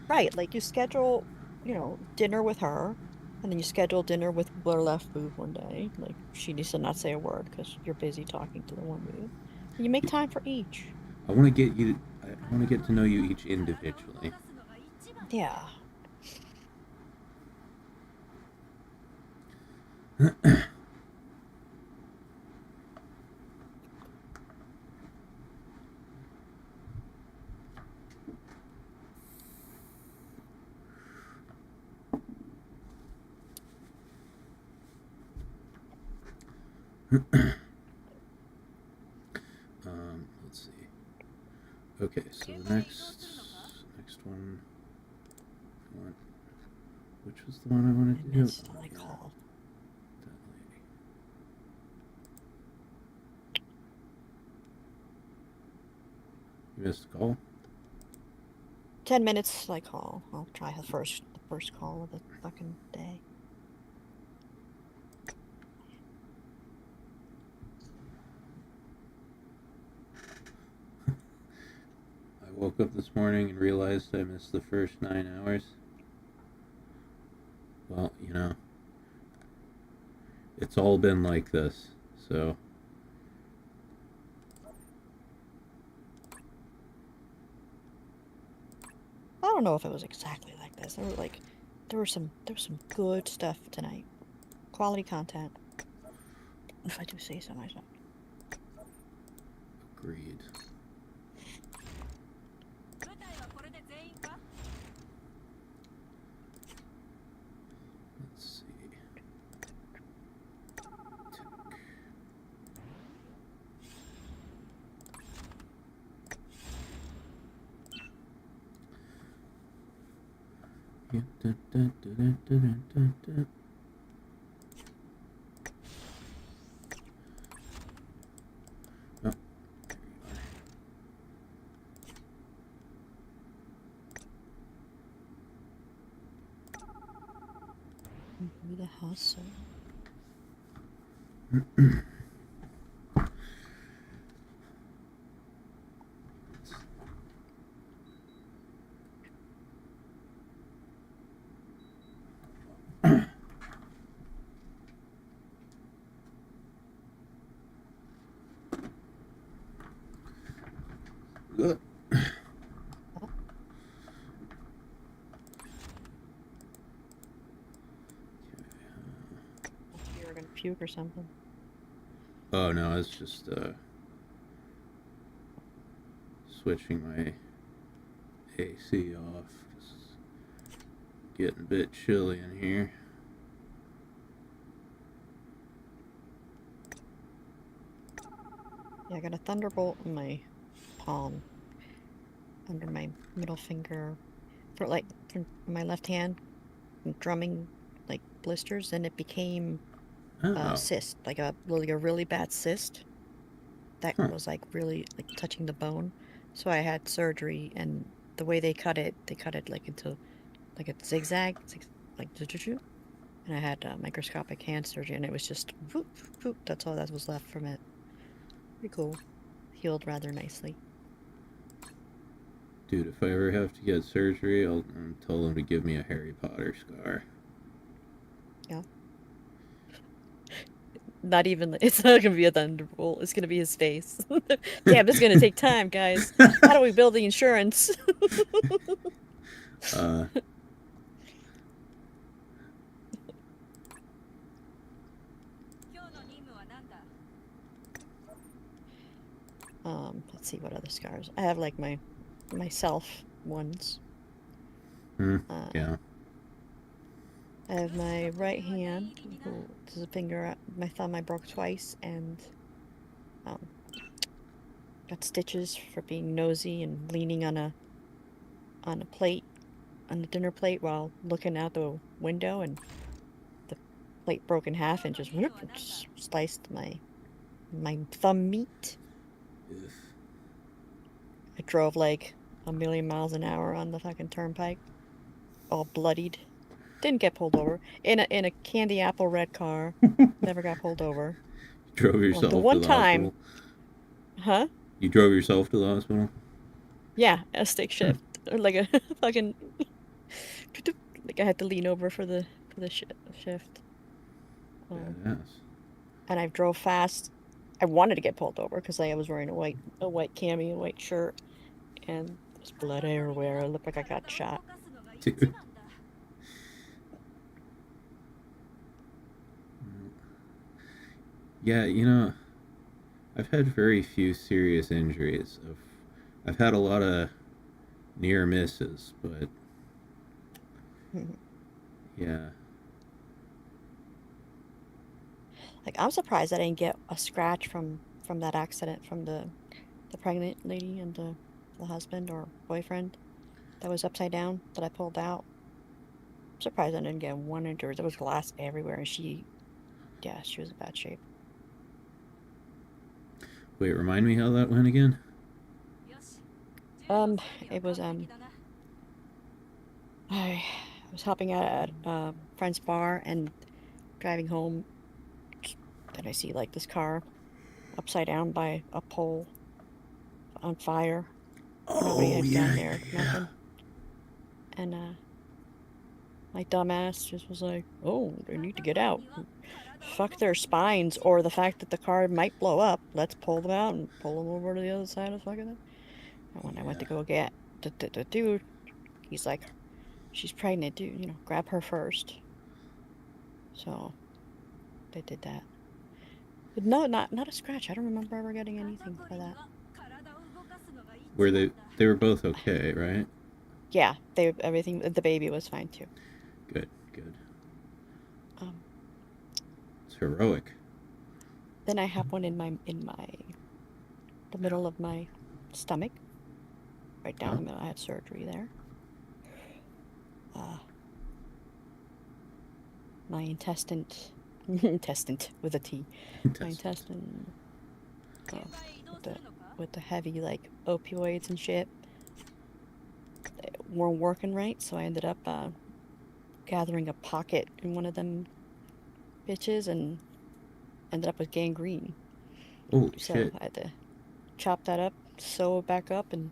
Right, like you schedule, dinner with her, and then you schedule dinner with her left boob one day. Like she needs to not say a word because you're busy talking to the one boob. And you make time for each. I want to get to know you each individually. Yeah. Let's see. Okay, so the next one. Which was the one I wanted to do? I called. That lady. You missed a call? 10 minutes, I call. I'll try the first call of the fucking day. I woke up this morning and realized I missed the first 9 hours. Well, it's all been like this, so. I don't know if it was exactly like this. There was some good stuff tonight. Quality content. If I do say so myself. Agreed. Oh. Who the hustle? Good. You were gonna puke or something. Oh no, it's just switching my AC off. It's getting a bit chilly in here. Yeah, I got a thunderbolt in my palm, under my middle finger, for from my left hand, drumming like blisters, and it became Oh. a cyst, like a really bad cyst that Huh. was like really like touching the bone. So I had surgery, and the way they cut it like into like a zigzag, like and I had microscopic hand surgery, and it was just whoop, whoop, that's all that was left from it. Pretty cool. Healed rather nicely. Dude, if I ever have to get surgery, I'll tell them to give me a Harry Potter scar. Yeah. Not even, it's not gonna be a thunderbolt, it's gonna be his face. Damn, this is gonna take time, guys. How do we build the insurance? Let's see what other scars. I have like myself ones. Yeah. I have my right hand. There's a finger, my thumb I broke twice, and got stitches for being nosy and leaning on a plate, on the dinner plate while looking out the window, and the plate broke in half and just whoop, sliced my thumb meat. Ugh. I drove like a million miles an hour on the fucking turnpike, all bloodied. Didn't get pulled over in a candy apple red car. Never got pulled over. You drove yourself the one to the time, hospital? huh? You drove yourself to the hospital? Yeah, a stick shift, or like a fucking like I had to lean over for the shift. Badass. And I drove fast. I wanted to get pulled over because I was wearing a white cami, a white shirt, and there's blood everywhere. I looked like I got shot. Dude. Yeah, you know, I've had very few serious injuries. I've had a lot of near misses, but yeah. Like, I'm surprised I didn't get a scratch from that accident, from the pregnant lady and the husband or boyfriend that was upside down that I pulled out. I'm surprised I didn't get one injury. There was glass everywhere, and she was in bad shape. Wait, remind me how that went again? It was I was helping out at a friend's bar and driving home. Then I see like this car upside down by a pole on fire. Nobody had gone there, nothing. And my dumbass just was like, "Oh, they need to get out. Fuck their spines or the fact that the car might blow up. Let's pull them out and pull them over to the other side of the fucking thing." And when I went to go get the dude, he's like, "She's pregnant, dude. You know, grab her first." So they did that. But no, not a scratch. I don't remember ever getting anything for that. Were they were both okay, right? Yeah, everything. The baby was fine too. Good. It's heroic. Then I have one in the middle of my stomach, right down the middle. I had surgery there. my intestine with a T. My intestine with the heavy like opioids and shit weren't working right, so I ended up gathering a pocket in one of them bitches and ended up with gangrene. Oh So shit! I had to chop that up, sew it back up, and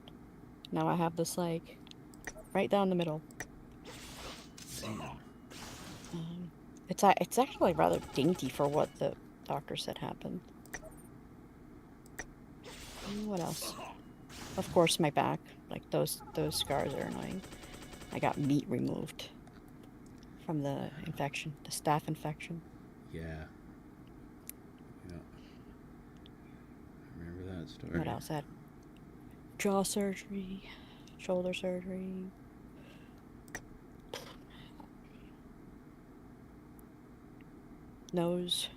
now I have this like right down the middle. It's actually rather dainty for what the doctor said happened. What else? Of course, my back. Like those scars are annoying. I got meat removed from the infection, the staph infection. Yeah. Yeah. I remember that story. What else? I had jaw surgery, shoulder surgery. Nose.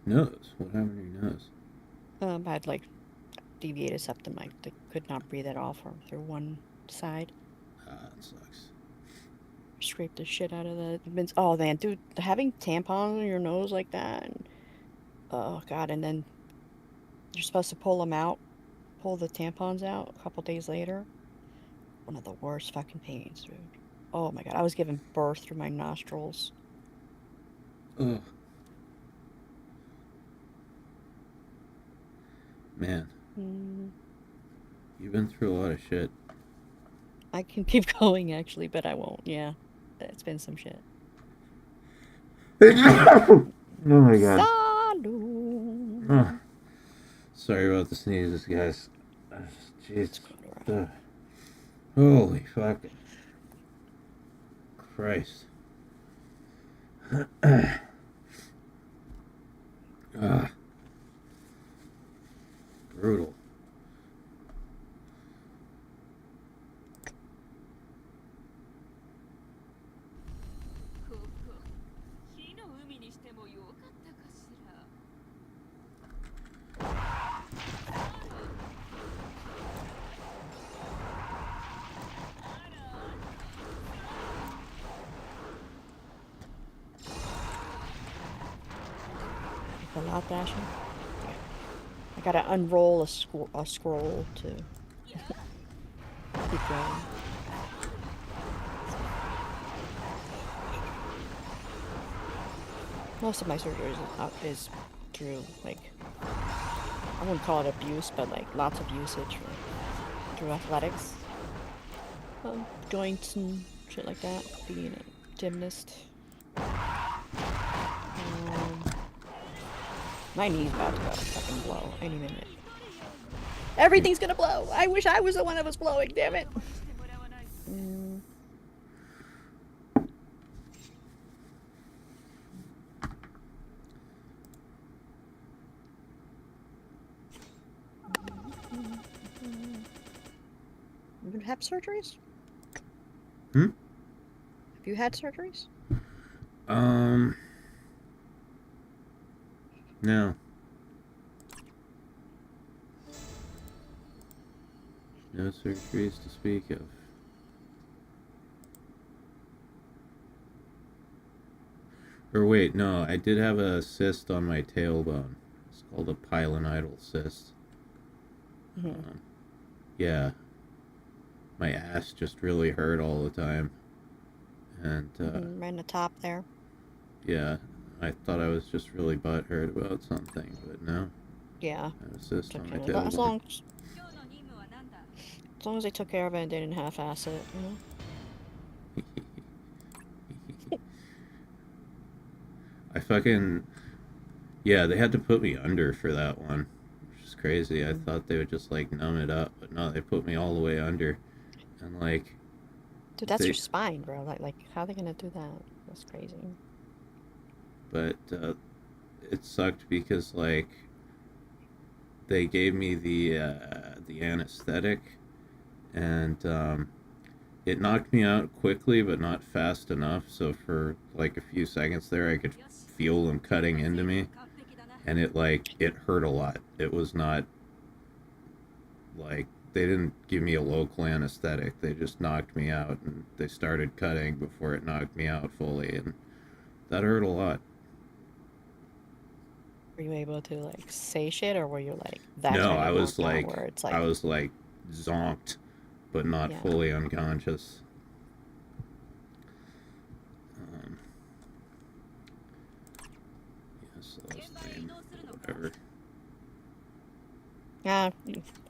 Nose? What happened to your nose? I had like deviated septum. I could not breathe at all through one side. Ah, that sucks. Scraped the shit out of the bins. Oh man, dude, having tampons in your nose like that. And, oh god, and then you're supposed to pull the tampons out a couple days later. One of the worst fucking pains, dude. Oh my god, I was giving birth through my nostrils. Ugh. Man. You've been through a lot of shit. I can keep going actually, but I won't. Yeah, it's been some shit. Oh my god. Salud. Oh. Sorry about the sneezes, guys. Jeez. Holy fucking Christ. Brutal. A lot, Dashie. I gotta unroll a scroll to keep going. Most of my surgery is through, like, I wouldn't call it abuse, but like lots of usage through athletics. Joints and shit like that, being a gymnast. My knee's about to go fucking blow any minute. Everything's gonna blow! I wish I was the one that was blowing, damn it! You have surgeries? Hmm? Have you had surgeries? No. No surgeries to speak of. Or wait, no, I did have a cyst on my tailbone. It's called a pilonidal cyst. Yeah. My ass just really hurt all the time. And, right in the top there. yeah, I thought I was just really butthurt about something, but no. Yeah. I have a cyst on my As tailbone. long as they took care of it and didn't half-ass it, you know? I fucking... Yeah, they had to put me under for that one. Which is crazy. I thought they would just, like, numb it up. But no, they put me all the way under. And, like... Dude, that's your spine, bro. Like, how are they gonna do that? That's crazy. But, it sucked because, like... They gave me the anesthetic. And, it knocked me out quickly, but not fast enough. So for, like, a few seconds there, I could feel them cutting into me. And it hurt a lot. It was not, like, didn't give me a local anesthetic. They just knocked me out, and they started cutting before it knocked me out fully, and that hurt a lot. Were you able to like say shit, or were you like that No, kind I of was knockdown like where it's like I was like zonked, but not Yeah. fully unconscious. Um, yeah, so that's lame. Whatever.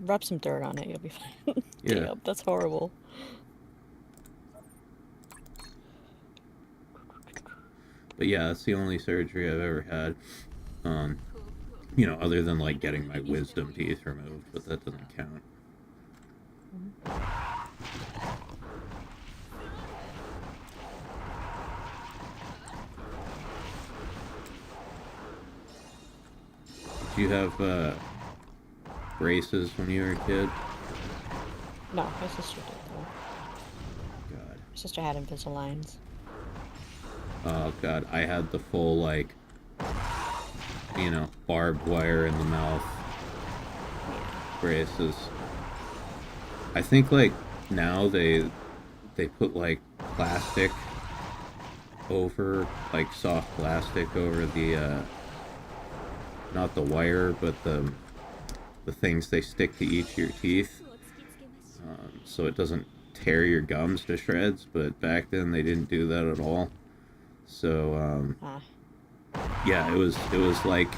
rub some dirt on it, you'll be fine. Yeah. Damn, that's horrible. But yeah, that's the only surgery I've ever had. Other than like getting my wisdom teeth removed, but that doesn't count. Did you have braces when you were a kid? No, my sister did though. God. My sister had Invisaligns. Oh god, I had the full like, barbed wire in the mouth braces. I think like now they put like plastic over, like soft plastic over the not the wire, but the things they stick to each of your teeth, so it doesn't tear your gums to shreds. But back then they didn't do that at all. So yeah, it was like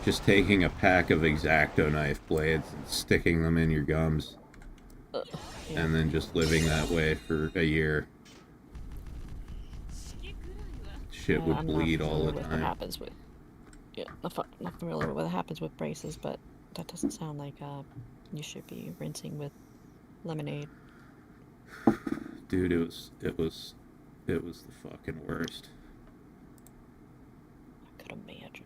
just taking a pack of X-Acto knife blades and sticking them in your gums, and then just living that way for a year. Shit would I'm bleed not all familiar the with what time. happens with not familiar with what happens with braces, but that doesn't sound like you should be rinsing with lemonade. Dude, it was the fucking worst. I could imagine.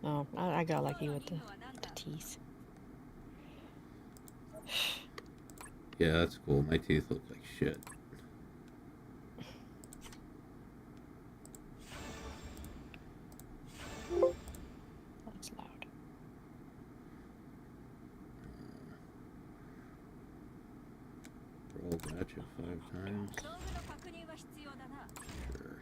No, I got lucky with the teeth. Yeah, that's cool. My teeth look like shit. That's loud. Roll gotcha 5 times. Sure.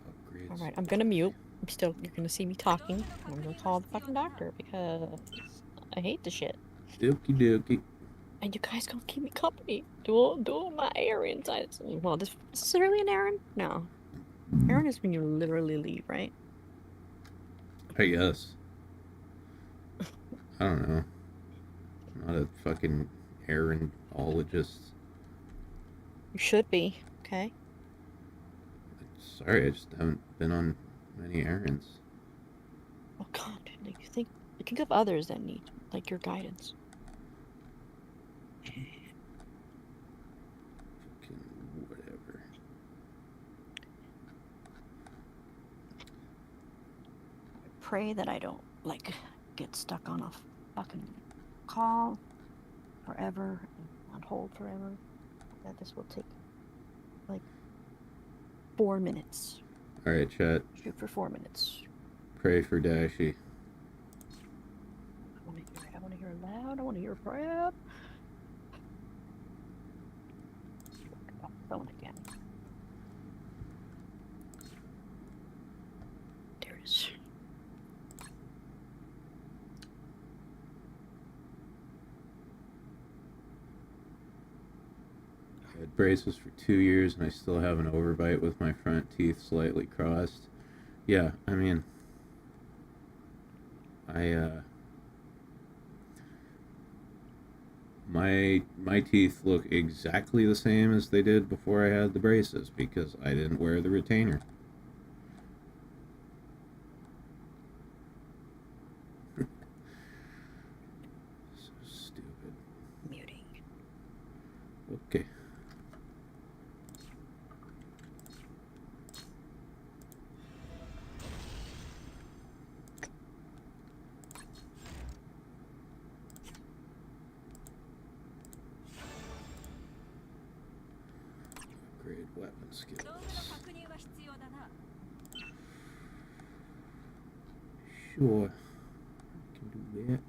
Upgrades. Alright, I'm gonna mute. You're gonna see me talking. I'm gonna call the fucking doctor because I hate the shit. Dookie dookie. And you guys gonna keep me company. Doing my errands. Well, this is really an errand? No. Errand is when you literally leave, right? I guess. I don't know. I'm not a fucking errandologist. You should be, okay? Sorry, I just haven't been on many errands. Oh god, like you think of others that need like your guidance. Fucking whatever. Pray that I don't like get stuck on a fucking call forever and on hold forever. That this will take like 4 minutes. Alright, chat. Shoot for 4 minutes. Pray for Dashie. I want to hear it loud. I want to hear it proud. Phone again. There it is. I had braces for 2 years and I still have an overbite with my front teeth slightly crossed. Yeah, I mean, my teeth look exactly the same as they did before I had the braces because I didn't wear the retainer. So stupid. Muting. Okay. Upgrade weapon skills. Sure. Can do that.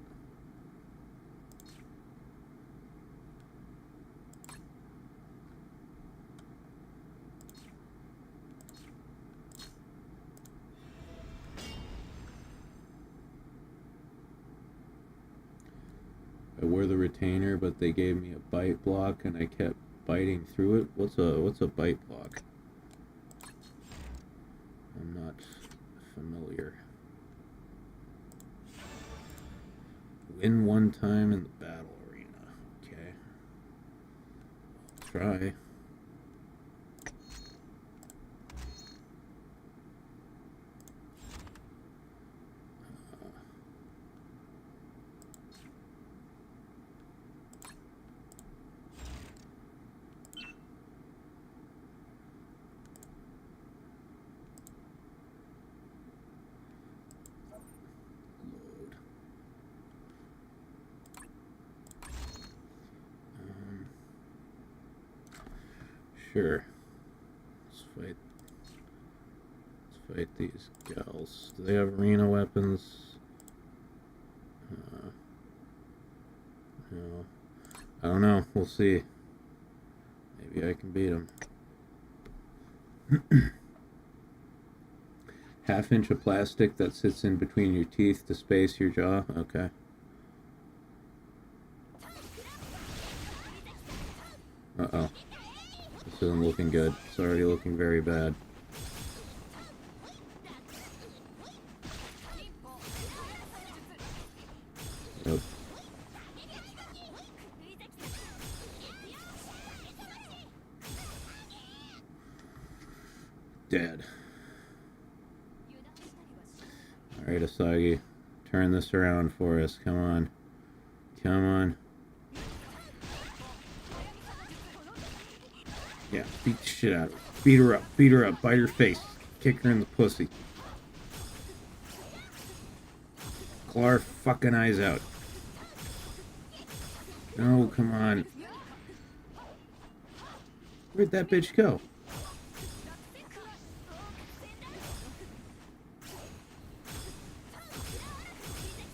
I wore the retainer, but they gave me a bite block, and I kept biting through it. What's a bite block? I'm not familiar. Win one time in the battle arena. Okay. I'll try. Sure. Let's fight these gals. Do they have arena weapons? No. I don't know. We'll see. Maybe I can beat them. Half-inch of plastic that sits in between your teeth to space your jaw. Okay. Uh-oh. This isn't looking good. It's already looking very bad. Yep. Dead. Alright, Asagi. Turn this around for us. Come on. Come on. Yeah, beat the shit out of her. Beat her up, bite her face, kick her in the pussy. Claw her fucking eyes out. No, come on. Where'd that bitch go?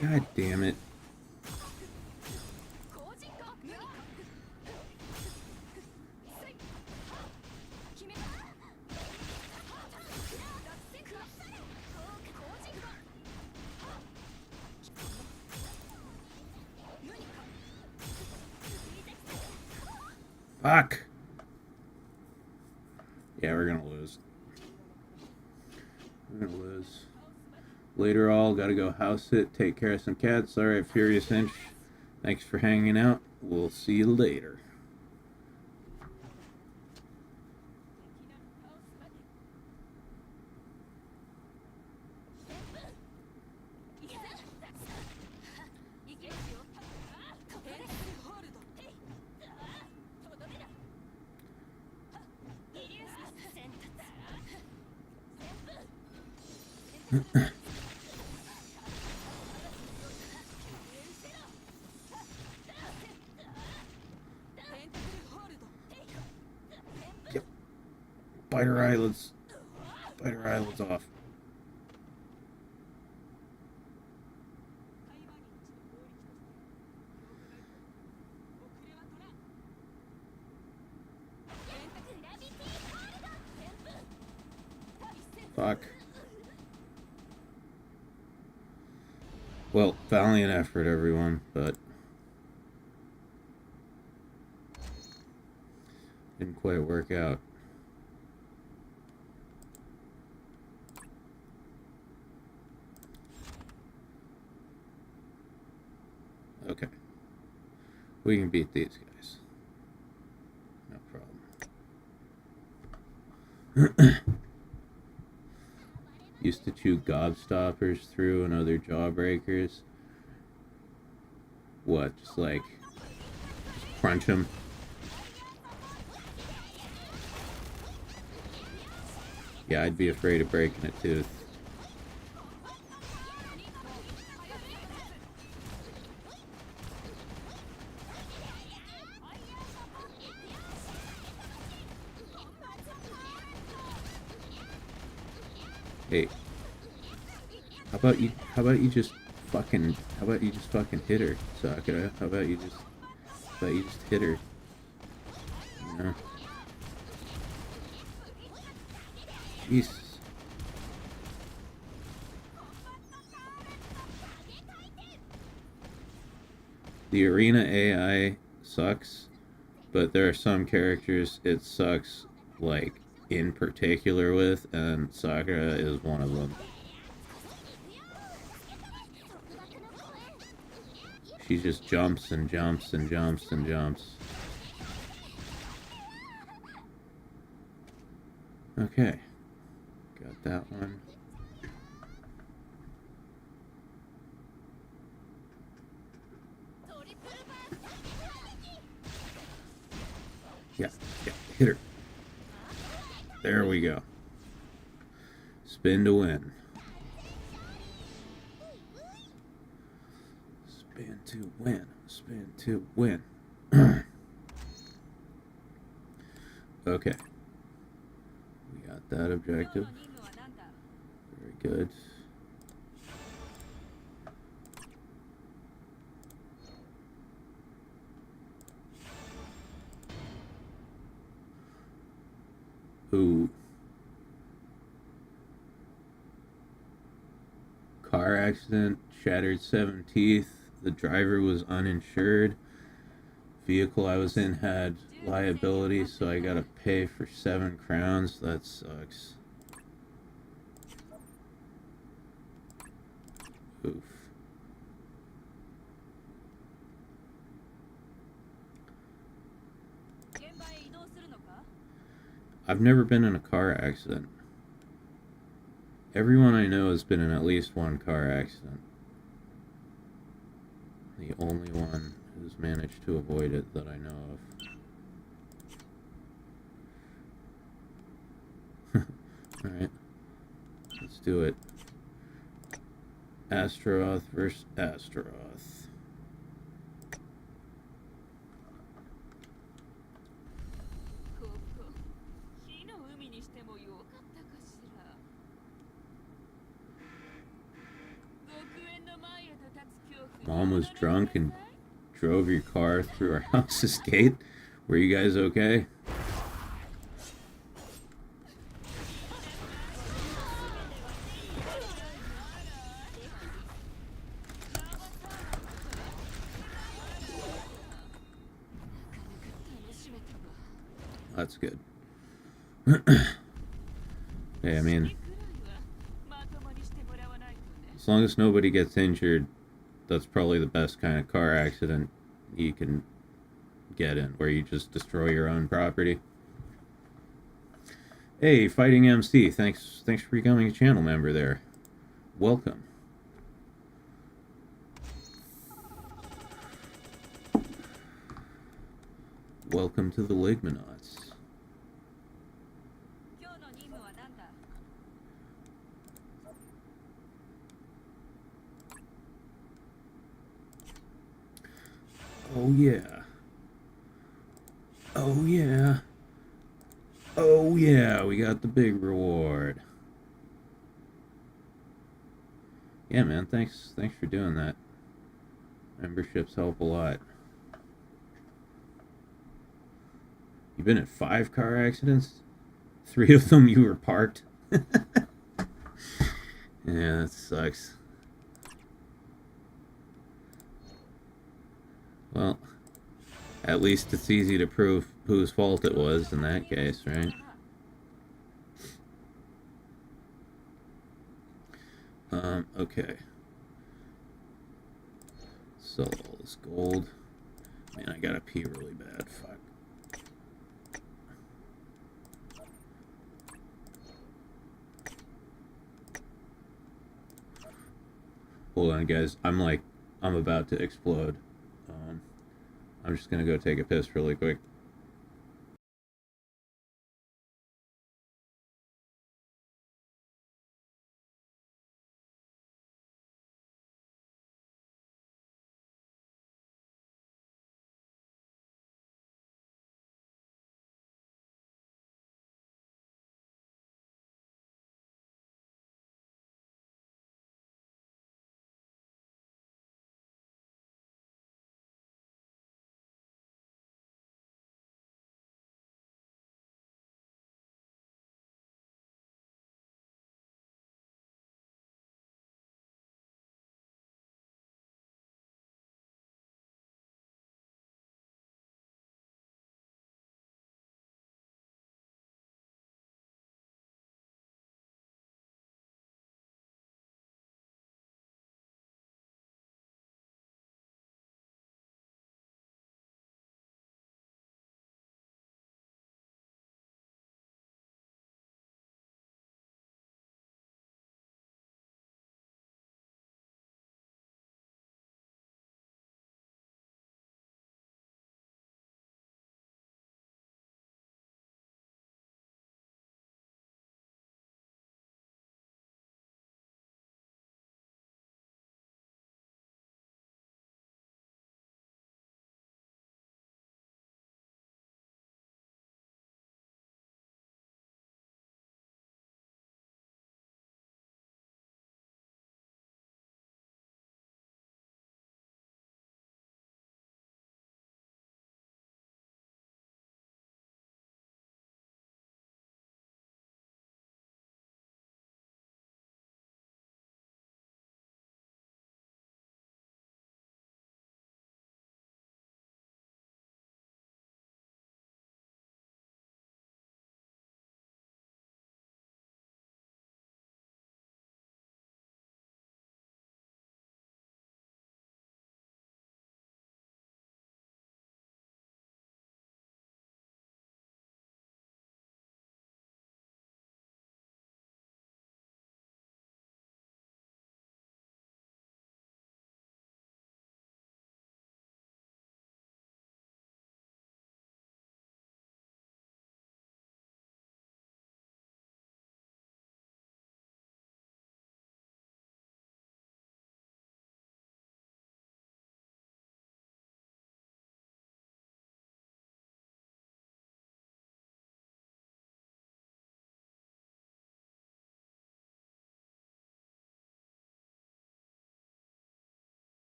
God damn it. Fuck! Yeah, we're gonna lose. We're gonna lose. Later all, gotta go house sit, take care of some cats. Alright, Furious Inch. Thanks for hanging out. We'll see you later. Yep. Bite her eyelids. Bite her eyelids off. Fuck. Well, valiant effort, everyone, but didn't quite work out. Okay. We can beat these guys. No problem. Used to chew gobstoppers through and other jawbreakers. What? Just crunch them? Yeah, I'd be afraid of breaking a tooth. Hey, how about you just fucking hit her, Sakura? How about you just hit her? You know? Jesus. The arena AI sucks, but there are some characters it sucks, like, in particular with, and Sakura is one of them. She just jumps and jumps and jumps and jumps. Okay. Got that one. Yeah, hit her. There we go. Spin to win. Spin to win. Spin to win. Okay. We got that objective. Very good. Ooh. Car accident, shattered 7 teeth. The driver was uninsured. Vehicle I was in had liability, so I gotta pay for 7 crowns. That sucks. Oof. I've never been in a car accident. Everyone I know has been in at least one car accident. The only one who's managed to avoid it that I know of. Alright. Let's do it. Astaroth versus Astaroth. Mom was drunk and drove your car through our house's gate. Were you guys okay? That's good. Hey, I mean, as long as nobody gets injured, that's probably the best kind of car accident you can get in, where you just destroy your own property. Hey, Fighting MC, thanks for becoming a channel member there. Welcome. Welcome to the Ligmanauts. Oh yeah. Oh yeah. Oh yeah, we got the big reward. Yeah, man, thanks for doing that. Memberships help a lot. You've been in 5 car accidents? 3 of them you were parked? Yeah, that sucks. Well, at least it's easy to prove whose fault it was in that case, right? Okay. Sell all this gold. Man, I gotta pee really bad. Fuck. Hold on, guys. I'm about to explode. I'm just gonna go take a piss really quick.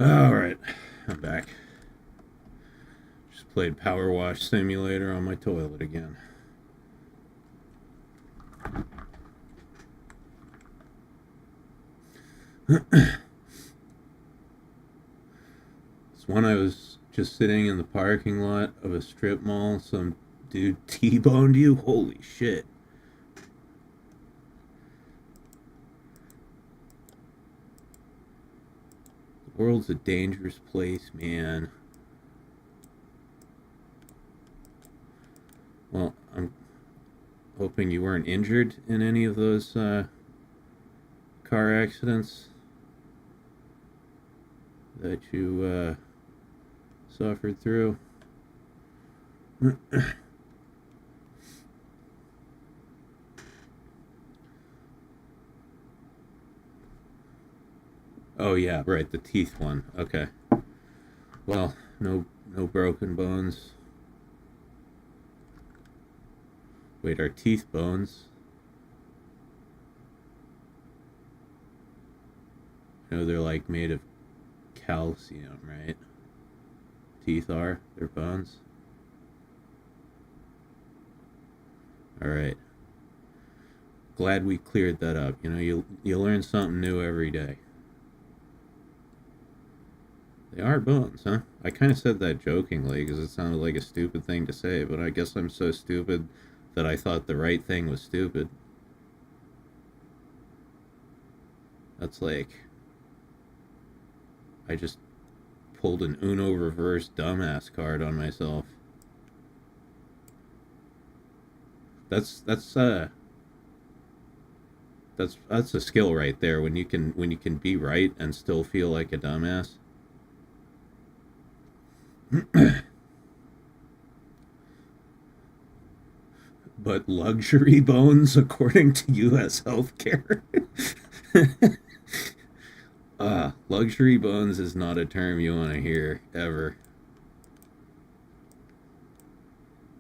Alright, I'm back. Just played Power Wash Simulator on my toilet again. It's when I was just sitting in the parking lot of a strip mall, some dude T-boned you. Holy shit. The world's a dangerous place, man. Well, I'm hoping you weren't injured in any of those car accidents that you suffered through. Oh yeah, right, the teeth one. Okay. Well, no broken bones. Wait, are teeth bones? No, they're like made of calcium, right? Teeth are? They're bones? Alright. Glad we cleared that up. You know, you learn something new every day. They are bones, huh? I kind of said that jokingly because it sounded like a stupid thing to say, but I guess I'm so stupid that I thought the right thing was stupid. That's like... I just pulled an Uno reverse dumbass card on myself. That's a skill right there, when you can be right and still feel like a dumbass. But luxury bones, according to U.S. healthcare. Luxury bones is not a term you want to hear, ever.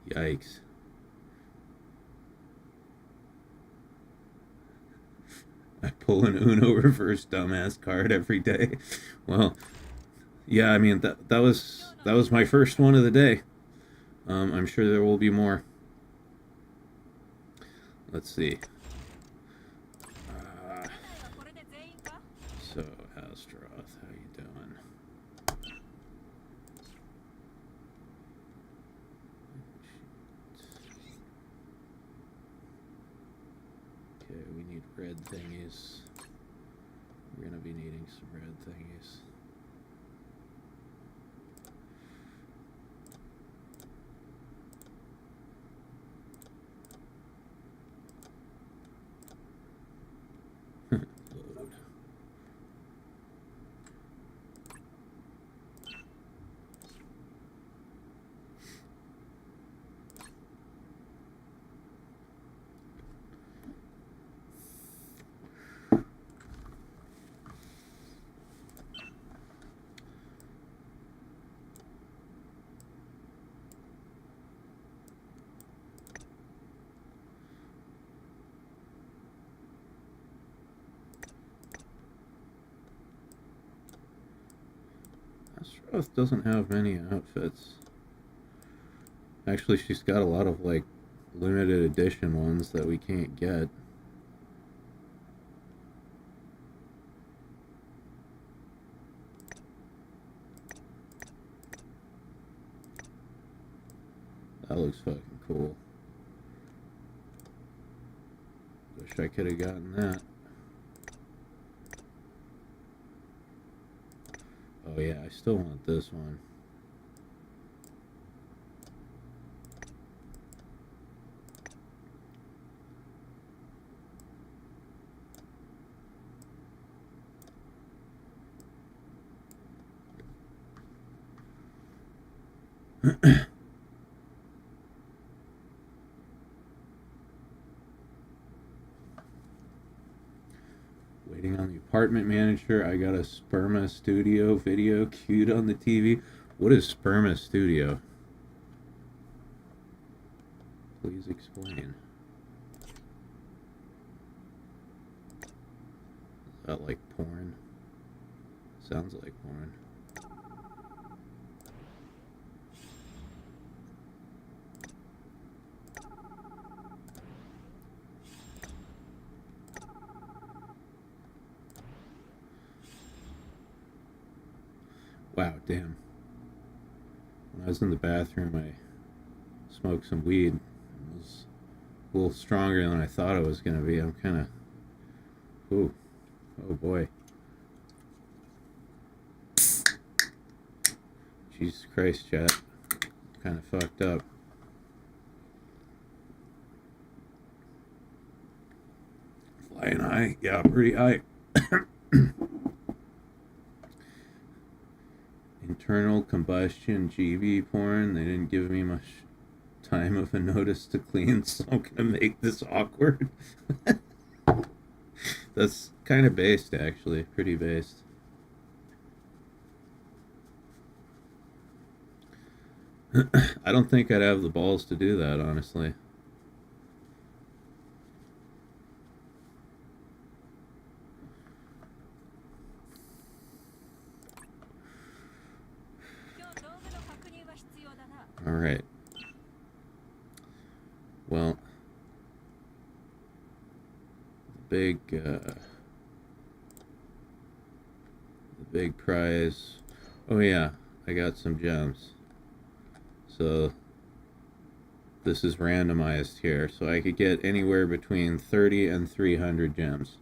Yikes. I pull an Uno reverse dumbass card every day. Well, yeah, I mean, that was my first one of the day. I'm sure there will be more. Let's see. So, Astroth, how you doing? Okay, we need red thingies. We're gonna be needing some red thingies. Load. Astroth doesn't have many outfits. Actually, she's got a lot of, like, limited edition ones that we can't get. That looks fucking cool. Wish I could have gotten that. Oh yeah, I still want this one. Waiting on the apartment manager. I got a Sperma Studio video queued on the TV. What is Sperma Studio? Please explain. Is that like porn? Sounds like porn. Wow, damn. When I was in the bathroom, I smoked some weed. It was a little stronger than I thought it was going to be. I'm kind of... Ooh. Oh, boy. Jesus Christ, chat. Kind of fucked up. Flying high? Yeah, pretty high. Internal combustion GB porn. They didn't give me much time of a notice to clean, so I'm gonna make this awkward. That's kind of based, actually. Pretty based. I don't think I'd have the balls to do that, honestly. All right. Well, the big prize. Oh yeah, I got some gems. So this is randomized here, so I could get anywhere between 30 and 300 gems.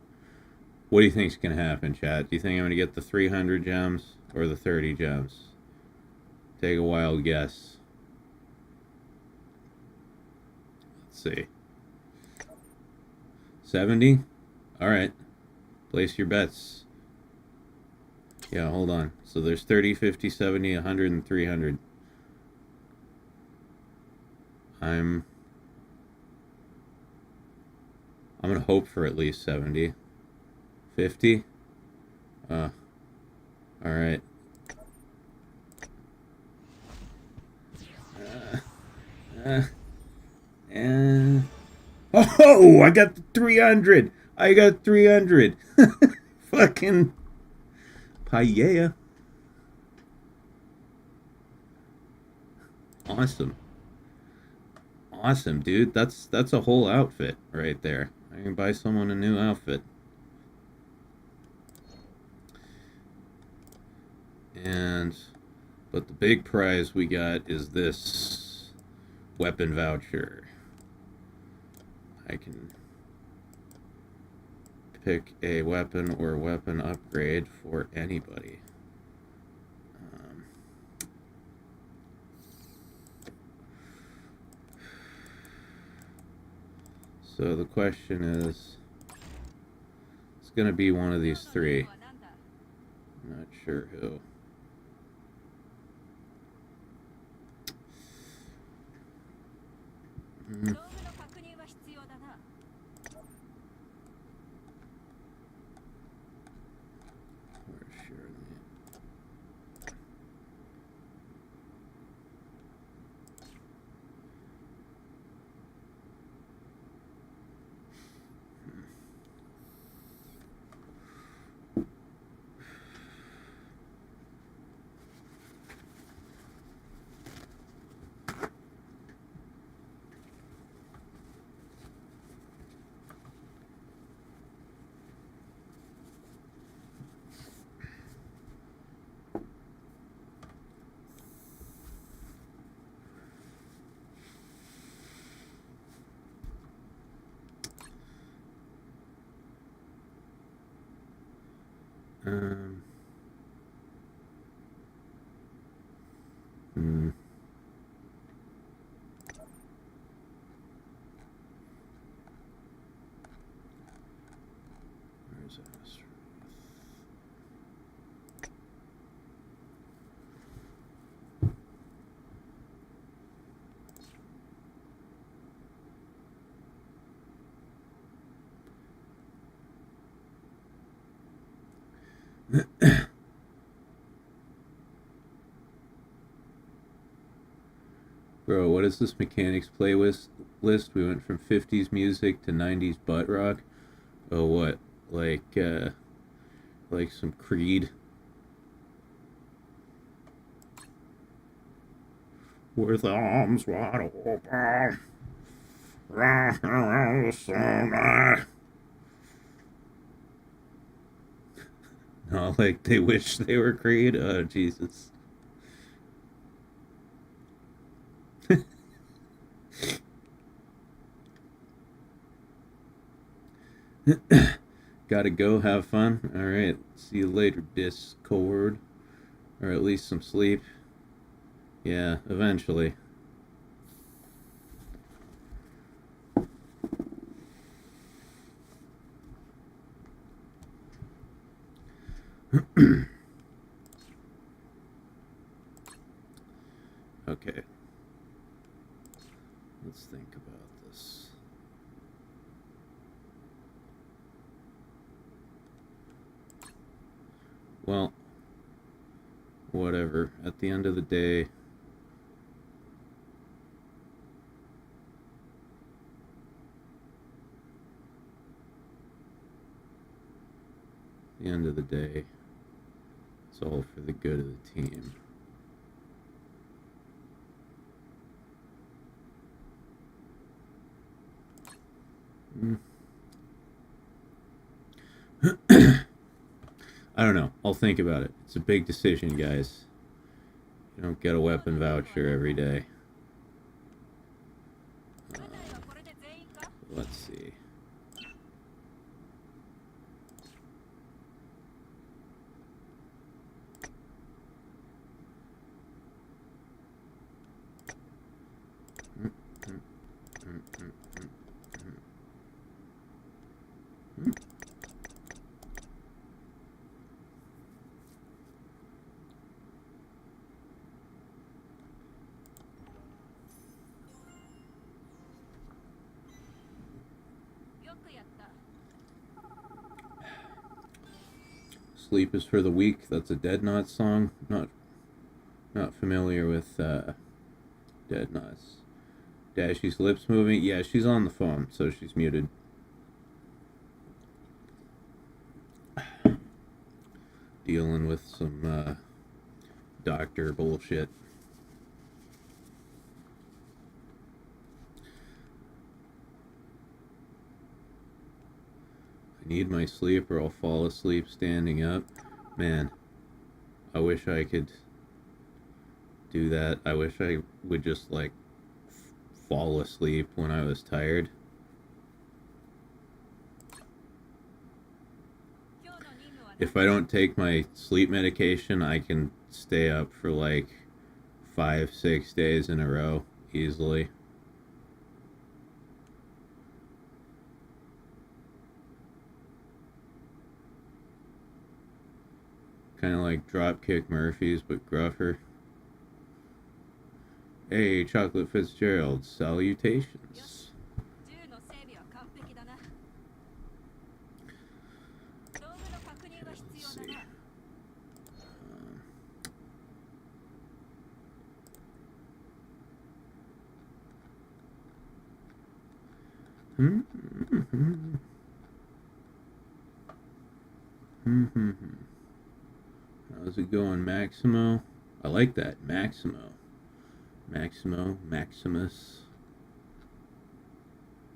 What do you think's gonna happen, chat? Do you think I'm gonna get the 300 gems or the 30 gems? Take a wild guess. Let's see. 70? Alright. Place your bets. Yeah, hold on. So there's 30, 50, 70, 100, and 300. I'm gonna hope for at least 70. 50? Alright. Oh, I got 300. I got 300. Fucking paella. Awesome. Awesome, dude. That's a whole outfit right there. I can buy someone a new outfit. But the big prize we got is this weapon voucher. I can pick a weapon or weapon upgrade for anybody. So the question is, it's going to be one of these three. I'm not sure who. Where's that? Bro, what is this mechanics playlist list? We went from 50s music to 90s butt rock. Oh, what? Like some Creed. With arms wide open. No, like they wish they were Creed. Oh, Jesus. Gotta go, have fun. Alright, see you later, Discord. Or at least some sleep. Yeah, eventually. Okay. Let's think about this. Well, whatever. At the end of the day, it's all for the good of the team. I don't know. I'll think about it. It's a big decision, guys. You don't get a weapon voucher every day. Let's see. Sleep is for the weak. That's a Dead Knots song. Not familiar with Dead Knots. Dashie's lips moving. Yeah, she's on the phone, so she's muted. Dealing with some doctor bullshit. I need my sleep or I'll fall asleep standing up. Man, I wish I could do that. I wish I would just like fall asleep when I was tired. If I don't take my sleep medication, I can stay up for like 5-6 days in a row easily. Kind of like Dropkick Murphys, but gruffer. Hey, Chocolate Fitzgerald, salutations. Let's see. How's it going, Maximo? I like that, Maximo. Maximus.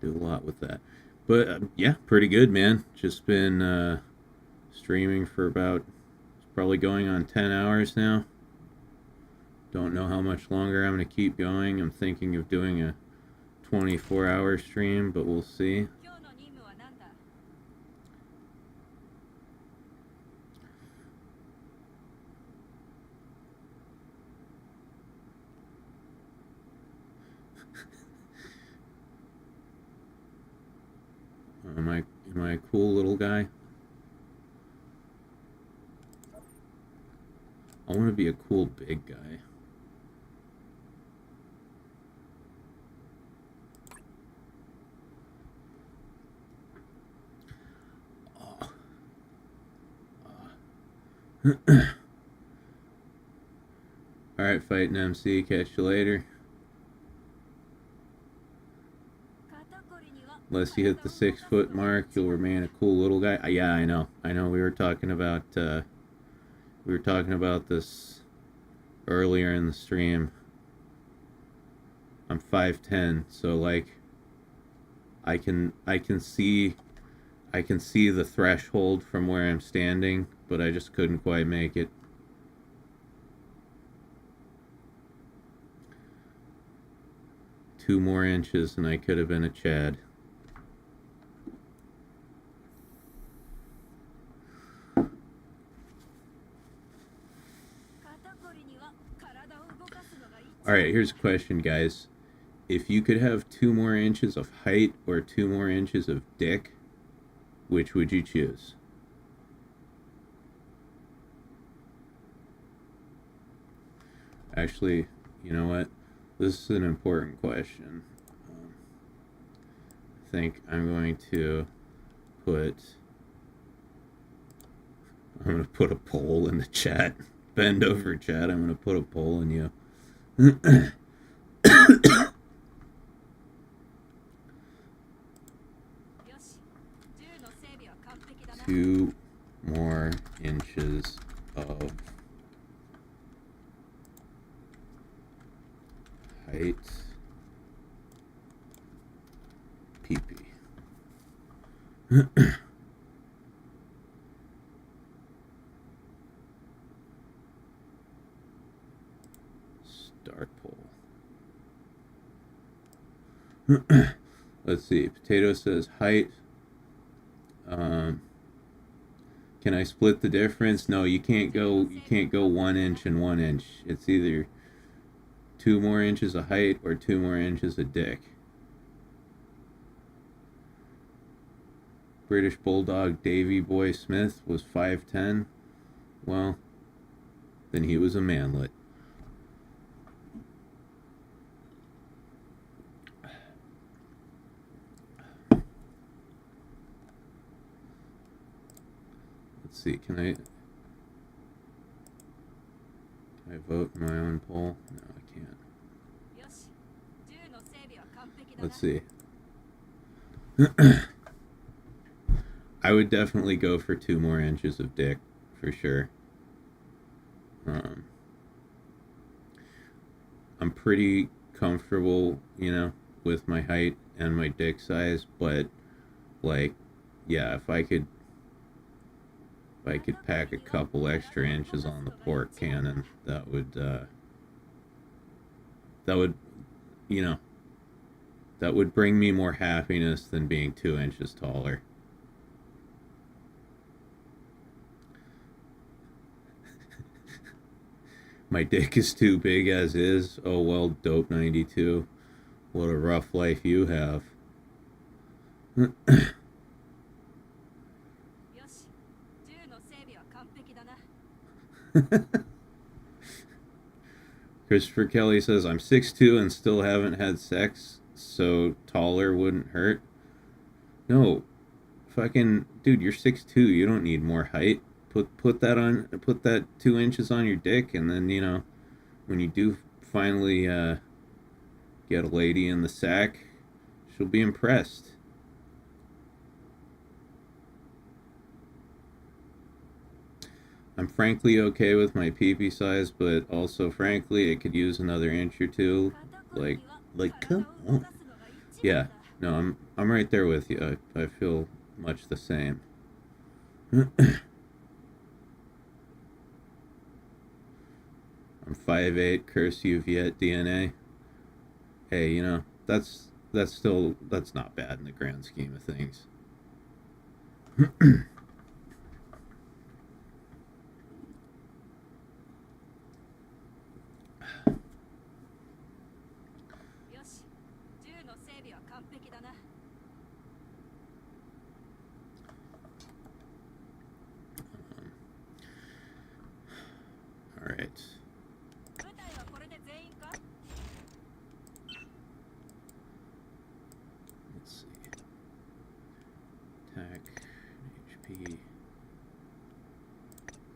Do a lot with that. But, yeah, pretty good, man. Just been streaming for about, probably going on 10 hours now. Don't know how much longer I'm going to keep going. I'm thinking of doing a 24-hour stream, but we'll see. Am I a cool little guy? I want to be a cool big guy. Alright, Fighting MC, catch you later. Unless you hit the 6-foot mark, you'll remain a cool little guy. Yeah, I know. We were talking about this earlier in the stream. I'm 5'10", so like I can see the threshold from where I'm standing, but I just couldn't quite make it. 2 more inches and I could have been a Chad. Alright, here's a question, guys. If you could have 2 more inches of height or 2 more inches of dick, which would you choose? Actually, you know what? This is an important question. I think I'm going to put a poll in the chat. Bend over, chat. I'm going to put a poll in you. 2 more inches of height, pee-pee. Start poll. Let's see. Potato says height. Can I split the difference? No, you can't go 1 inch and 1 inch. It's either 2 more inches of height or 2 more inches of dick. British Bulldog Davy Boy Smith was 5'10". Well, then he was a manlet. Let's see, can I vote in my own poll? No, I can't. Let's see. I would definitely go for 2 more inches of dick, for sure. I'm pretty comfortable, with my height and my dick size, but, yeah, if I could pack a couple extra inches on the pork cannon, that would bring me more happiness than being 2 inches taller. My dick is too big as is. Oh well, Dope 92. What a rough life you have. Christopher Kelly says, I'm 6'2" and still haven't had sex, so taller wouldn't hurt. No, fucking dude, you're 6'2", you don't need more height. Put that 2 inches on your dick, and then when you do finally get a lady in the sack, she'll be impressed. I'm frankly okay with my pee-pee size, but also frankly it could use another inch or two. Like come on. Yeah, no, I'm right there with you. I feel much the same. I'm 5'8", curse you Viet DNA. Hey, that's not bad in the grand scheme of things. All right. Let's see. Attack, HP,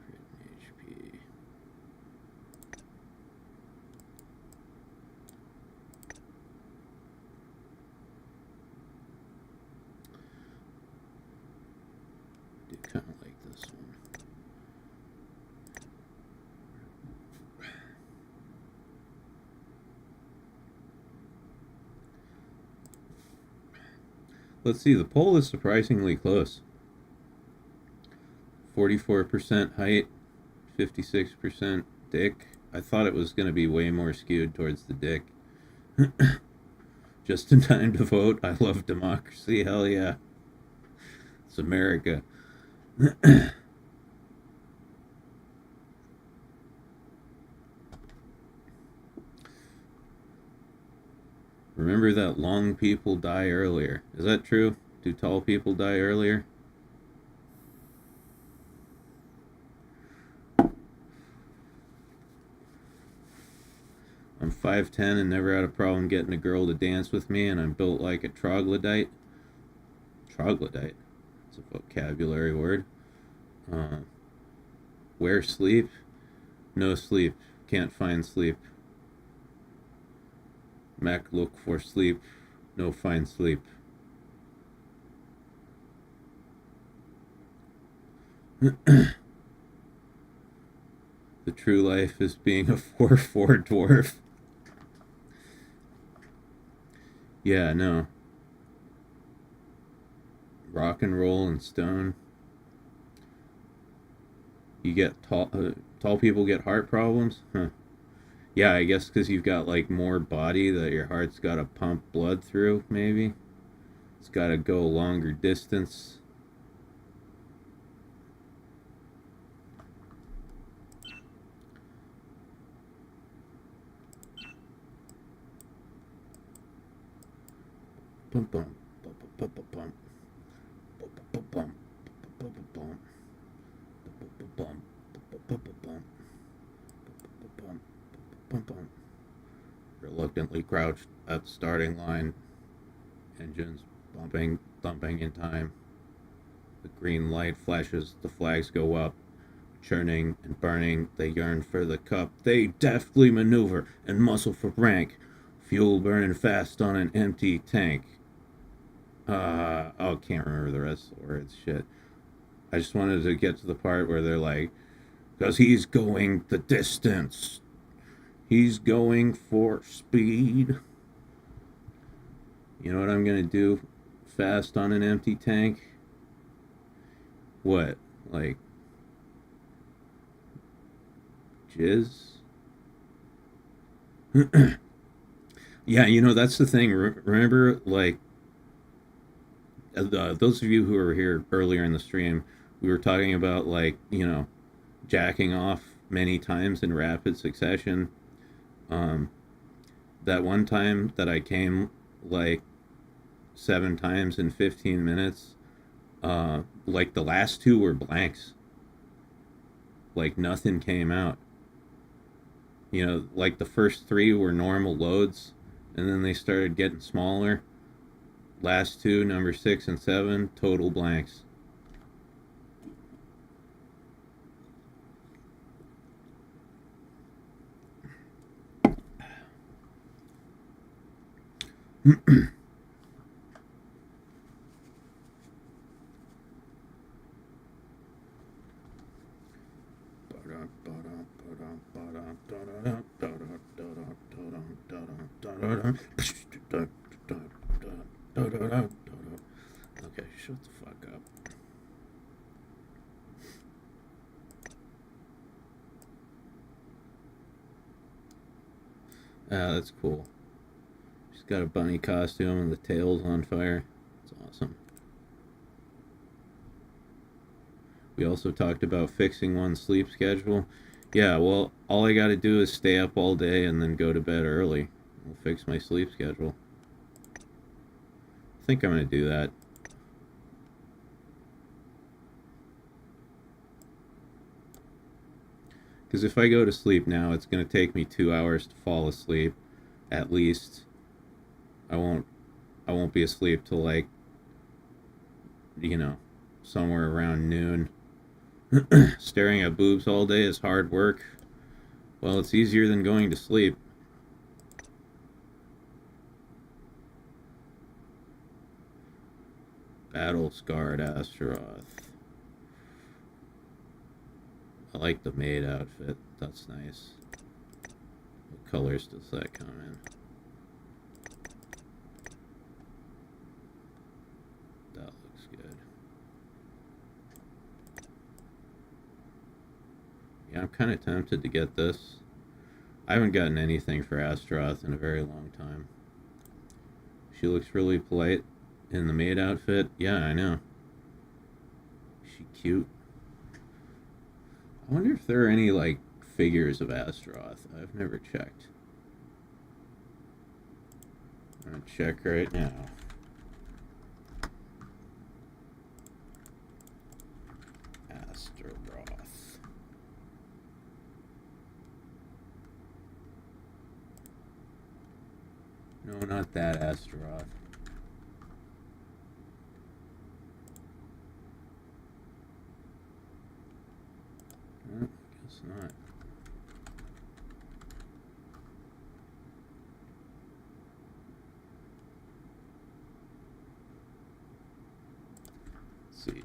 crit HP. I do kind of like this one. Let's see, the poll is surprisingly close. 44% height, 56% dick. I thought it was going to be way more skewed towards the dick. Just in time to vote. I love democracy. Hell yeah. It's America. Remember that long people die earlier. Is that true? Do tall people die earlier? I'm 5'10" and never had a problem getting a girl to dance with me, and I'm built like a troglodyte. Troglodyte? It's a vocabulary word. Where sleep? No sleep. Can't find sleep. Mac look for sleep. No find sleep. The true life is being a 4'4" dwarf. Yeah, no. Rock and roll and stone. You get tall people get heart problems? Huh. Yeah, I guess because you've got like more body that your heart's got to pump blood through, maybe. It's got to go a longer distance. Bum bum bum bum bum bum bum bum bum bum bum. Reluctantly crouched at the starting line. Engines bumping, thumping in time. The green light flashes, the flags go up. Churning and burning, they yearn for the cup. They deftly maneuver and muscle for rank. Fuel burning fast on an empty tank. Oh, can't remember the rest of the words. Shit. I just wanted to get to the part where they're like, because he's going the distance. He's going for speed. You know what I'm going to do fast on an empty tank? What? Like, jizz? Yeah, you know, that's the thing. Remember, like, those of you who were here earlier in the stream, we were talking about, like, you know, jacking off many times in rapid succession. That one time that I came, like, 7 times in 15 minutes, like, the last 2 were blanks. Like, nothing came out. You know, like, the first 3 were normal loads, and then they started getting smaller. Last 2, number 6 and 7, total blanks. Okay, shut the fuck up. Ah, that's cool. She's got a bunny costume and the tail's on fire. It's awesome. We also talked about fixing one's sleep schedule. Yeah, well, all I gotta do is stay up all day and then go to bed early. I'll fix my sleep schedule. I think I'm gonna do that. Because if I go to sleep now, it's gonna take me 2 hours to fall asleep, at least. I won't be asleep till, like, you know, somewhere around noon. Staring at boobs all day is hard work. Well, it's easier than going to sleep. Battle-scarred Astaroth. I like the maid outfit. That's nice. What colors does that come in? That looks good. Yeah, I'm kind of tempted to get this. I haven't gotten anything for Astaroth in a very long time. She looks really polite in the maid outfit. Yeah, I know. Is she cute? I wonder if there are any, like, figures of Astaroth. I've never checked. I'm gonna check right now. Astaroth. No, not that Astaroth. Oh, guess not. Let's see.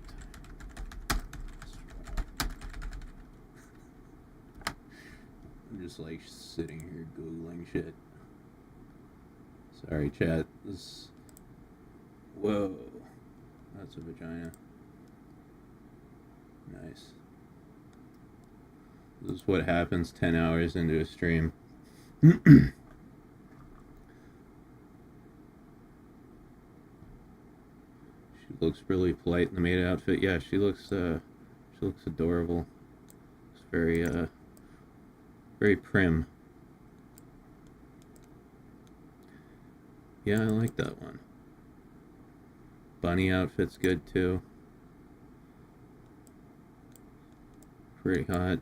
I'm just like sitting here Googling shit. Sorry, chat. This. Whoa. That's a vagina. Nice. This is what happens 10 hours into a stream. She looks really polite in the maid outfit. Yeah, she looks adorable. It's very prim. Yeah, I like that one. Bunny outfit's good too. Pretty hot.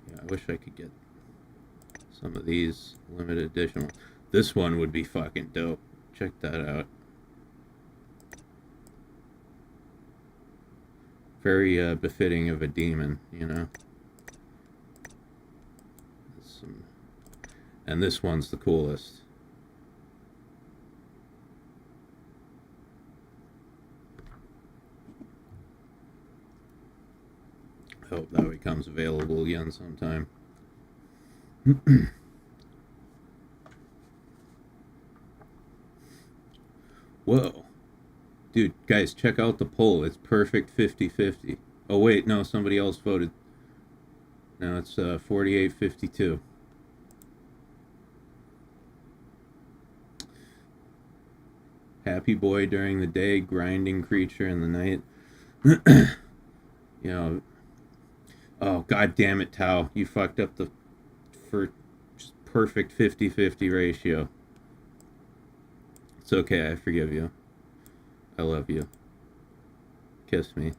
Yeah, I wish I could get some of these limited edition. This one would be fucking dope. Check that out. Very befitting of a demon, you know. And this one's the coolest. I hope that becomes available again sometime. Whoa. Dude, guys, check out the poll. It's perfect 50-50. Oh, wait, no, somebody else voted. No, it's 48-52. Happy boy during the day, grinding creature in the night. You know, oh, god damn it, Tao. You fucked up the just perfect 50-50 ratio. It's okay, I forgive you. I love you. Kiss me.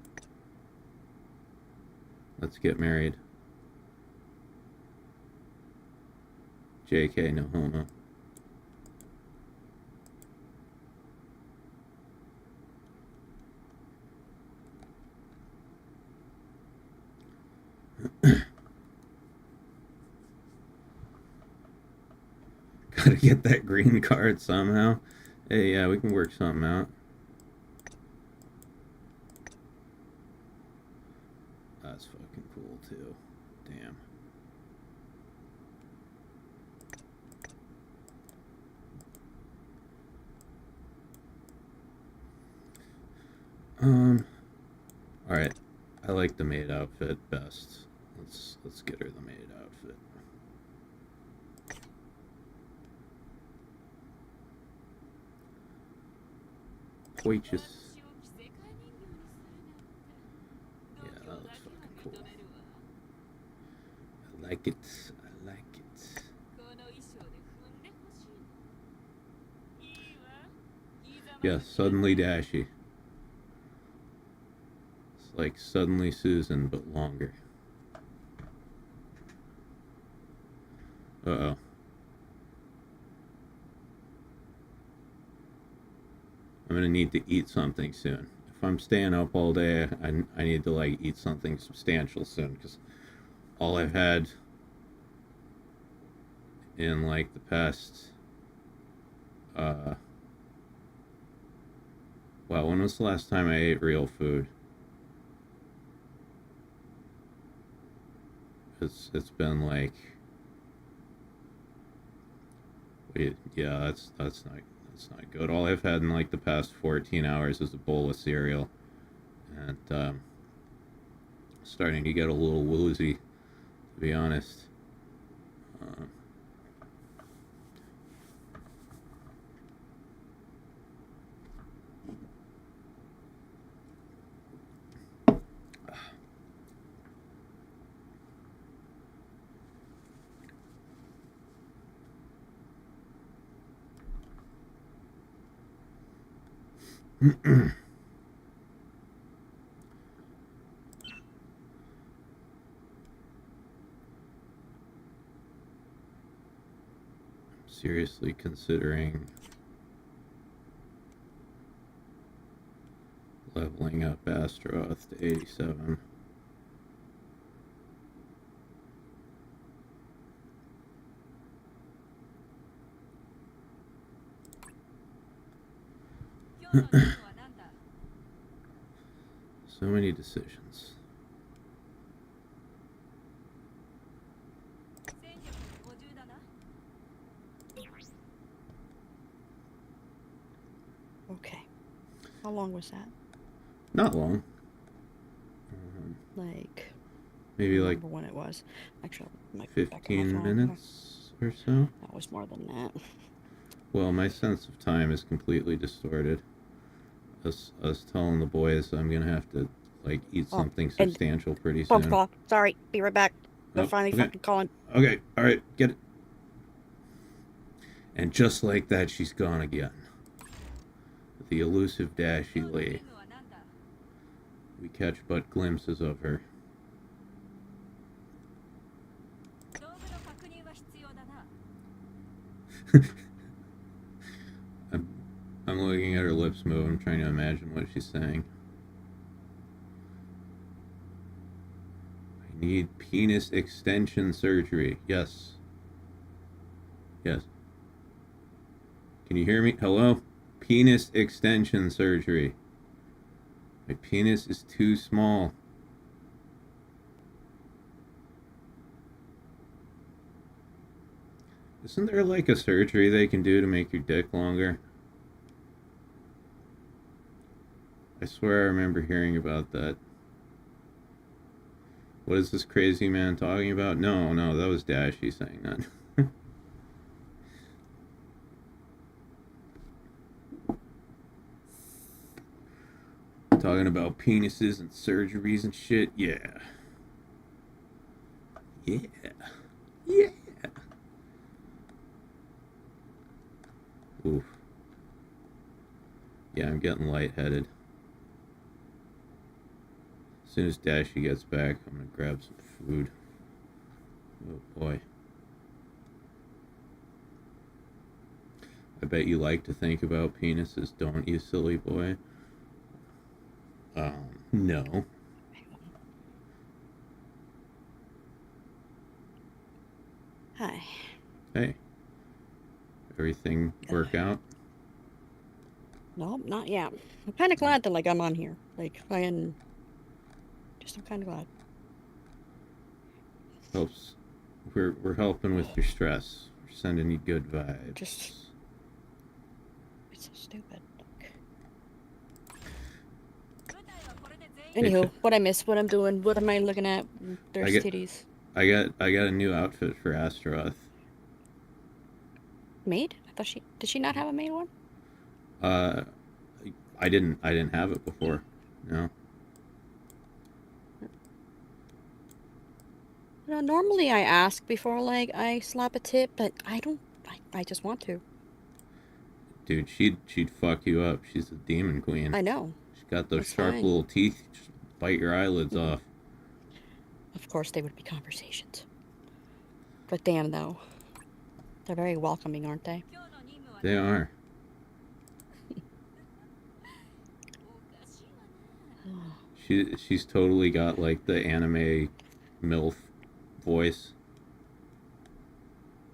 Let's get married. JK, no homo. Gotta get that green card somehow. Hey, yeah, we can work something out. That's fucking cool, too. Damn. Alright. I like the maid outfit best. Let's get her the maid outfit. Waitress. Yeah, that looks fucking cool. I like it. I like it. Yeah, suddenly Dashie. It's like suddenly Susan, but longer. Uh-oh. I'm gonna need to eat something soon. If I'm staying up all day, I need to, like, eat something substantial soon, because all I've had in, like, the past, well, when was the last time I ate real food? It's been, like, wait, yeah, that's not good. All I've had in, like, the past 14 hours is a bowl of cereal, and starting to get a little woozy, to be honest. Seriously considering leveling up Astaroth to 87. So many decisions. Okay. How long was that? Not long. Like, Maybe I like remember when it was. Actually, I might be back on my 15 phone. minutes or so. That was more than that. Well, my sense of time is completely distorted. Us telling the boys I'm gonna have to like eat something substantial pretty Phone soon. call. Sorry. Be right back. They're Oh, finally okay. fucking calling. Okay, all right, get it. And just like that, she's gone again. The elusive Dashie Li. We catch but glimpses of her. I'm looking at her lips move. I'm trying to imagine what she's saying. I need penis extension surgery. Yes. Yes. Can you hear me? Hello? Penis extension surgery. My penis is too small. Isn't there like a surgery they can do to make your dick longer? I swear I remember hearing about that. What is this crazy man talking about? No, that was Dashie saying that. Talking about penises and surgeries and shit. Yeah. Yeah. Yeah. Oof. Yeah, I'm getting lightheaded. As soon as Dashie gets back, I'm gonna grab some food. Oh boy. I bet you like to think about penises, don't you, silly boy? No. Hi. Hey. Everything work out? No, not yet. I'm kind of glad that like I'm on here. Like I'm kind of glad. Helps. We're helping with your stress. We're sending you good vibes. It's so stupid. Anywho, what I miss, what I'm doing, what am I looking at? There's titties. I got a new outfit for Astaroth. Made? Did she not have a made one? I didn't have it before. No. No, normally I ask before like I slap a tip, but I don't. I just want to. Dude, she'd fuck you up. She's a demon queen. I know. She's got those That's sharp fine. little teeth. Just bite your eyelids off. Of course, they would be conversations. But damn, though, they're very welcoming, aren't they? They are. She's totally got like the anime MILF voice.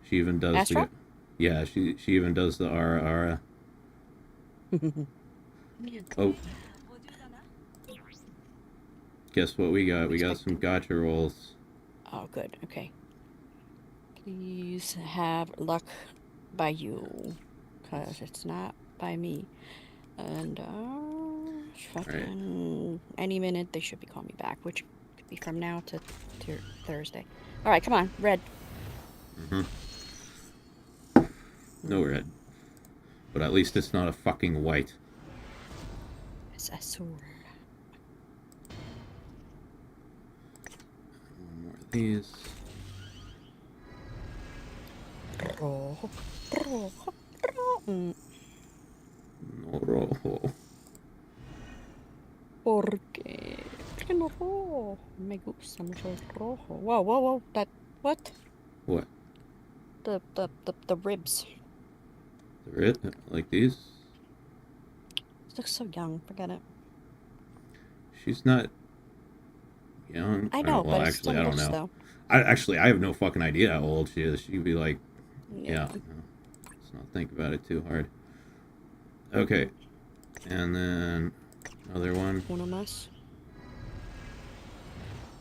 She even does Astra? yeah, she even does the ara. Oh. Guess what we got? We got some gacha rolls. Oh, good. Okay. Please have luck by you, because it's not by me. And, fucking any minute they should be calling me back, which could be from now to Thursday. All right, come on, red. No red. But at least it's not a fucking white. It's a sword. One more of these. Rojo. No rojo. Porque no rojo. Me gusta mucho el rojo. Whoa, whoa, whoa. That what? What? The ribs. Like these? She looks so young. Forget it. She's not young. I know, Well, but it actually, still I don't looks know. though. I have no fucking idea how old she is. She'd be like, yeah. Yeah. No, let's not think about it too hard. Okay, and then another one. Uno más.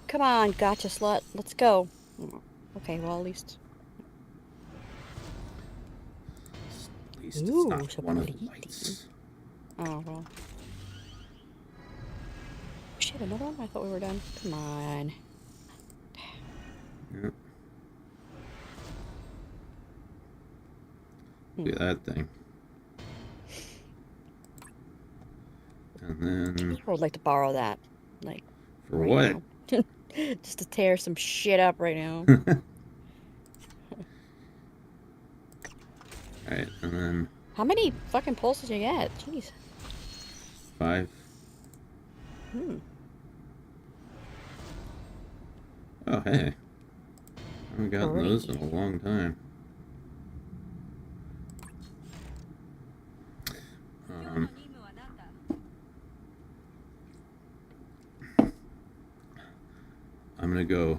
Come on, gotcha slut. Let's go. Okay, well at least. At least Ooh, it's not one of the Saporiti. lights. Oh well. Shit, another one? I thought we were done. Come on. Yep. Look at that thing. And then I would like to borrow that. Like for right what? now. Just to tear some shit up right now. Alright, and then How many fucking pulses you get? Jeez. 5. Oh, hey. I haven't gotten those in a long time. I'm gonna go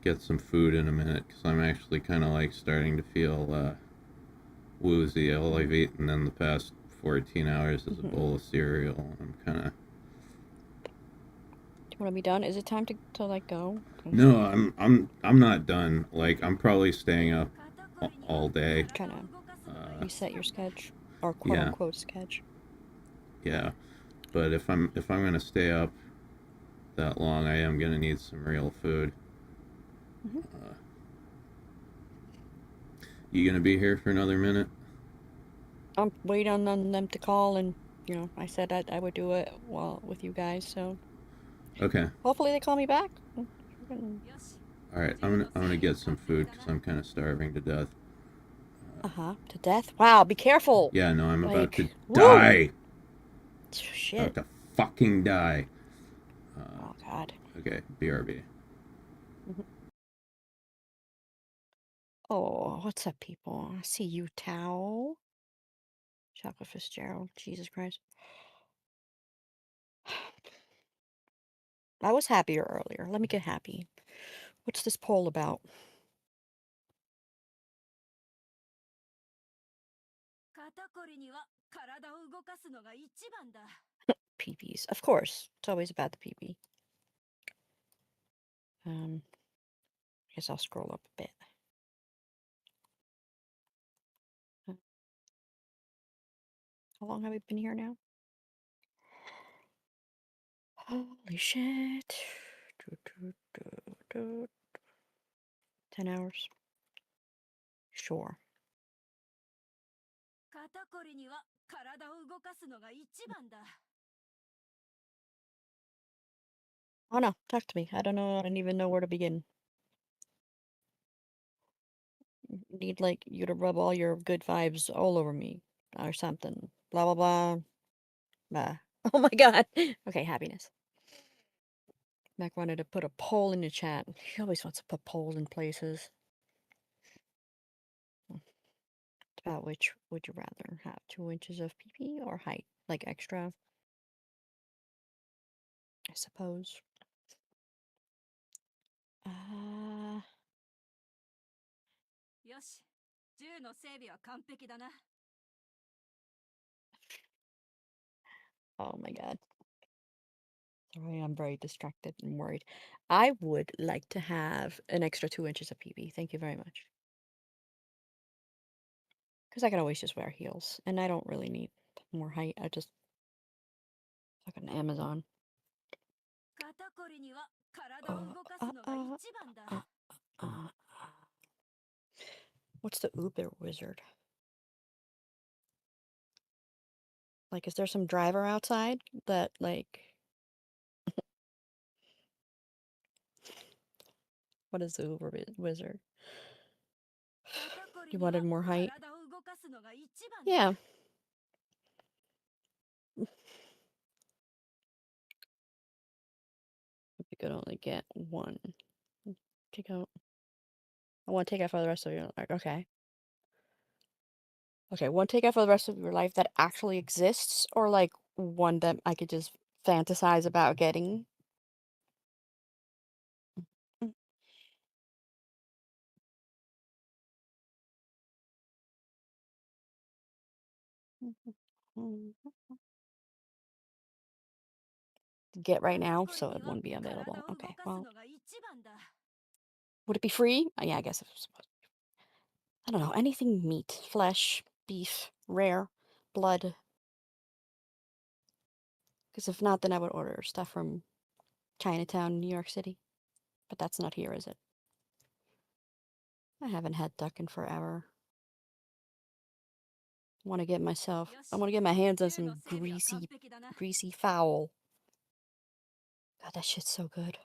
get some food in a minute because I'm actually kind of like starting to feel woozy. All I've eaten in the past 14 hours is a bowl of cereal. I'm kind of. Do you want to be done? Is it time to like go? No, I'm not done. Like I'm probably staying up all day. Trying to reset your sketch or quote Yeah. unquote sketch. Yeah, but if I'm gonna stay up that long, I am gonna need some real food. You gonna be here for another minute? I'm waiting on them to call, and you know, I said I would do it with you guys, so Okay. hopefully they call me back. All right. I'm gonna get some food because I'm kind of starving to death. To death. Wow, be careful. Yeah, no, I'm about to woo! die. Shit. About to fucking die. Oh God. Okay, BRB. Oh, what's up, people? I see you, Tao. Chocolate Fitzgerald. Jesus Christ. I was happier earlier. Let me get happy. What's this poll about? Peepees. Of course. It's always about the peepee. I guess I'll scroll up a bit. How long have we been here now? Holy shit. 10 hours. Sure. Oh no, talk to me. I don't know. I don't even know where to begin. Need like you to rub all your good vibes all over me or something. Blah blah blah. Blah. Oh my god. Okay, happiness. Mac wanted to put a poll in the chat. He always wants to put polls in places. It's about which would you rather have 2 inches of PP or height, like extra. I suppose. Oh my god. Sorry, I'm very distracted and worried. I would like to have an extra 2 inches of PP. Thank you very much. Because I can always just wear heels, and I don't really need more height. I just fucking Amazon. What's the Uber wizard? Like, is there some driver outside that, like... What is the Uber wizard? You wanted more height? Yeah. could only get one. Take out. I want to take out for the rest of your life. Okay. Okay, one takeout for the rest of your life that actually exists, or like one that I could just fantasize about getting. Get right now, so it wouldn't be available. Okay, well, would it be free? Yeah, I guess it was supposed. I don't know, anything meat, flesh, beef, rare, blood. Because if not, then I would order stuff from Chinatown, New York City. But that's not here, is it? I haven't had duck in forever. I want to get my hands on some greasy fowl. God, that shit's so good.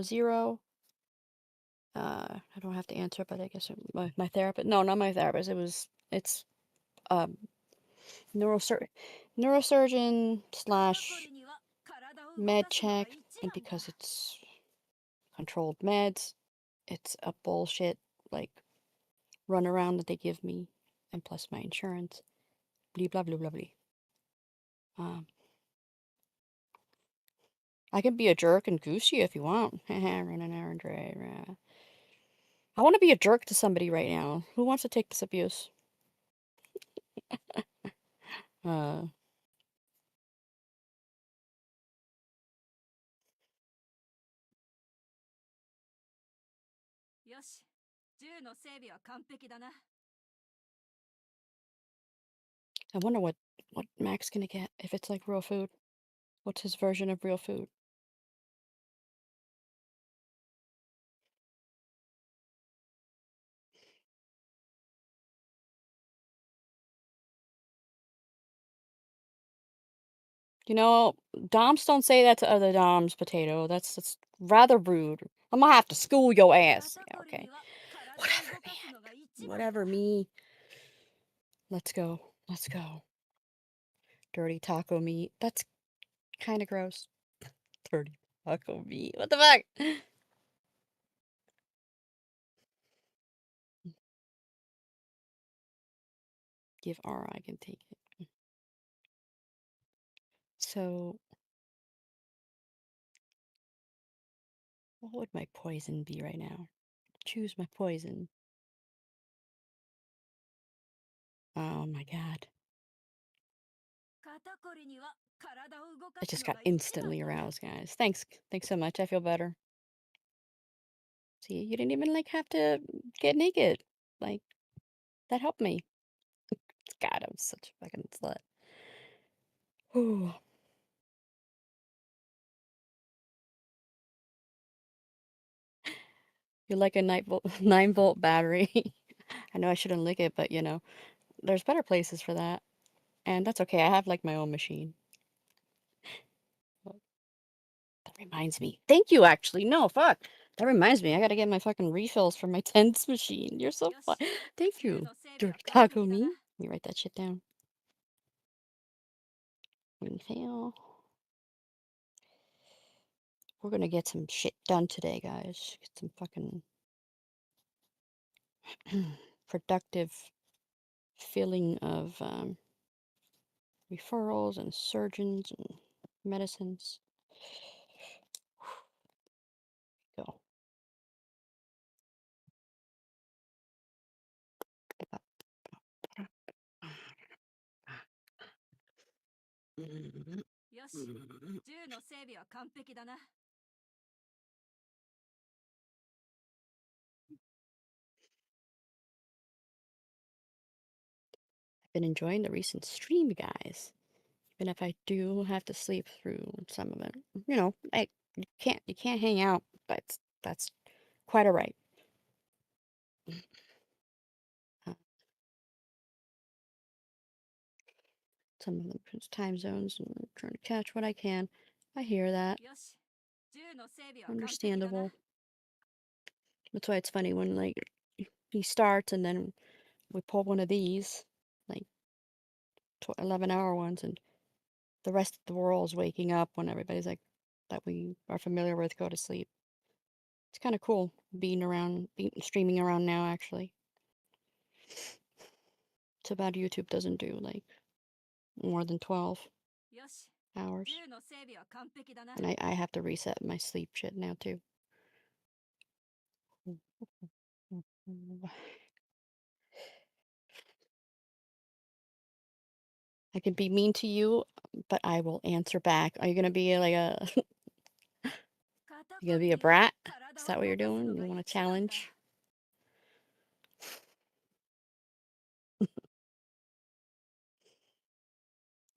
Zero. I don't have to answer, but I guess my therapist. No, not my therapist. It's neurosurgeon slash med check, and because it's controlled meds, it's a bullshit like run around that they give me, and plus my insurance. Blah blah blah blah blah. I can be a jerk and goose you if you want. Run an errand, right? I want to be a jerk to somebody right now. Who wants to take this abuse? uh. I wonder what Mac's gonna get if it's like real food. What's his version of real food? You know, Doms don't say that to other Doms, Potato. That's rather rude. I'm gonna have to school your ass. Yeah, okay. Whatever, man. Whatever, me. Let's go. Let's go. Dirty taco meat. That's kind of gross. Dirty taco meat. What the fuck? Give R, I can take it. So, what would my poison be right now? Choose my poison. Oh my god. I just got instantly aroused, guys. Thanks so much. I feel better. See, you didn't even like have to get naked. Like, that helped me. God, I'm such a fucking slut. Ooh. You're like a 9-volt battery. I know I shouldn't lick it, but you know, there's better places for that. And that's okay. I have like my own machine. That reminds me. Thank you, actually. No, fuck. That reminds me. I gotta get my fucking refills for my tents machine. You're so fun. Thank you. Dirty taco me. Let me write that shit down. Refill. We're gonna get some shit done today, guys. Get some fucking productive filling of referrals and surgeons and medicines. Go. I've been enjoying the recent stream, guys. Even if I do have to sleep through some of it, you know, you can't hang out, but that's quite alright. Some of them time zones, and I'm trying to catch what I can. I hear that. Understandable. That's why it's funny when, like, he starts and then we pull one of these, like, 11-hour ones, and the rest of the world's waking up when everybody's, like, that we are familiar with go to sleep. It's kind of cool streaming around now, actually. Too bad YouTube doesn't do, like, more than 12 hours. And I have to reset my sleep shit now, too. I can be mean to you, but I will answer back. Are you gonna be like a you gonna be a brat? Is that what you're doing? You want to challenge?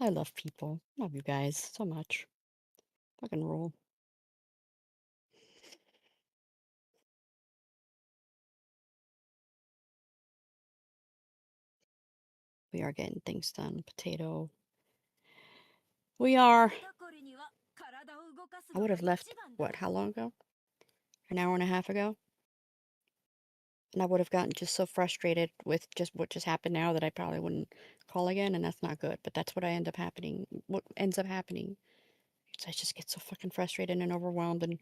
I love people. Love you guys so much. Fucking rule. We are getting things done. Potato. We are. I would have left, what, how long ago? An hour and a half ago? And I would have gotten just so frustrated with just what just happened now that I probably wouldn't call again, and that's not good. But that's what what ends up happening. I just get so fucking frustrated and overwhelmed and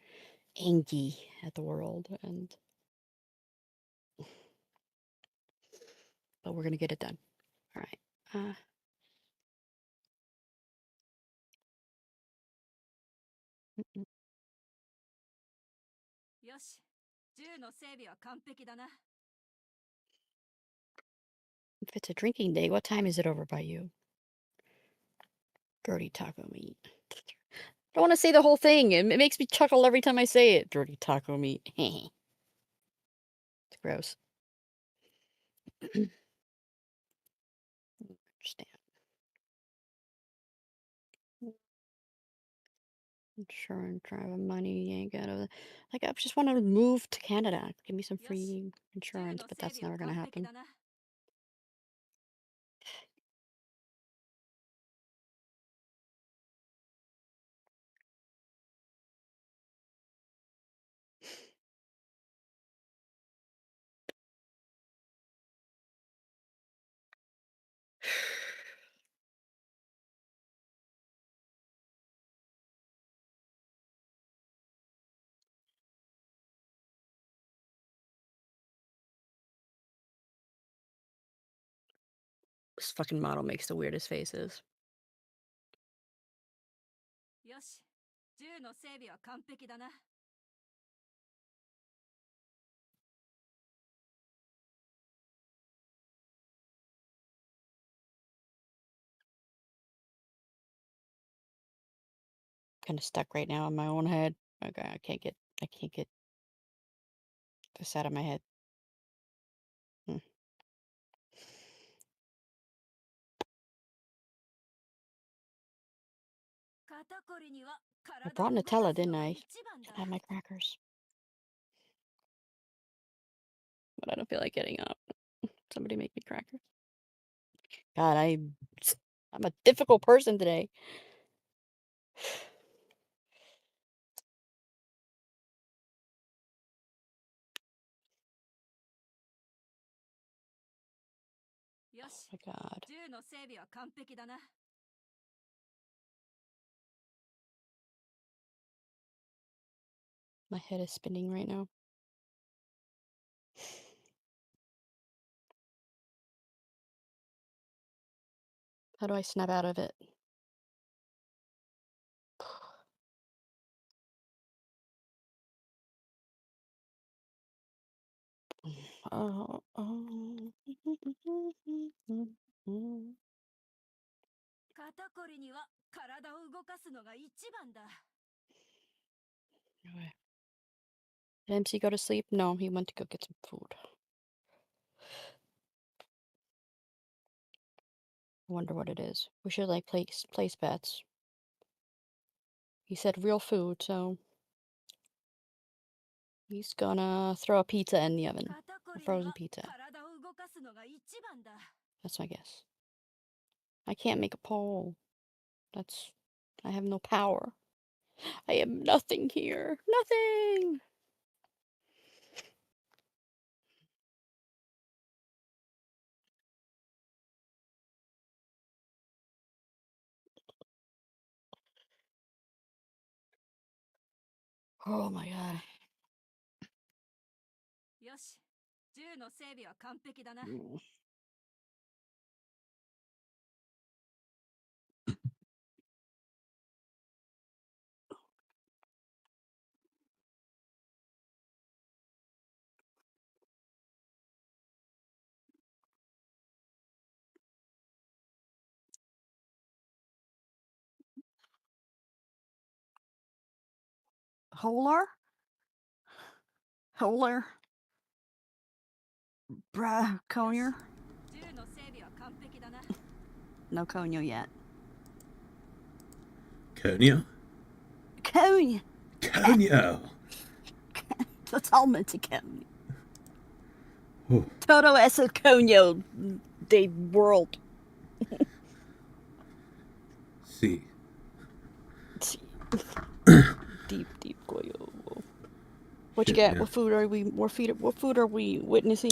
angry at the world, but we're gonna get it done. All right. Mm-mm. If it's a drinking day, what time is it over by you? Dirty taco meat. I don't want to say the whole thing. It makes me chuckle every time I say it. Dirty taco meat. It's gross. Understand. Insurance, driving money, you ain't got to. Like, I just want to move to Canada. Give me some free insurance, but that's never gonna happen. This fucking model makes the weirdest faces. Kind of stuck right now in my own head. Okay, I can't get this out of my head. I brought Nutella, didn't I? Can I have my crackers? But I don't feel like getting up. Somebody make me crackers. God, I'm a difficult person today. Oh my God. My head is spinning right now. How do I snap out of it? Oh. Okay. Did MC go to sleep? No, he went to go get some food. I wonder what it is. We should like place bets. He said real food, so he's gonna throw a pizza in the oven. A frozen pizza. That's my guess. I can't make a poll. I have no power. I am nothing here. Nothing! Oh my god. よし、銃の整備は完璧だな。 Holer? Holer? Bruh, Conyer? 銃の整備は完璧だな。 No Conyo yet. Conyo? Conyo! Conyo! That's all meant to Conyo. Oh. Todo eso Conyo de world. See. Deep Goyo. What you Shit, got? man. What food are we witnessing?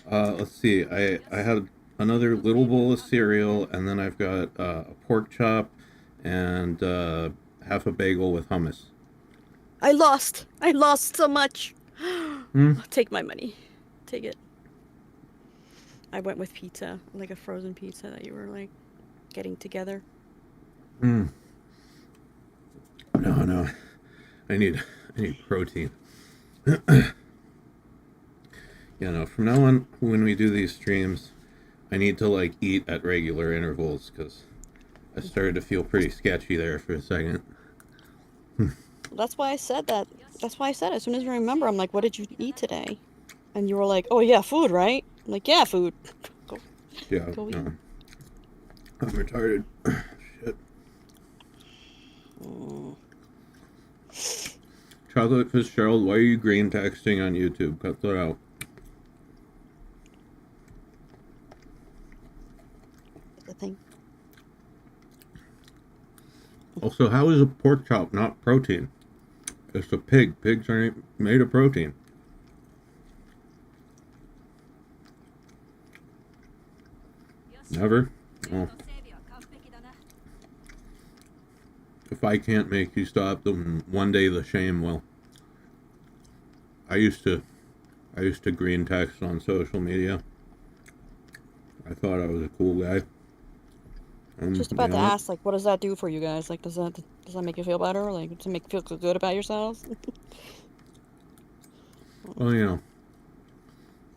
Let's see. I had another little bowl of cereal, and then I've got a pork chop and half a bagel with hummus. I lost so much. Take my money. Take it. I went with pizza, like a frozen pizza that you were like getting together. No. I need protein. From now on, when we do these streams, I need to like eat at regular intervals because I started to feel pretty sketchy there for a second. That's why I said that. That's why I said it. As soon as I remember, I'm like, what did you eat today? And you were like, oh yeah, food, right? I'm like, yeah, food. Go eat. No. I'm retarded. Shit. Chocolate Fitzgerald, why are you green texting on YouTube? Cut that out. The thing. Also, how is a pork chop not protein? It's a pig. Pigs aren't made of protein. Never? Oh. If I can't make you stop, then one day the shame will. I used to green text on social media. I thought I was a cool guy. Just about to ask, like, what does that do for you guys? Like, does that make you feel better? Like, does it make you feel good about yourselves? Well,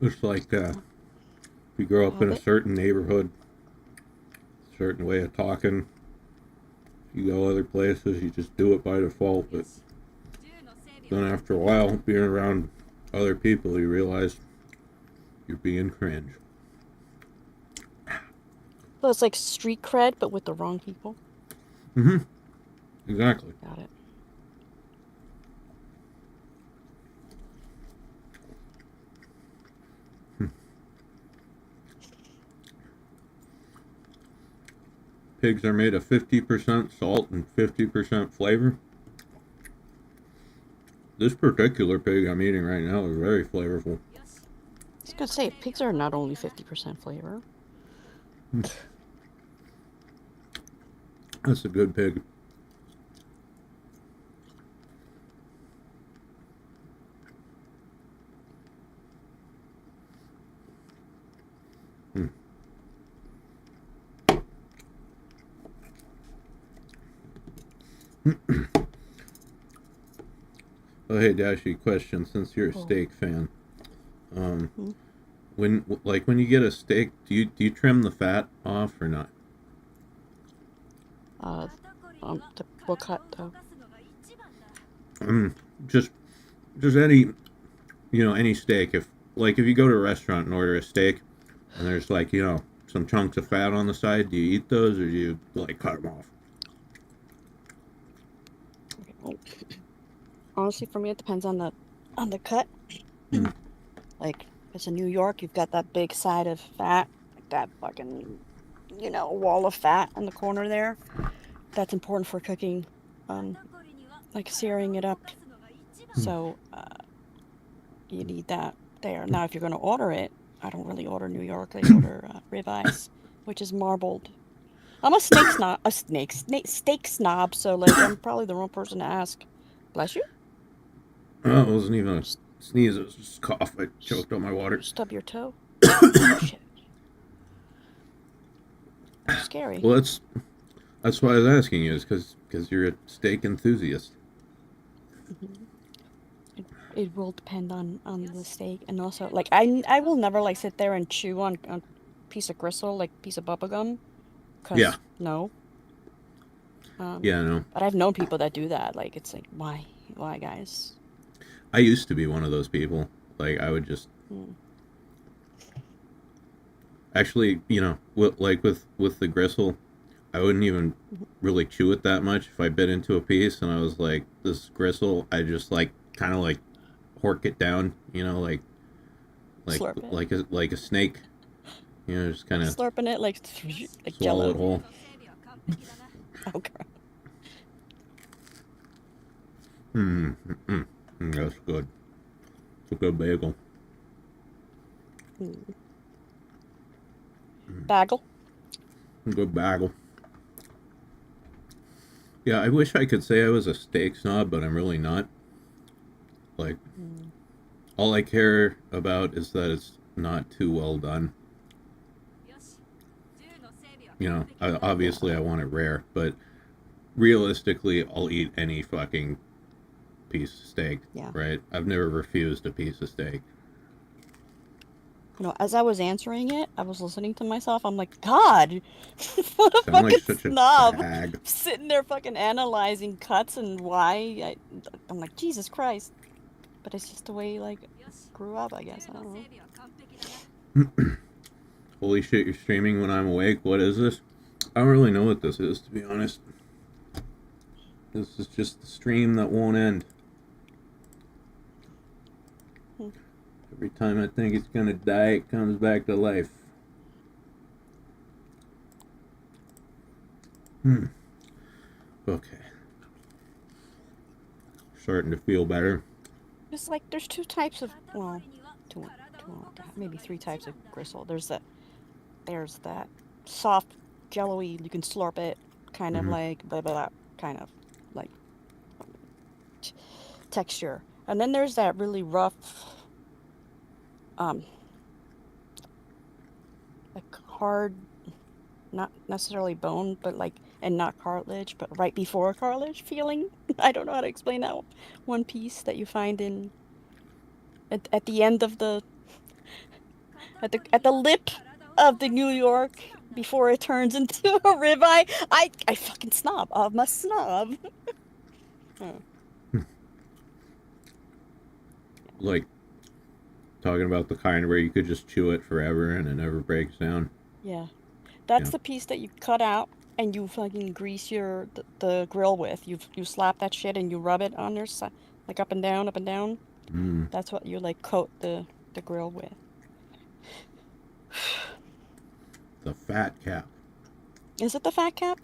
it's like if you grow up in a certain neighborhood, certain way of talking. You go other places, you just do it by default, but then after a while, being around other people, you realize you're being cringe. So it's like street cred, but with the wrong people? Mm-hmm. Exactly. Got it. Pigs are made of 50% salt and 50% flavor. This particular pig I'm eating right now is very flavorful. I was gonna say, pigs are not only 50% flavor. That's a good pig. Oh, hey, Dashie, question. Since you're a steak fan, when you get a steak, do you trim the fat off or not? What cut though? Just any, any steak. If you go to a restaurant and order a steak, and there's some chunks of fat on the side, do you eat those or do you cut them off? Honestly, for me, it depends on the cut. Like, if it's in New York, you've got that big side of fat, like that fucking, wall of fat in the corner there. That's important for cooking, like searing it up. So, you need that there. Now, if you're going to order it, I don't really order New York. I order ribeyes, which is marbled. I'm a steak snob, so I'm probably the wrong person to ask. Bless you. Oh, it wasn't even a sneeze. It was just a cough. I choked on my water. Stub your toe. Oh, shit. Scary. Well, that's why I was asking you, is because you're a steak enthusiast. It will depend on the steak, and also like I will never like sit there and chew on a piece of gristle, like piece of bubble gum. Yeah. No. Yeah, no. But I've known people that do that. Like it's like why guys? I used to be one of those people. Like I would just. Actually, you know, with the gristle, I wouldn't even really chew it that much. If I bit into a piece and I was like, this gristle, I just like kind of like hork it down, you know, like a snake, you know, just kind of slurping it like swallow Jello. it whole. Okay. That's good. It's a good bagel. Bagel. Good bagel. Yeah, I wish I could say I was a steak snob, but I'm really not. Like, all I care about is that it's not too well done. You know, obviously I want it rare, but realistically, I'll eat any fucking piece of steak, right? I've never refused a piece of steak. You know, as I was answering it, I was listening to myself. I'm like, God, what a Sound fucking like such snob. a bag. Sitting there fucking analyzing cuts and why. I'm like, Jesus Christ. But it's just the way, like, grew up, I guess. I don't know. Holy shit, you're streaming when I'm awake? What is this? I don't really know what this is, to be honest. This is just the stream that won't end. Every time I think it's gonna die, it comes back to life. Okay. Starting to feel better. It's like there's two types of, well, maybe three types of gristle. There's that soft, jello-y, you can slurp it, kind of like blah, blah, blah, kind of like texture. And then there's that really rough, like hard, not necessarily bone, but like, and not cartilage, but right before cartilage feeling. I don't know how to explain that one piece that you find at the end of at the lip of the New York before it turns into a ribeye. I fucking snob. I'm a snob. Like, talking about the kind where you could just chew it forever and it never breaks down. Yeah. That's the piece that you cut out and you fucking grease the grill with. You slap that shit and you rub it on there, like up and down, up and down. That's what you like coat the grill with. The fat cap. Is it the fat cap?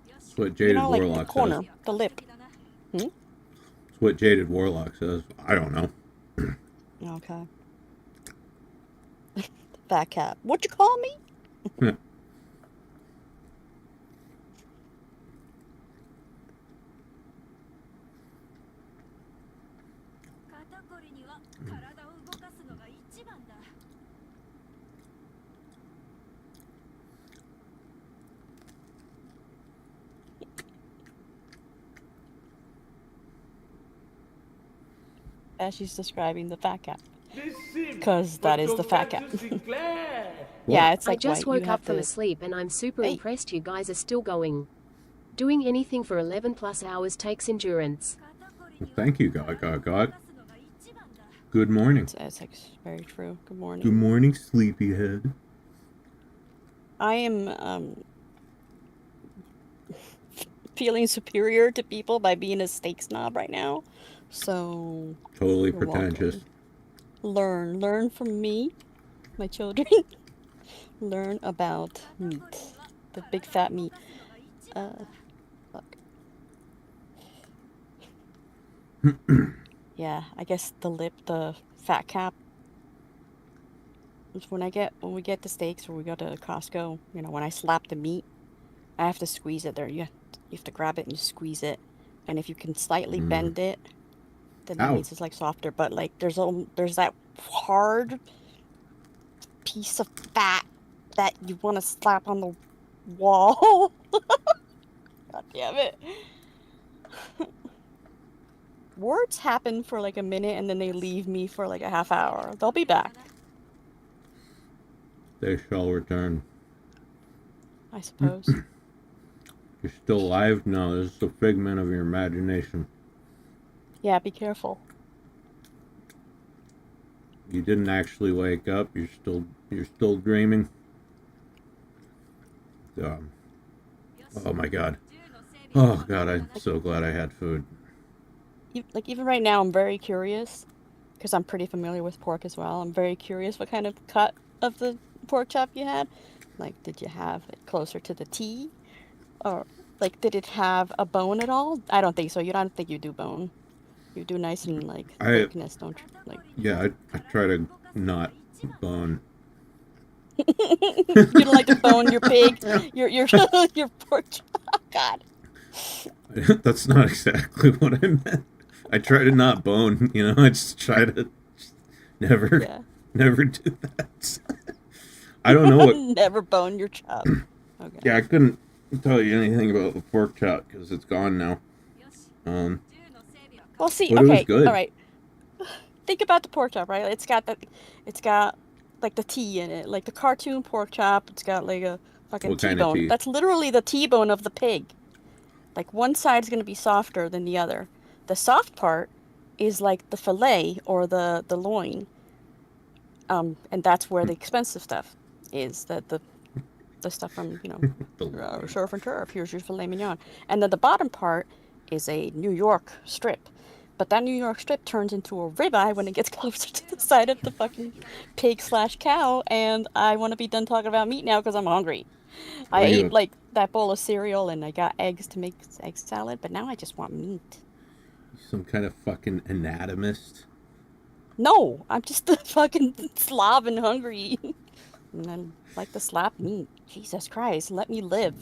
That's what Jaded like Warlock the corner, says. the lip. That's what Jaded Warlock says. I don't know. Okay. Fat cap. What you call me? As she's describing the fat cap. Because that is the fat cap. Yeah, it's like I just white. woke up from a sleep and I'm super impressed you guys are still going. Doing anything for 11 plus hours takes endurance. Well, thank you, God. Good morning. It's like very true. Good morning. Good morning, sleepyhead. I am feeling superior to people by being a steak snob right now. So Totally pretentious. Learn from me, my children. Learn about meat, the big fat meat. Fuck. Yeah, I guess the lip, the fat cap. When we get the steaks or we go to Costco, you know, when I slap the meat, I have to squeeze it there. You have to grab it and you squeeze it, and if you can slightly bend it, then that Ow. means it's like softer. But like there's that hard piece of fat that you want to slap on the wall. God damn it. Words happen for like a minute and then they leave me for like a half hour. They'll be back, They shall return. I suppose. You're still alive? No, this is a figment of your imagination. Yeah, be careful. You didn't actually wake up. You're still dreaming. Oh my god. Oh god, I'm so glad I had food. Like even right now, I'm very curious because I'm pretty familiar with pork as well. I'm very curious what kind of cut of the pork chop you had. Like, did you have it closer to the T, or like did it have a bone at all? I don't think so. You don't think you do bone. You do nice and like thickness, don't you? Like Yeah, I try to not bone. you don't like to bone your pig, your your pork chop. God. That's not exactly what I meant. I try to not bone, you know. I just try to never do that. I don't know what. Never bone your chop. Okay. Yeah, I couldn't tell you anything about the pork chop because it's gone now. Well, see, but it was okay, good. all right. Think about the pork chop, right? It's got like the T in it, like the cartoon pork chop. It's got like a fucking What kind of T-bone. T? That's literally the T-bone of the pig. Like one side's gonna be softer than the other. The soft part is like the fillet or the loin. And that's where the expensive stuff is. The stuff from, you know, surf and turf. Here's your filet mignon. And then the bottom part is a New York strip. But that New York strip turns into a ribeye when it gets closer to the side of the fucking pig/cow. And I want to be done talking about meat now because I'm hungry. I ate like that bowl of cereal and I got eggs to make egg salad, but now I just want meat. Some kind of fucking anatomist. No, I'm just a fucking slob and hungry. And then like to slap meat. Jesus Christ, let me live.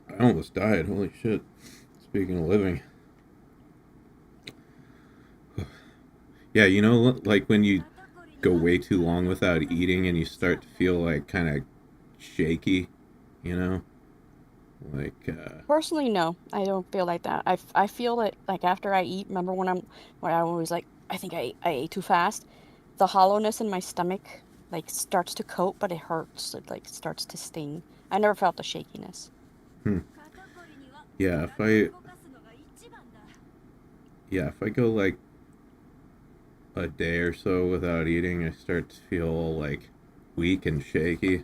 I almost died. Holy shit. Speaking of living. Yeah, you know, like when you go way too long without eating and you start to feel like kind of shaky, you know? Like, Personally, no, I don't feel like that. I feel that like after I eat, remember when I always like, I think I ate too fast, the hollowness in my stomach like starts to coat, but it hurts. It like starts to sting. I never felt the shakiness. Yeah, if I go like a day or so without eating, I start to feel like weak and shaky.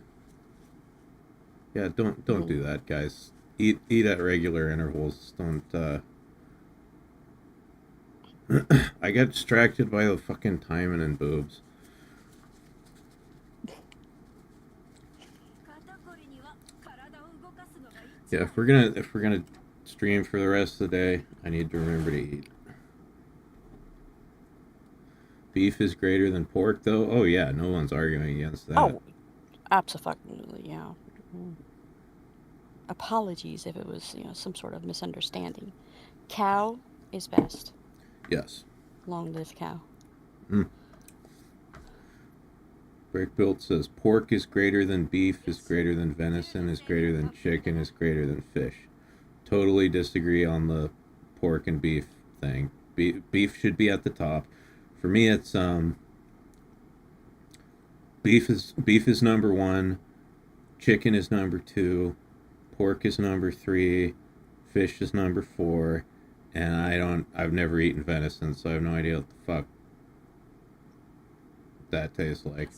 Yeah, don't do that, guys. Eat at regular intervals. Don't I get distracted by the fucking timing and boobs. Yeah, if we're gonna stream for the rest of the day, I need to remember to eat. Beef is greater than pork, though? Oh, yeah, no one's arguing against that. Oh, absolutely, yeah. Apologies if it was, you know, some sort of misunderstanding. Cow is best. Yes. Long live cow. Breakbuilt says pork is greater than beef, is greater than venison, is greater than chicken, is greater than fish. Totally disagree on the pork and beef thing. Beef should be at the top. For me, it's beef is number 1, chicken is number 2, pork is number 3, fish is number 4, and I've never eaten venison, so I have no idea what the fuck that tastes like.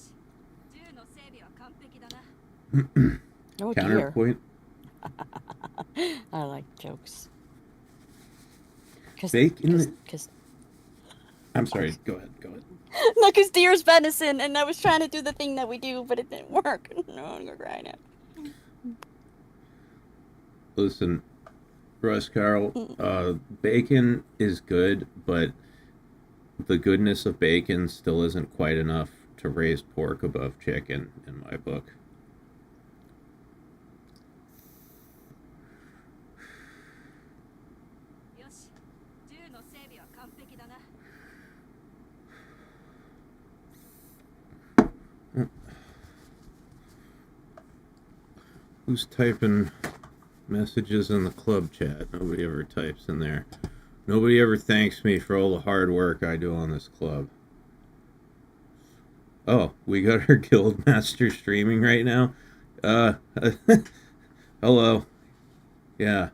Oh, Counterpoint. I like jokes. Bacon. I'm sorry. Go ahead. No, because deer's venison, and I was trying to do the thing that we do, but it didn't work. No, I'm gonna cry now. Listen, Russ Carl, bacon is good, but the goodness of bacon still isn't quite enough to raise pork above chicken, in my book. Who's typing messages in the club chat? Nobody ever types in there. Nobody ever thanks me for all the hard work I do on this club. Oh, we got our guild master streaming right now. Hello. Yeah.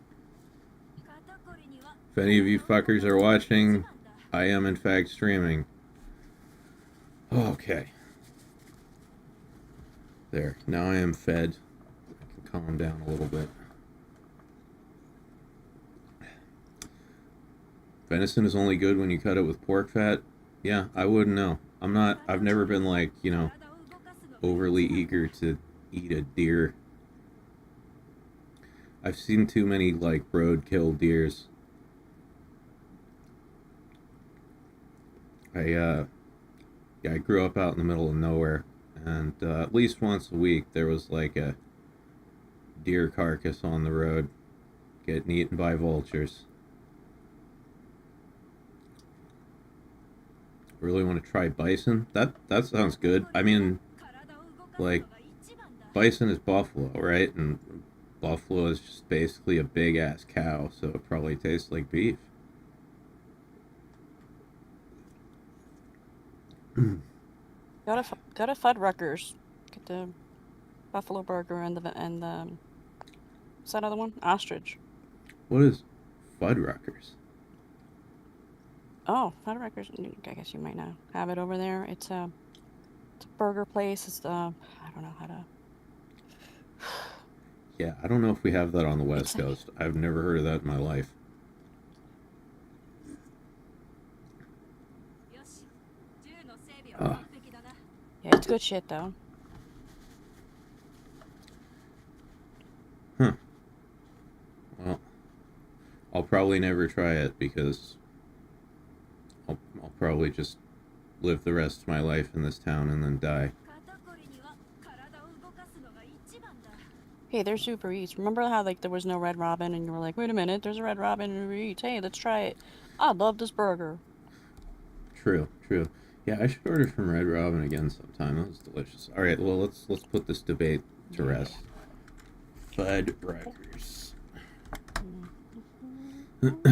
If any of you fuckers are watching, I am in fact streaming. Okay. There. Now I am fed. I can calm down a little bit. Venison is only good when you cut it with pork fat. Yeah, I wouldn't know. I've never been like, you know, overly eager to eat a deer. I've seen too many, like, roadkill deers. I grew up out in the middle of nowhere, and at least once a week there was like a deer carcass on the road getting eaten by vultures. Really want to try bison? That sounds good. I mean, like, bison is buffalo, right? And buffalo is just basically a big ass cow, so it probably tastes like beef. Go to Fuddruckers. Get the buffalo burger and the what's that other one? Ostrich. What is Fuddruckers? Oh, Fuddruckers. I guess you might not have it over there. It's a burger place. It's I don't know how to. Yeah, I don't know if we have that on the West Coast. I've never heard of that in my life. Yeah, it's good shit though. Huh. Well, I'll probably never try it because I'll probably just live the rest of my life in this town and then die. Hey, there's Uber Eats. Remember how like there was no Red Robin and you were like, wait a minute, there's a Red Robin in Uber Eats. Hey, let's try it. I love this burger. True. Yeah, I should order from Red Robin again sometime. That was delicious. All right, well let's put this debate to rest. Fuddruckers. Let's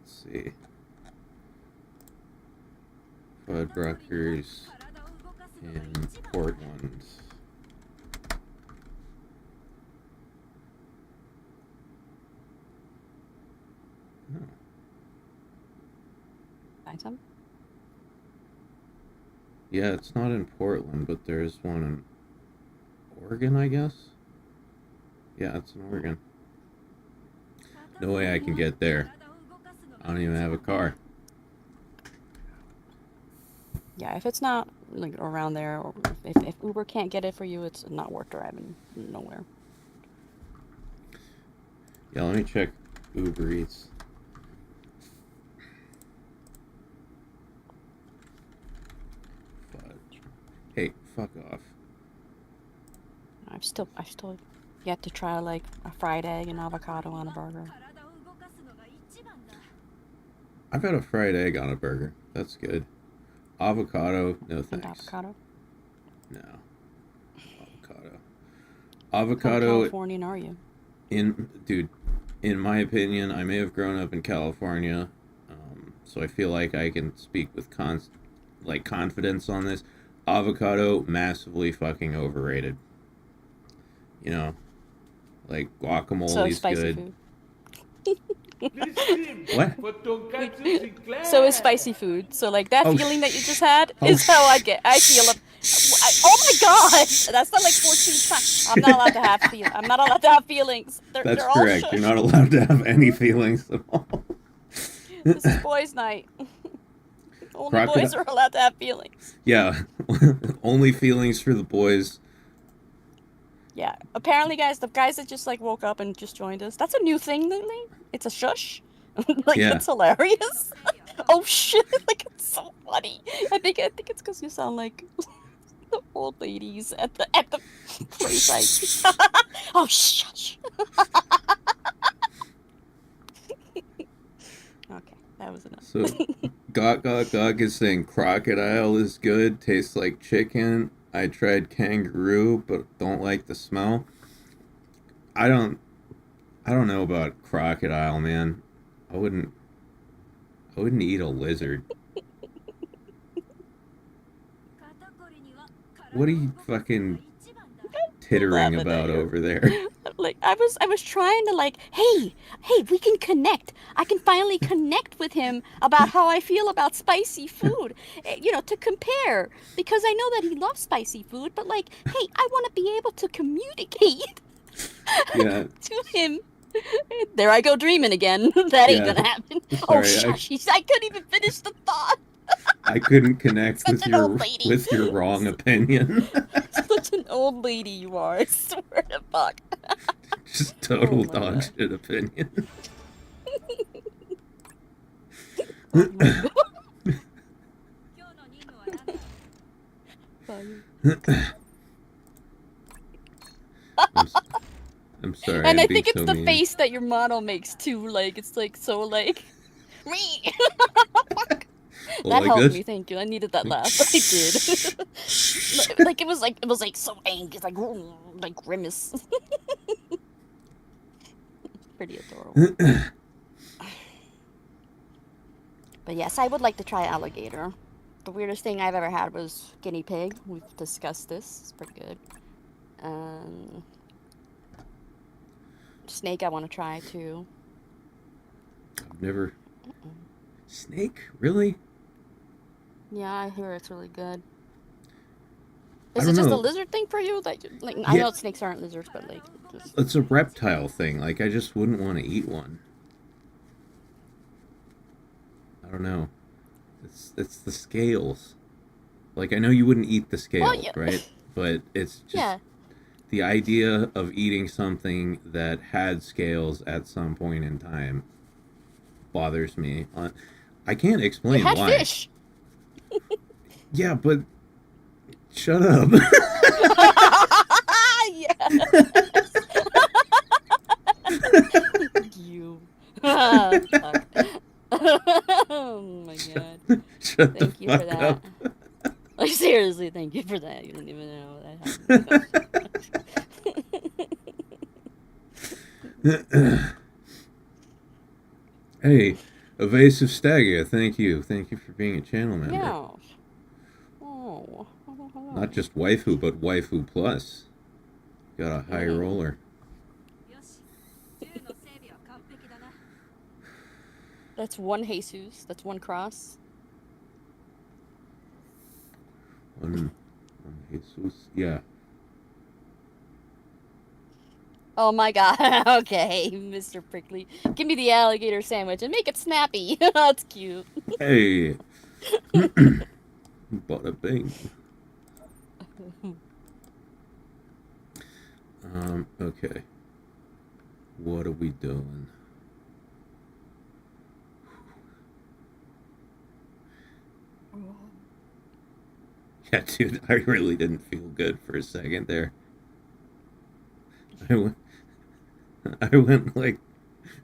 see. Fuddruckers in Portland. Oh. Find some? Yeah, it's not in Portland, but there's one in Oregon, I guess? Yeah, it's in Oregon. No way I can get there. I don't even have a car. Yeah, if it's not like around there, or if Uber can't get it for you, it's not worth driving nowhere. Yeah, let me check Uber Eats. Hey, fuck off. I've still yet to try like a fried egg and avocado on a burger. I've had a fried egg on a burger. That's good. Avocado, no And thanks. avocado. No. Avocado. How Avocado, Californian are you? dude, in my opinion, I may have grown up in California, so I feel like I can speak with confidence on this. Avocado, massively fucking overrated. You know, like guacamole's good. Food. What? For Tonkatsu Sinclair. So is spicy food. So like that Oh, feeling that you just had oh, is how I feel. Oh my god, that's not like 14 times. I'm not allowed to have feelings. I'm not allowed to have feelings. That's they're correct. All You're not allowed to have any feelings at all. This is boys' night. Only boys are allowed to have feelings. Yeah, only feelings for the boys. Yeah, apparently, guys, the guys that just like woke up and just joined us, that's a new thing, lately. It's a shush. Like, Yeah. it's hilarious. Oh shit! Like, it's so funny. I think it's because you sound like the old ladies at the play site. Oh shush. Okay, that was enough. So, Gawk Gawk Gawk is saying crocodile is good, tastes like chicken. I tried kangaroo, but don't like the smell. I don't know about crocodile, man. I wouldn't eat a lizard. What are you fucking tittering Laughing at about you. over there? Like I was trying to like, hey, we can connect. I can finally connect with him about how I feel about spicy food. You know, to compare because I know that he loves spicy food, but like, hey, I want to be able to communicate Yeah. to him. There I go dreaming again. That ain't Yeah. gonna happen. Sorry, Oh shush! I couldn't even finish the thought. I couldn't connect Such with an your old lady. wrong opinion. Such an old lady you are. I swear to fuck. Just total Oh my dog God. shit opinion. Oh my God. I'm sorry. And I'm I being think it's so the mean. face that your model makes too. Like it's like so like. Oh, That like helped this? me. Thank you. I needed that laugh. I did. Like it was like so angry, like grimace. Pretty adorable. But yes, I would like to try alligator. The weirdest thing I've ever had was guinea pig. We've discussed this. It's pretty good. Snake I want to try too. I've never. Snake? Really? Yeah, I hear it's really good. I Is don't it just know. a lizard thing for you? Like I Yeah. know snakes aren't lizards, but like just It's a reptile thing. Like, I just wouldn't want to eat one. I don't know. It's the scales. Like, I know you wouldn't eat the scales, yeah. right? But it's just yeah. the idea of eating something that had scales at some point in time bothers me. I can't explain You had why. fish. Yeah, but shut up. You. Fuck. Oh my god. Shut Thank the you for fuck that. up. Like seriously, thank you for that. You didn't even know that happened. Hey, Evasive Stagger, thank you. Thank you for being a channel member. Yeah. Oh. Not just waifu, but waifu plus. Got a high roller. That's one Jesus. That's one cross. One Jesus. Yeah. Oh my god. Okay, Mr. Prickly. Give me the alligator sandwich and make it snappy. That's cute. Hey. Bada bing. Okay. What are we doing? Yeah, dude, I really didn't feel good for a second there. I went like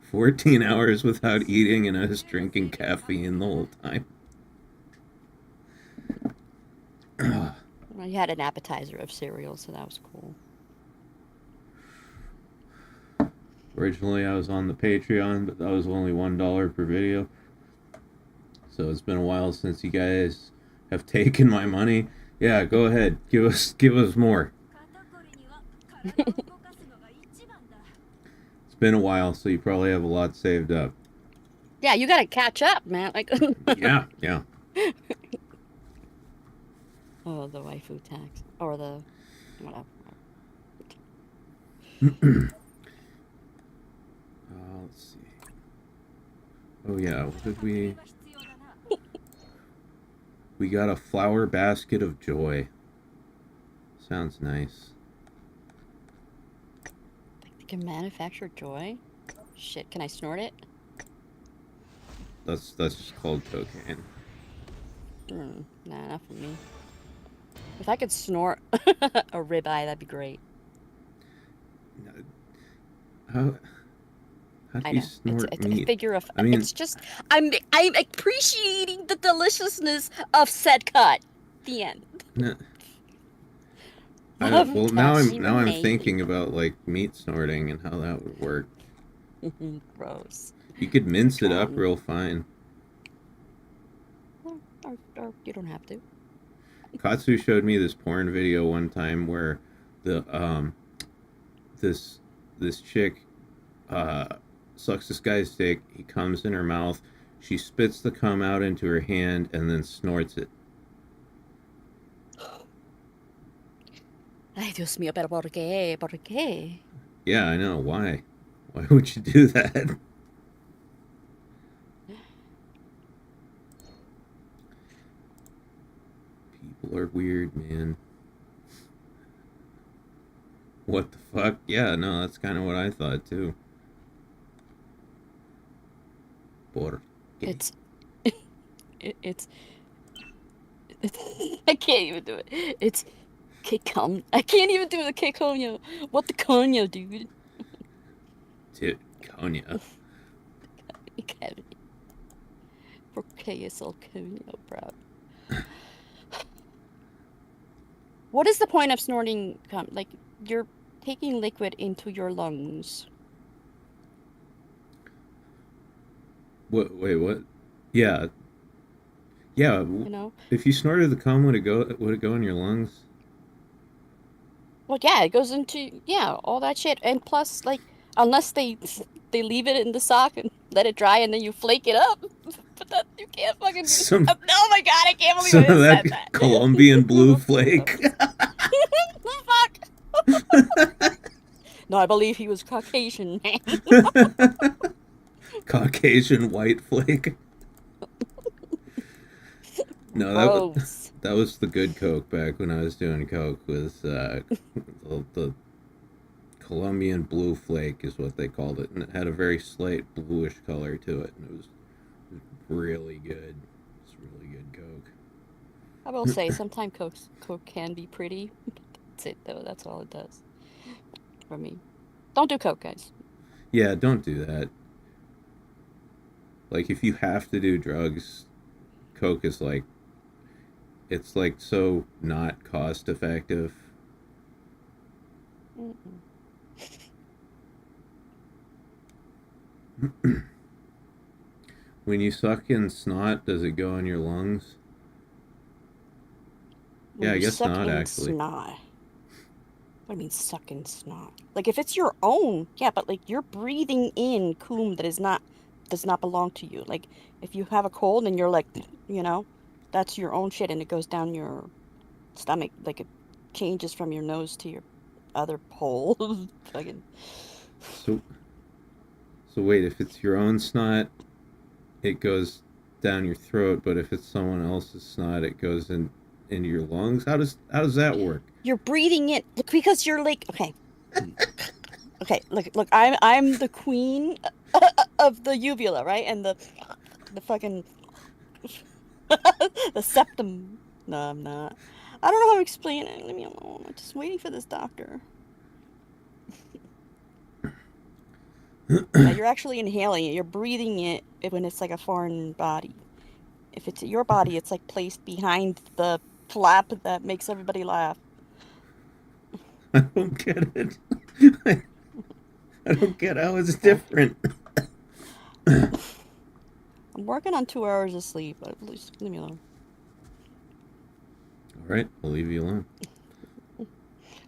14 hours without eating, and I was drinking caffeine the whole time. Well, you had an appetizer of cereal, so that was cool. Originally, I was on the Patreon, but that was only $1 per video. So it's been a while since you guys have taken my money. Yeah, go ahead. Give us more. It's been a while, so you probably have a lot saved up. Yeah, you gotta catch up, man. Like. Yeah. Oh, the waifu tax. Or the... whatever. Let's see. Oh yeah, what did we... We got a flower basket of joy. Sounds nice. They can manufacture joy? Shit, can I snort it? That's just called cocaine. Nah, not for me. If I could snort a ribeye, that'd be great. How How do I you know. snort It's meat? a figure of. I mean, It's just I'm appreciating the deliciousness of said cut. The end. no, Love well, Dashie now I'm Renee. thinking about like meat snorting and how that would work. Gross. You could mince it up John. real fine. Or you don't have to. Katsu showed me this porn video one time where the this chick sucks this guy's dick. He comes in her mouth. She spits the cum out into her hand and then snorts it. Ay, Dios mío, pero ¿por qué? ¿Por qué? Yeah, I know. Why? Why would you do that? People are weird, man. What the fuck? Yeah, no, that's kind of what I thought too. Por qué? It's I can't even do it. It's Kikon. I can't even do the Kikonyo. What the conyo, dude? Dude, Konya. ¿Por qué es el conyo, bro? What is the point of snorting cum? Like, you're taking liquid into your lungs. What? Wait, what? Yeah. Yeah. You know? If you snorted the cum, would it go in your lungs? Well, yeah, it goes into all that shit, and plus, like, unless they leave it in the sock and let it dry, and then you flake it up. But that you can't fucking do. Some- Oh my god, I can't believe Some I of just that said that. Colombian blue flake. Fuck. No, I believe he was Caucasian, man. Caucasian white flake. No, that was the good Coke back when I was doing Coke. Was the Colombian blue flake is what they called it, and it had a very slight bluish color to it, and it was really good. It's really good Coke. I will say, sometimes Coke can be pretty. That's it, though. That's all it does for me. Don't do Coke, guys. Yeah, don't do that. Like, if you have to do drugs, Coke is like, it's like so not cost effective. When you suck in snot, does it go in your lungs? When Yeah, I you guess suck not, in actually. Snot. What do you mean suck in snot? Like, if it's your own, yeah, but like you're breathing in cum that does not belong to you. Like, if you have a cold and you're like, that's your own shit, and it goes down your stomach, like it changes from your nose to your other hole. Fucking. So wait, if it's your own snot, it goes down your throat, but if it's someone else's snot, it goes into your lungs. How does that work? You're breathing it because you're like, okay. Look, I'm the queen of the uvula, right? And the fucking the septum. No, I'm not. I don't know how to explain it. Leave me alone. I'm just waiting for this doctor. Yeah, you're actually inhaling it. You're breathing it when it's like a foreign body. If it's your body, it's like placed behind the flap that makes everybody laugh. I don't get it. I don't get how it's different. I'm working on 2 hours of sleep, but at least leave me alone. All right, I'll leave you alone.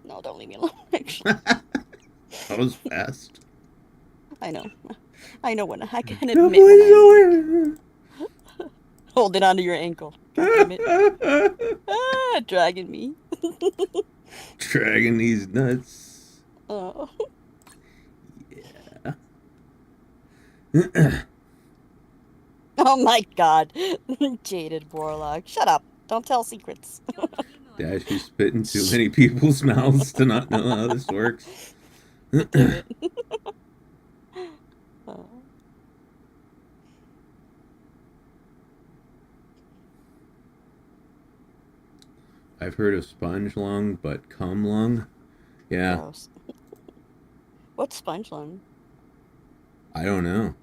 No, don't leave me alone, actually. That was fast. I know when I can admit when I'm holding onto your ankle. God damn it. Dragging me. Dragging these nuts. Oh. Yeah. Oh my god. Jaded warlock. Shut up. Don't tell secrets. Dashie spit in too many people's mouths to not know how this works. Damn it. Oh. I've heard of sponge lung, but cum lung? Yeah. Gross. What's sponge lung? I don't know.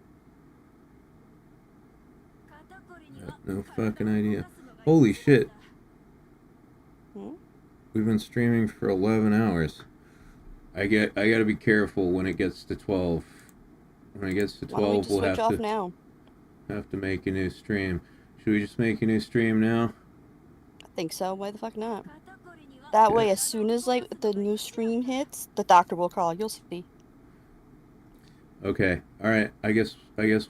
No fucking idea. Holy shit. Hmm? We've been streaming for 11 hours. I gotta be careful when it gets to 12. When it gets to Why don't we 12, just we'll switch have off to now? make a new stream. Should we just make a new stream now? I think so. Why the fuck not? That way, Okay. as soon as like the new stream hits, the doctor will call. You'll see. Okay. All right. I guess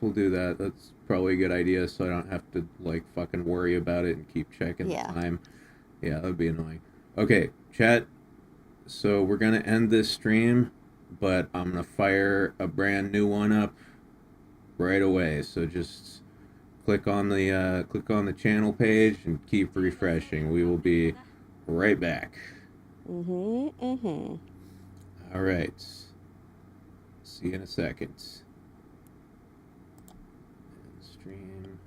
we'll do that. That's probably a good idea, so I don't have to like fucking worry about it and keep checking Yeah. the time. Yeah, that'd be annoying. Okay, chat. So we're gonna end this stream, but I'm gonna fire a brand new one up right away. So just click on the channel page and keep refreshing. We will be right back. Mm-hmm. All right. See you in a second. Stream.